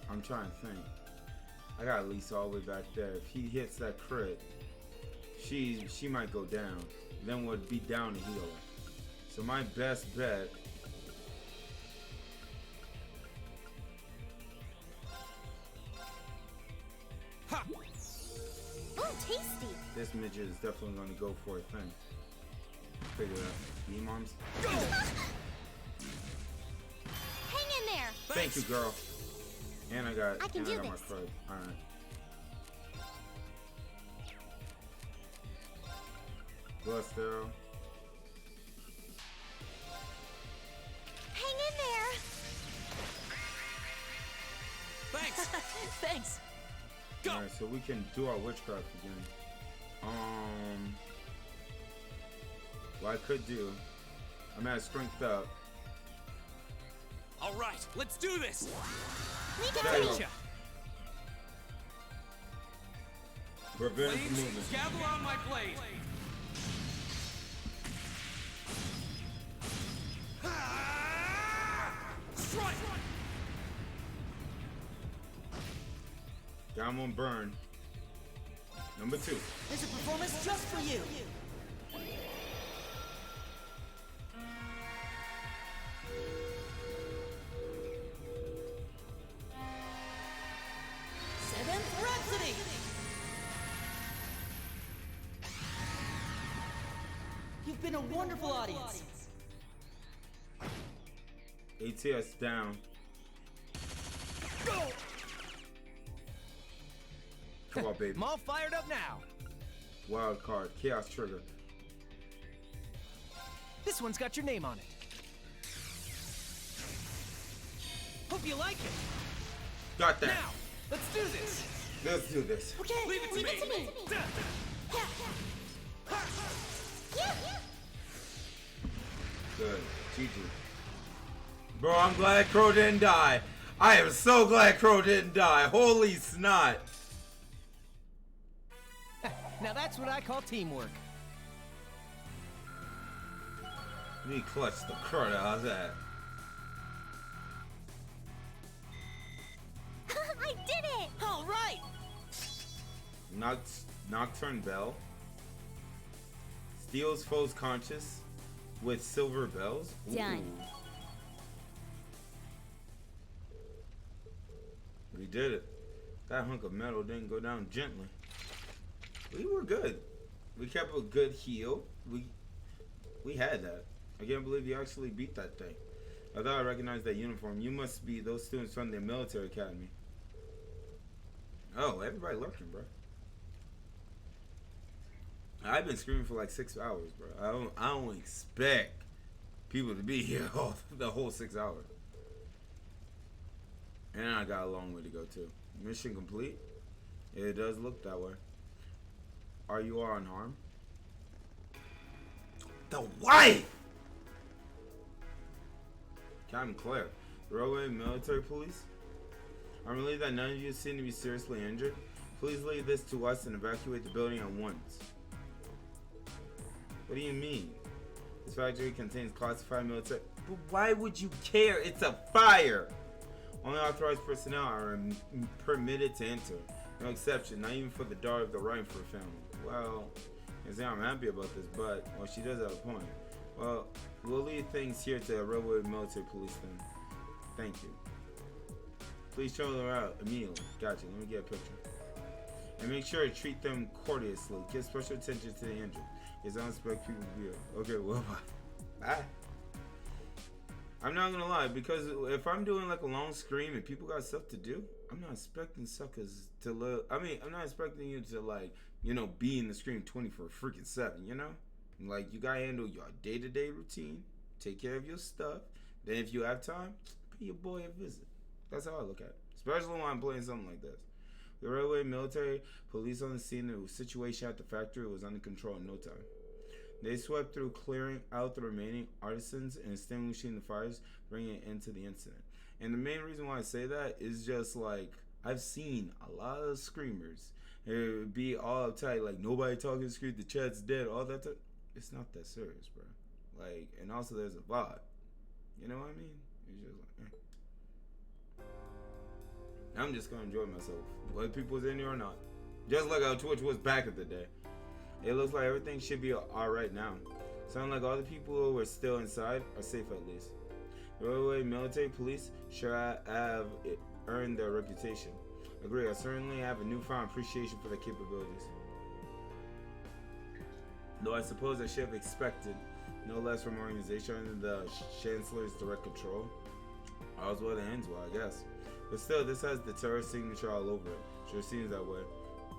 [SPEAKER 1] I'm trying to think. I got Lisa all the way back there. If he hits that crit, she might go down. Then would be down to heal her. So my best bet.
[SPEAKER 3] Ha! Oh, tasty.
[SPEAKER 1] This midget is definitely going to go for a thing. Figure it out. B-moms.
[SPEAKER 3] Hang in there.
[SPEAKER 1] Thank you, girl. And I got
[SPEAKER 3] I can do
[SPEAKER 1] my
[SPEAKER 3] this.
[SPEAKER 1] crud. Alright. Blessed arrow.
[SPEAKER 3] Hang in there.
[SPEAKER 2] Thanks.
[SPEAKER 21] Thanks.
[SPEAKER 2] Go.
[SPEAKER 1] Alright, so we can do our witchcraft again. What I could do, I'm at strength up.
[SPEAKER 2] All right, let's do this.
[SPEAKER 1] There you go. Prevent
[SPEAKER 2] Blades,
[SPEAKER 1] movement.
[SPEAKER 2] gather on my blade. Strike.
[SPEAKER 1] Down one burn. Number 2.
[SPEAKER 21] There's a performance just for you. Seventh Rhapsody. You've been a wonderful audience.
[SPEAKER 1] ATS down.
[SPEAKER 7] Go!
[SPEAKER 1] Come on, baby.
[SPEAKER 7] I'm all fired up now.
[SPEAKER 1] Wild card. Chaos trigger.
[SPEAKER 7] This one's got your name on it. Hope you like it.
[SPEAKER 1] Got that.
[SPEAKER 7] Now, let's do this.
[SPEAKER 1] Let's do this.
[SPEAKER 21] Okay,
[SPEAKER 2] Leave it to me.
[SPEAKER 1] Good. GG. Bro, I'm glad Crow didn't die. I am so glad Crow didn't die. Holy snot.
[SPEAKER 7] Now that's what I call teamwork.
[SPEAKER 1] Me clutch the crud. How's that?
[SPEAKER 3] I did it!
[SPEAKER 7] All right.
[SPEAKER 1] Nocturne Bell. Steals foes conscious with silver bells.
[SPEAKER 5] Done.
[SPEAKER 1] Ooh. We did it. That hunk of metal didn't go down gently. We were good. We kept a good heal. We had that. I can't believe you actually beat that thing. I thought I recognized that uniform. You must be those students from the military academy. Oh, everybody lurking, bro. I've been screaming for like 6 hours, bro. I don't expect people to be here the whole 6 hours. And I got a long way to go too. Mission complete. It does look that way. Are you all unharmed? The wife! Captain Claire, the railway military police. I'm relieved that none of you seem to be seriously injured. Please leave this to us and evacuate the building at once. What do you mean? This factory contains classified military... But why would you care? It's a fire! Only authorized personnel are permitted to enter. No exception, not even for the daughter of the Reinford family. Well, you see, I'm happy about this, but, well, she does have a point. Well, we'll leave things here to the railway military police then. Thank you. Please show them out immediately. Gotcha, let me get a picture. And make sure to treat them courteously. Give special attention to the injured. Because I don't expect people to be here. Okay, well, bye. I'm not gonna lie, because if I'm doing like a long scream and people got stuff to do, I'm not expecting suckers to live. I mean, I'm not expecting you to, like, you know, be in the scream 24/7, you know? Like, you gotta handle your day-to-day routine, take care of your stuff. Then if you have time, pay your boy a visit. That's how I look at it. Especially when I'm playing something like this. The railway military police on the scene, the situation at the factory was under control in no time. They swept through, clearing out the remaining artisans and extinguishing the fires, bringing an end to the incident. And the main reason why I say that is just like, I've seen a lot of screamers be all uptight, like nobody talking to scream, the chat's dead, all that stuff. It's not that serious, bro. Like, and also there's a vibe. You know what I mean? It's just like, I'm just gonna enjoy myself, whether people's in here or not. Just like how Twitch was back in the day. It looks like everything should be alright now. Sound like all the people who are still inside are safe at least. The railway military police sure have earned their reputation. Agree, I certainly have a newfound appreciation for their capabilities. Though I suppose I should have expected no less from an organization under the Chancellor's direct control. All's well that ends well, I guess. But still, this has the terrorist signature all over it. Sure seems that way.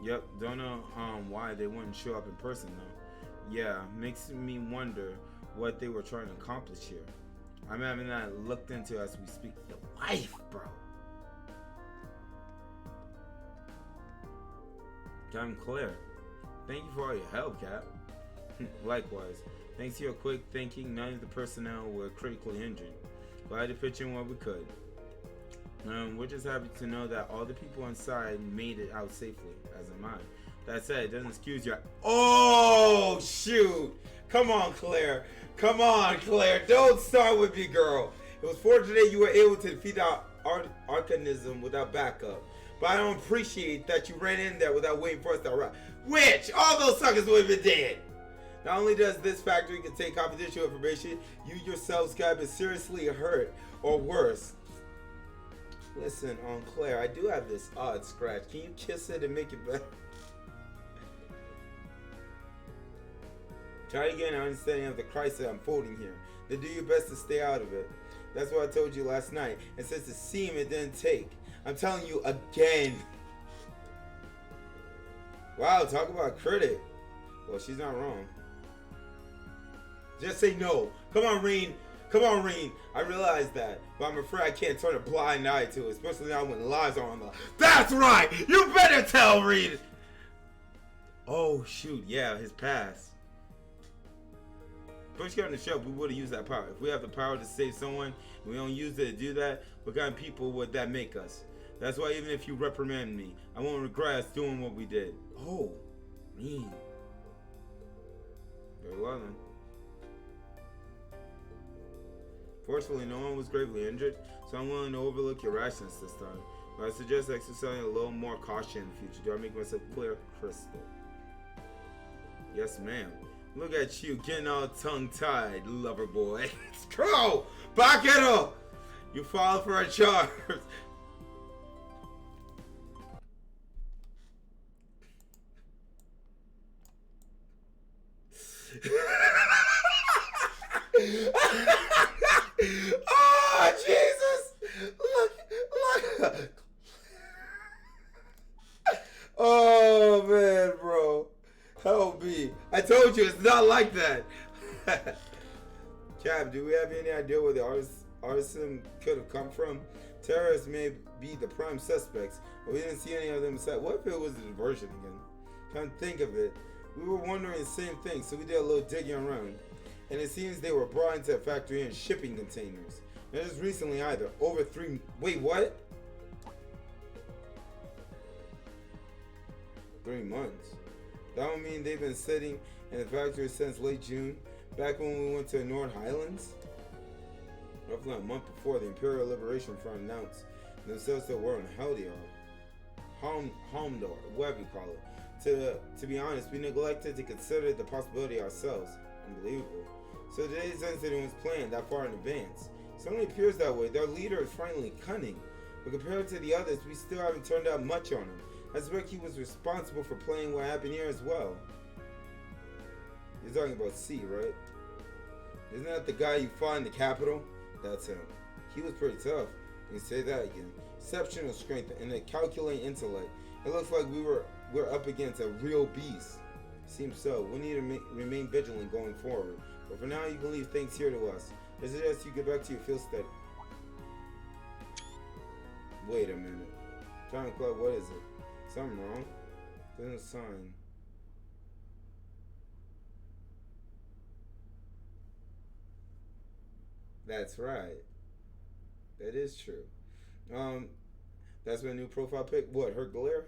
[SPEAKER 1] Yep, don't know why they wouldn't show up in person though. Yeah, makes me wonder what they were trying to accomplish here. I'm having that looked into as we speak. The wife, bro. Captain Claire, thank you for all your help, Cap. Likewise, thanks to your quick thinking, none of the personnel were critically injured. Glad to pitch in what we could. We're just happy to know that all the people inside made it out safely, as am I. That said, it doesn't excuse your... Oh, shoot! Come on, Claire. Come on, Claire. Don't start with me, girl. It was fortunate you were able to defeat our Arcanism without backup. But I don't appreciate that you ran in there without waiting for us to arrive. Which, all those suckers would have been dead. Not only does this factory contain confidential information, you yourselves could have been seriously hurt, or worse. Listen, Claire, I do have this odd scratch. Can you kiss it and make it better? Try to get an understanding of the crisis unfolding here. Then do your best to stay out of it. That's what I told you last night. And since it seemed it didn't take, I'm telling you again. Wow, talk about a critic. Well, she's not wrong. Just say no. Come on, Reen. Come on, Reen. I realize that, but I'm afraid I can't turn a blind eye to it, especially now when lies are on the... That's right! You better tell Reen! Oh, shoot. Yeah, his past. First year on the show, we would have used that power. If we have the power to save someone, and we don't use it to do that, what kind of people would that make us? That's why even if you reprimand me, I won't regret us doing what we did. Oh, mean. Very well then. Fortunately, no one was gravely injured, so I'm willing to overlook your rashness this time. But I suggest exercising a little more caution in the future. Do I make myself clear? Crystal. Yes, ma'am. Look at you getting all tongue-tied, lover boy. Crow! Back it up! You fall for a charge. Oh, Jesus! Look. Oh, man, bro. Help me. I told you, it's not like that. Cap, do we have any idea where the arson could have come from? Terrorists may be the prime suspects, but we didn't see any of them inside. What if it was a diversion again? Come think of it. We were wondering the same thing, so we did a little digging around. And it seems they were brought into a factory in shipping containers. Not just recently either. Over 3... Wait, what? 3 months. That would mean they've been sitting in the factory since late June, back when we went to the North Highlands. Roughly a month before, the Imperial Liberation Front announced themselves that we're on Heldiar. Homdor, whatever you call it. To be honest, we neglected to consider the possibility ourselves. Unbelievable. So today's incident was planned that far in advance. It certainly appears that way. Their leader is finally cunning, but compared to the others, we still haven't turned out much on him. I suspect he was responsible for playing what happened here as well. You're talking about C, right? Isn't that the guy you fought in the capital? That's him. He was pretty tough. You can say that again. Exceptional strength and a calculating intellect. It looks like we're up against a real beast. Seems so. We need to remain vigilant going forward. But for now, you can leave things here to us. I suggest you get back to your field study. Wait a minute. Time clock, what is it? Something wrong? Doesn't sign. That's right. That is true. That's my new profile pic. What, her glare?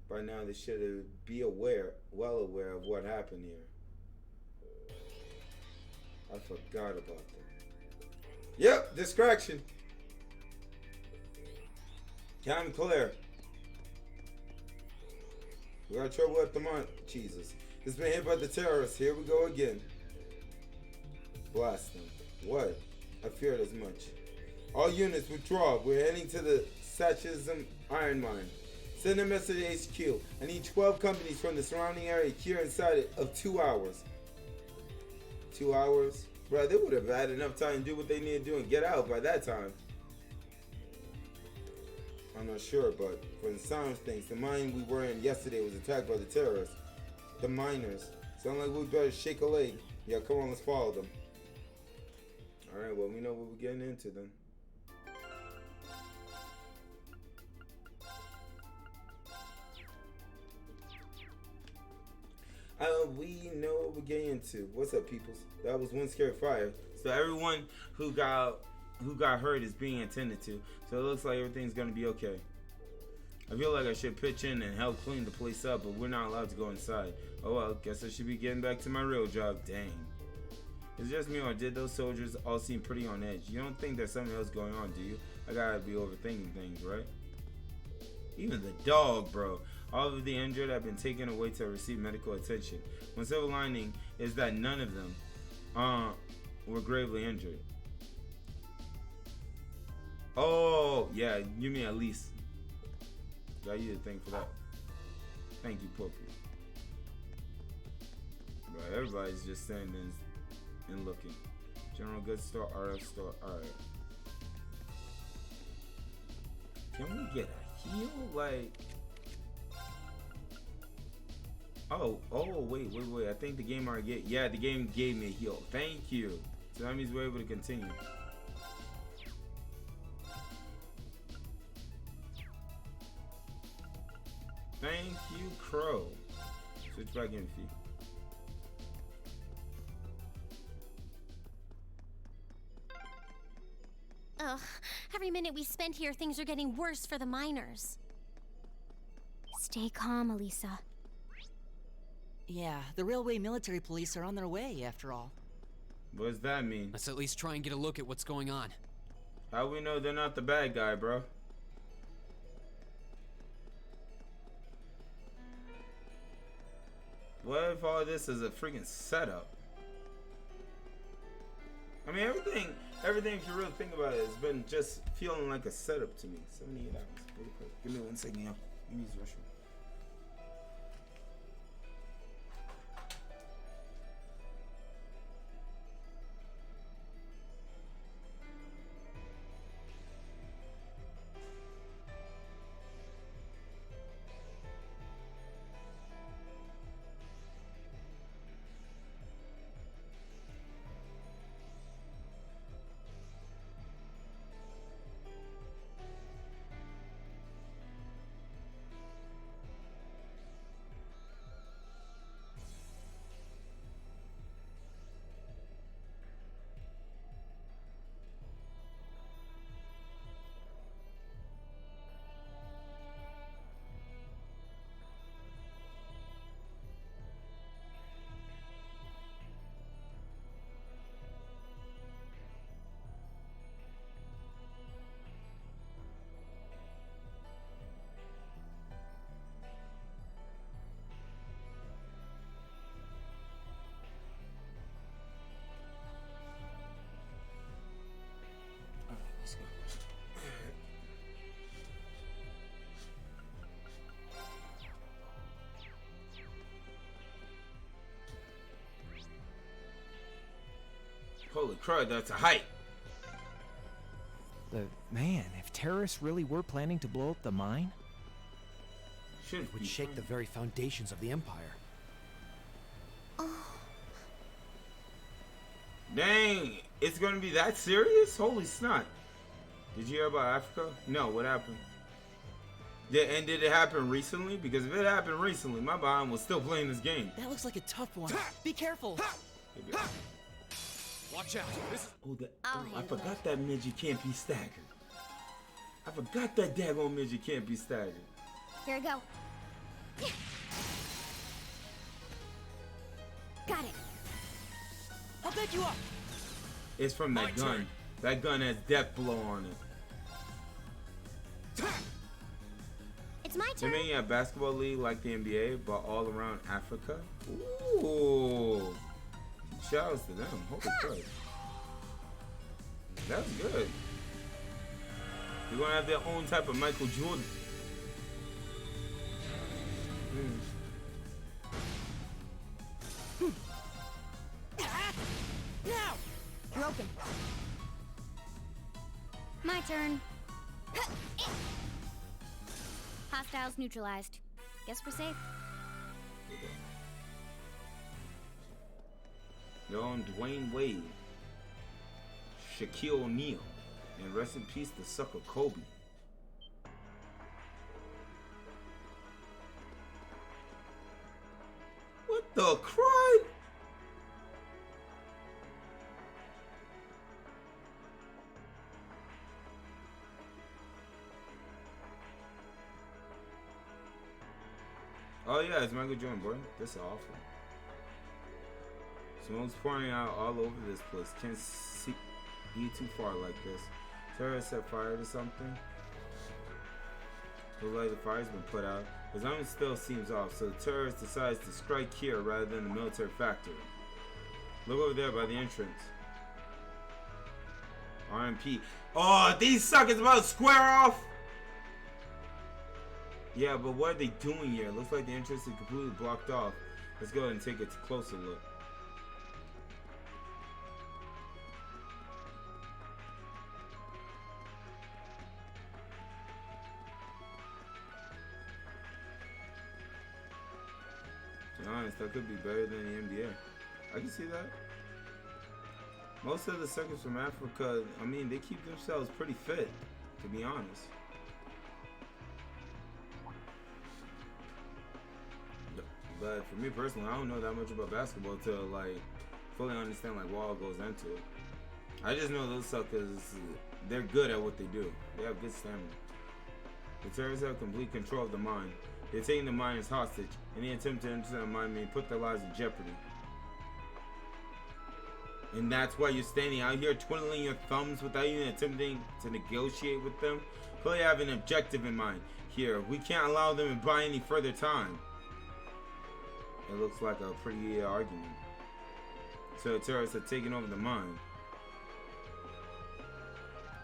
[SPEAKER 1] By now they should be well aware of what happened here. I forgot about that. Yep, distraction. Captain Claire. We got trouble at the mine. Jesus. It's been hit by the terrorists. Here we go again. Blast them. What? I feared as much. All units withdraw. We're heading to the Sachism iron mine. Send a message to HQ. I need 12 companies from the surrounding area here inside of 2 hours. 2 hours? Bro, they would have had enough time to do what they need to do and get out by that time. I'm not sure, but from the sound of things, the mine we were in yesterday was attacked by the terrorists. The miners. Sound like we better shake a leg. Yeah, come on, let's follow them. Alright, well, we know what we're getting into then. We know what we're getting into. What's up, peoples? That was one scared fire. So everyone who got hurt is being attended to. So it looks like everything's gonna be okay. I feel like I should pitch in and help clean the place up, but we're not allowed to go inside. Oh well, guess I should be getting back to my real job. Dang. Is it just me, or did those soldiers all seem pretty on edge? You don't think there's something else going on, do you? I gotta be overthinking things, right? Even the dog, bro. All of the injured have been taken away to receive medical attention. One silver lining is that none of them were gravely injured. Oh, yeah, you mean at least. Got you to thank for that. Thank you, Poppy. But everybody's just standing and looking. General goods store, RF store, alright. Can we get a heal? Like... Oh, wait. I think the game already gave... Yeah, the game gave me a heal. Thank you. So that means we're able to continue. Thank you, Crow. Switch back in, Fee.
[SPEAKER 8] Ugh, every minute we spend here, things are getting worse for the miners.
[SPEAKER 5] Stay calm, Elisa.
[SPEAKER 21] Yeah, the railway military police are on their way, after all.
[SPEAKER 1] What does that mean?
[SPEAKER 2] Let's at least try and get a look at what's going on.
[SPEAKER 1] How we know they're not the bad guy, bro? What if all this is a freaking setup? I mean, everything, if you really think about it, has been just feeling like a setup to me. 78 hours. Really quick. Give me 1 second, yo. Let me use the restroom. Let's go. Holy crud, that's a height.
[SPEAKER 7] Man, if terrorists really were planning to blow up the mine,
[SPEAKER 10] it would shake the very foundations of the Empire.
[SPEAKER 1] Dang, it's gonna be that serious? Holy snot. Did you hear about Africa? No, what happened? Did it happen recently? Because if it happened recently, my behind was still playing this game.
[SPEAKER 21] That looks like a tough one. Be careful.
[SPEAKER 2] Watch out.
[SPEAKER 1] I forgot that midget can't be staggered. I forgot that daggone midget can't be staggered.
[SPEAKER 5] Here I go. Got it.
[SPEAKER 21] I'll pick you up.
[SPEAKER 1] It's from that gun.
[SPEAKER 2] Turn.
[SPEAKER 1] That gun has death blow on it.
[SPEAKER 8] It's my
[SPEAKER 1] They're
[SPEAKER 8] turn.
[SPEAKER 1] making a basketball league like the NBA, but all around Africa. Ooh. Shout outs to them. Holy crap. That's good. They're gonna have their own type of Michael Jordan.
[SPEAKER 5] Now! Broken. My turn. Hostiles neutralized. Guess we're safe.
[SPEAKER 1] Their own Dwayne Wade, Shaquille O'Neal, and rest in peace the sucker Kobe. What the crud? Oh yeah, it's Michael Jordan, boy. This is awful. Smoke's pouring out all over this place. Can't see too far like this. Terrorists set fire to something. Looks like the fire's been put out. The zone still seems off, so the terrorist decides to strike here rather than the military factory. Look over there by the entrance. RMP. Oh, these suckers about to square off! Yeah, but what are they doing here? Looks like the entrance is completely blocked off. Let's go ahead and take a closer look. To be honest, that could be better than the NBA. I can see that. Most of the suckers from Africa, I mean, they keep themselves pretty fit, to be honest. But for me personally, I don't know that much about basketball to like fully understand like what all goes into it. I just know those suckers, they're good at what they do. They have good stamina. The terrorists have complete control of the mine. They're taking the miners hostage. Any attempt to enter the mine may put their lives in jeopardy. And that's why you're standing out here twiddling your thumbs without even attempting to negotiate with them? Clearly have an objective in mind. Here, we can't allow them to buy any further time. It looks like a pretty argument. So the terrorists are taking over the mine.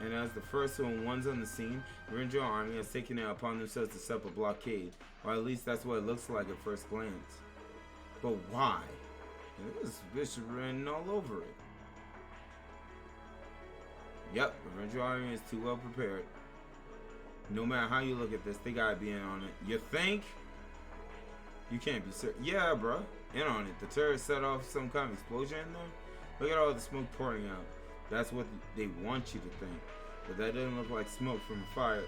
[SPEAKER 1] And as the first ones on the scene, the Ranger Army has taken it upon themselves to set up a blockade. Or at least that's what it looks like at first glance. But why? And this is written all over it. Yep, the Ranger Army is too well prepared. No matter how you look at this, they gotta be in on it. You think? You can't be certain. Yeah, bro. In on it. The terrorists set off some kind of explosion in there. Look at all the smoke pouring out. That's what they want you to think. But that doesn't look like smoke from a fire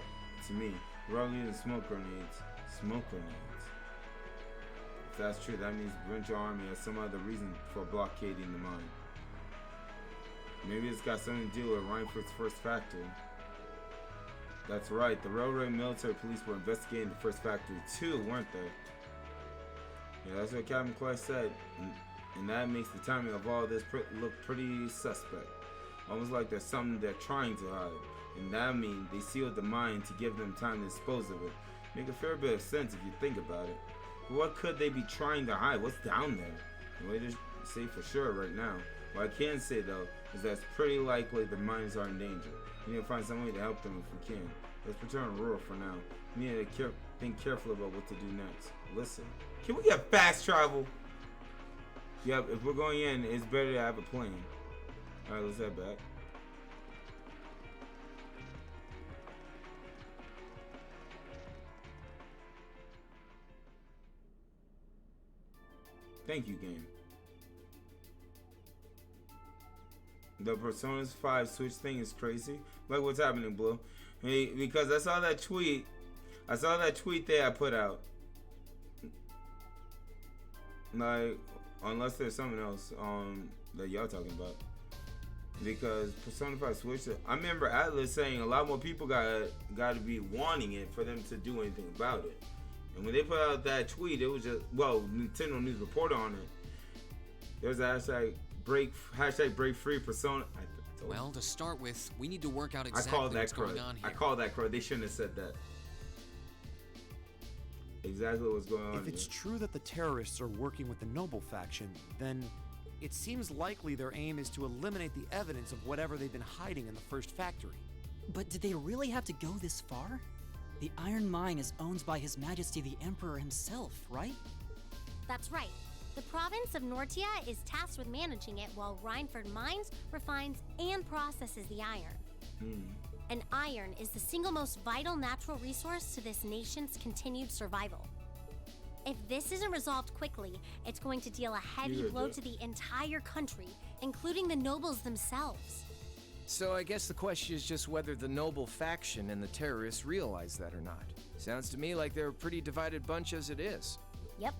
[SPEAKER 1] to me. We're all using smoke grenades. Smoke grenades. If that's true, that means the Ranger Army has some other reason for blockading the mine. Maybe it's got something to do with Reinford's first factory. That's right, the railroad military police were investigating the first factory too, weren't they? Yeah, that's what Captain Clark said. And that makes the timing of all this look pretty suspect. Almost like there's something they're trying to hide. And that means they sealed the mine to give them time to dispose of it. Make a fair bit of sense if you think about it. But what could they be trying to hide? What's down there? No way to say for sure right now. What I can say though is that it's pretty likely the mines are in danger. We need to find some way to help them if we can. Let's return to rural for now. We need to think carefully about what to do next. Listen, can we get fast travel? Yep, if we're going in, it's better to have a plan. Alright, let's head back. Thank you, game. The Persona 5 Switch thing is crazy. Like, what's happening, Blue? Hey, because I saw that tweet. I saw that tweet there I put out. Like, unless there's something else that y'all talking about. Because Persona 5 Switch, I remember Atlas saying a lot more people got to be wanting it for them to do anything about it. And when they put out that tweet, it was just, well, Nintendo News reported on it. There's a hashtag break free Persona.
[SPEAKER 2] Well, to start with, we need to work out exactly what's going on here.
[SPEAKER 1] I call that crud. They shouldn't have said that. Exactly what's going on.
[SPEAKER 10] If it's true that the terrorists are working with the Noble faction, then it seems likely their aim is to eliminate the evidence of whatever they've been hiding in the first factory.
[SPEAKER 21] But did they really have to go this far? The Iron Mine is owned by His Majesty the Emperor himself, right?
[SPEAKER 8] That's right. The province of Nortia is tasked with managing it while Reinford mines, refines, and processes the iron. And iron is the single most vital natural resource to this nation's continued survival. If this isn't resolved quickly, it's going to deal a heavy blow to the entire country, including the nobles themselves.
[SPEAKER 7] So I guess the question is just whether the Noble faction and the terrorists realize that or not. Sounds to me like they're a pretty divided bunch as it is.
[SPEAKER 5] Yep.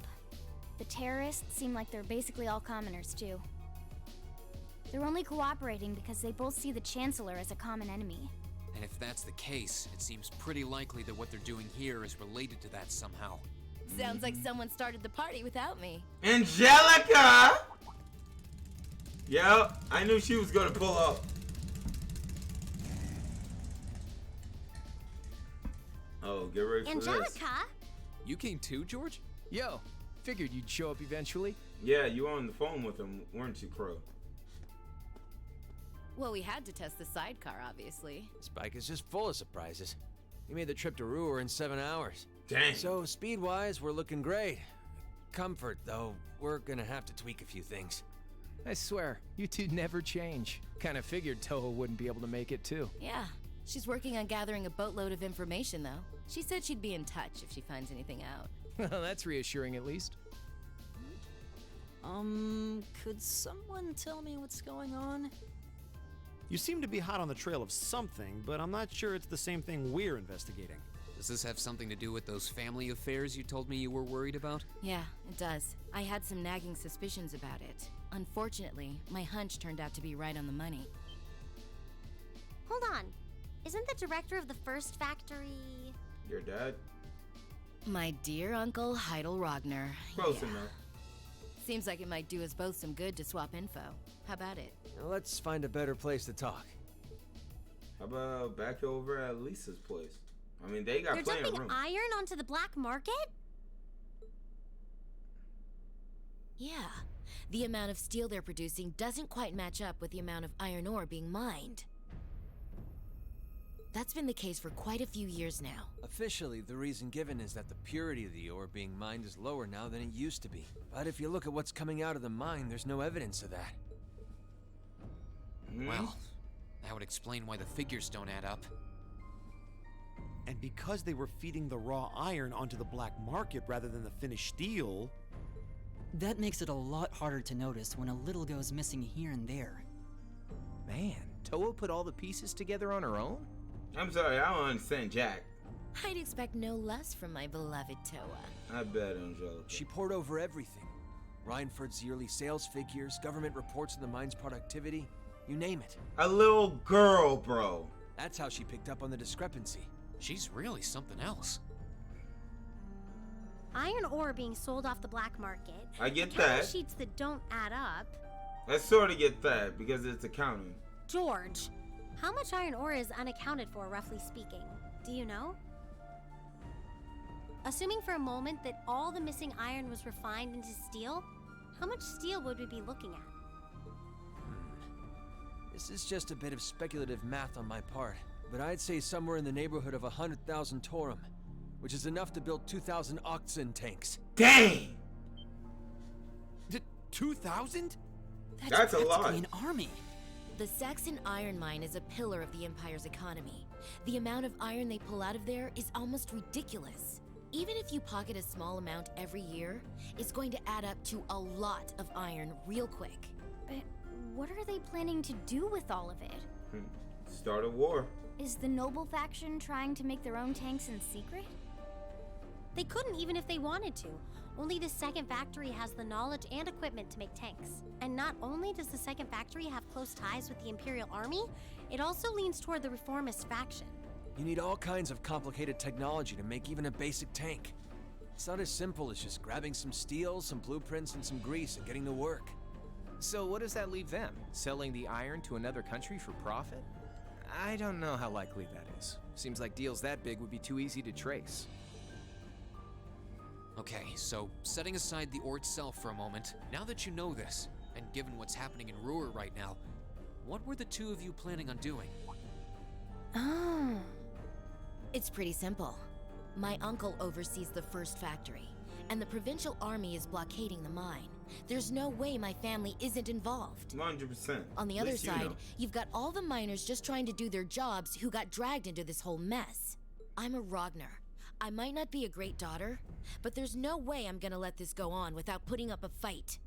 [SPEAKER 5] The terrorists seem like they're basically all commoners, too. They're only cooperating because they both see the Chancellor as a common enemy.
[SPEAKER 2] And if that's the case, it seems pretty likely that what they're doing here is related to that somehow.
[SPEAKER 4] Sounds like someone started the party without me.
[SPEAKER 1] Angelica! Yep, I knew she was gonna pull up. Oh, get ready for this.
[SPEAKER 8] Angelica?
[SPEAKER 2] You came too, George?
[SPEAKER 7] Yo, figured you'd show up eventually.
[SPEAKER 1] Yeah, you were on the phone with him, weren't you, Crow?
[SPEAKER 4] Well, we had to test the sidecar, obviously.
[SPEAKER 7] Spike is just full of surprises. He made the trip to Ruhr in 7 hours.
[SPEAKER 1] Dang.
[SPEAKER 7] So, speed-wise, we're looking great. Comfort, though, we're gonna have to tweak a few things. I swear, you two never change. Kinda figured Toho wouldn't be able to make it, too.
[SPEAKER 4] Yeah, she's working on gathering a boatload of information, though. She said she'd be in touch if she finds anything out.
[SPEAKER 7] Well, that's reassuring, at least.
[SPEAKER 21] Could someone tell me what's going on?
[SPEAKER 10] You seem to be hot on the trail of something, but I'm not sure it's the same thing we're investigating.
[SPEAKER 2] Does this have something to do with those family affairs you told me you were worried about?
[SPEAKER 4] Yeah, it does. I had some nagging suspicions about it. Unfortunately, my hunch turned out to be right on the money.
[SPEAKER 8] Hold on. Isn't the director of the first factory...
[SPEAKER 1] Your dad?
[SPEAKER 4] My dear Uncle Heidel Rogner.
[SPEAKER 1] Close enough.
[SPEAKER 4] Seems like it might do us both some good to swap info. How about it?
[SPEAKER 7] Now let's find a better place to talk.
[SPEAKER 1] How about back over at Lisa's place? I mean, they got
[SPEAKER 8] They're
[SPEAKER 1] plenty of
[SPEAKER 8] dumping
[SPEAKER 1] room.
[SPEAKER 8] iron onto the black market?
[SPEAKER 4] Yeah. The amount of steel they're producing doesn't quite match up with the amount of iron ore being mined. That's been the case for quite a few years now.
[SPEAKER 7] Officially, the reason given is that the purity of the ore being mined is lower now than it used to be. But if you look at what's coming out of the mine, there's no evidence of that.
[SPEAKER 2] Well, that would explain why the figures don't add up.
[SPEAKER 10] And because they were feeding the raw iron onto the black market rather than the finished steel...
[SPEAKER 21] That makes it a lot harder to notice when a little goes missing here and there.
[SPEAKER 18] Man, Toa put all the pieces together on her own?
[SPEAKER 1] I'm sorry, I don't understand Jack.
[SPEAKER 4] I'd expect no less from my beloved Toa.
[SPEAKER 1] I bet, Angelica.
[SPEAKER 7] She poured over everything. Rhineford's yearly sales figures, government reports of the mine's productivity, you name it.
[SPEAKER 1] A little girl, bro.
[SPEAKER 7] That's how she picked up on the discrepancy.
[SPEAKER 2] She's really something else.
[SPEAKER 8] Iron ore being sold off the black market.
[SPEAKER 1] I get
[SPEAKER 8] Accounting
[SPEAKER 1] that.
[SPEAKER 8] sheets that don't add up.
[SPEAKER 1] I sort of get that because it's accounting.
[SPEAKER 8] George, how much iron ore is unaccounted for, roughly speaking? Do you know? Assuming for a moment that all the missing iron was refined into steel, how much steel would we be looking at?
[SPEAKER 7] This is just a bit of speculative math on my part, but I'd say somewhere in the neighborhood of 100,000 Torum, which is enough to build 2,000 oxen tanks.
[SPEAKER 1] Dang!
[SPEAKER 7] 2,000?
[SPEAKER 1] That's a lot.
[SPEAKER 21] Practically an army.
[SPEAKER 4] The Saxon iron mine is a pillar of the Empire's economy. The amount of iron they pull out of there is almost ridiculous. Even if you pocket a small amount every year, it's going to add up to a lot of iron real quick.
[SPEAKER 5] But what are they planning to do with all of it?
[SPEAKER 1] Start a war.
[SPEAKER 5] Is the noble faction trying to make their own tanks in secret?
[SPEAKER 8] They couldn't even if they wanted to. Only the second factory has the knowledge and equipment to make tanks. And not only does the second factory have close ties with the Imperial Army, it also leans toward the reformist faction.
[SPEAKER 7] You need all kinds of complicated technology to make even a basic tank. It's not as simple as just grabbing some steel, some blueprints, and some grease and getting to work.
[SPEAKER 18] So what does that leave them? Selling the iron to another country for profit? I don't know how likely that is. Seems like deals that big would be too easy to trace.
[SPEAKER 2] Okay, so setting aside the ore itself for a moment, now that you know this, and given what's happening in Ruhr right now, what were the two of you planning on doing?
[SPEAKER 4] Oh. It's pretty simple. My uncle oversees the first factory, and the provincial army is blockading the mine. There's no way my family isn't involved.
[SPEAKER 1] 100%.
[SPEAKER 4] On the other side, you've got all the miners just trying to do their jobs who got dragged into this whole mess. I'm a Rogner. I might not be a great daughter, but there's no way I'm gonna let this go on without putting up a fight.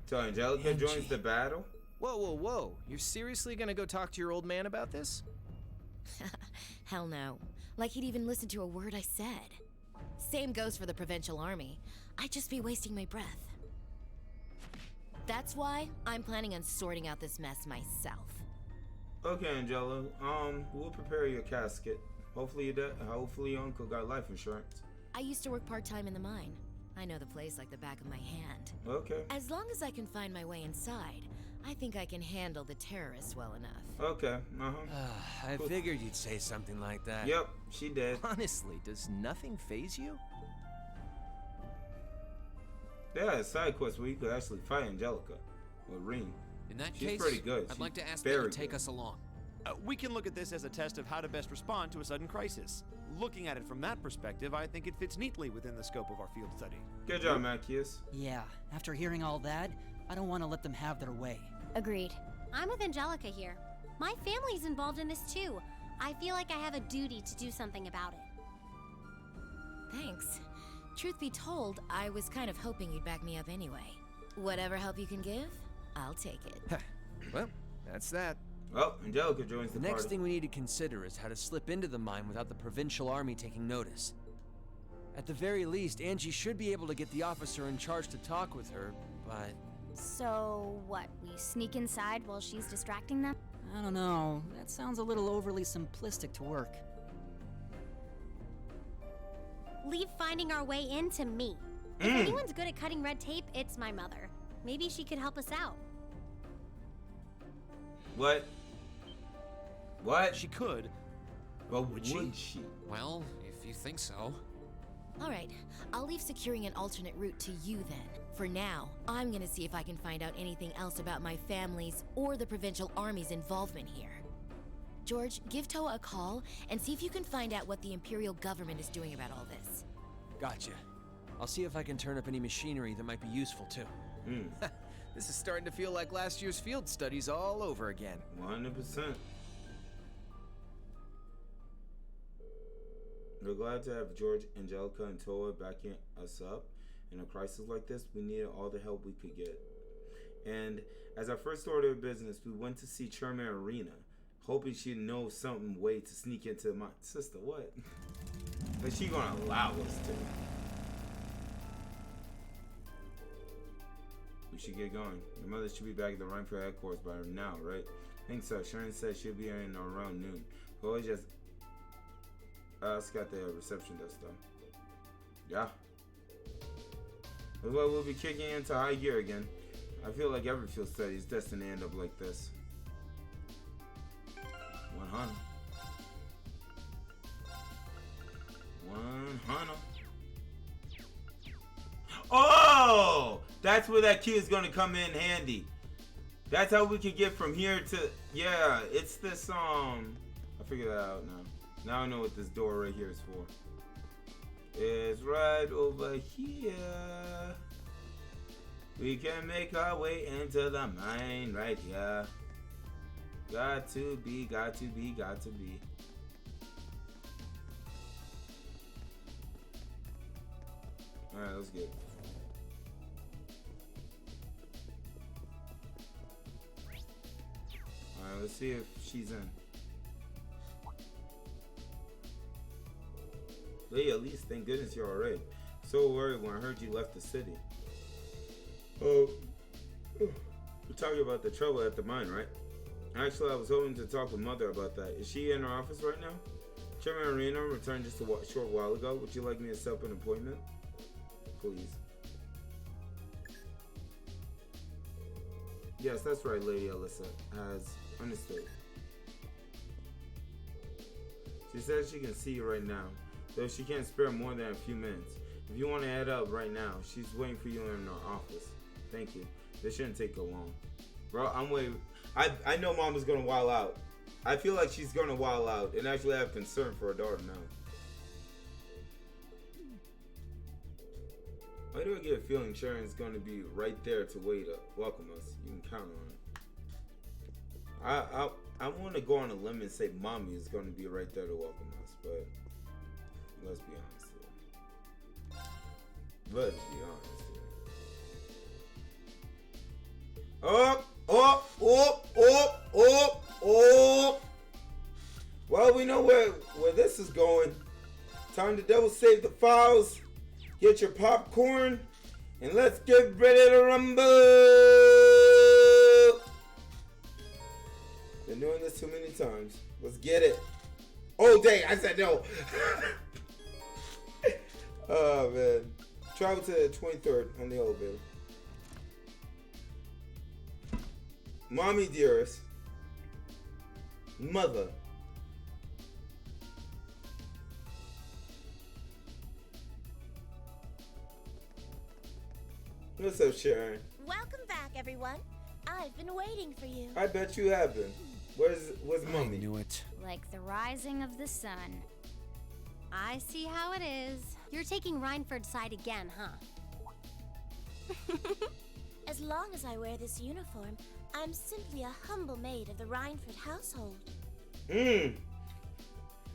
[SPEAKER 1] So Angelica joins the battle?
[SPEAKER 18] Whoa, whoa, whoa. You're seriously gonna go talk to your old man about this?
[SPEAKER 4] Hell no. Like he'd even listen to a word I said. Same goes for the provincial army. I'd just be wasting my breath. That's why I'm planning on sorting out this mess myself.
[SPEAKER 1] Okay, Angela. We'll prepare your casket. Hopefully your uncle got life insurance.
[SPEAKER 4] I used to work part-time in the mine. I know the place like the back of my hand.
[SPEAKER 1] Okay.
[SPEAKER 4] As long as I can find my way inside, I think I can handle the terrorists well enough.
[SPEAKER 1] Okay,
[SPEAKER 7] I figured you'd say something like that.
[SPEAKER 1] Yep, she did.
[SPEAKER 18] Honestly, does nothing faze you?
[SPEAKER 1] Yeah, a side quest where you could actually fight Angelica or Reen.
[SPEAKER 2] In that
[SPEAKER 1] She's
[SPEAKER 2] case,
[SPEAKER 1] pretty good.
[SPEAKER 2] I'd
[SPEAKER 1] She's
[SPEAKER 2] like to ask them to take
[SPEAKER 1] good.
[SPEAKER 2] us along.
[SPEAKER 10] We can look at this as a test of how to best respond to a sudden crisis. Looking at it from that perspective, I think it fits neatly within the scope of our field study.
[SPEAKER 1] Good job, Macias.
[SPEAKER 21] Yeah, after hearing all that, I don't want to let them have their way.
[SPEAKER 5] Agreed.
[SPEAKER 8] I'm with Angelica here. My family's involved in this too. I feel like I have a duty to do something about it.
[SPEAKER 4] Thanks. Truth be told, I was kind of hoping you'd back me up anyway. Whatever help you can give, I'll take it.
[SPEAKER 18] Well, that's that.
[SPEAKER 1] Well, Angelica joins the
[SPEAKER 7] next
[SPEAKER 1] party.
[SPEAKER 7] thing we need to consider is how to slip into the mine without the provincial army taking notice. At the very least, Angie should be able to get the officer in charge to talk with her, but...
[SPEAKER 5] So, what, we sneak inside while she's distracting them?
[SPEAKER 21] I don't know. That sounds a little overly simplistic to work.
[SPEAKER 8] Leave finding our way in to me. If anyone's good at cutting red tape, it's my mother. Maybe she could help us out.
[SPEAKER 1] What? What?
[SPEAKER 10] She could.
[SPEAKER 1] But
[SPEAKER 10] would
[SPEAKER 1] she?
[SPEAKER 2] Well, if you think so.
[SPEAKER 4] Alright, I'll leave securing an alternate route to you then. For now, I'm gonna see if I can find out anything else about my family's or the Provincial Army's involvement here. George, give Toa a call and see if you can find out what the Imperial government is doing about all this.
[SPEAKER 7] Gotcha. I'll see if I can turn up any machinery that might be useful too. This is starting to feel like last year's field studies all over again.
[SPEAKER 1] 100%. We're glad to have George, Angelica, and Toa backing us up. In a crisis like this, we needed all the help we could get. And as our first order of business, we went to see Chairman Arena, hoping she'd know some way to sneak into my sister. What? But she gonna allow us to. We should get going. Your mother should be back at the Rhineford headquarters by now, right? I think so. Sharon said she'll be here in around noon. Chloe just got the reception desk though. Yeah. Looks like we'll be kicking into high gear again. I feel like every field study is destined to end up like this. 100. 100. Oh! That's where that key is going to come in handy. That's how we could get from here to... Yeah, it's this, I figured that out now. Now I know what this door right here is for. It's right over here. We can make our way into the mine right here. Got to be, got to be, got to be. Alright, let's get it. Alright, let's see if she's in. Lee, at least thank goodness you're alright. So worried when I heard you left the city. Oh, we're talking about the trouble at the mine, right? Actually, I was hoping to talk with Mother about that. Is she in her office right now? Chairman Arena returned just a short while ago. Would you like me to set up an appointment? Please. Yes, that's right, Lady Alyssa. Has understood. She says she can see you right now, though she can't spare more than a few minutes. If you want to head up right now, she's waiting for you in her office. Thank you. This shouldn't take long. Bro, I'm waiting. I know Mama's gonna wild out. I feel like she's gonna wild out and actually have concern for her daughter now. Why do I get a feeling Sharon's gonna be right there to wait up, welcome us? You can count on it. I want to go on a limb and say Mommy is gonna be right there to welcome us, but let's be honest here. Let's be honest here. Up, up, up, up, up, up. Well, we know where this is going. Time to double save the files. Get your popcorn, and let's get ready to rumble. Been doing this too many times. Let's get it. Oh, dang, I said no. Oh, man. Travel to the 23rd on the elevator. Mommy dearest. Mother. What's up, Sharon?
[SPEAKER 9] Welcome back, everyone. I've been waiting for you.
[SPEAKER 1] I bet you have been. Where's Mommy?
[SPEAKER 7] I knew it.
[SPEAKER 5] Like the rising of the sun.
[SPEAKER 8] I see how it is. You're taking Rhineford's side again, huh?
[SPEAKER 9] As long as I wear this uniform, I'm simply a humble maid of the Rhineford household.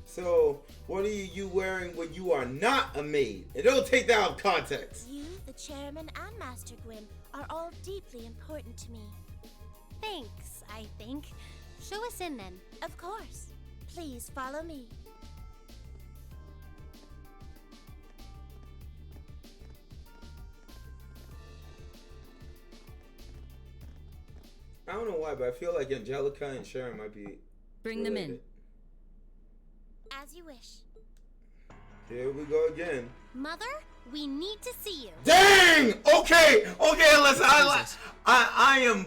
[SPEAKER 1] So, what are you wearing when you are not a maid? And don't take that out of context.
[SPEAKER 9] You, the chairman, and Master Gwyn are all deeply important to me.
[SPEAKER 8] Thanks, I think. Show us in then.
[SPEAKER 9] Of course. Please follow me.
[SPEAKER 1] I don't know why, but I feel like Angelica and Sharon might be.
[SPEAKER 14] Bring them in.
[SPEAKER 1] related.
[SPEAKER 9] As you wish.
[SPEAKER 1] Here we go again.
[SPEAKER 8] Mother, we need to see you.
[SPEAKER 1] Dang! Okay, listen. I am.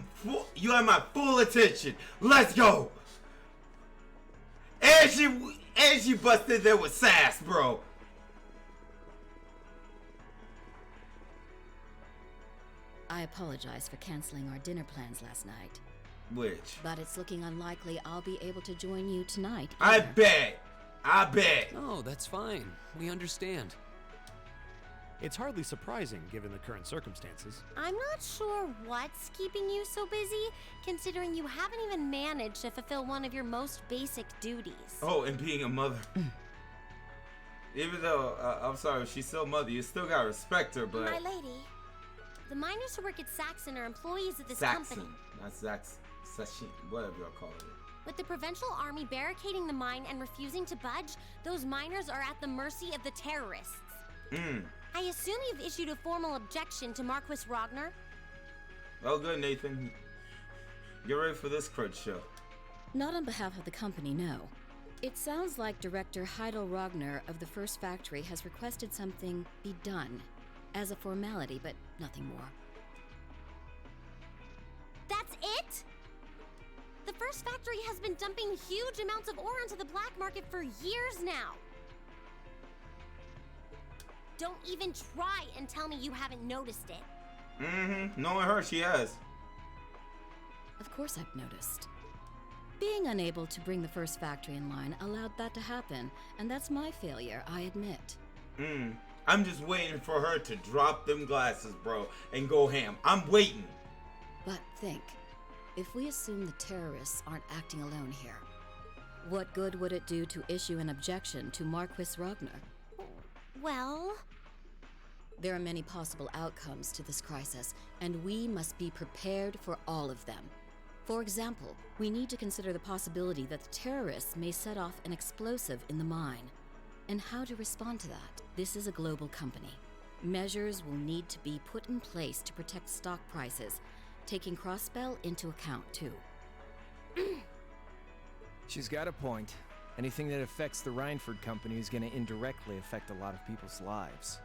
[SPEAKER 1] You have my full attention. Let's go. And she busted there with sass, bro.
[SPEAKER 14] I apologize for canceling our dinner plans last night.
[SPEAKER 1] Which?
[SPEAKER 14] But it's looking unlikely I'll be able to join you tonight.
[SPEAKER 1] I
[SPEAKER 14] either.
[SPEAKER 1] bet.
[SPEAKER 2] Oh, that's fine. We understand.
[SPEAKER 10] It's hardly surprising given the current circumstances.
[SPEAKER 8] I'm not sure what's keeping you so busy, considering you haven't even managed to fulfill one of your most basic duties.
[SPEAKER 1] Oh, and being a mother. Even though, I'm sorry, she's still a mother, you still gotta respect her, but...
[SPEAKER 8] My lady, the miners who work at Saxon are employees of this
[SPEAKER 1] Saxon.
[SPEAKER 8] company.
[SPEAKER 1] Not Saxon, whatever y'all call it.
[SPEAKER 8] With the Provincial Army barricading the mine and refusing to budge, those miners are at the mercy of the terrorists. I assume you've issued a formal objection to Marquis Ragnar?
[SPEAKER 1] Well, good, Nathan. Get ready for this crud show.
[SPEAKER 14] Not on behalf of the company, no. It sounds like Director Heidel Ragnar of the First Factory has requested something be done as a formality, but nothing more.
[SPEAKER 8] That's it? The First Factory has been dumping huge amounts of ore onto the black market for years now. Don't even try and tell me you haven't noticed it.
[SPEAKER 1] Knowing her, she has.
[SPEAKER 14] Of course I've noticed. Being unable to bring the First Factory in line allowed that to happen, and that's my failure, I admit.
[SPEAKER 1] I'm just waiting for her to drop them glasses, bro, and go ham. I'm waiting.
[SPEAKER 14] But think, if we assume the terrorists aren't acting alone here, what good would it do to issue an objection to Marquis Ragnar?
[SPEAKER 8] Well...
[SPEAKER 14] There are many possible outcomes to this crisis, and we must be prepared for all of them. For example, we need to consider the possibility that the terrorists may set off an explosive in the mine. And how to respond to that? This is a global company. Measures will need to be put in place to protect stock prices, taking Crossbell into account, too.
[SPEAKER 7] She's got a point. Anything that affects the Rhineford Company is going to indirectly affect a lot of people's lives.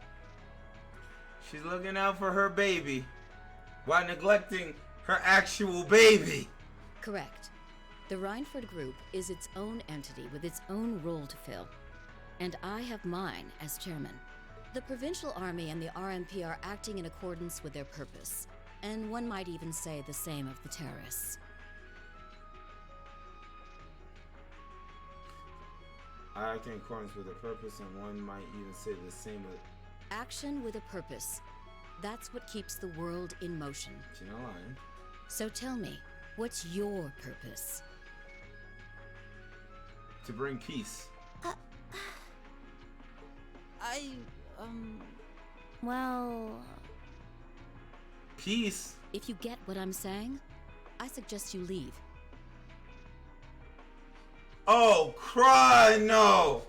[SPEAKER 1] She's looking out for her baby while neglecting her actual baby.
[SPEAKER 14] Correct. The Rhineford Group is its own entity with its own role to fill. And I have mine as chairman. The Provincial Army and the RMP are acting in accordance with their purpose. And one might even say the same of the terrorists.
[SPEAKER 1] I act in accordance with their purpose, and one might even say the same with...
[SPEAKER 14] Action with a purpose. That's what keeps the world in motion.
[SPEAKER 1] She's not lying.
[SPEAKER 14] So tell me, what's your purpose?
[SPEAKER 1] To bring peace.
[SPEAKER 14] Well...
[SPEAKER 1] Peace?
[SPEAKER 14] If you get what I'm saying, I suggest you leave.
[SPEAKER 1] Oh, cry no!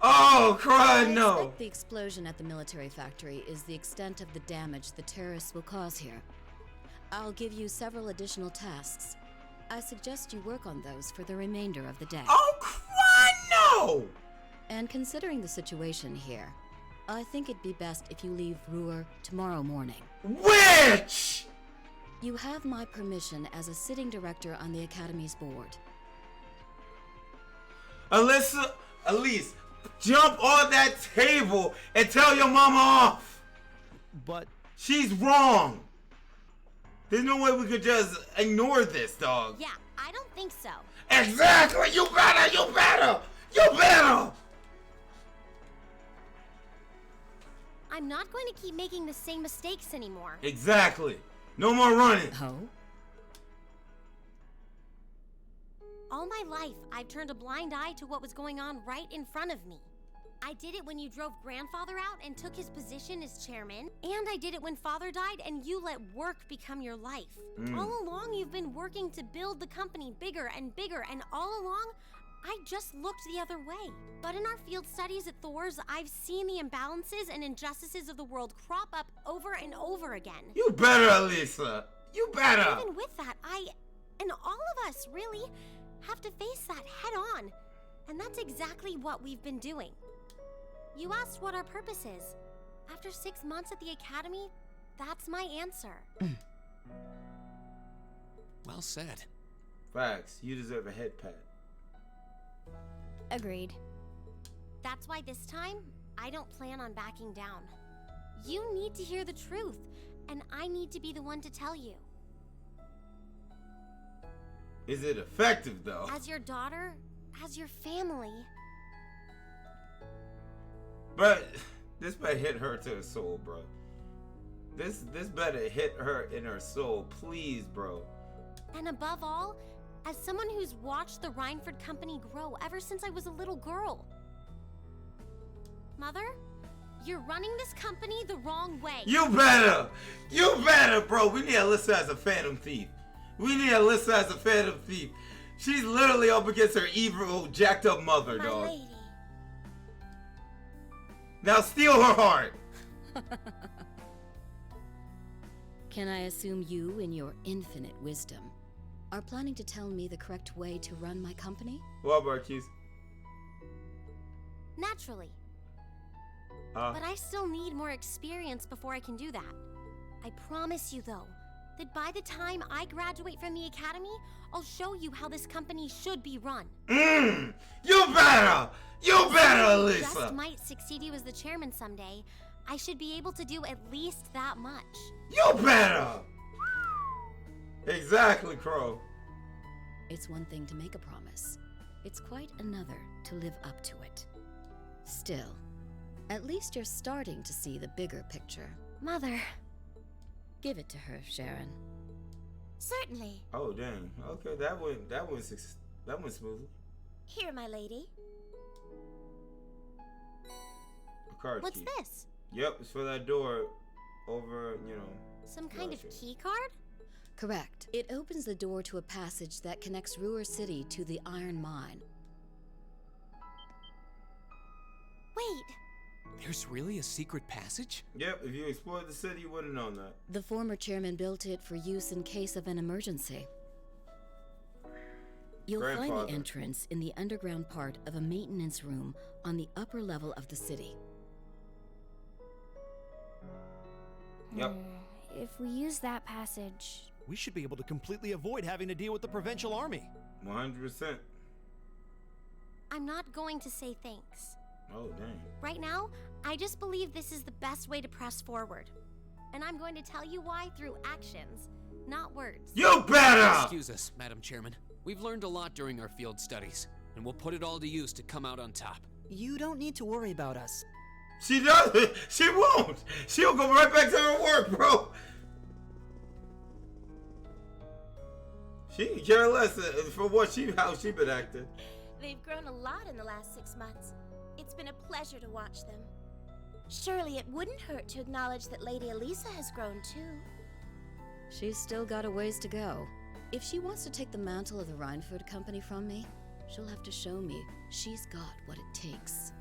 [SPEAKER 1] Oh, cry no!
[SPEAKER 14] I expect the explosion at the military factory is the extent of the damage the terrorists will cause here. I'll give you several additional tasks. I suggest you work on those for the remainder of the day.
[SPEAKER 1] Oh, cry no!
[SPEAKER 14] And considering the situation here, I think it'd be best if you leave Ruhr tomorrow morning.
[SPEAKER 1] Witch!
[SPEAKER 14] You have my permission as a sitting director on the Academy's board.
[SPEAKER 1] Elise, jump on that table and tell your mama off.
[SPEAKER 10] But
[SPEAKER 1] she's wrong. There's no way we could just ignore this, dog.
[SPEAKER 8] Yeah, I don't think so.
[SPEAKER 1] Exactly. You better.
[SPEAKER 8] I'm not going to keep making the same mistakes anymore.
[SPEAKER 1] Exactly. No more running.
[SPEAKER 14] Oh?
[SPEAKER 8] All my life, I've turned a blind eye to what was going on right in front of me. I did it when you drove Grandfather out and took his position as chairman, and I did it when Father died and you let work become your life. All along, you've been working to build the company bigger, and all along, I just looked the other way. But in our field studies at Thor's, I've seen the imbalances and injustices of the world crop up over and over again.
[SPEAKER 1] You better, Elisa. You better.
[SPEAKER 8] Even with that, And all of us, really, have to face that head on. And that's exactly what we've been doing. You asked what our purpose is. After 6 months at the academy, that's my answer.
[SPEAKER 2] Well said.
[SPEAKER 1] Facts. You deserve a head pat.
[SPEAKER 5] Agreed.
[SPEAKER 8] That's why this time, I don't plan on backing down. You need to hear the truth, and I need to be the one to tell you.
[SPEAKER 1] Is it effective, though?
[SPEAKER 8] As your daughter, as your family.
[SPEAKER 1] But this better hit her to the soul, bro. This better hit her in her soul, please, bro.
[SPEAKER 8] And above all, as someone who's watched the Rhineford Company grow ever since I was a little girl. Mother, you're running this company the wrong way.
[SPEAKER 1] You better, bro. We need Alyssa as a phantom thief. We need Alyssa as a phantom thief. She's literally up against her evil, jacked up mother,
[SPEAKER 9] My
[SPEAKER 1] dog.
[SPEAKER 9] lady.
[SPEAKER 1] Now steal her heart.
[SPEAKER 14] Can I assume you, in your infinite wisdom, are planning to tell me the correct way to run my company?
[SPEAKER 1] What, Marquise?
[SPEAKER 8] Naturally. But I still need more experience before I can do that. I promise you, though, that by the time I graduate from the academy, I'll show you how this company should be run.
[SPEAKER 1] You better, Alyssa.
[SPEAKER 8] Just might succeed you as the chairman someday. I should be able to do at least that much.
[SPEAKER 1] You better. Exactly, Crow.
[SPEAKER 14] It's one thing to make a promise. It's quite another to live up to it. Still, at least you're starting to see the bigger picture.
[SPEAKER 8] Mother.
[SPEAKER 14] Give it to her, Sharon.
[SPEAKER 9] Certainly.
[SPEAKER 1] Oh dang. Okay, that went smoothly.
[SPEAKER 9] Here, my lady.
[SPEAKER 1] A card
[SPEAKER 8] What's
[SPEAKER 1] key.
[SPEAKER 8] this?
[SPEAKER 1] Yep, it's for that door over, you know.
[SPEAKER 8] Some kind of key card?
[SPEAKER 14] Correct. It opens the door to a passage that connects Ruhr City to the Iron Mine.
[SPEAKER 8] Wait.
[SPEAKER 2] There's really a secret passage?
[SPEAKER 1] Yep, if you explored the city, you would have known that.
[SPEAKER 14] The former chairman built it for use in case of an emergency. You'll find the entrance in the underground part of a maintenance room on the upper level of the city.
[SPEAKER 1] Yep.
[SPEAKER 5] If we use that passage...
[SPEAKER 10] We should be able to completely avoid having to deal with the Provincial Army.
[SPEAKER 1] 100%.
[SPEAKER 8] I'm not going to say thanks.
[SPEAKER 1] Oh, dang.
[SPEAKER 8] Right now, I just believe this is the best way to press forward. And I'm going to tell you why through actions, not words.
[SPEAKER 1] You better!
[SPEAKER 2] Excuse us, Madam Chairman. We've learned a lot during our field studies, and we'll put it all to use to come out on top.
[SPEAKER 21] You don't need to worry about us.
[SPEAKER 1] She doesn't. She won't. She'll go right back to her work, bro. She can care less for how she been acting.
[SPEAKER 9] They've grown a lot in the last 6 months. It's been a pleasure to watch them. Surely it wouldn't hurt to acknowledge that Lady Elisa has grown too.
[SPEAKER 14] She's still got a ways to go. If she wants to take the mantle of the Rhineford Company from me, she'll have to show me she's got what it takes.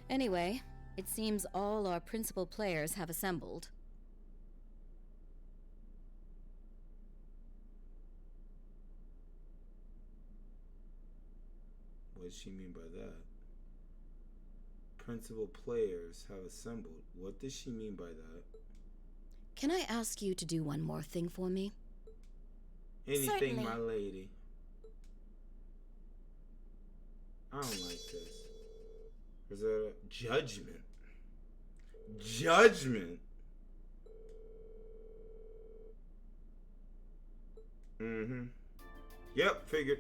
[SPEAKER 14] Anyway, it seems all our principal players have assembled.
[SPEAKER 1] What does she mean by that? Principal players have assembled. What does she mean by that?
[SPEAKER 14] Can I ask you to do one more thing for me?
[SPEAKER 1] Anything,
[SPEAKER 9] Certainly.
[SPEAKER 1] my lady. I don't like this. There's a judgment. Judgment. Mm-hmm. Yep, figured.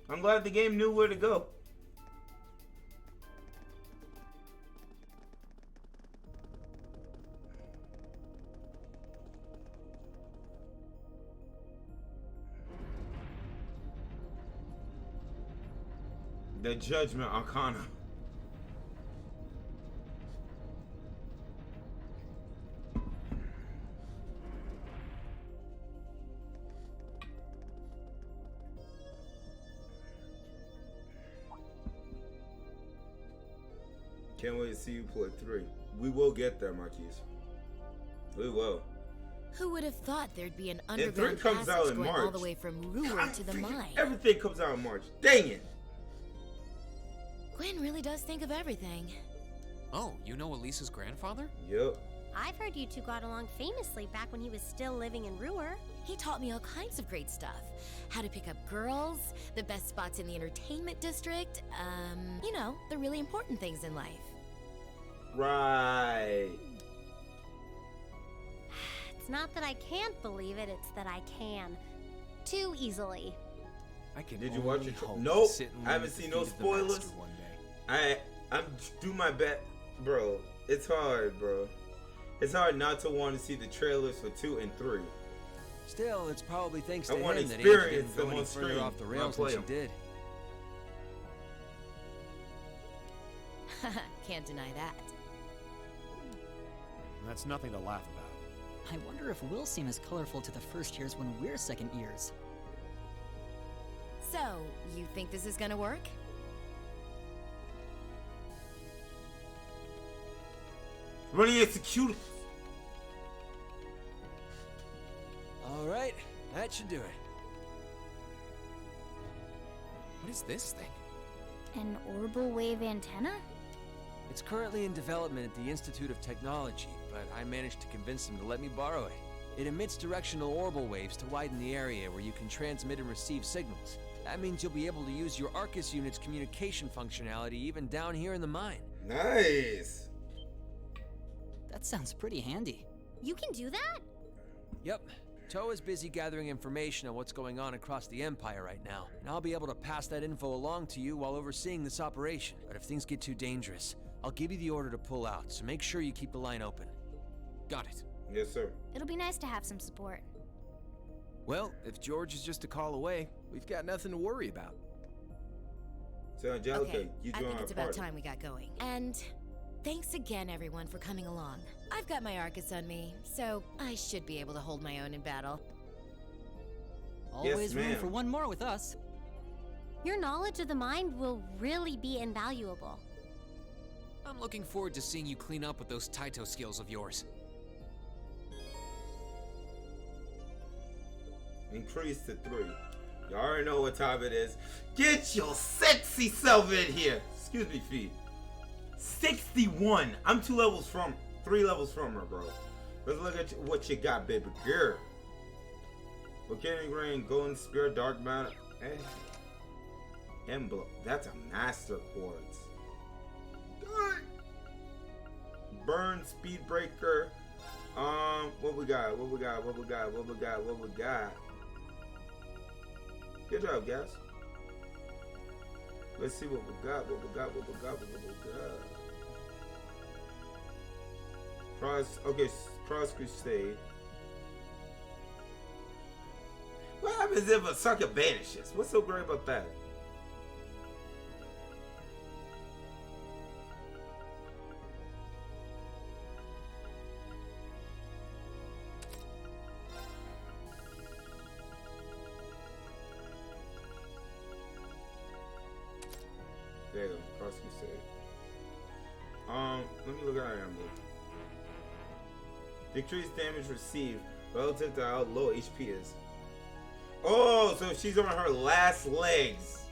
[SPEAKER 1] I'm glad the game knew where to go. The Judgment Arcana. Can't wait to see you play 3. We will get there, Marquise. We will.
[SPEAKER 4] Who would have thought there'd be an
[SPEAKER 1] And 3
[SPEAKER 4] underground
[SPEAKER 1] comes out
[SPEAKER 4] passage
[SPEAKER 1] in
[SPEAKER 4] going
[SPEAKER 1] March.
[SPEAKER 4] all the way from Ruhr to the mine?
[SPEAKER 1] Everything comes out in March. Dang it!
[SPEAKER 4] Gwen really does think of everything.
[SPEAKER 2] Oh, you know Elisa's grandfather?
[SPEAKER 1] Yep.
[SPEAKER 8] I've heard you two got along famously back when he was still living in Ruhr.
[SPEAKER 4] He taught me all kinds of great stuff. How to pick up girls, the best spots in the entertainment district, you know, the really important things in life.
[SPEAKER 1] Right.
[SPEAKER 8] It's not that I can't believe it, it's that I can. Too easily.
[SPEAKER 18] I can
[SPEAKER 1] Did you watch it?
[SPEAKER 18] hope to
[SPEAKER 1] Nope.
[SPEAKER 18] sit and
[SPEAKER 1] I haven't
[SPEAKER 18] leave the
[SPEAKER 1] seen no
[SPEAKER 18] feet of the master
[SPEAKER 1] spoilers.
[SPEAKER 18] one day.
[SPEAKER 1] I'm do my bet, bro. It's hard, bro. It's hard not to want to see the trailers for 2 and 3.
[SPEAKER 7] Still, it's probably thanks
[SPEAKER 1] I
[SPEAKER 7] to
[SPEAKER 1] want
[SPEAKER 7] him
[SPEAKER 1] to
[SPEAKER 7] that Age
[SPEAKER 1] experience
[SPEAKER 7] didn't go
[SPEAKER 1] them
[SPEAKER 7] any
[SPEAKER 1] on
[SPEAKER 7] further
[SPEAKER 1] screen
[SPEAKER 7] off the
[SPEAKER 1] when I
[SPEAKER 7] rails than
[SPEAKER 1] play
[SPEAKER 7] she
[SPEAKER 1] 'em.
[SPEAKER 7] did.
[SPEAKER 4] Can't deny that.
[SPEAKER 10] That's nothing to laugh about.
[SPEAKER 21] I wonder if we'll seem as colorful to the first years when we're second years.
[SPEAKER 4] So, you think this is gonna work?
[SPEAKER 1] Running executable.
[SPEAKER 7] All right, that should do it.
[SPEAKER 2] What is this thing?
[SPEAKER 5] An orbital wave antenna?
[SPEAKER 7] It's currently in development at the Institute of Technology, but I managed to convince them to let me borrow it. It emits directional orbital waves to widen the area where you can transmit and receive signals. That means you'll be able to use your Arcus unit's communication functionality even down here in the mine.
[SPEAKER 1] Nice.
[SPEAKER 21] That sounds pretty handy.
[SPEAKER 8] You can do that?
[SPEAKER 7] Yep. Toa is busy gathering information on what's going on across the Empire right now, and I'll be able to pass that info along to you while overseeing this operation. But if things get too dangerous, I'll give you the order to pull out, so make sure you keep the line open.
[SPEAKER 2] Got it.
[SPEAKER 1] Yes, sir.
[SPEAKER 5] It'll be nice to have some support.
[SPEAKER 18] Well, if George is just a call away, we've got nothing to worry about.
[SPEAKER 1] So, Angelica,
[SPEAKER 4] Okay,
[SPEAKER 1] you
[SPEAKER 4] I
[SPEAKER 1] join
[SPEAKER 4] think
[SPEAKER 1] our
[SPEAKER 4] it's about
[SPEAKER 1] party.
[SPEAKER 4] time we got going. And thanks again, everyone, for coming along. I've got my Arcus on me, so I should be able to hold my own in battle.
[SPEAKER 21] Always room
[SPEAKER 1] ma'am.
[SPEAKER 21] for one more with us.
[SPEAKER 8] Your knowledge of the mind will really be invaluable.
[SPEAKER 2] I'm looking forward to seeing you clean up with those Taito skills of yours.
[SPEAKER 1] Increase to 3. You already know what time it is. Get your sexy self in here. Excuse me, Fee. 61. I'm 3 levels from her, bro. Let's look at what you got, baby girl. Volcanic Rain, Golden Spear, Dark Matter, Emblem. That's a Master Quartz. Burn, Speed Breaker. What we got? Good job, guys. Let's see what we got. Cross Crusade. What happens if a sucker vanishes? What's so great about that? There you go, Cross Crusade. Let me look at our emblem. Decrease damage received relative to how low HP is. Oh, so if she's on her last legs.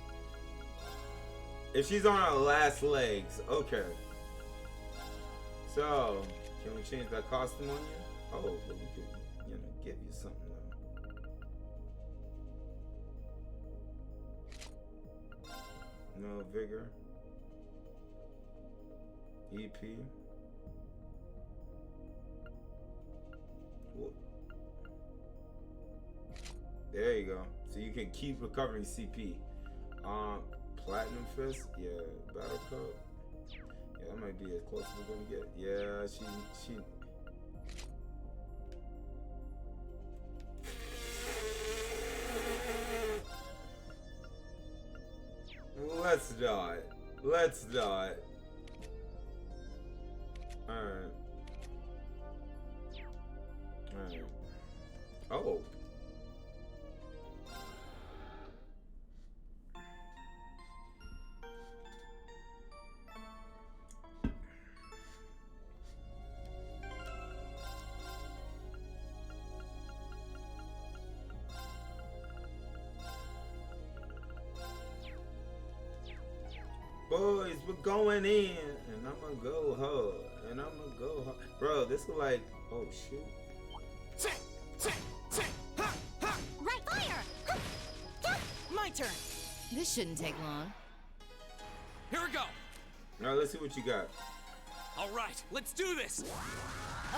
[SPEAKER 1] If she's on her last legs, okay. So, can we change that costume on you? Oh, but we could, give you something though. No vigor. EP. Whoa. There you go. So you can keep recovering CP. Platinum Fist. Yeah. Battle Code. Yeah, that might be as close as we're gonna get. Yeah, she. Let's not. Let's not. Alright. Alright. Oh. Boys, we're going in, and I'm gonna go hard, and I'm gonna go hard. Bro, this is like, oh shoot.
[SPEAKER 3] Right, fire!
[SPEAKER 4] My turn. This shouldn't take long.
[SPEAKER 12] Here we go.
[SPEAKER 1] Now let's see what you got.
[SPEAKER 12] All right, let's do this.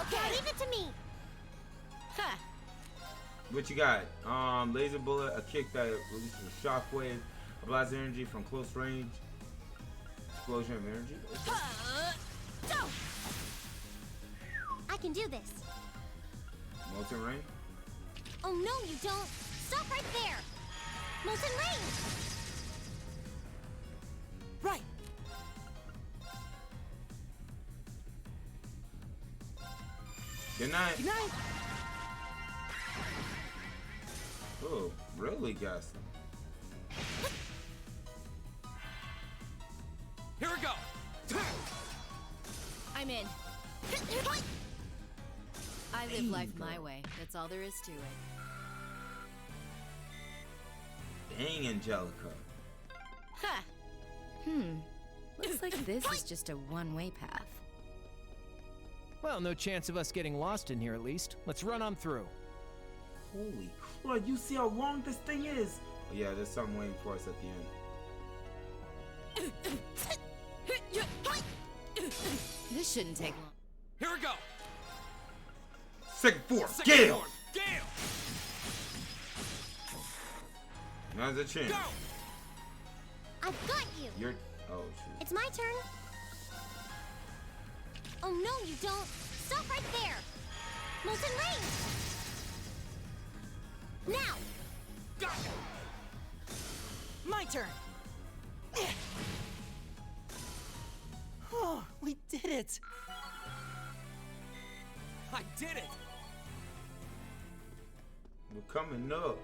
[SPEAKER 3] Okay, leave it to me.
[SPEAKER 4] Ha!
[SPEAKER 1] What you got? Laser bullet, a kick that releases a shockwave, a blast of energy from close range, explosion of energy. Okay.
[SPEAKER 3] I can do this.
[SPEAKER 1] Molten rain.
[SPEAKER 3] Oh no, you don't. Stop right there. Molten rain.
[SPEAKER 4] Right.
[SPEAKER 1] Good night.
[SPEAKER 4] Good night.
[SPEAKER 1] Oh, really gassed him.
[SPEAKER 12] Here we go.
[SPEAKER 4] I'm in. I live life my way. That's all there is to it.
[SPEAKER 1] Dang, Angelica.
[SPEAKER 4] Ha! Looks like this is just a one-way path.
[SPEAKER 18] Well, no chance of us getting lost in here at least. Let's run on through.
[SPEAKER 1] Holy crap, you see how long this thing is? Oh, yeah, there's something waiting for us at the end.
[SPEAKER 4] This shouldn't take long.
[SPEAKER 12] Here we go.
[SPEAKER 1] Second floor,
[SPEAKER 12] Second
[SPEAKER 1] Gale!
[SPEAKER 12] floor, Gale!
[SPEAKER 1] Now's a chance.
[SPEAKER 12] Go!
[SPEAKER 3] I've got you.
[SPEAKER 1] You're. Oh, shoot.
[SPEAKER 3] It's my turn. Oh no, you don't. Stop right there. Molten rain. Now.
[SPEAKER 12] Got
[SPEAKER 4] My turn.
[SPEAKER 21] Oh, we did it!
[SPEAKER 12] I did it!
[SPEAKER 1] We're coming up.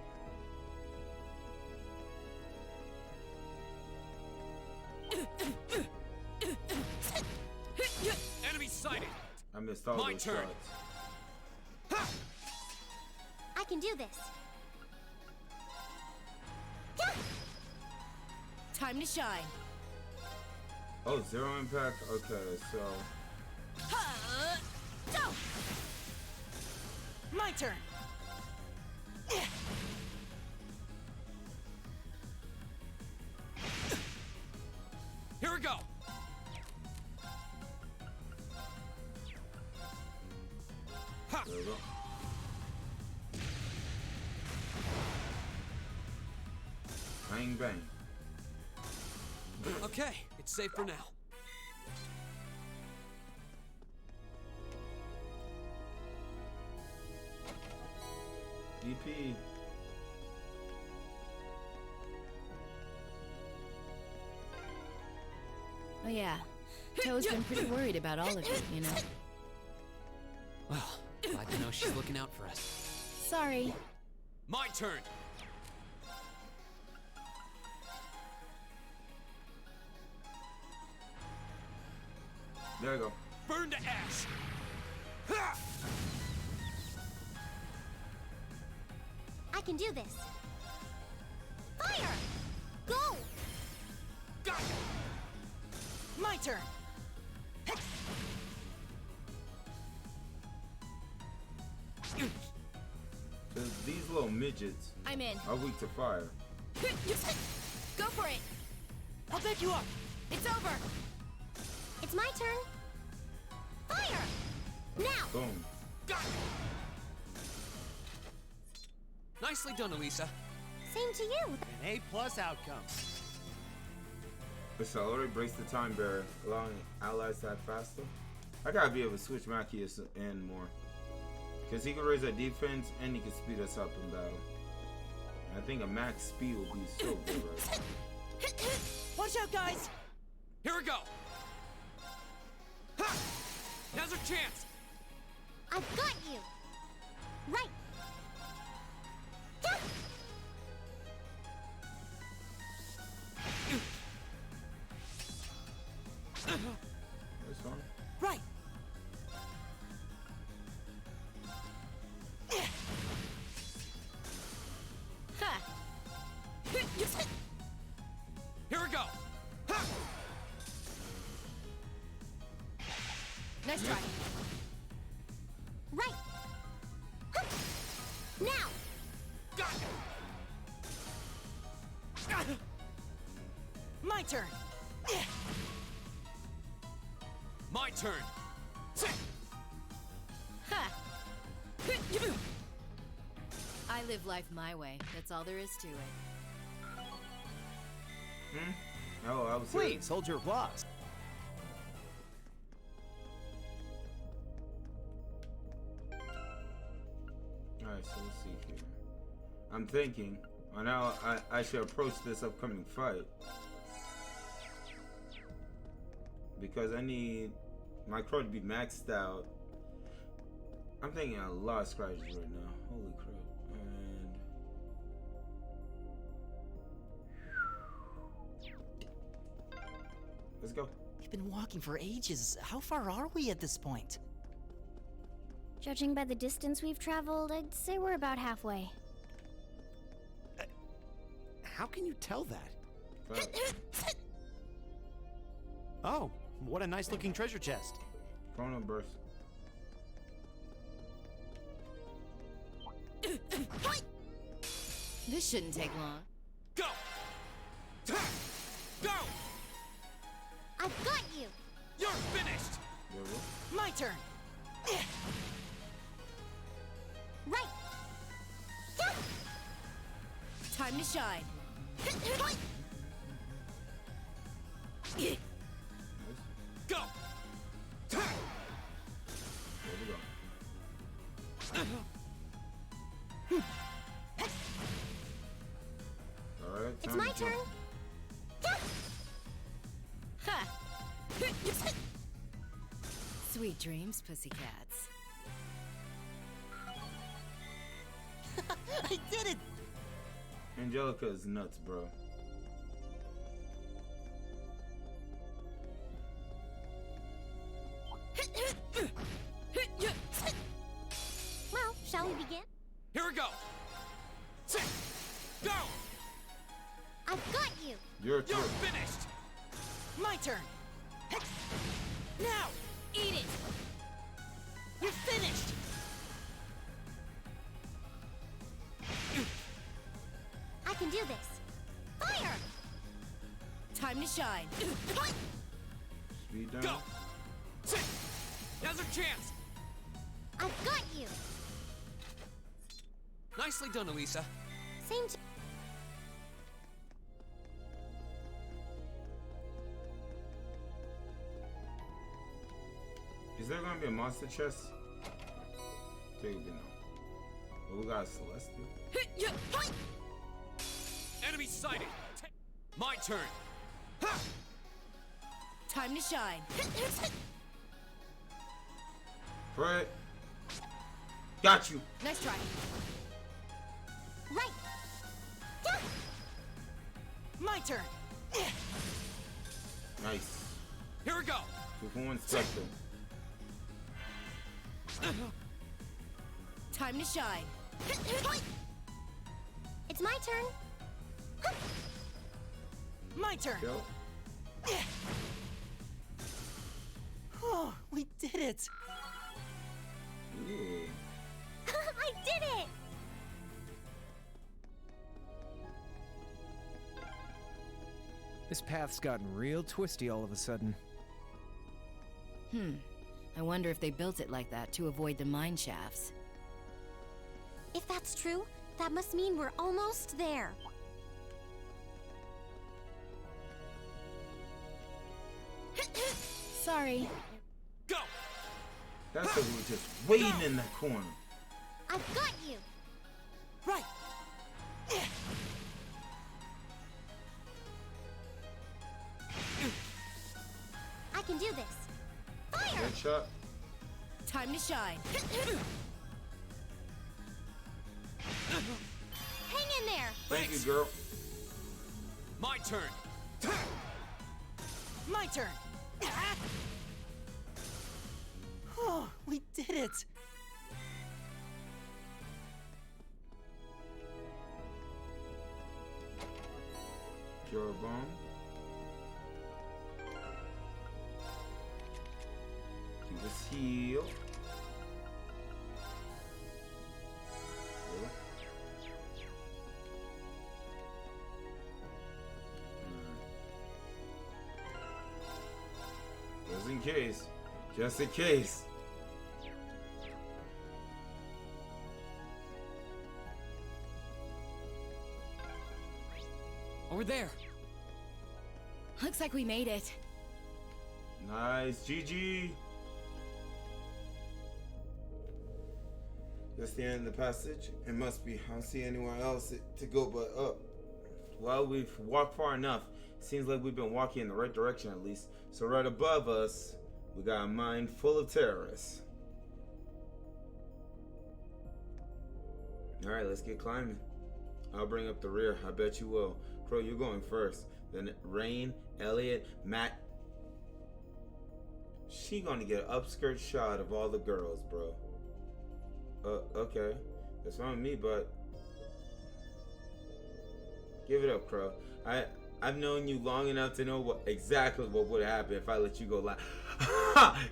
[SPEAKER 12] Enemy sighted!
[SPEAKER 1] I missed all
[SPEAKER 12] My
[SPEAKER 1] those
[SPEAKER 12] turn.
[SPEAKER 1] shots.
[SPEAKER 3] I can do this.
[SPEAKER 4] Time to shine.
[SPEAKER 1] Oh, zero impact? Okay, so.
[SPEAKER 4] My turn.
[SPEAKER 12] Here we go! Ha!
[SPEAKER 1] There we go. Bang, bang.
[SPEAKER 12] Okay, it's safe for now.
[SPEAKER 1] DP.
[SPEAKER 4] Oh yeah. Toe's been pretty worried about all of you, you know?
[SPEAKER 2] Well, glad to know she's looking out for us.
[SPEAKER 4] Sorry.
[SPEAKER 12] My turn!
[SPEAKER 1] There you go.
[SPEAKER 12] Burn to ash! Ha!
[SPEAKER 3] I can do this. Fire! Go!
[SPEAKER 12] Got it!
[SPEAKER 4] My turn.
[SPEAKER 1] These little midgets
[SPEAKER 4] I'm in.
[SPEAKER 1] are weak to fire.
[SPEAKER 4] Go for it.
[SPEAKER 21] I'll back you up!
[SPEAKER 4] It's over.
[SPEAKER 3] It's my turn. Fire! Now!
[SPEAKER 1] Boom.
[SPEAKER 12] Got it! Nicely done, Elisa.
[SPEAKER 3] Same to you.
[SPEAKER 10] An A+ outcome.
[SPEAKER 1] Accelerate breaks the time barrier, allowing allies to act faster. I gotta be able to switch Machias in more. Because he can raise our defense and he can speed us up in battle. And I think a max speed would be so good right now.
[SPEAKER 4] Watch out, guys.
[SPEAKER 12] Here we go! Ha! Now's our chance!
[SPEAKER 3] I've got you. Right. Go!
[SPEAKER 1] This one?
[SPEAKER 4] Right. Ha!
[SPEAKER 12] Here we go! Ha!
[SPEAKER 4] Nice try.
[SPEAKER 3] Right. Now.
[SPEAKER 21] My turn.
[SPEAKER 2] My turn.
[SPEAKER 4] Ha! I live life my way. That's all there is to it.
[SPEAKER 1] Oh, I was.
[SPEAKER 10] Please hold your applause.
[SPEAKER 1] Alright, so let's see here. I'm thinking on how I should approach this upcoming fight. Because I need my crow to be maxed out. I'm thinking a lot of scratches right now. Holy crap. And let's go.
[SPEAKER 21] We've been walking for ages. How far are we at this point?
[SPEAKER 5] Judging by the distance we've traveled, I'd say we're about halfway.
[SPEAKER 10] How can you tell that? Oh, what a nice looking treasure chest.
[SPEAKER 1] Chrono burst.
[SPEAKER 4] This shouldn't take long.
[SPEAKER 2] Go! Go!
[SPEAKER 3] I've got you.
[SPEAKER 2] You're finished!
[SPEAKER 21] My turn.
[SPEAKER 3] Right.
[SPEAKER 4] Time to shine.
[SPEAKER 2] Go!
[SPEAKER 1] There we go. Alright,
[SPEAKER 3] It's my turn.
[SPEAKER 4] Ha! Sweet dreams, pussycats.
[SPEAKER 21] I did it!
[SPEAKER 1] Angelica is nuts, bro.
[SPEAKER 3] Well, shall we begin?
[SPEAKER 2] Here we go! Go!
[SPEAKER 3] I've got you.
[SPEAKER 1] You're
[SPEAKER 2] finished!
[SPEAKER 21] My turn. Now!
[SPEAKER 4] Eat it!
[SPEAKER 21] You're finished!
[SPEAKER 3] I can do this. Fire!
[SPEAKER 4] Time to shine.
[SPEAKER 1] Speed down.
[SPEAKER 2] Go! Now's our chance!
[SPEAKER 3] I've got you.
[SPEAKER 2] Nicely done, Elisa.
[SPEAKER 3] Same to
[SPEAKER 1] Is there gonna be a monster chest? Take it now. Oh, we got a celestial.
[SPEAKER 2] Enemy sighted! My turn!
[SPEAKER 4] Time to shine.
[SPEAKER 1] Right. Got you.
[SPEAKER 4] Nice try.
[SPEAKER 3] right.
[SPEAKER 21] My turn.
[SPEAKER 1] Nice.
[SPEAKER 2] Here we go!
[SPEAKER 1] 2 for 1 spectrum.
[SPEAKER 4] Time to shine.
[SPEAKER 3] It's my turn.
[SPEAKER 21] My turn.
[SPEAKER 1] Go.
[SPEAKER 21] Oh, we did it.
[SPEAKER 1] Ooh.
[SPEAKER 3] I did it.
[SPEAKER 18] This path's gotten real twisty all of a sudden.
[SPEAKER 4] I wonder if they built it like that to avoid the mine shafts.
[SPEAKER 3] If that's true, that must mean we're almost there.
[SPEAKER 5] Sorry.
[SPEAKER 2] Go!
[SPEAKER 1] That's because we're just waiting in that corner.
[SPEAKER 3] I've got you.
[SPEAKER 21] Right.
[SPEAKER 3] I can do this. Fire!
[SPEAKER 1] Good shot.
[SPEAKER 4] Time to shine.
[SPEAKER 3] Hang in there.
[SPEAKER 1] Thank you, girl.
[SPEAKER 2] My turn!
[SPEAKER 21] My turn. Oh, we did it.
[SPEAKER 1] Cure bomb. Keep it in case. Just in case.
[SPEAKER 2] Over there.
[SPEAKER 4] Looks like we made it.
[SPEAKER 1] Nice. GG. That's the end of the passage. It must be. I don't see anywhere else to go but up. Well, we've walked far enough. Seems like we've been walking in the right direction at least. So right above us, we got a mine full of terrorists. Alright, let's get climbing. I'll bring up the rear. I bet you will. Crow, you're going first. Then Rain, Elliot, Matt. She gonna get an upskirt shot of all the girls, bro. Okay. That's fine with me, but give it up, Crow. I've known you long enough to know exactly what would happen if I let you go live.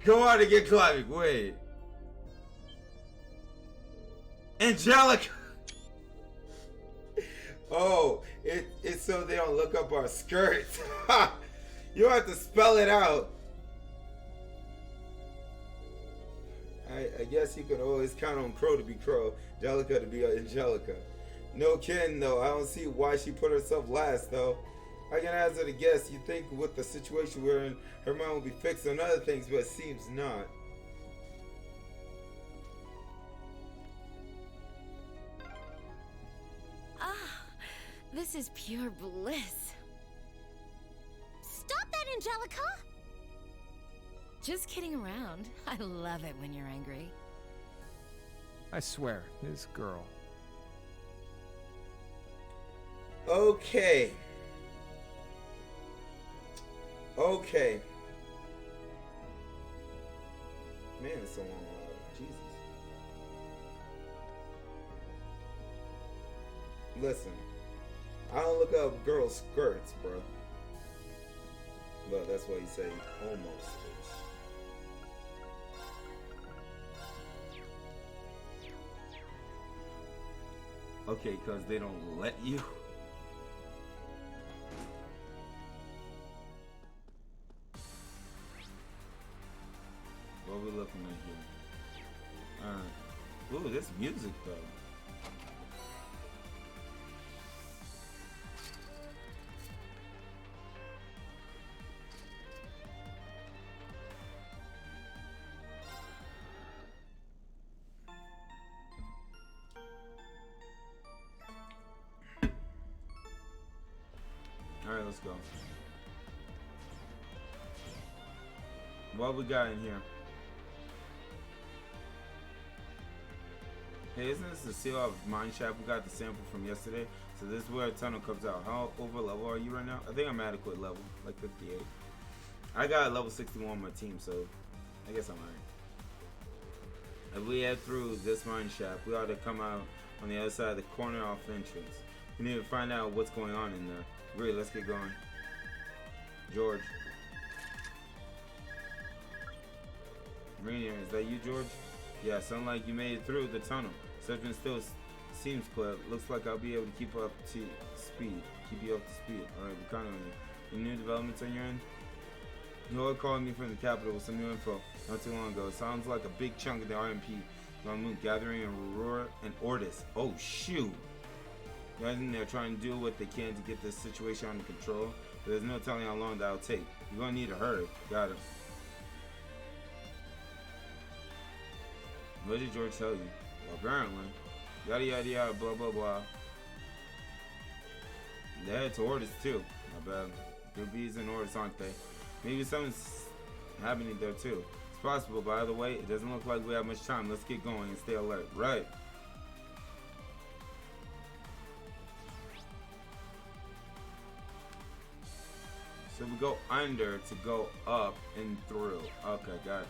[SPEAKER 1] Go on and get climbing. Wait. Angelica. Oh, it's so they don't look up our skirts. You have to spell it out. I guess you could always count on Crow to be Crow, Angelica to be Angelica. No kidding though, I don't see why she put herself last though. I can hazard a guess, you think with the situation we're in, her mind will be fixed on other things, but it seems not.
[SPEAKER 4] This is pure bliss.
[SPEAKER 9] Stop that, Angelica!
[SPEAKER 4] Just kidding around. I love it when you're angry.
[SPEAKER 18] I swear, this girl.
[SPEAKER 1] Okay. Okay. Man, it's so long. Jesus. Listen. I don't look up girls' skirts, bro. But that's why you say almost. Okay, because they don't let you. What are we looking at here? Alright. Ooh, this music though. Alright, let's go. What we got in here? Hey, isn't this the seal of mine shaft? We got the sample from yesterday. So this is where a tunnel comes out. How over level are you right now? I think I'm adequate level, like 58. I got level 61 on my team, so I guess I'm alright. If we head through this mine shaft, we ought to come out on the other side of the corner off entrance. We need to find out what's going on in there. Great, let's get going. George. Rainier, is that you, George? Yeah, sound like you made it through the tunnel. Subject still seems clear. Looks like I'll be able to keep up to speed. Keep you up to speed. Alright, we're counting on you. Any new developments on your end? You all called me from the capital with some new info not too long ago. It sounds like a big chunk of the RMP on Moon gathering in Aurora and Ortis. Oh shoot! Guys in there trying to do what they can to get this situation under control, but there's no telling how long that'll take. You're gonna need to hurry. Got it. What did George tell you? Well, apparently. Yada yada yada, blah blah blah. They head to Ortis too. Not bad. Good bees in Ortis, aren't they? Maybe something's happening there too. It's possible, but either way, it doesn't look like we have much time. Let's get going and stay alert. Right. So we go under to go up and through. Okay, got it.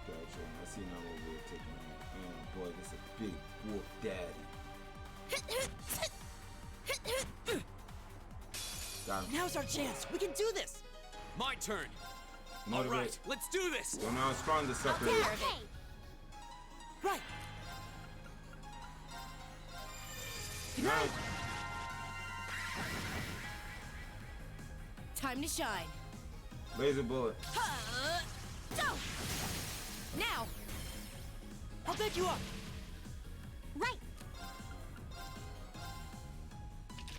[SPEAKER 1] Gotcha. I see now what we're taking on. Oh boy, this is a big wolf daddy. Got him.
[SPEAKER 21] Now's our chance. We can do this.
[SPEAKER 2] My turn.
[SPEAKER 1] Motivate.
[SPEAKER 2] All right, let's do this.
[SPEAKER 1] Don't know how strong this sucker is.
[SPEAKER 21] Right.
[SPEAKER 4] Time to shine.
[SPEAKER 1] Laser bullet.
[SPEAKER 4] Now!
[SPEAKER 21] I'll back you up!
[SPEAKER 3] Right!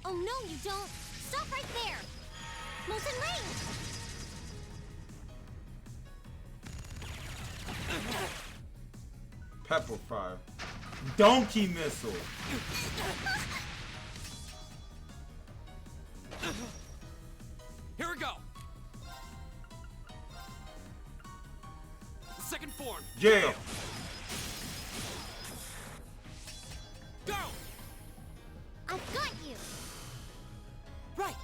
[SPEAKER 3] Oh no, you don't! Stop right there! Molten Rain!
[SPEAKER 1] Pepper fire. Donkey missile.
[SPEAKER 12] Here we go. Second form.
[SPEAKER 1] Yeah.
[SPEAKER 12] Go.
[SPEAKER 3] I've got you!
[SPEAKER 21] Right!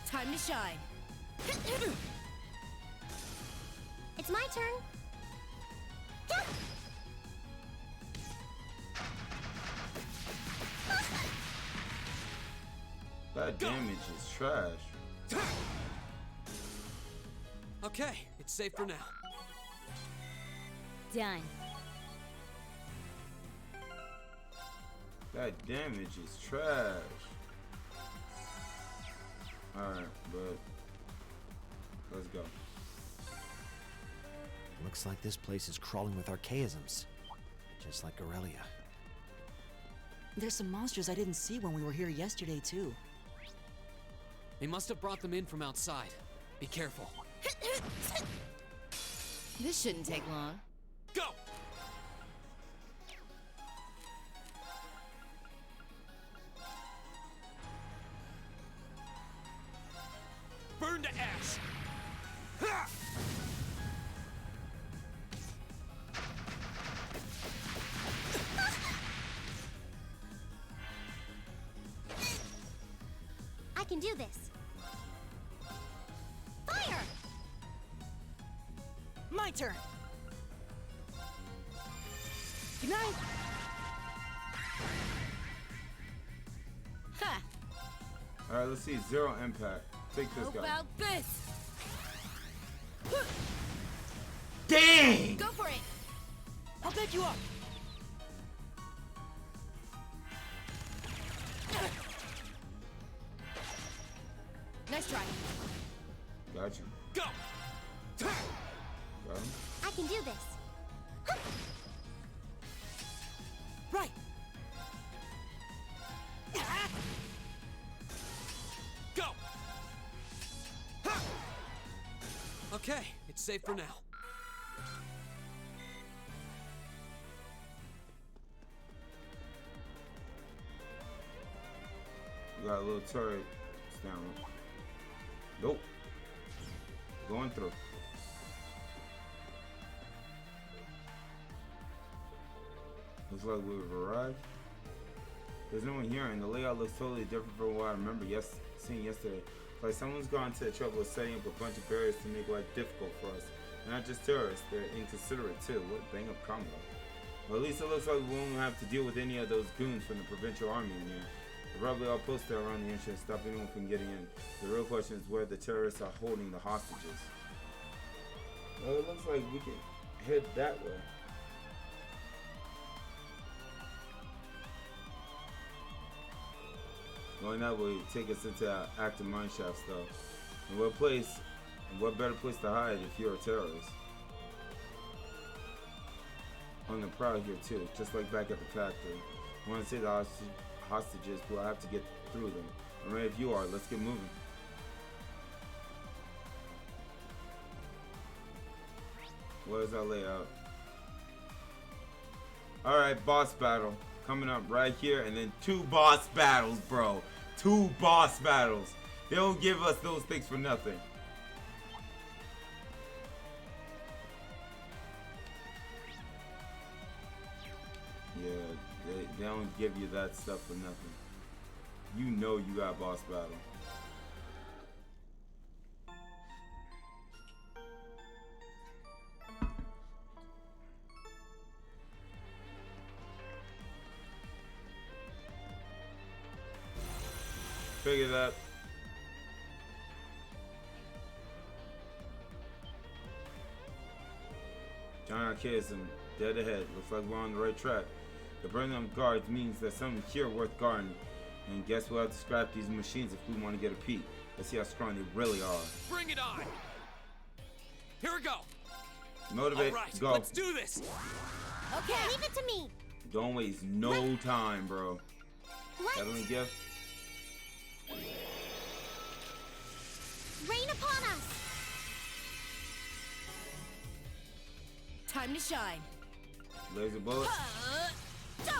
[SPEAKER 4] Time to shine.
[SPEAKER 3] It's my turn.
[SPEAKER 1] That damage is trash.
[SPEAKER 12] Okay, it's safe for now.
[SPEAKER 5] Done.
[SPEAKER 1] That damage is trash. Alright, but let's go.
[SPEAKER 10] Looks like this place is crawling with archaisms. Just like Aurelia.
[SPEAKER 21] There's some monsters I didn't see when we were here yesterday, too.
[SPEAKER 2] They must have brought them in from outside. Be careful.
[SPEAKER 4] This shouldn't take long.
[SPEAKER 12] Go! Burn to ash! Ha!
[SPEAKER 3] I can do this. Fire!
[SPEAKER 21] My turn!
[SPEAKER 4] Good night.
[SPEAKER 3] Ha!
[SPEAKER 1] Alright, let's see. Zero impact. Take this
[SPEAKER 4] How
[SPEAKER 1] guy.
[SPEAKER 4] about this?
[SPEAKER 1] Dang!
[SPEAKER 4] Go for it.
[SPEAKER 21] I'll back you up!
[SPEAKER 4] Nice try.
[SPEAKER 1] Got you.
[SPEAKER 12] Go!
[SPEAKER 1] Got him.
[SPEAKER 3] I can do this.
[SPEAKER 21] Right!
[SPEAKER 12] Go! Ha! Okay, it's safe for now.
[SPEAKER 1] You got a little turret. It's down. Nope. Going through. Looks like we've arrived. There's no one here, and the layout looks totally different from what I remember seeing yesterday. It's like someone's gone to the trouble of setting up a bunch of barriers to make life difficult for us. And not just terrorists, they're inconsiderate too. What a bang-up combo. Well, at least it looks like we won't have to deal with any of those goons from the provincial army in here. They're probably all posted around the entrance, stop anyone from getting in. The real question is where the terrorists are holding the hostages. Well, it looks like we can head that way. Going that way take us into our active mineshaft stuff. And what better place to hide if you're a terrorist? On the prowl here too, just like back at the factory. I want to say the hostages, we'll have to get through them. I'm ready if you are, let's get moving. What is our layout? Alright, boss battle. Coming up right here, and then 2 boss battles, bro. 2 boss battles. They don't give us those things for nothing. Yeah, they don't give you that stuff for nothing. You know you got boss battle. Figure that. Giant archaism dead ahead. Looks like we're on the right track. The Burnham guards means that something here worth guarding. And guess we'll have to scrap these machines if we want to get a peek. Let's see how strong they really are.
[SPEAKER 2] Bring it on! Here we go!
[SPEAKER 1] Motivate,
[SPEAKER 2] All right,
[SPEAKER 1] go.
[SPEAKER 2] let's do this!
[SPEAKER 3] Okay, leave it to me.
[SPEAKER 1] Don't waste no time, bro. Heavenly gift.
[SPEAKER 3] Rain upon us.
[SPEAKER 9] Time to shine.
[SPEAKER 1] Laser bullet.
[SPEAKER 9] Go!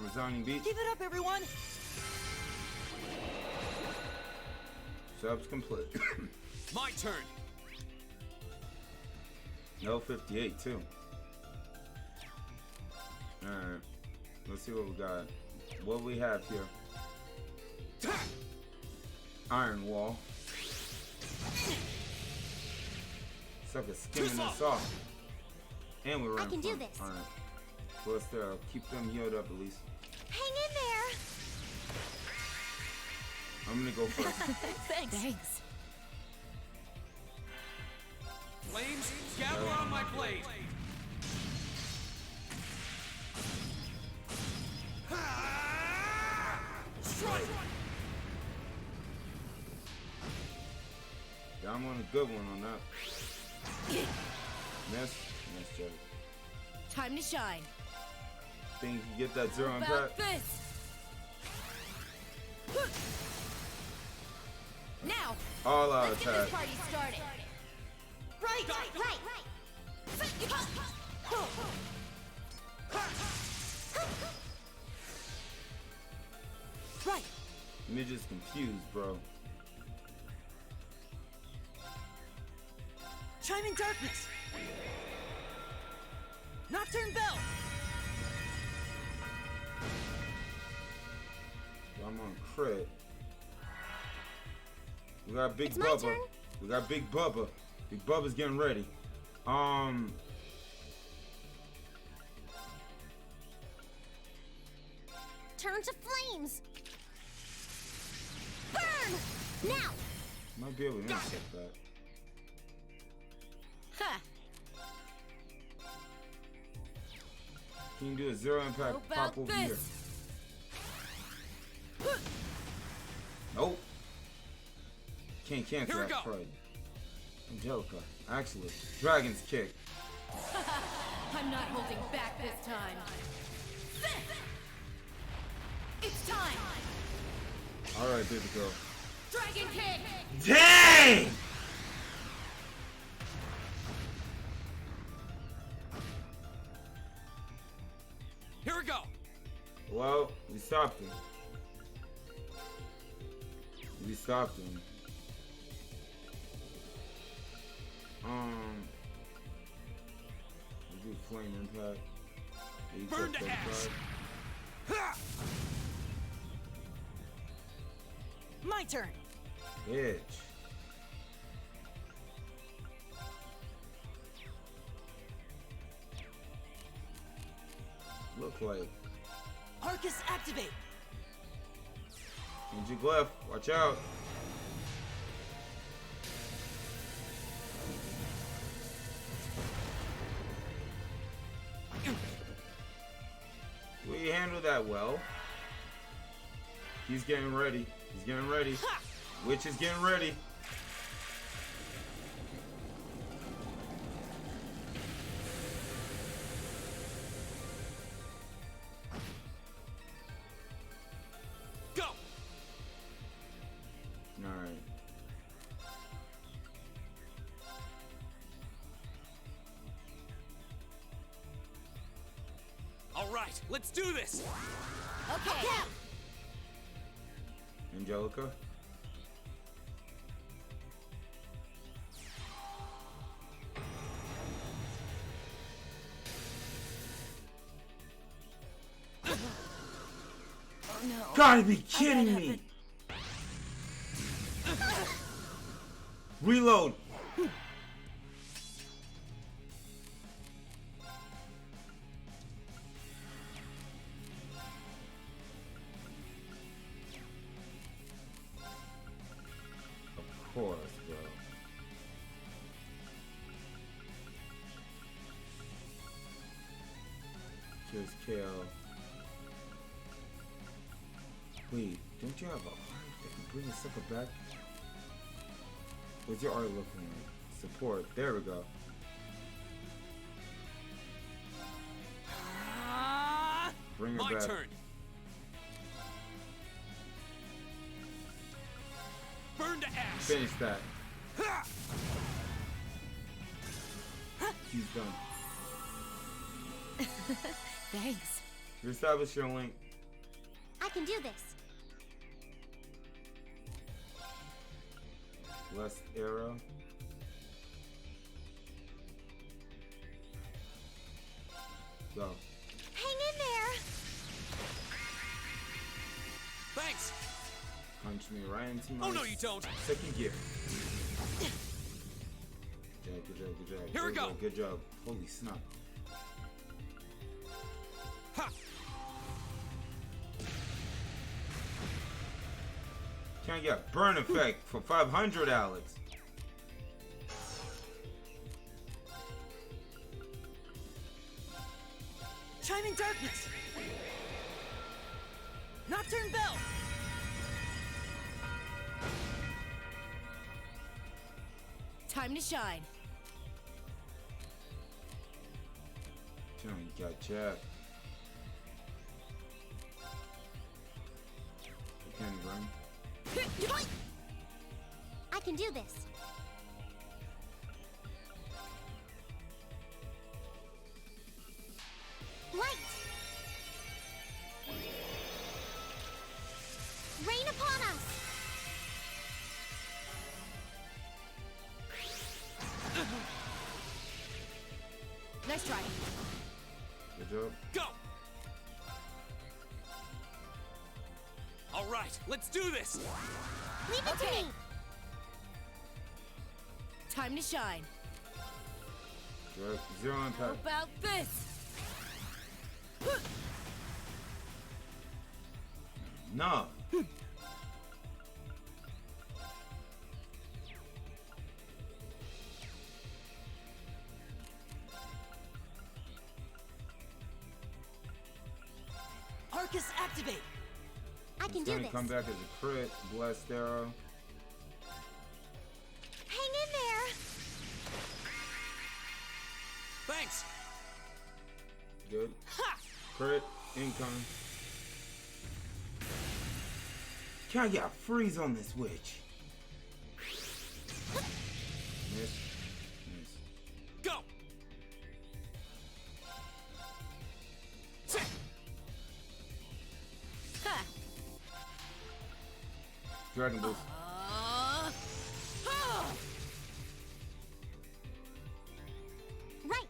[SPEAKER 1] Resounding beat.
[SPEAKER 21] Give it up, everyone!
[SPEAKER 1] Subs complete.
[SPEAKER 2] My turn.
[SPEAKER 1] No 58 too. Alright. Let's see what we got. What we have here. Iron wall. Sucker skimming us off. And we're running.
[SPEAKER 3] I can do this.
[SPEAKER 1] Alright. Well, let's keep them healed up at least.
[SPEAKER 3] Hang in there.
[SPEAKER 1] I'm gonna go first.
[SPEAKER 9] Thanks.
[SPEAKER 2] Flames, gather on my blade. Strike!
[SPEAKER 1] Yeah, I'm on a good one on that. Miss joke.
[SPEAKER 9] Time to shine.
[SPEAKER 1] Think you get that zero
[SPEAKER 9] About
[SPEAKER 1] impact?
[SPEAKER 9] this. Now.
[SPEAKER 1] All out
[SPEAKER 9] Let's get
[SPEAKER 1] attack.
[SPEAKER 9] this party started. Right. Right.
[SPEAKER 1] Midget's confused, bro.
[SPEAKER 21] Chime in darkness! Nocturne bell!
[SPEAKER 1] I'm on crit. We got Big
[SPEAKER 3] It's my
[SPEAKER 1] Bubba.
[SPEAKER 3] turn.
[SPEAKER 1] We got Big Bubba. Big Bubba's getting ready.
[SPEAKER 3] Turn to flames. Burn! Now!
[SPEAKER 1] Might be able to intercept that.
[SPEAKER 9] Ha.
[SPEAKER 1] Can you do a zero impact
[SPEAKER 9] How
[SPEAKER 1] pop
[SPEAKER 9] about
[SPEAKER 1] over here?
[SPEAKER 9] this?
[SPEAKER 1] Nope. Can't cancel
[SPEAKER 2] Here we
[SPEAKER 1] that
[SPEAKER 2] go.
[SPEAKER 1] Fred. Angelica. Actually, Dragon's Kick.
[SPEAKER 9] I'm not holding back this time. It's time.
[SPEAKER 1] Alright, baby girl.
[SPEAKER 9] Dragon King.
[SPEAKER 1] Dang!
[SPEAKER 2] Here we go.
[SPEAKER 1] Well, we stopped him. We stopped him. We do flame impact.
[SPEAKER 2] Burn to ash. Ha!
[SPEAKER 21] My turn!
[SPEAKER 1] Bitch. Look like
[SPEAKER 21] Arcus activate!
[SPEAKER 1] Ninja Glyph, watch out. We handled that well. He's getting ready. He's getting ready. Witch is getting ready.
[SPEAKER 2] Go.
[SPEAKER 1] Alright.
[SPEAKER 2] All right, let's do this.
[SPEAKER 9] Okay.
[SPEAKER 1] Angelica.
[SPEAKER 9] Oh no.
[SPEAKER 1] Gotta be kidding me! Reload! Of course, bro. There's KO. Wait, don't you have a heart that can bring a sucker back? What's your art looking like? Support. There we go. Bring her
[SPEAKER 7] My
[SPEAKER 1] back.
[SPEAKER 7] turn. Burn to ash.
[SPEAKER 1] Finish that. She's done.
[SPEAKER 8] Thanks.
[SPEAKER 1] You establish your link.
[SPEAKER 8] I can do this.
[SPEAKER 1] Left arrow. Go.
[SPEAKER 8] Hang in there.
[SPEAKER 7] Thanks.
[SPEAKER 1] Punch me right into my.
[SPEAKER 7] Oh no, you don't.
[SPEAKER 1] Second gear. Good job, good job, good job.
[SPEAKER 7] Here we go.
[SPEAKER 1] Good job. Holy snap.
[SPEAKER 7] Ha.
[SPEAKER 1] Can't get burn effect for 500, Alex.
[SPEAKER 21] Chiming darkness. Nocturne bell.
[SPEAKER 4] Time to shine.
[SPEAKER 1] Johnny got jacked. You can't run.
[SPEAKER 8] I can do this. Light! Rain upon us!
[SPEAKER 4] Nice try.
[SPEAKER 1] Good job.
[SPEAKER 7] Go. All right, let's do this.
[SPEAKER 8] Leave it to me!
[SPEAKER 4] Time to shine.
[SPEAKER 1] Zero
[SPEAKER 4] How
[SPEAKER 1] impact.
[SPEAKER 4] about this?
[SPEAKER 1] No.
[SPEAKER 21] Arcus activate.
[SPEAKER 8] I can
[SPEAKER 1] It's
[SPEAKER 8] do
[SPEAKER 1] gonna
[SPEAKER 8] this.
[SPEAKER 1] come back as a crit. Blast arrow.
[SPEAKER 8] Hang in there!
[SPEAKER 7] Thanks.
[SPEAKER 1] Good. Crit. Income. Can I get a freeze on this witch? Miss. Miss.
[SPEAKER 7] Go.
[SPEAKER 1] Dragon boost.
[SPEAKER 8] Right!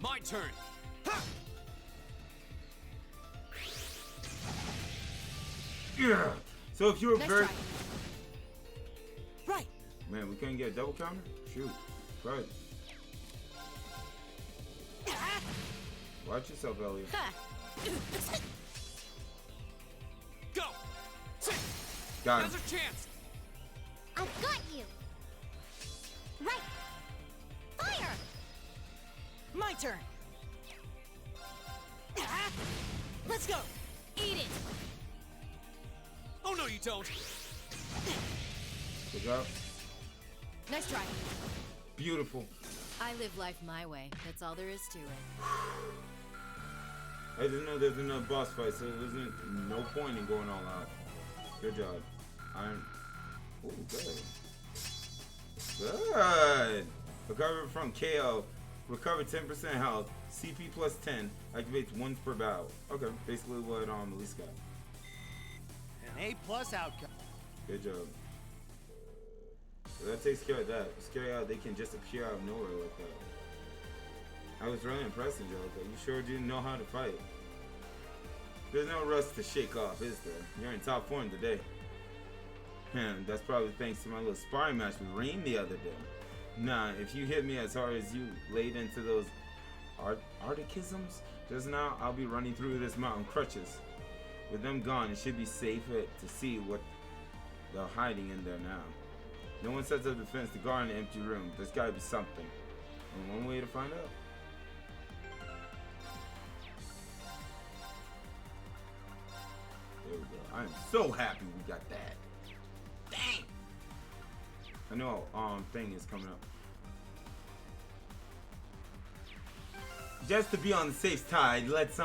[SPEAKER 7] My turn.
[SPEAKER 1] Yeah. So if you were
[SPEAKER 4] Nice
[SPEAKER 1] very
[SPEAKER 4] try.
[SPEAKER 21] Right.
[SPEAKER 1] man, we couldn't get a double counter. Shoot. Right. Watch yourself, Elliot.
[SPEAKER 7] Go.
[SPEAKER 1] Got
[SPEAKER 7] Now's
[SPEAKER 1] him.
[SPEAKER 7] our chance.
[SPEAKER 8] I've got you! Right! Fire!
[SPEAKER 21] My turn. Let's go.
[SPEAKER 8] Eat it!
[SPEAKER 7] Oh no, you don't.
[SPEAKER 1] Good job.
[SPEAKER 4] Nice try.
[SPEAKER 1] Beautiful.
[SPEAKER 13] I live life my way. That's all there is to it.
[SPEAKER 1] I didn't know there's another boss fight, so there wasn't no point in going all out. Good job. Ooh, good. Good. Recover from KO. Recover 10% health. CP plus 10. Activates once per battle. Okay, basically what Elise got.
[SPEAKER 10] An A+ outcome.
[SPEAKER 1] Good job. So that takes care of that. Scary how they can just appear out of nowhere like that. I was really impressed, Angelica. You sure didn't know how to fight. There's no rust to shake off, is there? You're in top form today. Man, that's probably thanks to my little sparring match with Reem the other day. Nah, if you hit me as hard as you laid into those articisms just now, I'll be running through this mountain crutches. With them gone, it should be safer to see what they're hiding in there now. No one sets up defense to guard an empty room. There's gotta be something. And one way to find out. There we go. I am so happy we got that. Dang! I know thing is coming up. Just to be on the safe side, let's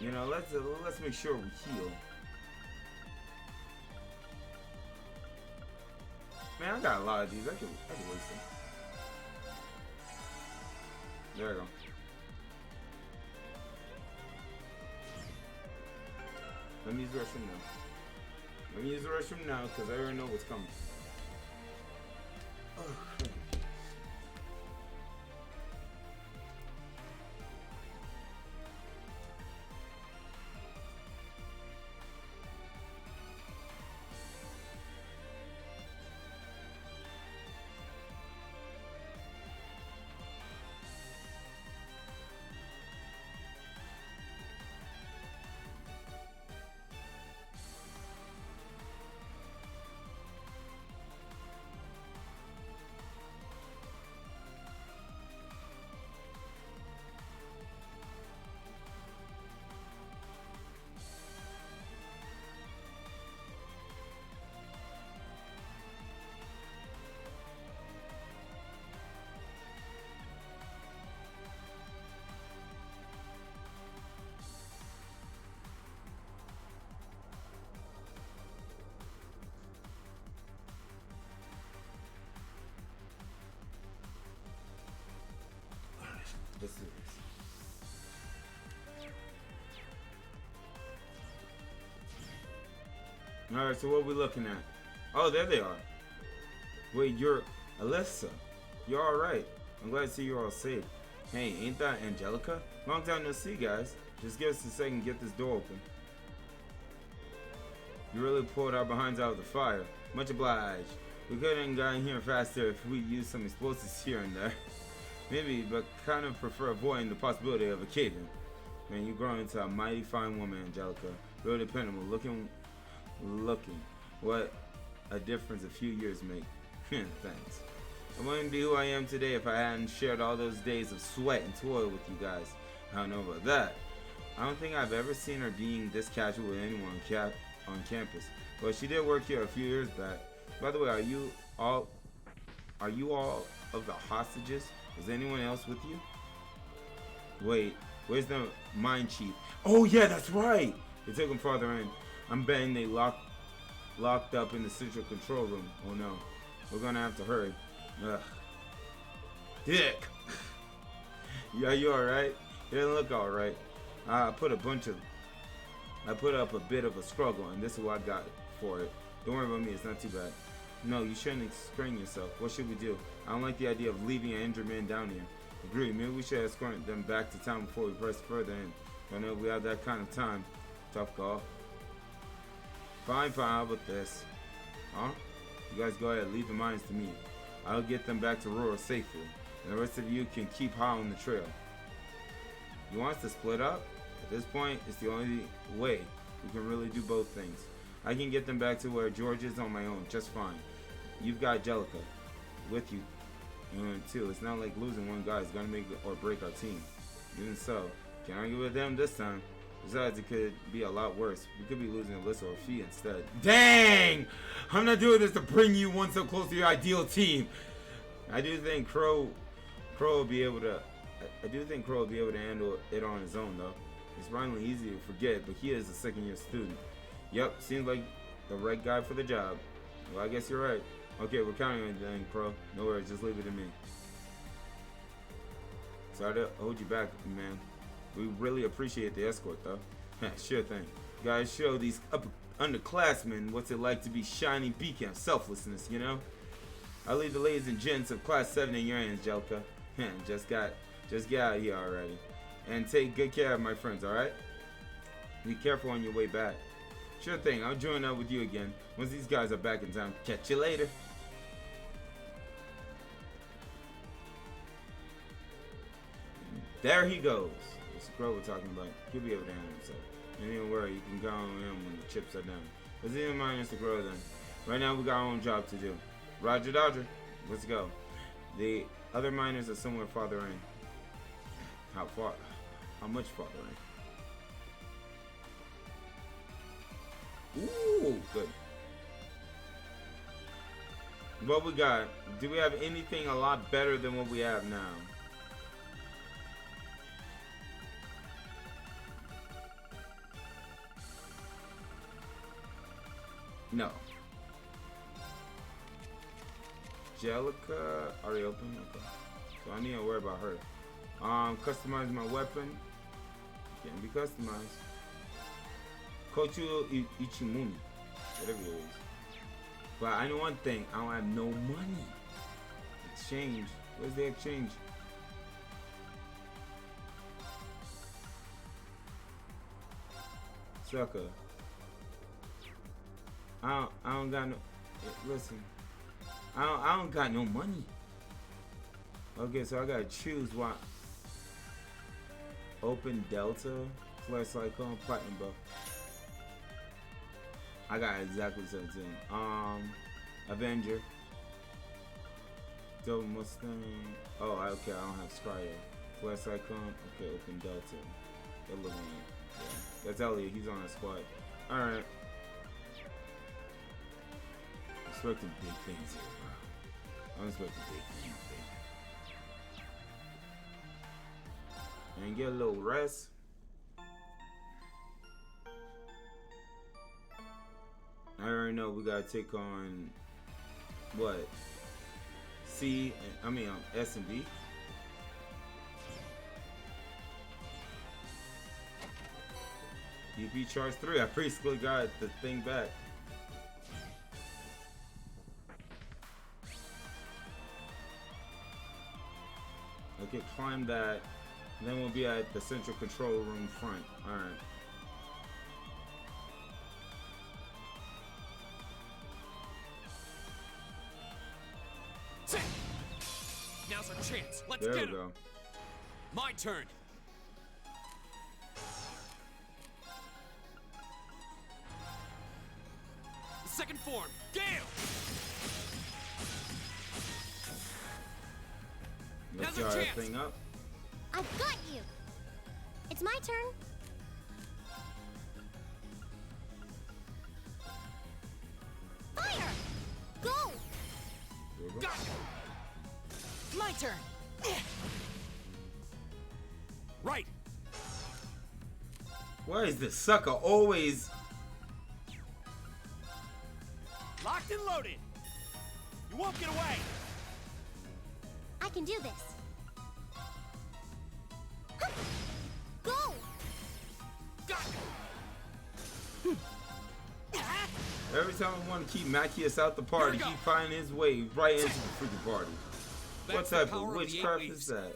[SPEAKER 1] you know, let's make sure we heal. Man, I got a lot of these. I can waste them. There we go. Let me use the restroom now. Let me use the restroom now because I already know what's coming. Oh, let's do this. Alright, so what are we looking at? Oh, there they are. Wait, you're Alyssa. You're alright. I'm glad to see you're all safe. Hey, ain't that Angelica? Long time no see, guys. Just give us a second to get this door open. You really pulled our behinds out of the fire. Much obliged. We could have gotten here faster if we used some explosives here and there. Maybe, but kind of prefer avoiding the possibility of a cave-in. Man, you grown into a mighty fine woman, Angelica. Real dependable. Looking. What a difference a few years make. Thanks. I wouldn't be who I am today if I hadn't shared all those days of sweat and toil with you guys. I don't know about that. I don't think I've ever seen her being this casual with anyone on campus. But she did work here a few years back. By the way, are you all of the hostages? Is anyone else with you? Wait, where's the mine chief? Oh yeah, that's right! They took him farther in. I'm betting they locked up in the central control room. Oh no. We're gonna have to hurry. Ugh. Dick! Yeah, you alright? You didn't look alright. I put up a bit of a struggle, and this is what I got for it. Don't worry about me, it's not too bad. No, you shouldn't strain yourself. What should we do? I don't like the idea of leaving an injured man down here. Agree, maybe we should escort them back to town before we press further in. Don't know if we have that kind of time. Tough call. Fine, how about this? Huh? You guys go ahead, leave the mines to me. I'll get them back to Aurora safely. And the rest of you can keep high on the trail. You want us to split up? At this point, it's the only way we can really do both things. I can get them back to where George is on my own, just fine. You've got Angelica with you too. It's not like losing one guy is gonna make or break our team. Even so, can't argue with them this time. Besides, it could be a lot worse. We could be losing Alyssa or Fee instead. Dang! I'm not doing this to bring you one so close to your ideal team. I do think Crow will be able to. I do think Crow will be able to handle it on his own, though. It's finally easy to forget, but he is a second-year student. Yep, seems like the right guy for the job. Well, I guess you're right. Okay, we're counting on you then, Crow. No worries, just leave it to me. Sorry to hold you back, man. We really appreciate the escort, though. Sure thing. Guys, show these underclassmen what's it like to be shining beacon of selflessness, you know? I'll leave the ladies and gents of Class 7 in your hands, Angelica. Just get out of here already. And take good care of my friends, alright? Be careful on your way back. Sure thing, I'll join up with you again once these guys are back in town. Catch you later. There he goes. It's the Crow we're talking about. He'll be able to handle himself. And don't worry, you can count on him when the chips are down. Let's even mind Mr. Crow then. Right now we got our own job to do. Roger Dodger. Let's go. The other miners are somewhere farther in. How far? How much farther in? Ooh, good. What we got? Do we have anything a lot better than what we have now? No. Jellica, already open? Okay. So I need to worry about her. Customize my weapon. Can't be customized. Kochu Ichimuni. Whatever it is. But I know one thing. I don't have no money. Exchange. Where's the exchange? Sucker. I don't got no. Listen. I don't got no money. Okay, so I gotta choose what. Open Delta, flashlight cone, platinum buff. I got exactly 17. Avenger. Double Mustang. Oh, okay, I don't have Scryer. Flashlight cone. Okay, open Delta. They're looking at. Yeah, that's Elliot. He's on the squad. All right. Expecting big things here, bro. I'm expecting big things, baby. And get a little rest. I already know we gotta take on what? S and B. UP charge 3. I basically got the thing back. Okay, climb that. Then we'll be at the central control room front. Alright.
[SPEAKER 2] Now's our chance. Let's
[SPEAKER 1] There
[SPEAKER 2] get
[SPEAKER 1] we
[SPEAKER 2] him.
[SPEAKER 1] go.
[SPEAKER 2] My turn. Second form, Gale.
[SPEAKER 1] Let's
[SPEAKER 2] Now's our
[SPEAKER 1] try
[SPEAKER 2] chance.
[SPEAKER 1] that thing up.
[SPEAKER 3] I've got you. It's my turn. Fire! Go!
[SPEAKER 1] There we go.
[SPEAKER 2] Got it.
[SPEAKER 6] My turn.
[SPEAKER 2] Right.
[SPEAKER 1] Why is this sucker always...
[SPEAKER 10] Locked and loaded. You won't get away.
[SPEAKER 3] I can do this. Huh. Go!
[SPEAKER 2] Got it.
[SPEAKER 1] Every time I want to keep Macias out the party,
[SPEAKER 2] Here we
[SPEAKER 1] he
[SPEAKER 2] go.
[SPEAKER 1] find his way right into the freaking party. What
[SPEAKER 2] That's the
[SPEAKER 1] type
[SPEAKER 2] power
[SPEAKER 1] of
[SPEAKER 2] of the
[SPEAKER 1] witchcraft
[SPEAKER 2] eight
[SPEAKER 1] is that?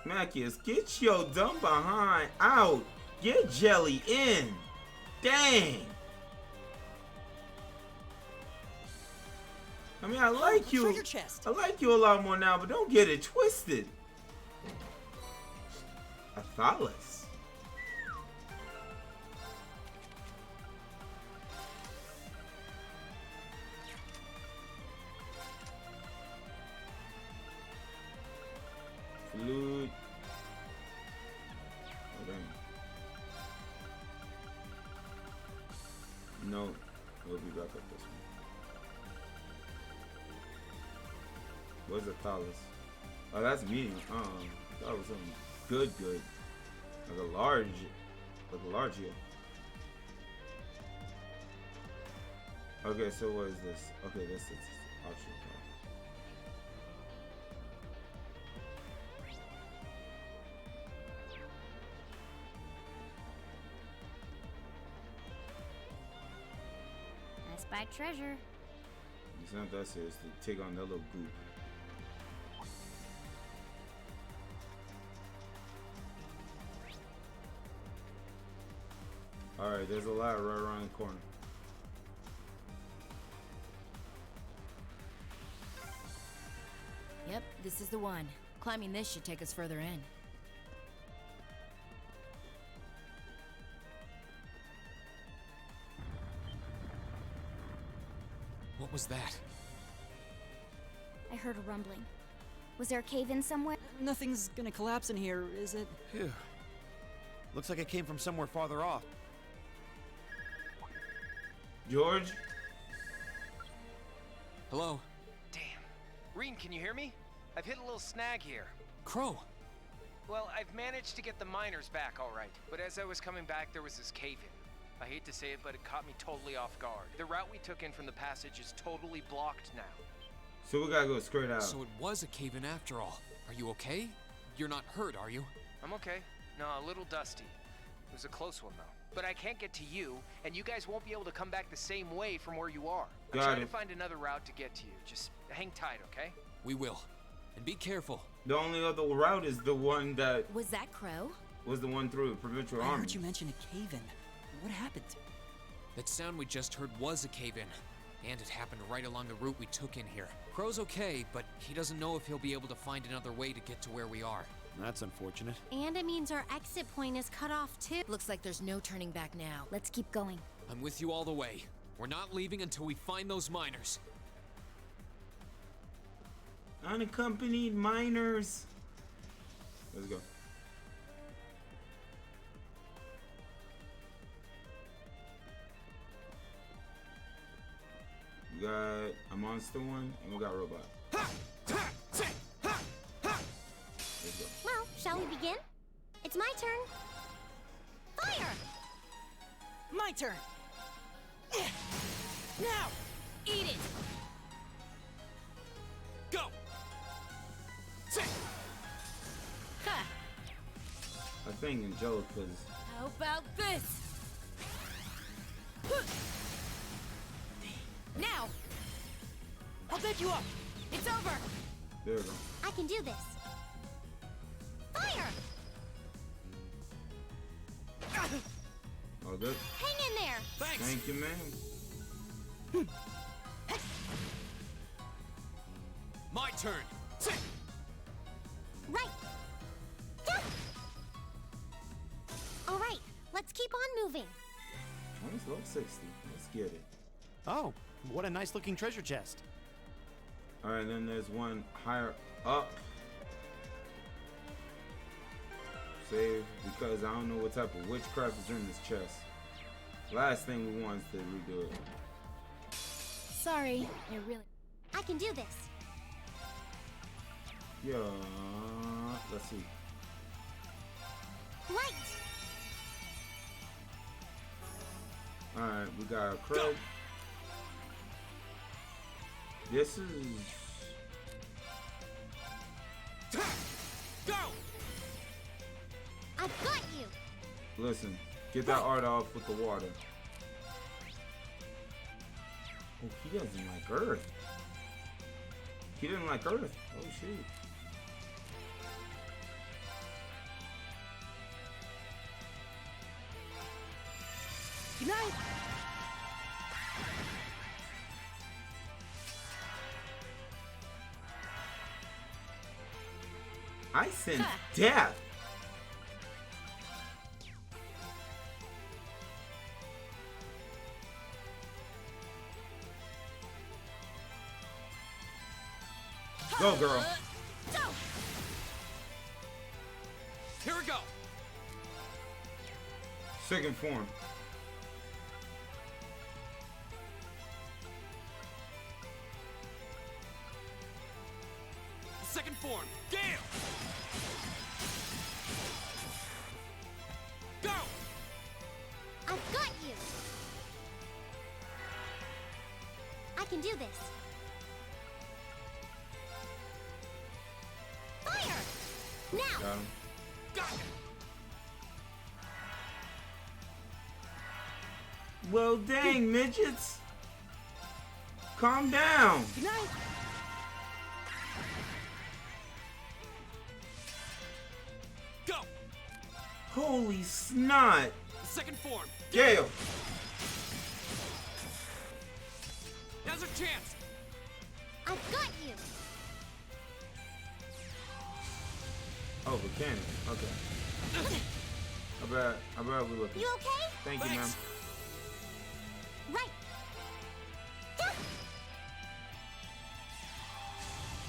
[SPEAKER 1] Macias, get your dumb behind out. Get Jelly in. Dang. I mean, I like you.
[SPEAKER 6] Treasure chest.
[SPEAKER 1] I like you a lot more now, but don't get it twisted. Athalas. Flute. Oh, dang. No, we'll be back at this one. Where's the Thalys? Oh, that's medium. That was something good. Like a large here. Okay, so what is this? Okay, this is optional.
[SPEAKER 5] I spy treasure.
[SPEAKER 1] It's not that serious to take on that little group. Alright, there's a ladder right around the corner.
[SPEAKER 13] Yep, this is the one. Climbing this should take us further in.
[SPEAKER 12] What was that?
[SPEAKER 5] I heard a rumbling. Was there a cave-in somewhere?
[SPEAKER 21] Nothing's gonna collapse in here, is it?
[SPEAKER 10] Phew. Looks like it came from somewhere farther off.
[SPEAKER 1] George?
[SPEAKER 12] Hello?
[SPEAKER 18] Damn. Reen, can you hear me? I've hit a little snag here.
[SPEAKER 12] Crow!
[SPEAKER 18] Well, I've managed to get the miners back all right, but as I was coming back, there was this cave-in. I hate to say it, but it caught me totally off guard. The route we took in from the passage is totally blocked now.
[SPEAKER 1] So we gotta go straight out.
[SPEAKER 12] So it was a cave-in after all. Are you okay? You're not hurt, are you?
[SPEAKER 18] I'm okay. No, a little dusty. It was a close one, though. But I can't get to you, and you guys won't be able to come back the same way from where you are. I'm trying to find another route to get to you. Just hang tight, okay?
[SPEAKER 12] We will. And be careful.
[SPEAKER 1] The only other route is the one that
[SPEAKER 13] Was that Crow?
[SPEAKER 1] was the one through the provincial
[SPEAKER 21] I
[SPEAKER 1] army.
[SPEAKER 21] heard you mention a cave-in. What happened?
[SPEAKER 12] That sound we just heard was a cave-in. And it happened right along the route we took in here. Crow's okay, but he doesn't know if he'll be able to find another way to get to where we are.
[SPEAKER 10] That's unfortunate.
[SPEAKER 8] And it means our exit point is cut off too.
[SPEAKER 13] Looks like there's no turning back now.
[SPEAKER 5] Let's keep going.
[SPEAKER 12] I'm with you all the way. We're not leaving until we find those miners.
[SPEAKER 1] Unaccompanied miners. Let's go. We got a monster one, and we got a robot. Let's go.
[SPEAKER 8] Well, shall we begin? It's my turn. Fire!
[SPEAKER 21] My turn! Now!
[SPEAKER 13] Eat it!
[SPEAKER 12] Go!
[SPEAKER 13] Ha!
[SPEAKER 1] I think Angelica's.
[SPEAKER 13] How about this? Now!
[SPEAKER 21] I'll back you up!
[SPEAKER 13] It's over!
[SPEAKER 1] There we go.
[SPEAKER 8] I can do this. Fire!
[SPEAKER 1] All good.
[SPEAKER 8] Hang in there!
[SPEAKER 12] Thanks!
[SPEAKER 1] Thank you, ma'am.
[SPEAKER 12] My turn!
[SPEAKER 8] Right! All right, let's keep on moving.
[SPEAKER 1] Nice, level 60. Let's get it.
[SPEAKER 10] Oh, what a nice looking treasure chest.
[SPEAKER 1] Alright, then there's one higher up. Save, because I don't know what type of witchcraft is in this chest. Last thing we want is to redo it.
[SPEAKER 5] Sorry, I really...
[SPEAKER 8] I can do this.
[SPEAKER 1] Yeah, let's see.
[SPEAKER 8] Light!
[SPEAKER 1] Alright, we got a crow. This is...
[SPEAKER 12] Go!
[SPEAKER 8] I've got you!
[SPEAKER 1] Listen, get that art off with the water. Oh, he doesn't like Earth. He didn't like Earth. Oh, shoot.
[SPEAKER 21] Good night!
[SPEAKER 1] I sense death. Go, girl.
[SPEAKER 12] Here we go!
[SPEAKER 1] Second form.
[SPEAKER 12] Second form, Gale! Go!
[SPEAKER 8] I've got you! I can do this. Fire! Now!
[SPEAKER 1] Got him.
[SPEAKER 12] Got him!
[SPEAKER 1] Well, dang, midgets. Calm down.
[SPEAKER 21] Good night!
[SPEAKER 12] Go!
[SPEAKER 1] Holy snot.
[SPEAKER 12] Second form,
[SPEAKER 1] Gale.
[SPEAKER 12] now's our chance!
[SPEAKER 8] I've got you!
[SPEAKER 1] Oh, the cannon. Okay. I bet we look.
[SPEAKER 8] You okay?
[SPEAKER 1] Thank you, ma'am.
[SPEAKER 8] Right!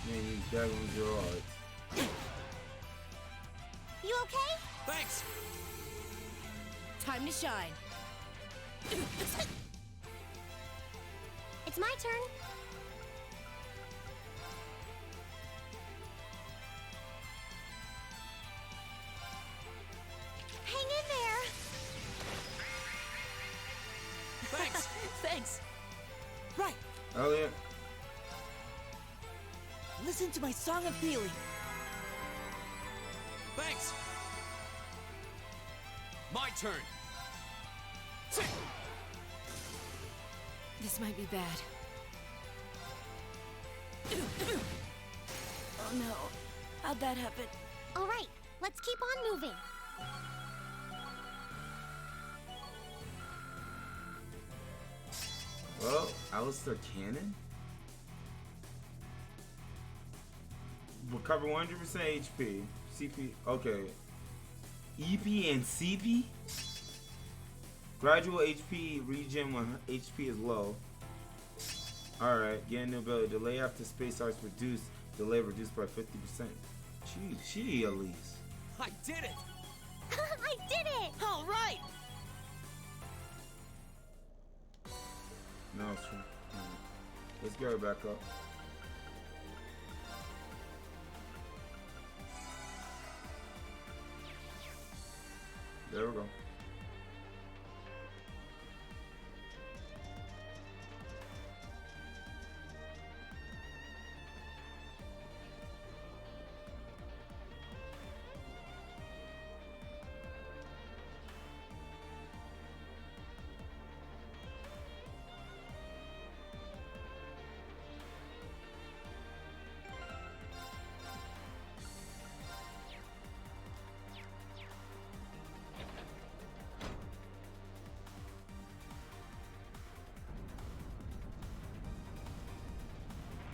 [SPEAKER 1] Man, you daggone Gerard.
[SPEAKER 9] You okay?
[SPEAKER 12] Thanks!
[SPEAKER 9] Time to shine. It's my turn. Hang in there.
[SPEAKER 12] Thanks!
[SPEAKER 21] Thanks. Right.
[SPEAKER 1] Elliot.
[SPEAKER 21] Listen to my song of healing.
[SPEAKER 12] Thanks! My turn!
[SPEAKER 13] This might be bad.
[SPEAKER 9] Oh no. How'd that happen? All right, let's keep on moving.
[SPEAKER 1] Well, Alistair Cannon? Recover 100% HP. CP. Okay. EP and CP? Gradual HP regen when HP is low. Alright. Gain the ability. Delay after space arts reduced. Delay reduced by 50%. Gee, Elise.
[SPEAKER 12] I did it!
[SPEAKER 9] I did it!
[SPEAKER 21] All right.
[SPEAKER 1] No, it's true. Let's get her back up. There we go.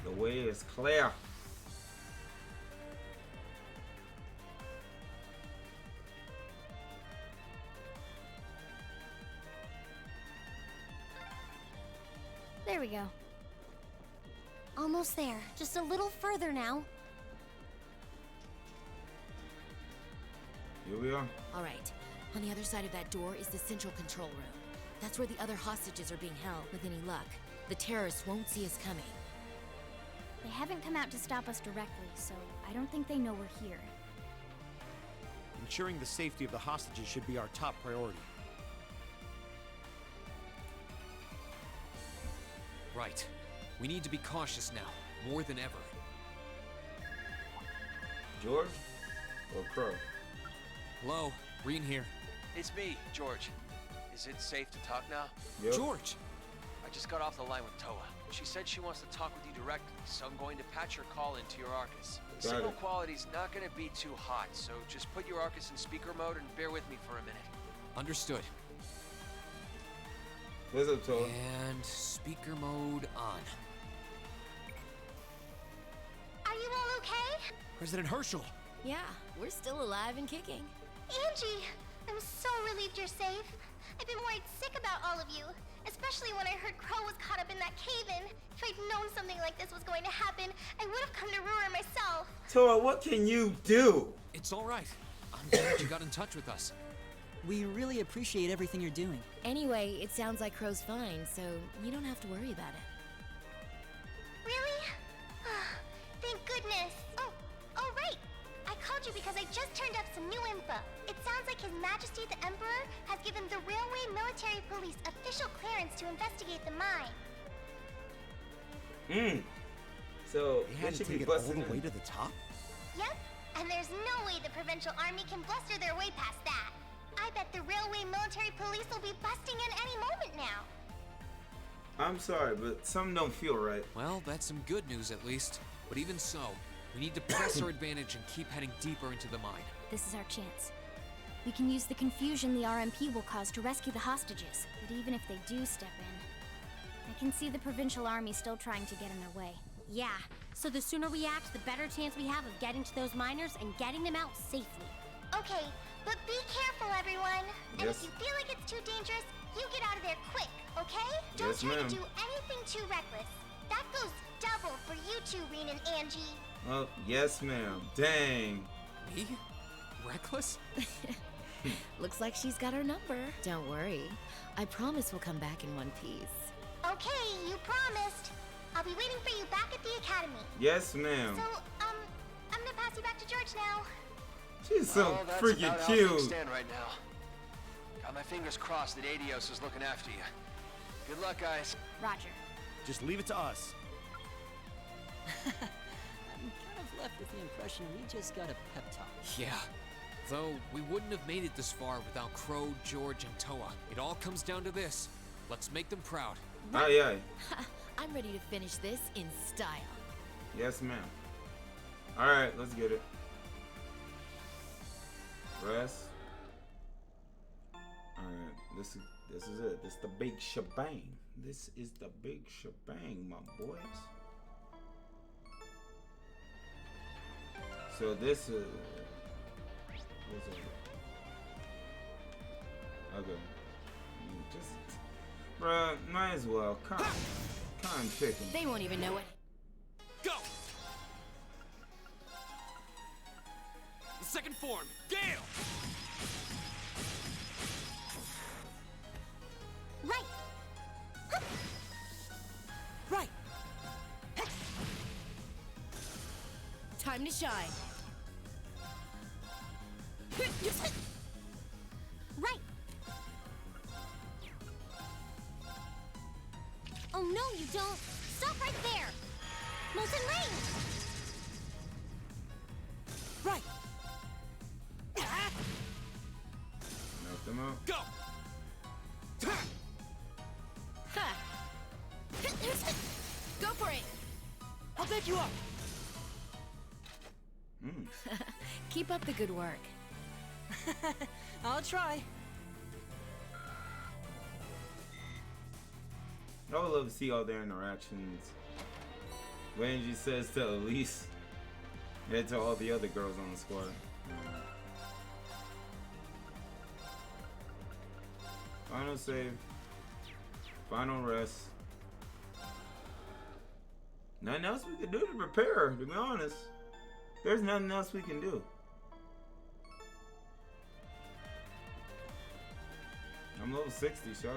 [SPEAKER 1] The way is clear.
[SPEAKER 3] There we go.
[SPEAKER 9] Almost there. Just a little further now.
[SPEAKER 1] Here we are.
[SPEAKER 8] All right. On the other side of that door is the central control room. That's where the other hostages are being held. With any luck, the terrorists won't see us coming.
[SPEAKER 5] They haven't come out to stop us directly, so I don't think they know we're here.
[SPEAKER 10] Ensuring the safety of the hostages should be our top priority.
[SPEAKER 12] Right. We need to be cautious now, more than ever.
[SPEAKER 1] George? Or Crow?
[SPEAKER 12] Hello, Reen here.
[SPEAKER 18] It's me, George. Is it safe to talk now?
[SPEAKER 1] Yep.
[SPEAKER 12] George!
[SPEAKER 18] I just got off the line with Toa. She said she wants to talk with you directly, so I'm going to patch her call into your Arcus. Signal quality's not going to be too hot, so just put your Arcus in speaker mode and bear with me for a minute.
[SPEAKER 12] Understood.
[SPEAKER 1] What's up, Toa?
[SPEAKER 12] And speaker mode on.
[SPEAKER 9] Are you all okay?
[SPEAKER 12] President Herschel!
[SPEAKER 8] Yeah, we're still alive and kicking.
[SPEAKER 9] Angie, I'm so relieved you're safe. I've been worried sick about all of you, especially when I heard Crow was caught up in that cave-in. If I'd known something like this was going to happen, I would have come to Ruhr myself.
[SPEAKER 1] Toa, what can you do?
[SPEAKER 12] It's all right. I'm glad you got in touch with us.
[SPEAKER 21] We really appreciate everything you're doing.
[SPEAKER 8] Anyway, it sounds like Crow's fine, so you don't have to worry about it.
[SPEAKER 9] Really? Thank goodness. Oh, right. I called you because I just turned up some new info. It sounds like His Majesty the Emperor has given the Railway Military Police official clearance to investigate the mine.
[SPEAKER 1] So,
[SPEAKER 10] they had to take it all the way to the top?
[SPEAKER 9] Yep, and there's no way the Provincial Army can bluster their way past that. I bet the Railway Military Police will be busting in any moment now.
[SPEAKER 1] I'm sorry, but something don't feel right.
[SPEAKER 12] Well, that's some good news at least. But even so, we need to press our advantage and keep heading deeper into the mine.
[SPEAKER 5] This is our chance. We can use the confusion the RMP will cause to rescue the hostages. But even if they do step in, I can see the Provincial Army still trying to get in their way.
[SPEAKER 9] Yeah, so the sooner we act, the better chance we have of getting to those miners and getting them out safely. Okay, but be careful, everyone. And
[SPEAKER 1] Yes.
[SPEAKER 9] if you feel like it's too dangerous, you get out of there quick, okay?
[SPEAKER 1] Yes,
[SPEAKER 9] Don't try
[SPEAKER 1] ma'am.
[SPEAKER 9] to do anything too reckless.
[SPEAKER 3] That goes double for you two, Reen and Angie.
[SPEAKER 1] Oh, yes, ma'am. Dang.
[SPEAKER 2] Me? Reckless?
[SPEAKER 4] Looks like she's got our number. Don't worry. I promise we'll come back in one piece.
[SPEAKER 3] Okay, you promised. I'll be waiting for you back at the academy.
[SPEAKER 1] Yes, ma'am.
[SPEAKER 3] So, I'm gonna pass you back to George now.
[SPEAKER 1] She's so
[SPEAKER 18] that's
[SPEAKER 1] freaking
[SPEAKER 18] about how things
[SPEAKER 1] cute.
[SPEAKER 18] stand right now. Got my fingers crossed that Adios is looking after you. Good luck, guys.
[SPEAKER 5] Roger.
[SPEAKER 10] Just leave it to us.
[SPEAKER 21] I'm kind of left with the impression we just got a pep talk.
[SPEAKER 2] Yeah. Though we wouldn't have made it this far without Crow, George, and Toa. It all comes down to this. Let's make them proud.
[SPEAKER 1] Aye, aye.
[SPEAKER 13] I'm ready to finish this in style.
[SPEAKER 1] Yes, ma'am. Alright, let's get it. Rest. Alright, this is it. This is the big shebang. This is the big shebang, my boys. So this is what's it? Okay. Just bruh, might as well. Come picking.
[SPEAKER 13] They won't even know it.
[SPEAKER 12] Go! The second form, Gale!
[SPEAKER 3] Right.
[SPEAKER 13] Right. Time to shine.
[SPEAKER 3] Right. Oh no, you don't. Stop right there. Molten Rain.
[SPEAKER 13] Right.
[SPEAKER 1] Knock them out.
[SPEAKER 12] Go!
[SPEAKER 13] Ha. Go for it. I'll back you up.
[SPEAKER 4] Keep up the good work.
[SPEAKER 21] I'll try.
[SPEAKER 1] I would love to see all their interactions. When Angie says to Elise and to all the other girls on the squad. Final save. Final rest. Nothing else we can do to prepare, to be honest. There's nothing else we can do. I'm level 60, so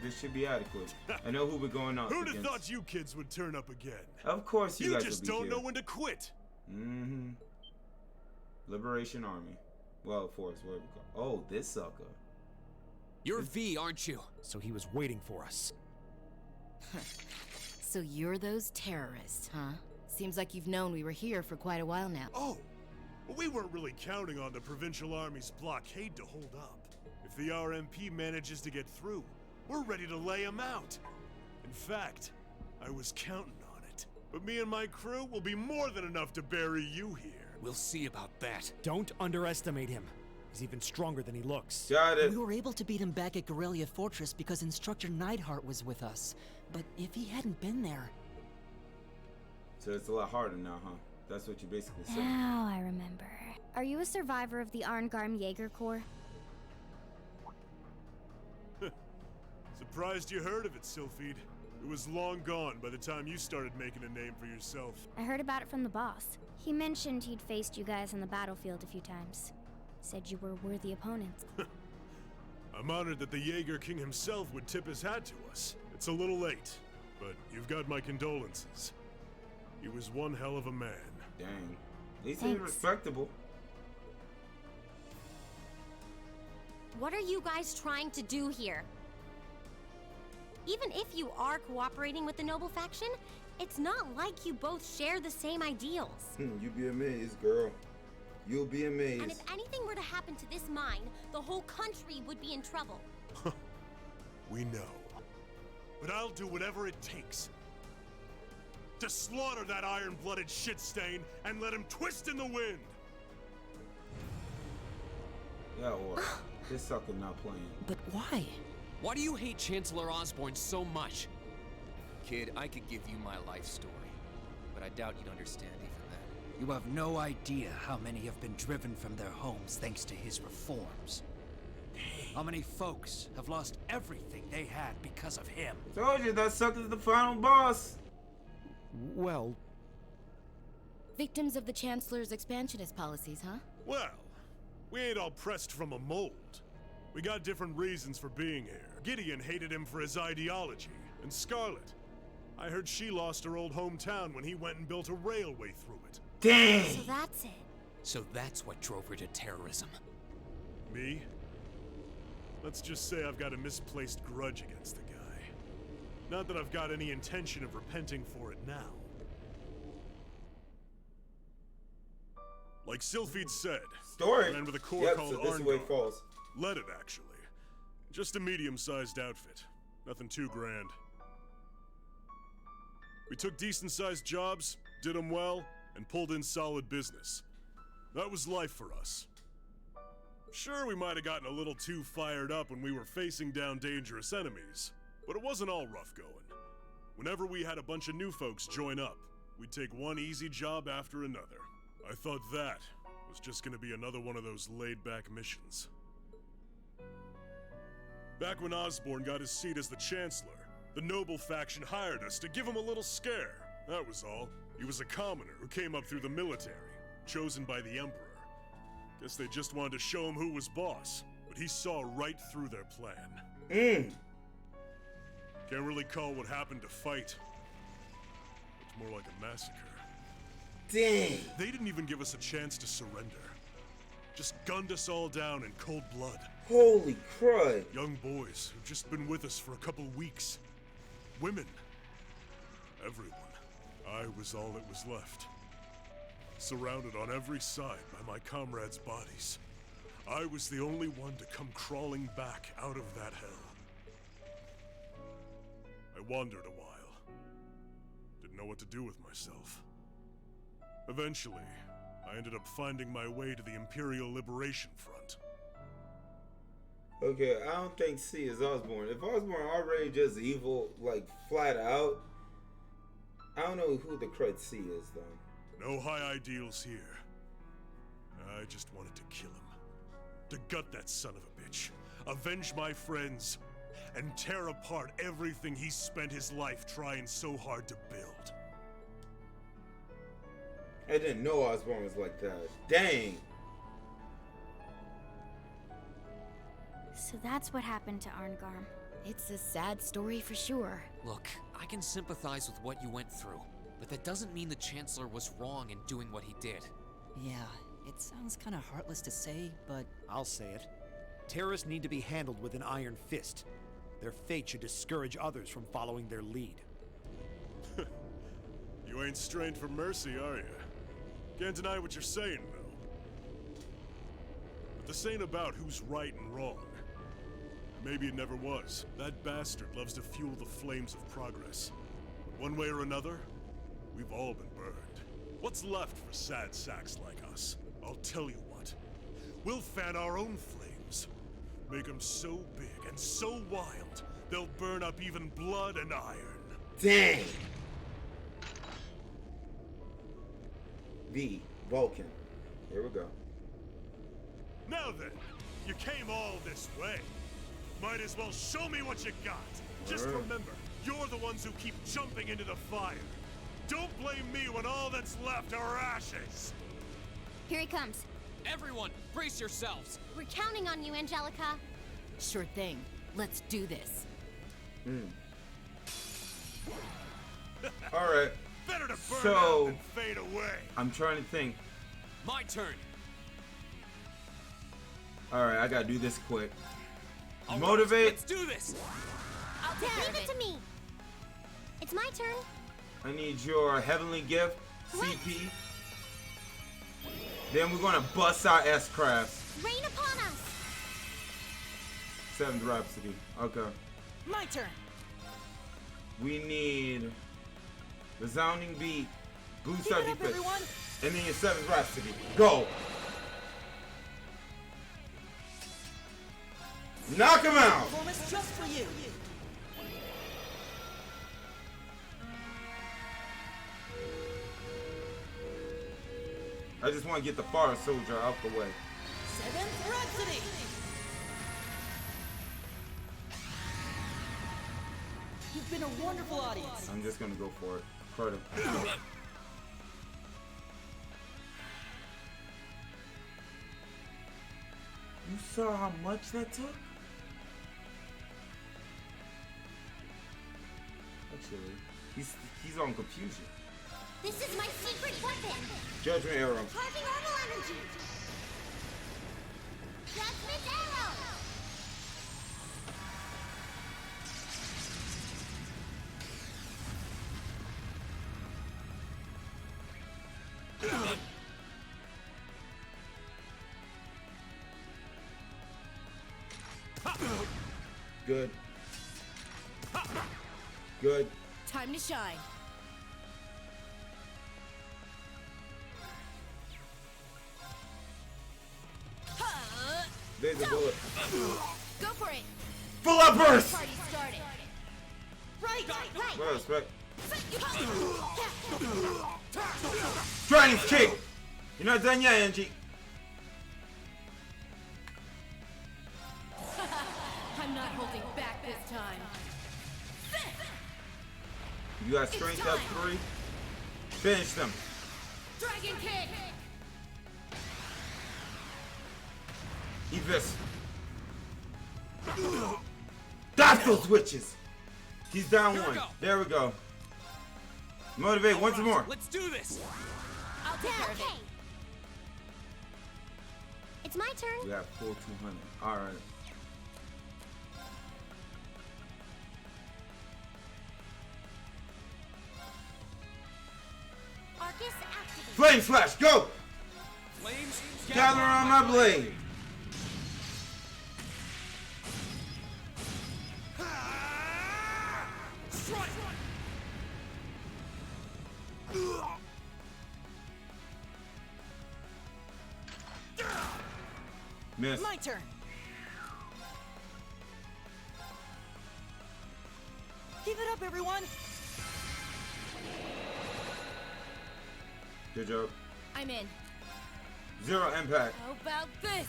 [SPEAKER 1] this should be adequate. I know who we're going out
[SPEAKER 15] Who'd have
[SPEAKER 1] against.
[SPEAKER 15] thought you kids would turn up again?
[SPEAKER 1] Of course you guys
[SPEAKER 15] just
[SPEAKER 1] will be
[SPEAKER 15] don't
[SPEAKER 1] here.
[SPEAKER 15] know when to quit.
[SPEAKER 1] Mm-hmm. Liberation Army. Well, Force, whatever we call it. Oh, this sucker.
[SPEAKER 12] You're V, aren't you?
[SPEAKER 10] So he was waiting for us.
[SPEAKER 13] So you're those terrorists, huh? Seems like you've known we were here for quite a while now.
[SPEAKER 15] Oh, well, we weren't really counting on the Provincial Army's blockade to hold up. If the RMP manages to get through, we're ready to lay them out. In fact, I was counting on it. But me and my crew will be more than enough to bury you here.
[SPEAKER 12] We'll see about that.
[SPEAKER 10] Don't underestimate him. He's even stronger than he looks.
[SPEAKER 1] Got it.
[SPEAKER 21] We were able to beat him back at Guerrilla Fortress because Instructor Neidhart was with us. But if he hadn't been there...
[SPEAKER 1] So it's a lot harder now, huh? That's what you basically said.
[SPEAKER 5] Now I remember. Are you a survivor of the Arngarm Jaeger Corps?
[SPEAKER 15] Surprised you heard of it, Sylphide. It was long gone by the time you started making a name for yourself.
[SPEAKER 5] I heard about it from the boss. He mentioned he'd faced you guys on the battlefield a few times. Said you were worthy opponents.
[SPEAKER 15] I'm honored that the Jaeger King himself would tip his hat to us. It's a little late, but you've got my condolences. He was one hell of a man.
[SPEAKER 1] Dang. At least he's respectable.
[SPEAKER 8] What are you guys trying to do here? Even if you are cooperating with the Noble faction, it's not like you both share the same ideals.
[SPEAKER 1] You'll be amazed, girl. You'll be amazed.
[SPEAKER 8] And if anything were to happen to this mine, the whole country would be in trouble.
[SPEAKER 15] We know. But I'll do whatever it takes to slaughter that iron-blooded shit stain and let him twist in the wind.
[SPEAKER 1] Yeah, or this sucker not playing.
[SPEAKER 21] But why?
[SPEAKER 12] Why do you hate Chancellor Osborne so much? Kid, I could give you my life story, but I doubt you'd understand even that.
[SPEAKER 17] You have no idea how many have been driven from their homes thanks to his reforms. How many folks have lost everything they had because of him.
[SPEAKER 1] Told you that sucker's the final boss.
[SPEAKER 10] Well...
[SPEAKER 13] Victims of the Chancellor's expansionist policies, huh?
[SPEAKER 15] Well, we ain't all pressed from a mold. We got different reasons for being here. Gideon hated him for his ideology, and Scarlet, I heard she lost her old hometown when he went and built a railway through it.
[SPEAKER 1] Dang!
[SPEAKER 3] So that's it.
[SPEAKER 12] So that's what drove her to terrorism.
[SPEAKER 15] Me? Let's just say I've got a misplaced grudge against the guy. Not that I've got any intention of repenting for it now. Like Sylphid said,
[SPEAKER 1] Story.
[SPEAKER 15] ran with a corps
[SPEAKER 1] Yep,
[SPEAKER 15] called
[SPEAKER 1] so this is where it
[SPEAKER 15] Arngard.
[SPEAKER 1] falls.
[SPEAKER 15] Led it, actually. Just a medium-sized outfit. Nothing too grand. We took decent-sized jobs, did them well, and pulled in solid business. That was life for us. Sure, we might have gotten a little too fired up when we were facing down dangerous enemies, but it wasn't all rough going. Whenever we had a bunch of new folks join up, we'd take one easy job after another. I thought that was just gonna be another one of those laid-back missions. Back when Osborn got his seat as the Chancellor, the Noble faction hired us to give him a little scare. That was all. He was a commoner who came up through the military, chosen by the Emperor. Guess they just wanted to show him who was boss, but he saw right through their plan. Can't really call what happened a fight. It's more like a massacre.
[SPEAKER 1] Dang!
[SPEAKER 15] They didn't even give us a chance to surrender. Just gunned us all down in cold blood.
[SPEAKER 1] Holy crud!
[SPEAKER 15] Young boys who've just been with us for a couple weeks. Women. Everyone. I was all that was left. Surrounded on every side by my comrades' bodies. I was the only one to come crawling back out of that hell. I wandered a while. Didn't know what to do with myself. Eventually, I ended up finding my way to the Imperial Liberation Front.
[SPEAKER 1] Okay, I don't think C is Osborn. If Osborn already just evil, like, flat out, I don't know who the crud C is, though.
[SPEAKER 15] No high ideals here. I just wanted to kill him. To gut that son of a bitch. Avenge my friends. And tear apart everything he spent his life trying so hard to build.
[SPEAKER 1] I didn't know Osborn was like that. Dang!
[SPEAKER 5] So that's what happened to Arngard.
[SPEAKER 13] It's a sad story for sure.
[SPEAKER 12] Look, I can sympathize with what you went through, but that doesn't mean the Chancellor was wrong in doing what he did.
[SPEAKER 21] Yeah, it sounds kind of heartless to say, but...
[SPEAKER 10] I'll say it. Terrorists need to be handled with an iron fist. Their fate should discourage others from following their lead.
[SPEAKER 15] You ain't strained for mercy, are you? Can't deny what you're saying, though. But this ain't about who's right and wrong. Maybe it never was. That bastard loves to fuel the flames of progress. One way or another, we've all been burned. What's left for sad sacks like us? I'll tell you what. We'll fan our own flames. Make them so big and so wild, they'll burn up even blood and iron.
[SPEAKER 1] Dang! V. Vulcan. Here we go.
[SPEAKER 15] Now then, you came all this way. Might as well show me what you got. Just remember, you're the ones who keep jumping into the fire. Don't blame me when all that's left are ashes.
[SPEAKER 5] Here he comes.
[SPEAKER 12] Everyone, brace yourselves.
[SPEAKER 8] We're counting on you, Angelica.
[SPEAKER 13] Sure thing. Let's do this.
[SPEAKER 1] Alright.
[SPEAKER 15] Better to burn out than fade away.
[SPEAKER 1] I'm trying to think.
[SPEAKER 12] My turn.
[SPEAKER 1] Alright, I gotta do this quick.
[SPEAKER 12] All right,
[SPEAKER 1] Motivate.
[SPEAKER 12] let's do this.
[SPEAKER 8] I'll take care of it. Leave it to me. It's my turn.
[SPEAKER 1] I need your heavenly gift, CP. Then we're gonna bust our S-crafts.
[SPEAKER 8] Rain upon us.
[SPEAKER 1] 7th Rhapsody. Okay.
[SPEAKER 21] My turn.
[SPEAKER 1] We need resounding beat, boost our defense, and then your 7th Rhapsody. Go! Knock him out!
[SPEAKER 21] Performance just for you.
[SPEAKER 1] I just want to get the Forest Soldier out the way.
[SPEAKER 21] 7th Rhapsody. You've been a wonderful audience.
[SPEAKER 1] I'm just gonna go for it. Credit. You saw how much that took? Actually, he's on confusion.
[SPEAKER 3] This is my secret weapon.
[SPEAKER 1] Judgment arrow.
[SPEAKER 3] Charging orbital energy. Judgment arrow.
[SPEAKER 1] Good. Good.
[SPEAKER 13] Time to shine.
[SPEAKER 1] There's a bullet.
[SPEAKER 13] Go for it.
[SPEAKER 1] Full out burst!
[SPEAKER 13] Party started. Right.
[SPEAKER 1] Well, respect. Dragon's kick! You're not done yet, Angie.
[SPEAKER 13] I'm not holding back this time.
[SPEAKER 1] You got strength up 3. Finish them.
[SPEAKER 13] Dragon kick.
[SPEAKER 1] Eat this. That's those witches. He's down one. There we go. Motivate once more.
[SPEAKER 12] Let's do this.
[SPEAKER 3] I'll take care of it. It's my turn.
[SPEAKER 1] We got full 200. All right.
[SPEAKER 3] Arcus activated.
[SPEAKER 1] Flame slash, go!
[SPEAKER 12] Flames,
[SPEAKER 1] Gather on my blade. Miss.
[SPEAKER 13] My turn. Give it up, everyone.
[SPEAKER 1] Good job.
[SPEAKER 13] I'm in.
[SPEAKER 1] 0 impact.
[SPEAKER 13] How about this?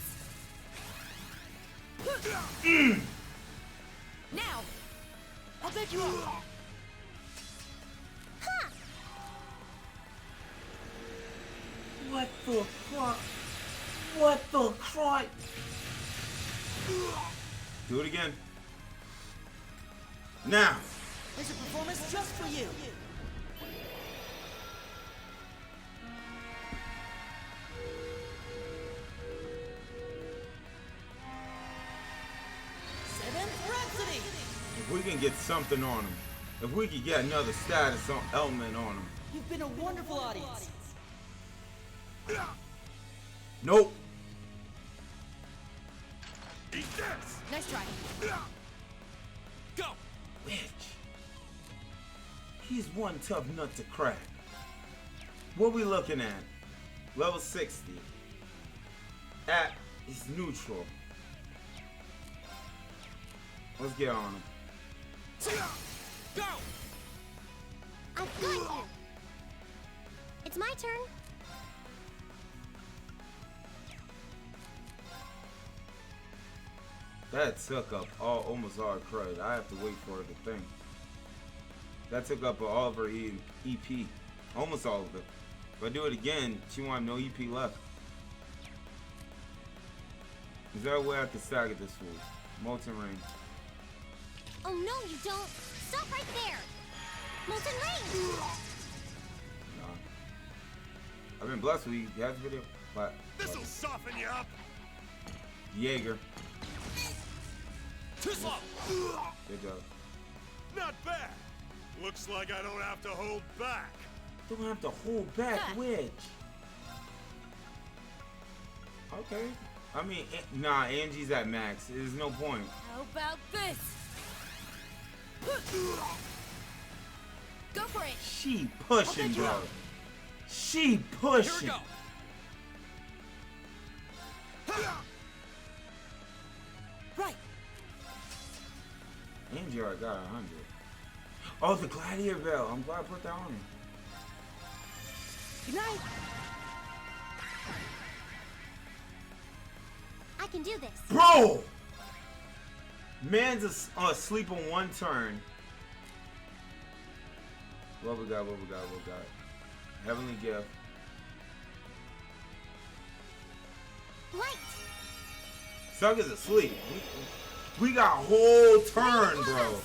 [SPEAKER 13] Now, I'll bet you up.
[SPEAKER 1] What the fuck? What the crap? Do it again. Now.
[SPEAKER 13] There's a performance just for you.
[SPEAKER 1] If we can get something on him, if we could get another status element on him.
[SPEAKER 13] You've been a wonderful audience.
[SPEAKER 1] Nope.
[SPEAKER 16] Eat this.
[SPEAKER 13] Nice try.
[SPEAKER 12] Go.
[SPEAKER 1] Witch. He's one tough nut to crack. What we looking at? Level 60. At is neutral. Let's get on him.
[SPEAKER 12] Go.
[SPEAKER 3] I've got you. It's my turn.
[SPEAKER 1] That took up almost all her credit. I have to wait for her to think. That took up all of her EP. Almost all of it. If I do it again, she won't have no EP left. Is there a way I can stagger this fool? Molten Rain.
[SPEAKER 3] Oh no, you don't. Stop right there. Molten Rain.
[SPEAKER 1] Nah. I've been blessed with you guys video, but
[SPEAKER 16] This'll soften you up.
[SPEAKER 1] Jaeger.
[SPEAKER 16] Too slow.
[SPEAKER 1] Good job.
[SPEAKER 16] Not bad. Looks like I don't have to hold back.
[SPEAKER 1] Don't have to hold back, Witch. Okay. I mean, nah, Angie's at max. There's no point.
[SPEAKER 13] How about this? Go for it.
[SPEAKER 1] She pushing, bro. She pushing.
[SPEAKER 12] Here we go.
[SPEAKER 13] Right.
[SPEAKER 1] Angie already got 100. Oh, the Gladiator Bell. I'm glad I put that on him.
[SPEAKER 13] Good night.
[SPEAKER 3] I can do this.
[SPEAKER 1] Bro! Man's asleep on one turn. What we got? Heavenly gift.
[SPEAKER 3] Light!
[SPEAKER 1] Sucker's asleep. We got a whole turn, bro.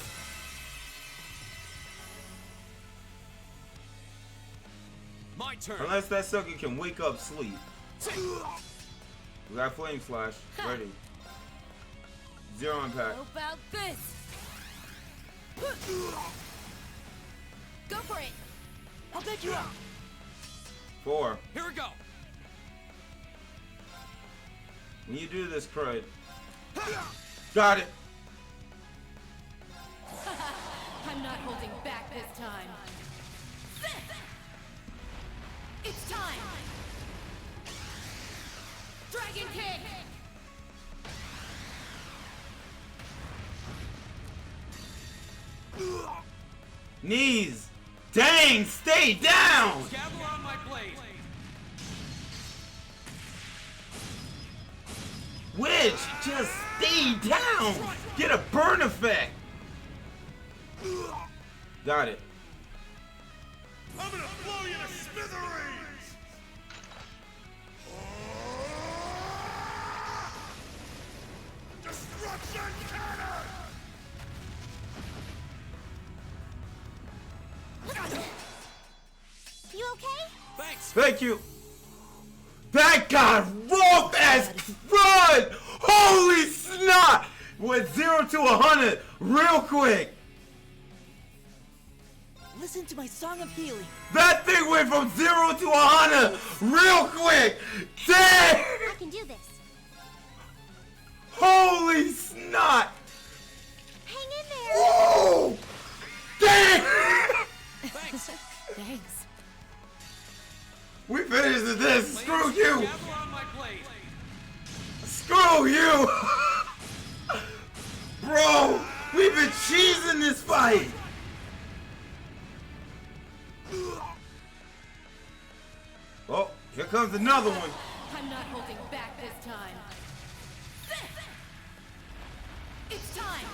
[SPEAKER 12] My turn.
[SPEAKER 1] Unless that sucker can wake up sleep. We got flame slash. Ready. Zero impact.
[SPEAKER 4] How about this? Go for it. I'll pick you up.
[SPEAKER 1] 4.
[SPEAKER 12] Here we go.
[SPEAKER 1] When you do this, crud. Got it.
[SPEAKER 4] I'm not holding back this time. It's time. Dragon Kick.
[SPEAKER 1] Knees. Dang, stay down.
[SPEAKER 12] Gather on my blade.
[SPEAKER 1] Witch, just stay down. Get a burn effect. Got it.
[SPEAKER 16] I'm gonna blow you to smithereens! Destruction cannon!
[SPEAKER 3] You okay?
[SPEAKER 12] Thanks.
[SPEAKER 1] Thank you. That got rough as run. Holy snot. Went 0 to 100 real quick.
[SPEAKER 21] Listen to my song of healing.
[SPEAKER 1] That thing went from 0 to 100 real quick. Dang.
[SPEAKER 3] I can do this.
[SPEAKER 1] Holy snot.
[SPEAKER 3] Hang in there.
[SPEAKER 1] Whoa. Dang.
[SPEAKER 12] Thanks.
[SPEAKER 4] Thanks.
[SPEAKER 1] We finished this. Screw you.
[SPEAKER 12] Gather on my blade.
[SPEAKER 1] Screw you. Bro, we've been cheesing this fight. Oh, here comes another one.
[SPEAKER 4] I'm not holding back this time. It's time.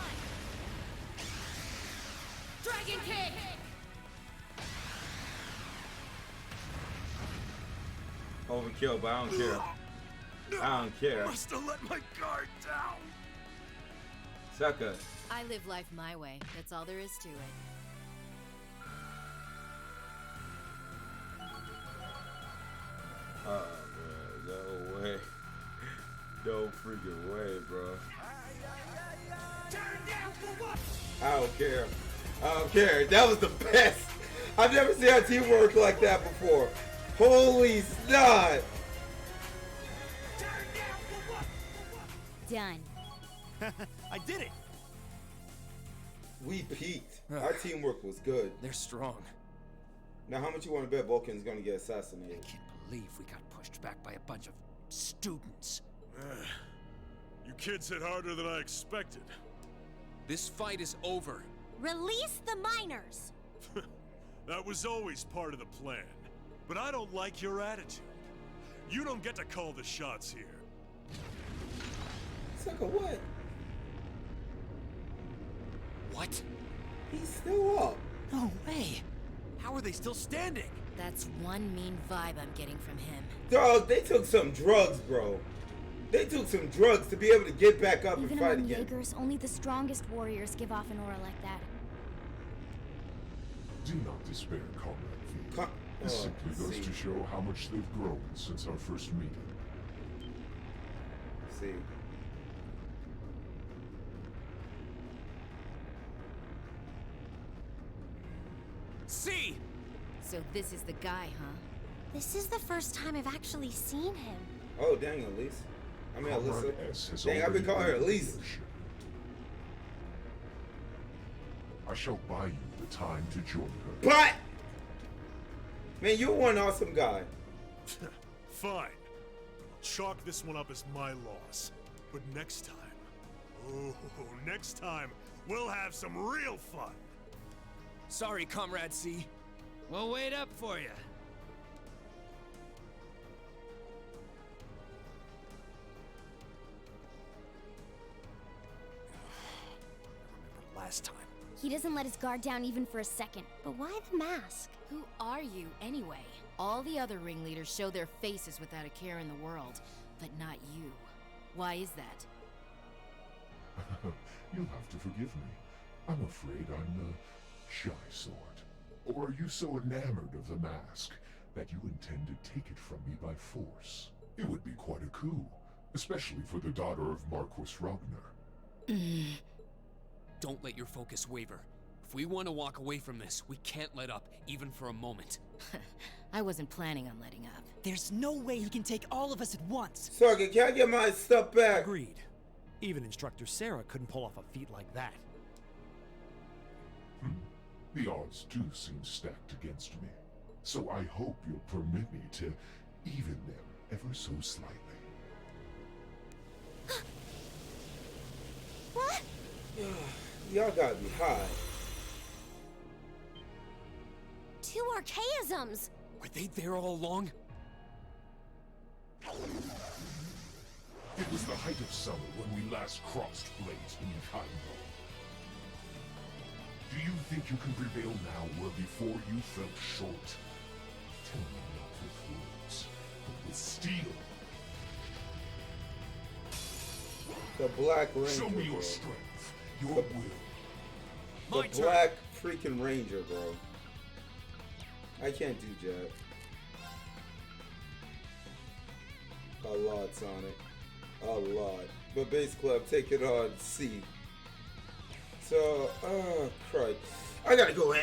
[SPEAKER 4] Dragon Kick.
[SPEAKER 1] Overkill, but I don't care. I don't care.
[SPEAKER 16] Must have let my guard down.
[SPEAKER 1] Sucker.
[SPEAKER 13] I live life my way. That's all there is to it.
[SPEAKER 1] Oh, man, no way. No freaking way, bro. I don't care. I don't care. That was the best. I've never seen our team work like that before. Holy snot.
[SPEAKER 5] Done.
[SPEAKER 10] I did it.
[SPEAKER 1] We peaked. Our teamwork was good.
[SPEAKER 12] They're strong.
[SPEAKER 1] Now, how much you want to bet Vulcan's going to get assassinated?
[SPEAKER 17] I can't believe we got pushed back by a bunch of students.
[SPEAKER 16] You kids hit harder than I expected.
[SPEAKER 12] This fight is over.
[SPEAKER 3] Release the miners.
[SPEAKER 16] That was always part of the plan. But I don't like your attitude. You don't get to call the shots here.
[SPEAKER 1] Sucker, what?
[SPEAKER 12] What?
[SPEAKER 1] He's still up.
[SPEAKER 21] No way.
[SPEAKER 7] How are they still standing?
[SPEAKER 13] That's one mean vibe I'm getting from him.
[SPEAKER 1] Dog, they took some drugs, bro. They took some drugs to be able to get back up
[SPEAKER 5] Even
[SPEAKER 1] and fight
[SPEAKER 5] among
[SPEAKER 1] again.
[SPEAKER 5] Jaegers, only the strongest warriors give off an aura like that.
[SPEAKER 20] Do not despair, Comrade V. This simply goes to show how much they've grown since our first meeting.
[SPEAKER 1] See.
[SPEAKER 12] See!
[SPEAKER 13] So this is the guy, huh?
[SPEAKER 3] This is the first time I've actually seen him.
[SPEAKER 1] Oh, dang, Elise. I mean,
[SPEAKER 20] Comrade
[SPEAKER 1] Alyssa.
[SPEAKER 20] S has
[SPEAKER 1] Dang, I've been
[SPEAKER 20] already
[SPEAKER 1] calling her
[SPEAKER 20] earned
[SPEAKER 1] Elise.
[SPEAKER 20] leadership. I shall buy you the time to join her.
[SPEAKER 1] But! Man, you're one awesome guy.
[SPEAKER 16] Fine. I'll chalk this one up as my loss. But next time, oh, next time, we'll have some real fun.
[SPEAKER 12] Sorry, Comrade C.
[SPEAKER 17] We'll wait up for you. Last time.
[SPEAKER 5] He doesn't let his guard down even for a second.
[SPEAKER 8] But why the mask?
[SPEAKER 13] Who are you, anyway? All the other ringleaders show their faces without a care in the world, but not you. Why is that?
[SPEAKER 20] You'll have to forgive me. I'm afraid I'm the shy sort. Or are you so enamored of the mask that you intend to take it from me by force? It would be quite a coup, especially for the daughter of Marquis Ragnar.
[SPEAKER 12] Don't let your focus waver. If we want to walk away from this, we can't let up, even for a moment.
[SPEAKER 13] I wasn't planning on letting up.
[SPEAKER 21] There's no way he can take all of us at once.
[SPEAKER 1] Sorry, can I get my stuff back?
[SPEAKER 10] Agreed. Even Instructor Sarah couldn't pull off a feat like that.
[SPEAKER 20] The odds do seem stacked against me. So I hope you'll permit me to even them ever so slightly.
[SPEAKER 8] What?
[SPEAKER 1] Y'all gotta be high.
[SPEAKER 8] 2 archaisms!
[SPEAKER 12] Were they there all along?
[SPEAKER 20] It was the height of summer when we last crossed blades beneath Heimdall. Do you think you can prevail now where before you fell short? Tell me not with words, but with steel.
[SPEAKER 1] The Black Ranger.
[SPEAKER 20] Show me your
[SPEAKER 1] bro.
[SPEAKER 20] strength, your will.
[SPEAKER 1] The Black freaking Ranger, bro. I can't do jack. A lot, Sonic. A lot. But basically, I'm taking on C. So, Christ. I gotta go in.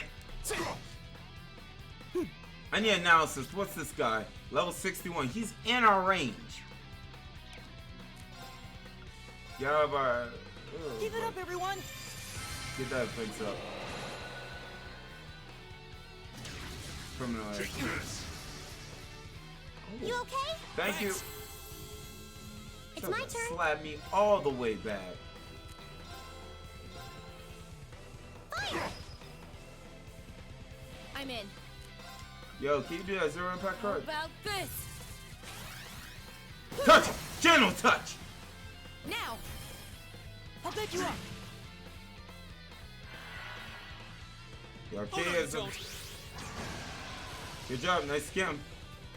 [SPEAKER 1] I need analysis. What's this guy? Level 61. He's in our range. Yeah, but...
[SPEAKER 21] Give it up, everyone!
[SPEAKER 1] Get that fix up. Criminal.
[SPEAKER 8] You okay?
[SPEAKER 1] Thank you.
[SPEAKER 8] It's my turn.
[SPEAKER 1] Slap me all the way back.
[SPEAKER 8] Fire!
[SPEAKER 13] I'm in.
[SPEAKER 1] Yo, can you do that 0 impact
[SPEAKER 13] How
[SPEAKER 1] card?
[SPEAKER 13] about this?
[SPEAKER 1] Touch! Gentle touch!
[SPEAKER 13] Now!
[SPEAKER 21] I'll pick you up!
[SPEAKER 1] Yo, good job, nice skim.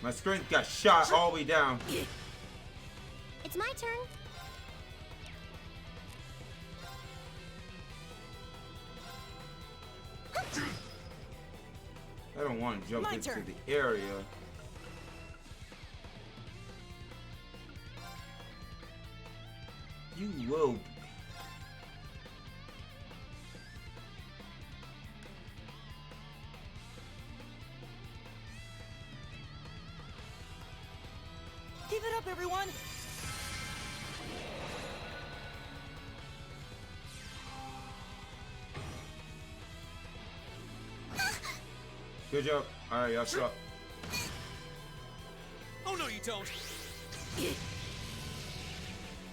[SPEAKER 1] My strength got shot all the way down.
[SPEAKER 8] It's my turn.
[SPEAKER 1] I don't want to jump
[SPEAKER 21] My
[SPEAKER 1] into
[SPEAKER 21] turn.
[SPEAKER 1] the area. You will.
[SPEAKER 21] Give it up, everyone!
[SPEAKER 1] Good job. Alright, y'all stop.
[SPEAKER 12] Oh no, you don't.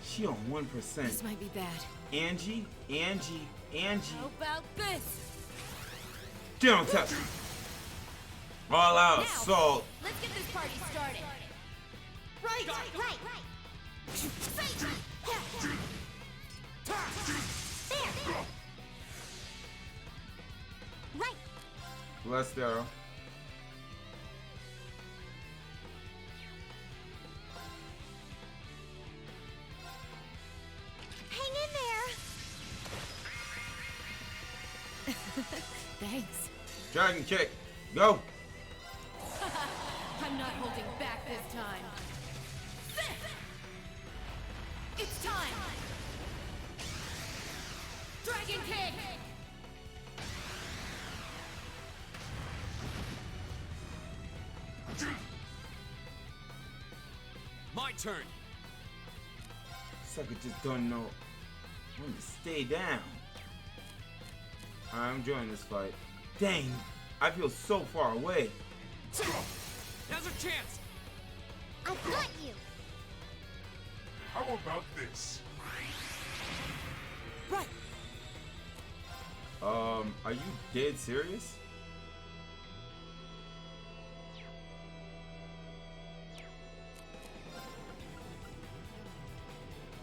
[SPEAKER 1] She on 1%.
[SPEAKER 13] This might be bad.
[SPEAKER 1] Angie.
[SPEAKER 13] How about this?
[SPEAKER 1] Get on top. All out assault.
[SPEAKER 13] Let's get this party started.
[SPEAKER 8] Right. There. Right.
[SPEAKER 1] Blessed arrow.
[SPEAKER 8] Hang in there.
[SPEAKER 13] Thanks.
[SPEAKER 1] Dragon kick. Go.
[SPEAKER 13] I'm not holding back this time. It's time! Dragon kick!
[SPEAKER 12] My turn.
[SPEAKER 1] Sucker just don't know when to stay down. Alright, I'm enjoying this fight. Dang, I feel so far away.
[SPEAKER 12] Now's our chance.
[SPEAKER 8] I've got you.
[SPEAKER 20] How about this?
[SPEAKER 21] Right!
[SPEAKER 1] Are you dead serious?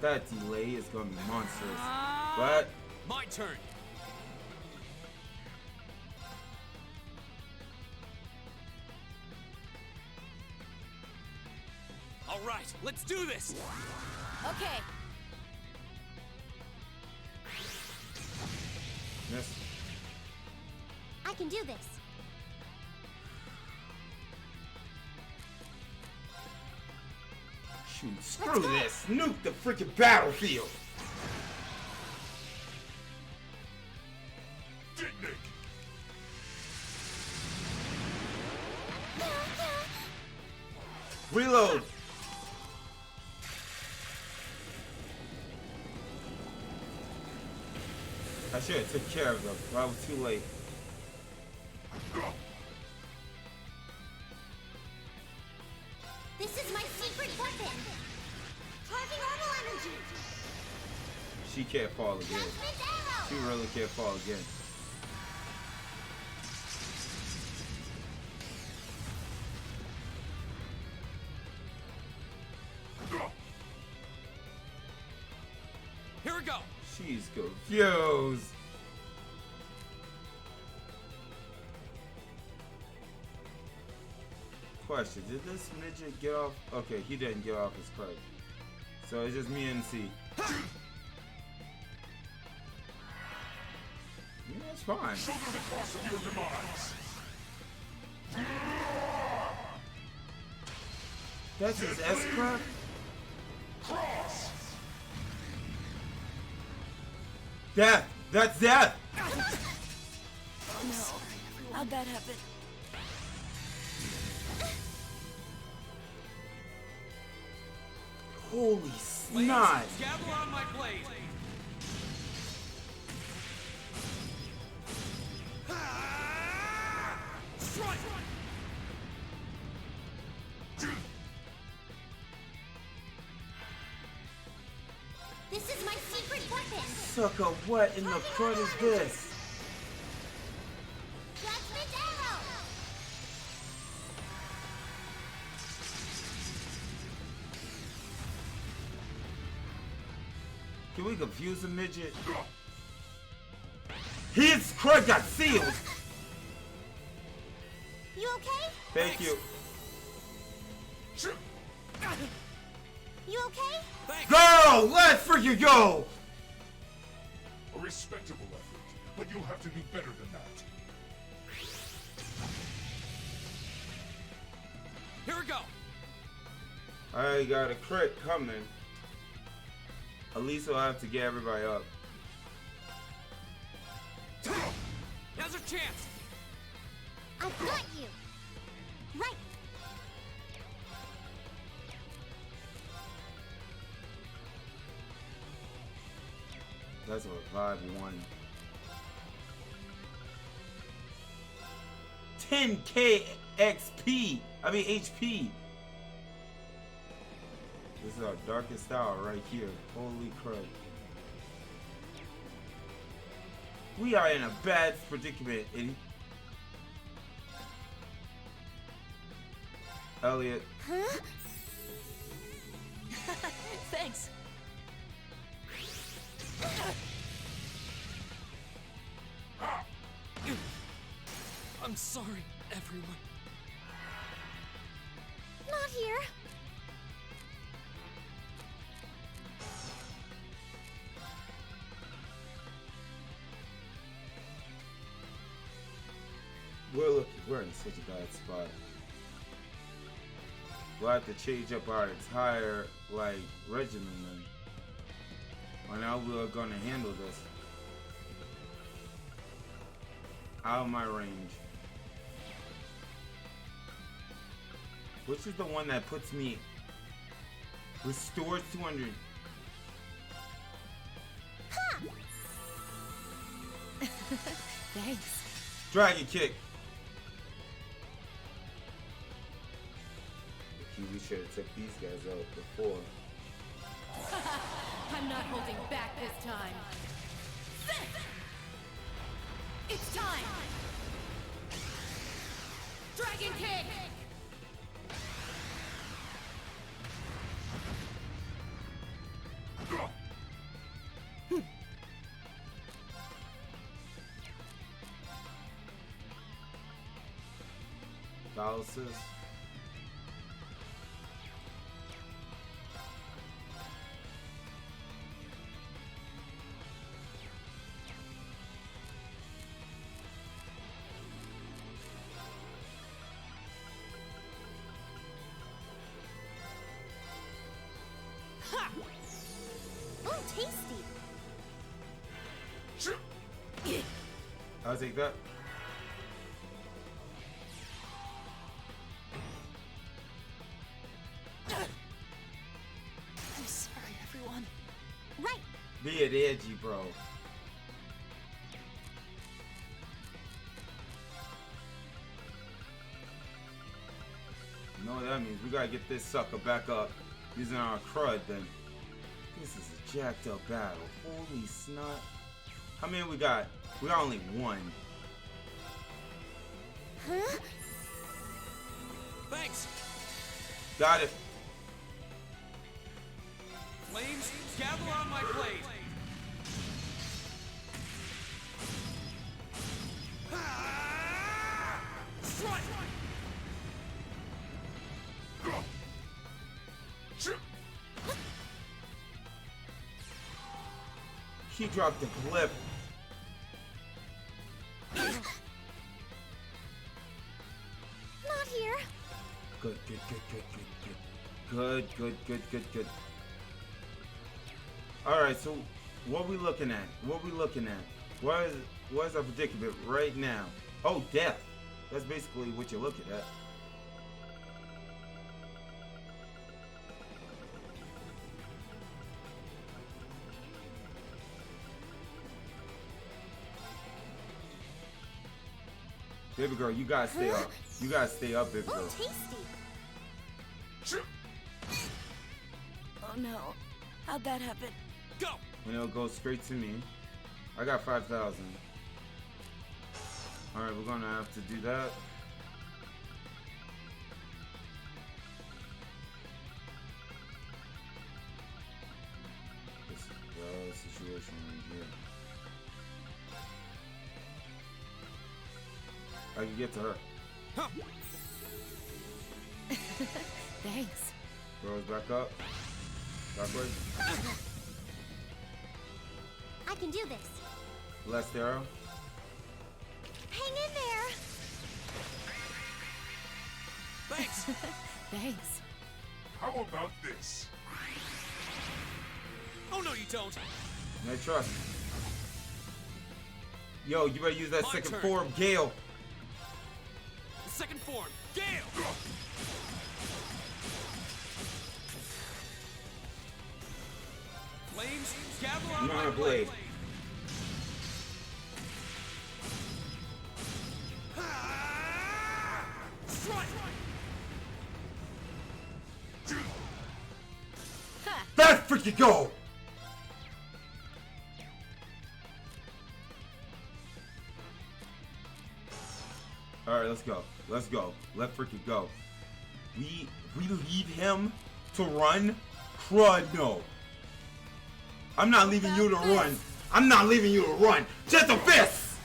[SPEAKER 1] That delay is gonna be monstrous. But
[SPEAKER 12] My turn. All right, let's do this.
[SPEAKER 13] Okay.
[SPEAKER 1] Miss.
[SPEAKER 8] I can do this.
[SPEAKER 1] Shoot, screw this. Nuke the freaking battlefield.
[SPEAKER 20] Detonate.
[SPEAKER 1] Reload. I should have took care of them, but I was too late.
[SPEAKER 9] This is my secret weapon. Charging orbital energy.
[SPEAKER 1] She can't fall again.
[SPEAKER 9] Judgment arrow.
[SPEAKER 1] She really can't fall again.
[SPEAKER 12] Here we go.
[SPEAKER 1] She's confused. Question, did this midget get off? Okay, he didn't get off his crate. So it's just me and C. Yeah, it's fine.
[SPEAKER 20] Show me the course of your demise.
[SPEAKER 1] That's his S-Crab?
[SPEAKER 20] Cross.
[SPEAKER 1] Death! That's death!
[SPEAKER 13] Oh no. How'd that happen?
[SPEAKER 1] Holy snot!
[SPEAKER 12] Gather on my blade. Strike!
[SPEAKER 9] This is my secret weapon.
[SPEAKER 1] Sucker, what in the crud is this?
[SPEAKER 9] Judgment arrow.
[SPEAKER 1] Can we confuse the midget? His crud got sealed!
[SPEAKER 9] You okay?
[SPEAKER 1] Thank you.
[SPEAKER 9] You okay?
[SPEAKER 1] Go! Let's freaking go!
[SPEAKER 20] A respectable effort, but you'll have to do better than that.
[SPEAKER 12] Here we go.
[SPEAKER 1] I got a crit coming. At least I'll have to get everybody up.
[SPEAKER 12] Now's our chance.
[SPEAKER 9] I've got you. Right.
[SPEAKER 1] That's a 5-1. 10k XP. I mean HP. This is our darkest hour right here. Holy crap. We are in a bad predicament, Elliot.
[SPEAKER 9] Huh?
[SPEAKER 13] Thanks.
[SPEAKER 12] I'm sorry, everyone.
[SPEAKER 9] Not here.
[SPEAKER 1] We're in such a bad spot. We'll have to change up our entire regimen then. On how we're gonna handle this. Out of my range. Which is the one that puts me restores 200.
[SPEAKER 13] Thanks.
[SPEAKER 1] Dragon kick. We should have took these guys out before.
[SPEAKER 13] I'm not holding back this time. It's time! Dragon kick!
[SPEAKER 1] Paralysis.
[SPEAKER 9] tasty.
[SPEAKER 1] I'll take that.
[SPEAKER 9] I'm sorry, everyone. Right.
[SPEAKER 1] Be it edgy, bro. You know what that means? We gotta get this sucker back up using our crud then. This is a jacked up battle. Holy snot. How many we got? We got only one.
[SPEAKER 9] Huh?
[SPEAKER 12] Thanks.
[SPEAKER 1] Got it.
[SPEAKER 12] Flames, gather on my blade. Strike!
[SPEAKER 1] He dropped the clip.
[SPEAKER 9] Not here.
[SPEAKER 1] Good. Good. Alright, so what we looking at? What is our predicament right now? Oh, death. That's basically what you're looking at. Baby girl, you gotta stay up. You gotta stay up, baby girl.
[SPEAKER 9] Oh, tasty.
[SPEAKER 19] Oh no. How'd that happen?
[SPEAKER 12] Go!
[SPEAKER 1] And it'll go straight to me. I got 5,000. Alright, we're gonna have to do that. This is a bad situation right here. I can get to her.
[SPEAKER 12] Huh.
[SPEAKER 5] Thanks.
[SPEAKER 1] Throws back up. Backwards.
[SPEAKER 9] I can do this.
[SPEAKER 1] Last arrow.
[SPEAKER 9] Hang in there.
[SPEAKER 12] Thanks.
[SPEAKER 5] Thanks.
[SPEAKER 20] How about this?
[SPEAKER 12] Oh no, you don't.
[SPEAKER 1] No trust. Yo, you better use that
[SPEAKER 12] My
[SPEAKER 1] second
[SPEAKER 12] turn.
[SPEAKER 1] form, Gale.
[SPEAKER 12] Second form, Gale. Flames, gather on my blade. Strike!
[SPEAKER 1] Let's freaking go! Alright, let's go. Let's go. Let's freaking go. We leave him to run? Crud, no. I'm not leaving you to run. I'm not leaving you to run. Just a fist!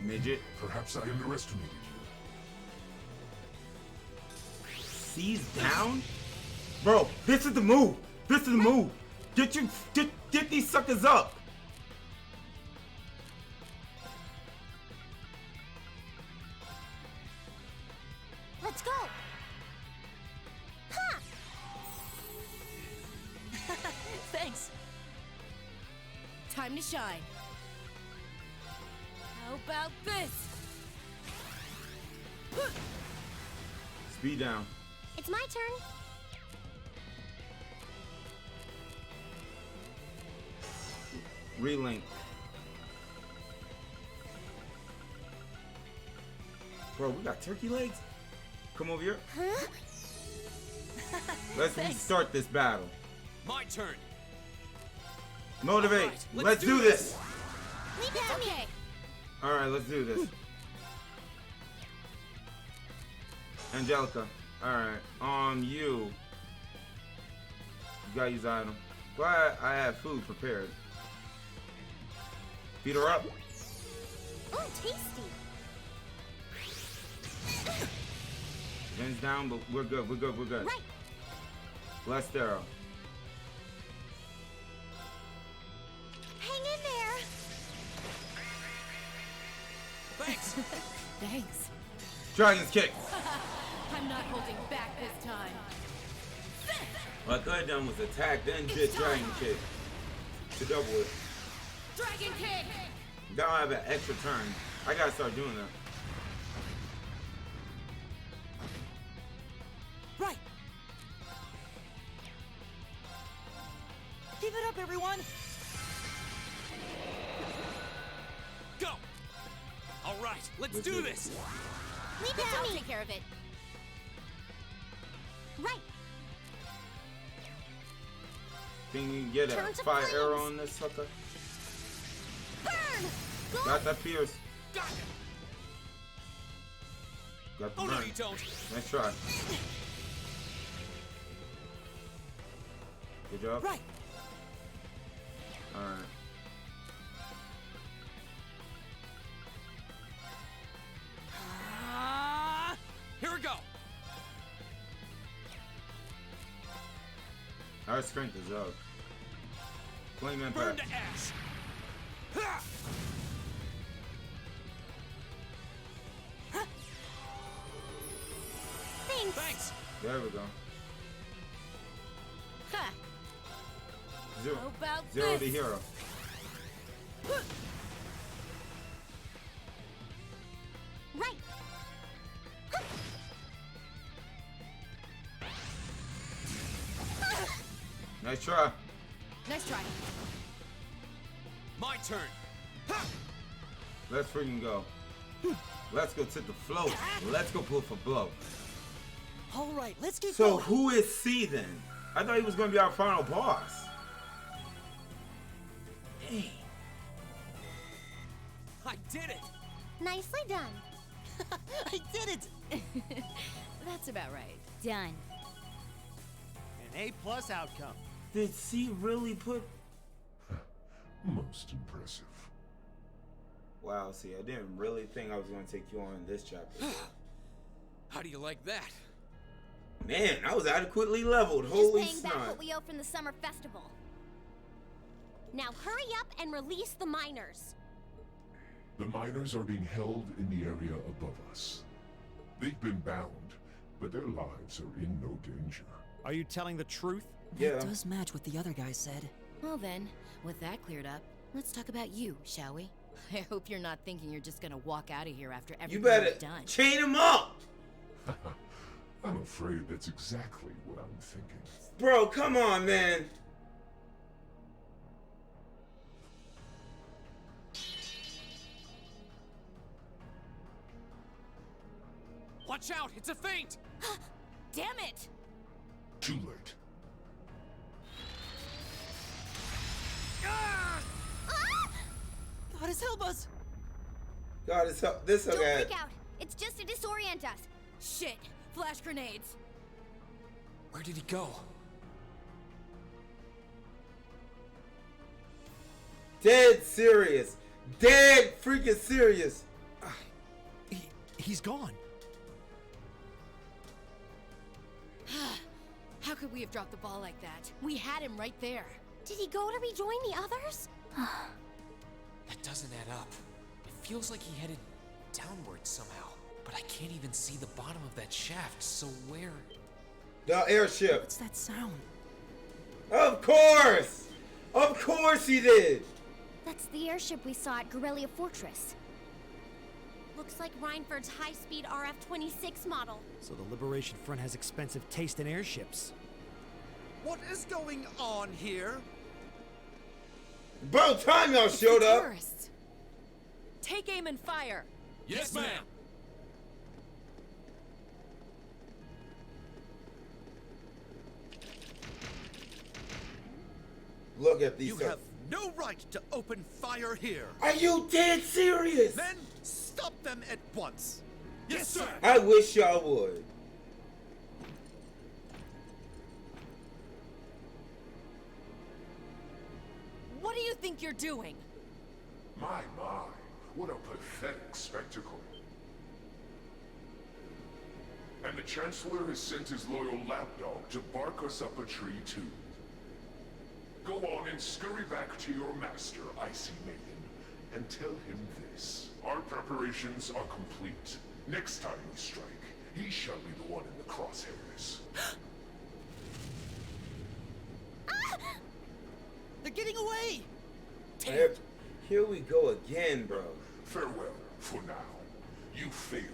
[SPEAKER 1] Midget.
[SPEAKER 20] Perhaps I underestimated you.
[SPEAKER 1] Seize down? Bro, this is the move. This is the move. Get these suckers up.
[SPEAKER 9] Let's go. Ha!
[SPEAKER 19] Thanks. Time to shine. How about this?
[SPEAKER 1] Speed down.
[SPEAKER 9] It's my turn.
[SPEAKER 1] Relink. Bro, we got turkey legs? Come over here.
[SPEAKER 9] Huh?
[SPEAKER 1] Let's restart this battle.
[SPEAKER 12] My turn.
[SPEAKER 1] Motivate.
[SPEAKER 12] Right,
[SPEAKER 1] let's do this.
[SPEAKER 9] Leave it to me.
[SPEAKER 1] Alright, let's do this. Angelica. Alright. You gotta use item. Well, I have food prepared. Beat her up.
[SPEAKER 9] Oh, tasty.
[SPEAKER 1] Vin's down, but we're good.
[SPEAKER 9] Right.
[SPEAKER 1] Blessed arrow.
[SPEAKER 9] Hang in there.
[SPEAKER 12] Thanks.
[SPEAKER 5] Thanks.
[SPEAKER 1] Dragon's kick.
[SPEAKER 13] holding back this time.
[SPEAKER 1] What I could have done was attack, then did Dragon Kick to double it.
[SPEAKER 13] Dragon Kick!
[SPEAKER 1] Now I have an extra turn. I gotta start doing that.
[SPEAKER 21] Right. Keep it up, everyone.
[SPEAKER 12] Go! All right, let's do this.
[SPEAKER 3] Leave it to
[SPEAKER 13] I'll
[SPEAKER 3] me.
[SPEAKER 13] take care of it.
[SPEAKER 3] Right.
[SPEAKER 1] Think you can get
[SPEAKER 3] Turn
[SPEAKER 1] a
[SPEAKER 3] to
[SPEAKER 1] fire
[SPEAKER 3] flames.
[SPEAKER 1] arrow on this sucker?
[SPEAKER 3] Burn. Go.
[SPEAKER 1] Got that Pierce.
[SPEAKER 12] Got it.
[SPEAKER 1] Got the
[SPEAKER 12] Oh
[SPEAKER 1] burn.
[SPEAKER 12] no, you don't.
[SPEAKER 1] Nice try. Good job.
[SPEAKER 21] Right.
[SPEAKER 1] Alright.
[SPEAKER 12] Here we go.
[SPEAKER 1] Our strength is up. Flame
[SPEAKER 12] Burn
[SPEAKER 1] impact.
[SPEAKER 12] to ash. Ha!
[SPEAKER 3] Thanks.
[SPEAKER 12] Thanks.
[SPEAKER 1] There we go.
[SPEAKER 13] Ha!
[SPEAKER 1] Zero.
[SPEAKER 13] How about
[SPEAKER 1] Zero
[SPEAKER 13] this?
[SPEAKER 1] to hero.
[SPEAKER 3] Right.
[SPEAKER 1] Nice try.
[SPEAKER 13] Nice try.
[SPEAKER 12] My turn.
[SPEAKER 1] Let's freaking go. Let's go to the float. Let's go pull for blow.
[SPEAKER 21] All right, let's keep
[SPEAKER 1] So
[SPEAKER 21] going.
[SPEAKER 1] who is C then? I thought he was going to be our final boss. Dang.
[SPEAKER 12] I did it.
[SPEAKER 3] Nicely done.
[SPEAKER 21] I did it.
[SPEAKER 13] That's about right.
[SPEAKER 5] Done.
[SPEAKER 10] An A+ outcome.
[SPEAKER 1] Did C really put...
[SPEAKER 20] Most impressive.
[SPEAKER 1] Wow, see, I didn't really think I was going to take you on in this chapter.
[SPEAKER 12] How do you like that?
[SPEAKER 1] Man, I was adequately leveled.
[SPEAKER 3] Just
[SPEAKER 1] Holy
[SPEAKER 3] paying back
[SPEAKER 1] snot.
[SPEAKER 3] what we owe from the summer festival. Now hurry up and release the miners.
[SPEAKER 20] The miners are being held in the area above us. They've been bound, but their lives are in no danger.
[SPEAKER 10] Are you telling the truth?
[SPEAKER 21] That does match what the other guy said.
[SPEAKER 13] Well then, with that cleared up, let's talk about you, shall we? I hope you're not thinking you're just gonna walk out of here after
[SPEAKER 1] You
[SPEAKER 13] everything
[SPEAKER 1] better
[SPEAKER 13] we've done.
[SPEAKER 1] chain him up.
[SPEAKER 20] I'm afraid that's exactly what I'm thinking.
[SPEAKER 1] Bro, come on, man.
[SPEAKER 12] Watch out! It's a feint!
[SPEAKER 13] Damn it!
[SPEAKER 20] Too late.
[SPEAKER 21] Goddess help us!
[SPEAKER 1] God, it's help. This
[SPEAKER 3] Don't
[SPEAKER 1] guy.
[SPEAKER 3] freak out. It's just to disorient us.
[SPEAKER 13] Shit! Flash grenades!
[SPEAKER 12] Where did he go?
[SPEAKER 1] Dead serious. Dead freaking serious.
[SPEAKER 10] He's gone.
[SPEAKER 13] How could we have dropped the ball like that? We had him right there.
[SPEAKER 3] Did he go to rejoin the others?
[SPEAKER 12] That doesn't add up. It feels like he headed downward somehow. But I can't even see the bottom of that shaft, so where?
[SPEAKER 1] The airship.
[SPEAKER 21] What's that sound?
[SPEAKER 1] Of course! Of course he did!
[SPEAKER 5] That's the airship we saw at Guerrilla Fortress.
[SPEAKER 3] Looks like Reinford's high-speed RF-26 model.
[SPEAKER 10] So the Liberation Front has expensive taste in airships.
[SPEAKER 17] What is going on here?
[SPEAKER 1] About time y'all
[SPEAKER 13] It's
[SPEAKER 1] showed
[SPEAKER 13] the
[SPEAKER 1] up!
[SPEAKER 13] terrorists. Take aim and fire.
[SPEAKER 12] Yes, ma'am!
[SPEAKER 1] Look at these.
[SPEAKER 17] You have no right to open fire here.
[SPEAKER 1] Are you dead serious?
[SPEAKER 17] Then stop them at once.
[SPEAKER 12] Yes, sir!
[SPEAKER 1] I wish y'all would.
[SPEAKER 13] What do you think you're doing?
[SPEAKER 20] My, what a pathetic spectacle. And the Chancellor has sent his loyal lapdog to bark us up a tree too. Go on and scurry back to your master, Icy Maiden, and tell him this. Our preparations are complete. Next time we strike, He shall be the one in the crosshairs.
[SPEAKER 21] They're getting away!
[SPEAKER 1] Here we go again, bro.
[SPEAKER 20] Farewell, for now. You failed.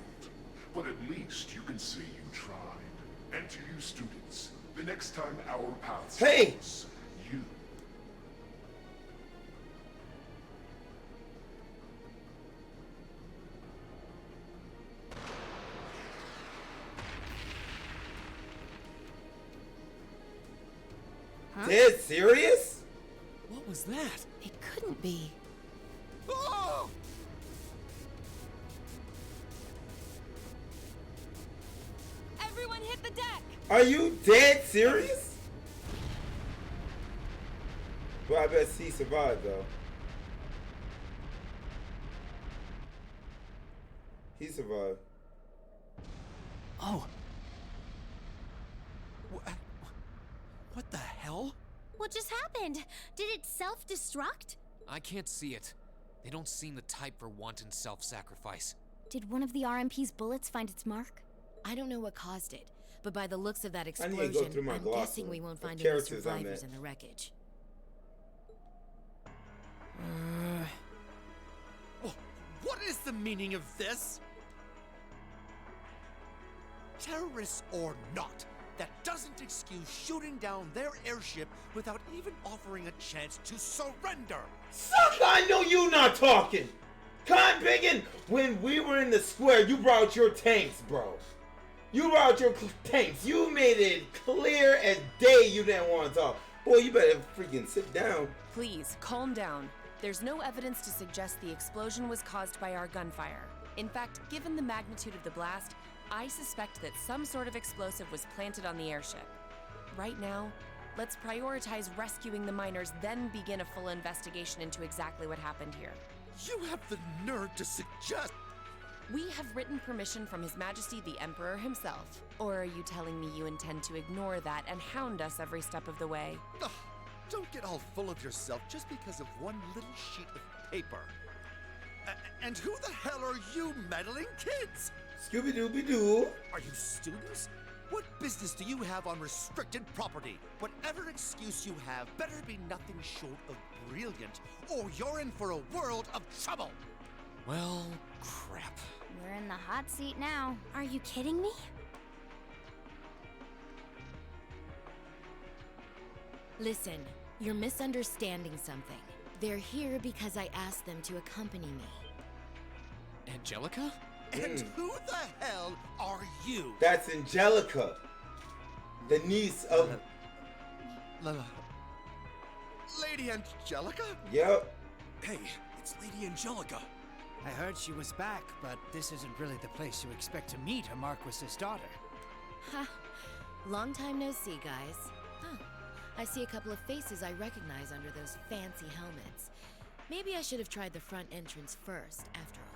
[SPEAKER 20] But at least you can say you tried. And to you students, the next time our paths cross, you...
[SPEAKER 1] Huh? Dead serious?
[SPEAKER 21] What was that?
[SPEAKER 4] It couldn't be.
[SPEAKER 21] Oh!
[SPEAKER 4] Everyone hit the deck!
[SPEAKER 1] Are you dead serious? Well, I bet he survived though. He survived.
[SPEAKER 21] Oh. What the hell?
[SPEAKER 8] What just happened? Did it self-destruct?
[SPEAKER 12] I can't see it. They don't seem the type for wanton self-sacrifice.
[SPEAKER 5] Did one of the RMP's bullets find its mark?
[SPEAKER 4] I don't know what caused it, but by the looks of that
[SPEAKER 1] I need to go
[SPEAKER 4] explosion,
[SPEAKER 1] through my
[SPEAKER 4] I'm
[SPEAKER 1] glossary
[SPEAKER 4] guessing we won't
[SPEAKER 1] of
[SPEAKER 4] find any
[SPEAKER 1] characters on
[SPEAKER 4] survivors
[SPEAKER 1] that.
[SPEAKER 4] in the wreckage.
[SPEAKER 10] What is the meaning of this? Terrorists or not, that doesn't excuse shooting down their airship without even offering a chance to surrender.
[SPEAKER 1] Suck, I know you not talking. Con Biggin, when we were in the square, you brought out your tanks, bro. You brought out your tanks. You made it clear as day you didn't want to talk. Boy, you better freaking sit down.
[SPEAKER 4] Please, calm down. There's no evidence to suggest the explosion was caused by our gunfire. In fact, given the magnitude of the blast, I suspect that some sort of explosive was planted on the airship. Right now, let's prioritize rescuing the miners, then begin a full investigation into exactly what happened here.
[SPEAKER 10] You have the nerve to suggest...
[SPEAKER 4] We have written permission from His Majesty the Emperor himself. Or are you telling me you intend to ignore that and hound us every step of the way?
[SPEAKER 10] Ugh, don't get all full of yourself just because of one little sheet of paper. And who the hell are you meddling kids?
[SPEAKER 1] Scooby-Dooby-Doo.
[SPEAKER 10] Are you students? What business do you have on restricted property? Whatever excuse you have better be nothing short of brilliant, or you're in for a world of trouble.
[SPEAKER 12] Well, crap.
[SPEAKER 5] We're in the hot seat now.
[SPEAKER 8] Are you kidding me?
[SPEAKER 4] Listen, you're misunderstanding something. They're here because I asked them to accompany me.
[SPEAKER 12] Angelica?
[SPEAKER 10] And who the hell are you?
[SPEAKER 1] That's Angelica, the niece of...
[SPEAKER 10] Lady Angelica?
[SPEAKER 1] Yep.
[SPEAKER 17] Hey, it's Lady Angelica. I heard she was back, but this isn't really the place you expect to meet a Marquis's daughter.
[SPEAKER 4] Ha! Long time no see, guys. Huh. I see a couple of faces I recognize under those fancy helmets. Maybe I should have tried the front entrance first, after all.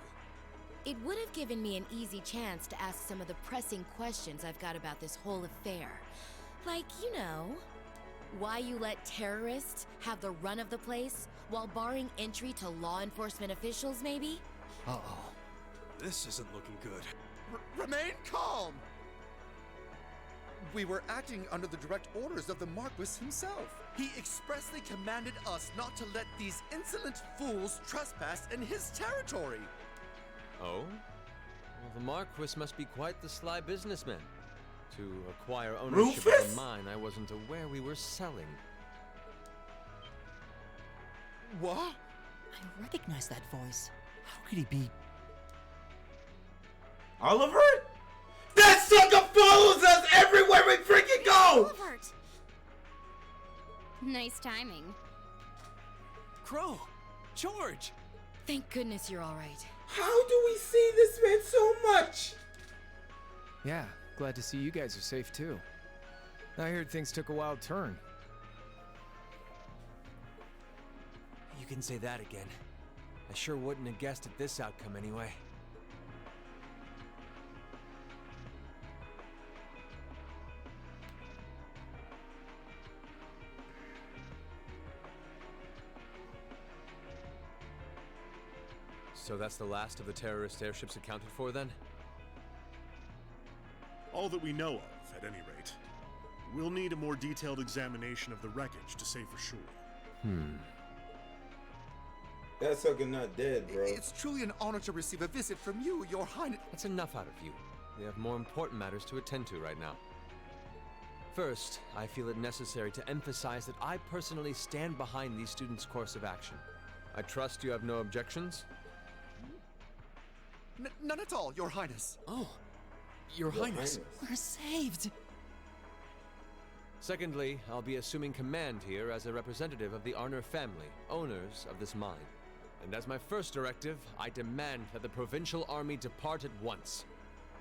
[SPEAKER 4] It would have given me an easy chance to ask some of the pressing questions I've got about this whole affair. Like, you know, why you let terrorists have the run of the place while barring entry to law enforcement officials, maybe?
[SPEAKER 17] Uh-oh. This isn't looking good.
[SPEAKER 10] Remain calm! We were acting under the direct orders of the Marquis himself. He expressly commanded us not to let these insolent fools trespass in his territory.
[SPEAKER 7] Oh? Well, the Marquis must be quite the sly businessman. To acquire ownership of a mine I wasn't aware we were selling.
[SPEAKER 10] What?
[SPEAKER 21] I recognize that voice. How could he be?
[SPEAKER 1] Oliver? That sucker follows us everywhere we freaking go!
[SPEAKER 8] Oliver!
[SPEAKER 5] Nice timing.
[SPEAKER 21] Crow! George!
[SPEAKER 4] Thank goodness you're all right.
[SPEAKER 1] How do we see this man so much?
[SPEAKER 11] Yeah, glad to see you guys are safe too. I heard things took a wild turn.
[SPEAKER 7] You can say that again. I sure wouldn't have guessed at this outcome anyway. So that's the last of the terrorist airships accounted for, then?
[SPEAKER 16] All that we know of, at any rate. We'll need a more detailed examination of the wreckage to say for sure.
[SPEAKER 1] That sucker not dead, bro.
[SPEAKER 10] It's truly an honor to receive a visit from you, Your Highness.
[SPEAKER 7] That's enough out of you. We have more important matters to attend to right now. First, I feel it necessary to emphasize that I personally stand behind these students' course of action. I trust you have no objections?
[SPEAKER 10] None at all, Your Highness.
[SPEAKER 12] Oh, Your Highness.
[SPEAKER 13] We're saved!
[SPEAKER 7] Secondly, I'll be assuming command here as a representative of the Arner family, owners of this mine. And as my first directive, I demand that the Provincial Army depart at once.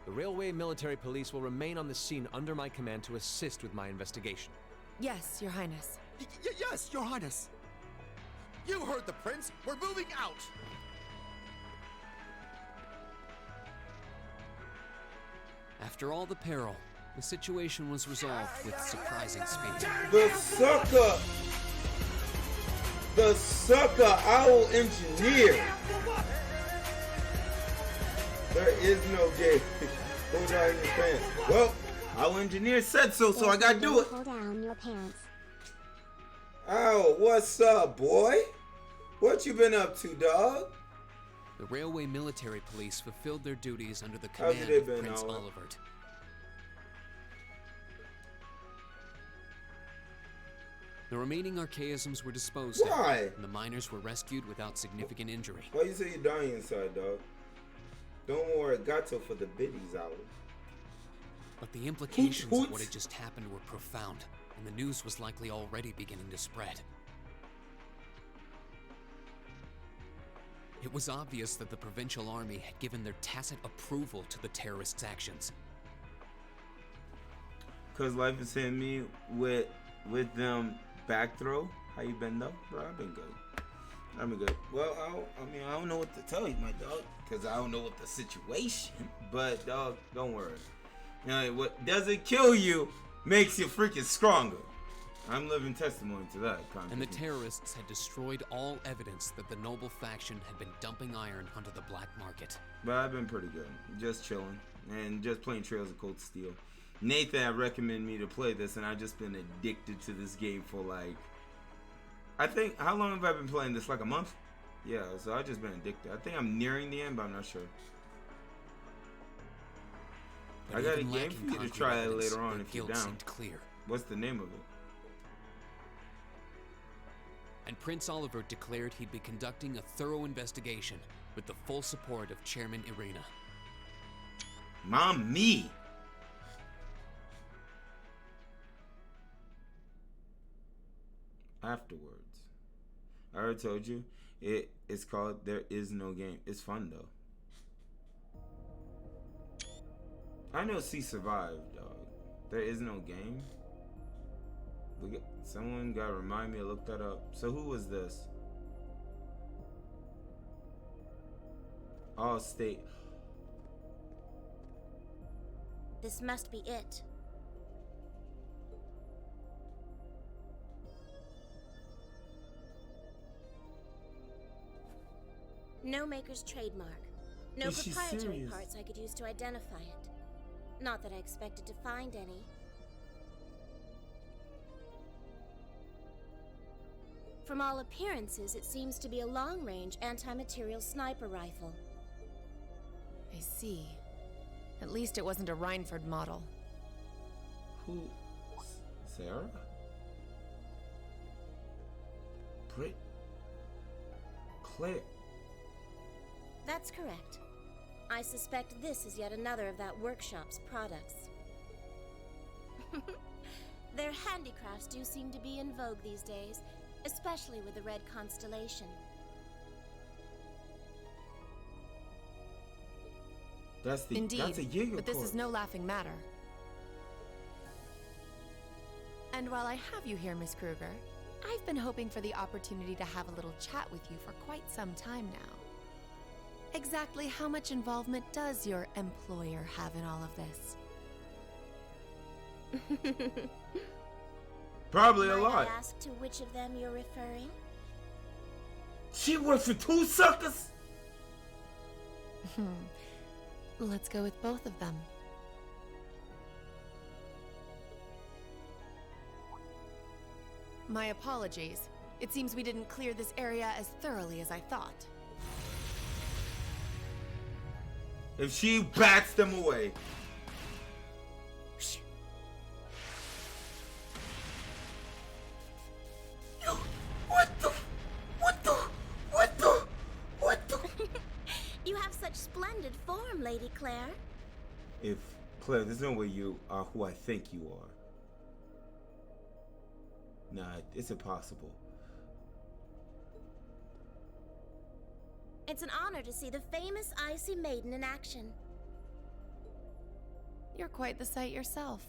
[SPEAKER 7] The Railway Military Police will remain on the scene under my command to assist with my investigation.
[SPEAKER 4] Yes, Your Highness.
[SPEAKER 10] Yes, Your Highness. You heard the Prince. We're moving out.
[SPEAKER 2] After all the peril, the situation was resolved with surprising speed.
[SPEAKER 1] The sucker owl engineer. There is no game. Hold down your pants. Well, our engineer said so, so I gotta do it.
[SPEAKER 3] Hold down your pants.
[SPEAKER 1] Oh, what's up, boy? What you been up to, dog?
[SPEAKER 2] The Railway Military Police fulfilled their duties under the
[SPEAKER 1] How's
[SPEAKER 2] command
[SPEAKER 1] it
[SPEAKER 2] of
[SPEAKER 1] been,
[SPEAKER 2] Prince
[SPEAKER 1] Owen?
[SPEAKER 2] Olivert. The remaining archaisms were disposed of,
[SPEAKER 1] Why?
[SPEAKER 2] and the miners were rescued without significant injury.
[SPEAKER 1] Why you say you're dying inside, dog? Don't worry, gato for the biddies out.
[SPEAKER 2] But the implications of what had just happened were profound, and the news was likely already beginning to spread. It was obvious that the Provincial Army had given their tacit approval to the terrorists' actions.
[SPEAKER 1] Cause life is hitting me with them back throw. How you been though? Bro, I've been good. I've been good. Well, I don't know what to tell you, my dog, cause I don't know what the situation. But dog, don't worry. You know, what doesn't kill you makes you freaking stronger. I'm living testimony to that.
[SPEAKER 2] And the terrorists had destroyed all evidence that the noble faction had been dumping iron onto the black market.
[SPEAKER 1] But I've been pretty good. Just chilling and just playing Trails of Cold Steel. Nathan had recommended me to play this, and I've just been addicted to this game for like, I think, how long have I been playing this? Like a month? Yeah, so I've just been addicted. I think I'm nearing the end, but I'm not sure.
[SPEAKER 2] But
[SPEAKER 1] I got a
[SPEAKER 2] even
[SPEAKER 1] game
[SPEAKER 2] lacking
[SPEAKER 1] for you to
[SPEAKER 2] concrete
[SPEAKER 1] try
[SPEAKER 2] evidence,
[SPEAKER 1] later on
[SPEAKER 2] their
[SPEAKER 1] if you're
[SPEAKER 2] guilt
[SPEAKER 1] down.
[SPEAKER 2] seemed clear.
[SPEAKER 1] What's the name of it?
[SPEAKER 2] And Prince Oliver declared he'd be conducting a thorough investigation with the full support of Chairman Irina.
[SPEAKER 1] Mommy! Afterwards. I already told you, it's called There Is No Game. It's fun though. I know C survived, dog. There is no game. Someone gotta remind me to look that up. So who was this? All state.
[SPEAKER 9] This must be it. No maker's trademark. No
[SPEAKER 1] Is she
[SPEAKER 9] proprietary
[SPEAKER 1] serious?
[SPEAKER 9] parts I could use to identify it. Not that I expected to find any. From all appearances, it seems to be a long-range anti-material sniper rifle.
[SPEAKER 4] I see. At least it wasn't a Rhineford model.
[SPEAKER 1] Who? Sarah? Claire.
[SPEAKER 9] That's correct. I suspect this is yet another of that workshop's products. Their handicrafts do seem to be in vogue these days, especially with the red constellation.
[SPEAKER 1] That's the
[SPEAKER 4] Indeed,
[SPEAKER 1] that's a Jaeger
[SPEAKER 4] but this
[SPEAKER 1] corpse.
[SPEAKER 4] is no laughing matter. And while I have you here, Miss Kruger, I've been hoping for the opportunity to have a little chat with you for quite some time now. Exactly how much involvement does your employer have in all of this?
[SPEAKER 1] Probably a
[SPEAKER 9] Might
[SPEAKER 1] lot.
[SPEAKER 9] I ask to which of them you're referring?
[SPEAKER 1] She works for two suckers.
[SPEAKER 4] Let's go with both of them. My apologies. It seems we didn't clear this area as thoroughly as I thought.
[SPEAKER 1] If she bats them away.
[SPEAKER 9] You have such splendid form, Lady Claire.
[SPEAKER 1] If Claire, there's no way you are who I think you are. Nah, it's impossible.
[SPEAKER 9] It's an honor to see the famous Icy Maiden in action.
[SPEAKER 4] You're quite the sight yourself.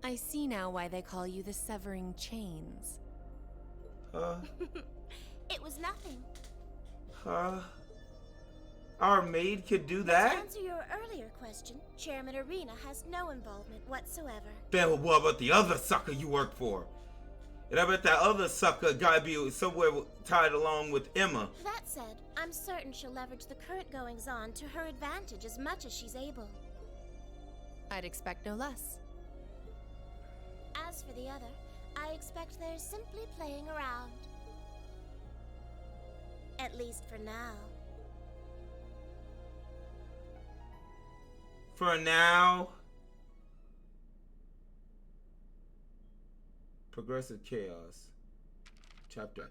[SPEAKER 4] I see now why they call you the Severing Chains.
[SPEAKER 9] It was nothing.
[SPEAKER 1] Our maid could do
[SPEAKER 9] To
[SPEAKER 1] that?
[SPEAKER 9] answer your earlier question, Chairman Arena has no involvement whatsoever.
[SPEAKER 1] Then what about the other sucker you work for? And I bet that other sucker gotta be somewhere tied along with Emma.
[SPEAKER 9] That said, I'm certain she'll leverage the current goings-on to her advantage as much as she's able.
[SPEAKER 4] I'd expect no less.
[SPEAKER 9] As for the other, I expect they're simply playing around. At least for now.
[SPEAKER 1] For now. Progressive Chaos. Chapter.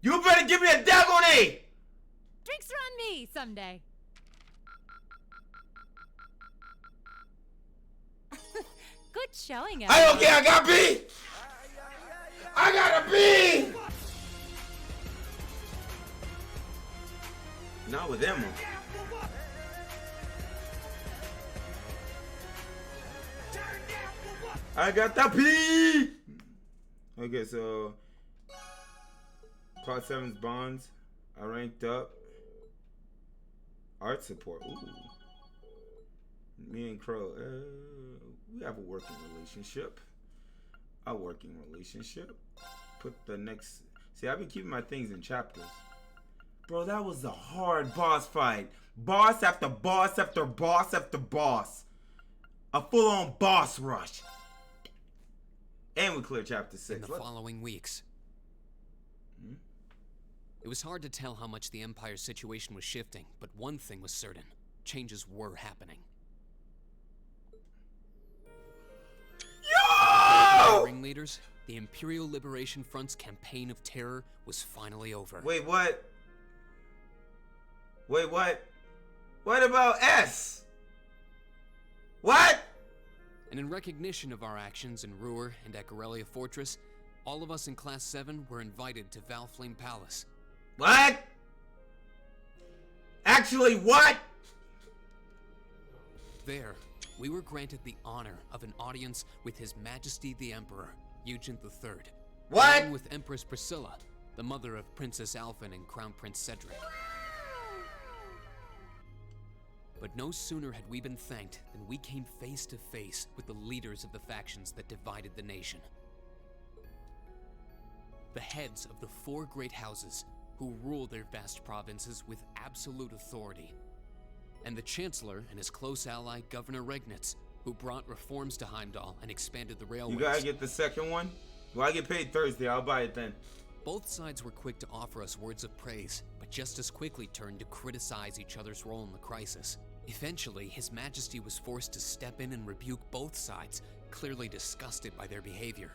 [SPEAKER 1] You better give me a daggone A!
[SPEAKER 6] Drinks are on me someday. Good showing,
[SPEAKER 1] I don't care, I got B! I got a B! Not with Emma. I got the P! Okay, so Part 7's bonds. I ranked up. Art support. Ooh. Me and Crow. We have a working relationship. A working relationship. Put the next. See, I've been keeping my things in chapters. Bro, that was a hard boss fight. Boss after boss after boss after boss. A full-on boss rush. And we cleared chapter 6.
[SPEAKER 2] In the following weeks. It was hard to tell how much the Empire's situation was shifting, but one thing was certain. Changes were happening.
[SPEAKER 1] Yo!
[SPEAKER 2] Ringleaders, the Imperial Liberation Front's campaign of terror was finally over.
[SPEAKER 1] Wait, what? Wait, what? What about S? What?
[SPEAKER 2] And in recognition of our actions in Ruhr and at Corellia Fortress, all of us in Class 7 were invited to Valflame Palace.
[SPEAKER 1] What? Actually, what?
[SPEAKER 2] There, we were granted the honor of an audience with His Majesty the Emperor, Eugene III.
[SPEAKER 1] What?
[SPEAKER 2] Along with Empress Priscilla, the mother of Princess Alphen and Crown Prince Cedric. But no sooner had we been thanked than we came face to face with the leaders of the factions that divided the nation. The heads of the 4 great houses who rule their vast provinces with absolute authority. And the Chancellor and his close ally, Governor Regnitz, who brought reforms to Heimdall and expanded the railways.
[SPEAKER 1] You gotta get the second one? Well, I get paid Thursday. I'll buy it then.
[SPEAKER 2] Both sides were quick to offer us words of praise, but just as quickly turned to criticize each other's role in the crisis. Eventually, His Majesty was forced to step in and rebuke both sides, clearly disgusted by their behavior.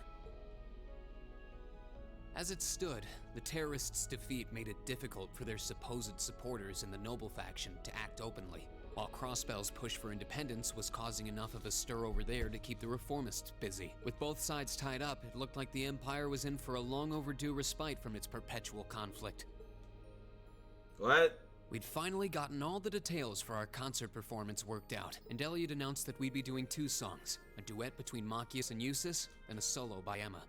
[SPEAKER 2] As it stood, the terrorists' defeat made it difficult for their supposed supporters in the noble faction to act openly, while Crossbell's push for independence was causing enough of a stir over there to keep the reformists busy. With both sides tied up, it looked like the Empire was in for a long overdue respite from its perpetual conflict.
[SPEAKER 1] What?
[SPEAKER 2] We'd finally gotten all the details for our concert performance worked out, and Elliot announced that we'd be doing 2 songs, a duet between Machias and Eustace, and a solo by Emma.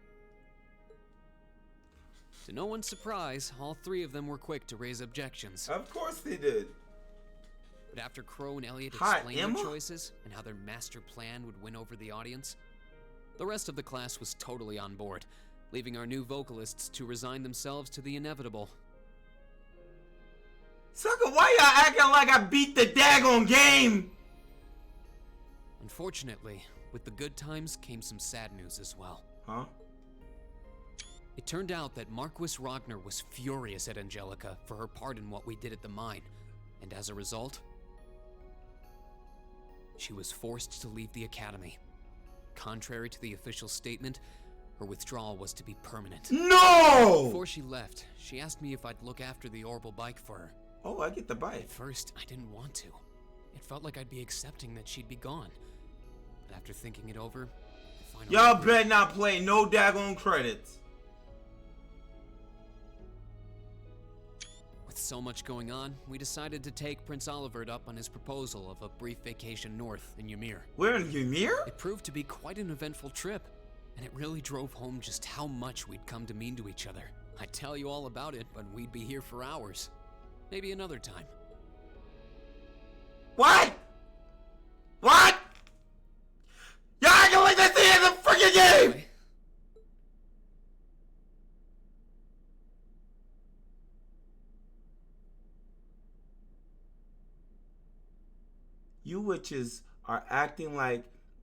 [SPEAKER 2] To no one's surprise, all 3 of them were quick to raise objections.
[SPEAKER 1] Of course they did.
[SPEAKER 2] But after Crow and Elliot
[SPEAKER 1] Hi,
[SPEAKER 2] explained
[SPEAKER 1] Emma?
[SPEAKER 2] their choices and how their master plan would win over the audience, the rest of the class was totally on board, leaving our new vocalists to resign themselves to the inevitable.
[SPEAKER 1] Sucker, why y'all acting like I beat the daggone game?
[SPEAKER 2] Unfortunately, with the good times came some sad news as well.
[SPEAKER 1] Huh?
[SPEAKER 2] It turned out that Marquis Ragnar was furious at Angelica for her part in what we did at the mine, and as a result, she was forced to leave the academy. Contrary to the official statement, her withdrawal was to be permanent.
[SPEAKER 1] No!
[SPEAKER 2] Before she left, she asked me if I'd look after the orbital bike for her.
[SPEAKER 1] Oh, I get the bike.
[SPEAKER 2] At first, I didn't want to. It felt like I'd be accepting that she'd be gone. But after thinking it over, I finally
[SPEAKER 1] Y'all
[SPEAKER 2] agreed.
[SPEAKER 1] better not play no daggone credits.
[SPEAKER 2] With so much going on, we decided to take Prince Olivert up on his proposal of a brief vacation north in Ymir.
[SPEAKER 1] We're in Ymir?
[SPEAKER 2] It proved to be quite an eventful trip, and it really drove home just how much we'd come to mean to each other. I'd tell you all about it, but we'd be here for hours. Maybe another time.
[SPEAKER 1] What? What? Y'all acting like that's the end of the freaking game!
[SPEAKER 2] Anyway,
[SPEAKER 1] You witches are acting like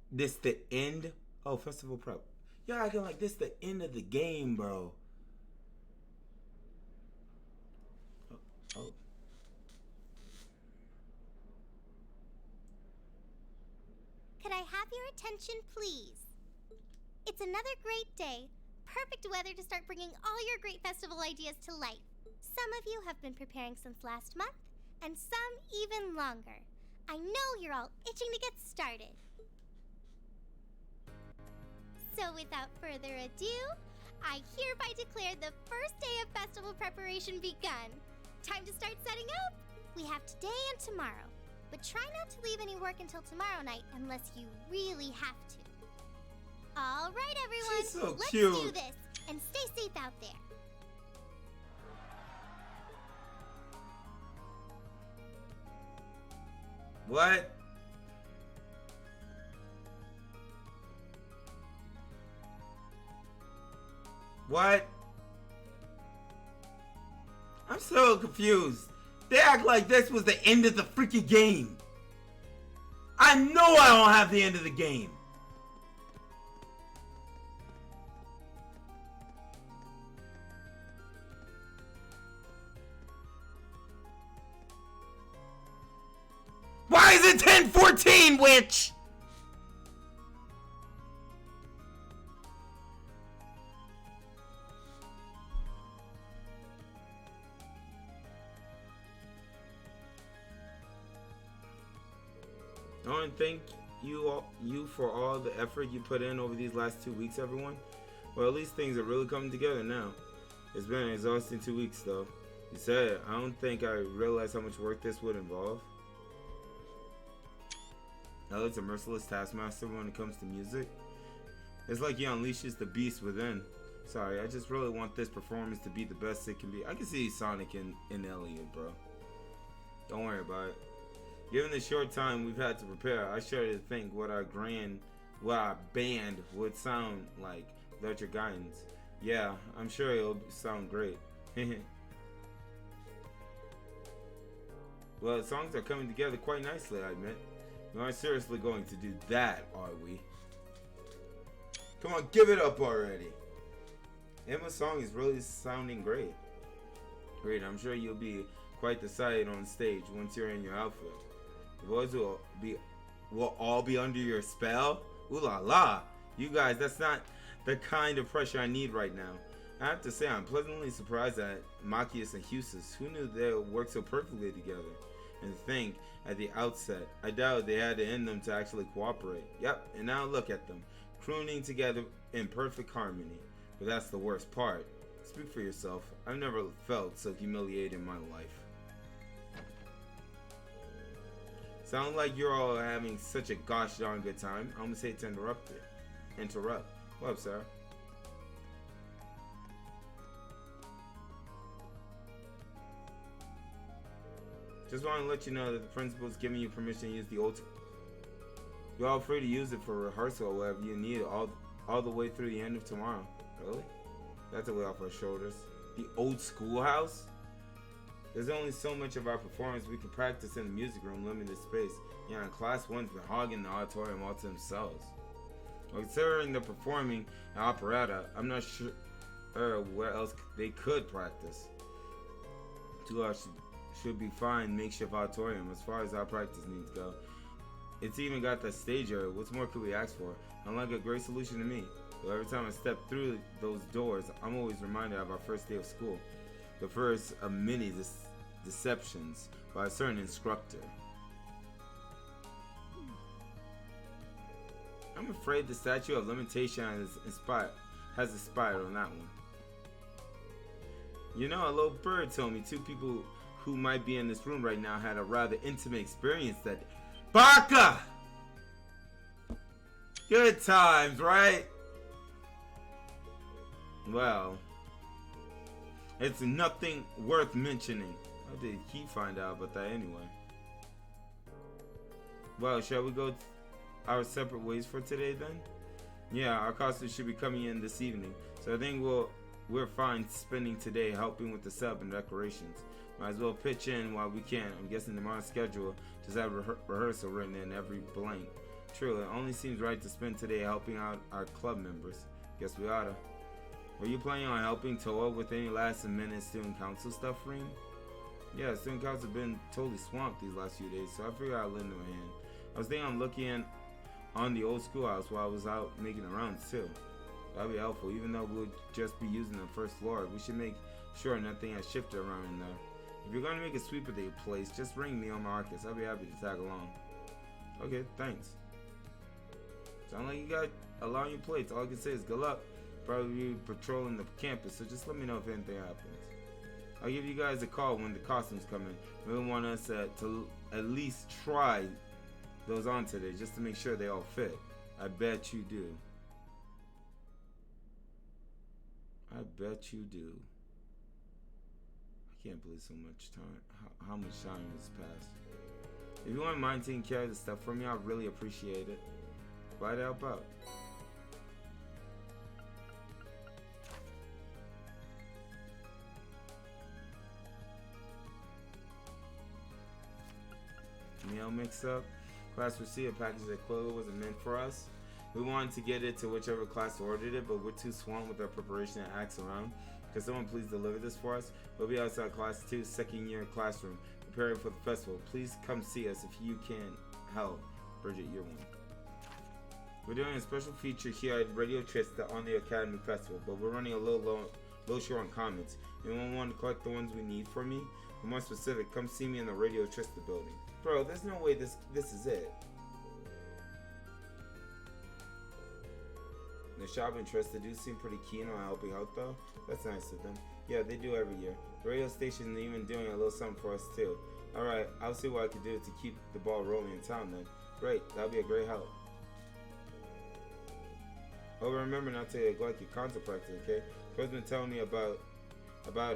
[SPEAKER 1] this the end. Oh, festival prep. Y'all acting like this the end of the game, bro. Oh.
[SPEAKER 3] Could I have your attention, please? It's another great day. Perfect weather to start bringing all your great festival ideas to life. Some of you have been preparing since last month, and some even longer. I know you're all itching to get started. So without further ado, I hereby declare the first day of festival preparation begun. Time to start setting up. We have today and tomorrow, but try not to leave any work until tomorrow night unless you really have to. All right, everyone,
[SPEAKER 1] She's so
[SPEAKER 3] let's
[SPEAKER 1] cute.
[SPEAKER 3] do this, and stay safe out there.
[SPEAKER 1] What? What? I'm so confused. They act like this was the end of the freaking game. I know I don't have the end of the game. Why is it 10:14, witch? I want to thank you for all the effort you put in over these last 2 weeks, everyone. Well, at least things are really coming together now. It's been an exhausting 2 weeks, though. You said it. I don't think I realized how much work this would involve. Elliot's a merciless taskmaster when it comes to music. It's like he unleashes the beast within. Sorry, I just really want this performance to be the best it can be. I can see Sonic in Elliot, bro. Don't worry about it. Given the short time we've had to prepare, I started to think what our band would sound like without your guidance. Yeah, I'm sure it'll sound great. Well, the songs are coming together quite nicely, I admit. We aren't seriously going to do that, are we? Come on, give it up already. Emma's song is really sounding great. Great, I'm sure you'll be quite the sight on stage once you're in your outfit. The boys will all be under your spell? Ooh la la! You guys, that's not the kind of pressure I need right now. I have to say, I'm pleasantly surprised at Machias and Husis. Who knew they would work so perfectly together? And think, at the outset, I doubted they had it in them to actually cooperate. Yep, and now look at them, crooning together in perfect harmony. But that's the worst part. Speak for yourself. I've never felt so humiliated in my life. Sound like you're all having such a gosh darn good time. I'm gonna say to interrupt. What up, sir? Just want to let you know that the principal's giving you permission to use the old. You're all free to use it for rehearsal or whatever you need all the way through the end of tomorrow. Really? That's a way off our shoulders. The old schoolhouse? There's only so much of our performance we can practice in the music room, limited space. Yeah, and Class 1's been hogging the auditorium all to themselves. Well, considering they're performing an operetta, I'm not sure where else they could practice. 2 hours should be fine. Makeshift auditorium as far as our practice needs go. It's even got that stage area. What more could we ask for? Sounds like a great solution to me. But every time I step through those doors, I'm always reminded of our first day of school. The first of many deceptions by a certain instructor. I'm afraid the statute of limitation has expired on that one. You know, a little bird told me 2 people who might be in this room right now had a rather intimate experience that... Baka! Good times, right? Well, it's nothing worth mentioning. How did he find out about that anyway? Well, shall we go our separate ways for today then? Yeah, our costumes should be coming in this evening, so I think we're fine spending today helping with the setup and decorations. Might as well pitch in while we can. I'm guessing tomorrow's schedule just have rehearsal written in every blank. True, it only seems right to spend today helping out our club members. Guess we oughta. Were you planning on helping Toa with any last-minute student council stuff, Reem? Yeah, student council have been totally swamped these last few days, so I figured I'd lend them a hand. I was thinking on looking on the old schoolhouse while I was out making the rounds too. That'd be helpful, even though we'll just be using the first floor. We should make sure nothing has shifted around in there. If you're going to make a sweep of the place, just ring me on Marcus. I'll be happy to tag along. Okay, thanks. Sound like you got a lot on your plates. All I can say is good luck. Probably be patrolling the campus, so just let me know if anything happens. I'll give you guys a call when the costumes come in. We want us to at least try those on today, just to make sure they all fit. I bet you do. I bet you do. I can't believe so much time, how much time has passed. If you wouldn't mind taking care of this stuff for me, I'd really appreciate it. Glad to help out. Meal mix-up. Class received a package that clearly wasn't meant for us. We wanted to get it to whichever class ordered it, but we're too swamped with our preparation and acts around. Could someone please deliver this for us? We'll be outside class 2, second year classroom, preparing for the festival. Please come see us if you can help. Bridget, year 1. We're doing a special feature here at Radio Trista on the Academy Festival, but we're running a little short on comments. Anyone want to collect the ones we need for me? For more specific, come see me in the Radio Trista building. Bro, there's no way this is it. The shop and Trista do seem pretty keen on helping out though. That's nice of them. Yeah, they do every year. The radio station is even doing a little something for us too. Alright, I'll see what I can do to keep the ball rolling in town then. Great, that'll be a great help. Oh, remember not to neglect your concert practice, okay? Chris been telling me about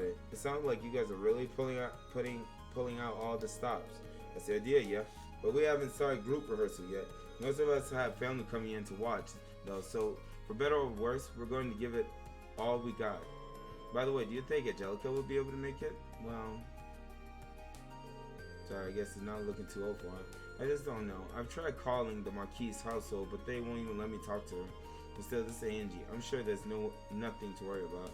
[SPEAKER 1] it. It sounds like you guys are really pulling out all the stops. That's the idea, yeah. But we haven't started group rehearsal yet. Most of us have family coming in to watch, though. So, for better or worse, we're going to give it all we got. By the way, do you think Angelica will be able to make it? Well, sorry, I guess it's not looking too old for her. I just don't know. I've tried calling the Marquise household, but they won't even let me talk to her. But still, this is Angie. I'm sure there's nothing to worry about.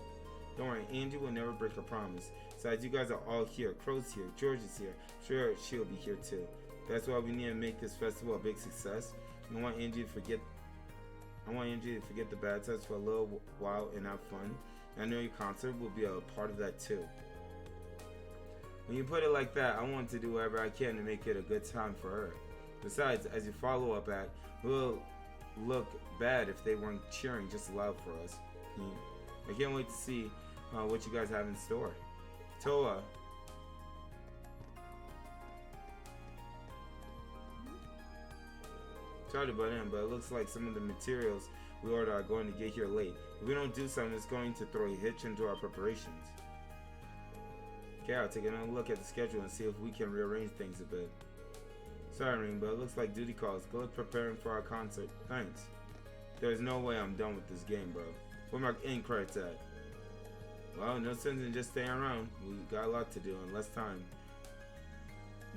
[SPEAKER 1] Don't worry, Angie will never break her promise. Besides, you guys are all here. Crow's here. George is here. I'm sure she'll be here too. That's why we need to make this festival a big success. I want Angie to forget the bad times for a little while and have fun. And I know your concert will be a part of that too. When you put it like that, I want to do whatever I can to make it a good time for her. Besides, as your follow-up act, we'll look bad if they weren't cheering just loud for us. I can't wait to see what you guys have in store. Toa. Sorry to butt in, but it looks like some of the materials we ordered are going to get here late. If we don't do something, it's going to throw a hitch into our preparations. Okay, I'll take another look at the schedule and see if we can rearrange things a bit. Sorry, Ring, but it looks like duty calls. Good luck preparing for our concert. Thanks. There's no way I'm done with this game, bro. Where my end credits at? Well, no sense in just staying around. We got a lot to do and less time.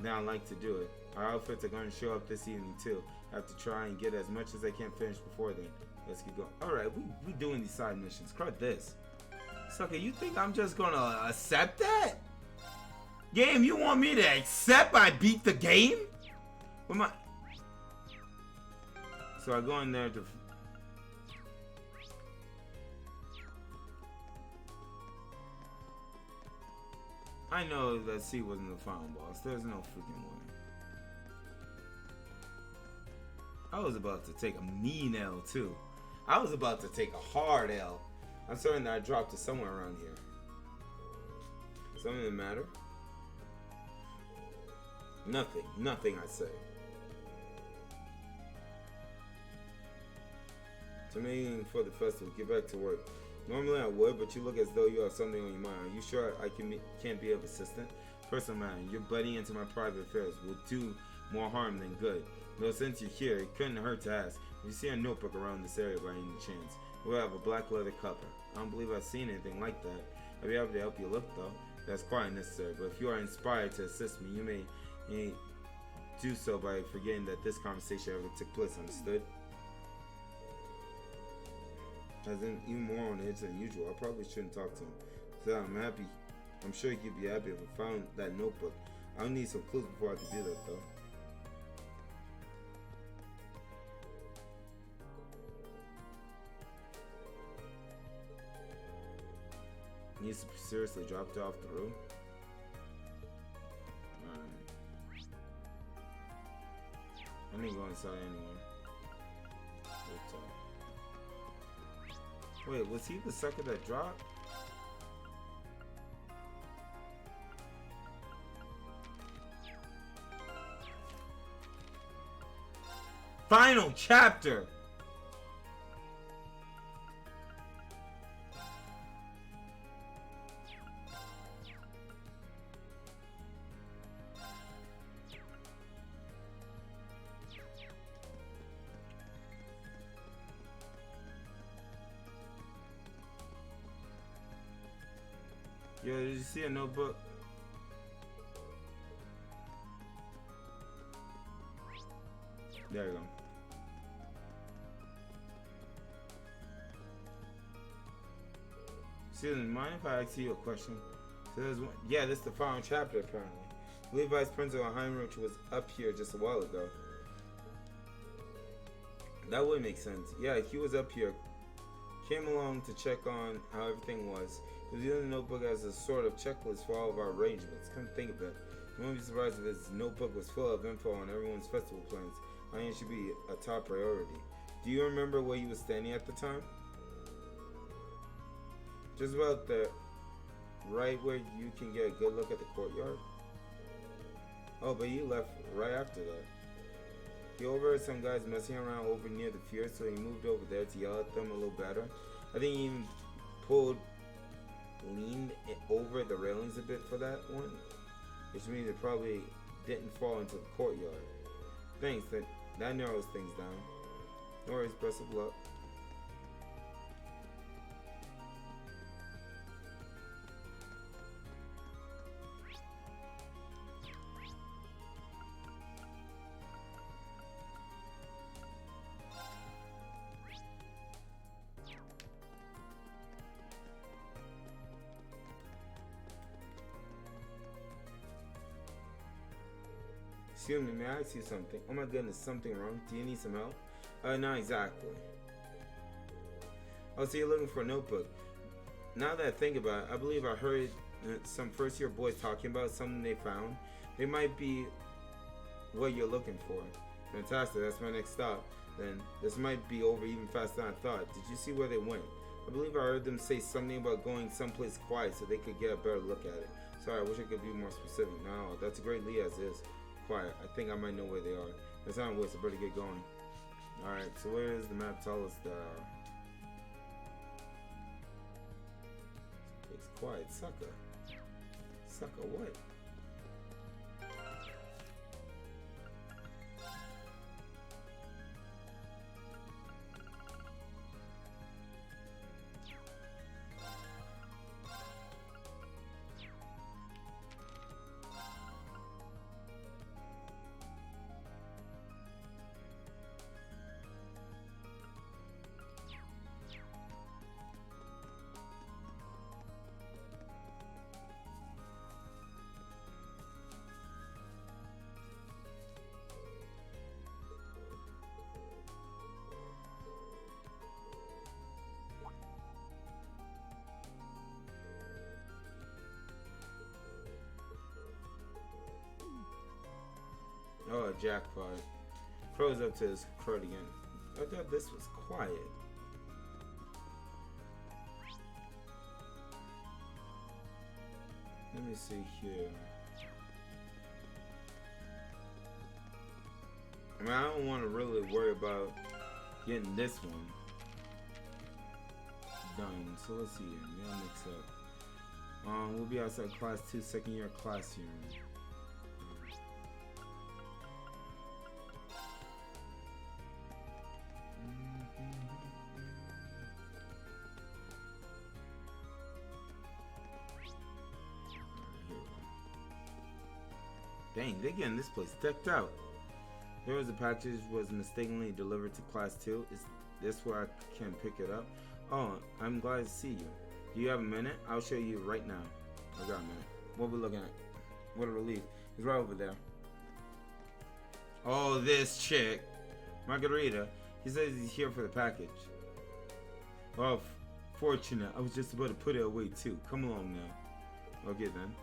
[SPEAKER 1] Now I like to do it. Our outfits are going to show up this evening too. I have to try and get as much as I can finished before then. Let's get going. Alright, we doing these side missions. Crud this. Sucker, you think I'm just gonna accept that? Game, you want me to accept I beat the game? What am I? So I go in there to... I know that C wasn't the final boss. There's no freaking way. I was about to take a mean L too. I was about to take a hard L. I'm certain that I dropped it somewhere around here. Something that matter? Nothing. Nothing, I say. To me, for the festival, get back to work. Normally I would, but you look as though you have something on your mind. Are you sure I can't be of assistance? Personal man, you're butting into my private affairs will do more harm than good. No, since you're here, it couldn't hurt to ask. If you see a notebook around this area by any chance, we'll have a black leather cover. I don't believe I've seen anything like that. I'll be able to help you look though. That's quite necessary. But if you are inspired to assist me, you may do so by forgetting that this conversation ever took place. Understood? As in, even more on edge than usual. I probably shouldn't talk to him. So I'm happy. I'm sure he'd be happy if I found that notebook. I'll need some clues before I can do that, though. Needs to seriously drop it off the room. Alright. I didn't go inside anyway. Wait, was he the sucker that dropped? Final chapter! Yo, did you see a notebook? There you go. Excuse me, mind if I ask you a question? So there's one, yeah, this is the final chapter apparently. Levi's Principal Heinrich was up here just a while ago. That would make sense. Yeah, he was up here. Came along to check on how everything was. He was using the notebook as a sort of checklist for all of our arrangements. Come think of it. You won't be surprised if his notebook was full of info on everyone's festival plans. I think it should be a top priority. Do you remember where you was standing at the time? Just about the right where you can get a good look at the courtyard. Oh, but you left right after that. He overheard some guys messing around over near the pier, so he moved over there to yell at them a little better. I think he even leaned over the railings a bit for that one, which means it probably didn't fall into the courtyard. Thanks, that narrows things down. No worries, best of luck. Excuse me, may I ask you something? Oh my goodness, something wrong? Do you need some help? Not exactly. Oh, so you're looking for a notebook. Now that I think about it, I believe I heard some first year boys talking about something they found. They might be what you're looking for. Fantastic, that's my next stop. Then this might be over even faster than I thought. Did you see where they went? I believe I heard them say something about going someplace quiet so they could get a better look at it. Sorry, I wish I could be more specific. No, that's a great lead as is. Quiet. I think I might know where they are. That's not waste. I better get going. Alright, so where does the map tell us that? It's quiet. Sucker. Sucker what? jackpot. Crow's up to his crud again. I thought this was quiet. Let me see here. I mean, I don't want to really worry about getting this one done. So let's see here. Mail mix up. We'll be outside class 2, second year class here. Dang, they getting this place decked out. There was a package was mistakenly delivered to class 2. Is this where I can pick it up? Oh, I'm glad to see you. Do you have a minute? I'll show you right now. I got a minute. What we looking at? What a relief. He's right over there. Oh, this chick. Margarita. He says he's here for the package. Oh, fortunate. I was just about to put it away too. Come along now. Okay then.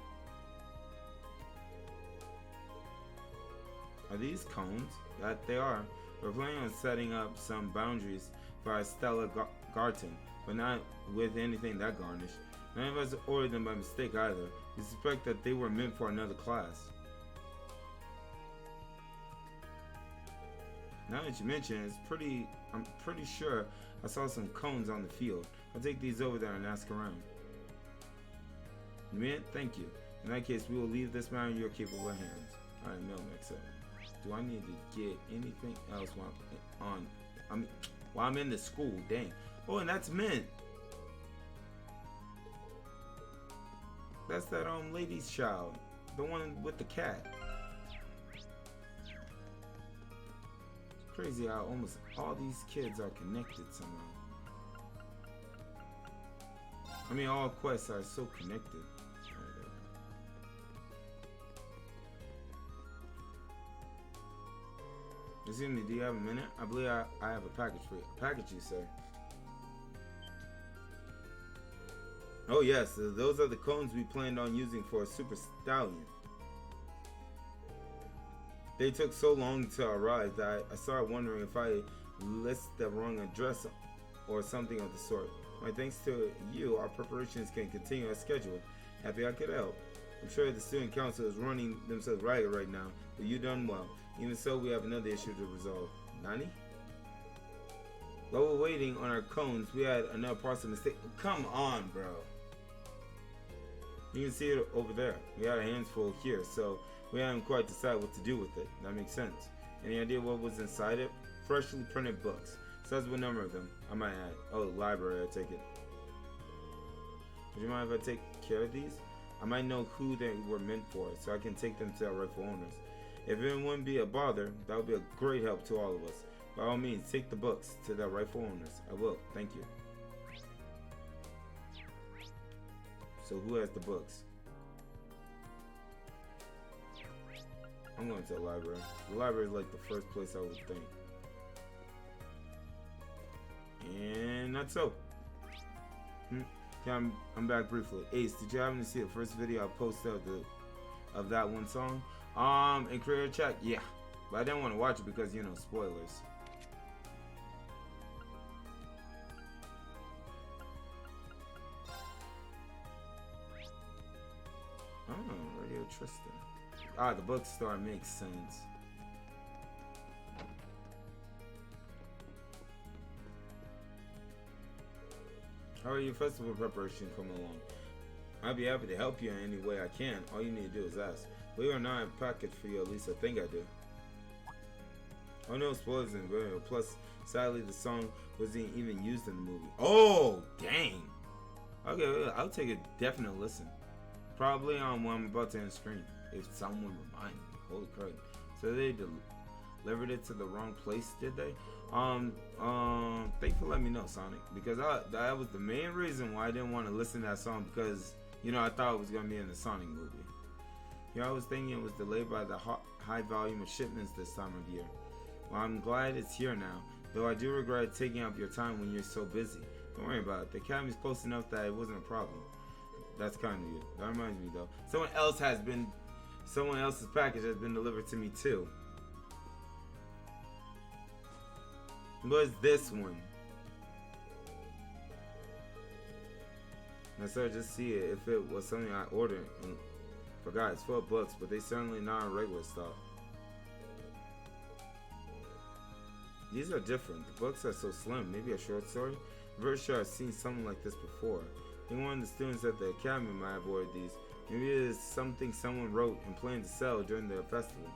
[SPEAKER 1] Are these cones? That they are. We're planning on setting up some boundaries for our Stella Garten, but not with anything that garnished. None of us ordered them by mistake either. We suspect that they were meant for another class. Now that you mention it, I'm pretty sure I saw some cones on the field. I'll take these over there and ask around. You mean it? Thank you. In that case, we will leave this matter in your capable hands. Alright, mail mix up. Do I need to get anything else while I'm in the school? Dang. Oh, and that's Mint. That's that lady's child, the one with the cat. It's crazy how almost all these kids are connected somehow. I mean, all quests are so connected. Excuse me, do you have a minute? I believe I have a package for you. A package, you say? Oh yes, those are the cones we planned on using for a Super Stallion. They took so long to arrive that I started wondering if I listed the wrong address or something of the sort. My thanks to you, our preparations can continue as scheduled. Happy I could help. I'm sure the student council is running themselves riot right now, but you done well. Even so, we have another issue to resolve. Nani? While we're waiting on our cones, we had another parcel mistake. Come on, bro. You can see it over there. We had our hands full here, so we haven't quite decided what to do with it. That makes sense. Any idea what was inside it? Freshly printed books. Says what number of them, I might add. Oh, the library, I take it. Would you mind if I take care of these? I might know who they were meant for, so I can take them to their rightful owners. If it wouldn't be a bother, that would be a great help to all of us. By all means, take the books to their rightful owners. I will. Thank you. So who has the books? I'm going to the library. The library is like the first place I would think. And that's so. Yeah, I'm back briefly. Ace, did you happen to see the first video I posted of that one song? In Creator Chat, yeah. But I didn't want to watch it because, you know, spoilers. Oh, Radio Tristan. Ah, the bookstore makes sense. How are your festival preparation coming along? I'd be happy to help you in any way I can. All you need to do is ask. Believe it or not, I have a package for you, at least I think I do. Oh no, spoilers in the video. Plus, sadly, the song wasn't even used in the movie. Oh, dang. Okay, I'll take a definite listen. Probably on when I'm about to end screen. If someone remind me. Holy crap. So they delivered it to the wrong place, did they? Thanks for letting me know, Sonic. Because that was the main reason why I didn't want to listen to that song. Because, you know, I thought it was going to be in the Sonic movie. Here I was thinking it was delayed by the high volume of shipments this time of year. Well, I'm glad it's here now. Though I do regret taking up your time when you're so busy. Don't worry about it. The academy's close enough that it wasn't a problem. That's kind of you. That reminds me though. Someone else's package has been delivered to me too. What's this one? I started to see it if it was something I ordered and forgot. It's full of books, but they certainly not regular stuff. These are different. The books are so slim. Maybe a short story? I'm very sure I've seen something like this before. I think one of the students at the academy might have ordered these. Maybe it is something someone wrote and planned to sell during the festival.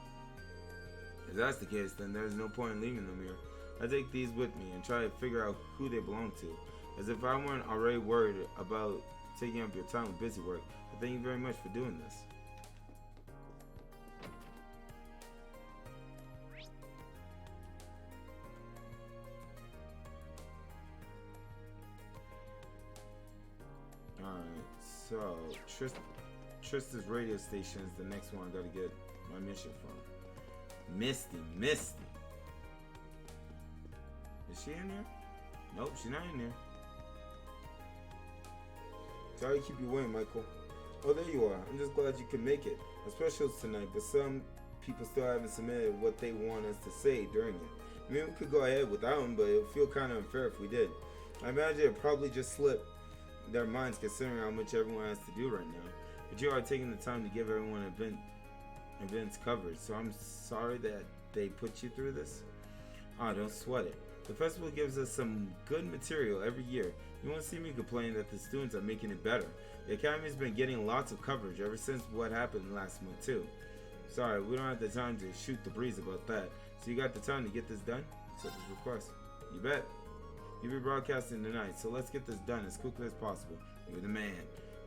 [SPEAKER 1] If that's the case, then there's no point in leaving them here. I take these with me and try to figure out who they belong to. As if I weren't already worried about taking up your time with busy work. But thank you very much for doing this. Alright, so Trista's radio station is the next one I gotta get my mission from. Misty. Is she in here? Nope, she's not in here. Sorry to keep you waiting, Michael. Oh, there you are. I'm just glad you could make it. Our special's tonight, but some people still haven't submitted what they want us to say during it. I mean, we could go ahead without them, but it would feel kind of unfair if we did. I imagine it probably just slipped their minds considering how much everyone has to do right now. But you are taking the time to give everyone events coverage, so I'm sorry that they put you through this. Don't sweat it. The festival gives us some good material every year. You won't see me complain that the students are making it better. The Academy's been getting lots of coverage ever since what happened last month too. Sorry, we don't have the time to shoot the breeze about that. So you got the time to get this done? Accept this request. You bet. You'll be broadcasting tonight, so let's get this done as quickly as possible. You're the man.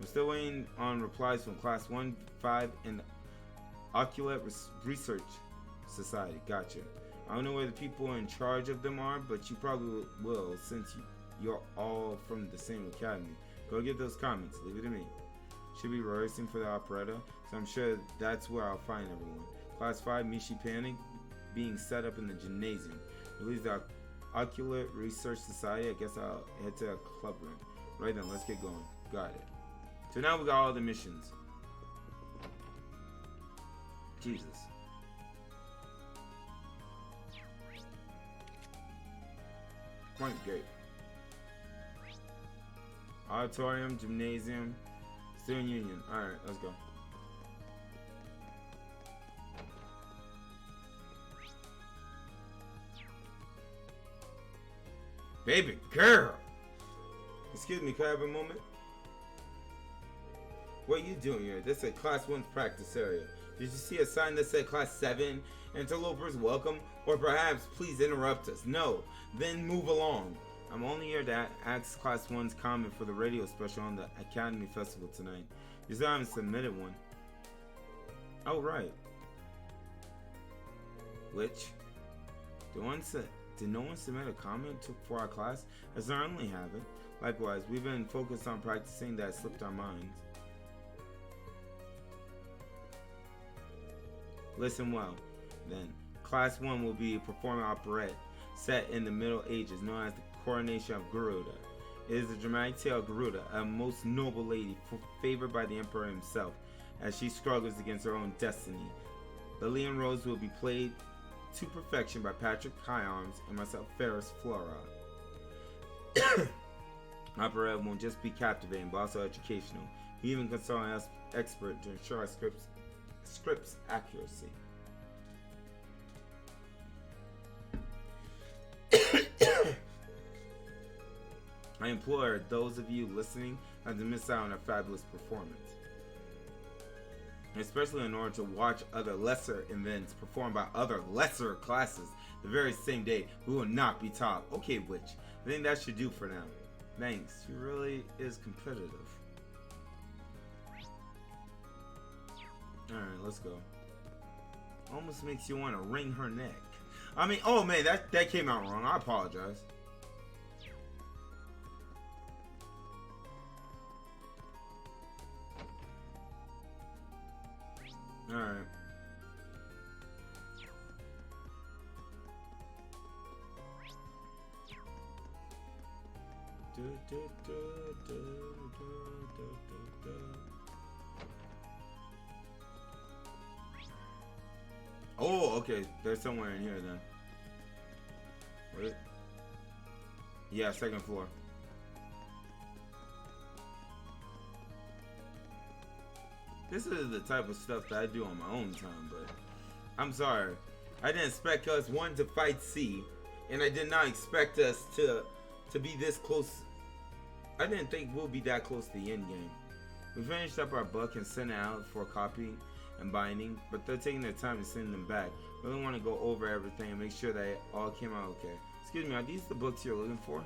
[SPEAKER 1] I'm still waiting on replies from Class 1, 5, and the Oculate Research Society. Gotcha. I don't know where the people in charge of them are, but you probably will since you're all from the same academy. Go get those comments. Leave it to me. Should be rehearsing for the operetta, so I'm sure that's where I'll find everyone. Class 5, Mishi Panic, being set up in the gymnasium. Release the Oculate Research Society. I guess I'll head to a club room. Right then, let's get going. Got it. So now we got all the missions. Jesus. Point gate. Auditorium, gymnasium, student union. Alright, let's go. Baby girl! Excuse me, can I have a moment? What are you doing here? This is a Class 1 practice area. Did you see a sign that said Class 7? Interlopers welcome? Or perhaps please interrupt us? No, then move along. I'm only here to ask Class 1's comment for the radio special on the Academy Festival tonight. You still haven't submitted one. Oh, right. Which? Did no one submit a comment for our class? I certainly haven't. Likewise, we've been focused on practicing that slipped our minds. Listen well, then. Class 1 will be performing operette set in the Middle Ages known as the Coronation of Garuda. It is the dramatic tale of Garuda, a most noble lady favored by the Emperor himself as she struggles against her own destiny. The leading roles will be played to perfection by Patrick Hyarms and myself, Ferris Flora. Operative won't just be captivating but also educational. We even consult an expert to ensure our script's accuracy. I implore those of you listening not to miss out on a fabulous performance. Especially in order to watch other lesser events performed by other lesser classes the very same day. We will not be taught. Okay, Witch. I think that should do for now. Thanks. She really is competitive. Alright, let's go. Almost makes you want to wring her neck. I mean, oh man, that came out wrong. I apologize. Alright. Oh, okay. There's somewhere in here then. Wait. Yeah, second floor. This is the type of stuff that I do on my own time, but I'm sorry. I didn't expect us, one, to fight C, and I did not expect us to be this close. I didn't think we'll be that close to the end game. We finished up our book and sent it out for copying and binding, but they're taking their time to send them back. Really want to go over everything and make sure that it all came out okay. Excuse me, are these the books you're looking for?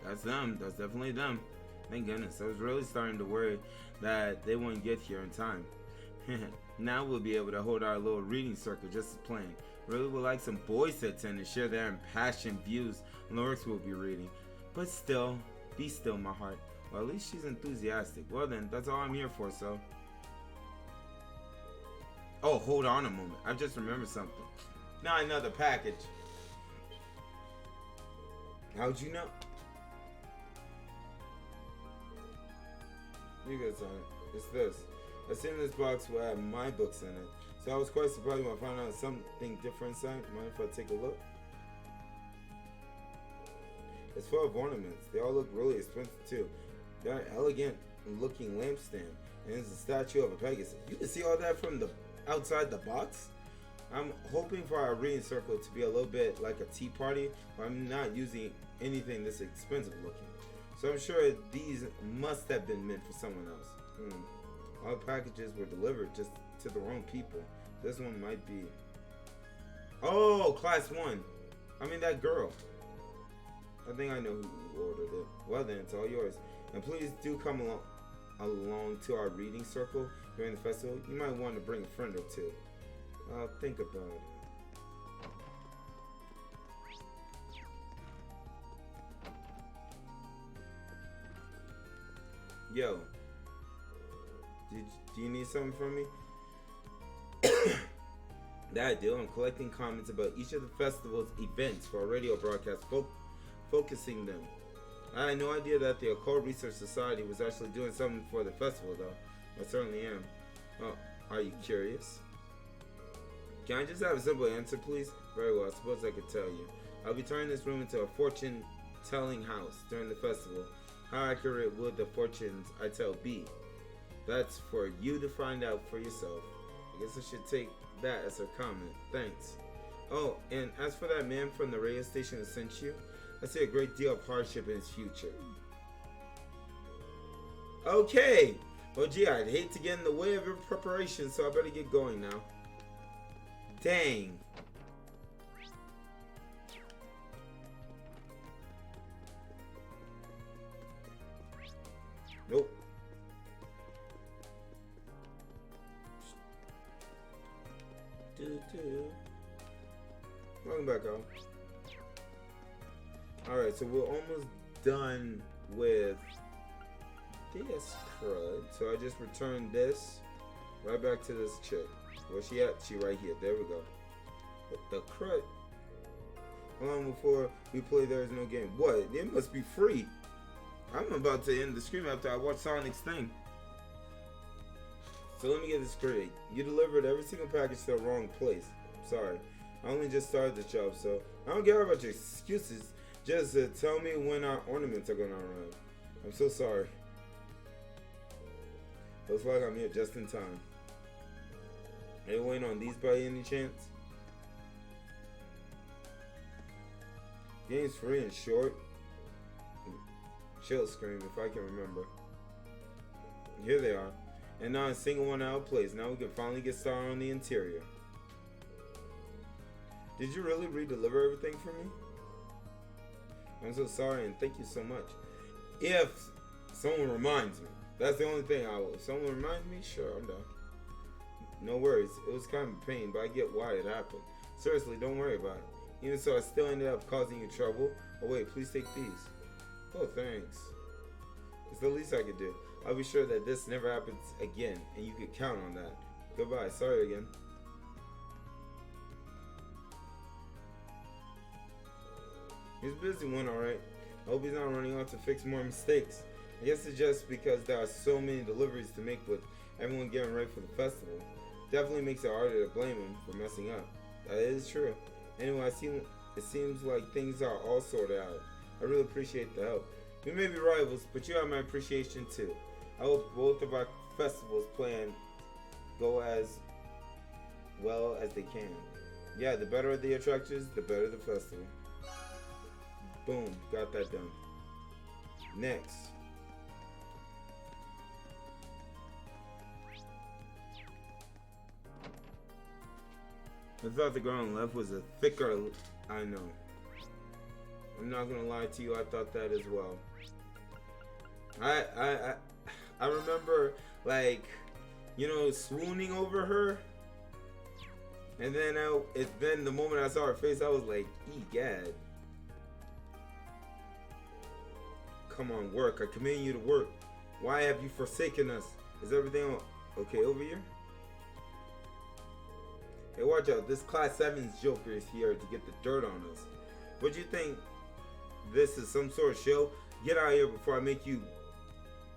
[SPEAKER 1] That's them. That's definitely them. Thank goodness. I was really starting to worry that they wouldn't get here in time. Now we'll be able to hold our little reading circle just as planned. Really would like some boys to attend and share their impassioned views on the works we'll be reading. But still, be still, my heart. Well, at least she's enthusiastic. Well then, that's all I'm here for, so. Oh, hold on a moment. I just remembered something. Now another package. How'd you know? You guys on it. It's this. I seen this box will have my books in it. So I was quite surprised when I found out something different inside. Mind if I take a look? It's full of ornaments. They all look really expensive too. They're an elegant looking lampstand. And there's a statue of a Pegasus. You can see all that from the outside the box? I'm hoping for our reading circle to be a little bit like a tea party, where I'm not using anything this expensive looking. So I'm sure these must have been meant for someone else. All the packages were delivered just to the wrong people. This one might be. Oh, class 1. I mean that girl. I think I know who ordered it. Well then, it's all yours. And please do come along to our reading circle during the festival. You might want to bring a friend or two. I'll think about it. Yo, do you need something from me? That I do. I'm collecting comments about each of the festival's events for a radio broadcast, focusing them. I had no idea that the Occult Research Society was actually doing something for the festival, though. I certainly am. Oh, are you curious? Can I just have a simple answer, please? Very well, I suppose I could tell you. I'll be turning this room into a fortune-telling house during the festival. How accurate would the fortunes I tell be? That's for you to find out for yourself. I guess I should take that as a comment. Thanks. Oh, and as for that man from the radio station that sent you, I see a great deal of hardship in his future. Okay. Well, gee, I'd hate to get in the way of your preparation, so I better get going now. Dang. Nope. Welcome back, y'all. Alright, so we're almost done with this crud. So I just returned this right back to this chick. Where's she at? She right here. There we go. But the crud. How long before we play There Is No Game? What? It must be free. I'm about to end the stream after I watch Sonic's thing. So let me get this straight. You delivered every single package to the wrong place. Sorry. I only just started the job, so I don't care about your excuses. Just tell me when our ornaments are gonna arrive. I'm so sorry. Looks like I'm here just in time. Are you waiting on these by any chance? Game's free and short. Chill scream if I can remember. Here they are. And not a single one out of place. Now we can finally get started on the interior. Did you really re-deliver everything for me? I'm so sorry and thank you so much. If someone reminds me. That's the only thing I will. If someone reminds me, sure, I'm done. No worries. It was kind of a pain, but I get why it happened. Seriously, don't worry about it. Even so, I still ended up causing you trouble. Oh wait, please take these. Oh, thanks. It's the least I could do. I'll be sure that this never happens again, and you can count on that. Goodbye. Sorry again. He's a busy one, alright. I hope he's not running off to fix more mistakes. I guess it's just because there are so many deliveries to make with everyone getting ready for the festival. Definitely makes it harder to blame him for messing up. That is true. Anyway, it seems like things are all sorted out. I really appreciate the help. We may be rivals, but you have my appreciation too. I hope both of our festivals plan go as well as they can. Yeah, the better the attractions, the better the festival. Boom, got that done. Next. I thought the girl on the left was a thicker. I know. I'm not gonna lie to you. I thought that as well. I remember, like, you know, swooning over her, and then then the moment I saw her face, I was like, "Egad, come on, work! I command you to work. Why have you forsaken us? Is everything okay over here?" Hey, watch out. This Class 7's Joker is here to get the dirt on us. What do you think? This is some sort of show? Get out of here before I make you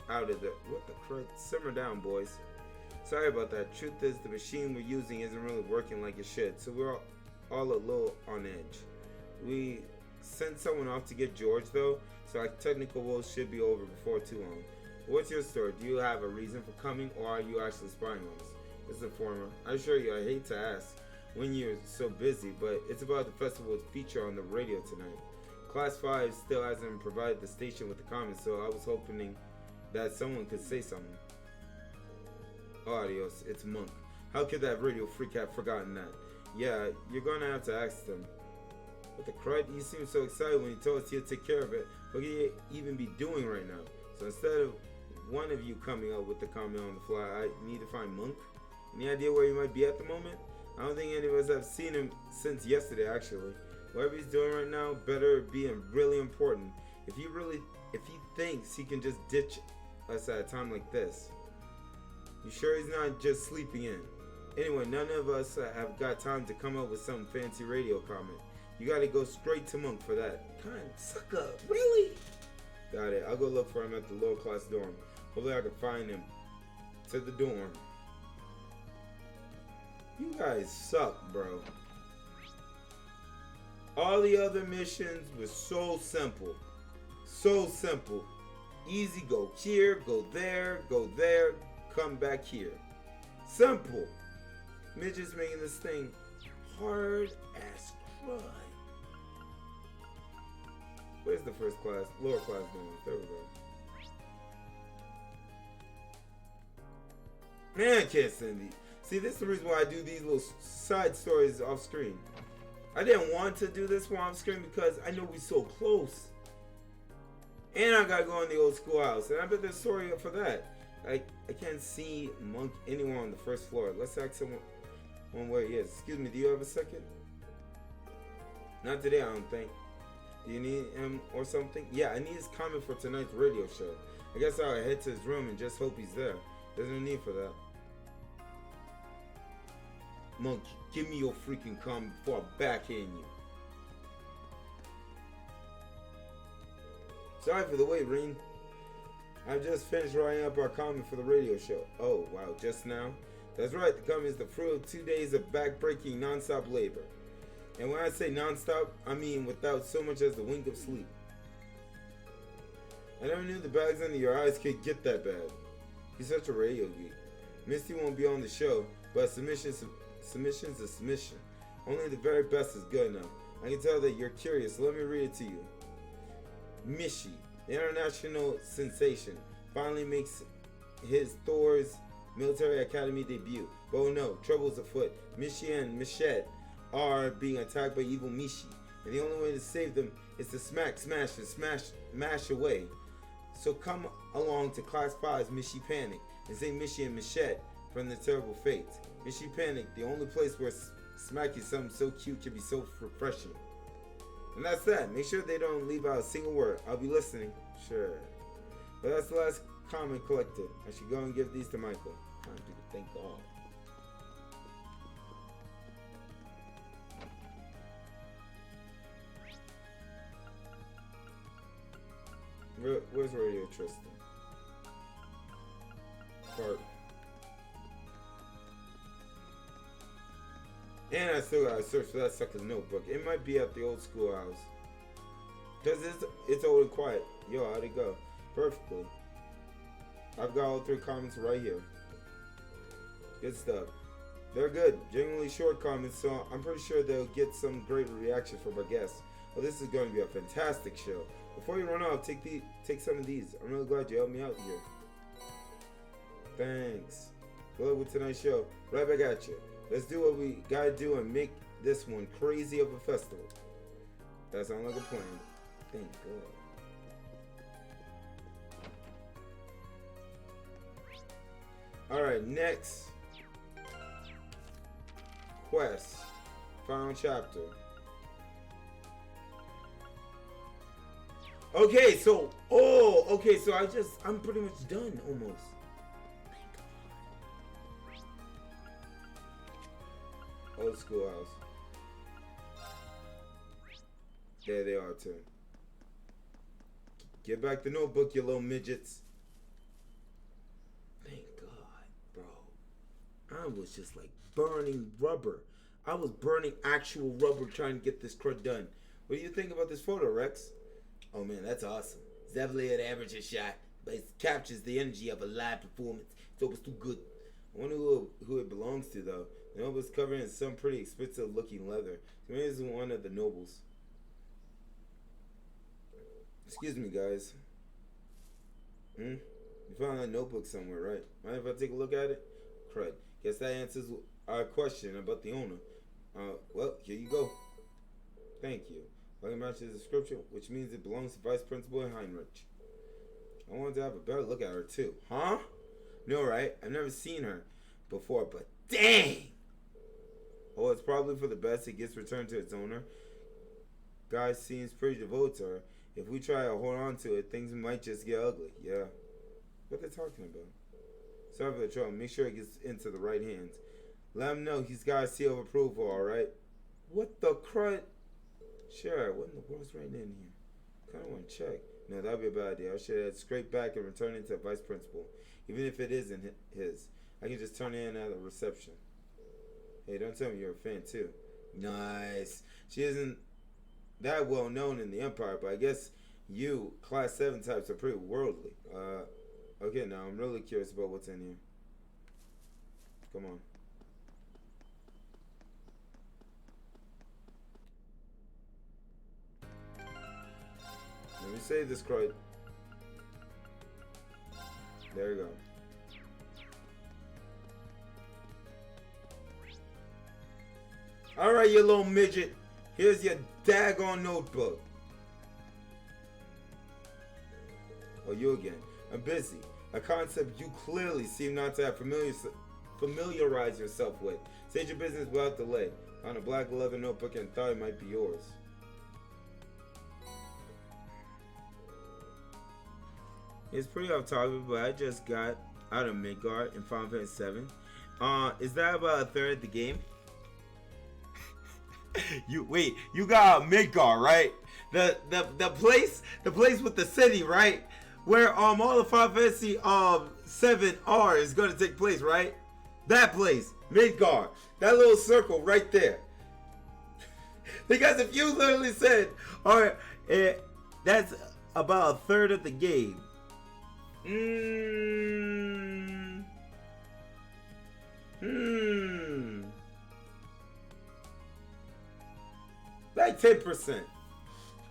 [SPEAKER 1] out of there. What the crud? Simmer down, boys. Sorry about that. Truth is, the machine we're using isn't really working like it should, so we're all a little on edge. We sent someone off to get George, though, so our technical woes should be over before too long. What's your story? Do you have a reason for coming, or are you actually spying on us? This is Informer. I assure you, I hate to ask when you're so busy, but it's about the festival's feature on the radio tonight. Class 5 still hasn't provided the station with the comments, so I was hoping that someone could say something. Oh, adios, it's Monk. How could that radio freak have forgotten that? Yeah, you're gonna have to ask them. What the crud? You seemed so excited when you told us you'd take care of it. What could you even be doing right now? So instead of one of you coming up with the comment on the fly, I need to find Monk. Any idea where he might be at the moment? I don't think any of us have seen him since yesterday, actually. Whatever he's doing right now better be really important. If he thinks he can just ditch us at a time like this. You sure he's not just sleeping in? Anyway, none of us have got time to come up with some fancy radio comment. You gotta go straight to Monk for that. God, sucker, really? Got it. I'll go look for him at the lower class dorm. Hopefully I can find him. To the dorm. You guys suck, bro. All the other missions were so simple. So simple. Easy, go here, go there, come back here. Simple. Midget's making this thing hard as crud. Where's the first class? Lower class dorm. There we go. Man, I can't send these. See, this is the reason why I do these little side stories off screen. I didn't want to do this one off screen because I know we're so close. And I gotta go in the old schoolhouse. And I bet there's a story for that. I can't see Monk anywhere on the first floor. Let's ask someone where he is. Excuse me, do you have a second? Not today, I don't think. Do you need him or something? Yeah, I need his comment for tonight's radio show. I guess I'll head to his room and just hope he's there. There's no need for that. Monk, give me your freaking comment before I backhand you. Sorry for the wait, Reen. I've just finished writing up our comment for the radio show. Oh, wow, just now? That's right, the comment is the fruit of 2 days of back-breaking non-stop labor. And when I say non-stop, I mean without so much as a wink of sleep. I never knew the bags under your eyes could get that bad. He's such a radio geek. Misty won't be on the show, but submission's a submission. Only the very best is good enough. I can tell that you're curious, so let me read it to you. Mishi, the international sensation, finally makes his Thor's military academy debut. But oh no, trouble's afoot. Mishi and Michette are being attacked by evil Mishi, and the only way to save them is to smash away. So come along to Class 5's Mishi Panic and save Mishi and Michette from their terrible fates. Mishi Panic, the only place where smacking something so cute can be so refreshing. And that's that. Make sure they don't leave out a single word. I'll be listening. Sure. But that's the last comment collected. I should go and give these to Michael. Thank God. Where's Radio Tristan? Fart. And I still gotta search for that sucker's notebook. It might be at the old schoolhouse. Cause it's old and quiet. Yo, how'd it go? Perfectly. I've got all 3 comments right here. Good stuff. They're good. Genuinely short comments, so I'm pretty sure they'll get some great reactions from our guests. Well, this is going to be a fantastic show. Before you run off, take some of these. I'm really glad you helped me out here. Thanks. Good luck with tonight's show. Right back at you. Let's do what we gotta do and make this one crazy of a festival. That sounds like a plan. Thank God. Alright, next quest. Final chapter. Okay, so I'm pretty much done almost. Old schoolhouse. There they are too. Get back the notebook, you little midgets. Thank God, bro. I was just like burning rubber. I was burning actual rubber trying to get this crud done. What do you think about this photo, Rex? Oh man, that's awesome. It's definitely an amateur shot, but it captures the energy of a live performance. It's almost too good. I wonder who it belongs to though. The noble's covered in some pretty expensive looking leather. So maybe it's one of the nobles. Excuse me, guys. You found that notebook somewhere, right? Mind if I take a look at it? Crud. Guess that answers our question about the owner. Well, here you go. Thank you. Well, it matches the description, which means it belongs to Vice Principal Heinrich. I wanted to have a better look at her, too. Huh? No, right? I've never seen her before, but dang! Oh, it's probably for the best it gets returned to its owner. Guy seems pretty devoted to her. If we try to hold on to it, things might just get ugly. Yeah. What they talking about? Sorry for the trouble. Make sure it gets into the right hands. Let him know he's got a seal of approval, alright? What the crud? Sure, what in the world's right in here? Kinda wanna check. No, that'd be a bad idea. I should head straight back and return it to Vice Principal. Even if it isn't his. I can just turn it in at the reception. Hey, don't tell me you're a fan too. Nice. She isn't that well known in the Empire, but I guess you, Class 7 types, are pretty worldly. Okay, now I'm really curious about what's in here. Come on. Let me save this crud. There you go. Alright, you little midget. Here's your daggone notebook. Oh, you again. I'm busy. A concept you clearly seem not to have familiarized yourself with. State your business without delay. On a black leather notebook and thought it might be yours. It's pretty off topic, but I just got out of Midgard in Final Fantasy VII. Is that about a third of the game? You got Midgard, right? The place with the city, right? Where all the Final Fantasy 7 R is gonna take place, right? That place, Midgard, that little circle right there. Because if you literally said, alright, that's about a third of the game. Like 10%.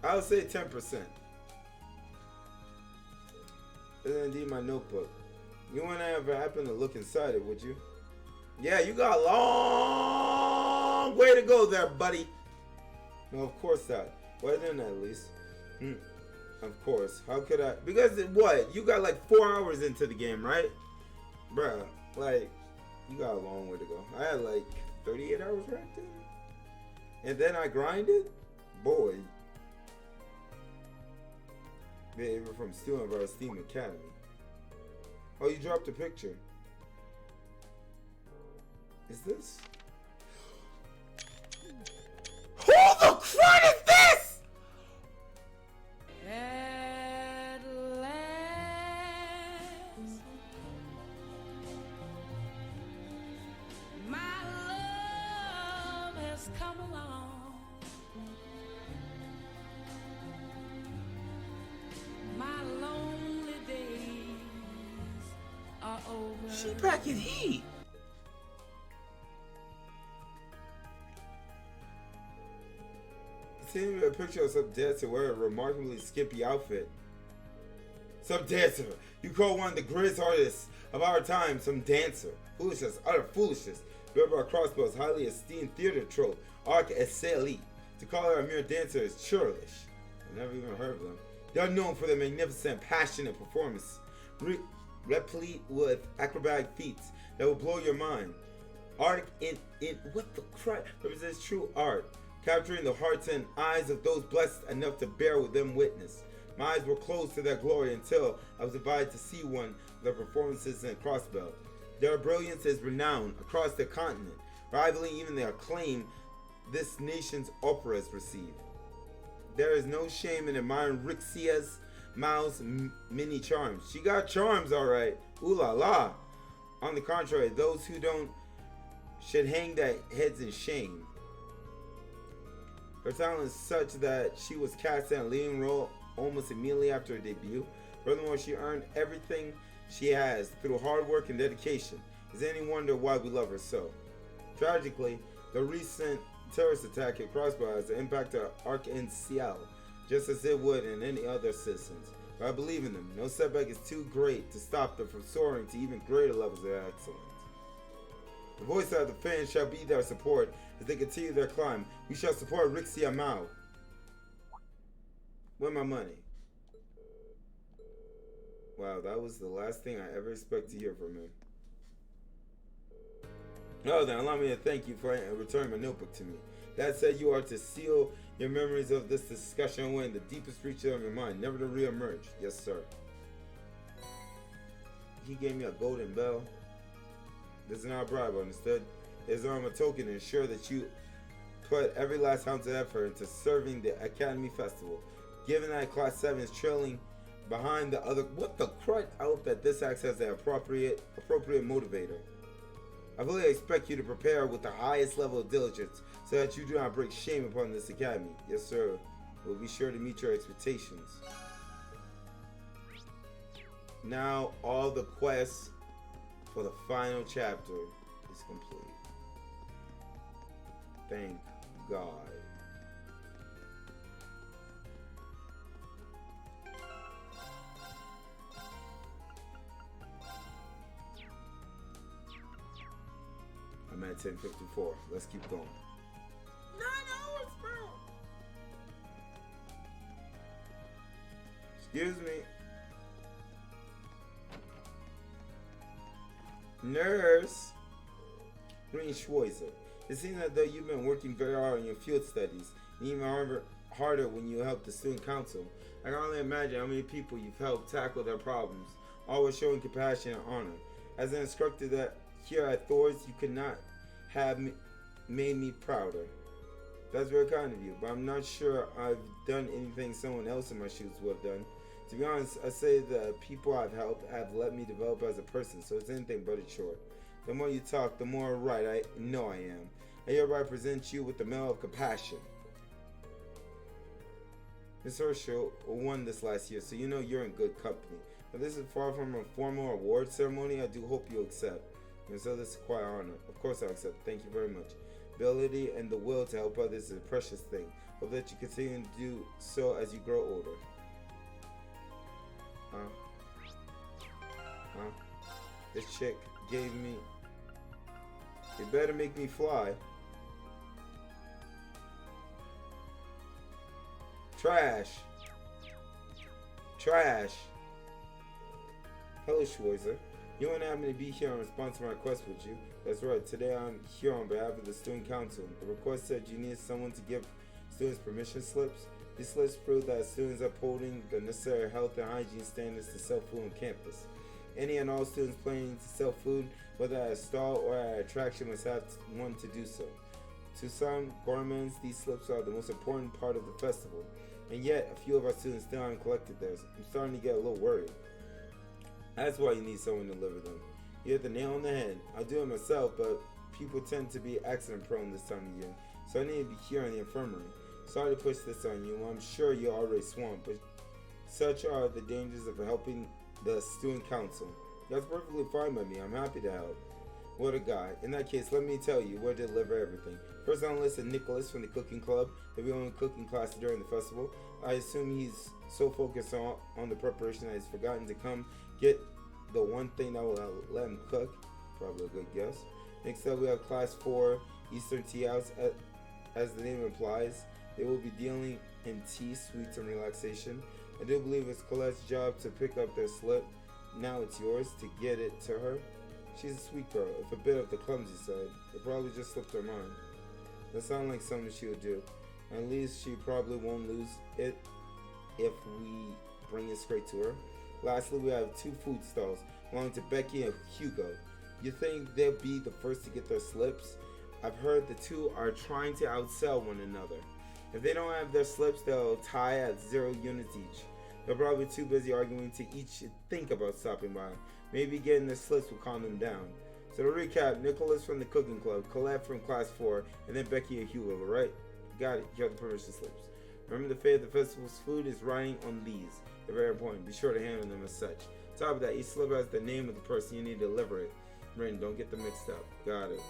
[SPEAKER 1] I would say 10%. This is indeed my notebook. You wouldn't ever happen to look inside it, would you? Yeah, you got a long way to go there, buddy. No, of course not. Well, then at least. Of course. How could I? Because what? You got like 4 hours into the game, right? Bruh, like, you got a long way to go. I had like 38 hours racked in. And then I grinded? Boy. They were from student of our Steam Academy. Oh, you dropped a picture. Is this? Who the crud is this?
[SPEAKER 14] At last, my love
[SPEAKER 1] packing heat. Send me a picture of some dancer wearing a remarkably skimpy outfit. Some dancer. You call one of the greatest artists of our time some dancer. Foolishness, utter foolishness. Built by Crossbow's highly esteemed theater trope, Arc Eseli. To call her a mere dancer is churlish. I've never even heard of them. They are known for their magnificent, passionate performance, replete with acrobatic feats that will blow your mind. Art in what the crap represents true art, capturing the hearts and eyes of those blessed enough to bear with them witness. My eyes were closed to their glory until I was invited to see one of their performances in Crossbow. Their brilliance is renowned across the continent, rivaling even the acclaim this nation's operas receive. There is no shame in admiring Rixia's mouth's many charms. She got charms, alright. Ooh la la. On the contrary, those who don't should hang their heads in shame. Her talent is such that she was cast in a leading role almost immediately after her debut. Furthermore, she earned everything she has through hard work and dedication. Is any wonder why we love her so? Tragically, the recent terrorist attack at Crossbow has the impact of Arc-en-Ciel, just as it would in any other citizens. But I believe in them. No setback is too great to stop them from soaring to even greater levels of excellence. The voice of the fans shall be their support as they continue their climb. We shall support Rixia Mao. Where's my money? Wow, that was the last thing I ever expect to hear from him. Oh, then allow me to thank you for returning my notebook to me. That said, you are to seal your memories of this discussion away in the deepest reaches of your mind, never to re-emerge. Yes, sir. He gave me a golden bell. This is not a bribe, understood? It is a token to ensure that you put every last ounce of effort into serving the Academy Festival. Given that Class 7 is trailing behind the other... What the crud? I hope that this acts as the appropriate motivator. I fully expect you to prepare with the highest level of diligence so that you do not bring shame upon this academy. Yes, sir. We'll be sure to meet your expectations. Now, all the quests for the final chapter is complete. Thank God. I'm at 10:54. Let's keep going. 9 hours, bro. Excuse me. Nurse. Green Schweizer. It seems as though you've been working very hard on your field studies, and even harder when you help the student council. I can only imagine how many people you've helped tackle their problems, always showing compassion and honor. As an instructor that here at Thor's, you could not have made me prouder. That's very kind of you, but I'm not sure I've done anything someone else in my shoes would have done. To be honest, I say the people I've helped have let me develop as a person, so it's anything but a chore. The more you talk, the more right I know I am. I hereby present you with the Medal of Compassion. Miss Herschel won this last year, so you know you're in good company. Now, this is far from a formal award ceremony. I do hope you accept. And so this is quite an honor. Of course I accept. Thank you very much. Ability and the will to help others is a precious thing. Hope that you continue to do so as you grow older. This chick gave me... You better make me fly. Trash. Trash. Hello, Schweizer. You wouldn't happen to be here in response to my request, would you? That's right. Today I'm here on behalf of the Student Council. The request said you need someone to give students permission slips. These slips prove that students upholding the necessary health and hygiene standards to sell food on campus. Any and all students planning to sell food, whether at a stall or at an attraction, must have one to do so. To some gourmands, these slips are the most important part of the festival, and yet a few of our students still haven't collected theirs. I'm starting to get a little worried. That's why you need someone to deliver them. You hit the nail on the head. I do it myself, but people tend to be accident prone this time of year, so I need to be here in the infirmary. Sorry to push this on you. I'm sure you're already swamped, but such are the dangers of helping the student council. That's perfectly fine by me. I'm happy to help. What a guy. In that case, let me tell you where to deliver everything. First on the list is Nicholas from the cooking club. He'll be on the cooking class during the festival. I assume he's so focused on the preparation that he's forgotten to come get the one thing that will let him cook. Probably a good guess. Next up, we have Class 4 Eastern Tea House. As the name implies, they will be dealing in tea, sweets, and relaxation. I do believe it's Colette's job to pick up their slip. Now it's yours to get it to her. She's a sweet girl, if a bit of the clumsy side. It probably just slipped her mind. That sounds like something she would do. At least she probably won't lose it if we bring it straight to her. Lastly, we have 2 food stalls belonging to Becky and Hugo. You think they'll be the first to get their slips? I've heard the two are trying to outsell one another. If they don't have their slips, they'll tie at 0 units each. They're probably too busy arguing to each think about stopping by. Maybe getting their slips will calm them down. So to recap, Nicholas from the cooking club, Colette from class 4, and then Becky and Hugo, alright? Got it, you have the permission slips. Remember, the fate of the festival's food is riding on these. They're very important. Be sure to handle them as such. Top of that, each slip has the name of the person you need to deliver it. Written, don't get them mixed up. Got it.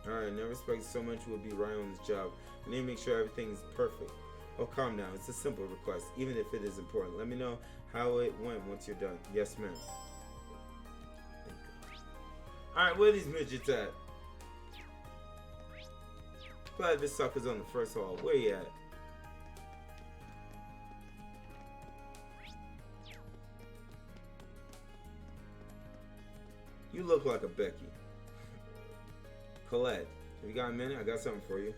[SPEAKER 1] Alright, never expected so much would be right on this job. I need to make sure everything is perfect. Oh, calm down. It's a simple request, even if it is important. Let me know how it went once you're done. Yes, ma'am. Alright, where are these midgets at? Glad this sucker's on the first hall. Where you at? You look like a Becky. Colette, have you got a minute? I got something for you.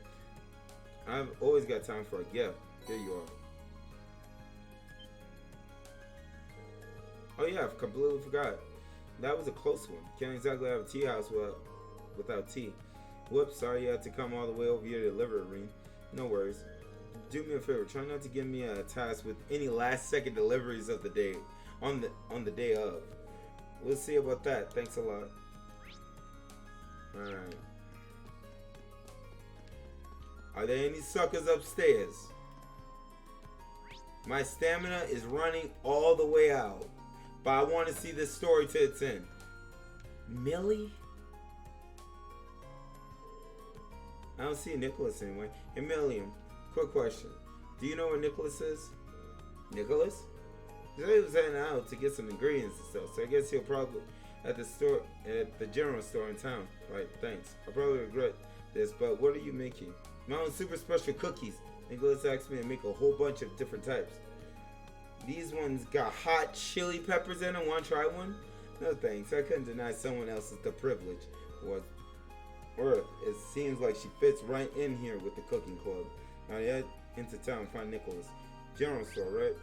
[SPEAKER 1] I've always got time for a gift. Here you are. Oh yeah, I completely forgot. That was a close one. Can't exactly have a tea house without tea. Whoops, sorry you had to come all the way over here to deliver it, Reen. No worries. Do me a favor, try not to give me a task with any last second deliveries of the day on the day of. We'll see about that. Thanks a lot. Alright. Are there any suckers upstairs? My stamina is running all the way out. But I want to see this story to its end. Millie? I don't see Nicholas anyway. Hey, Milliam, quick question. Do you know where Nicholas is? Nicholas? He said he was heading out to get some ingredients and stuff, so I guess he'll probably at the store, at the general store in town. Right, thanks. I'll probably regret this, but what are you making? My own super special cookies. Nicholas asked me to make a whole bunch of different types. These ones got hot chili peppers in them. Want to try one? No thanks. I couldn't deny someone else's the privilege. Was Earth. It seems like she fits right in here with the cooking club. Now head into town, find Nicholas. General store, right?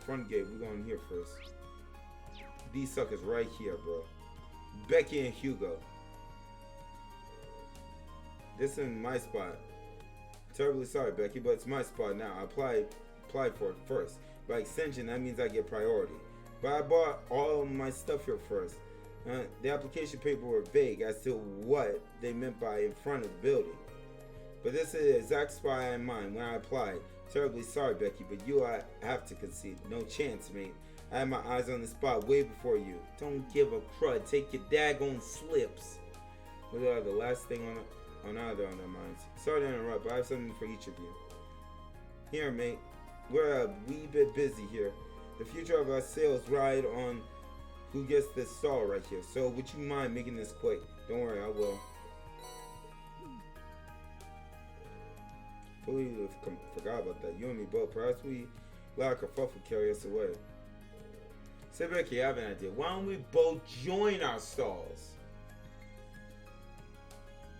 [SPEAKER 1] Front gate. We're going here first. These suckers right here, bro. Becky and Hugo. This is my spot. Terribly sorry, Becky, but it's my spot now. I applied for it first. By extension, that means I get priority. But I bought all of my stuff here first. The application paper were vague as to what they meant by in front of the building. But this is the exact spot I had in mind when I applied. Terribly sorry, Becky, but I have to concede. No chance, mate. I had my eyes on the spot way before you. Don't give a crud. Take your daggone slips. Those are the last thing on either on their minds. Sorry to interrupt, but I have something for each of you. Here, mate. We're a wee bit busy here. The future of our sales ride on who gets this stall right here. So would you mind making this quick? Don't worry, I will. Completely forgot about that. You and me both. Perhaps we let our kerfuffle carry us away. Say, Becky, I have an idea. Why don't we both join our stalls?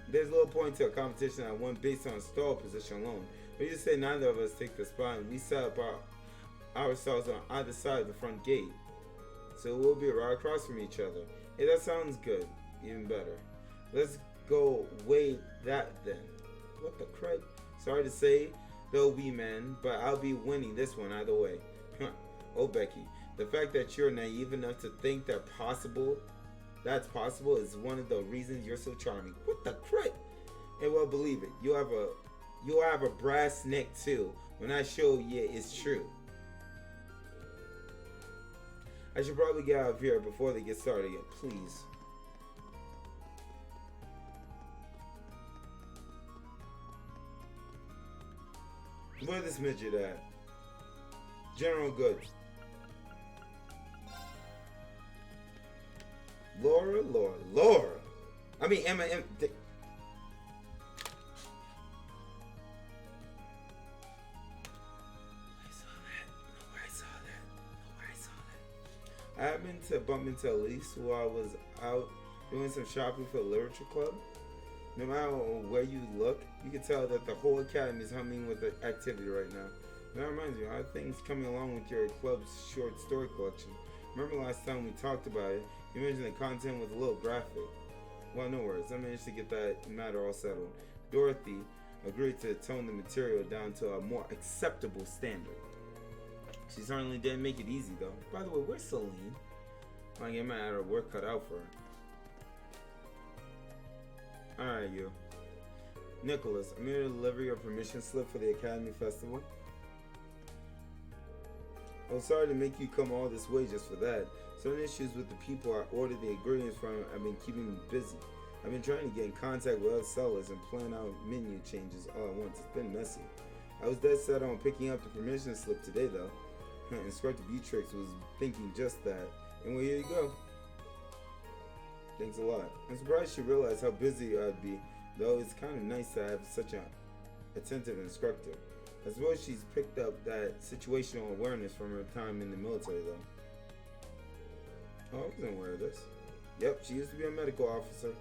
[SPEAKER 1] There's little point to a competition that won based on stall position alone. We just say neither of us take the spot and we set up our stalls on either side of the front gate. So we'll be right across from each other. Hey, that sounds good. Even better. Let's go weigh that then. What the crud? Sorry to say, though, wee man, but I'll be winning this one either way. Oh, Becky, the fact that you're naive enough to think that's possible is one of the reasons you're so charming. What the crud? Hey, well, believe it. You'll have a brass neck too when I show you it's true. I should probably get out of here before they get started again, please. Where this midget at? General Goods. Laura. I mean, Emma. I happened to bump into Elise while I was out doing some shopping for the literature club. No matter where you look, you can tell that the whole academy is humming with the activity right now. That reminds me, how are things coming along with your club's short story collection? Remember last time we talked about it, you mentioned the content was a little graphic. Well, no worries, I managed to get that matter all settled. Dorothy agreed to tone the material down to a more acceptable standard. She certainly didn't make it easy, though. By the way, where's Celine? I get my out of work cut out for her. Alright, you. Nicholas, I'm here to deliver your permission slip for the Academy Festival. I'm sorry to make you come all this way just for that. Certain issues with the people I ordered the ingredients from have been keeping me busy. I've been trying to get in contact with other sellers and plan out menu changes all at once. It's been messy. I was dead set on picking up the permission slip today, though. Inspector Beatrix was thinking just that. And well, here you go. Thanks a lot. I'm surprised she realized how busy I'd be, though it's kind of nice to have such an attentive instructor. I suppose she's picked up that situational awareness from her time in the military, though. Oh, I wasn't aware of this. Yep, she used to be a medical officer.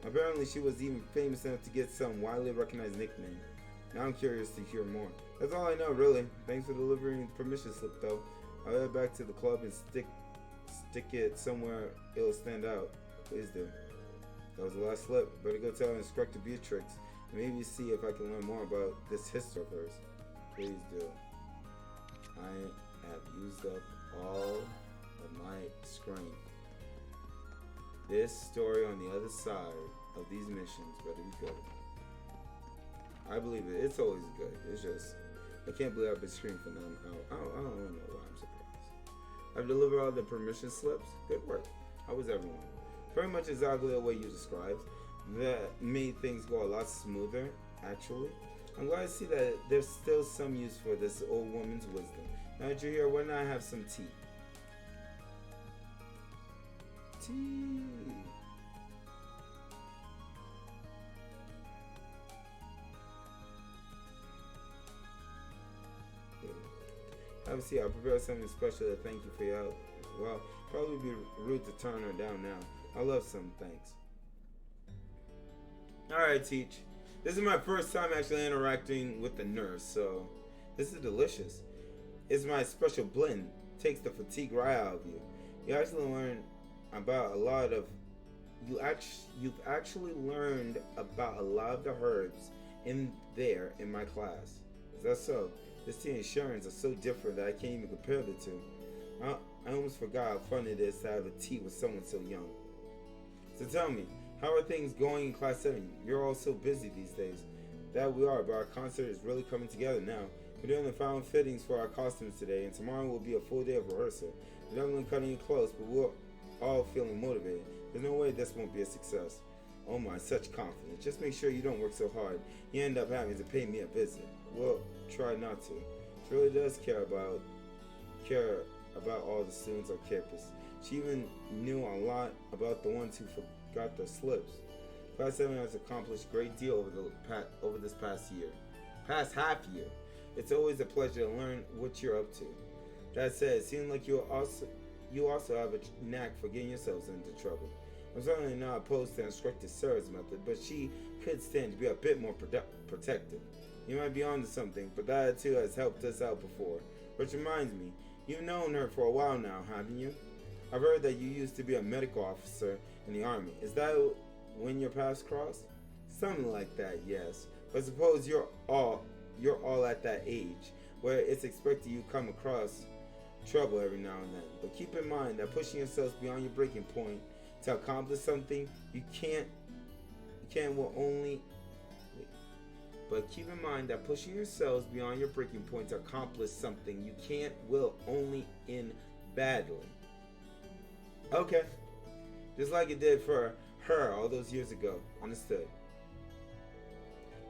[SPEAKER 1] Apparently, she was even famous enough to get some widely recognized nickname. Now I'm curious to hear more. That's all I know, really. Thanks for delivering the permission slip, though. I'll head back to the club and stick it somewhere it'll stand out. Please do. That was the last slip. Better go tell Instructor Beatrix and maybe see if I can learn more about this history of hers. Please do. I have used up all of my screen. This story on the other side of these missions better be good. I believe it. It's always good. It's just, I can't believe I've been screaming for them. I don't know why I'm surprised. I've delivered all the permission slips. Good work. How was everyone? Pretty much exactly the way you described. That made things go a lot smoother, actually. I'm glad to see that there's still some use for this old woman's wisdom. Now that you're here, why not have some tea? Tea. Have a seat. I'll prepare something special to thank you for your help. Well, probably be rude to turn her down now. I love some thanks. Alright, Teach. This is my first time actually interacting with the nurse, so this is delicious. It's my special blend. Takes the fatigue right out of you. You actually learn about a lot of you've actually learned about a lot of the herbs in my class. Is that so? This tea and Sharon's are so different that I can't even compare the two. I almost forgot how fun it is to have a tea with someone so young. So tell me, how are things going in Class 7? You're all so busy these days. That we are, but our concert is really coming together now. We're doing the final fittings for our costumes today, and tomorrow will be a full day of rehearsal. We're definitely cutting it close, but we're all feeling motivated. There's no way this won't be a success. Oh my, such confidence. Just make sure you don't work so hard. You end up having to pay me a visit. Well, try not to. She really does care about all the students on campus. She even knew a lot about the ones who forgot their slips. Class 7 has accomplished a great deal over this past half year. It's always a pleasure to learn what you're up to. That said, it seems like you also have a knack for getting yourselves into trouble. I'm certainly not opposed to Instructor Sarah's method, but she could stand to be a bit more protective. You might be onto something, but that too has helped us out before. Which reminds me, you've known her for a while now, haven't you? I've heard that you used to be a medical officer in the Army. Is that when your paths crossed? Something like that, yes. But suppose you're all at that age where it's expected you come across trouble every now and then. But keep in mind that pushing yourselves beyond your breaking point to accomplish something But keep in mind that pushing yourselves beyond your breaking point to accomplish something you can't will only end badly. Okay. Just like it did for her all those years ago. Understood.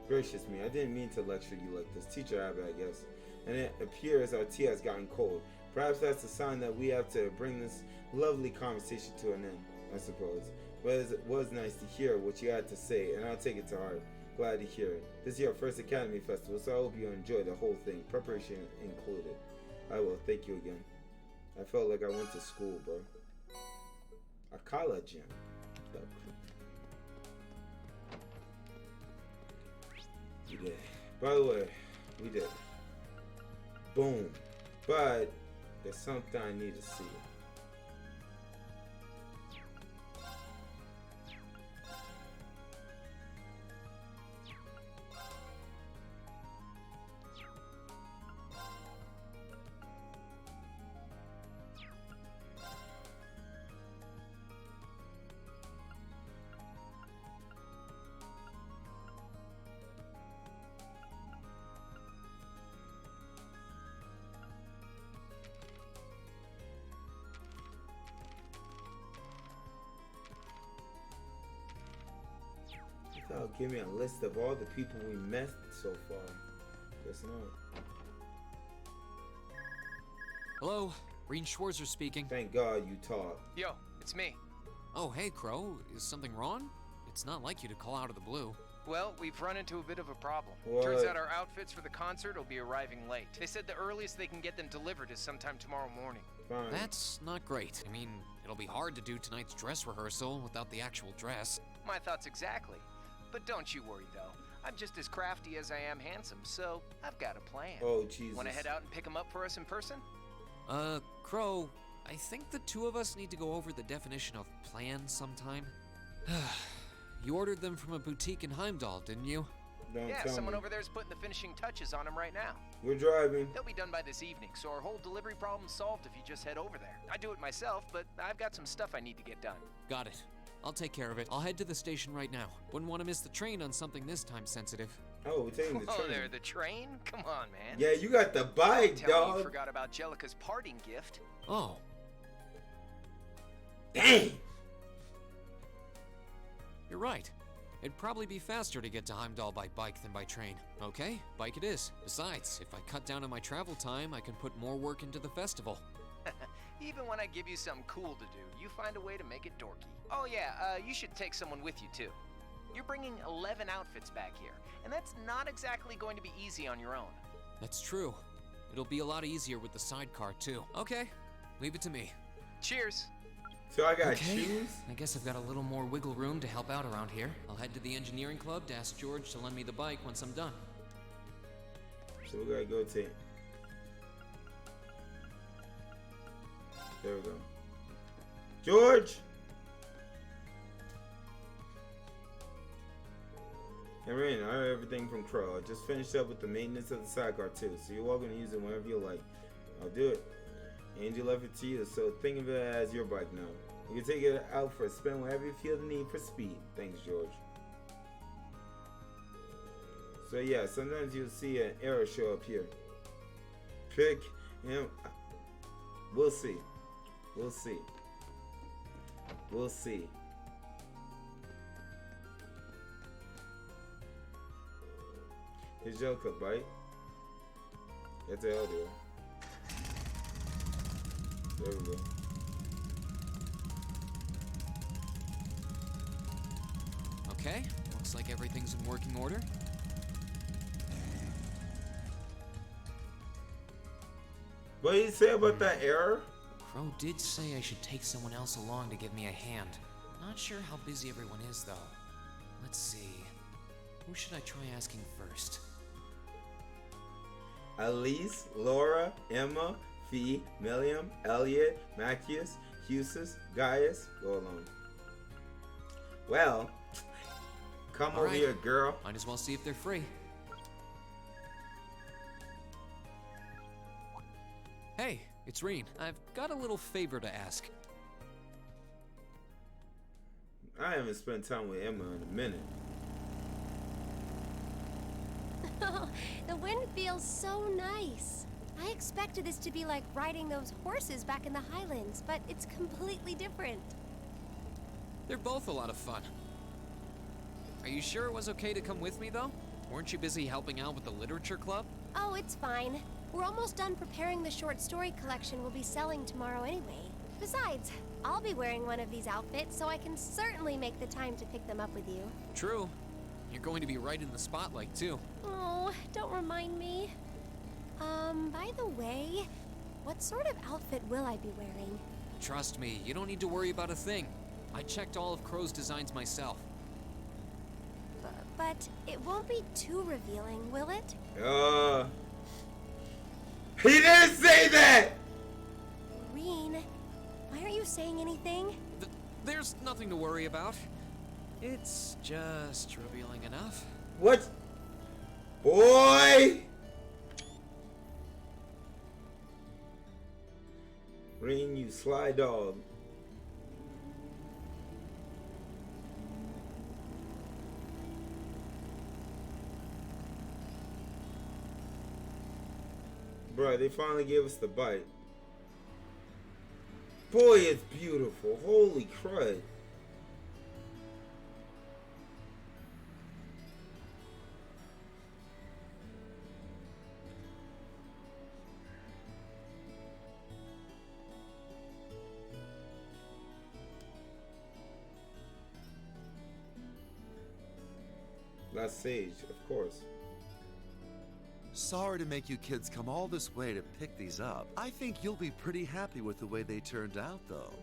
[SPEAKER 1] Gracious me, I didn't mean to lecture you like this. Teacher Abby, I guess. And it appears our tea has gotten cold. Perhaps that's a sign that we have to bring this lovely conversation to an end, I suppose. But it was nice to hear what you had to say, and I'll take it to heart. Glad to hear it. This is your first Academy Festival, so I hope you enjoy the whole thing, preparation included. I will. Thank you again. I felt like I went to school, bro. A college gym. We did. By the way, we did. Boom. But there's something I need to see. Oh, give me a list of all the people we met so far. Guess not.
[SPEAKER 12] Hello, Reen Schwarzer speaking.
[SPEAKER 1] Thank God you talked.
[SPEAKER 18] Yo, it's me.
[SPEAKER 12] Oh, hey, Crow. Is something wrong? It's not like you to call out of the blue.
[SPEAKER 18] Well, we've run into a bit of a problem.
[SPEAKER 1] What?
[SPEAKER 18] Turns out our outfits for the concert will be arriving late. They said the earliest they can get them delivered is sometime tomorrow morning.
[SPEAKER 1] Fine.
[SPEAKER 12] That's not great. I mean, it'll be hard to do tonight's dress rehearsal without the actual dress.
[SPEAKER 18] My thoughts exactly. But don't you worry, though. I'm just as crafty as I am handsome, so I've got a plan.
[SPEAKER 1] Oh, Jesus.
[SPEAKER 18] Want to head out and pick them up for us in person?
[SPEAKER 12] Crow, I think the two of us need to go over the definition of plan sometime. You ordered them from a boutique in Heimdall, didn't you?
[SPEAKER 1] Don't
[SPEAKER 18] yeah,
[SPEAKER 1] tell
[SPEAKER 18] someone
[SPEAKER 1] me.
[SPEAKER 18] over there's putting the finishing touches on them right now.
[SPEAKER 1] We're driving.
[SPEAKER 18] They'll be done by this evening, so our whole delivery problem's solved if you just head over there. I do it myself, but I've got some stuff I need to get done.
[SPEAKER 12] Got it. I'll take care of it. I'll head to the station right now. Wouldn't want to miss the train on something this time sensitive.
[SPEAKER 1] Oh, we're taking the train.
[SPEAKER 18] Oh, there, the train? Come on, man.
[SPEAKER 1] Yeah, you got the bike,
[SPEAKER 18] Tell me
[SPEAKER 1] dog.
[SPEAKER 18] you forgot about Jellica's parting gift.
[SPEAKER 12] Oh.
[SPEAKER 1] Dang!
[SPEAKER 12] You're right. It'd probably be faster to get to Heimdall by bike than by train. Okay, bike it is. Besides, if I cut down on my travel time, I can put more work into the festival.
[SPEAKER 18] Even when I give you something cool to do, you find a way to make it dorky. Oh yeah, you should take someone with you too. You're bringing 11 outfits back here, and that's not exactly going to be easy on your own.
[SPEAKER 12] That's true. It'll be a lot easier with the sidecar too. Okay, leave it to me.
[SPEAKER 18] Cheers.
[SPEAKER 1] So I gotta
[SPEAKER 12] Okay,
[SPEAKER 1] choose?
[SPEAKER 12] I guess I've got a little more wiggle room to help out around here. I'll head to the engineering club to ask George to lend me the bike once I'm done.
[SPEAKER 1] So we gotta go to... There we go. George! And Rain, I heard everything from Crow. I just finished up with the maintenance of the sidecar too, so you're welcome to use it whenever you like. I'll do it. Angel left it to you, so think of it as your bike now. You can take it out for a spin whenever you feel the need for speed. Thanks, George. So yeah, sometimes you'll see an error show up here. Pick him. We'll see. We'll see. We'll see. Here's Jellica, bite. Get the hell there. There we go.
[SPEAKER 12] Okay, looks like everything's in working order.
[SPEAKER 1] What did you say about that error?
[SPEAKER 12] Crow did say I should take someone else along to give me a hand. Not sure how busy everyone is, though. Let's see. Who should I try asking first?
[SPEAKER 1] Elise, Laura, Emma, Fee, Milliam, Elliot, Macius, Husis, Gaius. Go along. Well, come
[SPEAKER 12] All
[SPEAKER 1] over
[SPEAKER 12] right.
[SPEAKER 1] here, girl.
[SPEAKER 12] Might as well see if they're free. Hey, it's Reen. I've got a little favor to ask.
[SPEAKER 1] I haven't spent time with Emma in a minute.
[SPEAKER 8] The wind feels so nice. I expected this to be like riding those horses back in the Highlands, but it's completely different.
[SPEAKER 12] They're both a lot of fun. Are you sure it was okay to come with me, though? Weren't you busy helping out with the literature club?
[SPEAKER 8] Oh, it's fine. We're almost done preparing the short story collection we'll be selling tomorrow anyway. Besides, I'll be wearing one of these outfits, so I can certainly make the time to pick them up with you.
[SPEAKER 12] True. You're going to be right in the spotlight, too.
[SPEAKER 8] Oh, don't remind me. By the way, what sort of outfit will I be wearing?
[SPEAKER 12] Trust me, you don't need to worry about a thing. I checked all of Crow's designs myself.
[SPEAKER 8] But it won't be too revealing, will it?
[SPEAKER 1] He didn't say that!
[SPEAKER 8] Reen, why aren't you saying anything?
[SPEAKER 12] There's nothing to worry about. It's just revealing enough.
[SPEAKER 1] What? Boy! Reen, you sly dog. Bruh, they finally gave us the bite. Boy, it's beautiful. Holy crud. Last Sage, of course.
[SPEAKER 10] Sorry to make you kids come all this way to pick these up. I think you'll be pretty happy with the way they turned out, though.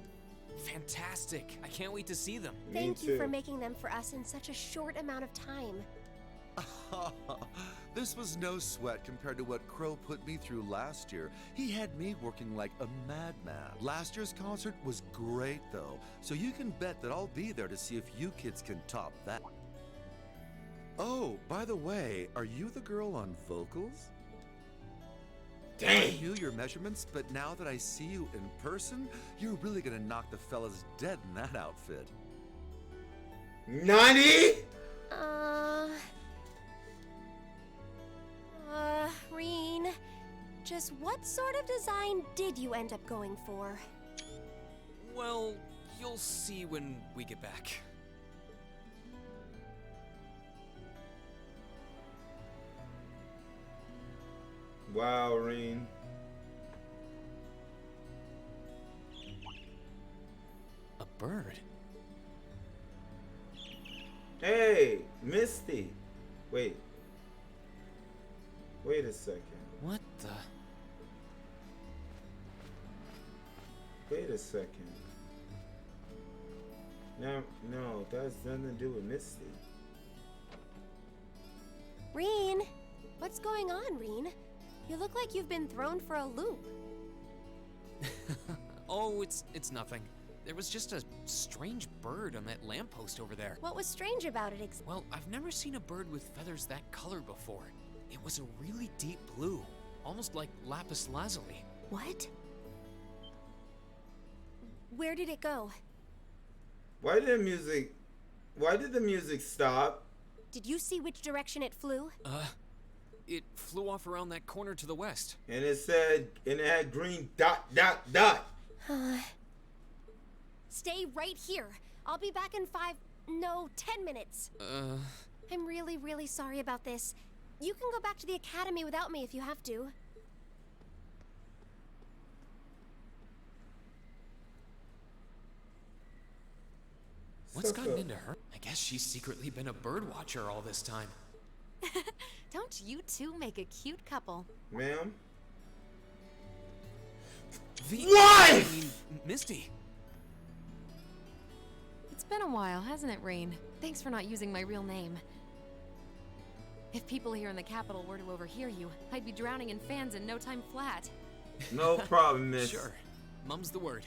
[SPEAKER 12] Fantastic. I can't wait to see them.
[SPEAKER 8] Thank you for making them for us in such a short amount of time.
[SPEAKER 10] This was no sweat compared to what Crow put me through last year. He had me working like a madman. Last year's concert was great, though, so you can bet that I'll be there to see if you kids can top that. Oh, by the way, are you the girl on vocals?
[SPEAKER 1] Dang!
[SPEAKER 10] I knew your measurements, but now that I see you in person, you're really gonna knock the fellas dead in that outfit.
[SPEAKER 1] Nani?
[SPEAKER 8] Reen, just what sort of design did you end up going for?
[SPEAKER 12] Well, you'll see when we get back.
[SPEAKER 1] Wow, Reen.
[SPEAKER 12] A bird?
[SPEAKER 1] Hey, Misty. Wait. Wait a second.
[SPEAKER 12] What the?
[SPEAKER 1] Wait a second. No, that has nothing to do with Misty.
[SPEAKER 8] Reen, what's going on, Reen? You look like you've been thrown for a loop.
[SPEAKER 12] Oh, it's nothing. There was just a strange bird on that lamppost over there.
[SPEAKER 8] What was strange about it
[SPEAKER 12] Well, I've never seen a bird with feathers that color before. It was a really deep blue, almost like lapis lazuli.
[SPEAKER 8] What? Where did it go?
[SPEAKER 1] Why did the music stop?
[SPEAKER 8] Did you see which direction it flew?
[SPEAKER 12] It flew off around that corner to the west.
[SPEAKER 1] And it had green ...
[SPEAKER 8] Stay right here. I'll be back in 10 minutes. I'm really, really sorry about this. You can go back to the academy without me if you have to.
[SPEAKER 12] What's gotten into her? I guess she's secretly been a bird watcher all this time.
[SPEAKER 4] Don't you two make a cute couple?
[SPEAKER 1] Ma'am?
[SPEAKER 12] What? I mean, Misty.
[SPEAKER 4] It's been a while, hasn't it, Rain? Thanks for not using my real name. If people here in the capital were to overhear you, I'd be drowning in fans in no time flat.
[SPEAKER 1] No problem, miss.
[SPEAKER 12] Sure. Mum's the word.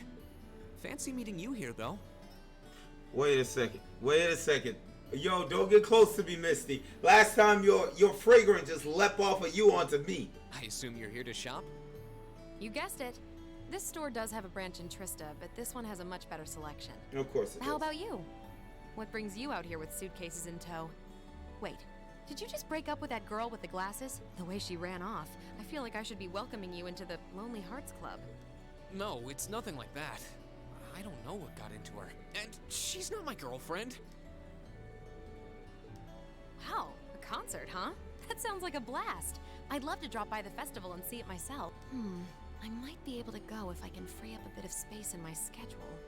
[SPEAKER 12] Fancy meeting you here, though.
[SPEAKER 1] Wait a second. Yo, don't get close to me, Misty. Last time your fragrance just leapt off of you onto me.
[SPEAKER 12] I assume you're here to shop?
[SPEAKER 4] You guessed it. This store does have a branch in Trista, but this one has a much better selection.
[SPEAKER 1] Of course it
[SPEAKER 4] How
[SPEAKER 1] does.
[SPEAKER 4] about you? What brings you out here with suitcases in tow? Wait, Did you just break up with that girl with the glasses? The way she ran off, I feel like I should be welcoming you into the Lonely Hearts Club.
[SPEAKER 12] No, it's nothing like that. I don't know what got into her. And she's not my girlfriend.
[SPEAKER 4] Wow, a concert, huh? That sounds like a blast. I'd love to drop by the festival and see it myself. I might be able to go if I can free up a bit of space in my schedule.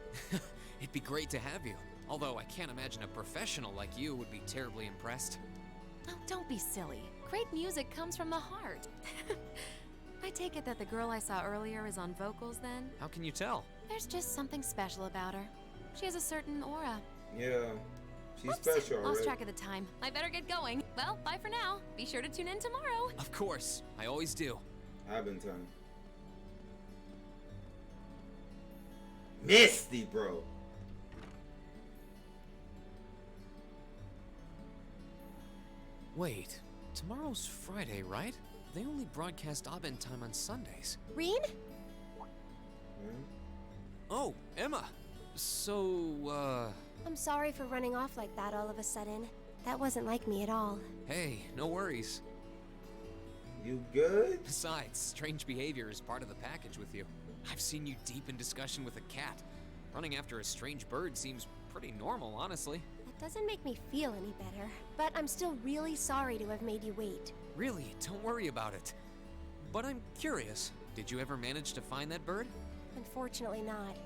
[SPEAKER 12] It'd be great to have you. Although I can't imagine a professional like you would be terribly impressed.
[SPEAKER 4] Oh, don't be silly. Great music comes from the heart. I take it that the girl I saw earlier is on vocals then?
[SPEAKER 12] How can you tell?
[SPEAKER 4] There's just something special about her. She has a certain aura.
[SPEAKER 1] Yeah, she's
[SPEAKER 4] Oops,
[SPEAKER 1] special already.
[SPEAKER 4] Lost track of the time. I better get going. Well, bye for now. Be sure to tune in tomorrow.
[SPEAKER 12] Of course, I always do.
[SPEAKER 1] I've been telling. Misty, bro.
[SPEAKER 12] Wait, tomorrow's Friday, right? They only broadcast Abend time on Sundays.
[SPEAKER 8] Reen?
[SPEAKER 12] Oh, Emma. So,
[SPEAKER 8] I'm sorry for running off like that all of a sudden. That wasn't like me at all.
[SPEAKER 12] Hey, no worries.
[SPEAKER 1] You good?
[SPEAKER 12] Besides, strange behavior is part of the package with you. I've seen you deep in discussion with a cat. Running after a strange bird seems pretty normal, honestly.
[SPEAKER 8] That doesn't make me feel any better. But I'm still really sorry to have made you wait.
[SPEAKER 12] Really, don't worry about it. But I'm curious, did you ever manage to find that bird?
[SPEAKER 8] Unfortunately not.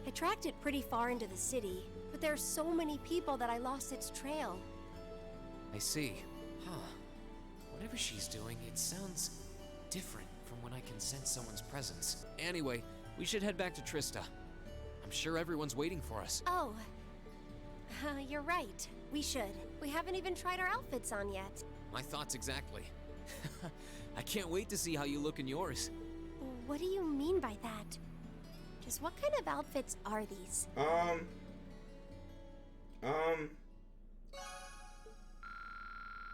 [SPEAKER 8] I tracked it pretty far into the city, but there are so many people that I lost its trail.
[SPEAKER 12] I see. Huh. Whatever she's doing, it sounds different from when I can sense someone's presence. Anyway, we should head back to Trista. I'm sure everyone's waiting for us.
[SPEAKER 8] Oh. You're right. We should. We haven't even tried our outfits on yet.
[SPEAKER 12] My thoughts exactly. I can't wait to see how you look in yours.
[SPEAKER 8] What do you mean by that? Just what kind of outfits are these?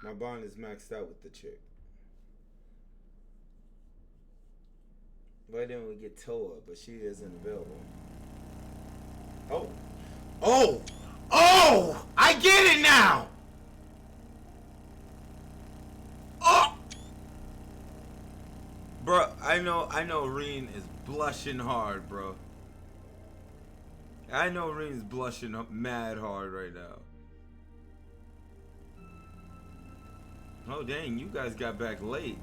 [SPEAKER 1] My bond is maxed out with the chick. Why didn't we get Toa? But she isn't available. Oh. Oh! Oh! I get it now! Oh! Bro, I know Reen is blushing hard, bro. I know Reen's blushing mad hard right now. Oh, dang, you guys got back late.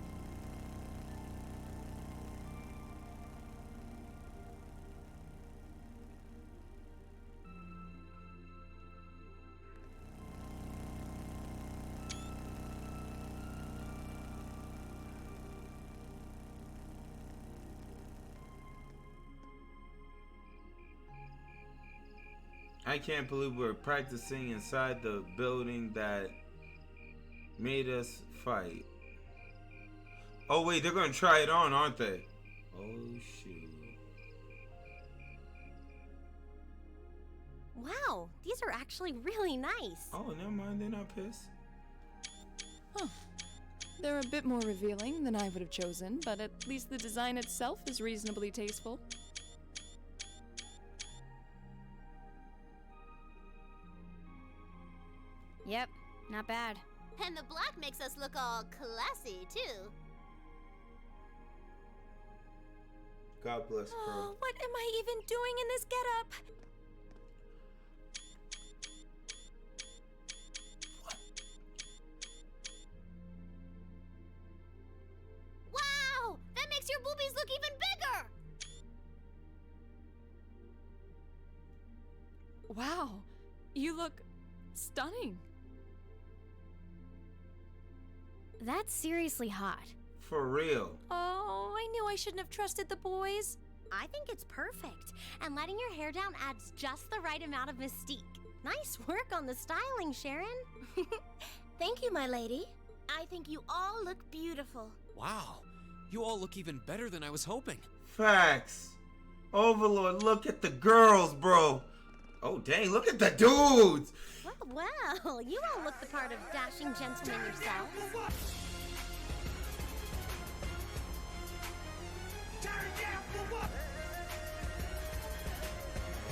[SPEAKER 1] I can't believe we're practicing inside the building that made us fight. Oh wait, they're gonna try it on, aren't they? Oh shoot.
[SPEAKER 8] Wow, these are actually really nice.
[SPEAKER 1] Oh, never mind, they're not pissed.
[SPEAKER 14] Huh. They're a bit more revealing than I would have chosen, but at least the design itself is reasonably tasteful.
[SPEAKER 5] Yep, not bad.
[SPEAKER 9] And the black makes us look all classy, too.
[SPEAKER 1] God bless, bro.
[SPEAKER 8] Oh, what am I even doing in this getup?
[SPEAKER 9] Wow! That makes your boobies look even bigger!
[SPEAKER 14] Wow, you look stunning.
[SPEAKER 5] That's seriously hot.
[SPEAKER 1] For real.
[SPEAKER 8] Oh, I knew I shouldn't have trusted the boys.
[SPEAKER 9] I think it's perfect. And letting your hair down adds just the right amount of mystique.
[SPEAKER 8] Nice work on the styling, Sharon. Thank you, my lady.
[SPEAKER 9] I think you all look beautiful.
[SPEAKER 12] Wow, you all look even better than I was hoping.
[SPEAKER 1] Facts. Overlord, look at the girls, bro. Oh, dang, look at the dudes.
[SPEAKER 8] Well, you all look the part of dashing gentlemen yourselves.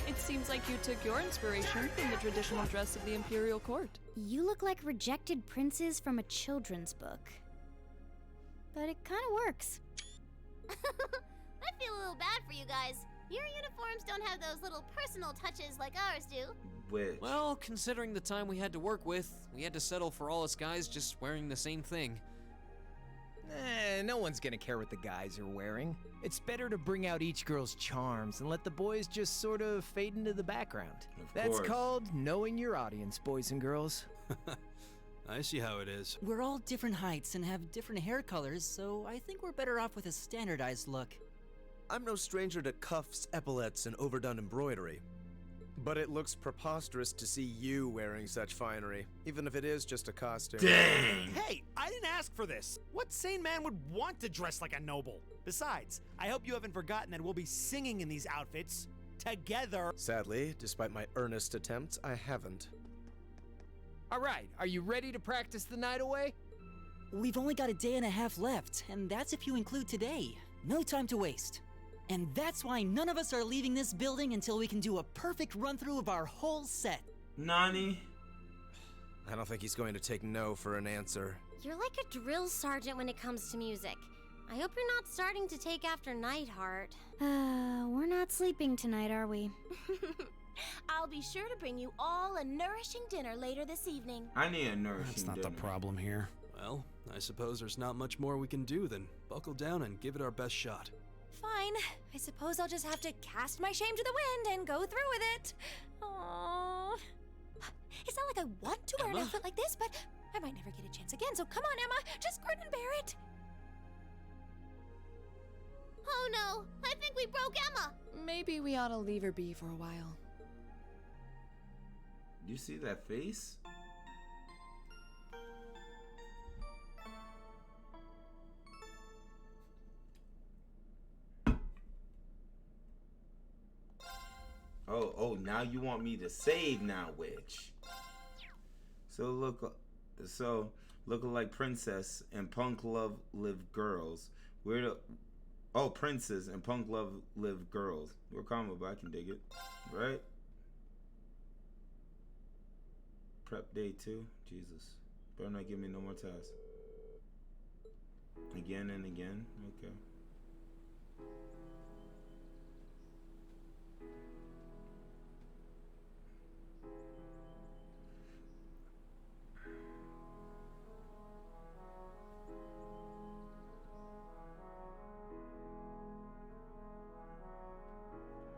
[SPEAKER 14] It seems Seems like you took your inspiration from the traditional dress of the Imperial Court.
[SPEAKER 5] You look like rejected princes from a children's book. But it kind of works.
[SPEAKER 3] I feel a little bad for you guys. Your uniforms don't have those little personal touches like ours do.
[SPEAKER 1] Which?
[SPEAKER 12] Well, considering the time we had to work with, we had to settle for all us guys just wearing the same thing.
[SPEAKER 11] No one's gonna care what the guys are wearing. It's better to bring out each girl's charms and let the boys just sort of fade into the background. That's called knowing your audience, boys and girls.
[SPEAKER 15] I see how it is.
[SPEAKER 21] We're all different heights and have different hair colors, so I think we're better off with a standardized look.
[SPEAKER 22] I'm no stranger to cuffs, epaulets, and overdone embroidery. But it looks preposterous to see you wearing such finery, even if it is just a costume.
[SPEAKER 1] Dang!
[SPEAKER 23] Hey, I didn't ask for this. What sane man would want to dress like a noble? Besides, I hope you haven't forgotten that we'll be singing in these outfits together.
[SPEAKER 22] Sadly, despite my earnest attempts, I haven't.
[SPEAKER 11] All right, are you ready to practice the night away?
[SPEAKER 21] We've only got a day and a half left, and that's if you include today. No time to waste. And that's why none of us are leaving this building until we can do a perfect run-through of our whole set.
[SPEAKER 1] Nani?
[SPEAKER 22] I don't think he's going to take no for an answer.
[SPEAKER 8] You're like a drill sergeant when it comes to music. I hope you're not starting to take after Nightheart.
[SPEAKER 5] We're not sleeping tonight, are we?
[SPEAKER 9] I'll be sure to bring you all a nourishing dinner later this evening.
[SPEAKER 1] I need a nourishing
[SPEAKER 15] That's not
[SPEAKER 1] dinner.
[SPEAKER 15] the problem here. Well, I suppose there's not much more we can do than buckle down and give it our best shot.
[SPEAKER 24] Fine. I suppose I'll just have to cast my shame to the wind and go through with it. Aww. It's not like I want to wear an outfit like this, but I might never get a chance again, so come on, Emma. Just grin and bear it.
[SPEAKER 3] Oh no, I think we broke Emma.
[SPEAKER 14] Maybe we ought to leave her be for a while.
[SPEAKER 1] You see that face? Oh, now you want me to save now, witch. So look like princess and punk love live girls. We're the princes and punk love live girls. We're combo, but I can dig it, right? Prep day 2. Jesus, better not give me no more tasks. Again and again. Okay.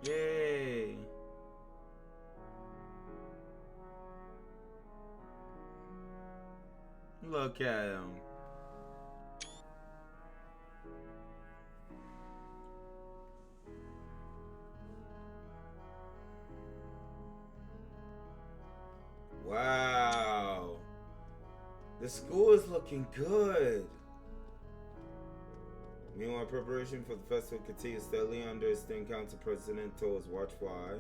[SPEAKER 1] Yay! Look at him. Wow. The school is looking good. Meanwhile, preparation for the festival continues steadily under Student Council President Toa's watchful eye.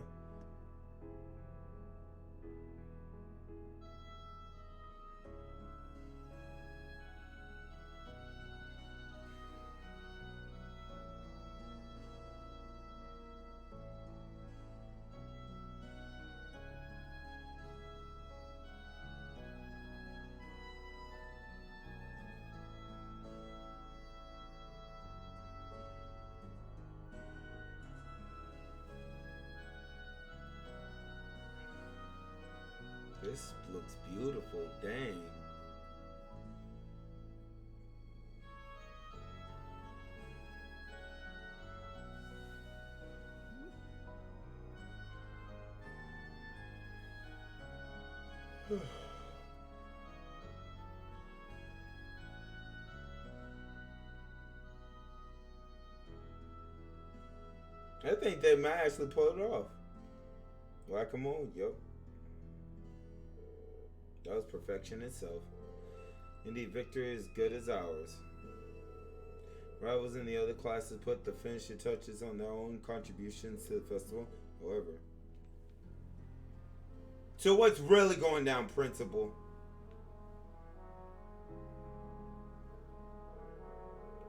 [SPEAKER 1] This looks beautiful, dang. I think they might actually pull it off. Whack-a-mole, yup. That was perfection itself. Indeed, victory is good as ours. Rivals in the other classes put the finishing touches on their own contributions to the festival, however. So what's really going down, Principal?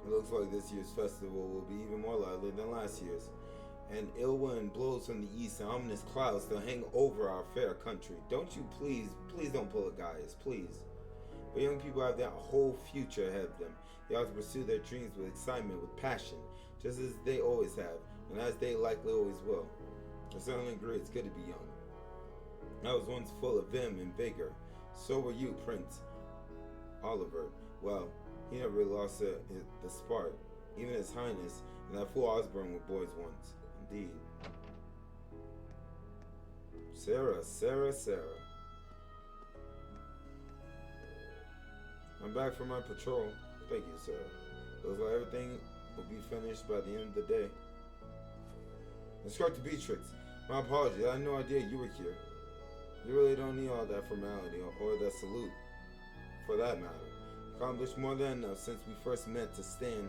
[SPEAKER 1] It looks like this year's festival will be even more lively than last year's. An ill wind blows from the east, and ominous clouds still hang over our fair country. Don't you please don't pull a Gaius, please. But young people have their whole future ahead of them. They ought to pursue their dreams with excitement, with passion, just as they always have, and as they likely always will. I certainly agree, it's good to be young. I was once full of vim and vigor. So were you, Prince Oliver. Well, he never really lost the spark. Even His Highness and that fool Osborne were boys once. Indeed. Sarah. I'm back from my patrol. Thank you, sir. Looks like everything will be finished by the end of the day. Instructor Beatrix, my apologies. I had no idea you were here. You really don't need all that formality or that salute, for that matter. Accomplished more than enough since we first met to stand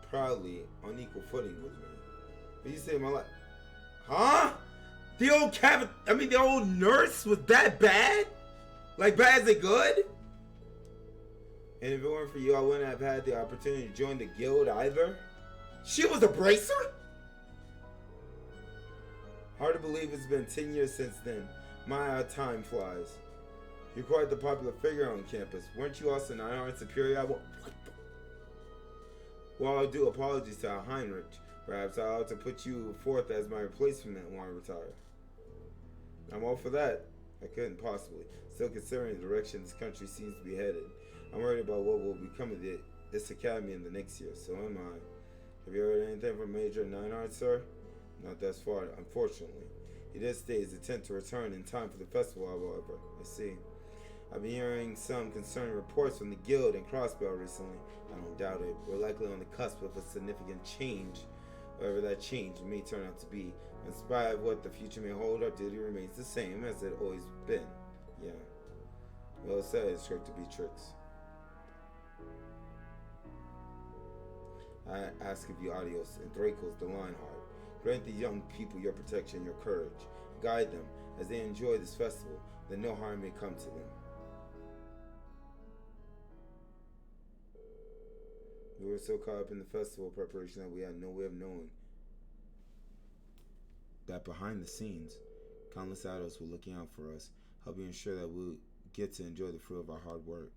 [SPEAKER 1] proudly on equal footing with me. But you saved my life. Huh? The old nurse was that bad? Like bad as it good? And if it weren't for you, I wouldn't have had the opportunity to join the guild either. She was a bracer? Hard to believe it's been 10 years since then. My, how time flies. You're quite the popular figure on campus. Weren't you also 9 superior? What the? Well, I'll do apologies to Heinrich. Perhaps I ought to put you forth as my replacement when I retire. I'm all for that. I couldn't possibly. Still considering the direction this country seems to be headed. I'm worried about what will become of this academy in the next year. So am I. Have you heard anything from Major 9, sir? Not thus far, unfortunately. He did state his intent to return in time for the festival, however. I see. I've been hearing some concerning reports from the guild and Crossbell recently. I don't doubt it. We're likely on the cusp of a significant change. Whatever that change may turn out to be. In spite of what the future may hold, our duty remains the same as it always been. Yeah. Well said, Instructor Beatrix. I ask of you, Adios, and Dracos the Lionheart. Grant the young people your protection, your courage. Guide them as they enjoy this festival, that no harm may come to them. We were so caught up in the festival preparation that we had no way of knowing that behind the scenes, countless adults were looking out for us, helping ensure that we'll get to enjoy the fruit of our hard work.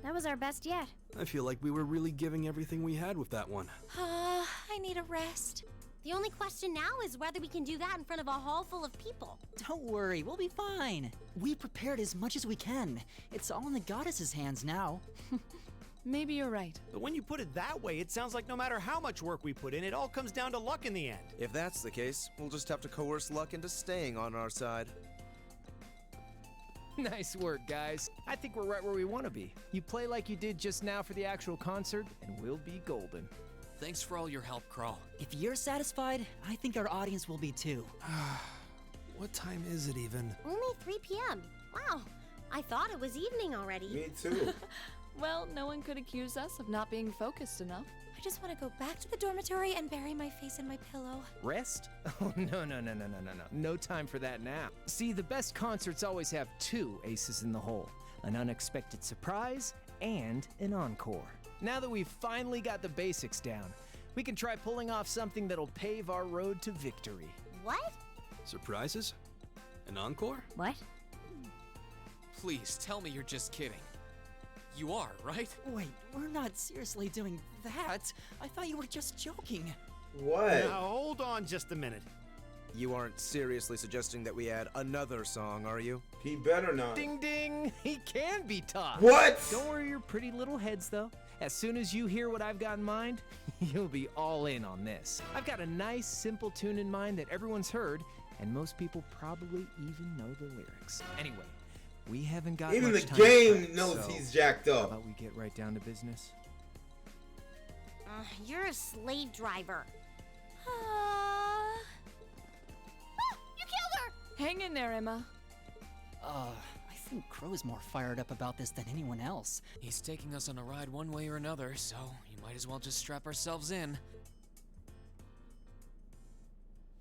[SPEAKER 5] That was our best yet.
[SPEAKER 15] I feel like we were really giving everything we had with that one.
[SPEAKER 24] I need a rest.
[SPEAKER 8] The only question now is whether we can do that in front of a hall full of people.
[SPEAKER 21] Don't worry, we'll be fine. We prepared as much as we can. It's all in the goddess's hands now.
[SPEAKER 14] Maybe you're right.
[SPEAKER 23] But when you put it that way, it sounds like no matter how much work we put in, it all comes down to luck in the end.
[SPEAKER 22] If that's the case, we'll just have to coerce luck into staying on our side.
[SPEAKER 11] Nice work, guys. I think we're right where we want to be. You play like you did just now for the actual concert, and we'll be golden.
[SPEAKER 12] Thanks for all your help, Crow.
[SPEAKER 21] If you're satisfied, I think our audience will be too.
[SPEAKER 15] What time is it even?
[SPEAKER 8] Only 3 p.m. Wow, I thought it was evening already.
[SPEAKER 1] Me too.
[SPEAKER 14] Well, no one could accuse us of not being focused enough.
[SPEAKER 24] I just want to go back to the dormitory and bury my face in my pillow.
[SPEAKER 11] Rest? Oh, no. No time for that now. See, the best concerts always have 2 aces in the hole. An unexpected surprise and an encore. Now that we've finally got the basics down, we can try pulling off something that'll pave our road to victory.
[SPEAKER 8] What?
[SPEAKER 15] Surprises? An encore?
[SPEAKER 5] What?
[SPEAKER 12] Please, tell me you're just kidding. You are, right?
[SPEAKER 21] Wait, we're not seriously doing that. I thought you were just joking.
[SPEAKER 1] What?
[SPEAKER 23] Now, hold on just a minute.
[SPEAKER 22] You aren't seriously suggesting that we add another song, are you?
[SPEAKER 1] He better not.
[SPEAKER 11] Ding ding! He can be taught.
[SPEAKER 1] What?
[SPEAKER 11] Don't worry your pretty little heads, though. As soon as you hear what I've got in mind, you'll be all in on this. I've got a nice, simple tune in mind that everyone's heard, and most people probably even know the lyrics. Anyway, we haven't got
[SPEAKER 1] even
[SPEAKER 11] much
[SPEAKER 1] the
[SPEAKER 11] time
[SPEAKER 1] game
[SPEAKER 11] prep,
[SPEAKER 1] knows
[SPEAKER 11] so
[SPEAKER 1] he's jacked
[SPEAKER 11] how
[SPEAKER 1] up.
[SPEAKER 11] about we get right down to business?
[SPEAKER 8] You're a slave driver.
[SPEAKER 24] You killed her!
[SPEAKER 14] Hang in there, Emma.
[SPEAKER 21] I think Crow's more fired up about this than anyone else.
[SPEAKER 12] He's taking us on a ride one way or another, so you might as well just strap ourselves in.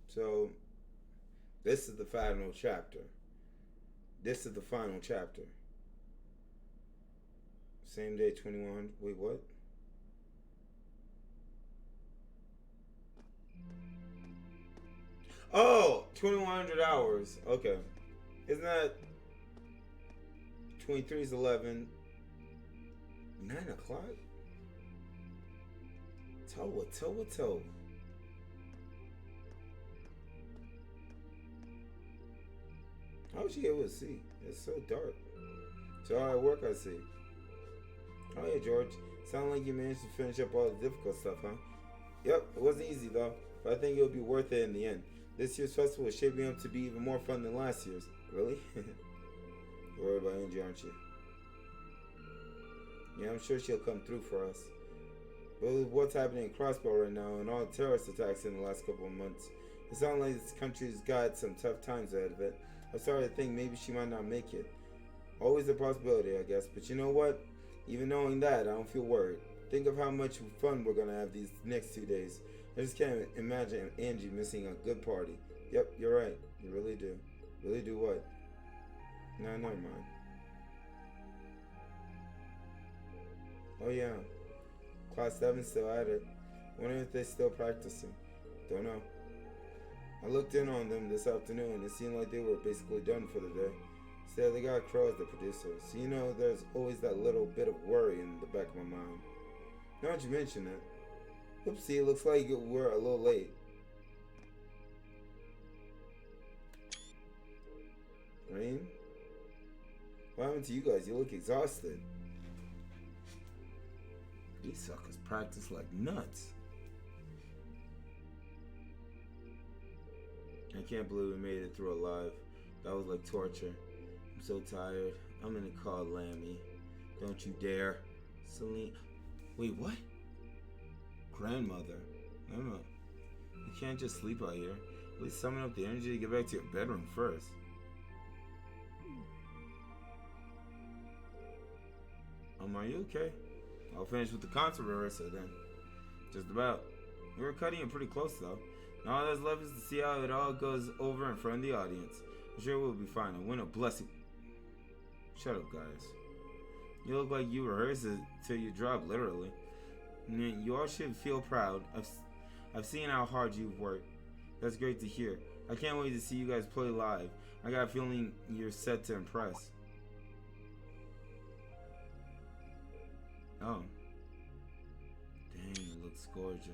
[SPEAKER 1] So, this is the final chapter. This is the final chapter. Same day, 2100. Wait, what? Oh, 2100 hours. Okay. Isn't that 23 is 11? 9 o'clock? Toe. How was she able to see? It's so dark. So hard at work, I see. Oh yeah, George. Sound like you managed to finish up all the difficult stuff, huh? Yep, it wasn't easy though, but I think it'll be worth it in the end. This year's festival is shaping up to be even more fun than last year's. Really? You're worried about Angie, aren't you? Yeah, I'm sure she'll come through for us. But with what's happening in Crossbow right now and all the terrorist attacks in the last couple of months, it sounds like this country's got some tough times ahead of it. I'm starting to think maybe she might not make it. Always a possibility, I guess. But you know what? Even knowing that, I don't feel worried. Think of how much fun we're going to have these next 2 days. I just can't imagine Angie missing a good party. Yep, you're right. You really do. Really do what? No, never mind. Oh yeah. Class 7 still at it. Wondering if they're still practicing. Don't know. I looked in on them this afternoon and it seemed like they were basically done for the day. Still, they got Crow as the producer, so you know there's always that little bit of worry in the back of my mind. Now that you mention it, oopsie, it looks like we're a little late. Rain? What happened to you guys? You look exhausted. These suckers practice like nuts. I can't believe we made it through alive. That was like torture. I'm so tired. I'm gonna call Lammy. Don't you dare. Celine. Wait, what? Grandmother. No. You can't just sleep out here. At least summon up the energy to get back to your bedroom first. Are you okay? I'll finish with the concert rehearsal then. Just about. We were cutting it pretty close though. Now all that's left is to see how it all goes over in front of the audience. I'm sure we'll be fine. I win a blessing. Shut up, guys. You look like you rehearse it till you drop, literally. You all should feel proud. I've seen how hard you've worked. That's great to hear. I can't wait to see you guys play live. I got a feeling you're set to impress. Oh. Dang, it looks gorgeous.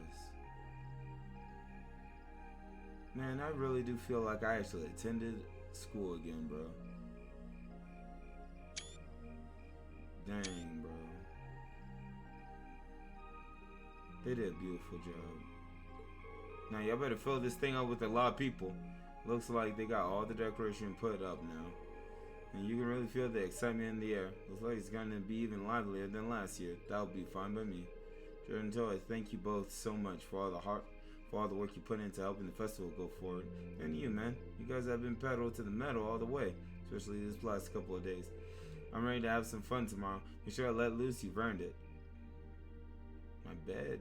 [SPEAKER 1] Man, I really do feel like I actually attended school again, bro. Dang, bro. They did a beautiful job. Now, y'all better fill this thing up with a lot of people. Looks like they got all the decoration put up now. And you can really feel the excitement in the air. Looks like it's gonna be even livelier than last year. That'll be fine by me. Jordan and Toy, thank you both so much for all the work you put into helping the festival go forward. And you, man. You guys have been pedal to the metal all the way. Especially this last couple of days. I'm ready to have some fun tomorrow. Make sure I let loose, you've earned it. My bed.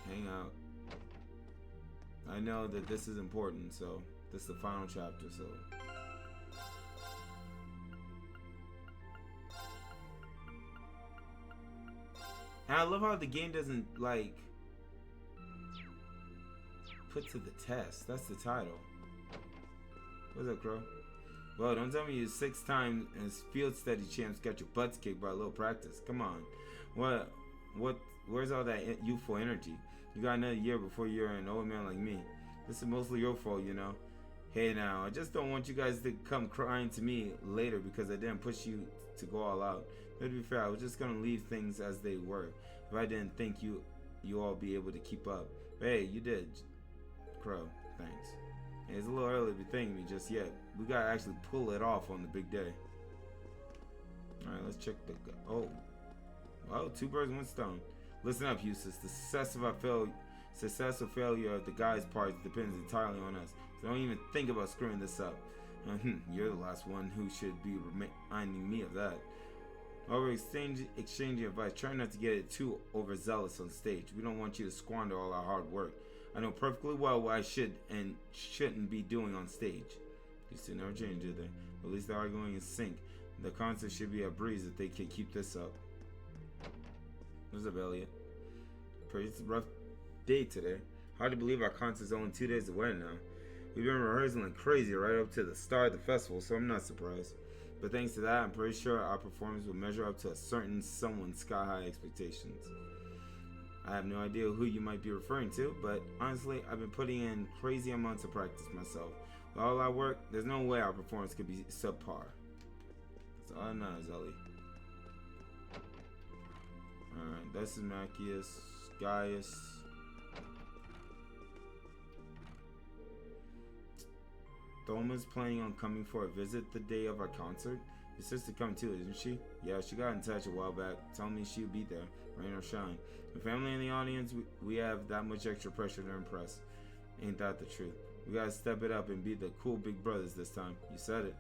[SPEAKER 1] Hang out. I know that this is important, so this is the final chapter, so. And I love how the game doesn't, like, put to the test. That's the title. What's up, Crow? Well, don't tell me you 6 times as field study champs got your butts kicked by a little practice. Come on. Where's all that youthful energy? You got another year before you're an old man like me. This is mostly your fault, you know. Hey now, I just don't want you guys to come crying to me later because I didn't push you to go all out. But to be fair, I was just gonna leave things as they were. If I didn't think you all be able to keep up. But hey, you did. Crow, thanks. Hey, it's a little early to be thanking me just yet. We gotta actually pull it off on the big day. Alright, let's check the... Oh. Well, 2 birds, 1 stone. Listen up, Eustace. The success or failure of the guy's part depends entirely on us. So don't even think about screwing this up. You're the last one who should be reminding me of that. While we're exchanging advice, try not to get it too overzealous on stage. We don't want you to squander all our hard work. I know perfectly well what I should and shouldn't be doing on stage. These two never change, do they? At least they're arguing in sync. The concert should be a breeze if they can keep this up. What's up, Elliot? Pretty rough day today. Hard to believe our concert's only 2 days away now. We've been rehearsing like crazy right up to the start of the festival, so I'm not surprised. But thanks to that, I'm pretty sure our performance will measure up to a certain someone's sky-high expectations. I have no idea who you might be referring to, but honestly, I've been putting in crazy amounts of practice myself. With all that work, there's no way our performance could be subpar. That's all that matters, Ellie. Alright, that's Macius, Gaius. Thoma's planning on coming for a visit the day of our concert. Your sister come too, isn't she? Yeah, she got in touch a while back, telling me she'll be there, rain or shine. With family in the audience, we have that much extra pressure to impress. Ain't that the truth? We gotta step it up and be the cool big brothers this time. You said it.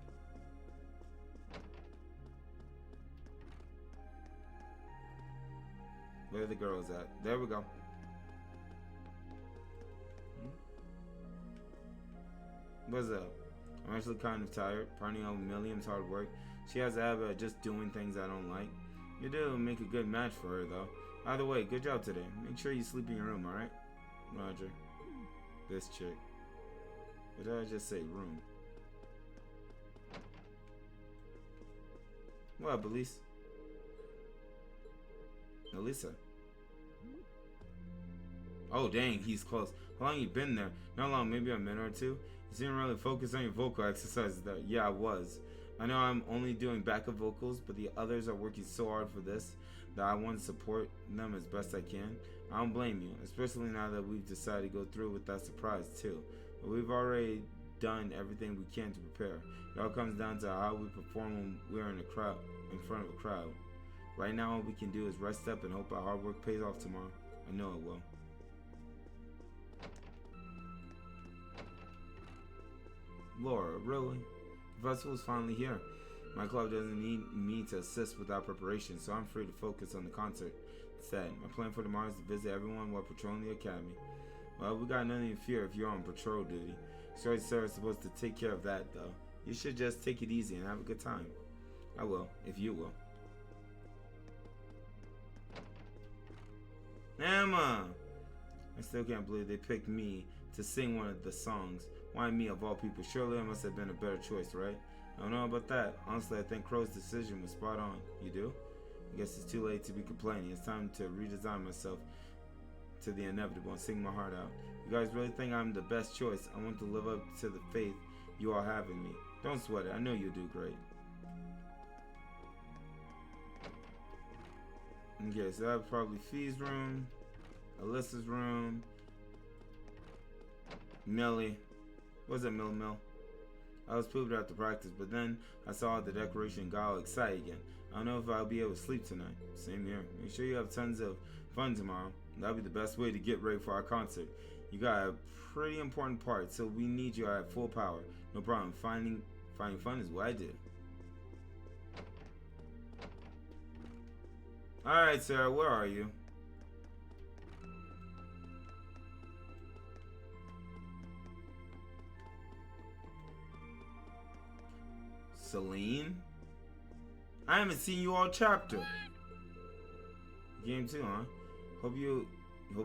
[SPEAKER 1] Where are the girls at? There we go. What's up? I'm actually kind of tired, partying out Milliam's hard work. She has a habit of just doing things I don't like. You do make a good match for her, though. Either way, good job today. Make sure you sleep in your room, alright? Roger. This chick. What did I just say? Room. What up, Elise? Elisa. Oh, dang, he's close. How long you been there? Not long, maybe a minute or two? You didn't really focus on your vocal exercises though. Yeah, I was. I know I'm only doing backup vocals, but the others are working so hard for this that I want to support them as best I can. I don't blame you, especially now that we've decided to go through with that surprise too. But we've already done everything we can to prepare. It all comes down to how we perform when we're in front of a crowd. Right now, all we can do is rest up and hope our hard work pays off tomorrow. I know it will. Laura, really? The festival's finally here. My club doesn't need me to assist with our preparation, so I'm free to focus on the concert. Instead, my plan for tomorrow is to visit everyone while patrolling the academy. Well, we got nothing to fear if you're on patrol duty. Sorry, sir, is supposed to take care of that, though. You should just take it easy and have a good time. I will, if you will. Emma! I still can't believe they picked me to sing one of the songs. Why me of all people? Surely it must have been a better choice, right? I don't know about that. Honestly, I think Crow's decision was spot on. You do? I guess it's too late to be complaining. It's time to redesign myself to the inevitable and sing my heart out. You guys really think I'm the best choice? I want to live up to the faith you all have in me. Don't sweat it. I know you'll do great. Okay, so that's probably Fee's room, Alyssa's room, Millie. What's up, Mill? I was pooped after practice, but then I saw the decoration and got all excited again. I don't know if I'll be able to sleep tonight. Same here. Make sure you have tons of fun tomorrow. That'll be the best way to get ready for our concert. You got a pretty important part, so we need you at full power. No problem. Finding fun is what I do. Alright, Sarah, where are you? Celine? I haven't seen you all chapter. Game 2, huh? Hope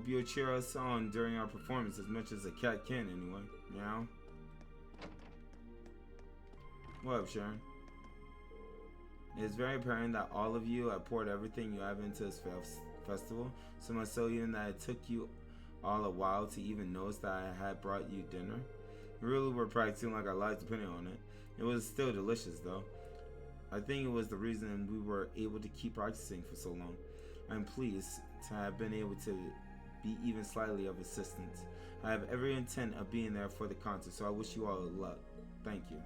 [SPEAKER 1] you'll cheer us on during our performance as much as a cat can anyway. Meow. What up, Sharon? It is very apparent that all of you have poured everything you have into this festival, so much so even that it took you all a while to even notice that I had brought you dinner. We really were practicing like our lives depending on it. It was still delicious though. I think it was the reason we were able to keep practicing for so long. I'm pleased to have been able to be even slightly of assistance. I have every intent of being there for the concert, so I wish you all luck. Thank you.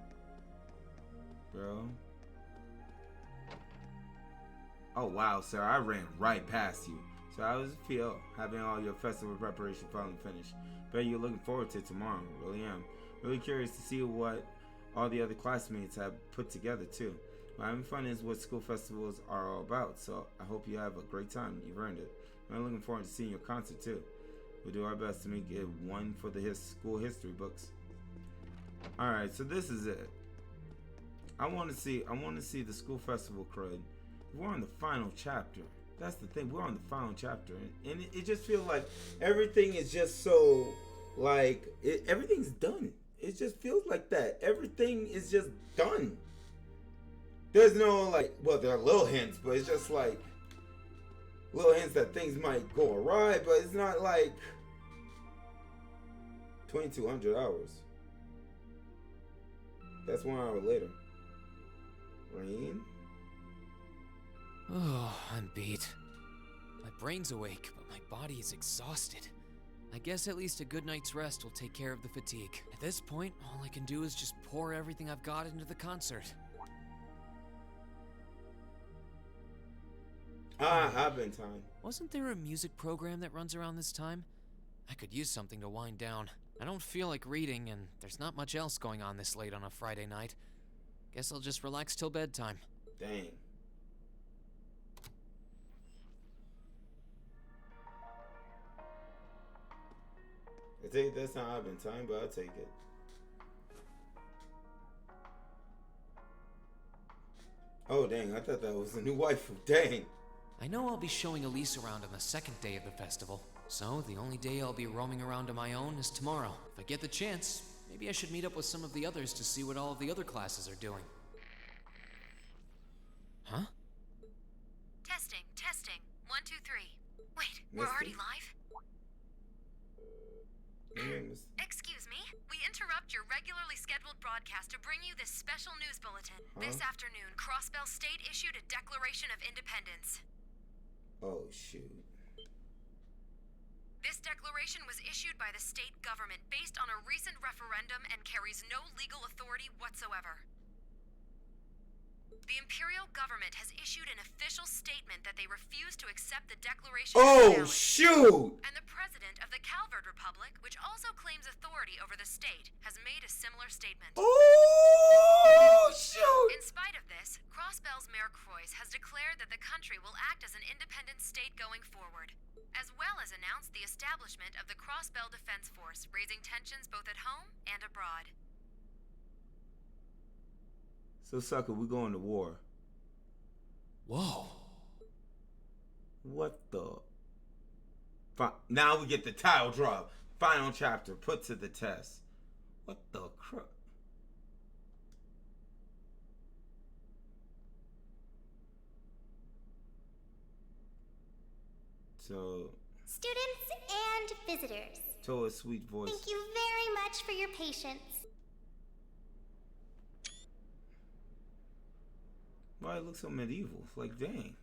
[SPEAKER 1] Girl. Oh wow, sir, I ran right past you. So how does it feel having all your festival preparation finally finished? Bet you're looking forward to tomorrow. Really am. Really curious to see what all the other classmates have put together too. Well, having fun is what school festivals are all about, so I hope you have a great time. You've earned it. I'm looking forward to seeing your concert too. We'll do our best to make it one for the school history books. Alright, so this is it. I want to see the school festival crud. We're on the final chapter. That's the thing. We're on the final chapter, and it just feels like everything is just so like everything's done. It just feels like that. Everything is just done. There's no like, well, there are little hints, but it's just like little hints that things might go awry, but it's not like 2,200 hours. That's 1 hour later. Rain?
[SPEAKER 2] Oh, I'm beat. My brain's awake, but my body is exhausted. I guess at least a good night's rest will take care of the fatigue. At this point, all I can do is just pour everything I've got into the concert.
[SPEAKER 1] I've been time.
[SPEAKER 2] Wasn't there a music program that runs around this time? I could use something to wind down. I don't feel like reading, and there's not much else going on this late on a Friday night. Guess I'll just relax till bedtime.
[SPEAKER 1] Dang. I think that's not I've been time, but I'll take it. Oh, dang. I thought that was a new waifu. Dang.
[SPEAKER 2] I know I'll be showing Elise around on the second day of the festival, so the only day I'll be roaming around on my own is tomorrow. If I get the chance, maybe I should meet up with some of the others to see what all of the other classes are doing. Huh?
[SPEAKER 24] Testing. 1, 2, 3. Wait, we're already live? Excuse me. We interrupt your regularly scheduled broadcast to bring you this special news bulletin. This afternoon, Crossbell State issued a Declaration of Independence.
[SPEAKER 1] Oh, shoot.
[SPEAKER 24] This declaration was issued by the state government based on a recent referendum and carries no legal authority whatsoever. The Imperial government has issued an official statement that they refuse to accept the declaration.
[SPEAKER 1] Oh, shoot!
[SPEAKER 24] And the president of the Calvert Republic, which also claims authority over the state, has made a similar statement.
[SPEAKER 1] Oh, shoot!
[SPEAKER 24] In spite of this, Crossbell's Mayor Croix has declared that the country will act as an independent state going forward, as well as announced the establishment of the Crossbell Defense Force, raising tensions both at home and abroad.
[SPEAKER 1] So, sucker, we're going to war.
[SPEAKER 2] Whoa.
[SPEAKER 1] What the? Now we get the title drop. Final chapter put to the test. What the crap? So.
[SPEAKER 3] Students and visitors.
[SPEAKER 1] Toa's sweet voice.
[SPEAKER 3] Thank you very much for your patience.
[SPEAKER 1] Why it looks so medieval? Like, dang.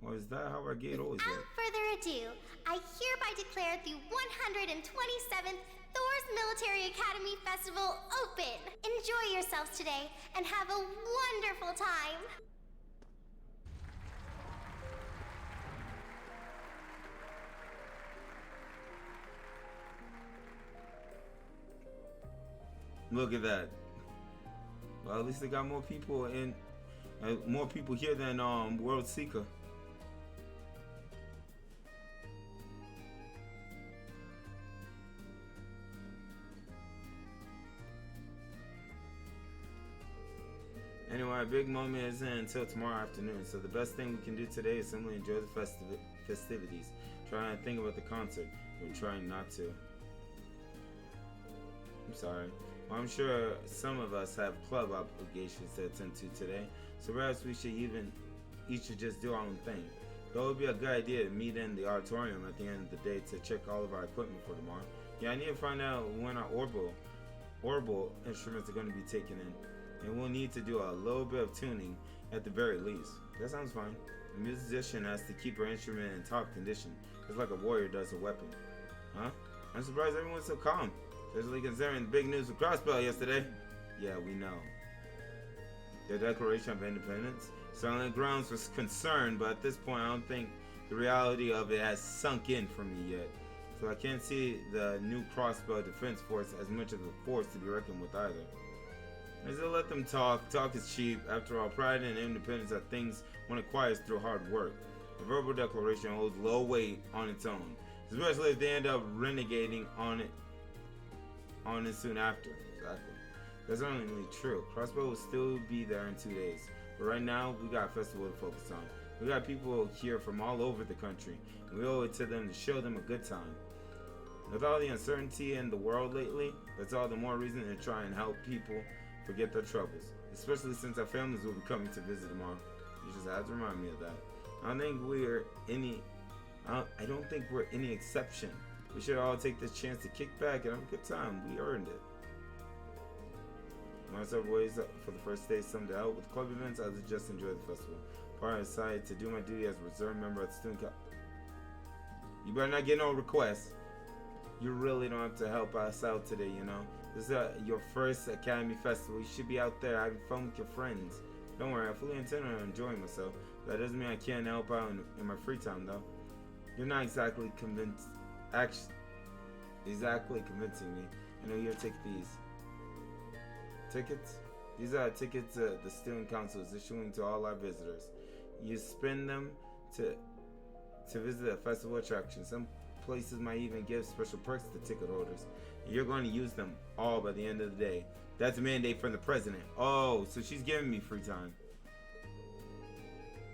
[SPEAKER 1] Or is that how our gate always
[SPEAKER 3] Without
[SPEAKER 1] looks?
[SPEAKER 3] further ado, I hereby declare the 127th Thor's Military Academy Festival open. Enjoy yourselves today and have a wonderful time.
[SPEAKER 1] Look at that. Well, at least they got more people in. More people here than World Seeker. Anyway, our big moment isn't until tomorrow afternoon, so the best thing we can do today is simply enjoy the festivities. Try not think about the concert. We're trying not to. I'm sorry. Well, I'm sure some of us have club obligations to attend to today, so perhaps we should each should just do our own thing. Though it would be a good idea to meet in the auditorium at the end of the day to check all of our equipment for tomorrow. Yeah, I need to find out when our orbital instruments are going to be taken in, and we'll need to do a little bit of tuning at the very least. That sounds fine. The musician has to keep her instrument in top condition, just like a warrior does a weapon. Huh? I'm surprised everyone's so calm. Especially considering the big news with Crossbell yesterday. Yeah, we know. The Declaration of Independence certainly grounds for concern, but at this point I don't think the reality of it has sunk in for me yet. So I can't see the new Crossbell Defense Force as much of a force to be reckoned with either. I just let them talk. Talk is cheap. After all, pride and independence are things one acquires through hard work. The verbal declaration holds low weight on its own. especially if they end up renegading on it soon after. Exactly. That's not only true. Crossbow will still be there in 2 days, but right now we got a festival to focus on. We got people here from all over the country, and we owe it to them to show them a good time. With all the uncertainty in the world lately, that's all the more reason to try and help people forget their troubles, especially since our families will be coming to visit tomorrow. You just have to remind me of that. I don't think we're any exception. We should all take this chance to kick back and have a good time. We earned it. Myself ways for the first day summed it out. With club events, I would just enjoy the festival. Part I decided to do my duty as a reserve member of the student council. You better not get no requests. You really don't have to help us out today, you know. This is your first Academy Festival. You should be out there having fun with your friends. Don't worry, I fully intend on enjoying myself. That doesn't mean I can't help out in my free time, though. You're not exactly convincing me. I know you'll take these. Tickets? These are tickets the student council is issuing to all our visitors. You spend them to visit a festival attraction. Some places might even give special perks to ticket holders. You're going to use them all by the end of the day. That's a mandate from the president. Oh, so she's giving me free time.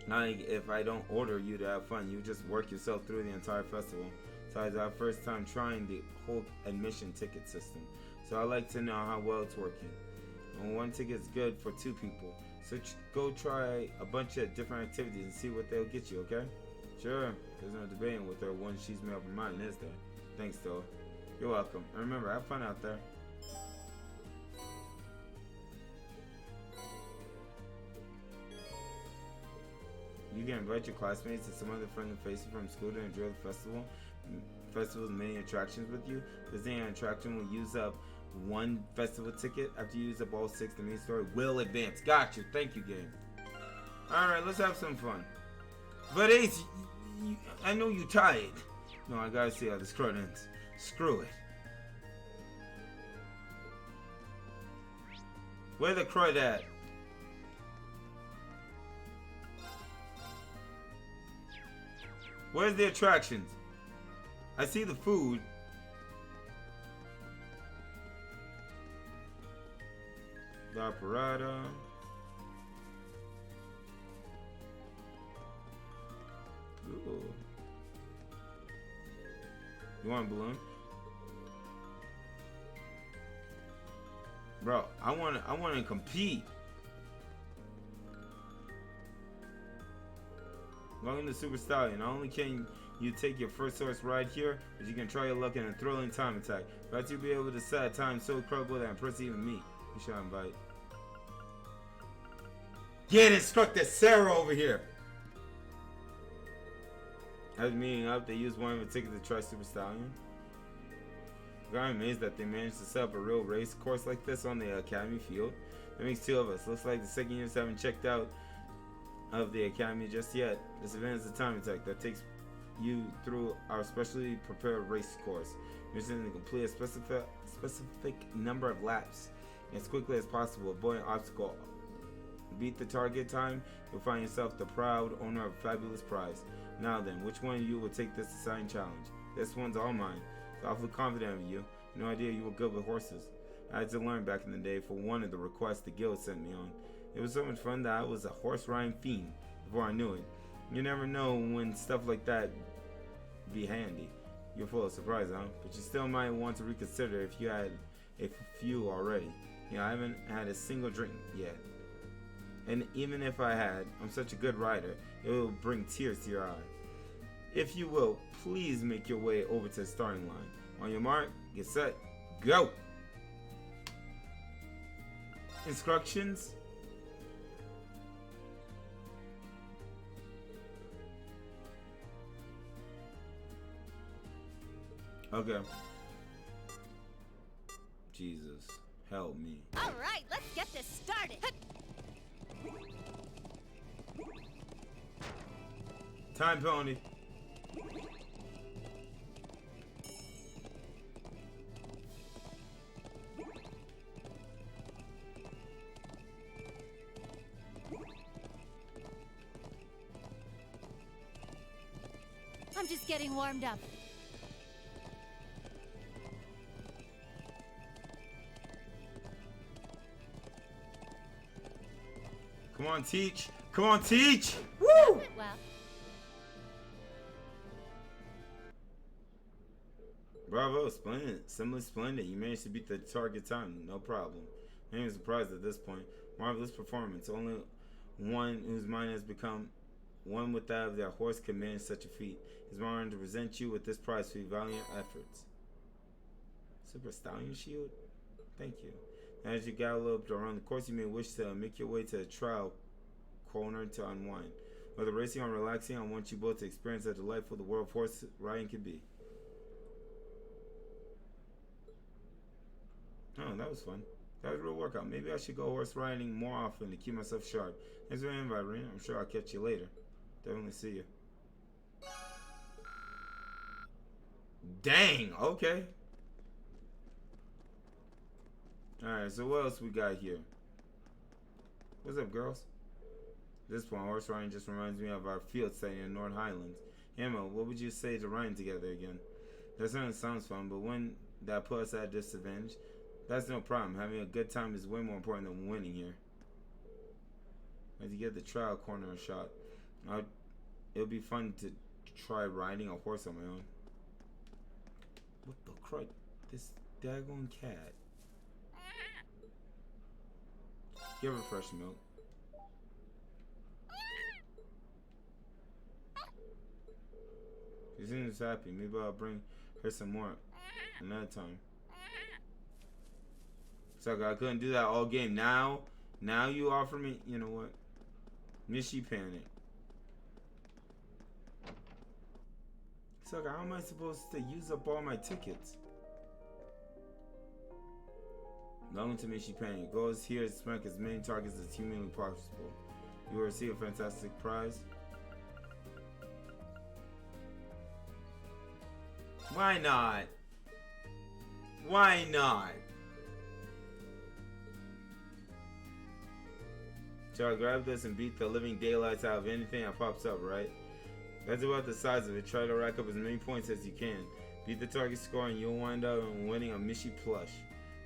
[SPEAKER 1] Like, if I don't order you to have fun, you just work yourself through the entire festival. Besides, our first time trying the whole admission ticket system, so I like to know how well it's working. And one ticket's good for 2 people, so go try a bunch of different activities and see what they'll get you, okay? Sure, there's no debating with her once she's made up her mind, is there? Thanks, Toa. You're welcome. And remember, have fun out there. You can invite your classmates and some other friendly faces from school to enjoy the festival's many attractions with you. Visiting an attraction will use up 1 festival ticket. After you use up all 6, the main story will advance. Got you. Thank you, game. Alright, let's have some fun. But Ace, I know you tired. No, I gotta see how this crud ends. Screw it. Where the crud at? Where's the attractions? I see the food. The Operative. Ooh. You want a balloon? Bro, I want to compete. Welcome to Super Stallion. Not only can you take your first horse ride here, but you can try your luck in a thrilling time attack. Bet you'll be able to set a time so incredible that impress even me. You should invite. Get Instructor Sarah over here. As meeting up, they used one of the tickets to try Super Stallion. I'm amazed that they managed to set up a real race course like this on the Academy field. That makes 2 of us. Looks like the second years haven't checked out of the Academy just yet. This event is a time attack that takes you through our specially prepared race course. You're to complete a specific number of laps as quickly as possible, avoid obstacle. Beat the target time, you'll find yourself the proud owner of a fabulous prize. Now then, which one of you will take this assigned challenge? This one's all mine. So awfully confident of you. No idea you were good with horses. I had to learn back in the day for one of the requests the guild sent me on. It was so much fun that I was a horse riding fiend before I knew it. You never know when stuff like that be handy. You're full of surprise, huh? But you still might want to reconsider if you had a few already. You know, I haven't had a single drink yet. And even if I had, I'm such a good rider, it will bring tears to your eye. If you will, please make your way over to the starting line. On your mark, get set, go! Instructions? Okay. Jesus, help me.
[SPEAKER 24] All right, let's get this started.
[SPEAKER 1] Time pony.
[SPEAKER 6] I'm just getting warmed up.
[SPEAKER 1] Come on, teach. Come on, teach. Woo!
[SPEAKER 6] Well.
[SPEAKER 1] Bravo, splendid. Simply splendid. You managed to beat the target time. No problem. I'm even surprised at this point. Marvelous performance. Only one whose mind has become one with that of their horse can manage such a feat. It's my honor to present you with this prize for your valiant efforts. Super Stallion Shield? Thank you. As you gallop around the course, you may wish to make your way to a trial corner to unwind. Whether racing or relaxing, I want you both to experience how delightful the world of horse riding can be. Oh, that was fun. That was a real workout. Maybe I should go horse riding more often to keep myself sharp. Thanks for the invite, Rena. I'm sure I'll catch you later. Definitely see you. Dang, okay. Alright, so what else we got here? What's up, girls? At this point, horse riding just reminds me of our field study in North Highlands. Emma, what would you say to riding together again? That certainly sounds fun, but when that put us at a disadvantage, that's no problem. Having a good time is way more important than winning here. As you get the trial corner shot, it'll be fun to try riding a horse on my own. What the crud? This daggone cat. Give her fresh milk. She seems happy. Maybe I'll bring her some more another time. So I couldn't do that all game. Now you offer me, you know what? Mishy panic. So how am I supposed to use up all my tickets? Welcome to Mishy Panic. Goes here to smack as many targets as humanly possible. You will receive a fantastic prize. Why not? Why not? So I grab this and beat the living daylights out of anything that pops up, right? That's about the size of it. Try to rack up as many points as you can. Beat the target score and you'll wind up winning a Mishy plush.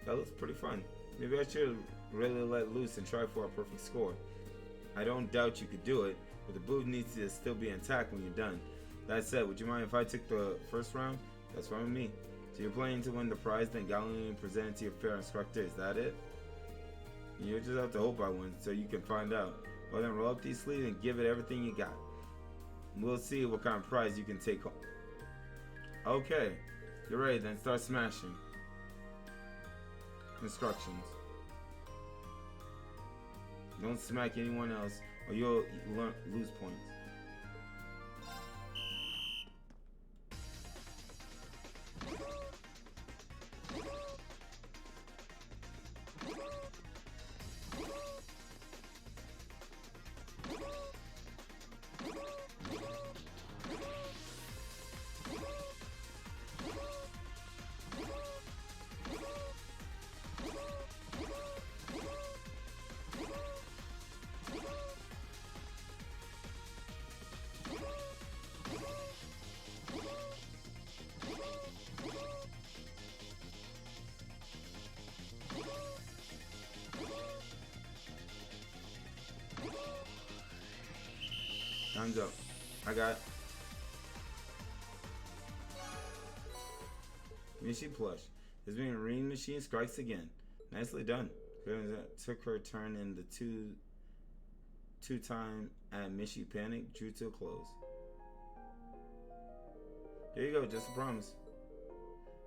[SPEAKER 1] That looks pretty fun. Maybe I should really let loose and try for a perfect score. I don't doubt you could do it, but the booth needs to still be intact when you're done. That said, would you mind if I took the first round? That's fine with me. So you're playing to win the prize, then gallantly present it to your fair instructor. Is that it? You just have to hope I win so you can find out. Well then, roll up these sleeves and give it everything you got. We'll see what kind of prize you can take home. Okay, you're ready then. Start smashing. Instructions. Don't smack anyone else or you'll lose points. Time's up. I got Mishy plush. This being a ring machine strikes again. Nicely done. Took her turn in the two-time at Mishy Panic drew to a close. There you go, just a promise.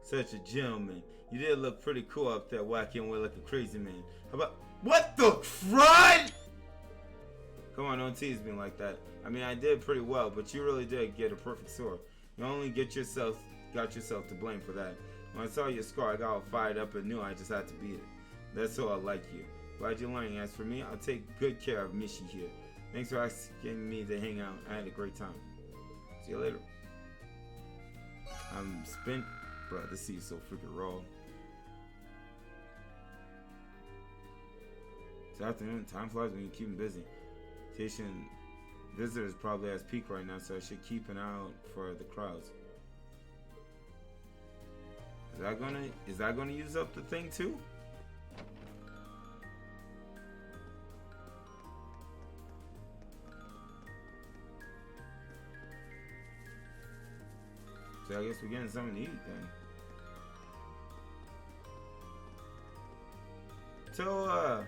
[SPEAKER 1] Such a gentleman. You did look pretty cool up there whacking away like a crazy man. How about what the crud? Come on, don't tease me like that. I mean, I did pretty well, but you really did get a perfect score. You only got yourself to blame for that. When I saw your score, I got all fired up and knew I just had to beat it. That's so I like you. Glad you're learning. As for me, I'll take good care of Mishy here. Thanks for asking me to hang out. I had a great time. See you later. I'm spent. Bro, this seat's so freaking raw. It's afternoon. Time flies when you keep them busy. Station visitors probably at peak right now, so I should keep an eye out for the crowds. Is that gonna use up the thing too? So I guess we're getting something to eat then. So,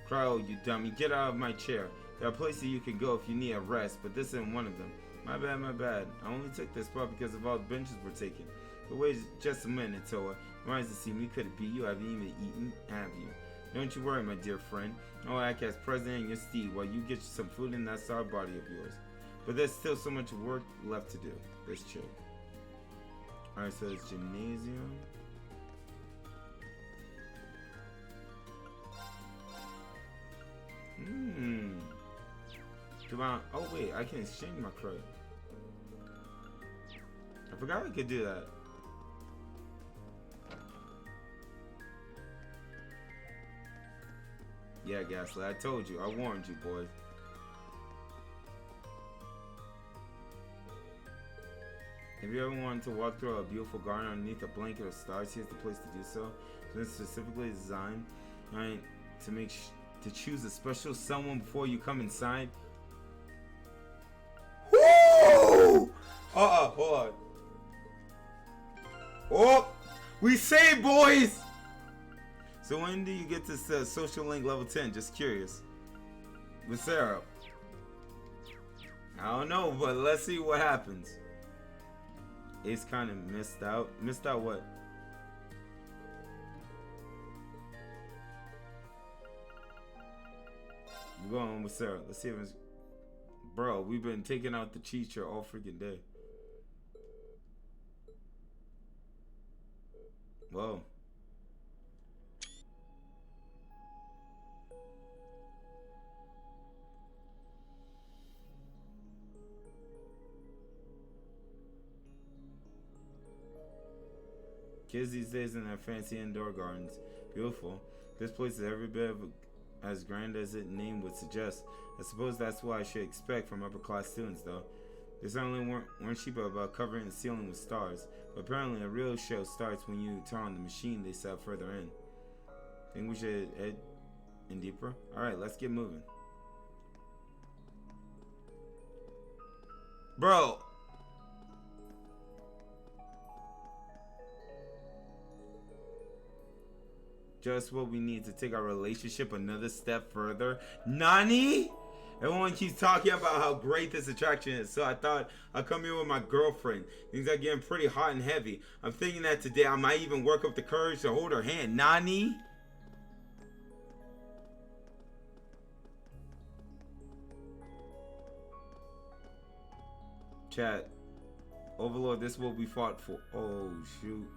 [SPEAKER 1] Cryo, you dummy, get out of my chair. There are places you can go if you need a rest, but this isn't one of them. My bad, my bad. I only took this spot because of all the benches we're taking. But wait just a minute, Toa. Rise to see me. Could it be you haven't even eaten, have you? Don't you worry, my dear friend. I'll act as president in your steed while you get some food in that sour body of yours. But there's still so much work left to do. Let's chill. Alright, so it's gymnasium. Come on. Oh wait, I can exchange my credit. I forgot I could do that. Yeah, Gaslight, I told you. I warned you, boys. Have you ever wanted to walk through a beautiful garden underneath a blanket of stars? Here's the place to do so. It's specifically designed, right, to choose a special someone before you come inside. Woo! Hold on. Oh, we saved, boys. So when do you get to social link level 10? Just curious. With Sarah. I don't know, but let's see what happens. Ace kind of missed out. Missed out what? We're going with Sarah. Let's see if it's... Bro, we've been taking out the teacher all freaking day. Whoa. Kids these days in their fancy indoor gardens. Beautiful. This place is every bit of as grand as its name would suggest. I suppose that's what I should expect from upper class students, though. They certainly weren't cheap about covering the ceiling with stars. But apparently a real show starts when you turn on the machine they set further in. Think we should head in deeper? Alright, let's get moving. Bro! Just what we need to take our relationship another step further. Nani? Everyone keeps talking about how great this attraction is, so I thought I'd come here with my girlfriend. Things are getting pretty hot and heavy. I'm thinking that today I might even work up the courage to hold her hand. Nani? Chat. Overlord, this is what we fought for. Oh, shoot.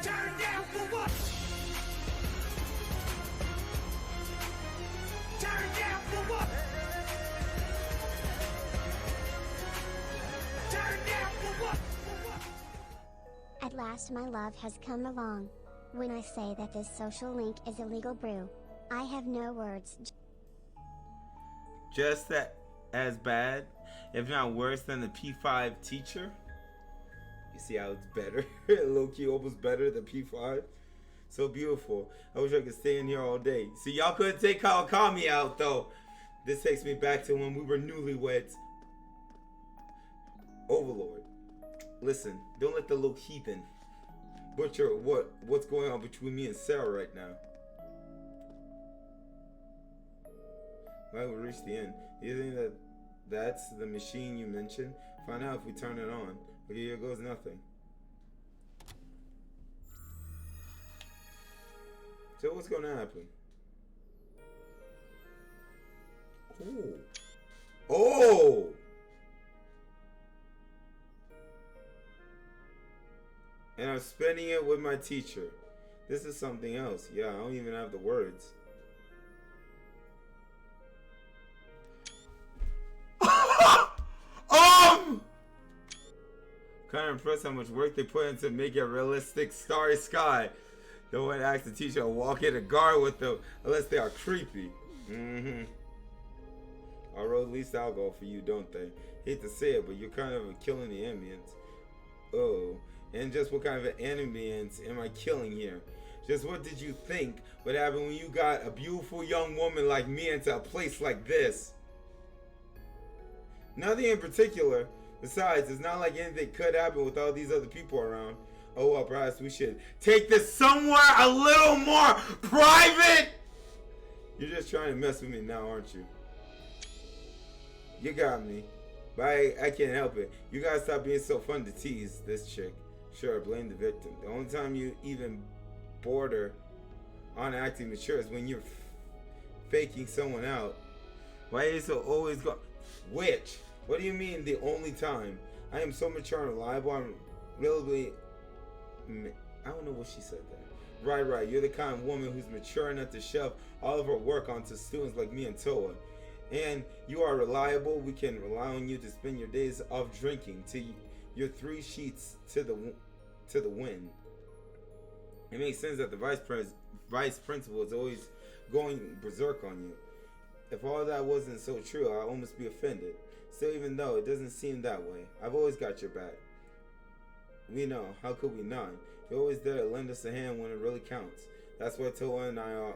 [SPEAKER 16] Turn down for what? Turn down for what? Turn down for what?
[SPEAKER 3] At last my love has come along. When I say that this social link is illegal brew, I have no words.
[SPEAKER 1] Just that as bad, if not worse than the P5 teacher? You see how it's better? Low-key almost better than P5. So beautiful. I wish I could stay in here all day. See, y'all couldn't take Kawakami out, though. This takes me back to when we were newlyweds. Overlord. Listen, don't let the little heathen butcher what's going on between me and Sarah right now. Well, we reached the end. You think that's the machine you mentioned? Find out if we turn it on. But here goes nothing. So what's going to happen? Oh. Oh! And I'm spending it with my teacher. This is something else. Yeah, I don't even have the words. Kind of impressed how much work they put into make a realistic starry sky. No one asks the teacher to walk in a guard with them unless they are creepy. Our road leads to alcohol for you, don't they? Hate to say it, but you're kind of killing the ambience. Oh, and just what kind of an ambience am I killing here? Just what did you think would happen when you got a beautiful young woman like me into a place like this? Nothing in particular. Besides, it's not like anything could happen with all these other people around. Oh well, perhaps we should take this somewhere a little more private. You're just trying to mess with me now, aren't you? You got me. But I can't help it. You gotta stop being so fun to tease this chick. Sure, blame the victim. The only time you even border on acting mature is when you're faking someone out. Why is it always go? Which? What do you mean the only time? I am so mature and reliable. I'm really. I don't know what she said there. Right. You're the kind of woman who's mature enough to shove all of her work onto students like me and Toa. And you are reliable. We can rely on you to spend your days off drinking to your 3 sheets to the wind. It makes sense that the vice principal is always going berserk on you. If all that wasn't so true, I'd almost be offended. Still, even though it doesn't seem that way, I've always got your back. We know. How could we not? You're always there to lend us a hand when it really counts. That's why Toa and I are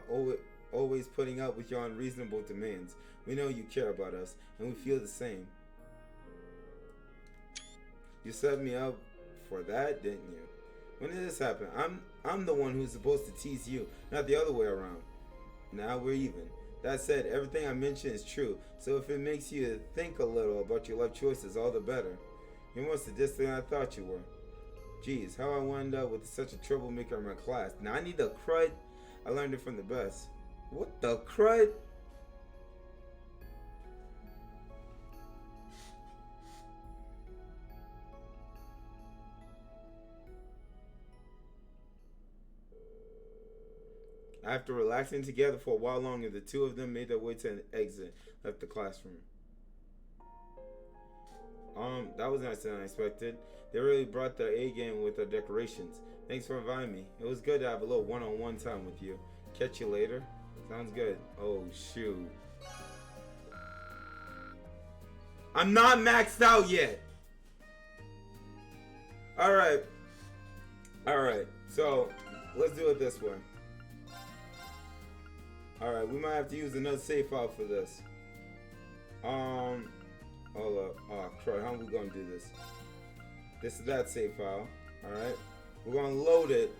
[SPEAKER 1] always putting up with your unreasonable demands. We know you care about us, and we feel the same. You set me up for that, didn't you? When did this happen? I'm the one who's supposed to tease you, not the other way around. Now we're even. That said, everything I mentioned is true, so if it makes you think a little about your life choices, all the better. You're more sadistic than I thought you were. Geez, how I wound up with such a troublemaker in my class. Now I need the crud. I learned it from the best. What the crud? After relaxing together for a while longer, the two of them made their way to an exit, left the classroom. That was nice and unexpected. They really brought their A game with their decorations. Thanks for inviting me. It was good to have a little one-on-one time with you. Catch you later. Sounds good. Oh, shoot. I'm not maxed out yet. Alright. So, let's do it this way. Alright, we might have to use another save file for this. Hold up. Oh, crud. How are we going to do this? This is that save file. Alright. We're going to load it.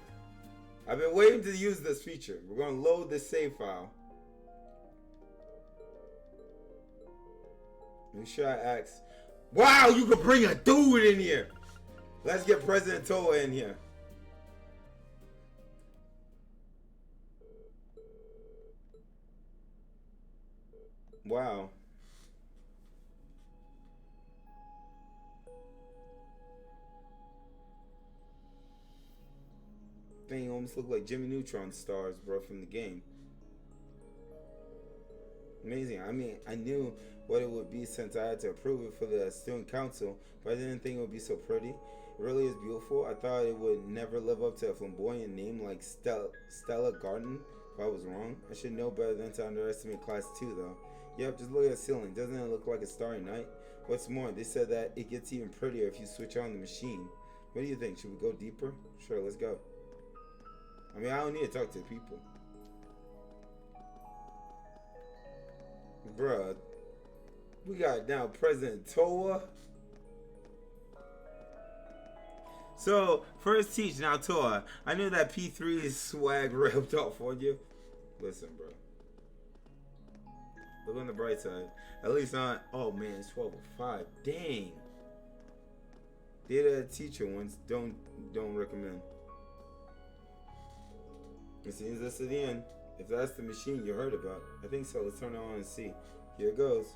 [SPEAKER 1] I've been waiting to use this feature. We're going to load this save file. Make sure I ask. Wow, you could bring a dude in here. Let's get President Toa in here. Wow. Thing almost look like Jimmy Neutron stars, bro, from the game. Amazing. I mean, I knew what it would be since I had to approve it for the student council, but I didn't think it would be so pretty. It really is beautiful. I thought it would never live up to a flamboyant name like Stella Garden. If I was wrong, I should know better than to underestimate Class 2, though. Yep, just look at the ceiling. Doesn't it look like a starry night? What's more, they said that it gets even prettier if you switch on the machine. What do you think? Should we go deeper? Sure, let's go. I mean, I don't need to talk to the people. Bruh. We got now President Toa. So, first teach now Toa. I knew that P3's swag rubbed off on you. Listen, bro. Look on the bright side. At least not. Oh man, it's 12:05. Dang. Did a teacher once. Don't recommend. It seems that's at the end. If that's the machine you heard about. I think so. Let's turn it on and see. Here it goes.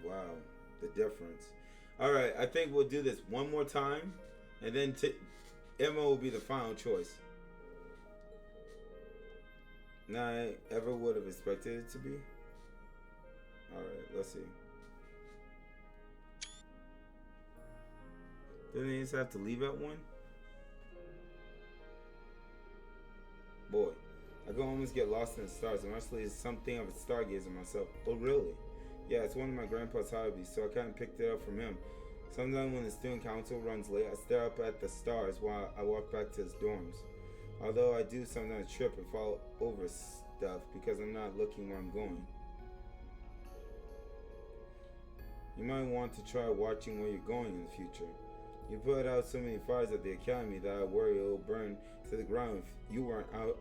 [SPEAKER 1] Wow. The difference. Alright, I think we'll do this one more time. And then Emma will be the final choice. Now, I ever would have expected it to be. Alright, let's see. Didn't they just have to leave at 1? Boy, I can almost get lost in the stars. I'm actually something of a stargazer myself. Oh, really? Yeah, it's one of my grandpa's hobbies, so I kind of picked it up from him. Sometimes when the student council runs late, I stare up at the stars while I walk back to his dorms. Although I do sometimes trip and fall over stuff because I'm not looking where I'm going. You might want to try watching where you're going in the future. You put out so many fires at the academy that I worry it'll burn to the ground if you were out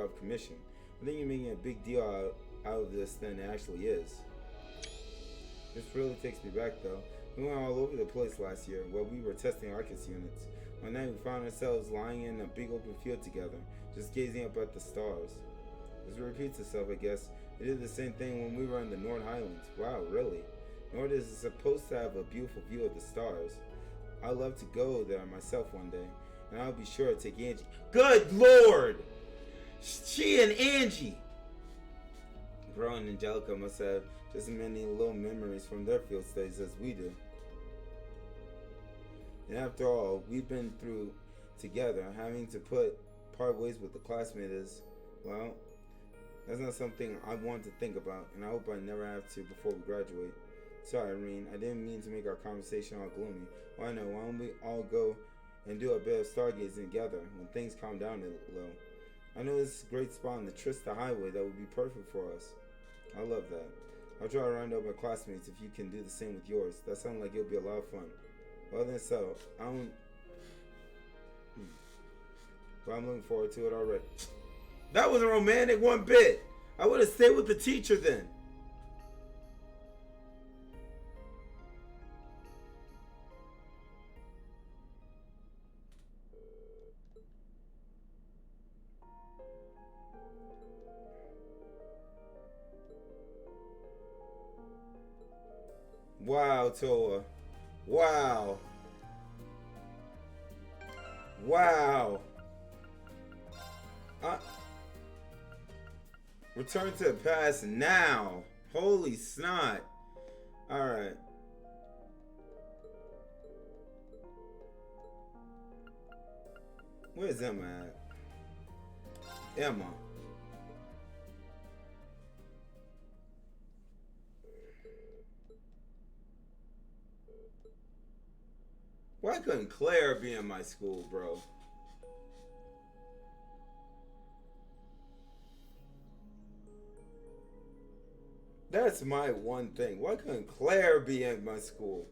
[SPEAKER 1] of commission. I think you're making a big deal out of this than it actually is. This really takes me back though. We went all over the place last year while we were testing Arcus units. One night we found ourselves lying in a big open field together, just gazing up at the stars. This repeats itself, I guess. We did the same thing when we were in the Nord Highlands. Wow, really? Nord is supposed to have a beautiful view of the stars. I'd love to go there myself one day, and I'll be sure to take Angie. Good Lord! She and Angie! Bro and Angelica must have just as many little memories from their field studies as we do. And after all we've been through together, having to part ways with the classmate is, well, that's not something I want to think about, and I hope I never have to before we graduate. Sorry, Irene, I didn't mean to make our conversation all gloomy. Well, I know, why don't we all go and do a bit of stargazing together when things calm down a little? I know this is a great spot on the Trista Highway that would be perfect for us. I love that. I'll try to round up my classmates if you can do the same with yours. That sounds like it'll be a lot of fun. Well then, so, but I'm looking forward to it already. That wasn't romantic one bit. I would have stayed with the teacher then. Wow, Toa. Wow. Wow. Return to the past now. Holy snot. Alright. Where's Emma at? Emma. Why couldn't Claire be in my school, bro? That's my one thing. Why couldn't Claire be in my school?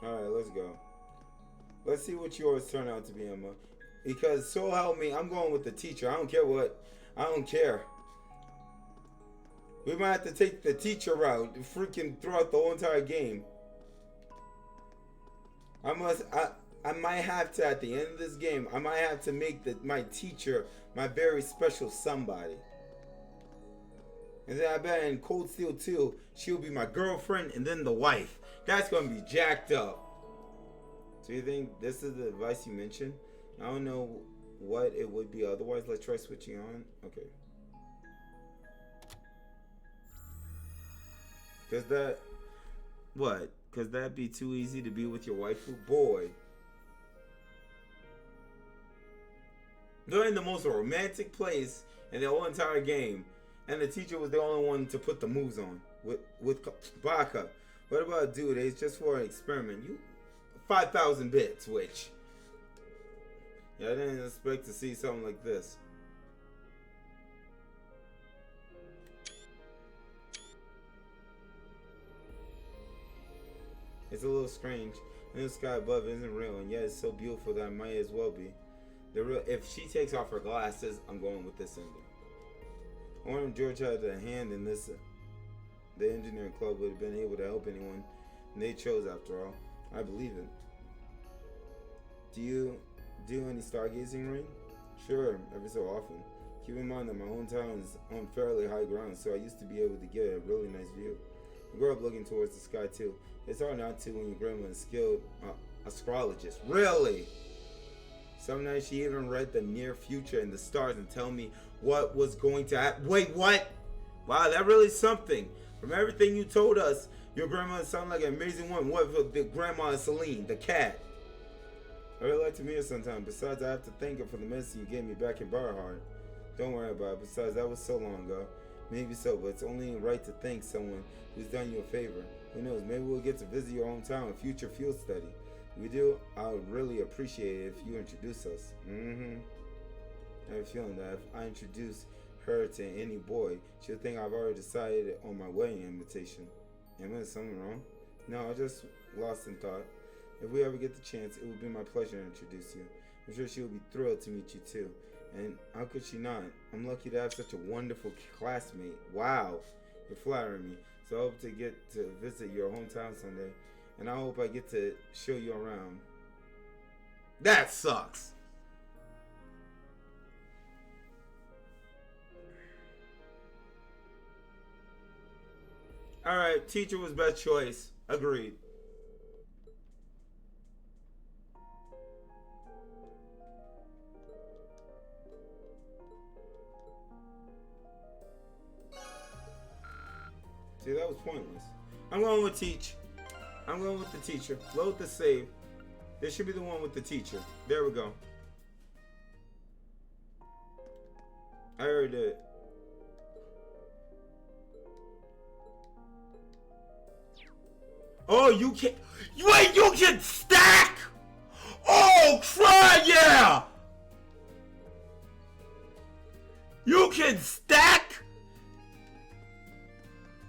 [SPEAKER 1] Alright, let's go. Let's see what yours turn out to be, Emma. Because so help me, I'm going with the teacher. I don't care what. I don't care. We might have to take the teacher route freaking throughout the whole entire game. I might have to, at the end of this game, I might have to make my teacher my very special somebody. And then I bet in Cold Steel 2, she'll be my girlfriend and then the wife. That's going to be jacked up. So you think this is the advice you mentioned? I don't know what it would be otherwise. Let's try switching on. Okay. Cause that, what? Cause that'd be too easy to be with your waifu? Boy. They're in the most romantic place in the whole entire game. And the teacher was the only one to put the moves on. With Baka. What about dude? It's just for an experiment. You 5,000 bits, which. Yeah, I didn't expect to see something like this. It's a little strange, and the sky above isn't real, and yet it's so beautiful that it might as well be. If she takes off her glasses, I'm going with this ending. I wonder if George had a hand in this. The engineering club would have been able to help anyone, and they chose after all. I believe it. Do you do any stargazing, Rain? Sure, every so often. Keep in mind that my hometown is on fairly high ground, so I used to be able to get a really nice view. I grew up looking towards the sky too. It's hard not to when your grandma is skilled astrologist. Really? Some nights she even read the near future and the stars and tell me what was going to happen. Wait, what? Wow, that really is something. From everything you told us, your grandma sounded like an amazing woman. What if the grandma is Celine, the cat? I really like to meet her sometime. Besides, I have to thank her for the medicine you gave me back in Barheart. Don't worry about it. Besides, that was so long ago. Maybe so, but it's only right to thank someone who's done you a favor. Who knows, maybe we'll get to visit your hometown in future field study. If we do, I would really appreciate it if you introduce us. I have a feeling that if I introduce her to any boy, she'll think I've already decided on my wedding invitation. Am I something wrong? No, I just lost in thought. If we ever get the chance, it would be my pleasure to introduce you. I'm sure she will be thrilled to meet you too. And how could she not? I'm lucky to have such a wonderful classmate. Wow, you're flattering me. So I hope to get to visit your hometown someday. And I hope I get to show you around. That sucks. Alright, teacher was best choice. Agreed. See, that was pointless. I'm going with teach. I'm going with the teacher. Load the save. This should be the one with the teacher. There we go. I already did it. Oh, you can. Wait, you can stack. Oh, try, yeah. You can stack.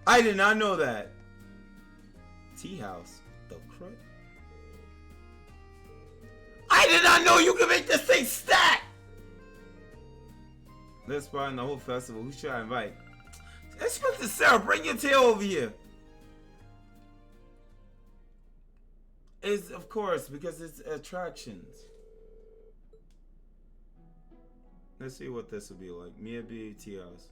[SPEAKER 1] I did not know that. Tea house. The crud. I did not know you could make this thing stack. Let's spot in the whole festival. Who should I invite? Inspector Sarah, bring your tail over here. It's, of course, because it's attractions. Let's see what this will be like. Mia B. Tea house.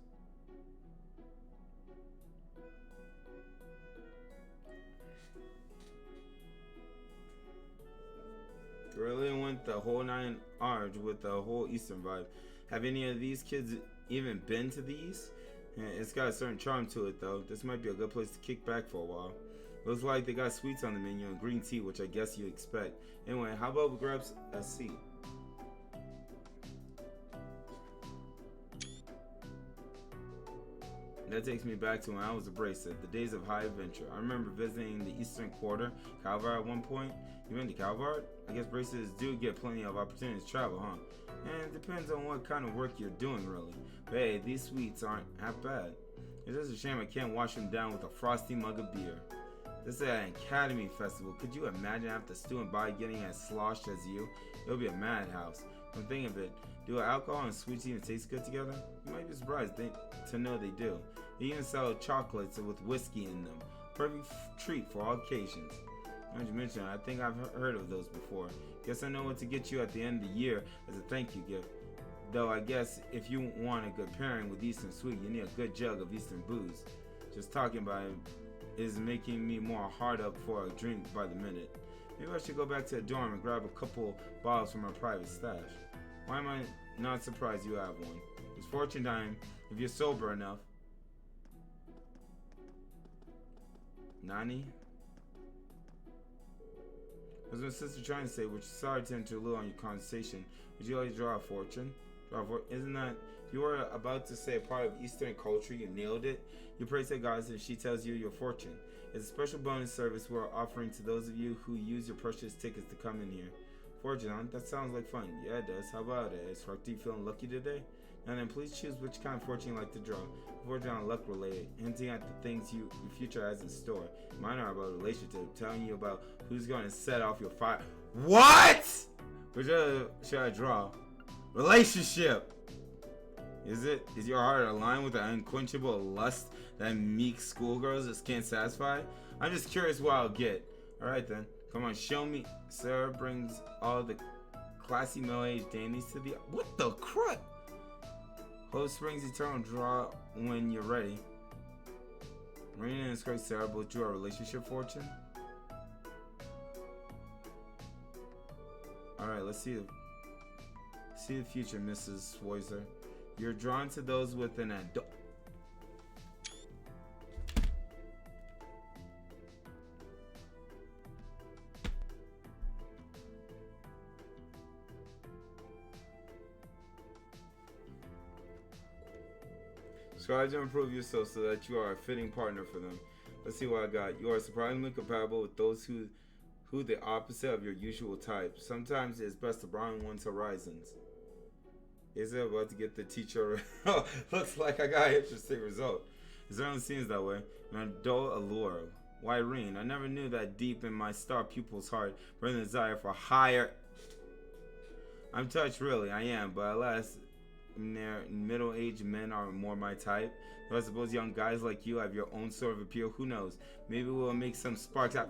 [SPEAKER 1] Really went the whole 9 yards with the whole Eastern vibe. Have any of these kids even been to these? Yeah, it's got a certain charm to it though. This might be a good place to kick back for a while. Looks like they got sweets on the menu and green tea, which I guess you expect. Anyway, how about we grab a seat? That takes me back to when I was a bracer, the days of high adventure. I remember visiting the Eastern Quarter, Calvard at one point. You went to Calvard? I guess bracers do get plenty of opportunities to travel, huh? And it depends on what kind of work you're doing, really. But hey, these sweets aren't half bad. It's just a shame I can't wash them down with a frosty mug of beer. This is an academy festival. Could you imagine half the student body getting as sloshed as you? It'll be a madhouse. Come think of it, do alcohol and sweets even taste good together? You might be surprised to know they do. They even sell chocolates with whiskey in them. Perfect treat for all occasions. As you mentioned, I think I've heard of those before. Guess I know what to get you at the end of the year as a thank you gift. Though I guess if you want a good pairing with Eastern Sweet, you need a good jug of Eastern booze. Just talking about it is making me more hard up for a drink by the minute. Maybe I should go back to the dorm and grab a couple bottles from our private stash. Why am I not surprised you have one? It's fortune time if you're sober enough. Nani? As my sister trying to say, which sorry to interlude on your conversation, would you like to draw a fortune? Isn't that, you were about to say a part of Eastern culture, you nailed it. You pray to God and she tells you your fortune. It's a special bonus service we're offering to those of you who use your precious tickets to come in here. Fortune, huh? That sounds like fun. Yeah, it does. How about it? Is Harty feeling lucky today? And then please choose which kind of fortune you like to draw. Fortune on luck related, hinting at the things your future has in store. Mine are about a relationship, telling you about who's going to set off your fire. What? Which should I draw? Relationship. Is it? Is your heart aligned with the unquenchable lust that meek schoolgirls just can't satisfy? I'm just curious what I'll get. Alright then. Come on, show me. Sarah brings all the classy middle-aged dandies to the... What the crud? Hope springs eternal, draw when you're ready. Marina and Scrape Sarah both drew a relationship fortune. Alright, let's see the future, Mrs. Schweizer. You're drawn to those with an adult. Strive to improve yourself so that you are a fitting partner for them. Let's see what I got. You are surprisingly compatible with those who the opposite of your usual type. Sometimes it's best to broaden one's horizons. Is it about to get the teacher? Looks like I got an interesting result. It certainly seems that way. An adult allure. Why, Reen, I never knew that deep in my star pupil's heart burned the desire for higher. I'm touched, really, I am, but alas, middle-aged men are more my type. Though I suppose young guys like you have your own sort of appeal. Who knows? Maybe we'll make some sparks out.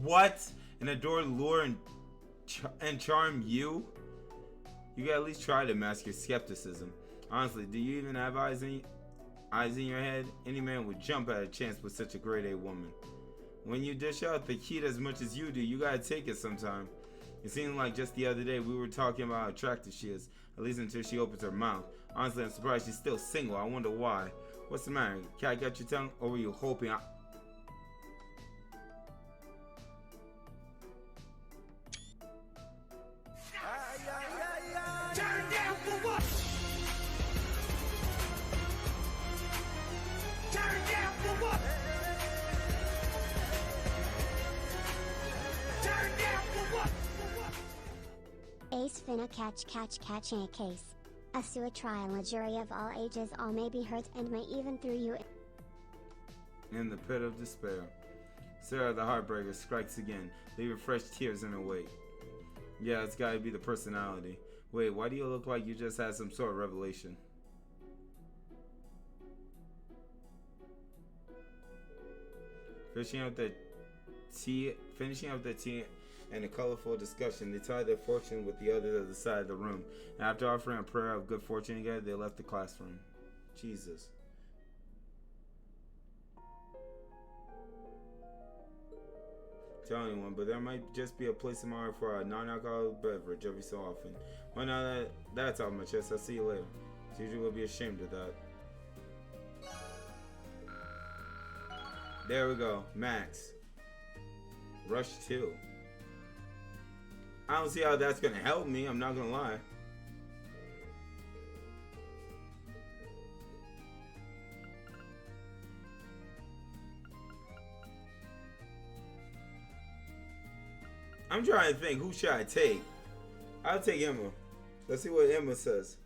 [SPEAKER 1] What? An adore, lure, and charm you? You gotta at least try to mask your skepticism. Honestly, do you even have eyes in your head? Any man would jump at a chance with such a grade A woman. When you dish out the heat as much as you do, you gotta take it sometime. It seemed like just the other day we were talking about how attractive she is, at least until she opens her mouth. Honestly, I'm surprised she's still single. I wonder why. What's the matter? Cat got your tongue? Or were you hoping I...
[SPEAKER 16] Turn down for what? Turn down for what? Turn down for what?
[SPEAKER 13] Ace finna catch in a case. A sua trial a jury of all ages, all may be hurt and may even through you
[SPEAKER 1] in the pit of despair. Sarah the Heartbreaker strikes again, leaving fresh tears in her wake. Yeah, it's gotta be the personality. Wait, why do you look like you just had some sort of revelation? Finishing up the tea and a colorful discussion, they tied their fortune with the others at the side of the room. And after offering a prayer of good fortune together, they left the classroom. Jesus. Tell anyone, but there might just be a place in my heart for a non-alcoholic beverage every so often. Well, now that's off my chest. I'll see you later. Gigi will be ashamed of that. There we go. Max. Rush 2. I don't see how that's gonna help me, I'm not gonna lie. I'm trying to think, who should I take? I'll take Emma. Let's see what Emma says.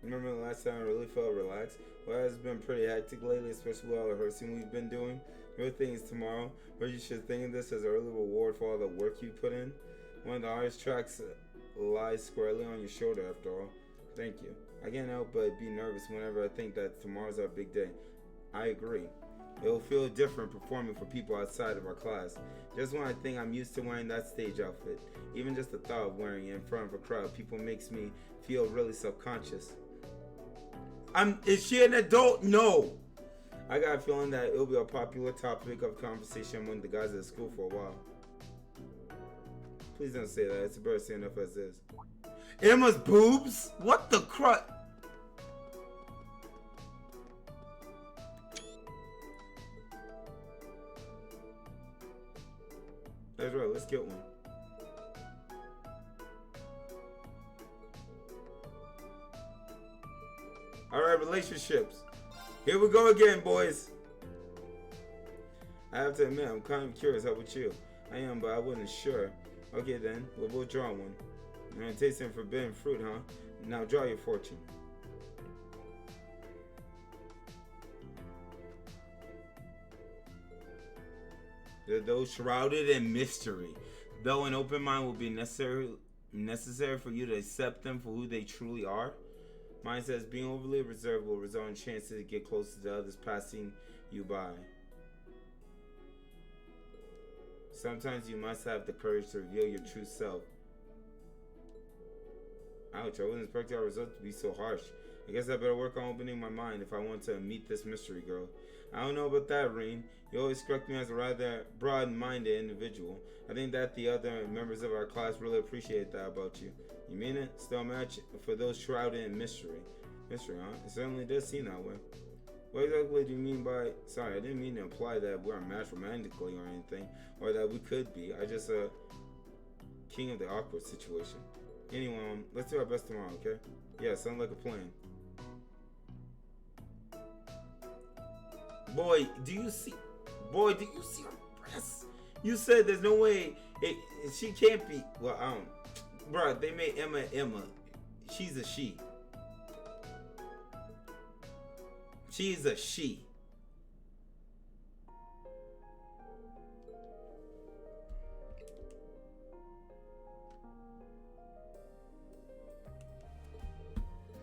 [SPEAKER 1] Remember the last time I really felt relaxed? Well, it has been pretty hectic lately, especially with all the rehearsing we've been doing. Your thing is tomorrow, but you should think of this as an early reward for all the work you put in. One of the hardest tracks lies squarely on your shoulder, after all. Thank you. I can't help but be nervous whenever I think that tomorrow's our big day. I agree. It'll feel different performing for people outside of our class. Just when I think I'm used to wearing that stage outfit, even just the thought of wearing it in front of a crowd of people makes me feel really self-conscious. Is she an adult? No. I got a feeling that it'll be a popular topic of conversation among the guys at school for a while. Please don't say that. It's embarrassing enough as is. Emma's boobs? What the crud? That's right. Let's get one. Alright, relationships. Here we go again, boys. I have to admit, I'm kind of curious. How about you? I am, but I wasn't sure. Okay then, we'll both draw one. You're gonna taste some forbidden fruit, huh? Now draw your fortune. Though shrouded in mystery, though an open mind will be necessary for you to accept them for who they truly are. Mine says being overly reserved will result in chances to get closer to others passing you by. Sometimes you must have the courage to reveal your true self. Ouch, I wasn't expecting our results to be so harsh. I guess I better work on opening my mind if I want to meet this mystery girl. I don't know about that, Reen. You always struck me as a rather broad-minded individual. I think that the other members of our class really appreciate that about you. You mean it? Still a match for those shrouded in mystery. Mystery, huh? It certainly does seem that way. What exactly do you mean by... Sorry, I didn't mean to imply that we're matched romantically or anything. Or that we could be. I just, king of the awkward situation. Anyway, let's do our best tomorrow, okay? Yeah, sounds like a plan. Boy, do you see her breasts? You said there's no way she can't be. Well, I don't. Bruh, they made Emma. She's a she. She's a she.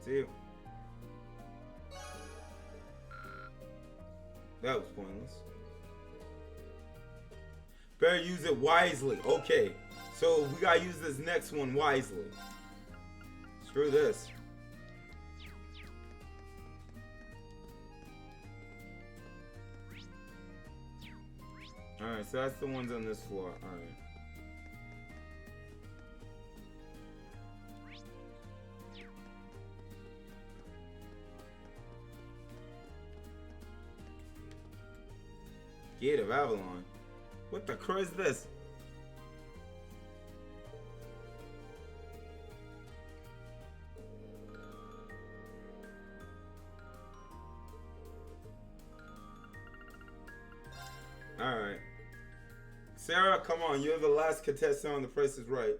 [SPEAKER 1] See? That was pointless. Better use it wisely. Okay. So we gotta use this next one wisely. Screw this. Alright, so that's the ones on this floor. Alright. Gate of Avalon. What the crap is this? Alright. Sarah, come on. You're the last contestant on The Price is Right.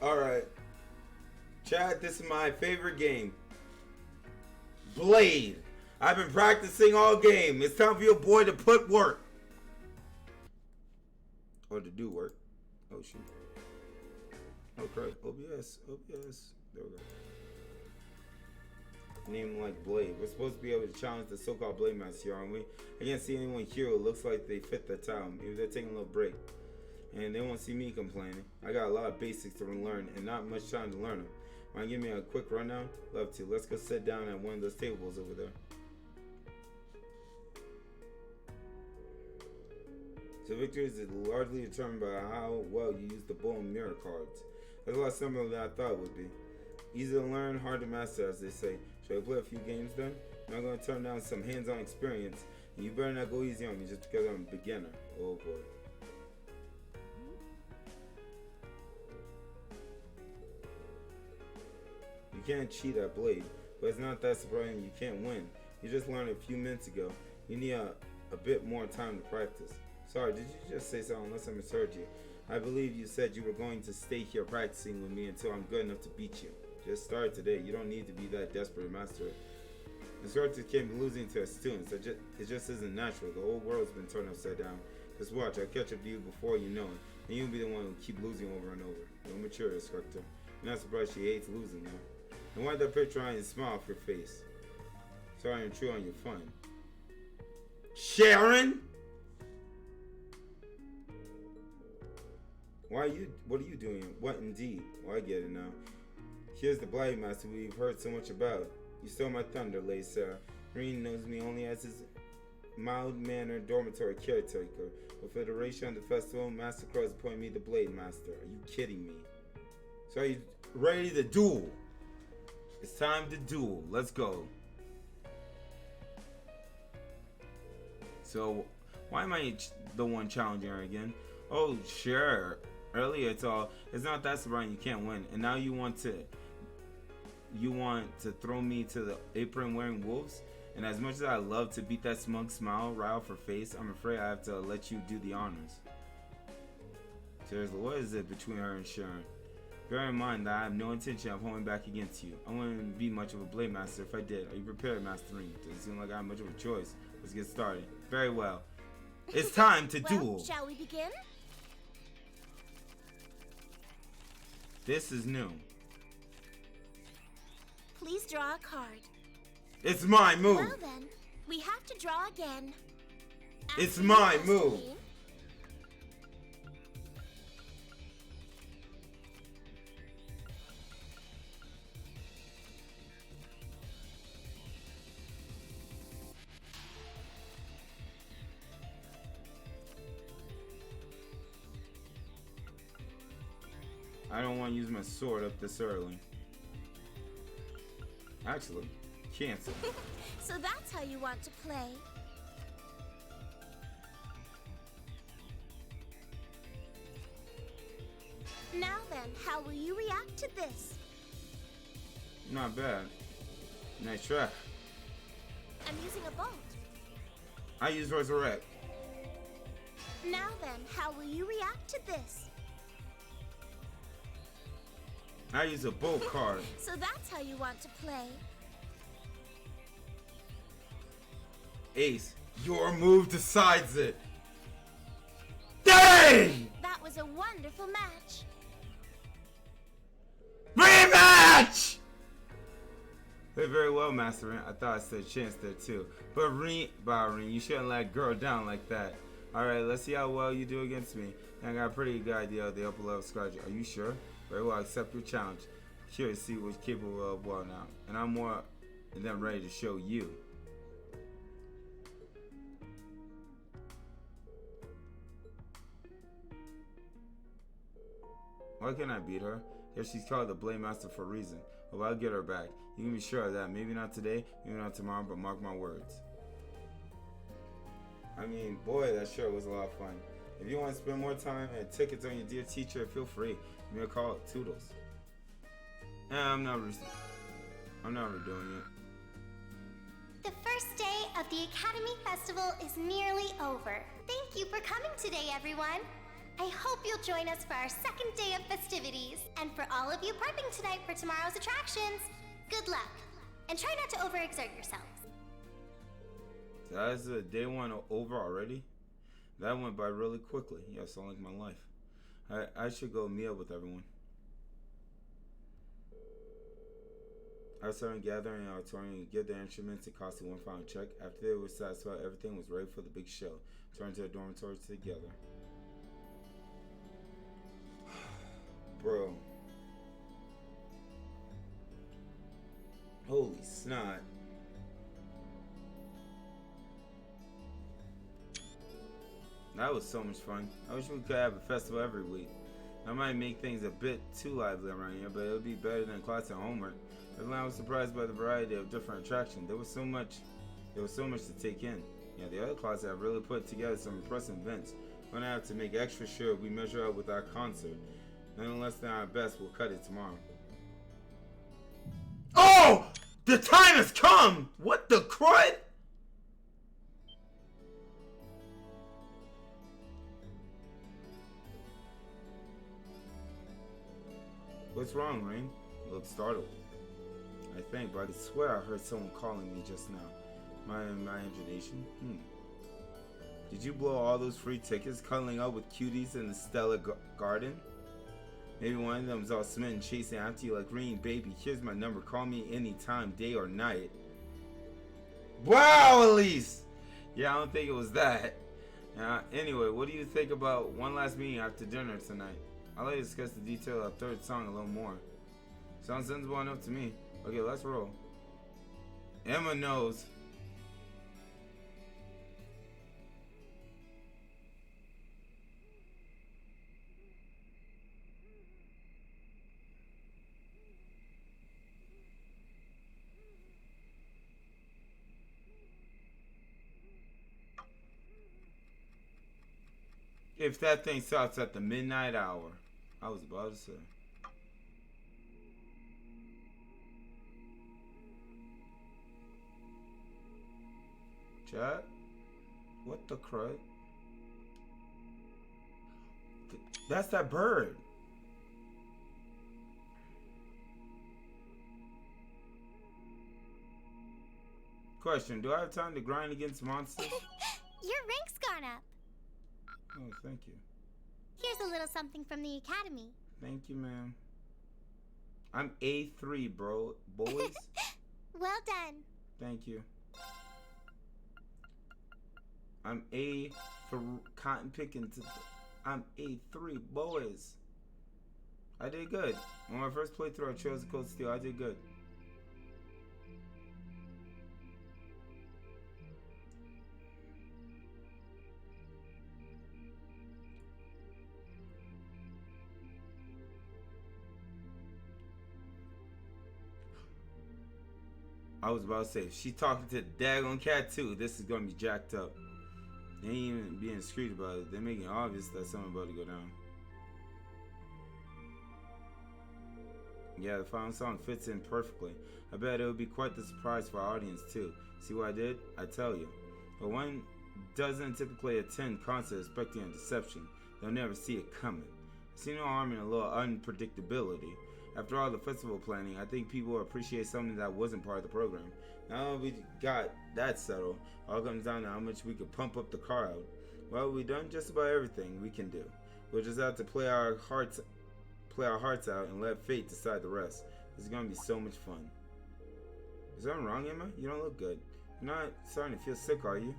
[SPEAKER 1] Alright. Chad, this is my favorite game. Blade. I've been practicing all game. It's time for your boy to put work. Or to do work. Oh, shoot. Okay. OBS. There we go. Name like Blade. We're supposed to be able to challenge the so-called Blade Master, aren't we? I can't see anyone here who looks like they fit the time. Maybe they're taking a little break. And they won't see me complaining. I got a lot of basics to learn and not much time to learn them. Want to give me a quick rundown? Love to. Let's go sit down at one of those tables over there. So victory is largely determined by how well you use the bow and mirror cards. That's a lot simpler than I thought it would be. Easy to learn, hard to master, as they say. Should I play a few games then? I'm not going to turn down some hands-on experience, and you better not go easy on me just because I'm a beginner. Oh boy. You can't cheat at Blade, but it's not that surprising you can't win. You just learned a few minutes ago. You need a bit more time to practice. Sorry, did you just say something unless I misheard you? I believe you said you were going to stay here practicing with me until I'm good enough to beat you. Just start today. You don't need to be that desperate to master it. Instructors can't be losing to their students. It just isn't natural. The whole world's been turned upside down. Just watch. I'll catch up to you before you know it. And you'll be the one who keep losing over and over. You're mature, instructor. I'm not surprised she hates losing now. And why'd that picture on and smile off your face? Sorry I'm true on your fun. Sharon? What are you doing? What indeed? Well, I get it now. Here's the Blade Master we've heard so much about. You stole my thunder, Lady Sarah. Green knows me only as his mild-mannered dormitory caretaker. But for the duration of the festival, Master Crow has appointed me the Blade Master. Are you kidding me? So are you ready to duel? It's time to duel. Let's go. So, why am I the one challenging her again? Oh, sure. Earlier it's not that surprising you can't win. And now you want to throw me to the apron wearing wolves? And as much as I love to beat that smug smile right off her face, I'm afraid I have to let you do the honors. Seriously, what is it between her and Sharon? Bear in mind that I have no intention of holding back against you. I wouldn't be much of a Blade Master if I did. Are you prepared, Master Ring? Doesn't seem like I have much of a choice. Let's get started. Very well. It's time to duel.
[SPEAKER 9] Shall we begin?
[SPEAKER 1] This is new.
[SPEAKER 9] Please draw a card.
[SPEAKER 1] It's my move.
[SPEAKER 9] Well then, we have to draw again.
[SPEAKER 1] It's my move. I don't want to use my sword up this early. Actually, cancel.
[SPEAKER 9] So that's how you want to play. Now then, how will you react to this?
[SPEAKER 1] Not bad. Nice try.
[SPEAKER 9] I'm using a bolt.
[SPEAKER 1] I use Resurrect.
[SPEAKER 9] Now then, how will you react to this?
[SPEAKER 1] I use a bolt card.
[SPEAKER 9] So that's how you want to play.
[SPEAKER 1] Ace, your move decides it. Dang!
[SPEAKER 9] That was a wonderful match.
[SPEAKER 1] Rematch! Did very well, Master. I thought I stood a chance there too. But Reen, you shouldn't let girl down like that. Alright, let's see how well you do against me. I got a pretty good idea of the upper level strategy. Are you sure? Very well, accept your challenge. Curious to see what's capable of well now. And I'm more than ready to show you. Why can't I beat her? Guess she's called the Blade Master for a reason. Well, I'll get her back. You can be sure of that. Maybe not today, maybe not tomorrow, but mark my words. I mean, boy, that sure was a lot of fun. If you want to spend more time and tickets on your dear teacher, feel free. Give me a call at Toodles. Nah, I'm not redoing it.
[SPEAKER 3] The first day of the Academy Festival is nearly over. Thank you for coming today, everyone. I hope you'll join us for our second day of festivities. And for all of you prepping tonight for tomorrow's attractions, good luck. And try not to overexert yourselves.
[SPEAKER 1] That's day one over already? That went by really quickly. Yeah, so like my life. I should go meet up with everyone. I started gathering an auditorium and give their instruments and costume one final check. After they were satisfied, everything was ready for the big show. Turned to the dormitories together. Bro. Holy snot. That was so much fun. I wish we could have a festival every week. I might make things a bit too lively around here, but it would be better than class and homework. I was surprised by the variety of different attractions. There was so much to take in. Yeah, the other classes have really put together some impressive events. We're gonna have to make extra sure we measure up with our concert. None less than our best, we'll cut it tomorrow. Oh! The time has come! What the crud? What's wrong, Rain? You look startled. I think, but I swear I heard someone calling me just now. My imagination? Did you blow all those free tickets cuddling up with cuties in the Stella Garden? Maybe one of them was all smitten chasing after you like, Green, baby, here's my number. Call me anytime, day or night. Wow, Elise! Yeah, I don't think it was that. Anyway, what do you think about one last meeting after dinner tonight? I'd like to discuss the detail of the third song a little more. Sounds sensible enough to me. Okay, let's roll. Emma knows. If that thing starts at the midnight hour, I was about to say. Chat? What the crud? That's that bird. Question, do I have time to grind against monsters?
[SPEAKER 3] Your rank's gone up.
[SPEAKER 1] Oh, thank you.
[SPEAKER 3] Here's a little something from the Academy.
[SPEAKER 1] Thank you, ma'am. I'm A3, bro. Boys?
[SPEAKER 3] Well done.
[SPEAKER 1] Thank you. I'm A for cotton picking. I'm A3, boys. I did good. On my first playthrough, I chose the Cold Steel. I did good. I was about to say, if she talking to the daggone cat too, this is gonna be jacked up. They ain't even being discreet about it. They're making it obvious that something about to go down. Yeah, the final song fits in perfectly. I bet it would be quite the surprise for our audience too. See what I did? I tell you. But one doesn't typically attend concerts expecting a deception. They'll never see it coming. I see no harm in a little unpredictability. After all the festival planning, I think people will appreciate something that wasn't part of the program. Now that we got that settled, all comes down to how much we could pump up the crowd. Well, we've done just about everything we can do. We'll just have to play our hearts out and let fate decide the rest. This is gonna be so much fun. Is something wrong, Emma? You don't look good. You're not starting to feel sick, are you?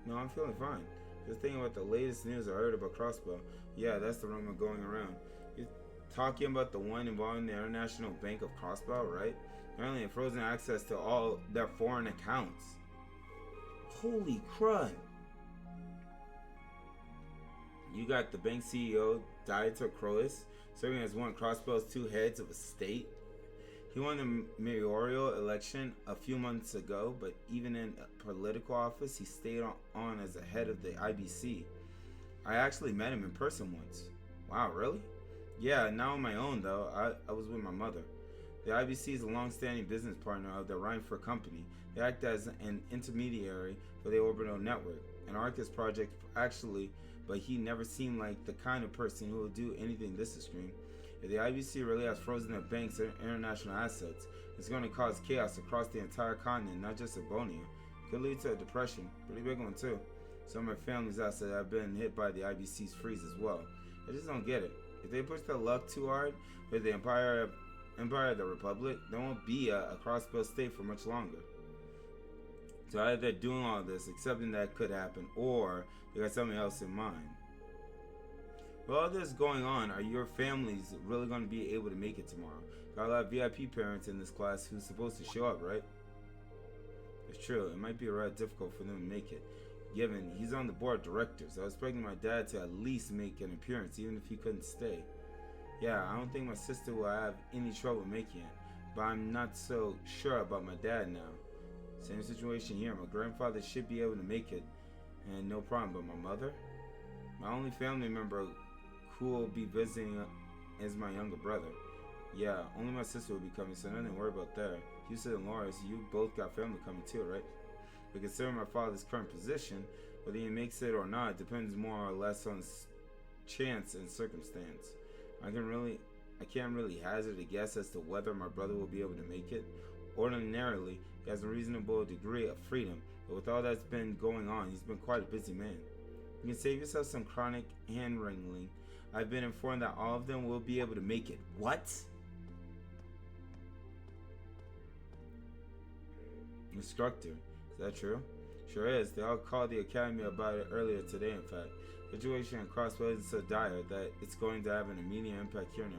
[SPEAKER 1] No, I'm feeling fine. Just thinking about the latest news I heard about Crossbow. Yeah, that's the rumor going around. You're talking about the one involving the International Bank of Crossbow, right? Apparently it frozen access to all their foreign accounts. Holy crud. You got the bank CEO, Dieter Crois, serving as one of Crossbow's two heads of a state. He won the mayoral election a few months ago, but even in a political office, he stayed on as the head of the IBC. I actually met him in person once. Wow, really? Yeah, not on my own though. I was with my mother. The IBC is a long-standing business partner of the Rhineford Company. They act as an intermediary for the orbital network, an Arcus project actually, but he never seemed like the kind of person who would do anything this extreme. If the IBC really has frozen their banks and international assets, it's going to cause chaos across the entire continent, not just Ebonia. Could lead to a depression, pretty big one too. Some of my family's assets have been hit by the IBC's freeze as well. I just don't get it. If they push their luck too hard with the Empire of the Republic, there won't be a crossbow state for much longer. So either they're doing all this, accepting that it could happen, or they got something else in mind. With all this going on, are your families really going to be able to make it tomorrow? Got a lot of VIP parents in this class who's supposed to show up, right? It's true, it might be rather difficult for them to make it, given he's on the board of directors. I was expecting my dad to at least make an appearance, even if he couldn't stay. Yeah, I don't think my sister will have any trouble making it, but I'm not so sure about my dad now. Same situation here, my grandfather should be able to make it, and no problem, but my mother? My only family member who will be visiting is my younger brother. Yeah, only my sister will be coming, so nothing to worry about there. Houston and Laura, you both got family coming too, right? But considering my father's current position, whether he makes it or not depends more or less on chance and circumstance. I can't really hazard a guess as to whether my brother will be able to make it. Ordinarily, he has a reasonable degree of freedom, but with all that's been going on, he's been quite a busy man. You can save yourself some chronic hand-wringing. I've been informed that all of them will be able to make it. What? Instructor, is that true? Sure is. They all called the academy about it earlier today, in fact. The situation in Crossbow is so dire that it's going to have an immediate impact here in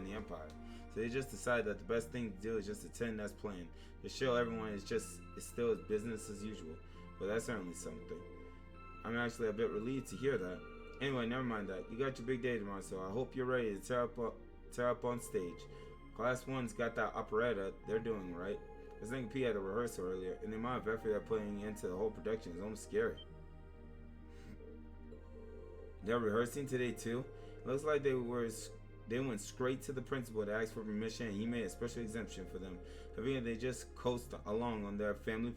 [SPEAKER 1] the Empire. So they just decided that the best thing to do is just attend as planned. To show everyone it's still business as usual. But that's certainly something. I'm actually a bit relieved to hear that. Anyway, never mind that. You got your big day tomorrow, so I hope you're ready to tear up on stage. Class 1's got that operetta they're doing, right? I was thinking P had a rehearsal earlier, and the amount of effort they're putting into the whole production is almost scary. They're rehearsing today too. It looks like they went straight to the principal to ask for permission, and he made a special exemption for them. I figured they just coast along on their family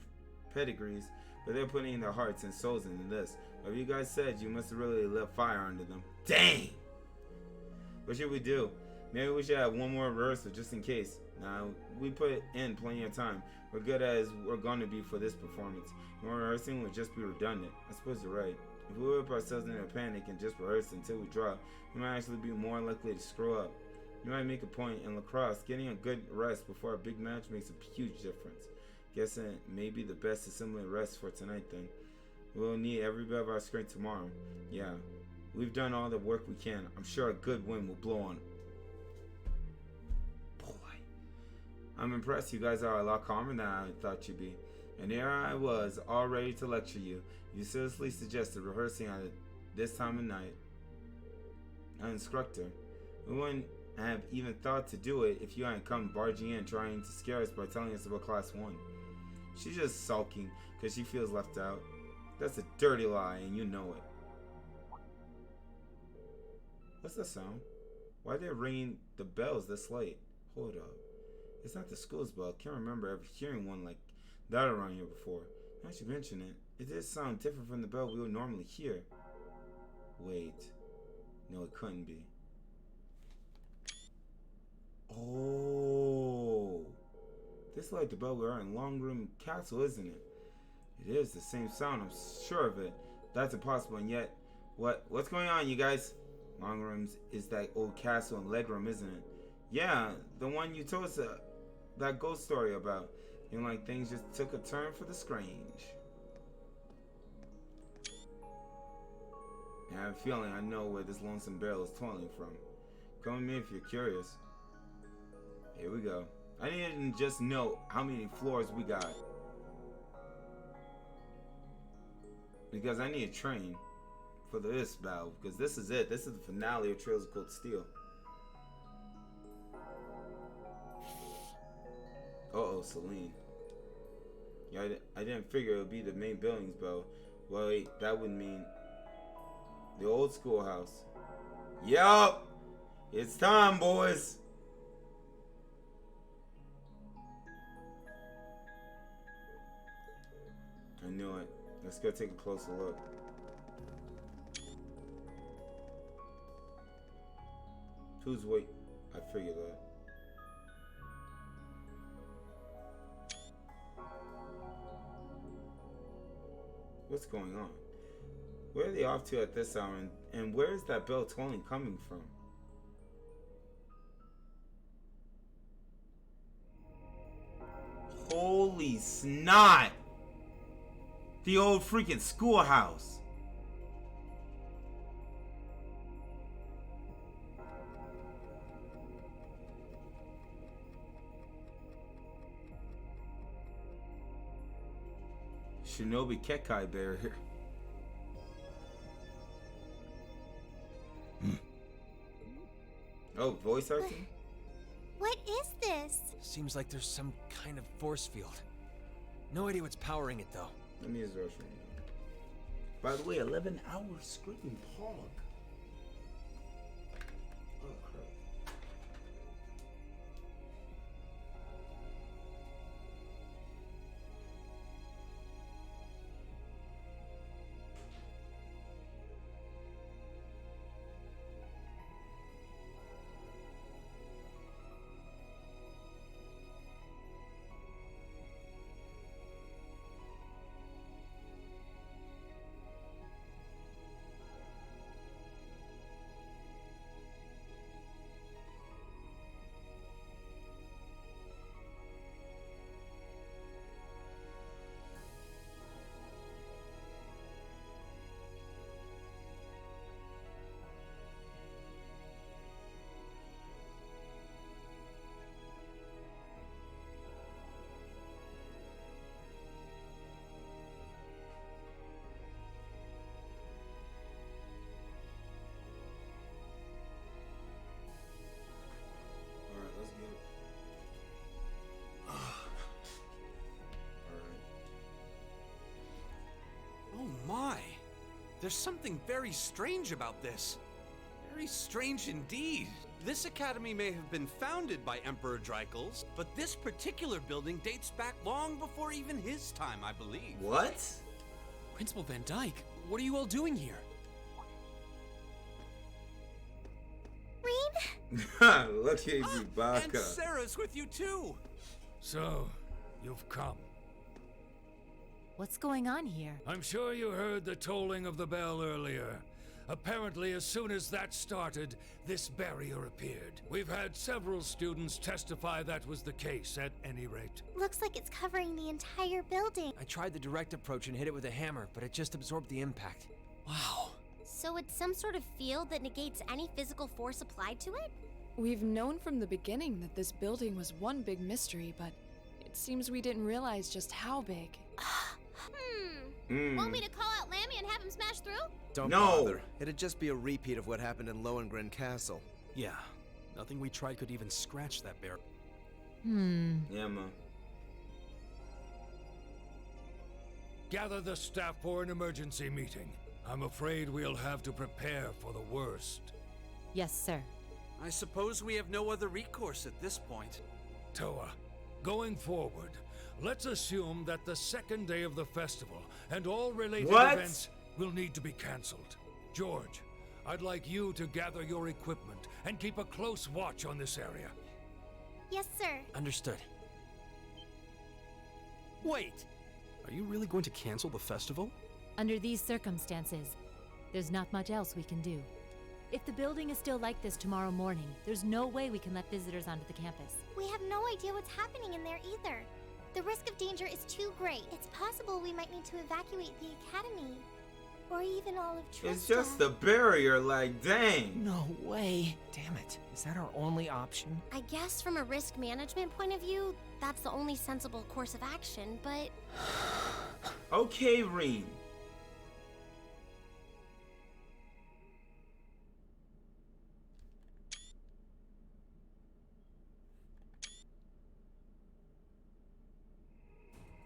[SPEAKER 1] pedigrees, but they're putting their hearts and souls into this. Whatever you guys said, you must have really lit fire under them. Dang! What should we do? Maybe we should have one more rehearsal just in case. Nah, we put in plenty of time. We're good as we're going to be for this performance. More rehearsing would just be redundant. I suppose you're right. If we whip ourselves into a panic and just rehearse until we drop, we might actually be more likely to screw up. You might make a point. In lacrosse, getting a good rest before a big match makes a huge difference. Guessing maybe the best is simply rest for tonight then. We'll need every bit of our strength tomorrow. Yeah, we've done all the work we can. I'm sure a good wind will blow on. Boy, I'm impressed. You guys are a lot calmer than I thought you'd be. And here I was, all ready to lecture you. You seriously suggested rehearsing at this time of night. An instructor, we wouldn't and have even thought to do it if you hadn't come barging in trying to scare us by telling us about Class 1. She's just sulking because she feels left out. That's a dirty lie, and you know it. What's that sound? Why are they ringing the bells this late? Hold up. It's not the school's bell. I can't remember ever hearing one like that around here before. Now that you mention it, it did sound different from the bell we would normally hear. Wait. No, it couldn't be. Oh. This is like the bell we are in Longroom Castle, isn't it? It is the same sound, I'm sure of it. That's impossible, and yet... What's going on, you guys? Longrooms is that old castle in Legroom, isn't it? Yeah, the one you told us that ghost story about. You know, like things just took a turn for the strange. I have a feeling I know where this lonesome barrel is toiling from. Come with me if you're curious. Here we go. I need to just know how many floors we got. Because I need a train for this battle. Because this is it. This is the finale of Trails of Cold Steel. Uh-oh, Celine. Yeah, I didn't figure it would be the main buildings, bro. Well, wait, that would mean the old schoolhouse. Yup! It's time, boys! I knew it. Let's go take a closer look. Who's wait? I figured that. What's going on? Where are they off to at this hour? And where is that bell tolling coming from? Holy snot! The old freaking schoolhouse. Shinobi Kekai barrier. Oh, voice acting?
[SPEAKER 3] What is this?
[SPEAKER 22] Seems like there's some kind of force field. No idea what's powering it, though.
[SPEAKER 1] Let me use the restroom. By the way, 11 hours screaming pog. Oh, crap.
[SPEAKER 15] There's something very strange about this. Very strange indeed. This academy may have been founded by Emperor Dreikels, but this particular building dates back long before even his time, I believe.
[SPEAKER 1] What?
[SPEAKER 12] Principal Van Dyke, what are you all doing here?
[SPEAKER 1] Rean? Look at you, Baka.
[SPEAKER 15] And Sarah's with you too.
[SPEAKER 7] So, you've come.
[SPEAKER 6] What's going on here?
[SPEAKER 7] I'm sure you heard the tolling of the bell earlier. Apparently, as soon as that started, this barrier appeared. We've had several students testify that was the case, at any rate.
[SPEAKER 3] Looks like it's covering the entire building.
[SPEAKER 11] I tried the direct approach and hit it with a hammer, but it just absorbed the impact.
[SPEAKER 12] Wow.
[SPEAKER 8] So it's some sort of field that negates any physical force applied to it?
[SPEAKER 14] We've known from the beginning that this building was one big mystery, but it seems we didn't realize just how big.
[SPEAKER 8] Want me to call out Lammy and have him smash through?
[SPEAKER 22] Don't bother. It'd just be a repeat of what happened in Lohengrin Castle. Yeah,
[SPEAKER 17] Nothing we tried could even scratch that bear.
[SPEAKER 1] Yeah, man.
[SPEAKER 7] Gather the staff for an emergency meeting. I'm afraid we'll have to prepare for the worst.
[SPEAKER 6] Yes, sir.
[SPEAKER 15] I suppose we have no other recourse at this point.
[SPEAKER 7] Toa, going forward, let's assume that the second day of the festival and all related events will need to be cancelled. George, I'd like you to gather your equipment and keep a close watch on this area.
[SPEAKER 3] Yes, sir.
[SPEAKER 17] Understood.
[SPEAKER 23] Wait!
[SPEAKER 17] Are you really going to cancel the festival?
[SPEAKER 6] Under these circumstances, there's not much else we can do. If the building is still like this tomorrow morning, there's no way we can let visitors onto the campus.
[SPEAKER 3] We have no idea what's happening in there either. The risk of danger is too great. It's possible we might need to evacuate the academy. Or even all of Trista.
[SPEAKER 1] It's just the barrier, like, dang.
[SPEAKER 11] No way. Damn it. Is that our only option?
[SPEAKER 8] I guess from a risk management point of view, that's the only sensible course of action, but...
[SPEAKER 1] Okay, Rean.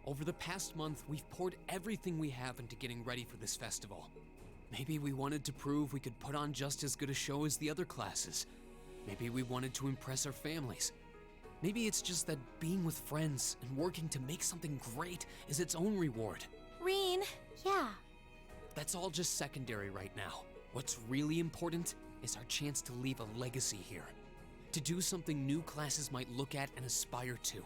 [SPEAKER 12] Over the past month, we've poured everything we have into getting ready for this festival. Maybe we wanted to prove we could put on just as good a show as the other classes. Maybe we wanted to impress our families. Maybe it's just that being with friends and working to make something great is its own reward.
[SPEAKER 8] Reen.
[SPEAKER 3] Yeah.
[SPEAKER 12] That's all just secondary right now. What's really important is our chance to leave a legacy here. To do something new classes might look at and aspire to.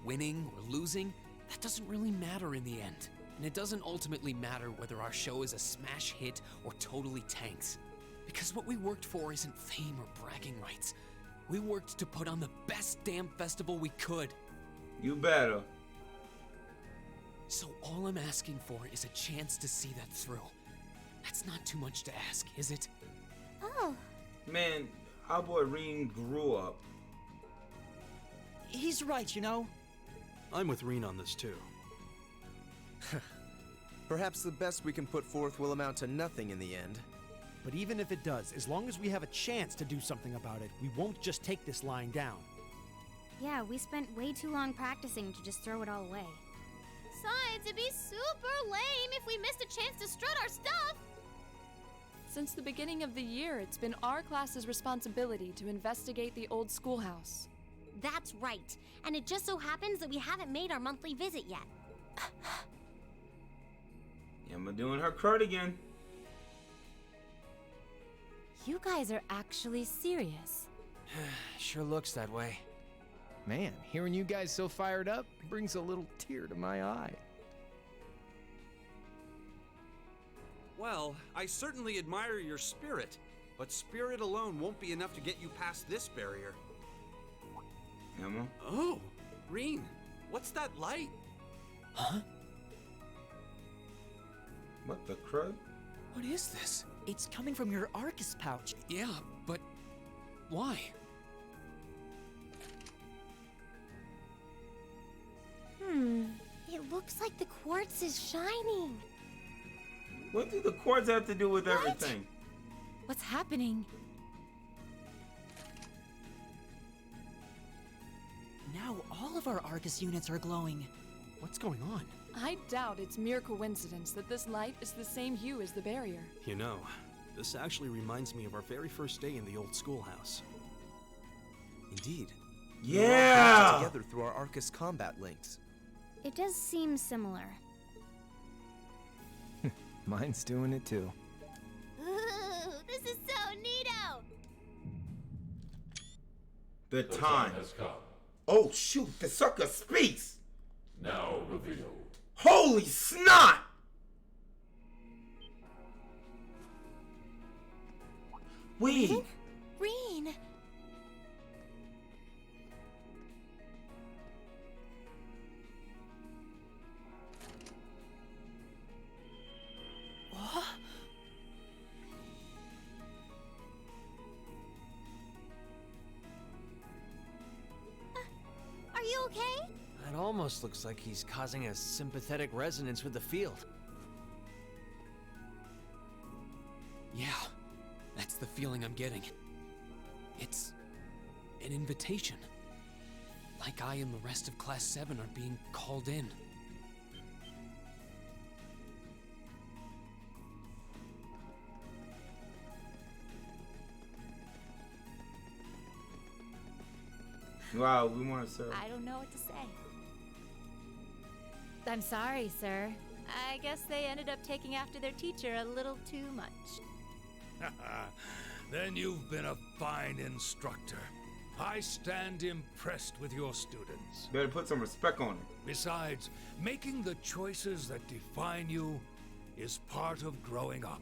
[SPEAKER 12] Winning or losing, that doesn't really matter in the end. And it doesn't ultimately matter whether our show is a smash hit or totally tanks. Because what we worked for isn't fame or bragging rights. We worked to put on the best damn festival we could.
[SPEAKER 1] You better.
[SPEAKER 12] So all I'm asking for is a chance to see that through. That's not too much to ask, is it?
[SPEAKER 3] Oh.
[SPEAKER 1] Man, our boy Rean grew up.
[SPEAKER 11] He's right, you know.
[SPEAKER 17] I'm with Reen on this too.
[SPEAKER 22] Perhaps the best we can put forth will amount to nothing in the end.
[SPEAKER 23] But even if it does, as long as we have a chance to do something about it, we won't just take this lying down.
[SPEAKER 5] Yeah, we spent way too long practicing to just throw it all away.
[SPEAKER 3] Besides, it'd be super lame if we missed a chance to strut our stuff.
[SPEAKER 14] Since the beginning of the year, it's been our class's responsibility to investigate the old schoolhouse.
[SPEAKER 8] That's right. And it just so happens that we haven't made our monthly visit yet.
[SPEAKER 1] Emma doing her crud again.
[SPEAKER 6] You guys are actually serious.
[SPEAKER 11] Sure looks that way. Man, hearing you guys so fired up brings a little tear to my eye.
[SPEAKER 15] Well, I certainly admire your spirit, but spirit alone won't be enough to get you past this barrier.
[SPEAKER 1] Emma?
[SPEAKER 15] Oh, Reen, what's that light?
[SPEAKER 11] Huh?
[SPEAKER 1] What the crud?
[SPEAKER 12] What is this?
[SPEAKER 11] It's coming from your Arcus pouch.
[SPEAKER 12] Yeah, but why?
[SPEAKER 8] It looks like the quartz is shining.
[SPEAKER 1] What do the quartz have to do with everything?
[SPEAKER 6] What's happening?
[SPEAKER 11] Now all of our Arcus units are glowing.
[SPEAKER 17] What's going on?
[SPEAKER 14] I doubt it's mere coincidence that this light is the same hue as the barrier.
[SPEAKER 17] You know, this actually reminds me of our very first day in the old schoolhouse.
[SPEAKER 22] Indeed.
[SPEAKER 1] Yeah!
[SPEAKER 22] We all together through our Arcus combat links.
[SPEAKER 5] It does seem similar.
[SPEAKER 11] Mine's doing it too.
[SPEAKER 3] Ooh, this is so neato!
[SPEAKER 1] The time has come. Oh shoot, the sucker speaks!
[SPEAKER 18] Now reveal.
[SPEAKER 1] Holy snot! Wait!
[SPEAKER 8] Reen!
[SPEAKER 11] What?
[SPEAKER 3] Are you okay?
[SPEAKER 11] That almost looks like he's causing a sympathetic resonance with the field.
[SPEAKER 12] Yeah, that's the feeling I'm getting. It's an invitation. Like I and the rest of Class 7 are being called in.
[SPEAKER 1] Wow, we want to serve.
[SPEAKER 6] I don't know what to say. I'm sorry, sir. I guess they ended up taking after their teacher a little too much.
[SPEAKER 7] Then you've been a fine instructor. I stand impressed with your students.
[SPEAKER 1] Better put some respect on it.
[SPEAKER 7] Besides, making the choices that define you is part of growing up.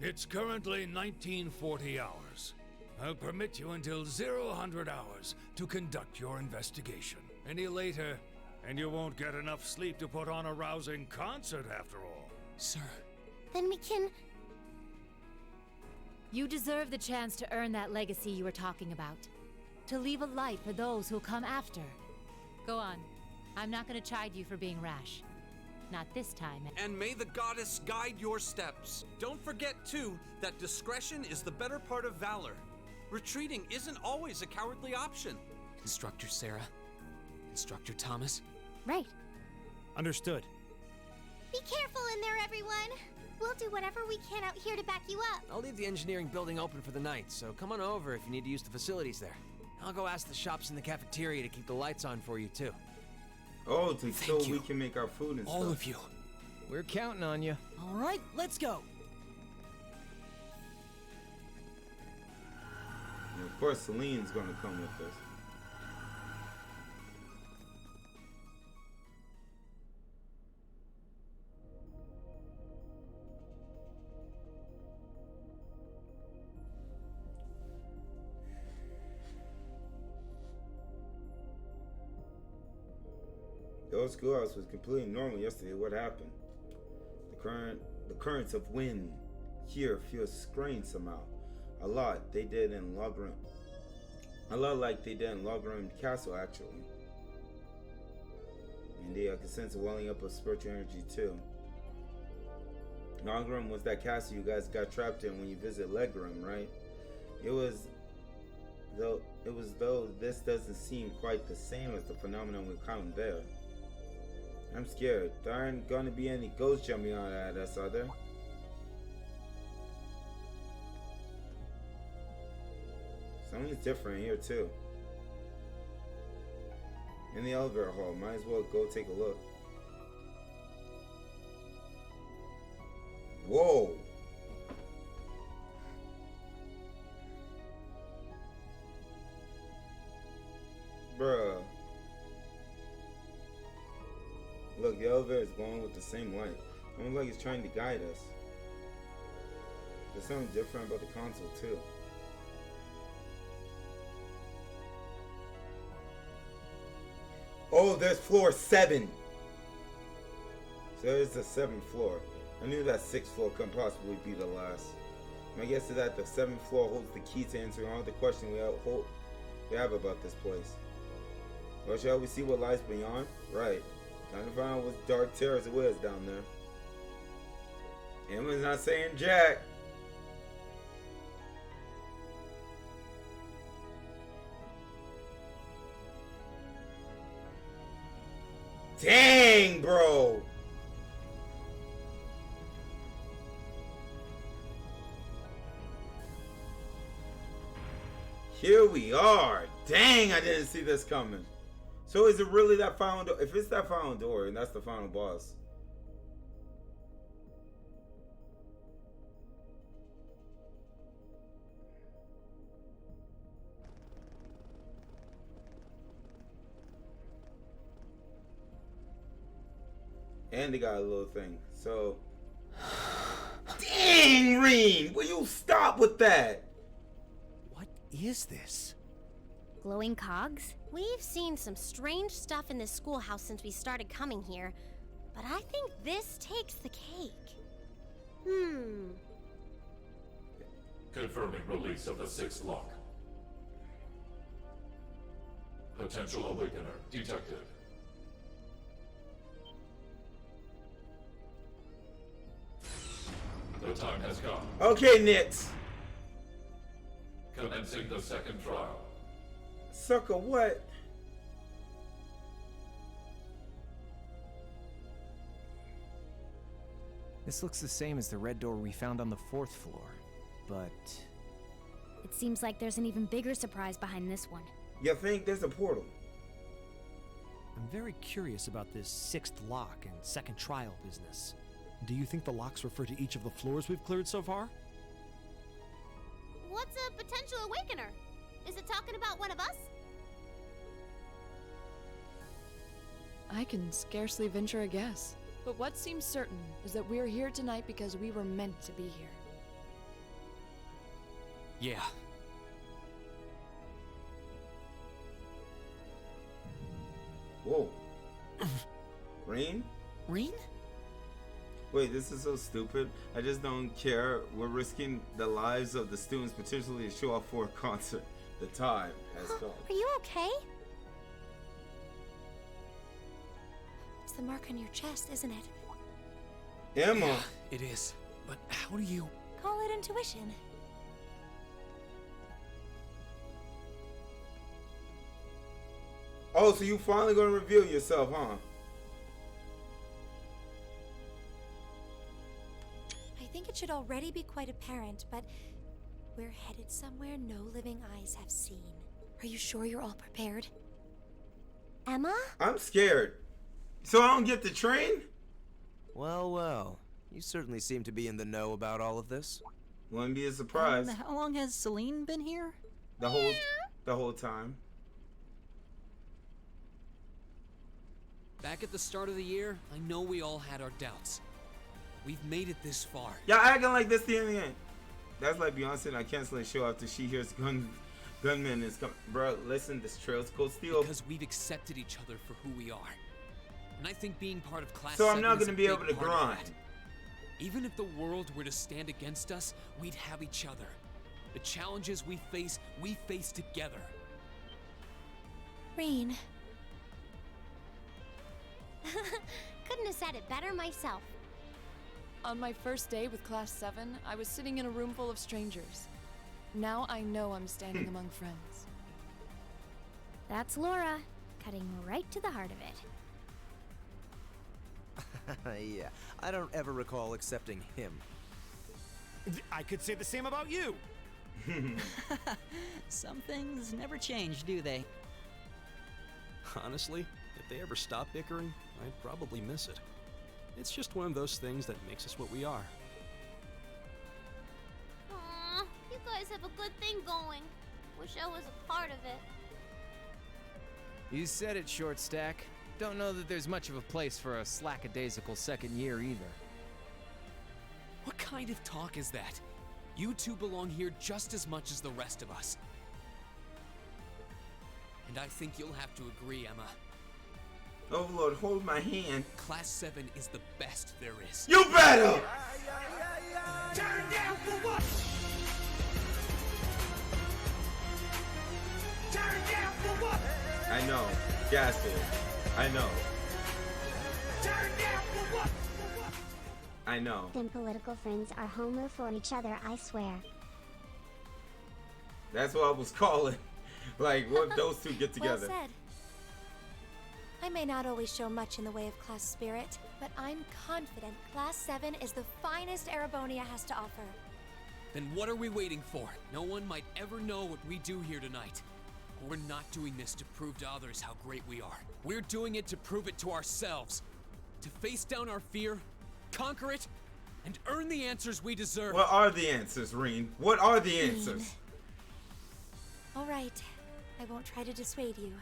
[SPEAKER 7] It's currently 1940 hours. I'll permit you until 00 hours to conduct your investigation. Any later, and you won't get enough sleep to put on a rousing concert after all.
[SPEAKER 12] Sir.
[SPEAKER 8] Then we can...
[SPEAKER 6] You deserve the chance to earn that legacy you were talking about. To leave a light for those who'll come after. Go on. I'm not gonna chide you for being rash. Not this time.
[SPEAKER 15] And may the goddess guide your steps. Don't forget, too, that discretion is the better part of valor. Retreating isn't always a cowardly option.
[SPEAKER 12] Instructor Sarah. Instructor Thomas.
[SPEAKER 8] Right.
[SPEAKER 23] Understood.
[SPEAKER 3] Be careful in there, everyone. We'll do whatever we can out here to back you up.
[SPEAKER 4] I'll leave the engineering building open for the night, so come on over if you need to use the facilities there. I'll go ask the shops in the cafeteria to keep the lights on for you, too.
[SPEAKER 1] Oh, so we can make our food and stuff.
[SPEAKER 12] All of you.
[SPEAKER 11] We're counting on you.
[SPEAKER 21] All right, let's go.
[SPEAKER 1] And of course, Celine's gonna come with us. The old schoolhouse was completely normal yesterday. What happened? The currents of wind here feel strained somehow. A lot like they did in Logran Castle, actually. And I can sense a welling up of spiritual energy too. Logran was that castle you guys got trapped in when you visit Legram, right? It was though this doesn't seem quite the same as the phenomenon we found there. I'm scared. There aren't gonna be any ghosts jumping out at us, are there? Something's different here too. In the elevator hall, might as well go take a look. Whoa! Bruh. Look, the elevator is glowing with the same light. Almost like it's trying to guide us. There's something different about the console too. Oh, there's floor 7. So there's the 7th floor. I knew that 6th floor couldn't possibly be the last. My guess is that the 7th floor holds the key to answering all the questions we have about this place. Well, shall we see what lies beyond? Right. Time to find out what dark terrors it was down there. Emma's not saying jack. Dang, bro. Here we are. Dang, I didn't see this coming. So is it really that final door? If it's that final door, and that's the final boss. And they got a little thing. So. Dang, Reen! Will you stop with that?
[SPEAKER 21] What is this?
[SPEAKER 5] Glowing cogs?
[SPEAKER 8] We've seen some strange stuff in this schoolhouse since we started coming here, but I think this takes the cake.
[SPEAKER 18] Confirming release of the 6th lock. Potential awakener detected. The time has come.
[SPEAKER 1] Okay, Nix.
[SPEAKER 18] Commencing the second trial.
[SPEAKER 1] Sucker, what?
[SPEAKER 11] This looks the same as the red door we found on the 4th floor, but...
[SPEAKER 5] It seems like there's an even bigger surprise behind this one.
[SPEAKER 1] You think there's a portal?
[SPEAKER 17] I'm very curious about this 6th lock and second trial business. Do you think the locks refer to each of the floors we've cleared so far?
[SPEAKER 3] What's a potential awakener? Is it talking about one of us?
[SPEAKER 14] I can scarcely venture a guess. But what seems certain is that we're here tonight because we were meant to be here.
[SPEAKER 12] Yeah.
[SPEAKER 1] Whoa. Rain?
[SPEAKER 12] Rain?
[SPEAKER 1] Wait, this is so stupid. I just don't care. We're risking the lives of the students potentially to show off for a concert. The time has come.
[SPEAKER 8] Are you okay? It's the mark on your chest, isn't it?
[SPEAKER 1] Emma!
[SPEAKER 12] Yeah, it is. But how do you...
[SPEAKER 8] Call it intuition.
[SPEAKER 1] Oh, so you finally gonna reveal yourself, huh?
[SPEAKER 8] I think it should already be quite apparent, but we're headed somewhere no living eyes have seen. Are you sure you're all prepared? Emma?
[SPEAKER 1] I'm scared. So I don't get the train?
[SPEAKER 22] Well, well. You certainly seem to be in the know about all of this.
[SPEAKER 1] Wouldn't be a surprise.
[SPEAKER 21] How long has Celine been here?
[SPEAKER 1] The whole time.
[SPEAKER 12] Back at the start of the year, I know we all had our doubts. We've made it this far.
[SPEAKER 1] Y'all acting like this the end. That's like Beyonce not canceling the show after she hears gunmen is coming. Bro, listen, this trail's cold steel.
[SPEAKER 12] Because we've accepted each other for who we are. And I think being part of Class
[SPEAKER 1] So
[SPEAKER 12] 7
[SPEAKER 1] I'm not
[SPEAKER 12] is
[SPEAKER 1] gonna
[SPEAKER 12] a
[SPEAKER 1] be
[SPEAKER 12] big
[SPEAKER 1] able to
[SPEAKER 12] part of
[SPEAKER 1] grind.
[SPEAKER 12] that. Even if the world were to stand against us, we'd have each other. The challenges we face together.
[SPEAKER 8] Reen.
[SPEAKER 3] Couldn't have said it better myself.
[SPEAKER 14] On my first day with Class 7, I was sitting in a room full of strangers. Now I know I'm standing among friends.
[SPEAKER 5] That's Laura, cutting right to the heart of it.
[SPEAKER 22] Yeah, I don't ever recall accepting him.
[SPEAKER 23] I could say the same about you.
[SPEAKER 21] Some things never change, do they?
[SPEAKER 17] Honestly, if they ever stop bickering, I'd probably miss it. It's just one of those things that makes us what we are.
[SPEAKER 3] Aw, you guys have a good thing going. Wish I was a part of it.
[SPEAKER 11] You said it, Short Stack. Don't know that there's much of a place for a slackadaisical second year either.
[SPEAKER 12] What kind of talk is that? You two belong here just as much as the rest of us. And I think you'll have to agree, Emma.
[SPEAKER 1] Overlord, hold my hand.
[SPEAKER 12] Class 7 is the best there is.
[SPEAKER 1] You better!
[SPEAKER 16] Turn down for what? Turn down for what?
[SPEAKER 1] I know. Gas it. I know.
[SPEAKER 16] Turn down for what?
[SPEAKER 1] I know.
[SPEAKER 13] Them political friends are homo for each other, I swear.
[SPEAKER 1] That's what I was calling. Like, what if those two get together?
[SPEAKER 8] Well said. I may not always show much in the way of class spirit, but I'm confident Class 7 is the finest Erebonia has to offer.
[SPEAKER 12] Then what are we waiting for? No one might ever know what we do here tonight. We're not doing this to prove to others how great we are. We're doing it to prove it to ourselves. To face down our fear, conquer it, and earn the answers we deserve.
[SPEAKER 1] What are the answers, Reen? What are the answers?
[SPEAKER 8] All right, I won't try to dissuade you.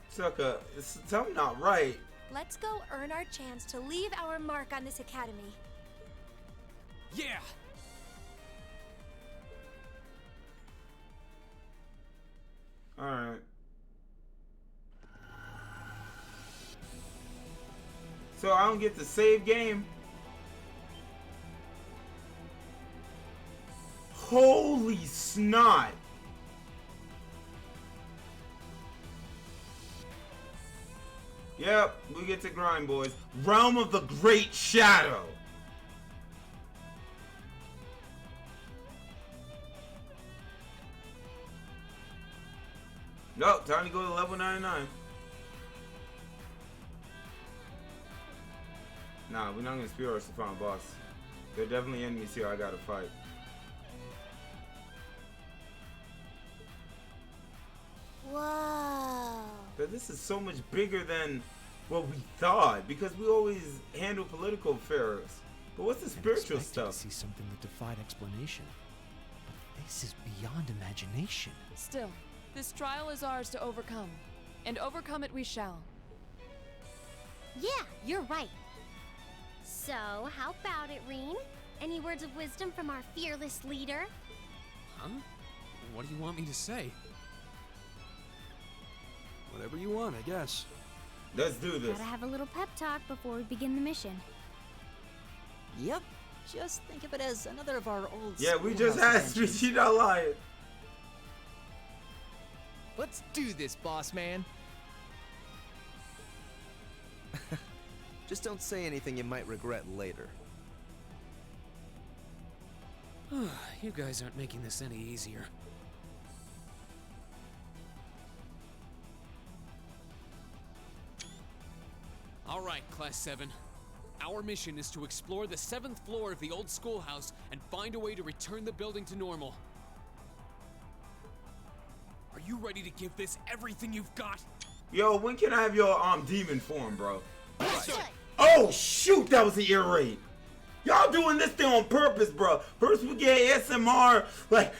[SPEAKER 1] Sucker, it's something not right.
[SPEAKER 8] Let's go earn our chance to leave our mark on this academy.
[SPEAKER 12] Yeah!
[SPEAKER 1] Alright. So I don't get to save game? Holy snot! Yep, we get to grind, boys. Realm of the Great Shadow. Nope, time to go to level 99. Nah, we're not gonna spear us to find a boss. There are definitely enemies here I gotta fight.
[SPEAKER 9] Whoa.
[SPEAKER 1] But this is so much bigger than what we thought, because we always handle political affairs. But what's the spiritual stuff?
[SPEAKER 17] To see something that defied explanation. But this is beyond imagination.
[SPEAKER 14] Still, this trial is ours to overcome. And overcome it we shall.
[SPEAKER 8] Yeah, you're right. So, how about it, Reen? Any words of wisdom from our fearless leader?
[SPEAKER 12] Huh? What do you want me to say?
[SPEAKER 17] Whatever you want, I guess.
[SPEAKER 1] Let's do this.
[SPEAKER 5] Gotta have a little pep talk before we begin the mission.
[SPEAKER 21] Yep. Just think of it as another of our old
[SPEAKER 1] Yeah, we just
[SPEAKER 21] schoolhouse
[SPEAKER 1] asked.
[SPEAKER 21] adventures.
[SPEAKER 1] She not lying.
[SPEAKER 11] Let's do this, boss man.
[SPEAKER 22] Just don't say anything you might regret later.
[SPEAKER 12] You guys aren't making this any easier. All right, Class 7. Our mission is to explore the 7th floor of the old schoolhouse and find a way to return the building to normal. Are you ready to give this everything you've got?
[SPEAKER 1] Yo, when can I have your demon form, bro? Oh shoot, that was the ear raid. Y'all doing this thing on purpose, bro. First we get SMR, like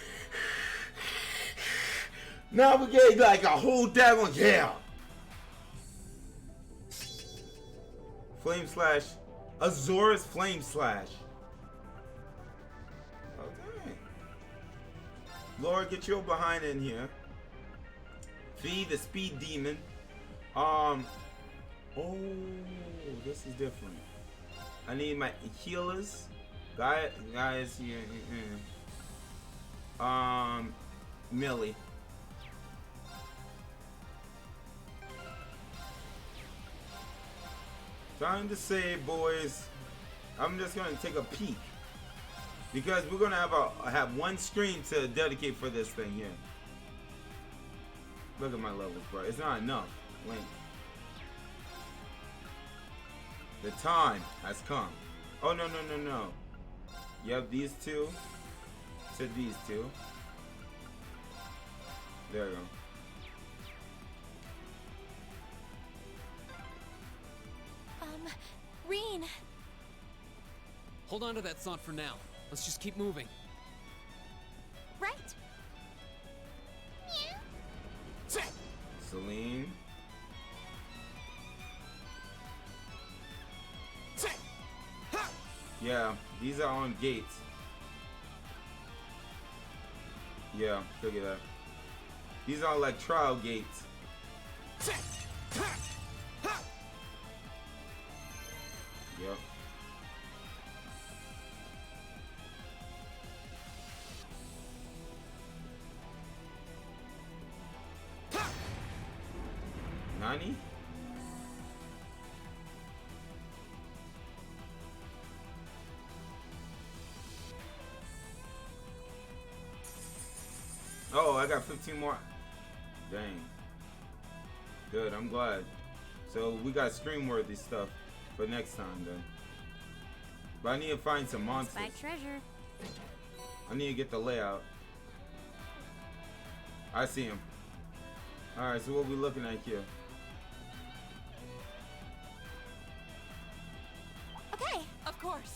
[SPEAKER 1] now we get like a whole daggone yeah. Flame slash, Azorus flame slash. Okay. Laura, get your behind in here. Feed the speed demon. Oh, this is different. I need my healers. Guys here. Millie. Time to save, boys. I'm just gonna take a peek because we're gonna have one screen to dedicate for this thing here. Look at my levels, bro. It's not enough. Wait. The time has come. Oh, no. Yep, these two to these two. There we go.
[SPEAKER 24] Reen.
[SPEAKER 12] Hold on to that thought for now. Let's just keep moving.
[SPEAKER 24] Right?
[SPEAKER 1] Celine. Yeah, these are on gates. Yeah, figure that. These are like trial gates. Yep. Nani? Oh, I got 15 more. Dang. Good, I'm glad. So we got screen-worthy stuff for next time then. But I need to find some monsters.
[SPEAKER 5] Spike treasure.
[SPEAKER 1] I need to get the layout. I see him. Alright, so what we looking at here?
[SPEAKER 24] Okay, of course.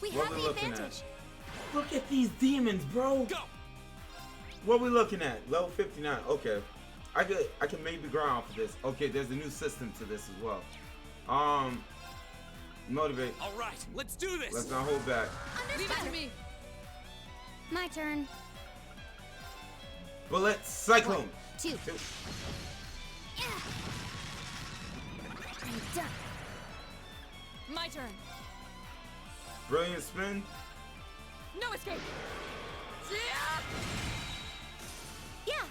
[SPEAKER 24] We
[SPEAKER 1] What
[SPEAKER 24] have
[SPEAKER 1] we
[SPEAKER 24] the
[SPEAKER 1] looking
[SPEAKER 24] advantage.
[SPEAKER 1] at? Look at these demons, bro. Go. What we looking at? Level 59. Okay. I can maybe grind off of this. Okay, there's a new system to this as well. Motivate.
[SPEAKER 12] All right, let's do this.
[SPEAKER 1] Let's not hold back.
[SPEAKER 12] Leave it to me.
[SPEAKER 5] My turn.
[SPEAKER 1] Bullet cyclone.
[SPEAKER 5] 1, 2. I'm done.
[SPEAKER 24] My turn.
[SPEAKER 1] Brilliant spin.
[SPEAKER 24] No escape. Yeah.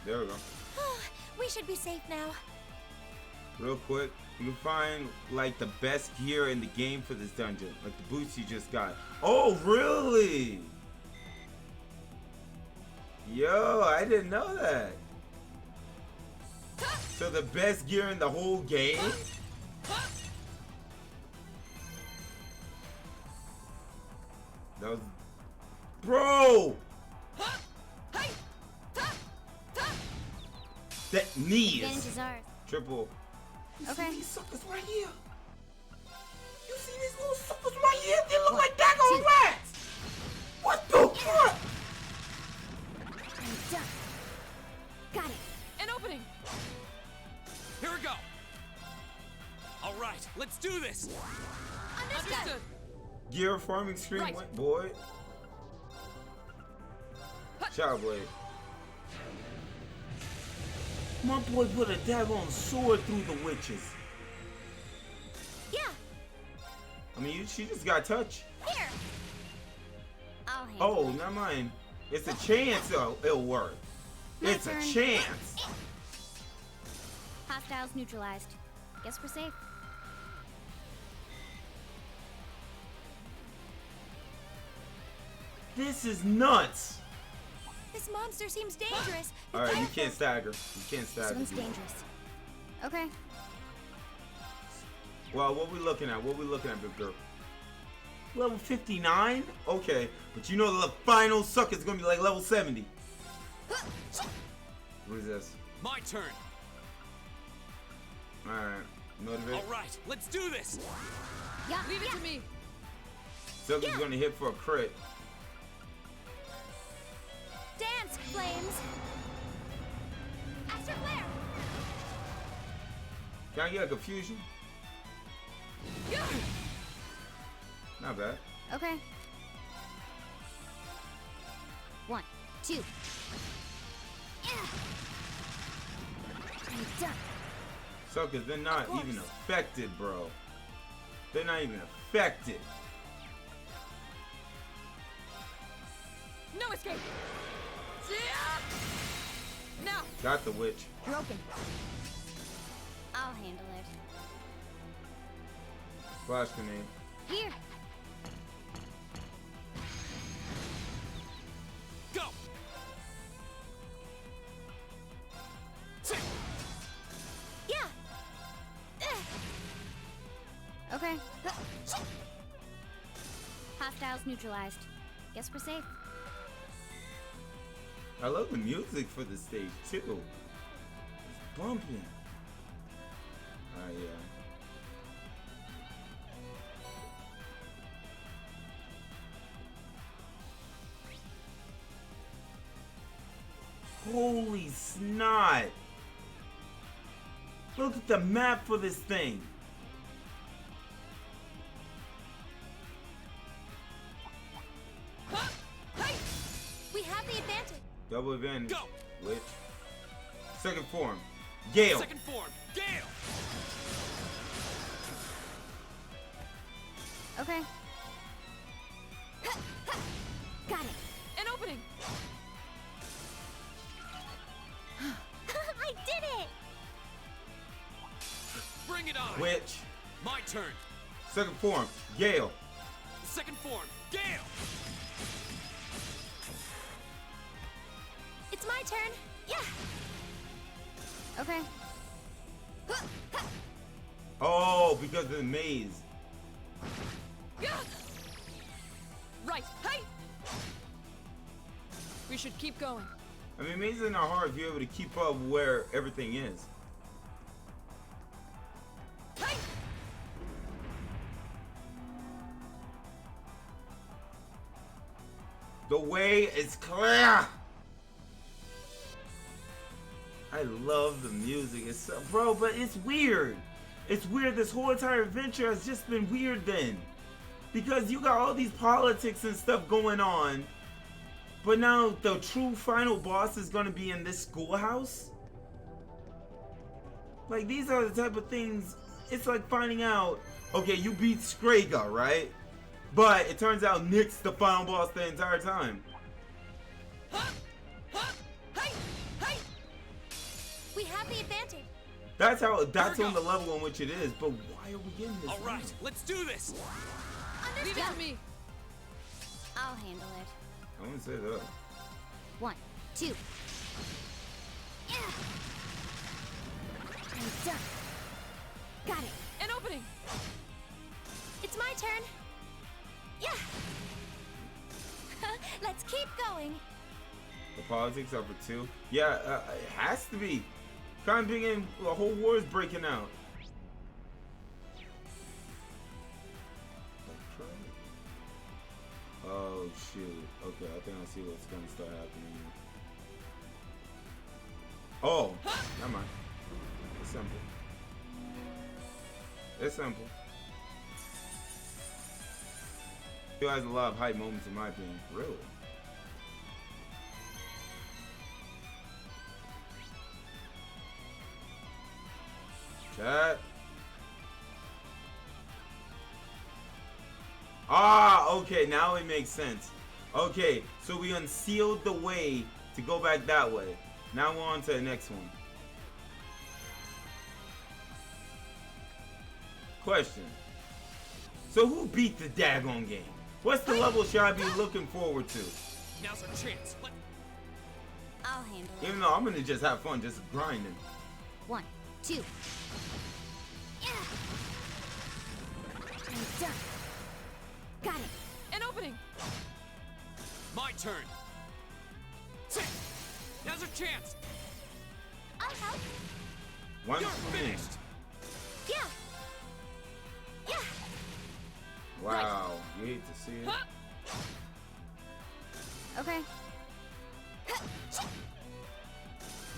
[SPEAKER 1] There we go.
[SPEAKER 9] We should be safe now.
[SPEAKER 1] Real quick, you find like the best gear in the game for this dungeon, like the boots you just got. Oh, really? Yo, I didn't know that. So the best gear in the whole game? That was... Bro! That knees.
[SPEAKER 5] Advantage is ours.
[SPEAKER 1] Triple.
[SPEAKER 5] Okay.
[SPEAKER 1] These suckers right here. You see these little suckers right here? They look like daggone rats. What the fuck?
[SPEAKER 5] I'm done. Got it.
[SPEAKER 24] An opening.
[SPEAKER 12] Here we go. All right, let's do this.
[SPEAKER 24] Understood.
[SPEAKER 1] Gear farming screen
[SPEAKER 24] Right.
[SPEAKER 1] went, boy. Shower blade. My boy put a daggone sword through the witches.
[SPEAKER 9] Yeah.
[SPEAKER 1] I mean, she just got touched.
[SPEAKER 9] Here.
[SPEAKER 5] I'll handle
[SPEAKER 1] Oh, never mind. It's a chance it'll work. It's a
[SPEAKER 5] turn.
[SPEAKER 1] chance.
[SPEAKER 5] Hostiles neutralized. Guess we're safe.
[SPEAKER 1] This is nuts.
[SPEAKER 9] This monster seems dangerous.
[SPEAKER 1] All right, you can't stagger. You can't
[SPEAKER 5] This
[SPEAKER 1] stagger.
[SPEAKER 5] one's dangerous. Okay.
[SPEAKER 1] Well, what we looking at? What we looking at, big girl? Level 59? Okay, but you know the final sucker is gonna be like level 70. What is this?
[SPEAKER 12] My turn.
[SPEAKER 1] All right, motivate.
[SPEAKER 12] All right, let's do this.
[SPEAKER 24] Yeah, leave it to me.
[SPEAKER 1] Sucker's gonna hit for a crit.
[SPEAKER 9] Dance, flames. Astral flare.
[SPEAKER 1] Can I get a confusion? Not bad.
[SPEAKER 5] Okay. 1, 2. I'm done.
[SPEAKER 1] Suckers, they're not even affected, bro. They're not even affected.
[SPEAKER 24] No escape. Now.
[SPEAKER 1] Got the witch.
[SPEAKER 5] Broken. I'll handle it.
[SPEAKER 1] Flash grenade.
[SPEAKER 5] Here.
[SPEAKER 12] Go.
[SPEAKER 9] Yeah.
[SPEAKER 5] Okay. Hostiles neutralized. Guess we're safe.
[SPEAKER 1] I love the music for the stage too. It's bumping. Yeah. Holy snot! Look at the map for this thing.
[SPEAKER 9] We have the advantage.
[SPEAKER 1] Double advantage.
[SPEAKER 12] Go.
[SPEAKER 1] Witch. Second form. Gale.
[SPEAKER 12] Second form. Gale.
[SPEAKER 5] Okay. Got it.
[SPEAKER 24] An opening.
[SPEAKER 9] I did it.
[SPEAKER 12] Bring it on.
[SPEAKER 1] Witch.
[SPEAKER 12] My turn.
[SPEAKER 1] Second form. Gale.
[SPEAKER 12] Second form. Gale.
[SPEAKER 9] It's my turn. Yeah.
[SPEAKER 5] Okay.
[SPEAKER 1] Oh, because of the maze.
[SPEAKER 24] Right. Hey. We should keep going.
[SPEAKER 1] I mean, mazes are not hard if you're able to keep up where everything is.
[SPEAKER 24] Hey.
[SPEAKER 1] The way is clear. I love the music. It's so, bro, but it's weird. It's weird. This whole entire adventure has just been weird then. Because you got all these politics and stuff going on. But now the true final boss is going to be in this schoolhouse? Like, these are the type of things. It's like finding out, okay, you beat Scraga, right? But it turns out Nick's the final boss the entire time. That's on the level in which it is. But why are we getting this?
[SPEAKER 15] All right, let's do this.
[SPEAKER 14] Leave it to me.
[SPEAKER 5] I'll handle it.
[SPEAKER 1] I wouldn't say that.
[SPEAKER 5] 1, 2. Yeah. I'm done. Got it.
[SPEAKER 14] An opening.
[SPEAKER 3] It's my turn. Yeah. Let's keep going.
[SPEAKER 1] The politics are for 2. Yeah, it has to be. Kind of beginning, the whole war is breaking out. Oh shoot. Okay, I think I see what's gonna start happening here. Oh, never mind. It's simple. It's simple. He has a lot of hype moments in my opinion. Really? Chat. Ah, okay, now it makes sense. Okay, so we unsealed the way to go back that way. Now we're on to the next one. Question. So who beat the daggone game? What's the level should I be looking forward to?
[SPEAKER 15] Now's our chance.
[SPEAKER 5] I'll handle it.
[SPEAKER 1] Even though I'm gonna just have fun just grinding.
[SPEAKER 5] 1, 2. Yeah. I'm done. Got it.
[SPEAKER 14] An opening.
[SPEAKER 15] My turn. Now's our chance.
[SPEAKER 3] I'll help.
[SPEAKER 1] One
[SPEAKER 15] You're
[SPEAKER 1] for me.
[SPEAKER 15] finished.
[SPEAKER 3] Yeah. Yeah.
[SPEAKER 1] Wow, you hate to see it.
[SPEAKER 5] Okay.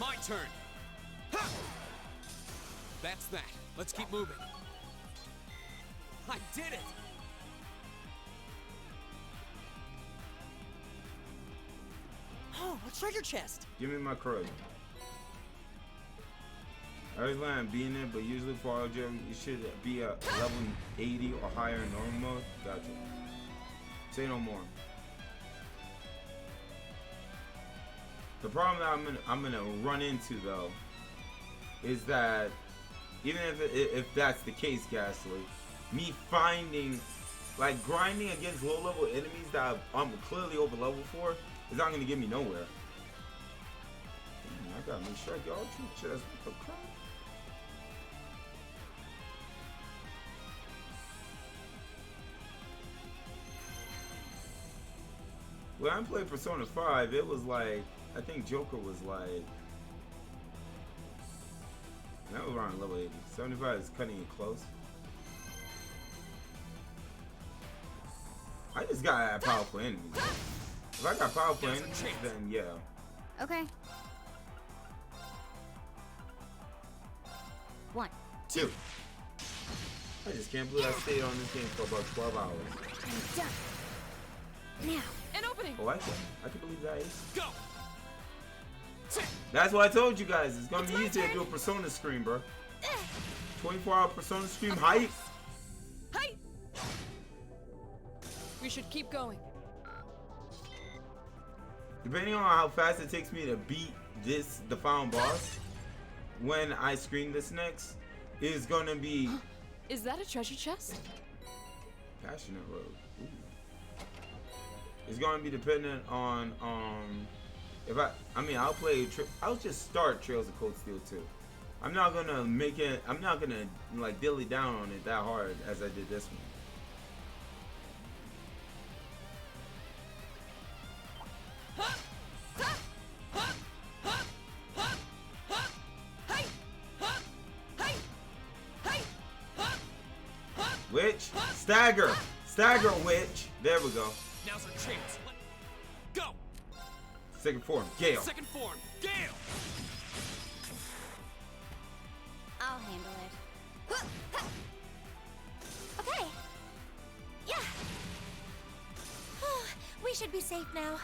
[SPEAKER 15] My turn. That's that. Let's keep moving. I did it.
[SPEAKER 24] Oh, a treasure chest.
[SPEAKER 1] Give me my crud. I always land being it, but usually for RJ, you should be at level 80 or higher in normal mode. Gotcha. Say no more. The problem that I'm gonna run into though is that even if that's the case, Ghastly, me finding like grinding against low level enemies that I'm clearly over level for is not gonna get me nowhere. I gotta make sure I get all true chests. What the crap? When I played Persona 5, it was like, I think Joker was like, that was around level 80. 75 is cutting it close. I just gotta have powerful enemies. If I got powerful enemies, then yeah.
[SPEAKER 5] Okay. 1,
[SPEAKER 1] 2. I just can't believe I stayed on this game for about 12 hours.
[SPEAKER 5] I'm done. Now.
[SPEAKER 14] An opening.
[SPEAKER 1] Oh, I can believe that is.
[SPEAKER 15] Go.
[SPEAKER 1] That's what I told you guys. It's gonna be easy to do a Persona stream, bro. 24-hour Persona stream hype.
[SPEAKER 14] Hi. We should keep going.
[SPEAKER 1] Depending on how fast it takes me to beat the final boss, when I screen this next, is gonna be.
[SPEAKER 14] Is that a treasure chest?
[SPEAKER 1] Passionate Road. Ooh. It's gonna be dependent on if I mean I'll just start Trails of Cold Steel 2. I'm not gonna make it. I'm not gonna like dilly down on it that hard as I did this one. Witch, stagger, witch. There we go.
[SPEAKER 15] Now's our chance. Go.
[SPEAKER 1] Second form, Gale.
[SPEAKER 15] Second form, Gale.
[SPEAKER 5] I'll handle it.
[SPEAKER 3] Okay. Yeah. We should be safe now.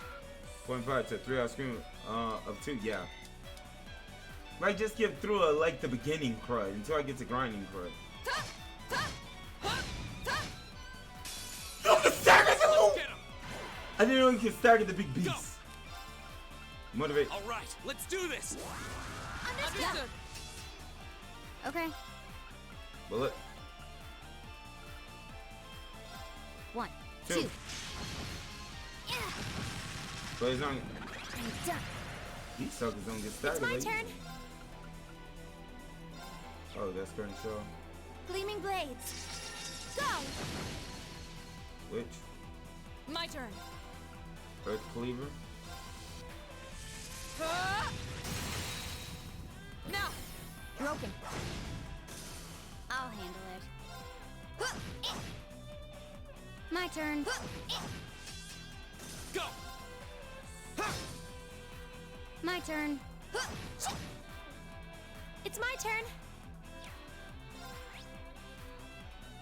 [SPEAKER 1] 0.5 to 3 hour screen of 2, yeah. Like just get through like the beginning crud until I get to grinding crud. No, the stagger's alone! I didn't know you could stagger the big beast. Motivate.
[SPEAKER 15] All right, let's do this.
[SPEAKER 14] Understood.
[SPEAKER 5] Okay.
[SPEAKER 1] Bullet.
[SPEAKER 5] 1,
[SPEAKER 1] Two.
[SPEAKER 5] 2.
[SPEAKER 1] But it's on.
[SPEAKER 5] I'm done.
[SPEAKER 1] These suckers don't get started.
[SPEAKER 5] It's my
[SPEAKER 1] late.
[SPEAKER 5] turn.
[SPEAKER 1] Oh, that's current show.
[SPEAKER 5] Gleaming blades. Go.
[SPEAKER 1] Which?
[SPEAKER 14] My turn.
[SPEAKER 1] Earth Cleaver.
[SPEAKER 14] Now.
[SPEAKER 5] Broken. I'll handle it. My turn.
[SPEAKER 23] Go.
[SPEAKER 5] My turn.
[SPEAKER 3] It's my turn.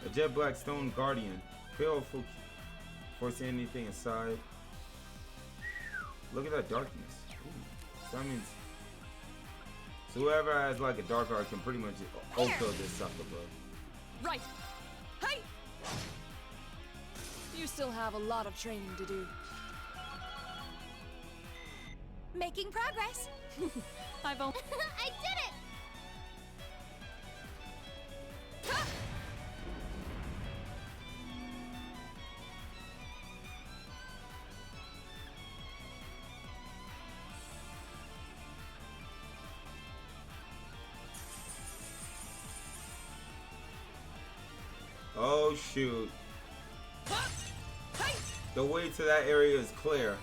[SPEAKER 1] A jet black stone guardian. Powerful. Force anything inside. Look at that darkness. Ooh. So that means. So whoever has like a dark art can pretty much auto this sucker, bro.
[SPEAKER 14] Right. Hey. You still have a lot of training to do.
[SPEAKER 3] Making progress.
[SPEAKER 14] I've only.
[SPEAKER 3] I did it.
[SPEAKER 1] Oh shoot. The way to that area is clear.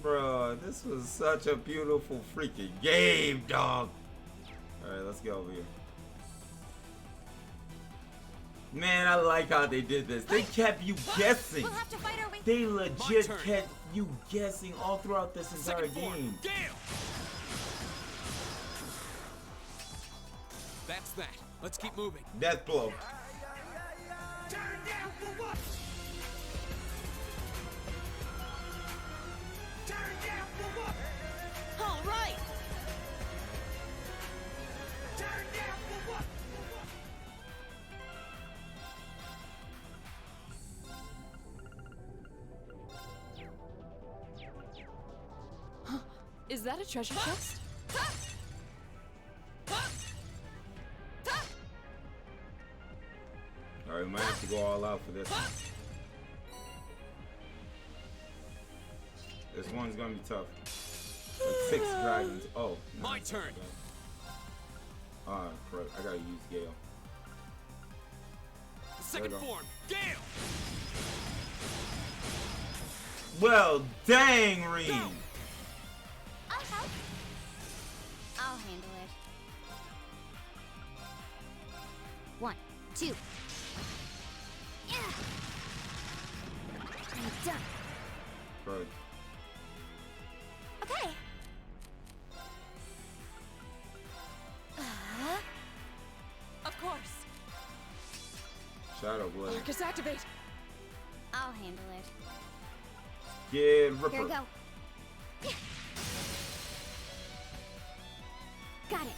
[SPEAKER 1] Bro, this was such a beautiful freaking game, dog. Alright, let's get over here. Man, I like how they did this. They kept you guessing.
[SPEAKER 3] We'll have to fight our way.
[SPEAKER 1] They legit kept you guessing all throughout this entire game.
[SPEAKER 12] That's that. Let's keep moving.
[SPEAKER 1] Death blow.
[SPEAKER 16] Turn down for what? Turn down for what?
[SPEAKER 14] All right.
[SPEAKER 16] Turn down for what?
[SPEAKER 14] Is that a treasure chest?
[SPEAKER 1] Alright, we might have to go all out for this one. This one's gonna be tough. Like 6 dragons. Oh. No,
[SPEAKER 12] My turn.
[SPEAKER 1] Alright, crap. I gotta use Gale.
[SPEAKER 12] Second form, Gale!
[SPEAKER 1] Well, dang, Reem!
[SPEAKER 3] I'll help.
[SPEAKER 5] I'll handle it. 1, 2. I'm done.
[SPEAKER 1] Right.
[SPEAKER 3] Okay.
[SPEAKER 14] Of course.
[SPEAKER 1] Shadow Blade.
[SPEAKER 14] Arcus activate.
[SPEAKER 5] I'll handle it.
[SPEAKER 1] Yeah, Ripper.
[SPEAKER 5] Here we go. Got it.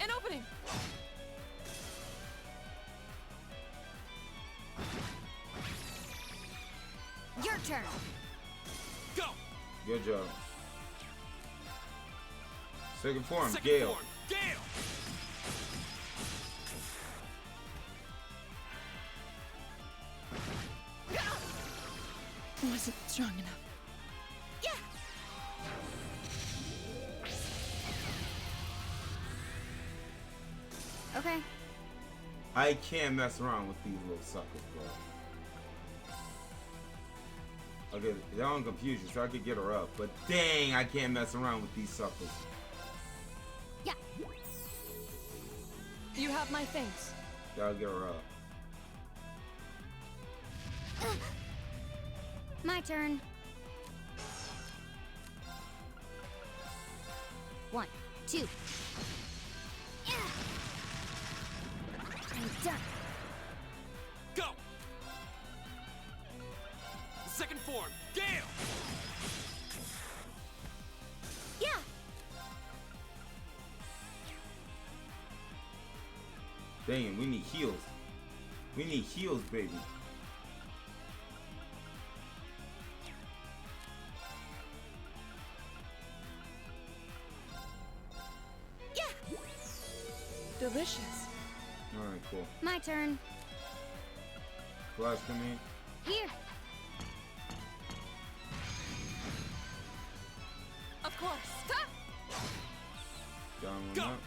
[SPEAKER 14] An opening.
[SPEAKER 5] Your turn.
[SPEAKER 12] Go.
[SPEAKER 1] Good job. Second form,
[SPEAKER 12] Second
[SPEAKER 1] Gale.
[SPEAKER 12] form, Gale!
[SPEAKER 14] Wasn't strong enough.
[SPEAKER 5] Okay.
[SPEAKER 1] I can't mess around with these little suckers, bro. Okay, they're on confusion, so I could get her up. But dang, I can't mess around with these suckers.
[SPEAKER 5] Yeah.
[SPEAKER 14] You have my things.
[SPEAKER 1] Gotta get her up.
[SPEAKER 5] My turn. 1, 2. I'm done.
[SPEAKER 12] Go! Second form, Gale!
[SPEAKER 3] Yeah.
[SPEAKER 1] Dang, we need heals. We need heals, baby.
[SPEAKER 14] delicious.
[SPEAKER 1] Alright, cool.
[SPEAKER 5] My turn.
[SPEAKER 1] Flash for me.
[SPEAKER 5] Here.
[SPEAKER 14] Of course.
[SPEAKER 1] Down one
[SPEAKER 15] Go.
[SPEAKER 1] up.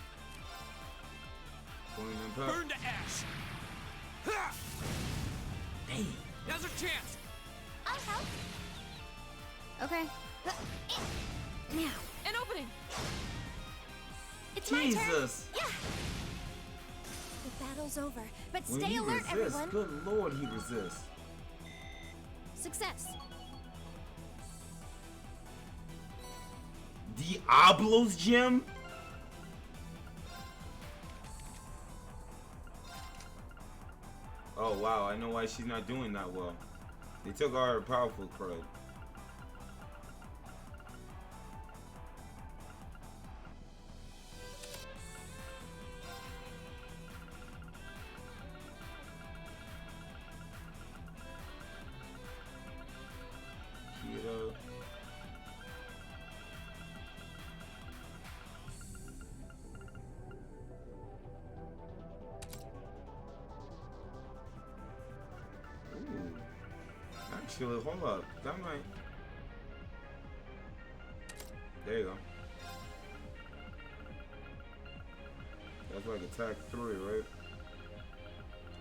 [SPEAKER 1] Going in top.
[SPEAKER 15] Burn to ash. Ha!
[SPEAKER 1] Dang.
[SPEAKER 15] Now's our chance.
[SPEAKER 9] I'll help.
[SPEAKER 5] Okay. Now.
[SPEAKER 14] An opening.
[SPEAKER 9] It's my turn.
[SPEAKER 1] Jesus.
[SPEAKER 9] Yeah. The battle's over, but
[SPEAKER 1] When
[SPEAKER 9] stay
[SPEAKER 1] he
[SPEAKER 9] alert,
[SPEAKER 1] resists,
[SPEAKER 9] everyone.
[SPEAKER 1] good lord, he resists.
[SPEAKER 5] Success.
[SPEAKER 1] Diablo's gem? Oh wow, I know why she's not doing that well. They took our powerful crud. Keto. Ooh. Actually, hold up. That might. There you go. That's like attack 3, right?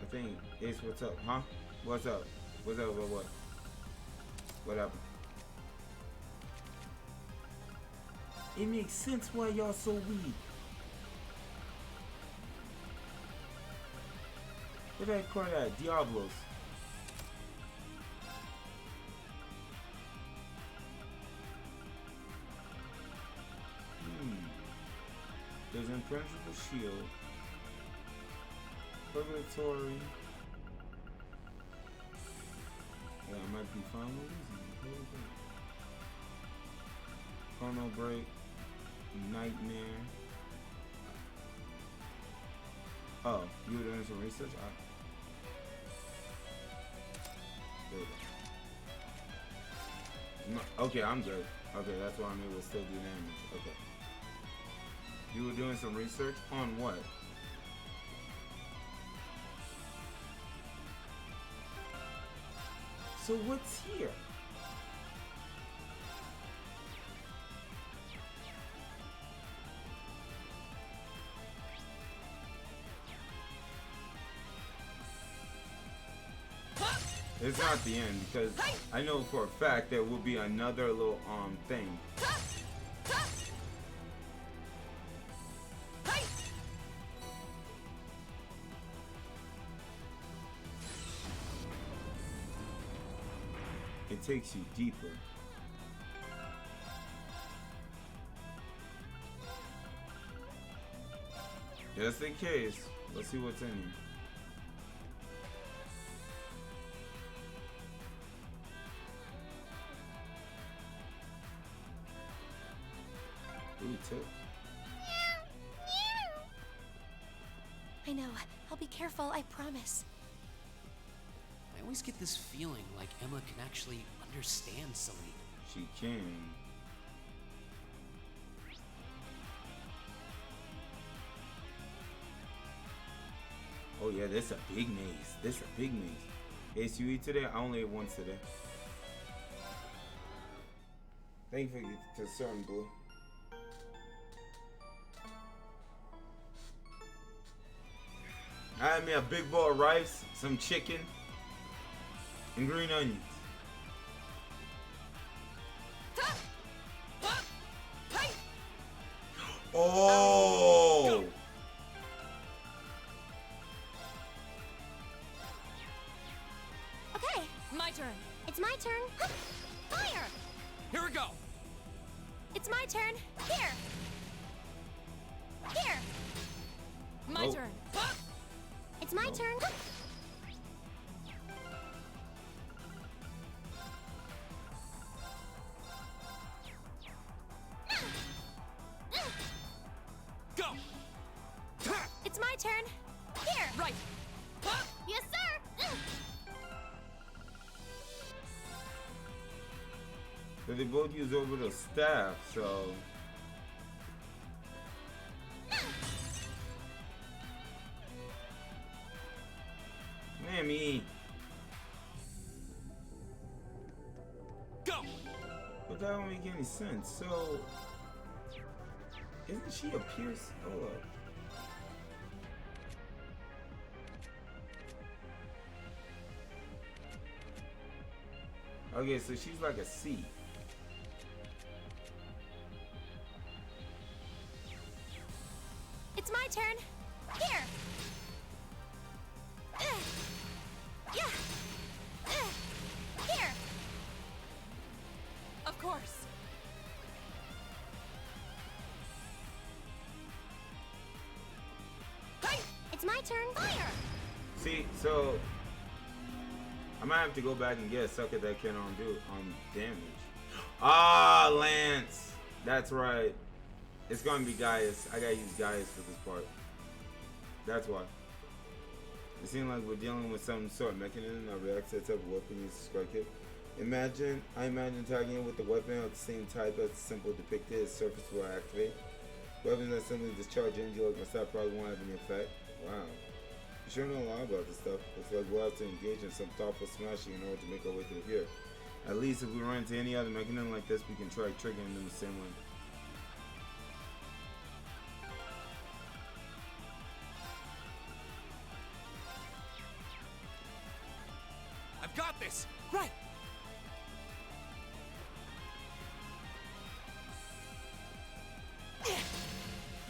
[SPEAKER 1] I think. Ace, what's up? Huh? What's up? What's up? What? What happened? It makes sense why y'all so weak. Where that card at? Diablos. There's impenetrable shield. Purgatory. Yeah, I might be fine with this. Chrono break. Nightmare. Oh, you were doing some research? There we go. No, okay, I'm good. Okay, that's why I'm able to still do damage. Okay. You were doing some research on what? So what's here? It's not the end because I know for a fact there will be another little thing. It takes you deeper. Just in case, let's see what's in here. Ooh, tip.
[SPEAKER 8] I know. I'll be careful, I promise.
[SPEAKER 12] I always get this feeling like Emma can actually understand Celine.
[SPEAKER 1] She can. Oh yeah, this a big maze. This a big maze. Ace, you eat today? I only ate once today. Thank you for your concern, Blue. I had me a big bowl of rice, some chicken, and green onions. Oh!
[SPEAKER 8] Okay,
[SPEAKER 14] my turn.
[SPEAKER 8] It's my turn. Fire!
[SPEAKER 15] Here we go.
[SPEAKER 8] It's my turn. Here. Here.
[SPEAKER 14] My
[SPEAKER 1] Oh.
[SPEAKER 14] turn.
[SPEAKER 8] It's my turn.
[SPEAKER 15] Go.
[SPEAKER 8] It's my turn. Here.
[SPEAKER 14] Right.
[SPEAKER 8] Yes, sir.
[SPEAKER 1] So they both use over the staff, so. Like, that don't make any sense. So, isn't she a Pierce? Hold up. Okay, so she's like a C.
[SPEAKER 24] It's my turn. Here. Yeah. Here. Of course.
[SPEAKER 3] Hey, it's my turn. Fire.
[SPEAKER 1] See, so I might have to go back and get a sucker that can do damage. Ah, Lance. That's right. It's gonna be Gaius. I gotta use Gaius for this part. That's why. It seems like we're dealing with some sort of mechanism that reacts to the type of weapon used to strike it. I imagine tagging it with the weapon of the same type as the symbol depicted as surface will activate. Weapons that simply discharge energy like my style probably won't have any effect. Wow. You sure know a lot about this stuff. Looks like we'll have to engage in some thoughtful smashing in order to make our way through here. At least if we run into any other mechanism like this, we can try triggering them the same way.
[SPEAKER 15] I've got this!
[SPEAKER 24] Right!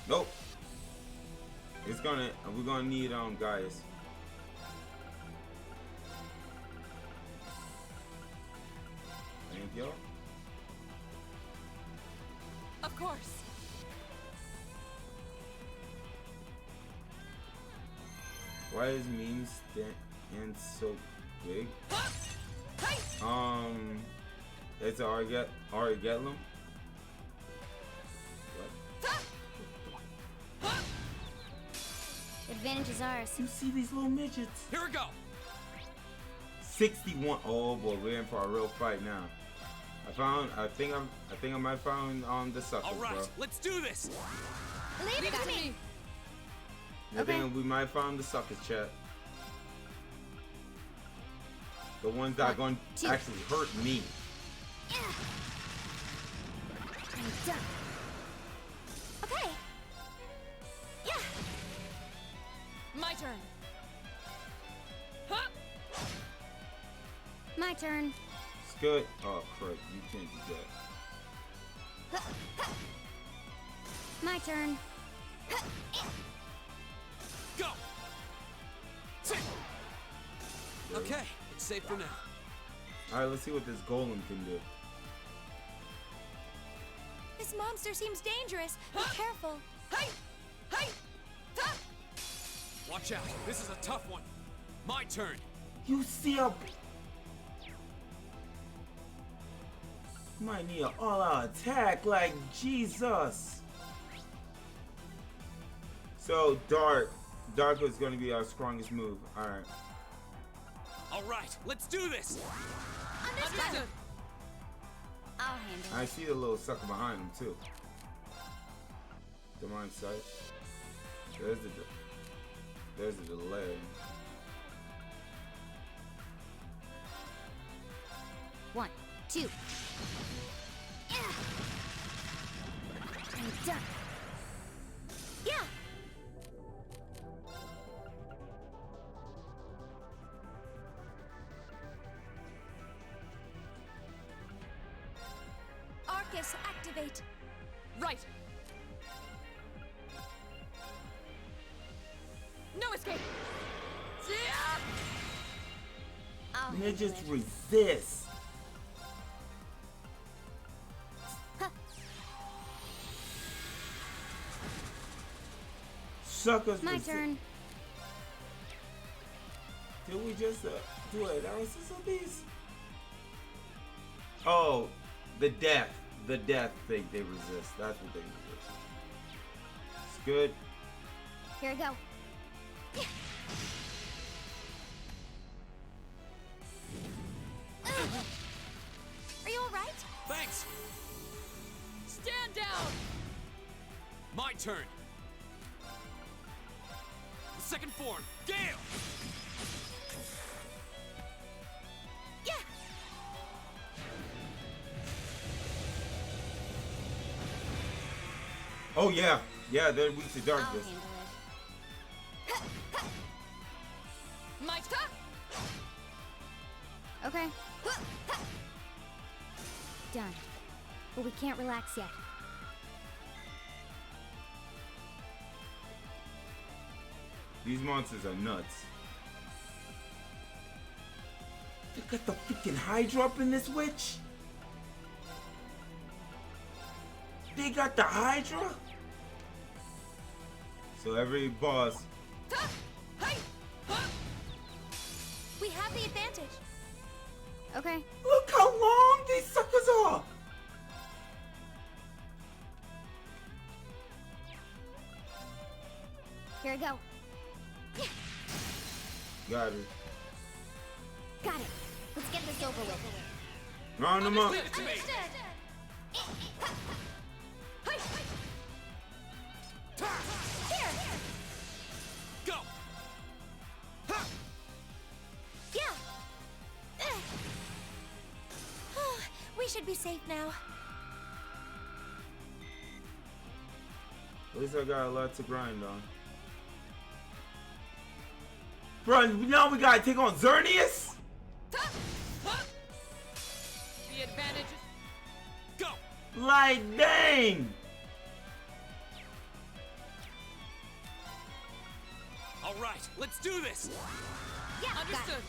[SPEAKER 1] Nope. We're gonna need Gaius. Thank you.
[SPEAKER 24] Of course.
[SPEAKER 1] Why is meme stand so big? It's Arigetlum.
[SPEAKER 5] Advantage is ours.
[SPEAKER 1] You see these little midgets?
[SPEAKER 15] Here we go.
[SPEAKER 1] 61. Oh boy, we're in for a real fight now. I think I might found the suckers,
[SPEAKER 15] All right,
[SPEAKER 1] bro.
[SPEAKER 15] let's do this.
[SPEAKER 24] Leave it to me.
[SPEAKER 1] I think we might find the suckers, chat. The ones that are going to actually hurt me.
[SPEAKER 24] I'm done. Okay. Yeah. My turn. Huh?
[SPEAKER 5] My turn.
[SPEAKER 1] It's good. Oh crap, you can't do that.
[SPEAKER 5] My turn.
[SPEAKER 15] Go. Okay, it's safe for now.
[SPEAKER 1] Alright, let's see what this golem can do.
[SPEAKER 24] This monster seems dangerous. Be careful.
[SPEAKER 15] Hey! Hey! Watch out. This is a tough one. My turn.
[SPEAKER 1] You see a... Might need an all-out attack, like Jesus. So, Dark was going to be our strongest move. Alright.
[SPEAKER 15] All right, let's do this.
[SPEAKER 24] Understood.
[SPEAKER 5] I'll handle
[SPEAKER 1] I
[SPEAKER 5] it.
[SPEAKER 1] see the little sucker behind him, too. Divine sight. There's the delay.
[SPEAKER 5] One, two. I'm done.
[SPEAKER 24] Yeah. Arcus, activate. Right. No escape.
[SPEAKER 5] I'll handle
[SPEAKER 1] Midgets
[SPEAKER 5] it.
[SPEAKER 1] resist. Suckers
[SPEAKER 5] My
[SPEAKER 1] resist.
[SPEAKER 5] turn.
[SPEAKER 1] Did we just do an analysis of these? Oh, the death thing they resist. That's what they resist. It's good.
[SPEAKER 5] Here I go.
[SPEAKER 24] Are you all right?
[SPEAKER 15] Thanks.
[SPEAKER 24] Stand down.
[SPEAKER 15] My turn. The second form, Gale.
[SPEAKER 24] Yeah.
[SPEAKER 1] Oh yeah, yeah, they're weak to
[SPEAKER 5] I'll
[SPEAKER 1] darkness.
[SPEAKER 5] handle it.
[SPEAKER 24] My turn.
[SPEAKER 5] Okay. Done. But we can't relax yet.
[SPEAKER 1] These monsters are nuts. They got the freaking Hydra up in this witch. They got the Hydra. So every boss.
[SPEAKER 24] We have the advantage.
[SPEAKER 5] Okay.
[SPEAKER 1] Look how long these suckers are.
[SPEAKER 5] Here we go.
[SPEAKER 1] Got it.
[SPEAKER 5] Got it. Let's get this over with.
[SPEAKER 1] Round them up.
[SPEAKER 24] Here.
[SPEAKER 15] Go.
[SPEAKER 24] Yeah. We should be safe now.
[SPEAKER 1] At least I got a lot to grind on. Bro, now we gotta take on Xerneas?
[SPEAKER 24] The advantage is...
[SPEAKER 15] Go.
[SPEAKER 1] Like, dang!
[SPEAKER 15] All right, let's do this.
[SPEAKER 24] Yeah, understood.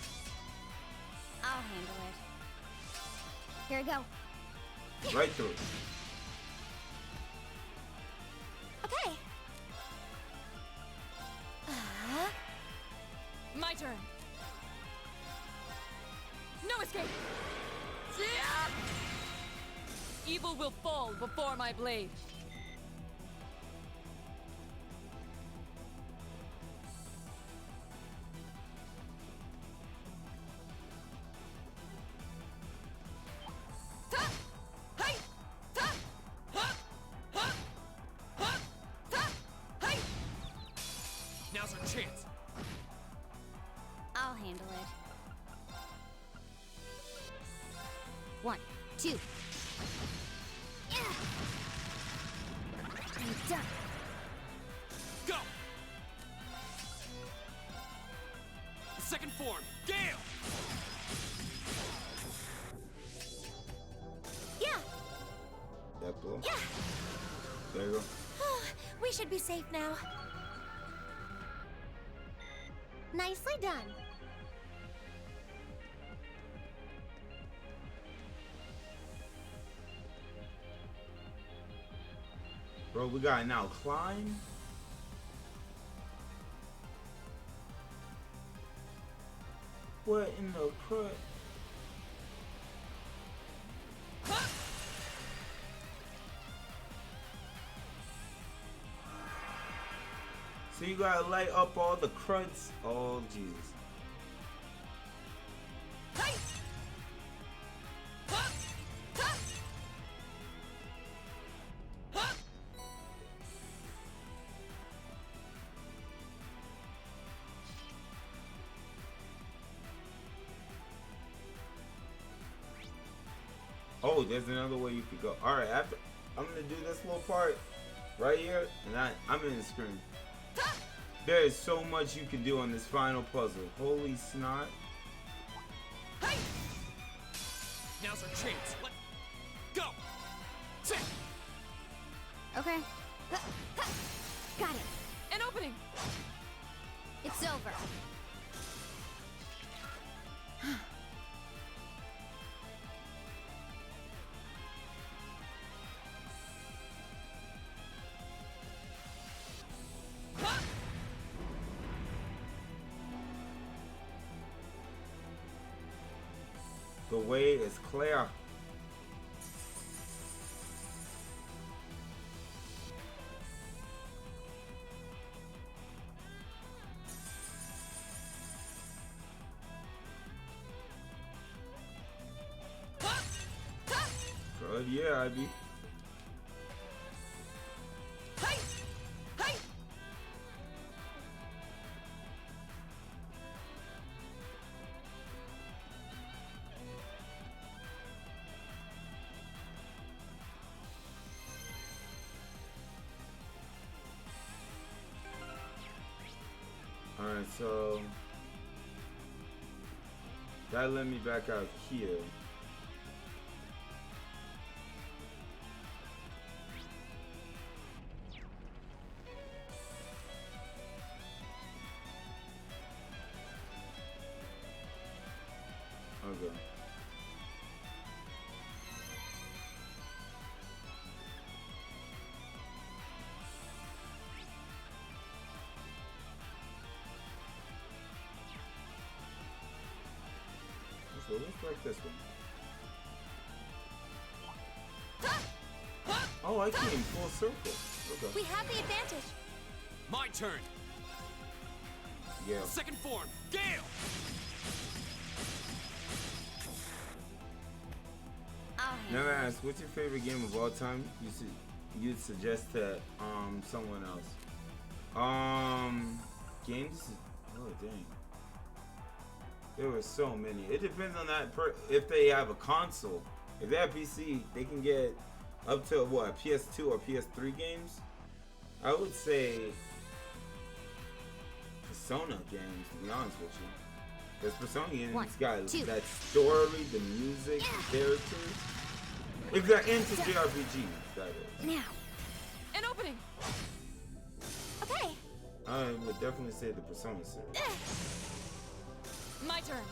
[SPEAKER 5] I'll handle it. Here we go.
[SPEAKER 1] Right through.
[SPEAKER 24] Okay. My turn. No escape. Evil will fall before my blade.
[SPEAKER 15] Now's our chance.
[SPEAKER 5] I'll handle it. 1, 2. I'm done.
[SPEAKER 15] Go. The second form, Gale.
[SPEAKER 24] Yeah.
[SPEAKER 1] That blow.
[SPEAKER 24] Yeah.
[SPEAKER 1] There you go.
[SPEAKER 24] We should be safe now.
[SPEAKER 8] Nicely done.
[SPEAKER 1] Bro, we gotta now climb. What in the crud? So you gotta light up all the cruds. Oh Jesus. Oh, there's another way you could go. Alright, after I'm gonna do this little part right here, and I'm in the screen. There is so much you can do on this final puzzle. Holy snot.
[SPEAKER 15] Now's our chance. Let go.
[SPEAKER 5] Okay.
[SPEAKER 24] Got it. An opening.
[SPEAKER 5] It's over.
[SPEAKER 1] The way is clear. Good, yeah, Ivy. So that led me back out here. Okay. So let's break this one. Oh, I came full circle. Okay.
[SPEAKER 24] We have the advantage.
[SPEAKER 12] My turn.
[SPEAKER 1] Yeah.
[SPEAKER 12] Second form, Gale.
[SPEAKER 1] Never asked, what's your favorite game of all time? You'd suggest to someone else. Games. Oh dang. There were so many. It depends on that if they have a console. If they have PC, they can get up to what, PS2 or PS3 games. I would say Persona games, to be honest with you. Because Persona games got that story, the music, the characters. If they're into JRPGs, that is.
[SPEAKER 24] Now, an opening. Okay.
[SPEAKER 1] I would definitely say the Persona series.
[SPEAKER 14] My turn.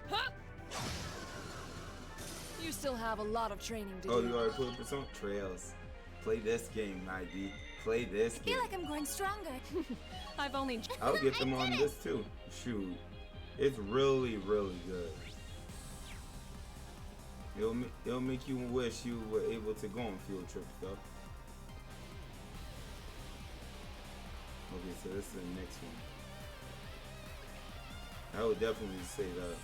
[SPEAKER 14] Huh? You still have a lot of training to do.
[SPEAKER 1] Oh, you already played Persona? Trails. Play this game, ID. Play this
[SPEAKER 24] I
[SPEAKER 1] game.
[SPEAKER 24] feel like I'm growing stronger.
[SPEAKER 14] I've only.
[SPEAKER 1] I'll get them on this too. Shoot. It's really, really good. It'll make you wish you were able to go on field trips, though. Okay, so this is the next one. I would definitely say that.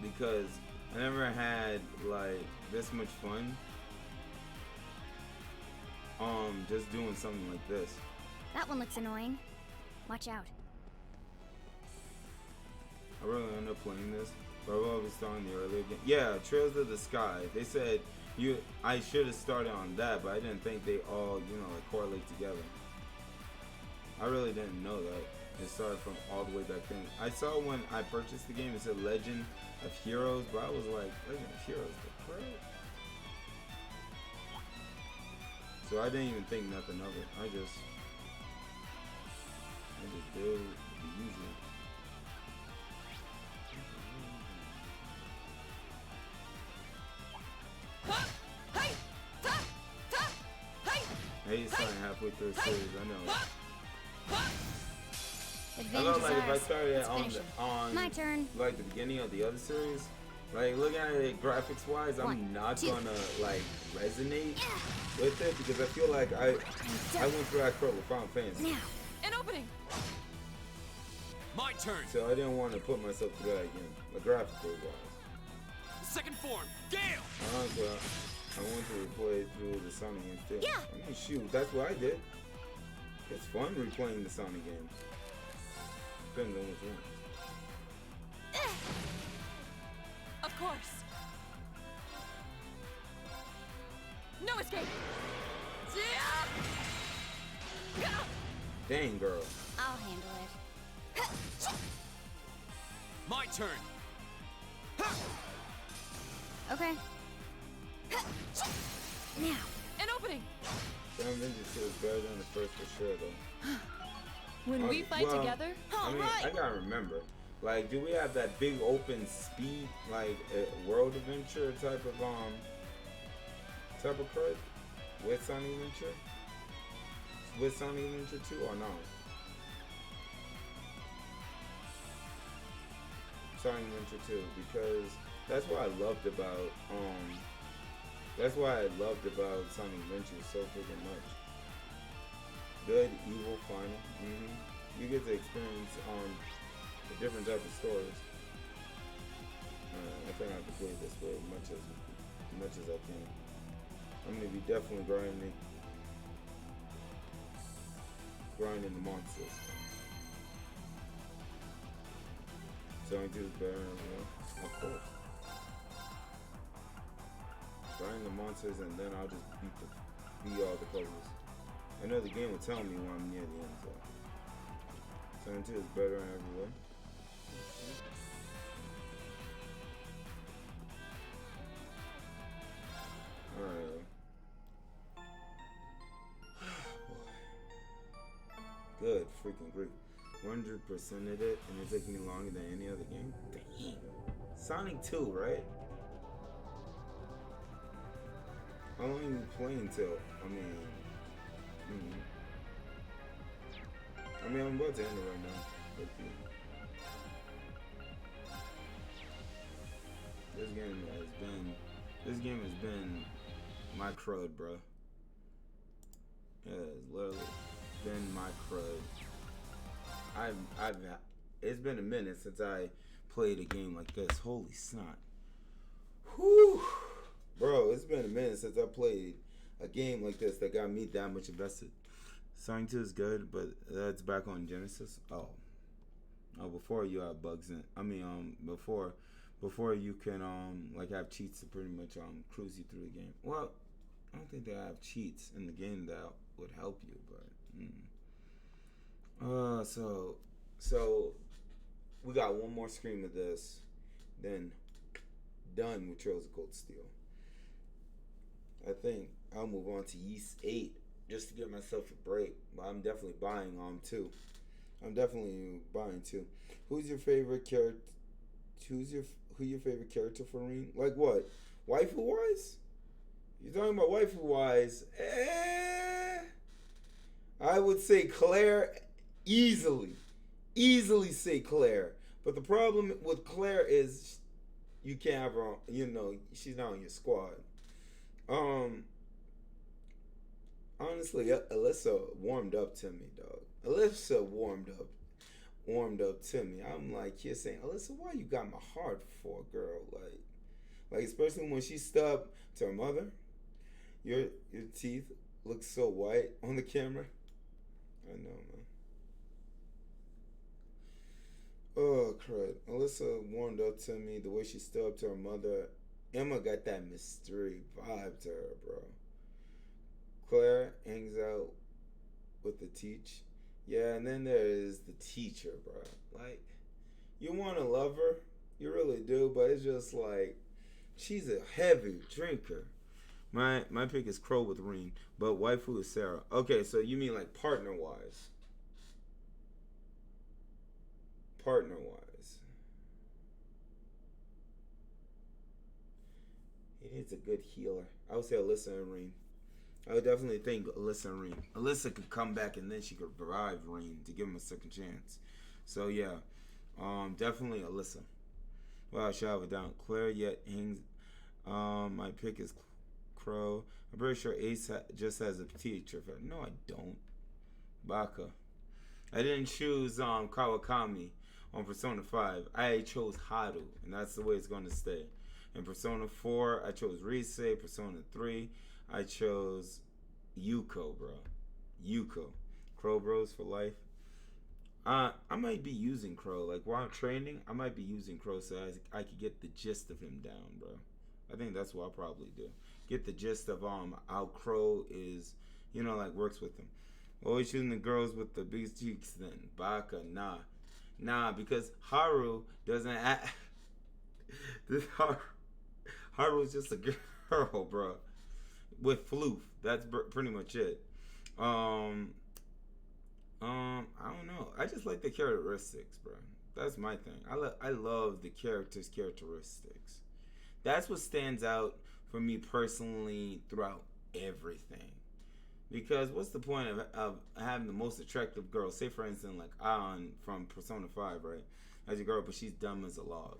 [SPEAKER 1] Because I never had, like, this much fun. Just doing something like this.
[SPEAKER 5] That one looks annoying. Watch out.
[SPEAKER 1] I really ended up playing this, but I've always started the earlier game. Yeah, Trails of the Sky. They said I should have started on that, but I didn't think they all, like correlate together. I really didn't know that. It started from all the way back then. I saw when I purchased the game, it said Legend of Heroes, but I was like, Legend of Heroes, the crap? So I didn't even think nothing of it. I just did the usual. Hey, starting halfway through the series, I know. I felt like if I started on
[SPEAKER 5] My turn.
[SPEAKER 1] Like the beginning of the other series, like looking at it graphics wise, I'm not gonna like resonate with it because I feel like I went through that crap with Final Fantasy.
[SPEAKER 24] Now, an opening.
[SPEAKER 12] My turn.
[SPEAKER 1] So I didn't want to put myself through that again, like graphically wise.
[SPEAKER 12] Second form, Gale.
[SPEAKER 1] I want to replay through the Sonic games too.
[SPEAKER 24] Yeah.
[SPEAKER 1] I mean, shoot, that's what I did. It's fun replaying the Sonic games. Depends on which one.
[SPEAKER 24] Of course. No escape.
[SPEAKER 1] Dang, girl.
[SPEAKER 5] I'll handle it.
[SPEAKER 12] My turn.
[SPEAKER 5] Okay.
[SPEAKER 24] Now, an opening.
[SPEAKER 1] Seven Ninja 2 is better than the first for sure, though.
[SPEAKER 14] When we fight together?
[SPEAKER 1] I mean, I gotta remember. Like, do we have that big open speed, like, world adventure type of card with Sonic Adventure? With Sonic Adventure 2 or no? Sonic Adventure 2, because that's what I loved about Sonic Adventure so freaking much. Good, evil, final. You get to experience a different type of stories. I think I have to play this way as much as I can. I'm gonna be definitely grinding the monsters. Sonic 2 is better, of course. Grind the monsters and then I'll just beat all the puzzles. I know the game will tell me when I'm near the end zone. Turn 2 is better in every way. Alright. Good freaking grief. 100%ed it, and it took me longer than any other game. Dang. Sonic 2, right? How long are you playing till? I mean, I'm about to end it right now. This game has been my crud, bro. Yeah, it's literally been my crud. It's been a minute since I played a game like this. Holy snot. Whew. Bro, it's been a minute since I played a game like this that got me that much invested. Sonic 2 is good, but that's back on Genesis. Oh, before you have bugs in. Before you can like have cheats to pretty much cruise you through the game. Well, I don't think they have cheats in the game that would help you, but so we got one more scream of this, then done with Trails of Cold Steel. I think I'll move on to Yeast 8 just to give myself a break. But I'm definitely buying 2. I'm definitely buying 2. Who's your favorite character? Who your favorite character for Reen? Like what? Waifu wise? You're talking about waifu wise? I would say Claire easily say Claire. But the problem with Claire is you can't have her on, she's not on your squad. Honestly, Alyssa warmed up to me, dog. Alyssa warmed up to me. I'm like, you're saying, Alyssa, why you got my heart for, girl? Like especially when she stubbed to her mother. Your teeth look so white on the camera. I know, man. Oh, crud. Alyssa warmed up to me the way she stood up to her mother. Emma got that mystery vibe to her, bro. Claire hangs out with the teach. Yeah, and then there is the teacher, bro. Like, you want to love her. You really do, but it's just like, she's a heavy drinker. My pick is Crow with Reen, but waifu is Sarah. Okay, so you mean like partner-wise. Partner-wise. He needs a good healer. I would say Alyssa and Reen. I would definitely think Alyssa and Reen. Alyssa could come back and then she could revive Reen to give him a second chance. So yeah, definitely Alyssa. Well, I should have it down. Claire yet hangs. My pick is Crow. I'm pretty sure Ace just has a teacher. No, I don't. Baka. I didn't choose Kawakami on Persona 5. I chose Haru, and that's the way it's going to stay. In Persona 4, I chose Rise. Persona 3, I chose Yuko, bro. Yuko. Crow Bros for life. I might be using Crow. Like, while I'm training, I might be using Crow so I could get the gist of him down, bro. I think that's what I'll probably do. Get the gist of how Crow is, like, works with him. Always choosing the girls with the biggest cheeks then. Baka, nah, because Haru doesn't act. This Haru is just a girl, bro. With floof. That's pretty much it. I don't know. I just like the characteristics, bro. That's my thing. I love the character's characteristics. That's what stands out for me personally throughout everything. Because what's the point of having the most attractive girl? Say, for instance, like An from Persona 5, right? As a girl, but she's dumb as a log.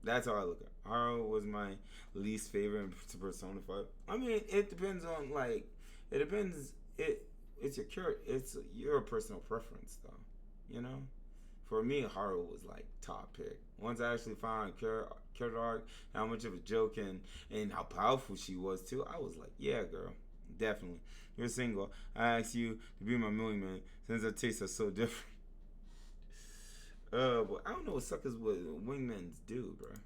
[SPEAKER 1] That's how I look at it. Haru was my least favorite in Persona 5. I mean, it depends on, like, it depends. It's your personal preference, though. For me, Haru was like top pick. Once I actually found character arc, how much of a joke and how powerful she was too, I was like, yeah, girl, definitely. You're single. I asked you to be my wingman since our tastes are so different. But I don't know what suckers with wingmans do, bro.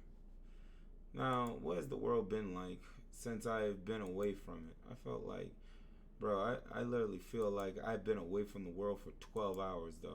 [SPEAKER 1] Now, what has the world been like since I've been away from it? I felt like Bro, I literally feel like I've been away from the world for 12 hours, though.